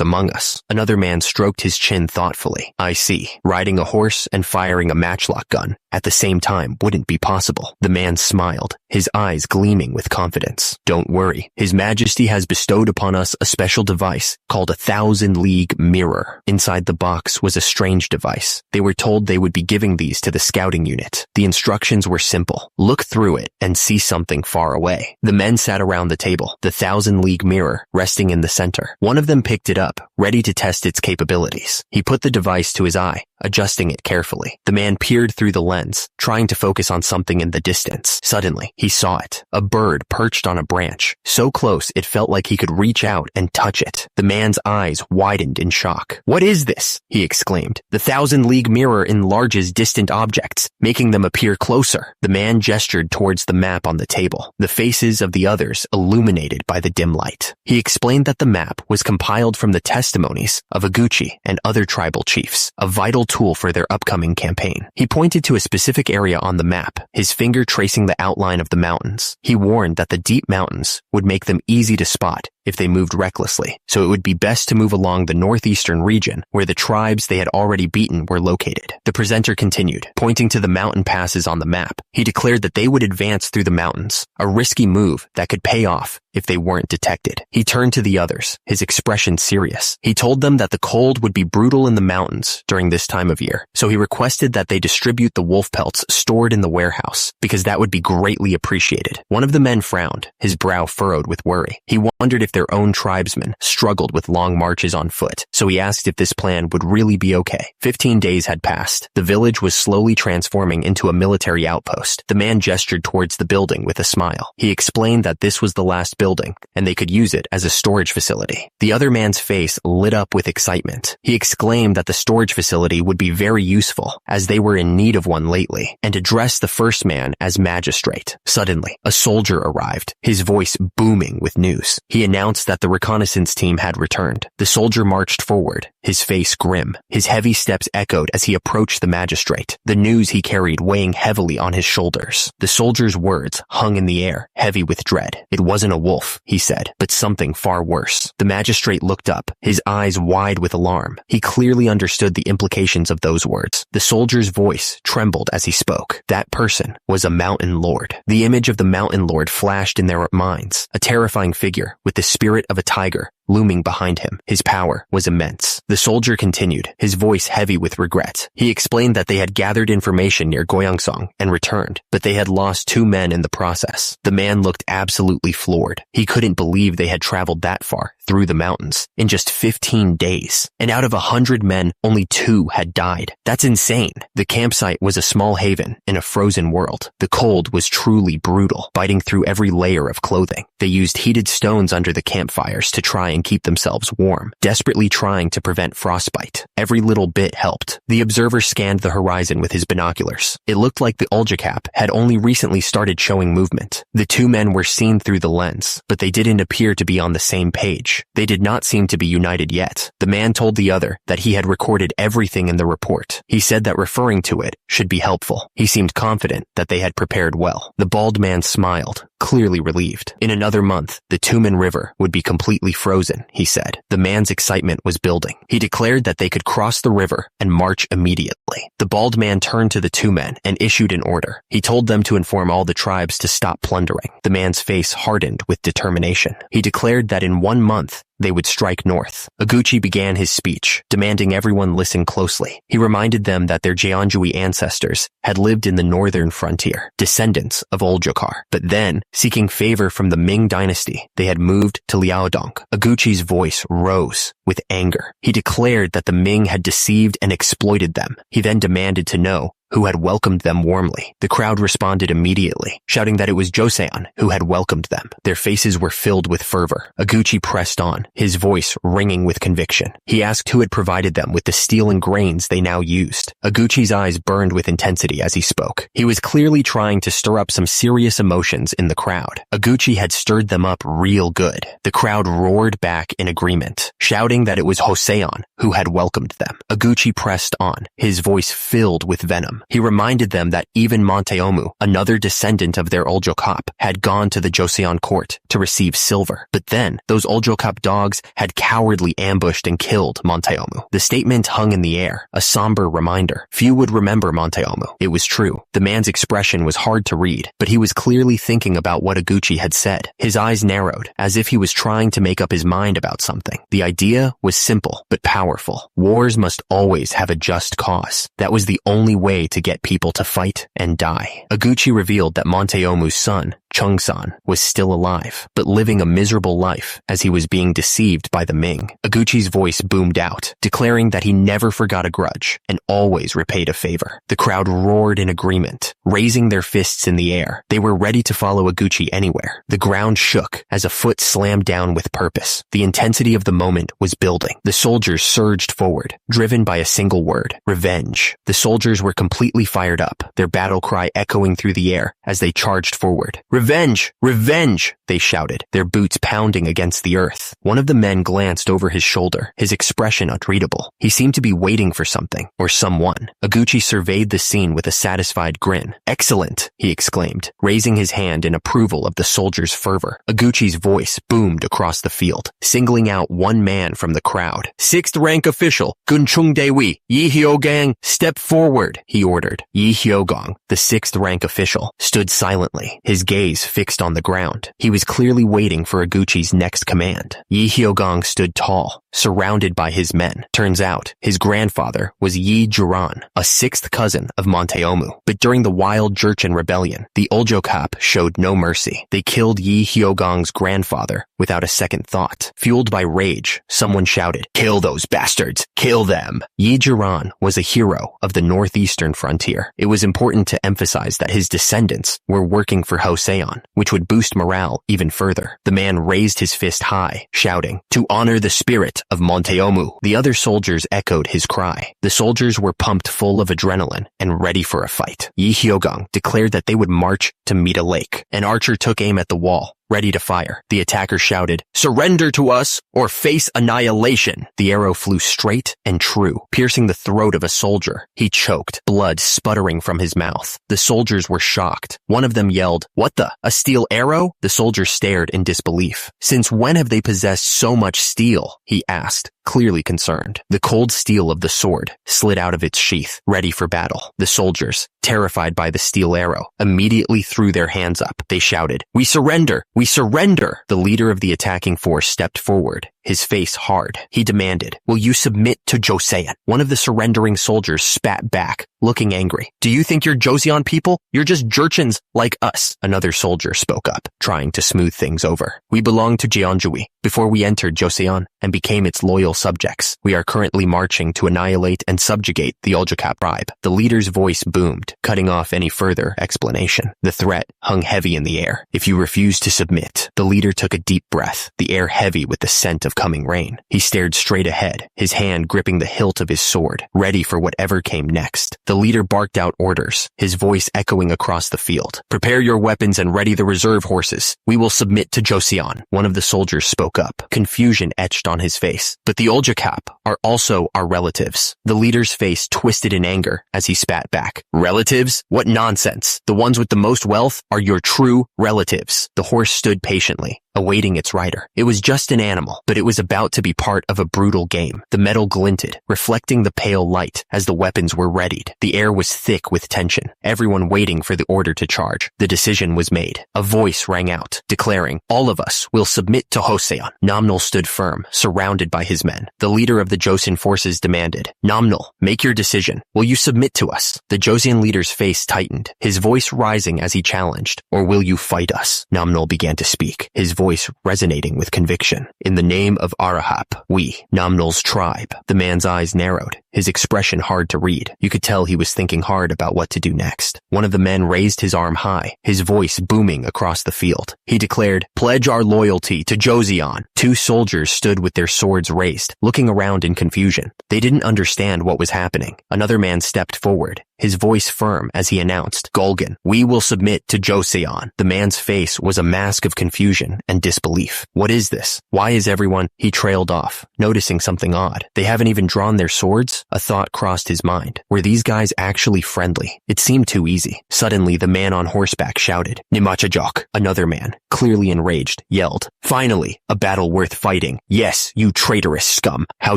among us. Another man stroked his chin thoughtfully. I see. Riding a horse and firing a matchlock gun at the same time wouldn't be possible. The man smiled, his eyes gleaming with confidence. Don't worry. His Majesty has bestowed upon us a special device called a 1,000-league mirror. Inside the box was a strange device. They were told they would be giving these to the scouting unit. The instructions were simple. Look through it and see something far away. The men sat around the table, the 1,000-league mirror resting in the center. One of them picked it up, ready to test its capabilities. He put the device to his eye, adjusting it carefully. The man peered through the lens, trying to focus on something in the distance. Suddenly, he saw it. A bird perched on a branch, so close it felt like he could reach out and touch it. The man's eyes widened in shock. What is this? He exclaimed. The 1,000-league mirror enlarges distant objects, making them appear closer. The man gestured towards the map on the table, the faces of the others illuminated by the dim light. He explained that the map was compiled from the testimonies of Oguchi and other tribal chiefs, a vital tool for their upcoming campaign. He pointed to a specific area on the map, his finger tracing the outline of the mountains. He warned that the deep mountains would make them easy to spot if they moved recklessly, so it would be best to move along the northeastern region where the tribes they had already beaten were located. The presenter continued, pointing to the mountain passes on the map. He declared that they would advance through the mountains, a risky move that could pay off if they weren't detected. He turned to the others, his expression serious. He told them that the cold would be brutal in the mountains during this time of year, so he requested that they distribute the wolf pelts stored in the warehouse, because that would be greatly appreciated. One of the men frowned, his brow furrowed with worry. He wondered if their own tribesmen struggled with long marches on foot, so he asked if this plan would really be okay. 15 days had passed. The village was slowly transforming into a military outpost. The man gestured towards the building with a smile. He explained that this was the last building, and they could use it as a storage facility. The other man's face lit up with excitement. He exclaimed that the storage facility would be very useful, as they were in need of one lately, and addressed the first man as magistrate. Suddenly, a soldier arrived, his voice booming with news. He announced that the reconnaissance team had returned. The soldier marched forward, his face grim. His heavy steps echoed as he approached the magistrate, the news he carried weighing heavily on his shoulders. The soldier's words hung in the air, heavy with dread. It wasn't a wolf, he said, but something far worse. The magistrate looked up, his eyes wide with alarm. He clearly understood the implications of those words. The soldier's voice trembled as he spoke. That person was a mountain lord. The image of the mountain lord flashed in their minds, a terrifying figure with the spirit of a tiger looming behind him. His power was immense. The soldier continued, his voice heavy with regret. He explained that they had gathered information near Goyangsong and returned, but they had lost 2 men in the process. The man looked absolutely floored. He couldn't believe they had traveled that far through the mountains in just 15 days. And out of 100 men, only 2 had died. That's insane. The campsite was a small haven in a frozen world. The cold was truly brutal, biting through every layer of clothing. They used heated stones under the campfires to try and keep themselves warm, desperately trying to prevent frostbite. Every little bit helped. The observer scanned the horizon with his binoculars. It looked like the anicap had only recently started showing movement. The 2 men were seen through the lens, but they didn't appear to be on the same page. They did not seem to be united yet. The man told the other that he had recorded everything in the report. He said that referring to it should be helpful. He seemed confident that they had prepared well. The bald man smiled, clearly relieved. In another month, the Tumen River would be completely frozen, he said. The man's excitement was building. He declared that they could cross the river and march immediately. The bald man turned to the 2 men and issued an order. He told them to inform all the tribes to stop plundering. The man's face hardened with determination. He declared that in 1 month, they would strike north. Oguchi began his speech, demanding everyone listen closely. He reminded them that their Jeonjui ancestors had lived in the northern frontier, descendants of Oljokar. But then, seeking favor from the Ming dynasty, they had moved to Liaodong. Oguchi's voice rose with anger. He declared that the Ming had deceived and exploited them. He then demanded to know who had welcomed them warmly. The crowd responded immediately, shouting that it was Joseon who had welcomed them. Their faces were filled with fervor. Oguchi pressed on, his voice ringing with conviction. He asked who had provided them with the steel and grains they now used. Oguchi's eyes burned with intensity as he spoke. He was clearly trying to stir up some serious emotions in the crowd. Oguchi had stirred them up real good. The crowd roared back in agreement, shouting that it was Joseon who had welcomed them. Oguchi pressed on, his voice filled with venom. He reminded them that even Monteomu, another descendant of their Oljokap, had gone to the Joseon court to receive silver. But then, those Oljokap dogs had cowardly ambushed and killed Monteomu. The statement hung in the air, a somber reminder. Few would remember Monteomu. It was true. The man's expression was hard to read, but he was clearly thinking about what Oguchi had said. His eyes narrowed, as if he was trying to make up his mind about something. The idea was simple, but powerful. Wars must always have a just cause. That was the only way to get people to fight and die. Oguchi revealed that Monteomu's son, Chung-san, was still alive, but living a miserable life as he was being deceived by the Ming. Oguchi's voice boomed out, declaring that he never forgot a grudge and always repaid a favor. The crowd roared in agreement, raising their fists in the air. They were ready to follow Oguchi anywhere. The ground shook as a foot slammed down with purpose. The intensity of the moment was building. The soldiers surged forward, driven by a single word: revenge. The soldiers were completely fired up, their battle cry echoing through the air as they charged forward. Revenge! Revenge! They shouted, their boots pounding against the earth. One of the men glanced over his shoulder, his expression unreadable. He seemed to be waiting for something, or someone. Oguchi surveyed the scene with a satisfied grin. Excellent, he exclaimed, raising his hand in approval of the soldiers' fervor. Oguchi's voice boomed across the field, singling out one man from the crowd. Sixth rank official, Gunchung Dewi, Yi Hyogang, step forward, he ordered. Yi Hyogang, the sixth rank official, stood silently, his gaze fixed on the ground. He was clearly waiting for Oguchi's next command. Yi Hyogang stood tall, surrounded by his men. Turns out, his grandfather was Yi Juran, a sixth cousin of Monteomu. But during the Wild Jurchen rebellion, the Oljokap showed no mercy. They killed Yi Hyogang's grandfather without a second thought. Fueled by rage, someone shouted, "Kill those bastards! Kill them!" Yi Juran was a hero of the northeastern frontier. It was important to emphasize that his descendants were working for Joseon, which would boost morale even further. The man raised his fist high, shouting, "To honor the spirit of Monteomu." The other soldiers echoed his cry. The soldiers were pumped full of adrenaline and ready for a fight. Yi Hyogang declared that they would march to meet a lake. An archer took aim at the wall, ready to fire. The attacker shouted, "Surrender to us or face annihilation." The arrow flew straight and true, piercing the throat of a soldier. He choked, blood sputtering from his mouth. The soldiers were shocked. One of them yelled, "What the? A steel arrow?" The soldier stared in disbelief. "Since when have they possessed so much steel?" he asked, clearly concerned. The cold steel of the sword slid out of its sheath, ready for battle. The soldiers, terrified by the steel arrow, immediately threw their hands up. They shouted, "We surrender! We surrender!" The leader of the attacking force stepped forward, his face hard. He demanded, "Will you submit to Joseon?" One of the surrendering soldiers spat back, looking angry. "Do you think you're Joseon people? You're just Jurchens like us." Another soldier spoke up, trying to smooth things over. "We belong to Jeonjui before we entered Joseon and became its loyal subjects. We are currently marching to annihilate and subjugate the Oljokap tribe." The leader's voice boomed, cutting off any further explanation. The threat hung heavy in the air. "If you refuse to submit." The leader took a deep breath, the air heavy with the scent of coming rain. He stared straight ahead, his hand gripping the hilt of his sword, ready for whatever came next. The leader barked out orders, his voice echoing across the field. "Prepare your weapons and ready the reserve horses. We will submit to Joseon." One of the soldiers spoke up, confusion etched on his face. "But the Oljokap are also our relatives." The leader's face twisted in anger as he spat back. "Relatives? What nonsense. The ones with the most wealth are your true relatives." The horse stood patiently, awaiting its rider. It was just an animal, but it was about to be part of a brutal game. The metal glinted, reflecting the pale light as the weapons were readied. The air was thick with tension, everyone waiting for the order to charge. The decision was made. A voice rang out, declaring, "All of us will submit to Joseon." Namnal stood firm, surrounded by his men. The leader of the Joseon forces demanded, "Namnal, make your decision. Will you submit to us?" The Joseon leader's face tightened, his voice rising as he challenged, "Or will you fight us?" Namnal began to speak, his voice resonating with conviction. "In the name of Arahap, we, Namnal's tribe." The man's eyes narrowed, his expression hard to read. You could tell he was thinking hard about what to do next. One of the men raised his arm high, his voice booming across the field. He declared, "Pledge our loyalty to Joseon." Two soldiers stood with their swords raised, looking around in confusion. They didn't understand what was happening. Another man stepped forward, his voice firm as he announced, "Golgan, we will submit to Joseon." The man's face was a mask of confusion and disbelief. What is this? Why is everyone— He trailed off, noticing something odd. They haven't even drawn their swords? A thought crossed his mind. Were these guys actually friendly? It seemed too easy. Suddenly, the man on horseback shouted, "Nimachajok." Another man, clearly enraged, yelled, "Finally, a battle worth fighting. Yes, you traitorous scum. How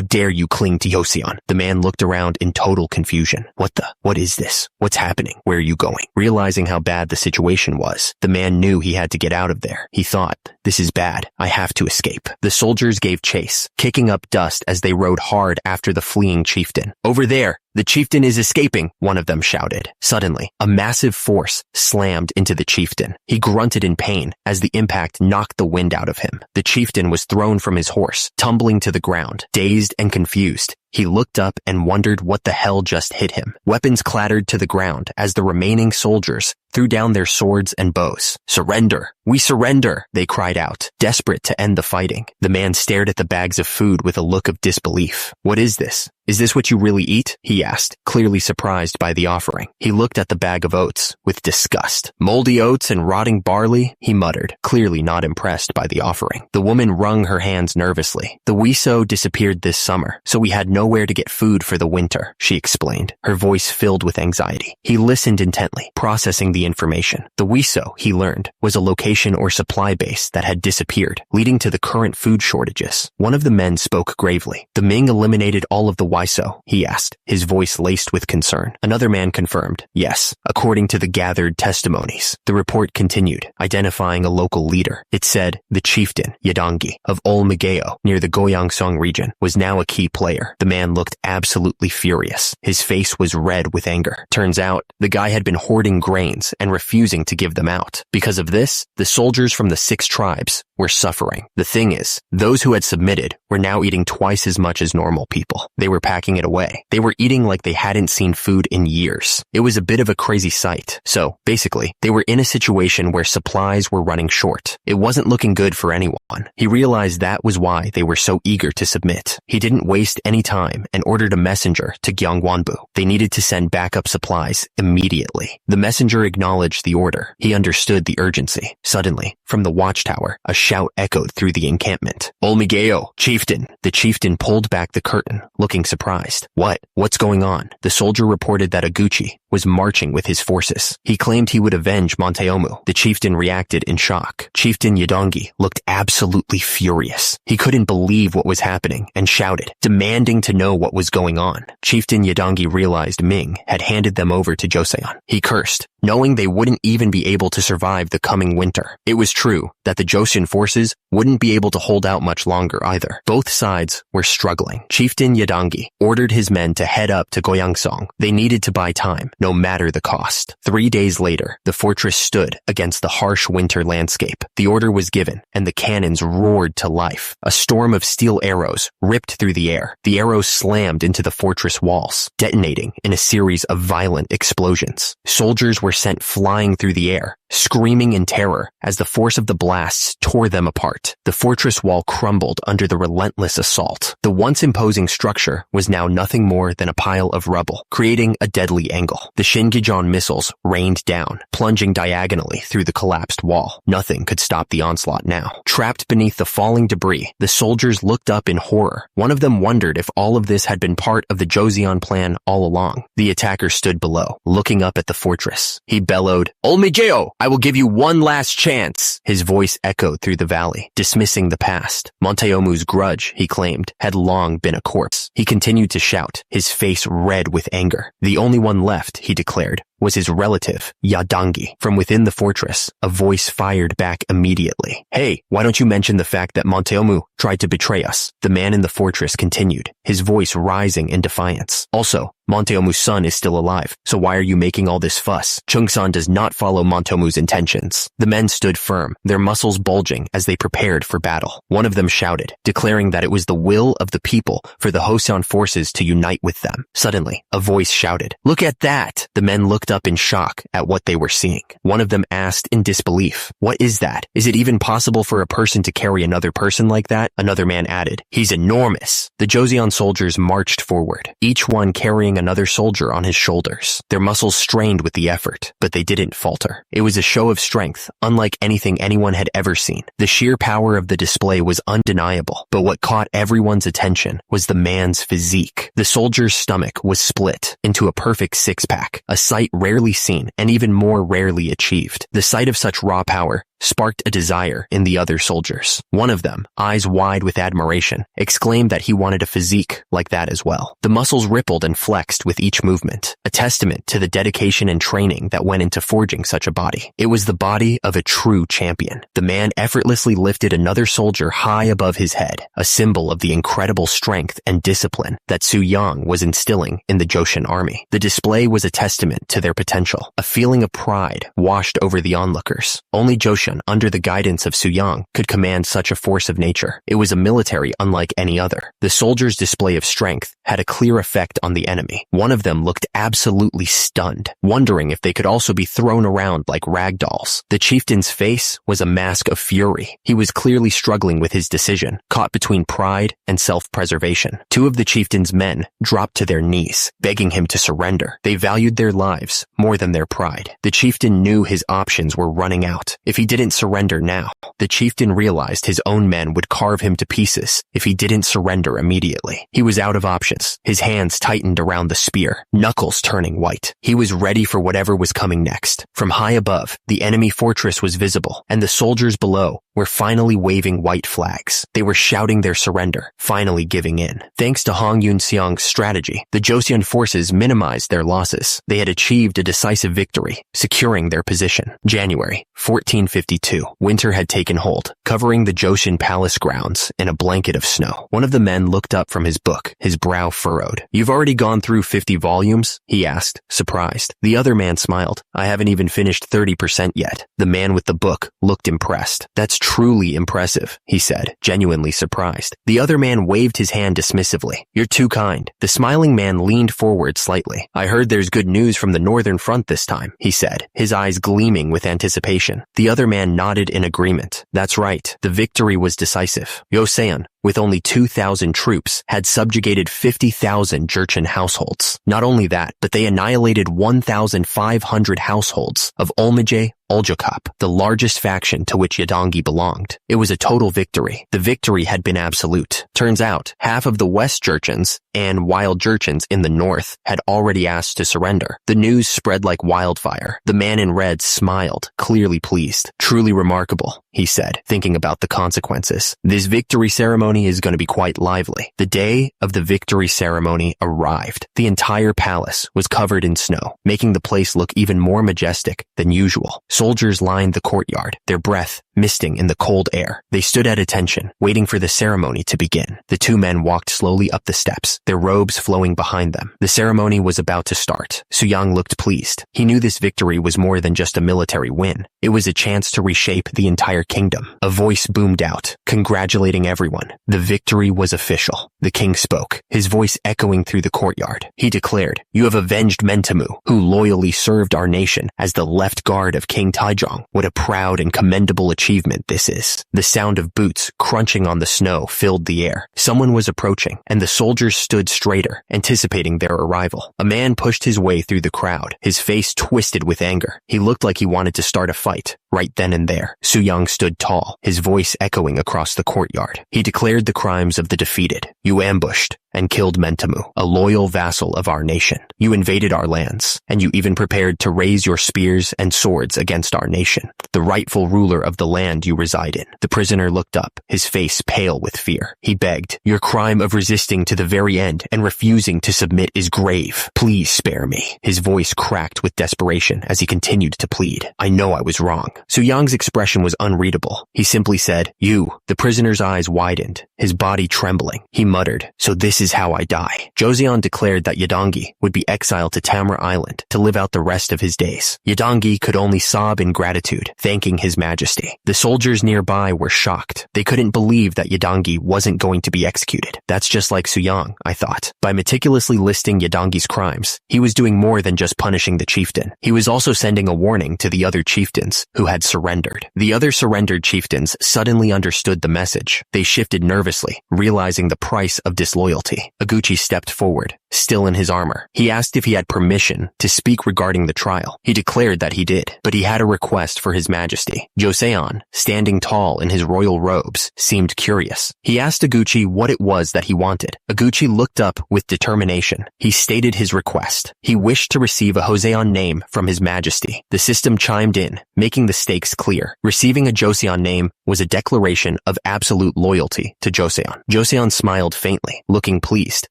dare you cling to Joseon?" The man looked around in total confusion. What is this? What's happening? Where are you going? Realizing how bad the situation was, the man knew he had to get out of there. He thought, "This is bad. I have to escape." The soldiers gave chase, kicking up dust as they rode hard after the fleeing chieftain. "Over there! The chieftain is escaping," one of them shouted. Suddenly, a massive force slammed into the chieftain. He grunted in pain as the impact knocked the wind out of him. The chieftain was thrown from his horse, tumbling to the ground, dazed and confused. He looked up and wondered what the hell just hit him. Weapons clattered to the ground as the remaining soldiers threw down their swords and bows. "Surrender! We surrender!" they cried out, desperate to end the fighting. The man stared at the bags of food with a look of disbelief. "What is this? Is this what you really eat?" he asked, clearly surprised by the offering. He looked at the bag of oats with disgust. "Moldy oats and rotting barley," he muttered, clearly not impressed by the offering. The woman wrung her hands nervously. "The Wiso disappeared this summer, so we had nowhere to get food for the winter," she explained, her voice filled with anxiety. He listened intently, processing the information. The Wiso, he learned, was a location or supply base that had disappeared, leading to the current food shortages. One of the men spoke gravely. "The Ming eliminated all of the Wiso?" he asked, his voice laced with concern. Another man confirmed, "Yes, according to the gathered testimonies." The report continued, identifying a local leader. It said, the chieftain, Yadangi, of Olmageo, near the Goyangsong region, was now a key player. The man looked absolutely furious. His face was red with anger. Turns out, the guy had been hoarding grains and refusing to give them out. Because of this, the soldiers from the 6 tribes were suffering. The thing is, those who had submitted were now eating twice as much as normal people. They were packing it away. They were eating like they hadn't seen food in years. It was a bit of a crazy sight. So, basically, they were in a situation where supplies were running short. It wasn't looking good for anyone. He realized that was why they were so eager to submit. He didn't waste any time and ordered a messenger to Gyeongwonbu. They needed to send backup supplies immediately. The messenger acknowledged the order. He understood the urgency. Suddenly, from the watchtower, a shout echoed through the encampment. "Olmageo, chieftain!" The chieftain pulled back the curtain, looking surprised. What's going on?" The soldier reported that Aguchi was marching with his forces. He claimed he would avenge Monteomu. The chieftain reacted in shock. Chieftain Yadangi looked absolutely furious. He couldn't believe what was happening and shouted, demanding to know what was going on. Chieftain Yadangi realized Ming had handed them over to Joseon. He cursed, knowing they wouldn't even be able to survive the coming winter. It was true that the Joseon forces wouldn't be able to hold out much longer either. Both sides were struggling. Chieftain Yadangi ordered his men to head up to Goyangsong. They needed to buy time, no matter the cost. 3 days later, the fortress stood against the harsh winter landscape. The order was given, and the cannons roared to life. A storm of steel arrows ripped through the air. The arrows slammed into the fortress walls, detonating in a series of violent explosions. Soldiers were sent flying through the air, screaming in terror as the force of the blasts tore them apart. The fortress wall crumbled under the relentless assault. The once imposing structure was now nothing more than a pile of rubble, creating a deadly angle. The Shingijon missiles rained down, plunging diagonally through the collapsed wall. Nothing could stop the onslaught now. Trapped beneath the falling debris, the soldiers looked up in horror. One of them wondered if all of this had been part of the Joseon plan all along. The attacker stood below, looking up at the fortress. He bellowed, "Olmijeo, I will give you one last chance." His voice echoed through the valley, dismissing the past. Monteomu's grudge, he claimed, had long been a corpse. He continued to shout, his face red with anger. The only one left, he declared, was his relative, Yadangi. From within the fortress, a voice fired back immediately. "Hey, why don't you mention the fact that Monteomu tried to betray us?" The man in the fortress continued, his voice rising in defiance. "Also, Monteomu's son is still alive, so why are you making all this fuss? Chungsan does not follow Monteomu's intentions." The men stood firm, their muscles bulging as they prepared for battle. One of them shouted, declaring that it was the will of the people for the Hoseon forces to unite with them. Suddenly, a voice shouted, "Look at that!" The men looked up in shock at what they were seeing. One of them asked in disbelief, "What is that? Is it even possible for a person to carry another person like that?" Another man added, "He's enormous." The Joseon soldiers marched forward, each one carrying another soldier on his shoulders. Their muscles strained with the effort, but they didn't falter. It was a show of strength, unlike anything anyone had ever seen. The sheer power of the display was undeniable, but what caught everyone's attention was the man's physique. The soldier's stomach was split into a perfect six-pack, a sight rarely seen and even more rarely achieved. The sight of such raw power sparked a desire in the other soldiers. One of them, eyes wide with admiration, exclaimed that he wanted a physique like that as well. The muscles rippled and flexed with each movement, a testament to the dedication and training that went into forging such a body. It was the body of a true champion. The man effortlessly lifted another soldier high above his head, a symbol of the incredible strength and discipline that Su Yang was instilling in the Joshin army. The display was a testament to their potential. A feeling of pride washed over the onlookers. Only Joshin, under the guidance of Su Yang, could command such a force of nature. It was a military unlike any other. The soldiers' display of strength had a clear effect on the enemy. One of them looked absolutely stunned, wondering if they could also be thrown around like rag dolls. The chieftain's face was a mask of fury. He was clearly struggling with his decision, caught between pride and self-preservation. Two of the chieftain's men dropped to their knees, begging him to surrender. They valued their lives more than their pride. The chieftain knew his options were running out. If he didn't surrender now, the chieftain realized his own men would carve him to pieces if he didn't surrender immediately. He was out of options. His hands tightened around the spear, knuckles turning white. He was ready for whatever was coming next. From high above, the enemy fortress was visible, and the soldiers below were finally waving white flags. They were shouting their surrender, finally giving in. Thanks to Hong Yun-seong's strategy, the Joseon forces minimized their losses. They had achieved a decisive victory, securing their position. January 1452. Winter had taken hold, covering the Joshin palace grounds in a blanket of snow. One of the men looked up from his book, his brow furrowed. "You've already gone through 50 volumes?" he asked, surprised. The other man smiled. "I haven't even finished 30% yet." The man with the book looked impressed. "That's truly impressive," he said, genuinely surprised. The other man waved his hand dismissively. "You're too kind." The smiling man leaned forward slightly. "I heard there's good news from the northern front this time," he said, his eyes gleaming with anticipation. The other man nodded in agreement. "That's right. The victory was decisive. Yoseon, with only 2,000 troops, had subjugated 50,000 Jurchen households. Not only that, but they annihilated 1,500 households of Olmijé-Oljokap, the largest faction to which Yadangi belonged. It was a total victory. The victory had been absolute. Turns out, half of the West Jurchens and wild Jurchens in the north had already asked to surrender. The news spread like wildfire. The man in red smiled, clearly pleased. "Truly remarkable," he said, thinking about the consequences. "This victory ceremony is going to be quite lively." The day of the victory ceremony arrived. The entire palace was covered in snow, making the place look even more majestic than usual. Soldiers lined the courtyard, their breath misting in the cold air. They stood at attention, waiting for the ceremony to begin. The two men walked slowly up the steps, their robes flowing behind them. The ceremony was about to start. Su Yang looked pleased. He knew this victory was more than just a military win. It was a chance to reshape the entire kingdom. A voice boomed out, congratulating everyone. The victory was official. The king spoke, his voice echoing through the courtyard. He declared, "You have avenged Mentemu, who loyally served our nation as the left guard of King Taijong. What a proud and commendable achievement achievement this is. The sound of boots crunching on the snow filled the air. Someone was approaching, and the soldiers stood straighter, anticipating their arrival. A man pushed his way through the crowd, his face twisted with anger. He looked like he wanted to start a fight. Right then and there, Suyang stood tall, his voice echoing across the courtyard. He declared the crimes of the defeated. You ambushed and killed Mentamu, a loyal vassal of our nation. You invaded our lands, and you even prepared to raise your spears and swords against our nation, the rightful ruler of the land you reside in. The prisoner looked up, his face pale with fear. He begged, your crime of resisting to the very end and refusing to submit is grave. Please spare me. His voice cracked with desperation as he continued to plead. I know I was wrong. Suyang's expression was unreadable. He simply said, you. The prisoner's eyes widened, his body trembling. He muttered, so this is how I die. Joseon declared that Yadangi would be exiled to Tamra Island to live out the rest of his days. Yadangi could only sob in gratitude, thanking his majesty. The soldiers nearby were shocked. They couldn't believe that Yadangi wasn't going to be executed. That's just like Suyang, I thought. By meticulously listing Yadangi's crimes, he was doing more than just punishing the chieftain. He was also sending a warning to the other chieftains who had surrendered. The other surrendered chieftains suddenly understood the message. They shifted nervously, realizing the price of disloyalty. Aguchi stepped forward, still in his armor. He asked if he had permission to speak regarding the trial. He declared that he did, but he had a request for his majesty. Joseon, standing tall in his royal robes, seemed curious. He asked Aguchi what it was that he wanted. Aguchi looked up with determination. He stated his request. He wished to receive a Joseon name from his majesty. The system chimed in, making the stakes clear. Receiving a Joseon name was a declaration of absolute loyalty to Joseon. Joseon smiled faintly, looking pleased.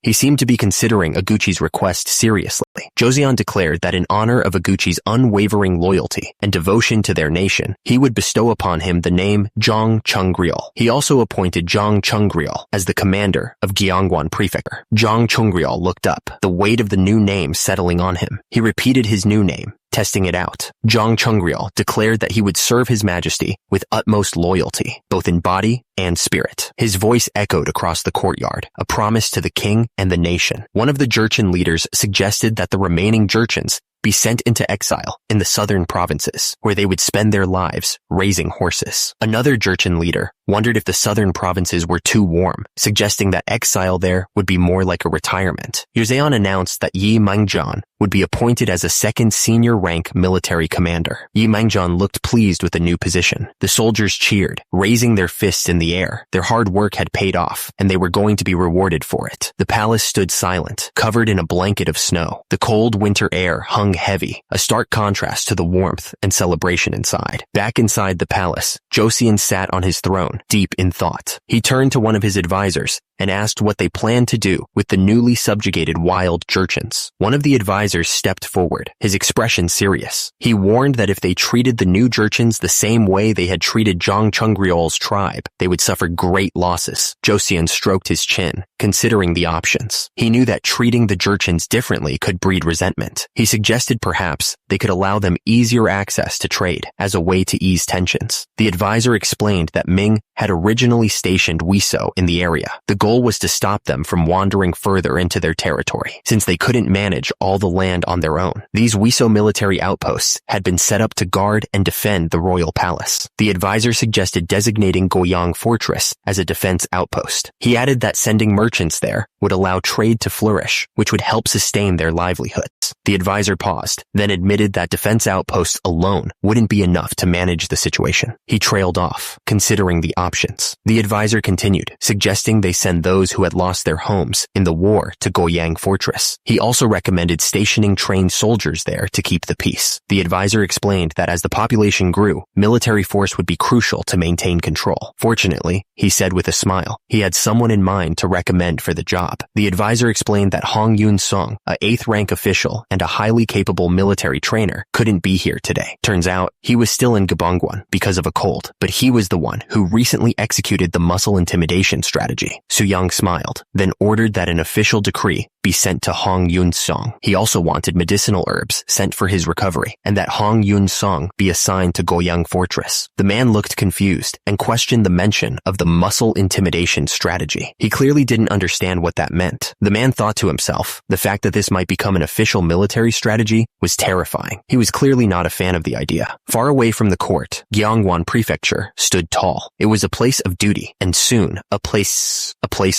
He seemed to be considering Aguchi's request seriously. Joseon declared that in honor of Aguchi's unwavering loyalty and devotion to their nation, he would bestow upon him the name Zhang Chungryol. He also appointed Zhang Chungryol as the commander of Gyeongwon Prefecture. Zhang Chungryol looked up, the weight of the new name settling on him. He repeated his new name, testing it out. Zhang Chungryol declared that he would serve his majesty with utmost loyalty, both in body and spirit. His voice echoed across the courtyard, a promise to the king and the nation. One of the Jurchen leaders suggested that the remaining Jurchens be sent into exile in the southern provinces, where they would spend their lives raising horses. Another Jurchen leader wondered if the southern provinces were too warm, suggesting that exile there would be more like a retirement. Joseon announced that Yi Mangjan would be appointed as a second senior rank military commander. Yi Mangjan looked pleased with the new position. The soldiers cheered, raising their fists in the air. Their hard work had paid off, and they were going to be rewarded for it. The palace stood silent, covered in a blanket of snow. The cold winter air hung heavy, a stark contrast to the warmth and celebration inside. Back inside the palace, Joseon sat on his throne, deep in thought. He turned to one of his advisors and asked what they planned to do with the newly subjugated wild Jurchens. One of the advisors stepped forward, his expression serious. He warned that if they treated the new Jurchens the same way they had treated Zhang Chungryol's tribe, they would suffer great losses. Joseon stroked his chin, considering the options. He knew that treating the Jurchens differently could breed resentment. He suggested perhaps they could allow them easier access to trade as a way to ease tensions. The advisor explained that Ming had originally stationed Wiso in the area. The goal was to stop them from wandering further into their territory, since they couldn't manage all the land on their own. These Wiso military outposts had been set up to guard and defend the royal palace. The advisor suggested designating Goyang Fortress as a defense outpost. He added that sending merchants there would allow trade to flourish, which would help sustain their livelihoods. The advisor paused, then admitted that defense outposts alone wouldn't be enough to manage the situation. He trailed off, considering the options. The advisor continued, suggesting they send those who had lost their homes in the war to Goyang Fortress. He also recommended stationing trained soldiers there to keep the peace. The advisor explained that as the population grew, military force would be crucial to maintain control. Fortunately, he said with a smile, he had someone in mind to recommend for the job. The advisor explained that Hong Yun-sung, a 8th rank official and a highly capable military trainer, couldn't be here today. Turns out, he was still in Gabongwon because of a cold, but he was the one who recently executed the muscle intimidation strategy. Suyang smiled, then ordered that an official decree be sent to Hong Yun-song. He also wanted medicinal herbs sent for his recovery, and that Hong Yun-song be assigned to Goyang Fortress. The man looked confused and questioned the mention of the muscle intimidation strategy. He clearly didn't understand what that meant. The man thought to himself, the fact that this might become an official military strategy was terrifying. He was clearly not a fan of the idea. Far away from the court, Gyeongwon Prefecture stood tall. It was a place of duty, and soon a place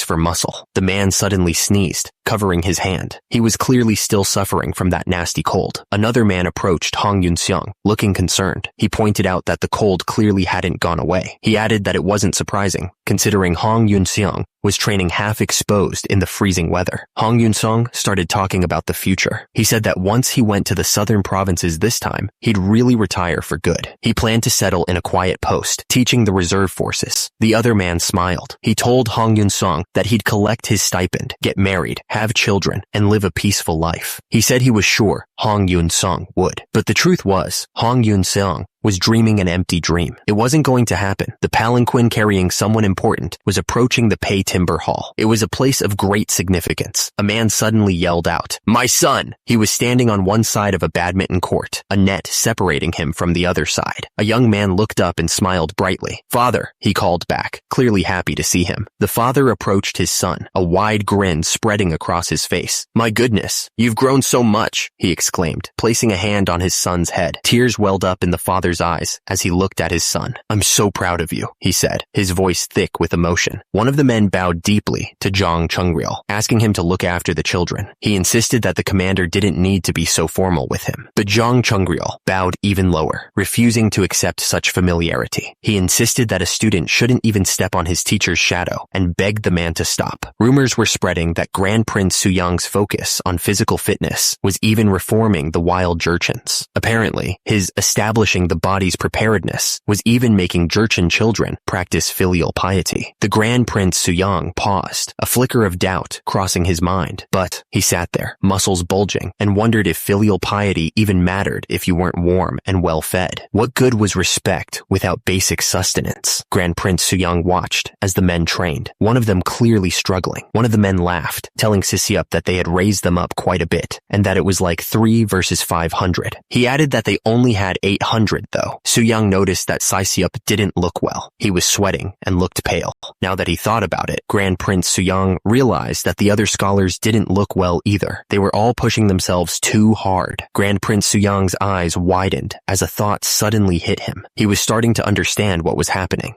for muscle. The man suddenly sneezed, covering his hand. He was clearly still suffering from that nasty cold. Another man approached Hong Yun-seong, looking concerned. He pointed out that the cold clearly hadn't gone away. He added that it wasn't surprising, considering Hong Yun-seong was training half exposed in the freezing weather. Hong Yun-song started talking about the future. He said that once he went to the southern provinces this time, he'd really retire for good. He planned to settle in a quiet post, teaching the reserve forces. The other man smiled. He told Hong Yun-song that he'd collect his stipend, get married, have children, and live a peaceful life. He said he was sure Hong Yun-song would. But the truth was, Hong Yun-song was dreaming an empty dream. It wasn't going to happen. The palanquin carrying someone important was approaching the Pei Timber Hall. It was a place of great significance. A man suddenly yelled out, "My son!" He was standing on one side of a badminton court, a net separating him from the other side. A young man looked up and smiled brightly. "Father," he called back, clearly happy to see him. The father approached his son, a wide grin spreading across his face. "My goodness, you've grown so much," he exclaimed, placing a hand on his son's head. Tears welled up in the father's eyes as he looked at his son. "I'm so proud of you," he said, his voice thick with emotion. One of the men bowed deeply to Jong Chungril, asking him to look after the children. He insisted that the commander didn't need to be so formal with him. But Jong Chungril bowed even lower, refusing to accept such familiarity. He insisted that a student shouldn't even step on his teacher's shadow and begged the man to stop. Rumors were spreading that Grand Prince Suyang's focus on physical fitness was even reforming the wild Jurchens. Apparently, his establishing the body's preparedness was even making Jurchen children practice filial piety. The Grand Prince Suyang paused, a flicker of doubt crossing his mind. But he sat there, muscles bulging, and wondered if filial piety even mattered if you weren't warm and well fed. What good was respect without basic sustenance? Grand Prince Suyang watched as the men trained, one of them clearly struggling. One of the men laughed, telling Sisiup that they had raised them up quite a bit, and that it was like 3 versus 500. He added that they only had 800 though. Suyang noticed that Sisiup didn't look well. He was sweating and looked pale. Now that he thought about it, Grand Prince Suyang realized that the other scholars didn't look well either. They were all pushing themselves too hard. Grand Prince Suyang's eyes widened as a thought suddenly hit him. He was starting to understand what was happening.